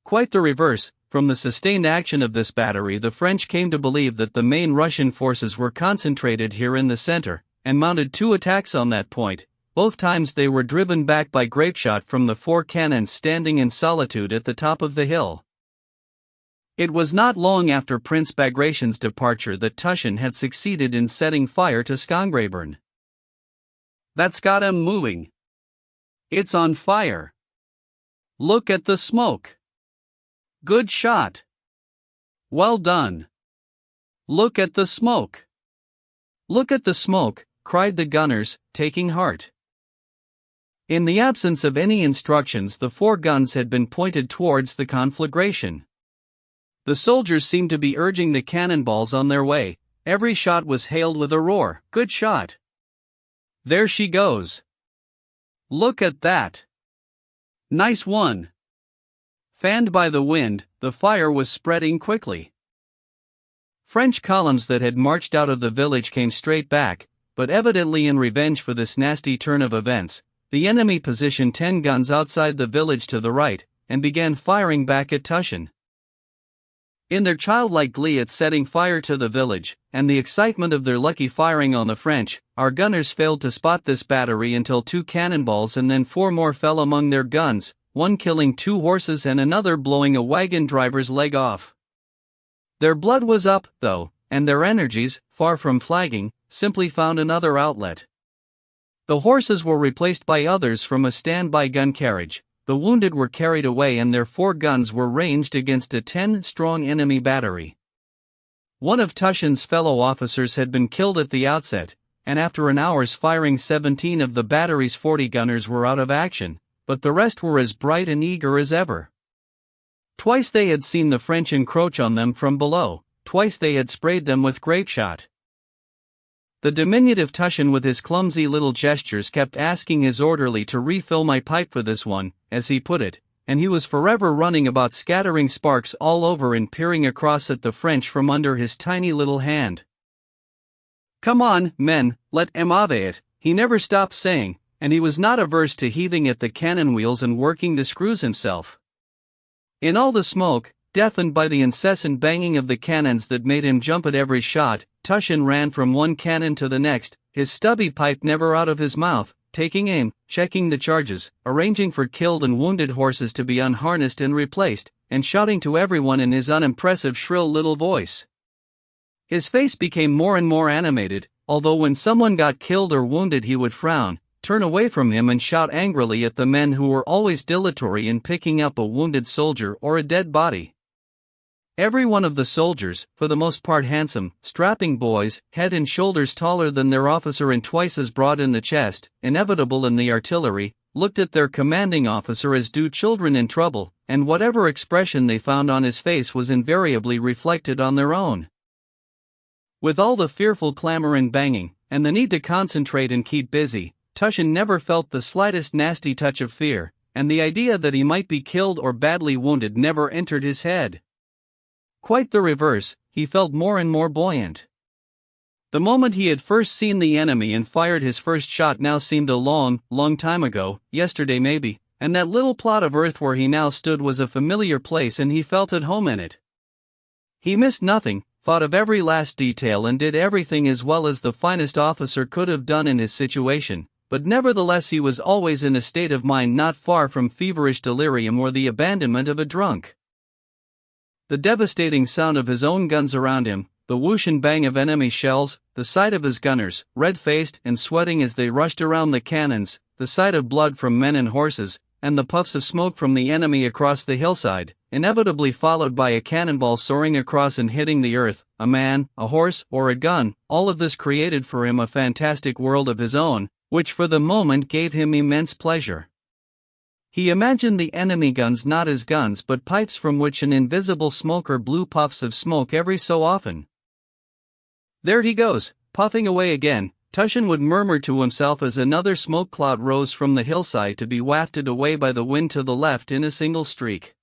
Quite the reverse, from the sustained action of this battery the French came to believe that the main Russian forces were concentrated here in the center, and mounted 2 attacks on that point. Both times they were driven back by grapeshot from the 4 cannons standing in solitude at the top of the hill. It was not long after Prince Bagration's departure that Tushin had succeeded in setting fire to Skongravern. "That's got 'em moving. It's on fire. Look at the smoke. Good shot. Well done. Look at the smoke. Look at the smoke," cried the gunners, taking heart. In the absence of any instructions, the 4 guns had been pointed towards the conflagration. The soldiers seemed to be urging the cannonballs on their way. Every shot was hailed with a roar. "Good shot. There she goes. Look at that. Nice one." Fanned by the wind, the fire was spreading quickly. French columns that had marched out of the village came straight back, but evidently in revenge for this nasty turn of events, the enemy positioned 10 guns outside the village to the right, and began firing back at Tushin. In their childlike glee at setting fire to the village, and the excitement of their lucky firing on the French, our gunners failed to spot this battery until 2 cannonballs and then 4 more fell among their guns, one killing 2 horses and another blowing a wagon driver's leg off. Their blood was up, though, and their energies, far from flagging, simply found another outlet. The horses were replaced by others from a standby gun carriage. The wounded were carried away and their 4 guns were ranged against a 10-strong enemy battery. One of Tushin's fellow officers had been killed at the outset, and after an hour's firing 17 of the battery's 40 gunners were out of action, but the rest were as bright and eager as ever. Twice they had seen the French encroach on them from below, twice they had sprayed them with grapeshot. The diminutive Tushin with his clumsy little gestures kept asking his orderly to refill my pipe for this one, as he put it, and he was forever running about scattering sparks all over and peering across at the French from under his tiny little hand. "Come on, men, let 'em have it," he never stopped saying, and he was not averse to heaving at the cannon wheels and working the screws himself. In all the smoke, deafened by the incessant banging of the cannons that made him jump at every shot, Tushin ran from one cannon to the next, his stubby pipe never out of his mouth, taking aim, checking the charges, arranging for killed and wounded horses to be unharnessed and replaced, and shouting to everyone in his unimpressive shrill little voice. His face became more and more animated, although when someone got killed or wounded he would frown, turn away from him and shout angrily at the men who were always dilatory in picking up a wounded soldier or a dead body. Every one of the soldiers, for the most part handsome, strapping boys, head and shoulders taller than their officer and twice as broad in the chest, inevitable in the artillery, looked at their commanding officer as do children in trouble, and whatever expression they found on his face was invariably reflected on their own. With all the fearful clamor and banging, and the need to concentrate and keep busy, Tushin never felt the slightest nasty touch of fear, and the idea that he might be killed or badly wounded never entered his head. Quite the reverse, he felt more and more buoyant. The moment he had first seen the enemy and fired his first shot now seemed a long, long time ago, yesterday maybe, and that little plot of earth where he now stood was a familiar place and he felt at home in it. He missed nothing, thought of every last detail and did everything as well as the finest officer could have done in his situation, but nevertheless he was always in a state of mind not far from feverish delirium or the abandonment of a drunk. The devastating sound of his own guns around him, the whoosh and bang of enemy shells, the sight of his gunners, red-faced and sweating as they rushed around the cannons, the sight of blood from men and horses, and the puffs of smoke from the enemy across the hillside, inevitably followed by a cannonball soaring across and hitting the earth, a man, a horse, or a gun, all of this created for him a fantastic world of his own, which for the moment gave him immense pleasure. He imagined the enemy guns not as guns but pipes from which an invisible smoker blew puffs of smoke every so often. "There he goes, puffing away again, Tushin would murmur to himself as another smoke cloud rose from the hillside to be wafted away by the wind to the left in a single streak.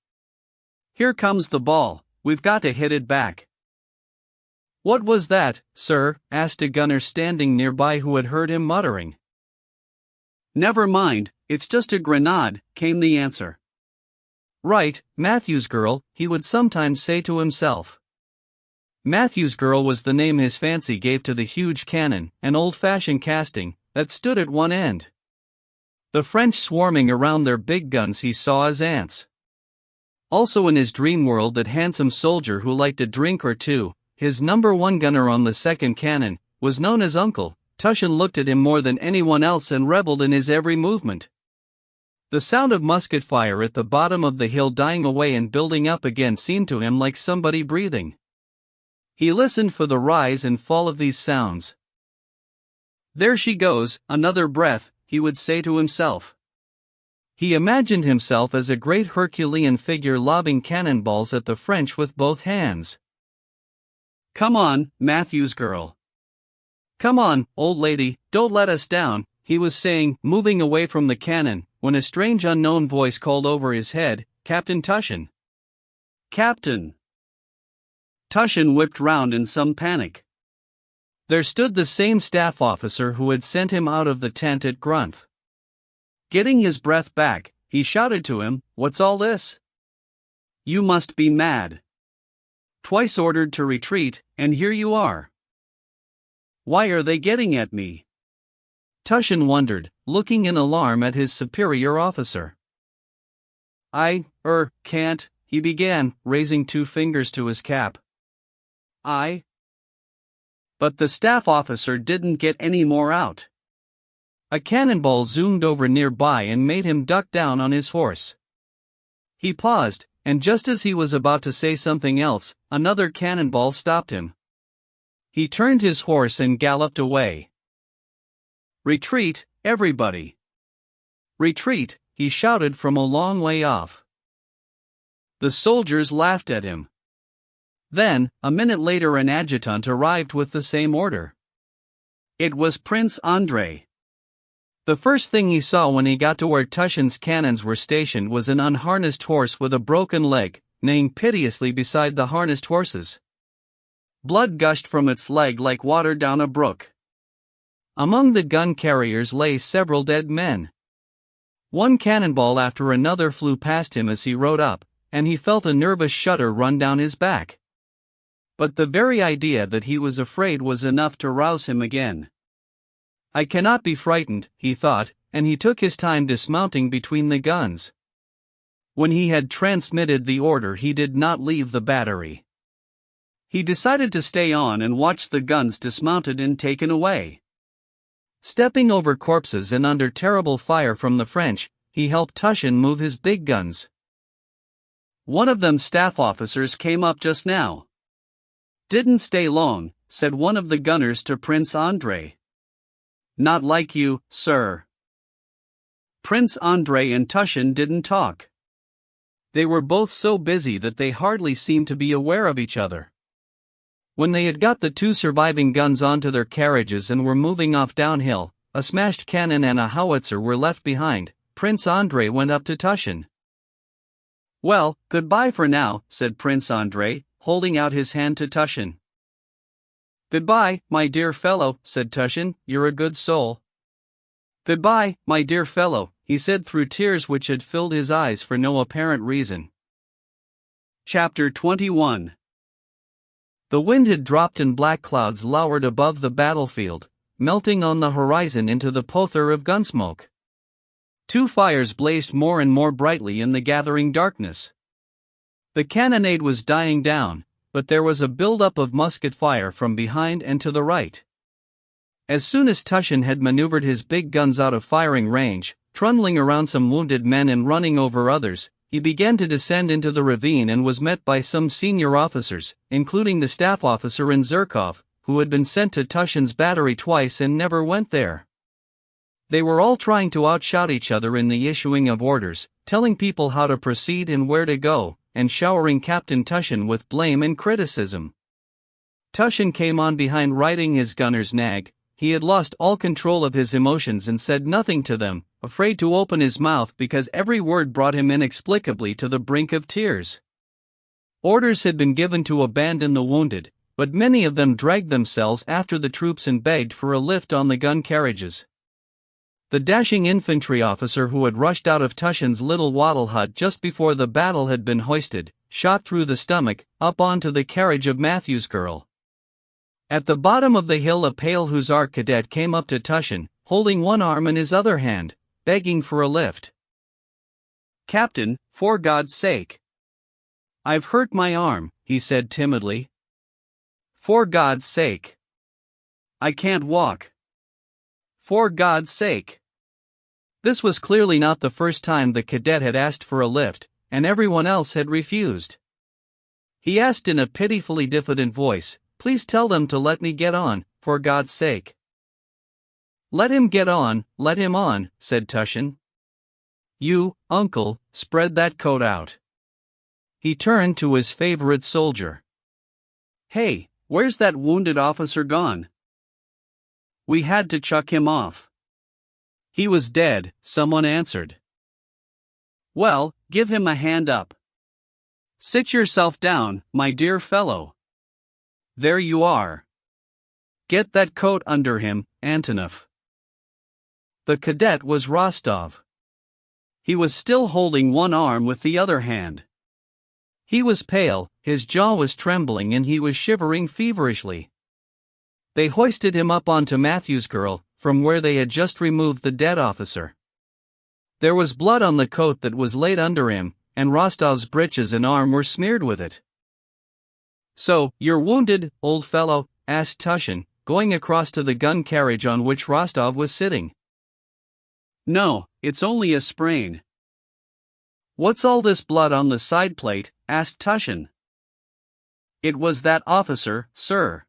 "Here comes the ball, we've got to hit it back." "What was that, sir?" asked a gunner standing nearby who had heard him muttering. "Never mind, it's just a grenade," came the answer. "Right, Matthew's girl," he would sometimes say to himself. Matthew's girl was the name his fancy gave to the huge cannon, an old-fashioned casting, that stood at one end. The French swarming around their big guns he saw as ants. Also in his dream world that handsome soldier who liked a drink or two, his number one gunner on the second cannon, was known as Uncle. Tushin looked at him more than anyone else and reveled in his every movement. The sound of musket fire at the bottom of the hill dying away and building up again seemed to him like somebody breathing. He listened for the rise and fall of these sounds. "There she goes, another breath," he would say to himself. He imagined himself as a great Herculean figure lobbing cannonballs at the French with both hands. "Come on, Matthew's girl. Come on, old lady, don't let us down," he was saying, moving away from the cannon, when a strange unknown voice called over his head, "Captain Tushin." "Captain!" Tushin whipped round in some panic. There stood the same staff officer who had sent him out of the tent at Grunth. Getting his breath back, he shouted to him, "What's all this? You must be mad. Twice ordered to retreat, and here you are. Why are they getting at me?" Tushin wondered, looking in alarm at his superior officer. "I can't," he began, raising two fingers to his cap. But the staff officer didn't get any more out. A cannonball zoomed over nearby and made him duck down on his horse. He paused, and just as he was about to say something else, another cannonball stopped him. He turned his horse and galloped away. "Retreat, everybody! Retreat!" he shouted from a long way off. The soldiers laughed at him. Then, a minute later, an adjutant arrived with the same order. It was Prince Andrei. The first thing he saw when he got to where Tushin's cannons were stationed was an unharnessed horse with a broken leg, neighing piteously beside the harnessed horses. Blood gushed from its leg like water down a brook. Among the gun carriers lay several dead men. One cannonball after another flew past him as he rode up, and he felt a nervous shudder run down his back. But the very idea that he was afraid was enough to rouse him again. "I cannot be frightened," he thought, and he took his time dismounting between the guns. When he had transmitted the order, he did not leave the battery. He decided to stay on and watch the guns dismounted and taken away. Stepping over corpses and under terrible fire from the French, he helped Tushin move his big guns. One of them staff officers came up just now. "Didn't stay long," said one of the gunners to Prince Andrei. "Not like you, sir." Prince Andrei and Tushin didn't talk. They were both so busy that they hardly seemed to be aware of each other. When they had got the two surviving guns onto their carriages and were moving off downhill, a smashed cannon and a howitzer were left behind. Prince Andrei went up to Tushin. "Well, goodbye for now," said Prince Andrei, holding out his hand to Tushin. "Goodbye, my dear fellow," said Tushin, "you're a good soul." "Goodbye, my dear fellow," he said through tears which had filled his eyes for no apparent reason. Chapter 21. The wind had dropped and black clouds lowered above the battlefield, melting on the horizon into the pother of gunsmoke. Two fires blazed more and more brightly in the gathering darkness. The cannonade was dying down, but there was a build-up of musket fire from behind and to the right. As soon as Tushin had maneuvered his big guns out of firing range, trundling around some wounded men and running over others, he began to descend into the ravine and was met by some senior officers, including the staff officer and Zherkov, who had been sent to Tushin's battery twice and never went there. They were all trying to outshout each other in the issuing of orders, telling people how to proceed and where to go, and showering Captain Tushin with blame and criticism. Tushin came on behind riding his gunner's nag. he had lost all control of his emotions and said nothing to them, afraid to open his mouth because every word brought him inexplicably to the brink of tears. Orders had been given to abandon the wounded, but many of them dragged themselves after the troops and begged for a lift on the gun carriages. The dashing infantry officer who had rushed out of Tushin's little wattle hut just before the battle had been hoisted, shot through the stomach, up onto the carriage of Matthew's girl. At the bottom of the hill a pale hussar cadet came up to Tushin, holding one arm in his other hand, begging for a lift. "Captain, for God's sake. I've hurt my arm," he said timidly. "For God's sake. I can't walk. For God's sake." This was clearly not the first time the cadet had asked for a lift, and everyone else had refused. He asked in a pitifully diffident voice, "Please tell them to let me get on, for God's sake." "Let him get on, let him on," said Tushin. "You, uncle, spread that coat out." He turned to his favorite soldier. "Hey, where's that wounded officer gone? We had to chuck him off." "He was dead," someone answered. "Well, give him a hand up. Sit yourself down, my dear fellow. There you are. Get that coat under him, Antonov." The cadet was Rostov. He was still holding one arm with the other hand. He was pale, his jaw was trembling and he was shivering feverishly. They hoisted him up onto Matthew's girl, from where they had just removed the dead officer. There was blood on the coat that was laid under him, and Rostov's breeches and arm were smeared with it. "So, you're wounded, old fellow?" asked Tushin, going across to the gun carriage on which Rostov was sitting. "No, it's only a sprain." "What's all this blood on the side plate?" asked Tushin. "It was that officer, sir.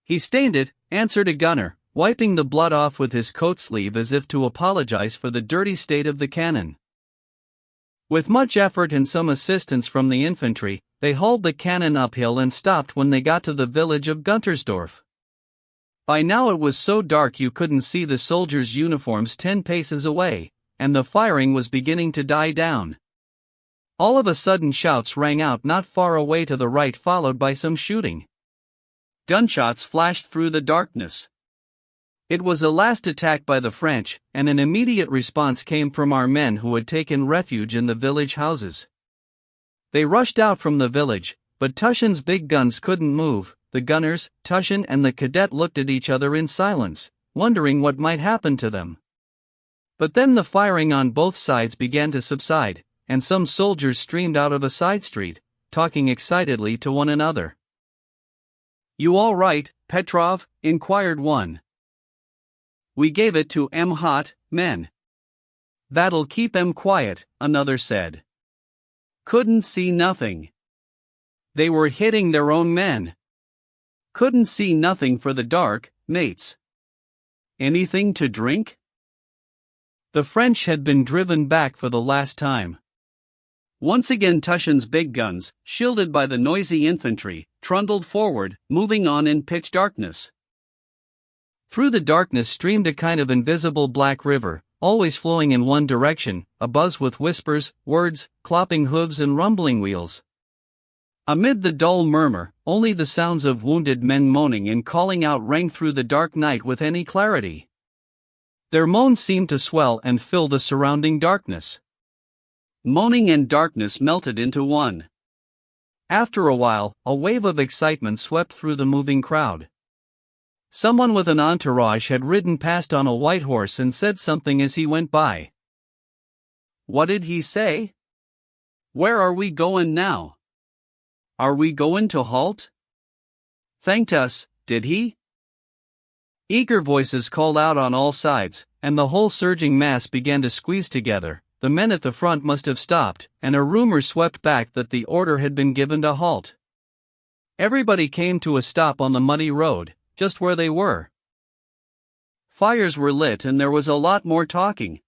He stained it," answered a gunner, wiping the blood off with his coat sleeve as if to apologize for the dirty state of the cannon. With much effort and some assistance from the infantry, they hauled the cannon uphill and stopped when they got to the village of Guntersdorf. By now it was so dark you couldn't see the soldiers' uniforms 10 paces away, and the firing was beginning to die down. All of a sudden shouts rang out not far away to the right, followed by some shooting. Gunshots flashed through the darkness. It was a last attack by the French, and an immediate response came from our men who had taken refuge in the village houses. They rushed out from the village, but Tushin's big guns couldn't move. The gunners, Tushin and the cadet looked at each other in silence, wondering what might happen to them. But then the firing on both sides began to subside, and some soldiers streamed out of a side street, talking excitedly to one another. "You all right, Petrov?" inquired one. "We gave it to 'em hot, men." "That'll keep 'em quiet," another said. "Couldn't see nothing. They were hitting their own men." "Couldn't see nothing for the dark, mates. Anything to drink?" The French had been driven back for the last time. Once again Tushin's big guns, shielded by the noisy infantry, trundled forward, moving on in pitch darkness. Through the darkness streamed a kind of invisible black river, always flowing in one direction, abuzz with whispers, words, clopping hooves and rumbling wheels. Amid the dull murmur, only the sounds of wounded men moaning and calling out rang through the dark night with any clarity. Their moans seemed to swell and fill the surrounding darkness. Moaning and darkness melted into one. After a while, a wave of excitement swept through the moving crowd. Someone with an entourage had ridden past on a white horse and said something as he went by. "What did he say? Where are we going now? Are we going to halt? Thanked us, did he?" Eager voices called out on all sides, and the whole surging mass began to squeeze together. The men at the front must have stopped, and a rumor swept back that the order had been given to halt. Everybody came to a stop on the muddy road, just where they were. Fires were lit and there was a lot more talking.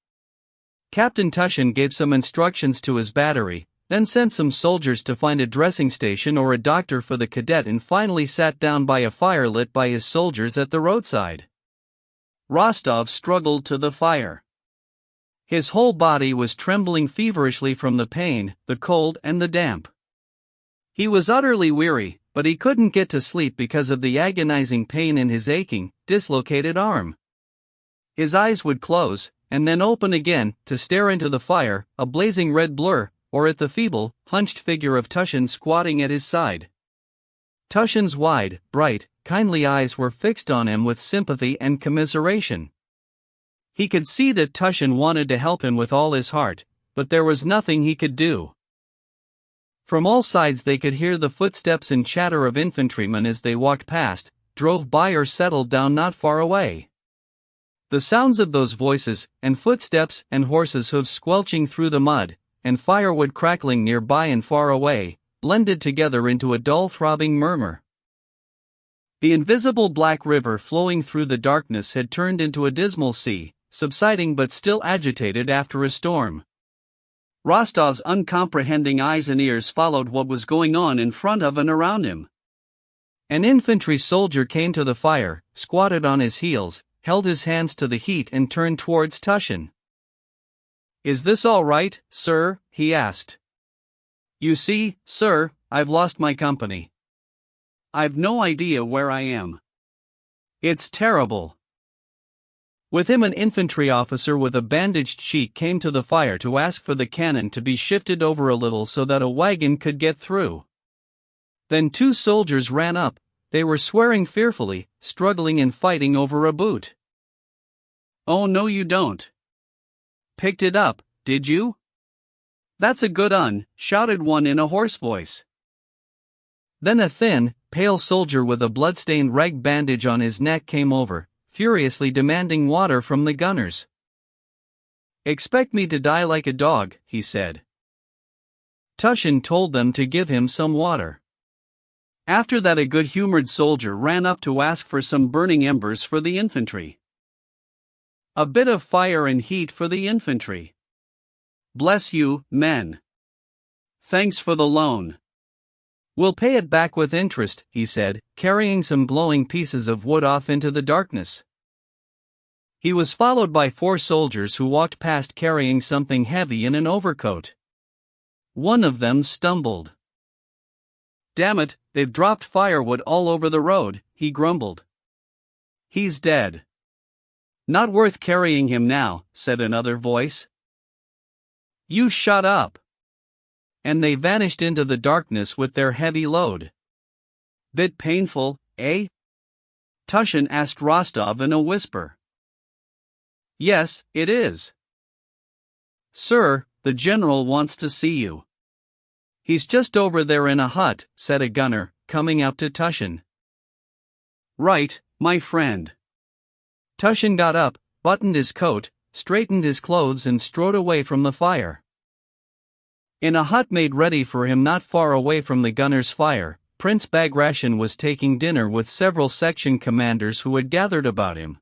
Captain Tushin gave some instructions to his battery, then sent some soldiers to find a dressing station or a doctor for the cadet, and finally sat down by a fire lit by his soldiers at the roadside. Rostov struggled to the fire. His whole body was trembling feverishly from the pain, the cold, and the damp. He was utterly weary, but he couldn't get to sleep because of the agonizing pain in his aching, dislocated arm. His eyes would close, and then open again, to stare into the fire, a blazing red blur, or at the feeble, hunched figure of Tushin squatting at his side. Tushin's wide, bright, kindly eyes were fixed on him with sympathy and commiseration. He could see that Tushin wanted to help him with all his heart, but there was nothing he could do. From all sides they could hear the footsteps and chatter of infantrymen as they walked past, drove by or settled down not far away. The sounds of those voices, and footsteps, and horses' hooves squelching through the mud, and firewood crackling nearby and far away, blended together into a dull throbbing murmur. The invisible black river flowing through the darkness had turned into a dismal sea, subsiding but still agitated after a storm. Rostov's uncomprehending eyes and ears followed what was going on in front of and around him. An infantry soldier came to the fire, squatted on his heels, held his hands to the heat and turned towards Tushin. "Is this all right, sir?" he asked. "You see, sir, I've lost my company. I've no idea where I am. It's terrible." With him an infantry officer with a bandaged cheek came to the fire to ask for the cannon to be shifted over a little so that a wagon could get through. Then two soldiers ran up. They were swearing fearfully, struggling and fighting over a boot. "Oh no you don't. Picked it up, did you? That's a good 'un," shouted one in a hoarse voice. Then a thin, pale soldier with a blood-stained rag bandage on his neck came over, furiously demanding water from the gunners. "Expect me to die like a dog," he said. Tushin told them to give him some water. After that a good-humored soldier ran up to ask for some burning embers for the infantry. "A bit of fire and heat for the infantry. Bless you, men. Thanks for the loan. We'll pay it back with interest," he said, carrying some glowing pieces of wood off into the darkness. He was followed by 4 soldiers who walked past carrying something heavy in an overcoat. One of them stumbled. "Damn it, they've dropped firewood all over the road," he grumbled. "He's dead." "Not worth carrying him now," said another voice. "You shut up." And they vanished into the darkness with their heavy load. "Bit painful, eh?" Tushin asked Rostov in a whisper. "Yes, it is." "Sir, the general wants to see you." "He's just over there in a hut," said a gunner, coming up to Tushin. "Right, my friend." Tushin got up, buttoned his coat, straightened his clothes and strode away from the fire. In a hut made ready for him not far away from the gunner's fire, Prince Bagration was taking dinner with several section commanders who had gathered about him.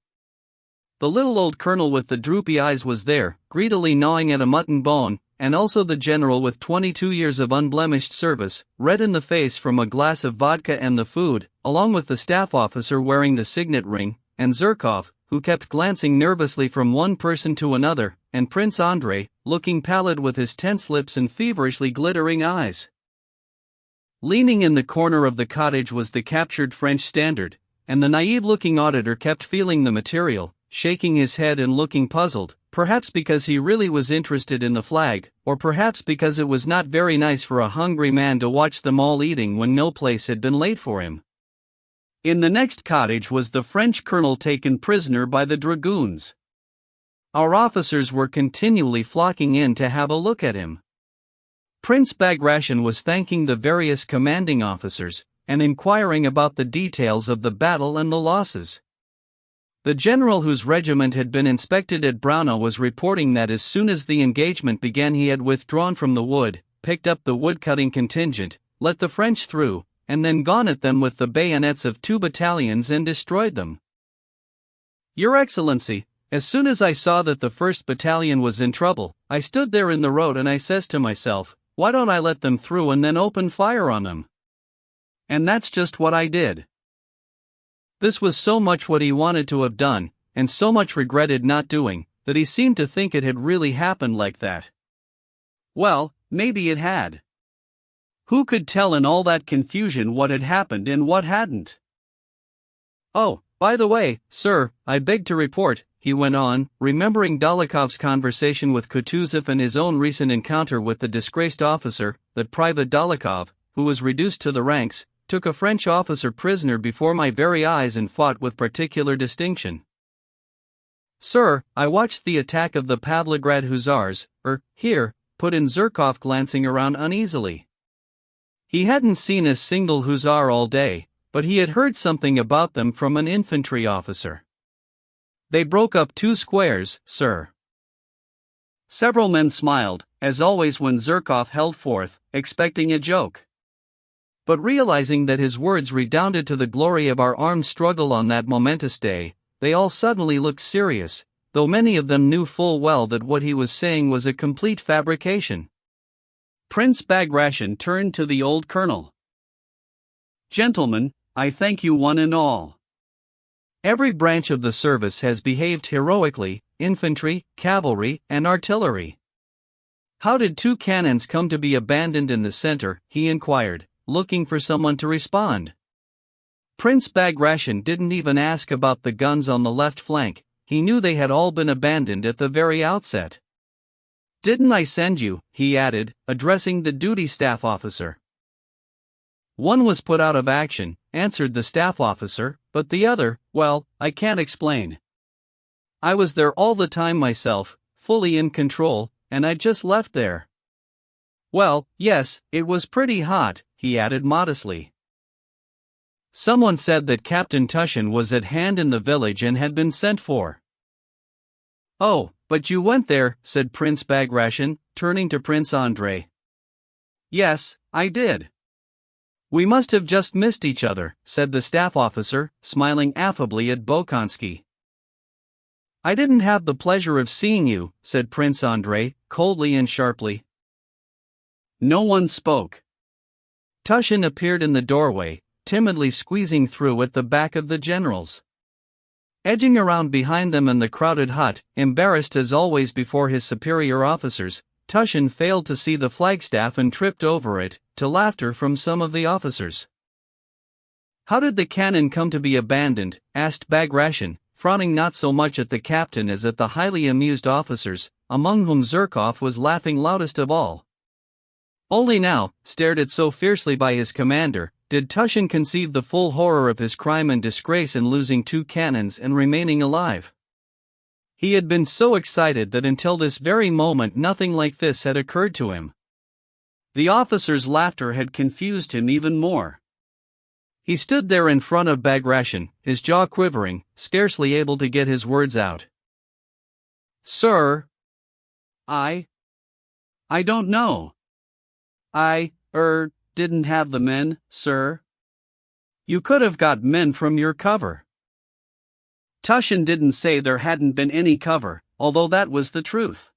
The little old colonel with the droopy eyes was there, greedily gnawing at a mutton bone, and also the general with 22 years of unblemished service, red in the face from a glass of vodka and the food, along with the staff officer wearing the signet ring, and Zherkov, who kept glancing nervously from one person to another, and Prince Andrei, looking pallid with his tense lips and feverishly glittering eyes. Leaning in the corner of the cottage was the captured French standard, and the naive-looking auditor kept feeling the material, shaking his head and looking puzzled, perhaps because he really was interested in the flag, or perhaps because it was not very nice for a hungry man to watch them all eating when no place had been laid for him. In the next cottage was the French colonel taken prisoner by the dragoons. Our officers were continually flocking in to have a look at him. Prince Bagration was thanking the various commanding officers, and inquiring about the details of the battle and the losses. The general whose regiment had been inspected at Braunau was reporting that as soon as the engagement began he had withdrawn from the wood, picked up the woodcutting contingent, let the French through, and then gone at them with the bayonets of 2 battalions and destroyed them. "Your Excellency, as soon as I saw that the 1st Battalion was in trouble, I stood there in the road and I says to myself, why don't I let them through and then open fire on them? And that's just what I did." This was so much what he wanted to have done, and so much regretted not doing, that he seemed to think it had really happened like that. Well, maybe it had. Who could tell in all that confusion what had happened and what hadn't? "Oh, by the way, sir, I beg to report," he went on, remembering Dolikov's conversation with Kutuzov and his own recent encounter with the disgraced officer, that Private Dolikov, who was reduced to the ranks, took a French officer prisoner before my very eyes and fought with particular distinction. "Sir, I watched the attack of the Pavlograd Hussars, here," put in Zherkov, glancing around uneasily. He hadn't seen a single hussar all day, but he had heard something about them from an infantry officer. "They broke up 2 squares, sir." Several men smiled, as always when Zherkov held forth, expecting a joke. But realizing that his words redounded to the glory of our armed struggle on that momentous day, they all suddenly looked serious, though many of them knew full well that what he was saying was a complete fabrication. Prince Bagration turned to the old colonel. "Gentlemen, I thank you one and all. Every branch of the service has behaved heroically, infantry, cavalry, and artillery. How did 2 cannons come to be abandoned in the center?" he inquired, looking for someone to respond. Prince Bagration didn't even ask about the guns on the left flank, he knew they had all been abandoned at the very outset. "Didn't I send you?" he added, addressing the duty staff officer. "One was put out of action," answered the staff officer, "but the other, well, I can't explain. I was there all the time myself, fully in control, and I just left there." "Well, yes, it was pretty hot," he added modestly. "Someone said that Captain Tushin was at hand in the village and had been sent for." "Oh, but you went there," said Prince Bagration, turning to Prince Andrei. "Yes, I did." "We must have just missed each other," said the staff officer, smiling affably at Bolkonsky. "I didn't have the pleasure of seeing you," said Prince Andrei, coldly and sharply. No one spoke. Tushin appeared in the doorway, timidly squeezing through at the back of the generals. Edging around behind them in the crowded hut, embarrassed as always before his superior officers, Tushin failed to see the flagstaff and tripped over it, to laughter from some of the officers. "How did the cannon come to be abandoned?" asked Bagration, frowning not so much at the captain as at the highly amused officers, among whom Zherkov was laughing loudest of all. Only now, stared at so fiercely by his commander, did Tushin conceive the full horror of his crime and disgrace in losing 2 cannons and remaining alive. He had been so excited that until this very moment nothing like this had occurred to him. The officer's laughter had confused him even more. He stood there in front of Bagration, his jaw quivering, scarcely able to get his words out. "Sir, I don't know. I didn't have the men, sir." "You could have got men from your cover." Tushin didn't say there hadn't been any cover, although that was the truth.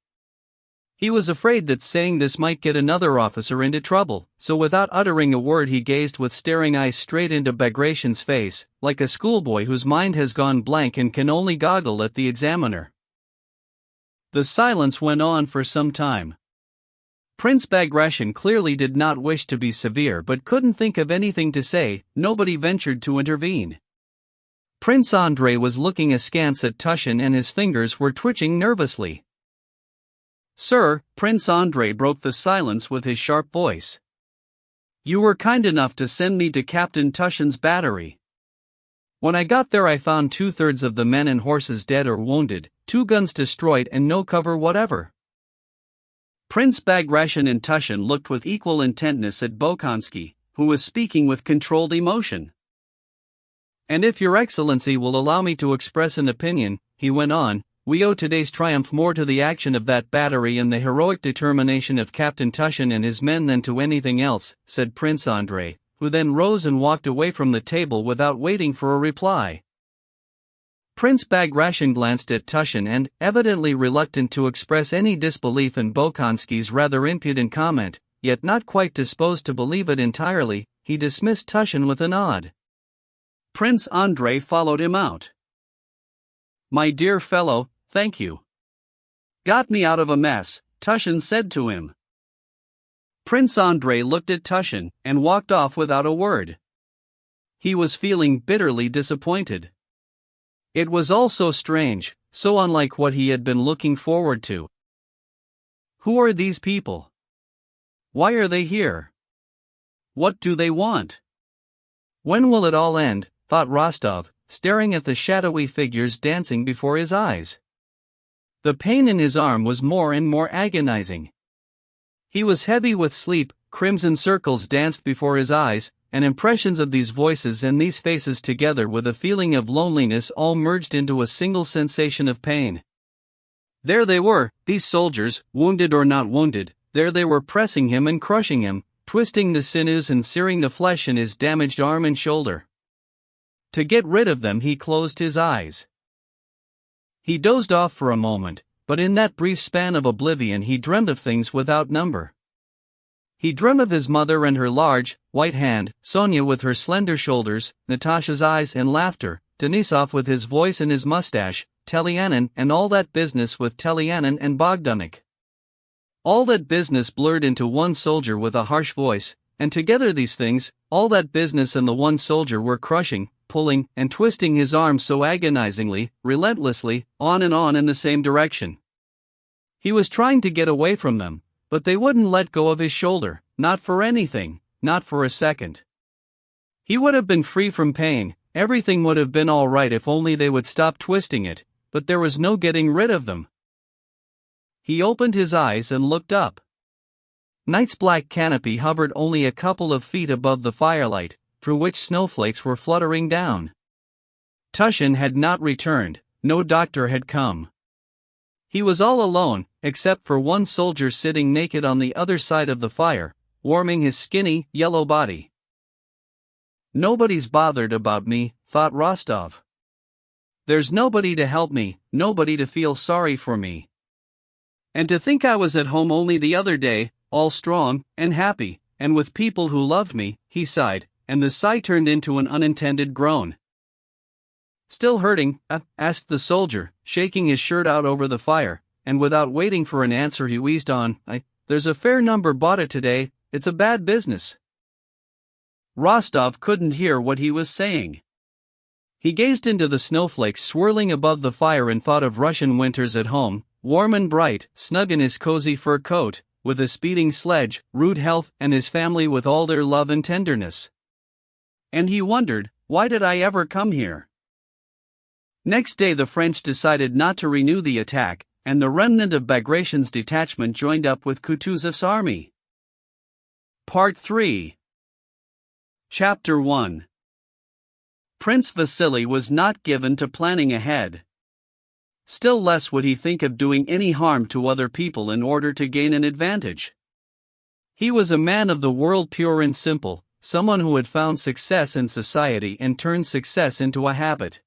He was afraid that saying this might get another officer into trouble, so without uttering a word he gazed with staring eyes straight into Bagration's face, like a schoolboy whose mind has gone blank and can only goggle at the examiner. The silence went on for some time. Prince Bagration clearly did not wish to be severe but couldn't think of anything to say. Nobody ventured to intervene. Prince Andrei was looking askance at Tushin and his fingers were twitching nervously. "Sir," Prince Andrei broke the silence with his sharp voice. "You were kind enough to send me to Captain Tushin's battery. When I got there I found 2/3 of the men and horses dead or wounded, 2 guns destroyed and no cover whatever." Prince Bagration and Tushin looked with equal intentness at Bolkonsky, who was speaking with controlled emotion. "And if your excellency will allow me to express an opinion," he went on, "we owe today's triumph more to the action of that battery and the heroic determination of Captain Tushin and his men than to anything else," said Prince Andrei, who then rose and walked away from the table without waiting for a reply. Prince Bagration glanced at Tushin and, evidently reluctant to express any disbelief in Bolkonsky's rather impudent comment, yet not quite disposed to believe it entirely, he dismissed Tushin with a nod. Prince Andrei followed him out. My dear fellow, thank you. Got me out of a mess, Tushin said to him. Prince Andrei looked at Tushin and walked off without a word. He was feeling bitterly disappointed. It was all so strange, so unlike what he had been looking forward to. Who are these people? Why are they here? What do they want? When will it all end, thought Rostov, staring at the shadowy figures dancing before his eyes. The pain in his arm was more and more agonizing. He was heavy with sleep, crimson circles danced before his eyes, and impressions of these voices and these faces together with a feeling of loneliness all merged into a single sensation of pain. There they were, these soldiers, wounded or not wounded, there they were pressing him and crushing him, twisting the sinews and searing the flesh in his damaged arm and shoulder. To get rid of them he closed his eyes. He dozed off for a moment, but in that brief span of oblivion he dreamed of things without number. He dreamed of his mother and her large, white hand, Sonia with her slender shoulders, Natasha's eyes and laughter, Denisov with his voice and his mustache, Telianin and all that business with Telianin and Bogdanik. All that business blurred into one soldier with a harsh voice, and together these things, all that business and the one soldier were crushing, pulling, and twisting his arm so agonizingly, relentlessly, on and on in the same direction. He was trying to get away from them, but they wouldn't let go of his shoulder, not for anything, not for a second. He would have been free from pain, everything would have been all right if only they would stop twisting it, but there was no getting rid of them. He opened his eyes and looked up. Night's black canopy hovered only a couple of feet above the firelight, through which snowflakes were fluttering down. Tushin had not returned, no doctor had come. He was all alone, except for one soldier sitting naked on the other side of the fire, warming his skinny, yellow body. Nobody's bothered about me, thought Rostov. There's nobody to help me, nobody to feel sorry for me. And to think I was at home only the other day, all strong, and happy, and with people who loved me, he sighed, and the sigh turned into an unintended groan. Still hurting? Asked the soldier, shaking his shirt out over the fire, and without waiting for an answer he wheezed on, There's a fair number bought it today, it's a bad business. Rostov couldn't hear what he was saying. He gazed into the snowflakes swirling above the fire and thought of Russian winters at home, warm and bright, snug in his cozy fur coat, with a speeding sledge, rude health and his family with all their love and tenderness. And he wondered, why did I ever come here? Next day the French decided not to renew the attack, and the remnant of Bagration's detachment joined up with Kutuzov's army. Part 3. Chapter 1. Prince Vasily was not given to planning ahead. Still less would he think of doing any harm to other people in order to gain an advantage. He was a man of the world, pure and simple, someone who had found success in society and turned success into a habit.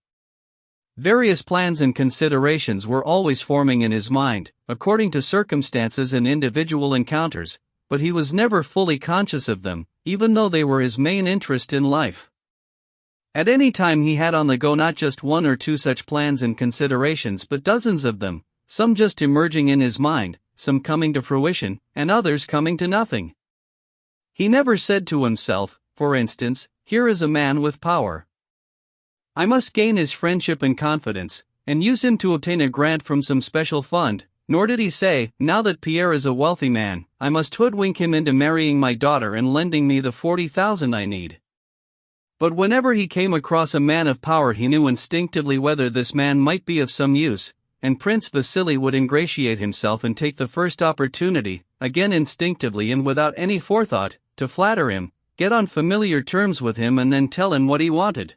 Various plans and considerations were always forming in his mind, according to circumstances and individual encounters, but he was never fully conscious of them, even though they were his main interest in life. At any time he had on the go not just one or two such plans and considerations but dozens of them, some just emerging in his mind, some coming to fruition, and others coming to nothing. He never said to himself, for instance, here is a man with power. I must gain his friendship and confidence, and use him to obtain a grant from some special fund, nor did he say, now that Pierre is a wealthy man, I must hoodwink him into marrying my daughter and lending me the 40,000 I need. But whenever he came across a man of power he knew instinctively whether this man might be of some use, and Prince Vasily would ingratiate himself and take the first opportunity, again instinctively and without any forethought, to flatter him, get on familiar terms with him and then tell him what he wanted.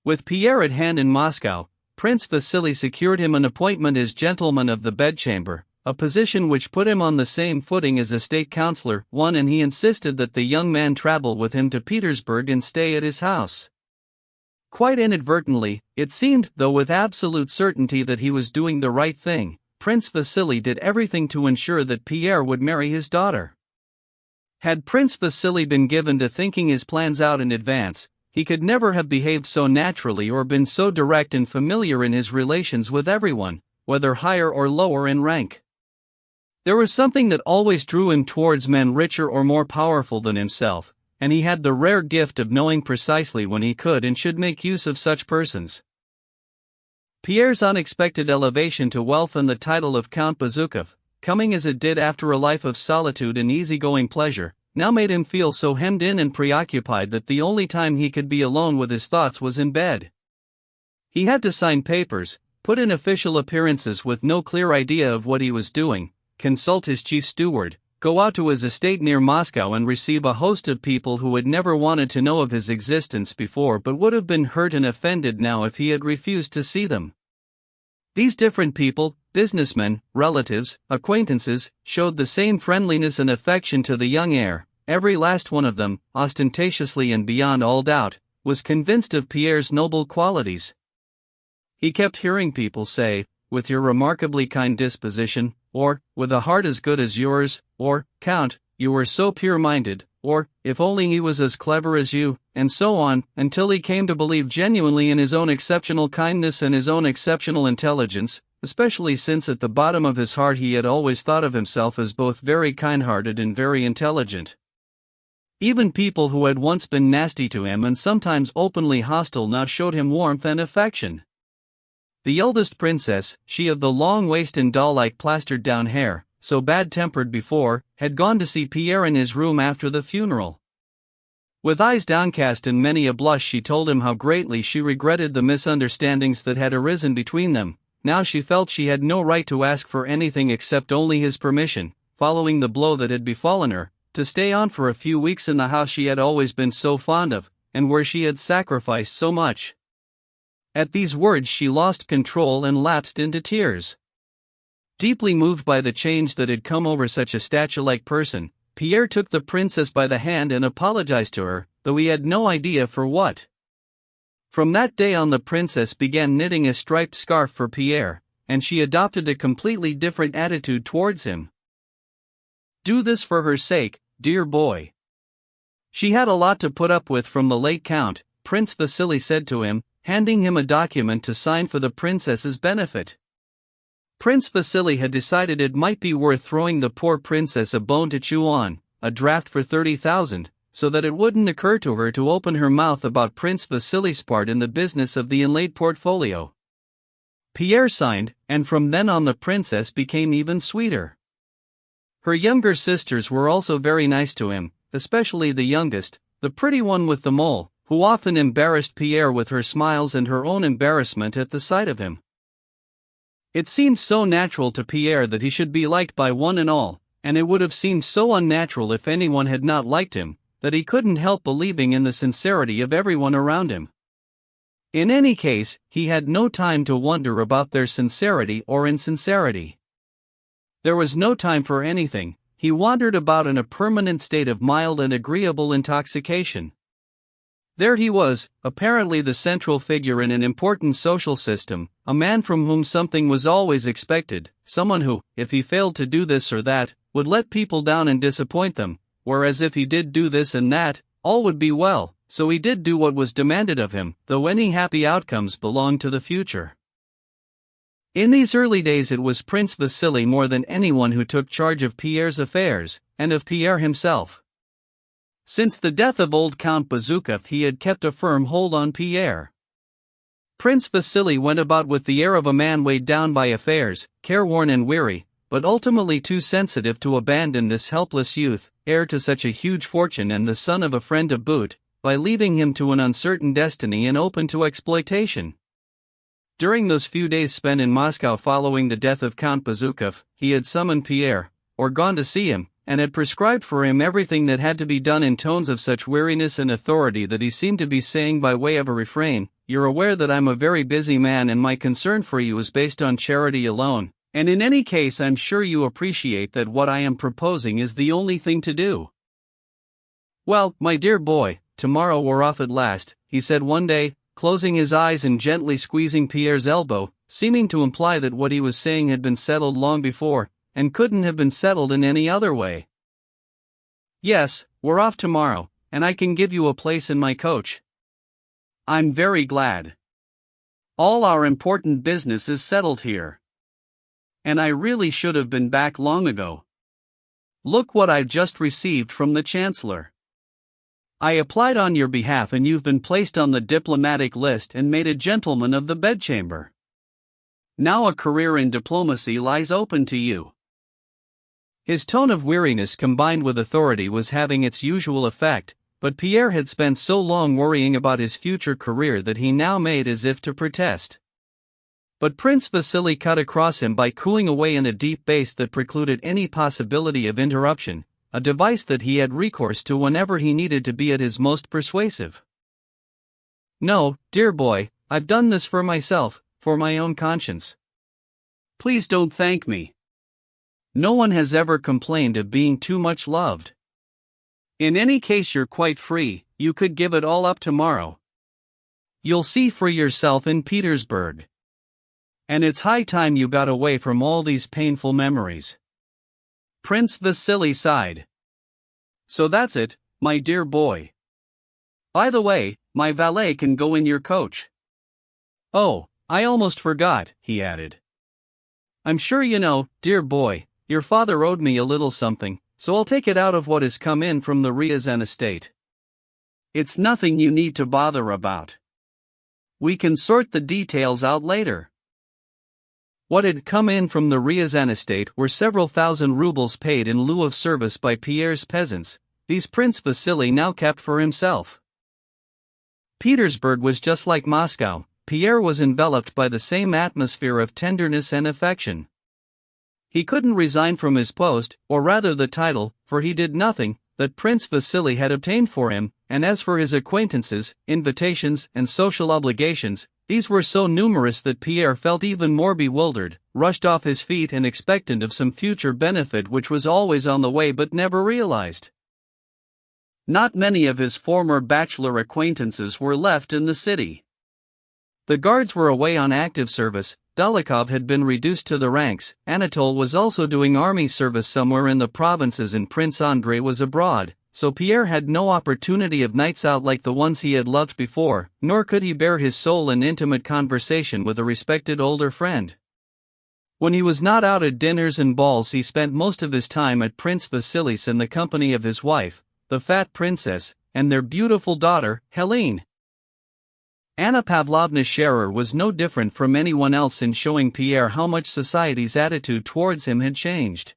With Pierre at hand in Moscow, Prince Vasily secured him an appointment as gentleman of the bedchamber, a position which put him on the same footing as a state councillor, and he insisted that the young man travel with him to Petersburg and stay at his house. Quite inadvertently, it seemed, though with absolute certainty that he was doing the right thing, Prince Vasily did everything to ensure that Pierre would marry his daughter. Had Prince Vasily been given to thinking his plans out in advance, he could never have behaved so naturally or been so direct and familiar in his relations with everyone, whether higher or lower in rank. There was something that always drew him towards men richer or more powerful than himself, and he had the rare gift of knowing precisely when he could and should make use of such persons. Pierre's unexpected elevation to wealth and the title of Count Bezukhov, coming as it did after a life of solitude and easygoing pleasure, now made him feel so hemmed in and preoccupied that the only time he could be alone with his thoughts was in bed. He had to sign papers, put in official appearances with no clear idea of what he was doing, consult his chief steward, go out to his estate near Moscow and receive a host of people who had never wanted to know of his existence before but would have been hurt and offended now if he had refused to see them. These different people, businessmen, relatives, acquaintances, showed the same friendliness and affection to the young heir. Every last one of them, ostentatiously and beyond all doubt, was convinced of Pierre's noble qualities. He kept hearing people say, "With your remarkably kind disposition," or, "With a heart as good as yours," or, "Count, you were so pure-minded," or, "If only he was as clever as you," and so on, until he came to believe genuinely in his own exceptional kindness and his own exceptional intelligence, especially since at the bottom of his heart he had always thought of himself as both very kind-hearted and very intelligent. Even people who had once been nasty to him and sometimes openly hostile now showed him warmth and affection. The eldest princess, she of the long waist and doll-like plastered-down hair, so bad-tempered before, had gone to see Pierre in his room after the funeral. With eyes downcast and many a blush she told him how greatly she regretted the misunderstandings that had arisen between them. Now she felt she had no right to ask for anything except only his permission, following the blow that had befallen her, to stay on for a few weeks in the house she had always been so fond of, and where she had sacrificed so much. At these words she lost control and lapsed into tears. Deeply moved by the change that had come over such a statue-like person, Pierre took the princess by the hand and apologized to her, though he had no idea for what. From that day on the princess began knitting a striped scarf for Pierre, and she adopted a completely different attitude towards him. "Do this for her sake, dear boy." She had a lot to put up with from the late count, Prince Vasily said to him, handing him a document to sign for the princess's benefit. Prince Vasily had decided it might be worth throwing the poor princess a bone to chew on, a draft for 30,000, so that it wouldn't occur to her to open her mouth about Prince Vasily's part in the business of the inlaid portfolio. Pierre signed, and from then on the princess became even sweeter. Her younger sisters were also very nice to him, especially the youngest, the pretty one with the mole, who often embarrassed Pierre with her smiles and her own embarrassment at the sight of him. It seemed so natural to Pierre that he should be liked by one and all, and it would have seemed so unnatural if anyone had not liked him, that he couldn't help believing in the sincerity of everyone around him. In any case, he had no time to wonder about their sincerity or insincerity. There was no time for anything. He wandered about in a permanent state of mild and agreeable intoxication. There he was, apparently the central figure in an important social system, a man from whom something was always expected, someone who, if he failed to do this or that, would let people down and disappoint them, whereas if he did do this and that, all would be well, so he did do what was demanded of him, though any happy outcomes belonged to the future. In these early days it was Prince Vasily more than anyone who took charge of Pierre's affairs, and of Pierre himself. Since the death of old Count Bezukhov he had kept a firm hold on Pierre. Prince Vasily went about with the air of a man weighed down by affairs, careworn and weary, but ultimately too sensitive to abandon this helpless youth, heir to such a huge fortune and the son of a friend to boot, by leaving him to an uncertain destiny and open to exploitation. During those few days spent in Moscow following the death of Count Bezukhov, he had summoned Pierre, or gone to see him, and had prescribed for him everything that had to be done in tones of such weariness and authority that he seemed to be saying by way of a refrain, "You're aware that I'm a very busy man and my concern for you is based on charity alone, and in any case I'm sure you appreciate that what I am proposing is the only thing to do." "Well, my dear boy, tomorrow we're off at last," he said one day, closing his eyes and gently squeezing Pierre's elbow, seeming to imply that what he was saying had been settled long before, and couldn't have been settled in any other way. "Yes, we're off tomorrow, and I can give you a place in my coach." I'm very glad. All our important business is settled here. And I really should have been back long ago. Look what I've just received from the Chancellor. I applied on your behalf and you've been placed on the diplomatic list and made a gentleman of the bedchamber. Now a career in diplomacy lies open to you. His tone of weariness combined with authority was having its usual effect, but Pierre had spent so long worrying about his future career that he now made as if to protest. But Prince Vasily cut across him by cooing away in a deep bass that precluded any possibility of interruption, a device that he had recourse to whenever he needed to be at his most persuasive. No, dear boy, I've done this for myself, for my own conscience. Please don't thank me. No one has ever complained of being too much loved. In any case, you're quite free, you could give it all up tomorrow. You'll see for yourself in Petersburg. And it's high time you got away from all these painful memories. Prince Vasily sighed. So that's it, my dear boy. By the way, my valet can go in your coach. Oh, I almost forgot, he added. I'm sure you know, dear boy, your father owed me a little something, so I'll take it out of what has come in from the Ryazan estate. It's nothing you need to bother about. We can sort the details out later. What had come in from the Ryazan estate were several thousand rubles paid in lieu of service by Pierre's peasants. These Prince Vasily now kept for himself. Petersburg was just like Moscow. Pierre was enveloped by the same atmosphere of tenderness and affection. He couldn't resign from his post, or rather the title, for he did nothing, that Prince Vasily had obtained for him, and as for his acquaintances, invitations, and social obligations, these were so numerous that Pierre felt even more bewildered, rushed off his feet and expectant of some future benefit which was always on the way but never realized. Not many of his former bachelor acquaintances were left in the city. The guards were away on active service, Dolokhov had been reduced to the ranks, Anatole was also doing army service somewhere in the provinces and Prince Andrei was abroad, so Pierre had no opportunity of nights out like the ones he had loved before, nor could he bare his soul in intimate conversation with a respected older friend. When he was not out at dinners and balls, he spent most of his time at Prince Vasily's in the company of his wife, the fat princess, and their beautiful daughter, Helene. Anna Pavlovna Scherer was no different from anyone else in showing Pierre how much society's attitude towards him had changed.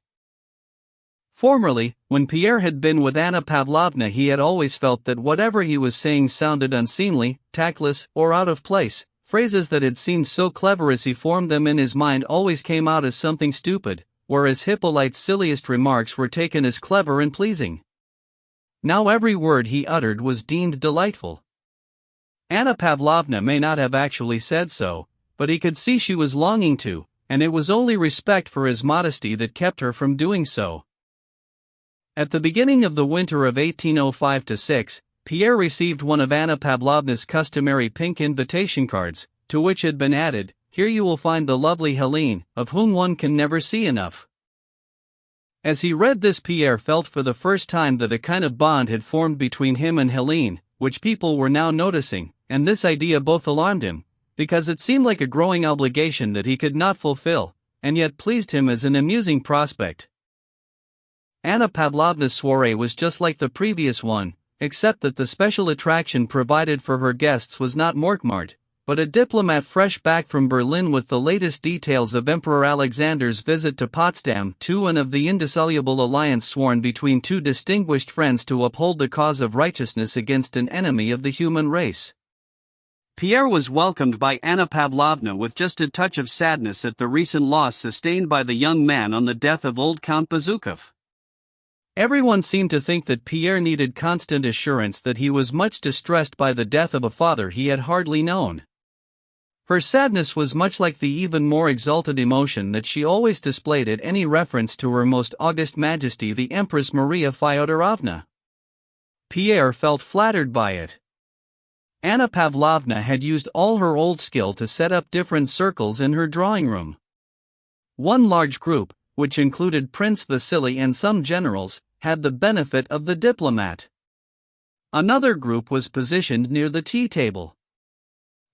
Formerly, when Pierre had been with Anna Pavlovna, he had always felt that whatever he was saying sounded unseemly, tactless, or out of place. Phrases that had seemed so clever as he formed them in his mind always came out as something stupid, whereas Hippolyte's silliest remarks were taken as clever and pleasing. Now every word he uttered was deemed delightful. Anna Pavlovna may not have actually said so, but he could see she was longing to, and it was only respect for his modesty that kept her from doing so. At the beginning of the winter of 1805-6, Pierre received one of Anna Pavlovna's customary pink invitation cards, to which had been added, "Here you will find the lovely Helene, of whom one can never see enough." As he read this, Pierre felt for the first time that a kind of bond had formed between him and Helene, which people were now noticing, and this idea both alarmed him, because it seemed like a growing obligation that he could not fulfill, and yet pleased him as an amusing prospect. Anna Pavlovna's soirée was just like the previous one, except that the special attraction provided for her guests was not Mortemart, but a diplomat fresh back from Berlin with the latest details of Emperor Alexander's visit to Potsdam too, and of the indissoluble alliance sworn between two distinguished friends to uphold the cause of righteousness against an enemy of the human race. Pierre was welcomed by Anna Pavlovna with just a touch of sadness at the recent loss sustained by the young man on the death of old Count Bezukhov. Everyone seemed to think that Pierre needed constant assurance that he was much distressed by the death of a father he had hardly known. Her sadness was much like the even more exalted emotion that she always displayed at any reference to her most august majesty the Empress Maria Fyodorovna. Pierre felt flattered by it. Anna Pavlovna had used all her old skill to set up different circles in her drawing room. One large group, which included Prince Vasily and some generals, had the benefit of the diplomat. Another group was positioned near the tea table.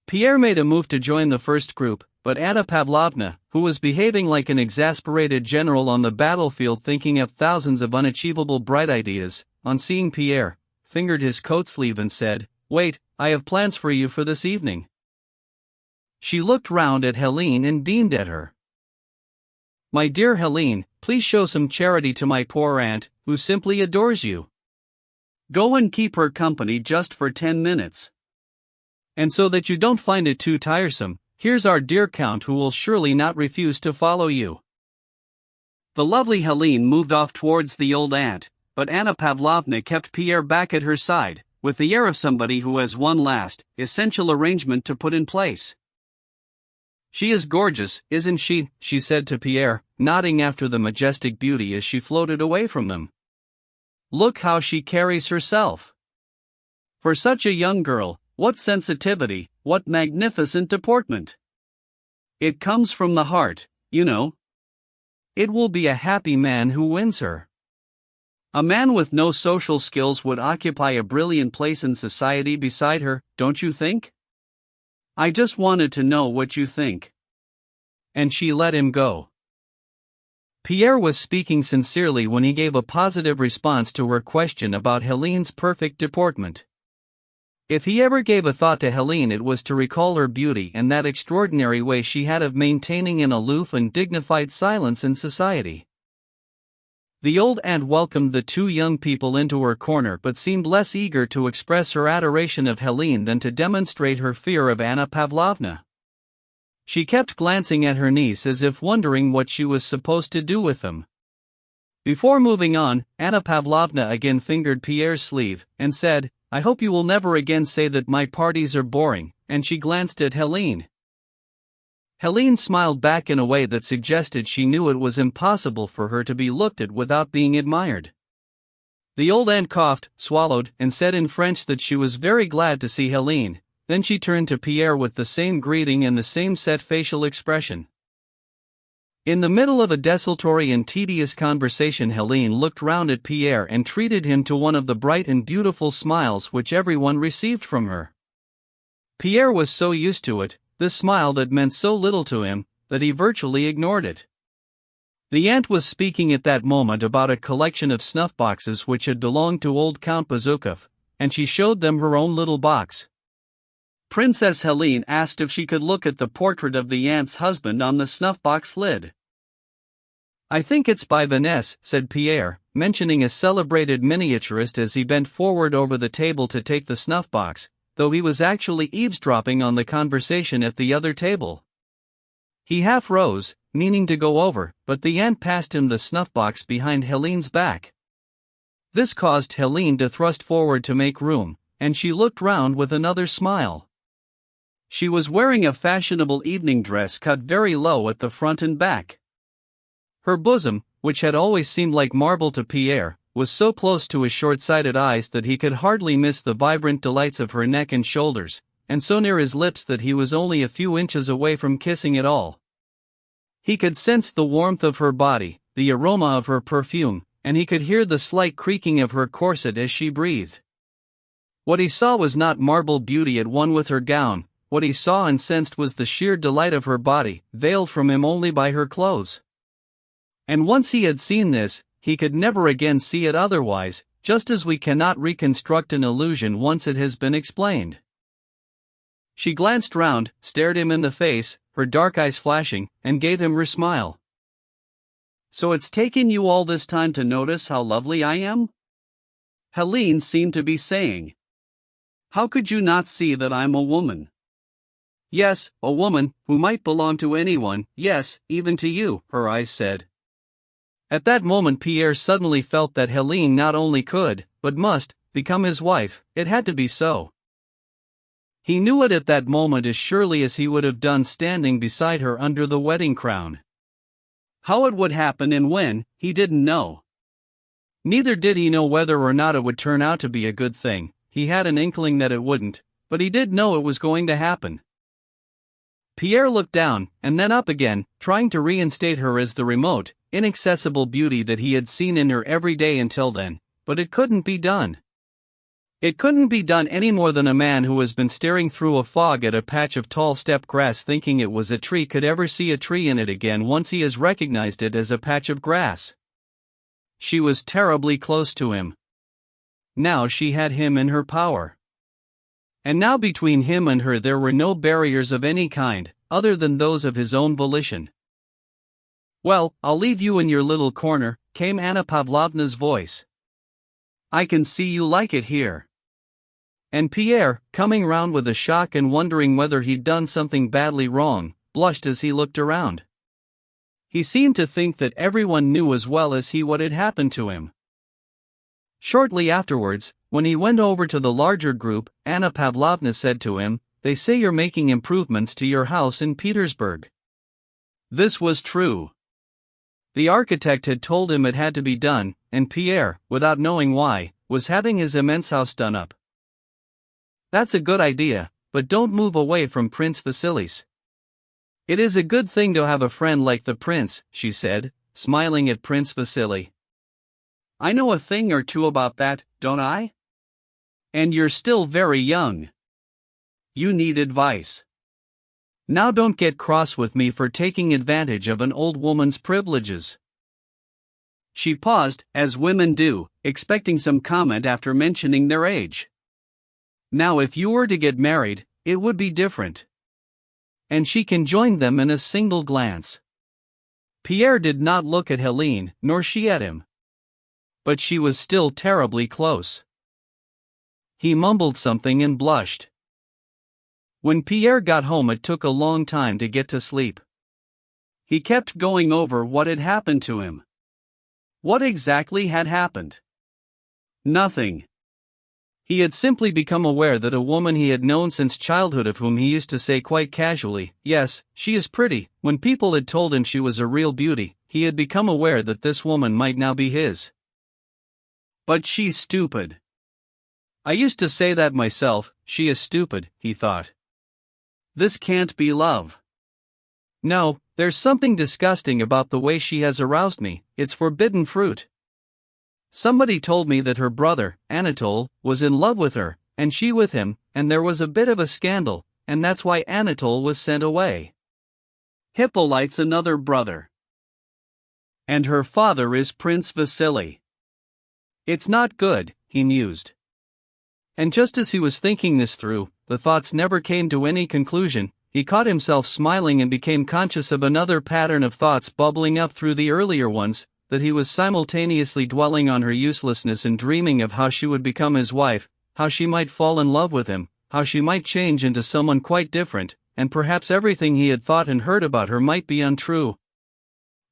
Pierre made a move to join the first group, but Anna Pavlovna, who was behaving like an exasperated general on the battlefield thinking up thousands of unachievable bright ideas, on seeing Pierre, fingered his coat sleeve and said, "Wait, I have plans for you for this evening." She looked round at Helene and beamed at her. "My dear Helene, please show some charity to my poor aunt, who simply adores you. Go and keep her company just for 10 minutes. And so that you don't find it too tiresome, here's our dear Count who will surely not refuse to follow you." The lovely Helene moved off towards the old aunt, but Anna Pavlovna kept Pierre back at her side, with the air of somebody who has one last, essential arrangement to put in place. "She is gorgeous, isn't she?" she said to Pierre, nodding after the majestic beauty as she floated away from them. "Look how she carries herself. For such a young girl, what sensitivity, what magnificent deportment. It comes from the heart, you know. It will be a happy man who wins her. A man with no social skills would occupy a brilliant place in society beside her, don't you think? I just wanted to know what you think." And she let him go. Pierre was speaking sincerely when he gave a positive response to her question about Helene's perfect deportment. If he ever gave a thought to Helene, it was to recall her beauty and that extraordinary way she had of maintaining an aloof and dignified silence in society. The old aunt welcomed the two young people into her corner but seemed less eager to express her adoration of Helene than to demonstrate her fear of Anna Pavlovna. She kept glancing at her niece as if wondering what she was supposed to do with them. Before moving on, Anna Pavlovna again fingered Pierre's sleeve, and said, "I hope you will never again say that my parties are boring," and she glanced at Helene. Helene smiled back in a way that suggested she knew it was impossible for her to be looked at without being admired. The old aunt coughed, swallowed, and said in French that she was very glad to see Helene. Then she turned to Pierre with the same greeting and the same set facial expression. In the middle of a desultory and tedious conversation, Helene looked round at Pierre and treated him to one of the bright and beautiful smiles which everyone received from her. Pierre was so used to it, this smile that meant so little to him, that he virtually ignored it. The aunt was speaking at that moment about a collection of snuff boxes which had belonged to old Count Bezukhov, and she showed them her own little box. Princess Helene asked if she could look at the portrait of the aunt's husband on the snuff-box lid. "I think it's by Vaness," said Pierre, mentioning a celebrated miniaturist as he bent forward over the table to take the snuff-box, though he was actually eavesdropping on the conversation at the other table. He half rose, meaning to go over, but the aunt passed him the snuff-box behind Helene's back. This caused Helene to thrust forward to make room, and she looked round with another smile. She was wearing a fashionable evening dress cut very low at the front and back. Her bosom, which had always seemed like marble to Pierre, was so close to his short-sighted eyes that he could hardly miss the vibrant delights of her neck and shoulders, and so near his lips that he was only a few inches away from kissing it all. He could sense the warmth of her body, the aroma of her perfume, and he could hear the slight creaking of her corset as she breathed. What he saw was not marble beauty at one with her gown. What he saw and sensed was the sheer delight of her body, veiled from him only by her clothes. And once he had seen this, he could never again see it otherwise, just as we cannot reconstruct an illusion once it has been explained. She glanced round, stared him in the face, her dark eyes flashing, and gave him her smile. "So it's taken you all this time to notice how lovely I am?" Helene seemed to be saying. "How could you not see that I'm a woman?" "Yes, a woman, who might belong to anyone, yes, even to you," her eyes said. At that moment Pierre suddenly felt that Helene not only could, but must, become his wife. It had to be so. He knew it at that moment as surely as he would have done standing beside her under the wedding crown. How it would happen and when, he didn't know. Neither did he know whether or not it would turn out to be a good thing. He had an inkling that it wouldn't, but he did know it was going to happen. Pierre looked down, and then up again, trying to reinstate her as the remote, inaccessible beauty that he had seen in her every day until then, but it couldn't be done. It couldn't be done any more than a man who has been staring through a fog at a patch of tall steppe grass thinking it was a tree could ever see a tree in it again once he has recognized it as a patch of grass. She was terribly close to him. Now she had him in her power. And now between him and her there were no barriers of any kind, other than those of his own volition. "Well, I'll leave you in your little corner," came Anna Pavlovna's voice. "I can see you like it here." And Pierre, coming round with a shock and wondering whether he'd done something badly wrong, blushed as he looked around. He seemed to think that everyone knew as well as he what had happened to him. Shortly afterwards, when he went over to the larger group, Anna Pavlovna said to him, "They say you're making improvements to your house in Petersburg." This was true. The architect had told him it had to be done, and Pierre, without knowing why, was having his immense house done up. "That's a good idea, but don't move away from Prince Vasilis." "It is a good thing to have a friend like the prince," she said, smiling at Prince Vasily. "I know a thing or two about that, don't I? And you're still very young. You need advice. Now don't get cross with me for taking advantage of an old woman's privileges." She paused, as women do, expecting some comment after mentioning their age. "Now if you were to get married, it would be different." And she conjoined them in a single glance. Pierre did not look at Helene, nor she at him. But she was still terribly close. He mumbled something and blushed. When Pierre got home it took a long time to get to sleep. He kept going over what had happened to him. What exactly had happened? Nothing. He had simply become aware that a woman he had known since childhood, of whom he used to say quite casually, "Yes, she is pretty," when people had told him she was a real beauty, he had become aware that this woman might now be his. "But she's stupid. I used to say that myself, she is stupid," he thought. "This can't be love. No, there's something disgusting about the way she has aroused me, it's forbidden fruit. Somebody told me that her brother, Anatole, was in love with her, and she with him, and there was a bit of a scandal, and that's why Anatole was sent away. Hippolyte's another brother. And her father is Prince Vasily. It's not good," he mused. And just as he was thinking this through, the thoughts never came to any conclusion, he caught himself smiling and became conscious of another pattern of thoughts bubbling up through the earlier ones, that he was simultaneously dwelling on her uselessness and dreaming of how she would become his wife, how she might fall in love with him, how she might change into someone quite different, and perhaps everything he had thought and heard about her might be untrue.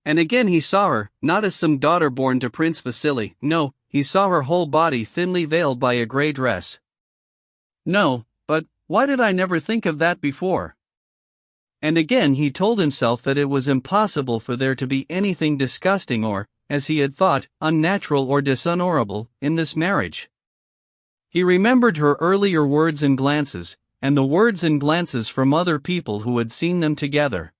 And again he saw her, not as some daughter born to Prince Vasily, no, he saw her whole body thinly veiled by a grey dress. No, but why did I never think of that before? And again he told himself that it was impossible for there to be anything disgusting or, as he had thought, unnatural or dishonorable, in this marriage. He remembered her earlier words and glances, and the words and glances from other people who had seen them together.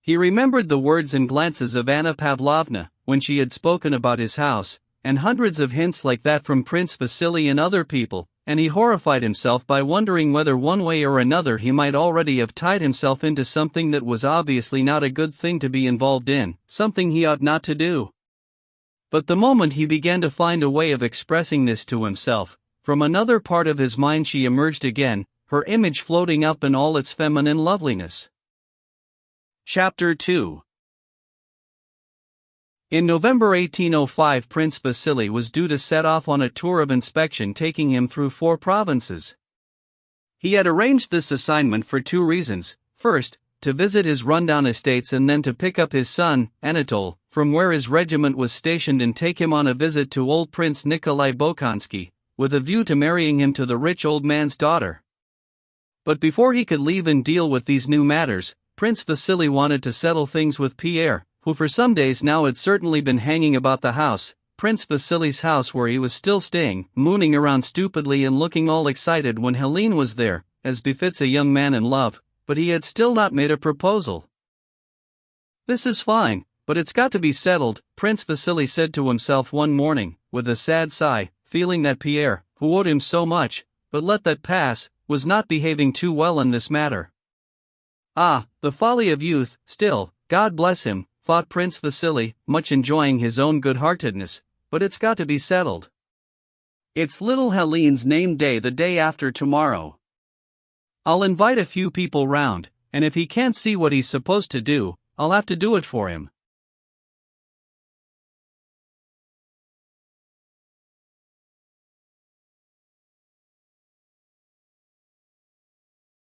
He remembered the words and glances of Anna Pavlovna, when she had spoken about his house, and hundreds of hints like that from Prince Vasily and other people, and he horrified himself by wondering whether one way or another he might already have tied himself into something that was obviously not a good thing to be involved in, something he ought not to do. But the moment he began to find a way of expressing this to himself, from another part of his mind she emerged again, her image floating up in all its feminine loveliness. Chapter 2. In November 1805 Prince Vasily was due to set off on a tour of inspection taking him through 4 provinces. He had arranged this assignment for 2 reasons: first, to visit his rundown estates, and then to pick up his son, Anatole, from where his regiment was stationed and take him on a visit to old Prince Nikolai Bolkonsky, with a view to marrying him to the rich old man's daughter. But before he could leave and deal with these new matters, Prince Vasily wanted to settle things with Pierre, who for some days now had certainly been hanging about the house, Prince Vasily's house where he was still staying, mooning around stupidly and looking all excited when Helene was there, as befits a young man in love, but he had still not made a proposal. "This is fine, but it's got to be settled," Prince Vasily said to himself one morning, with a sad sigh, feeling that Pierre, who owed him so much, but let that pass, was not behaving too well in this matter. Ah, the folly of youth, still, God bless him, thought Prince Vasily, much enjoying his own good-heartedness, but it's got to be settled. It's little Helene's name day the day after tomorrow. I'll invite a few people round, and if he can't see what he's supposed to do, I'll have to do it for him.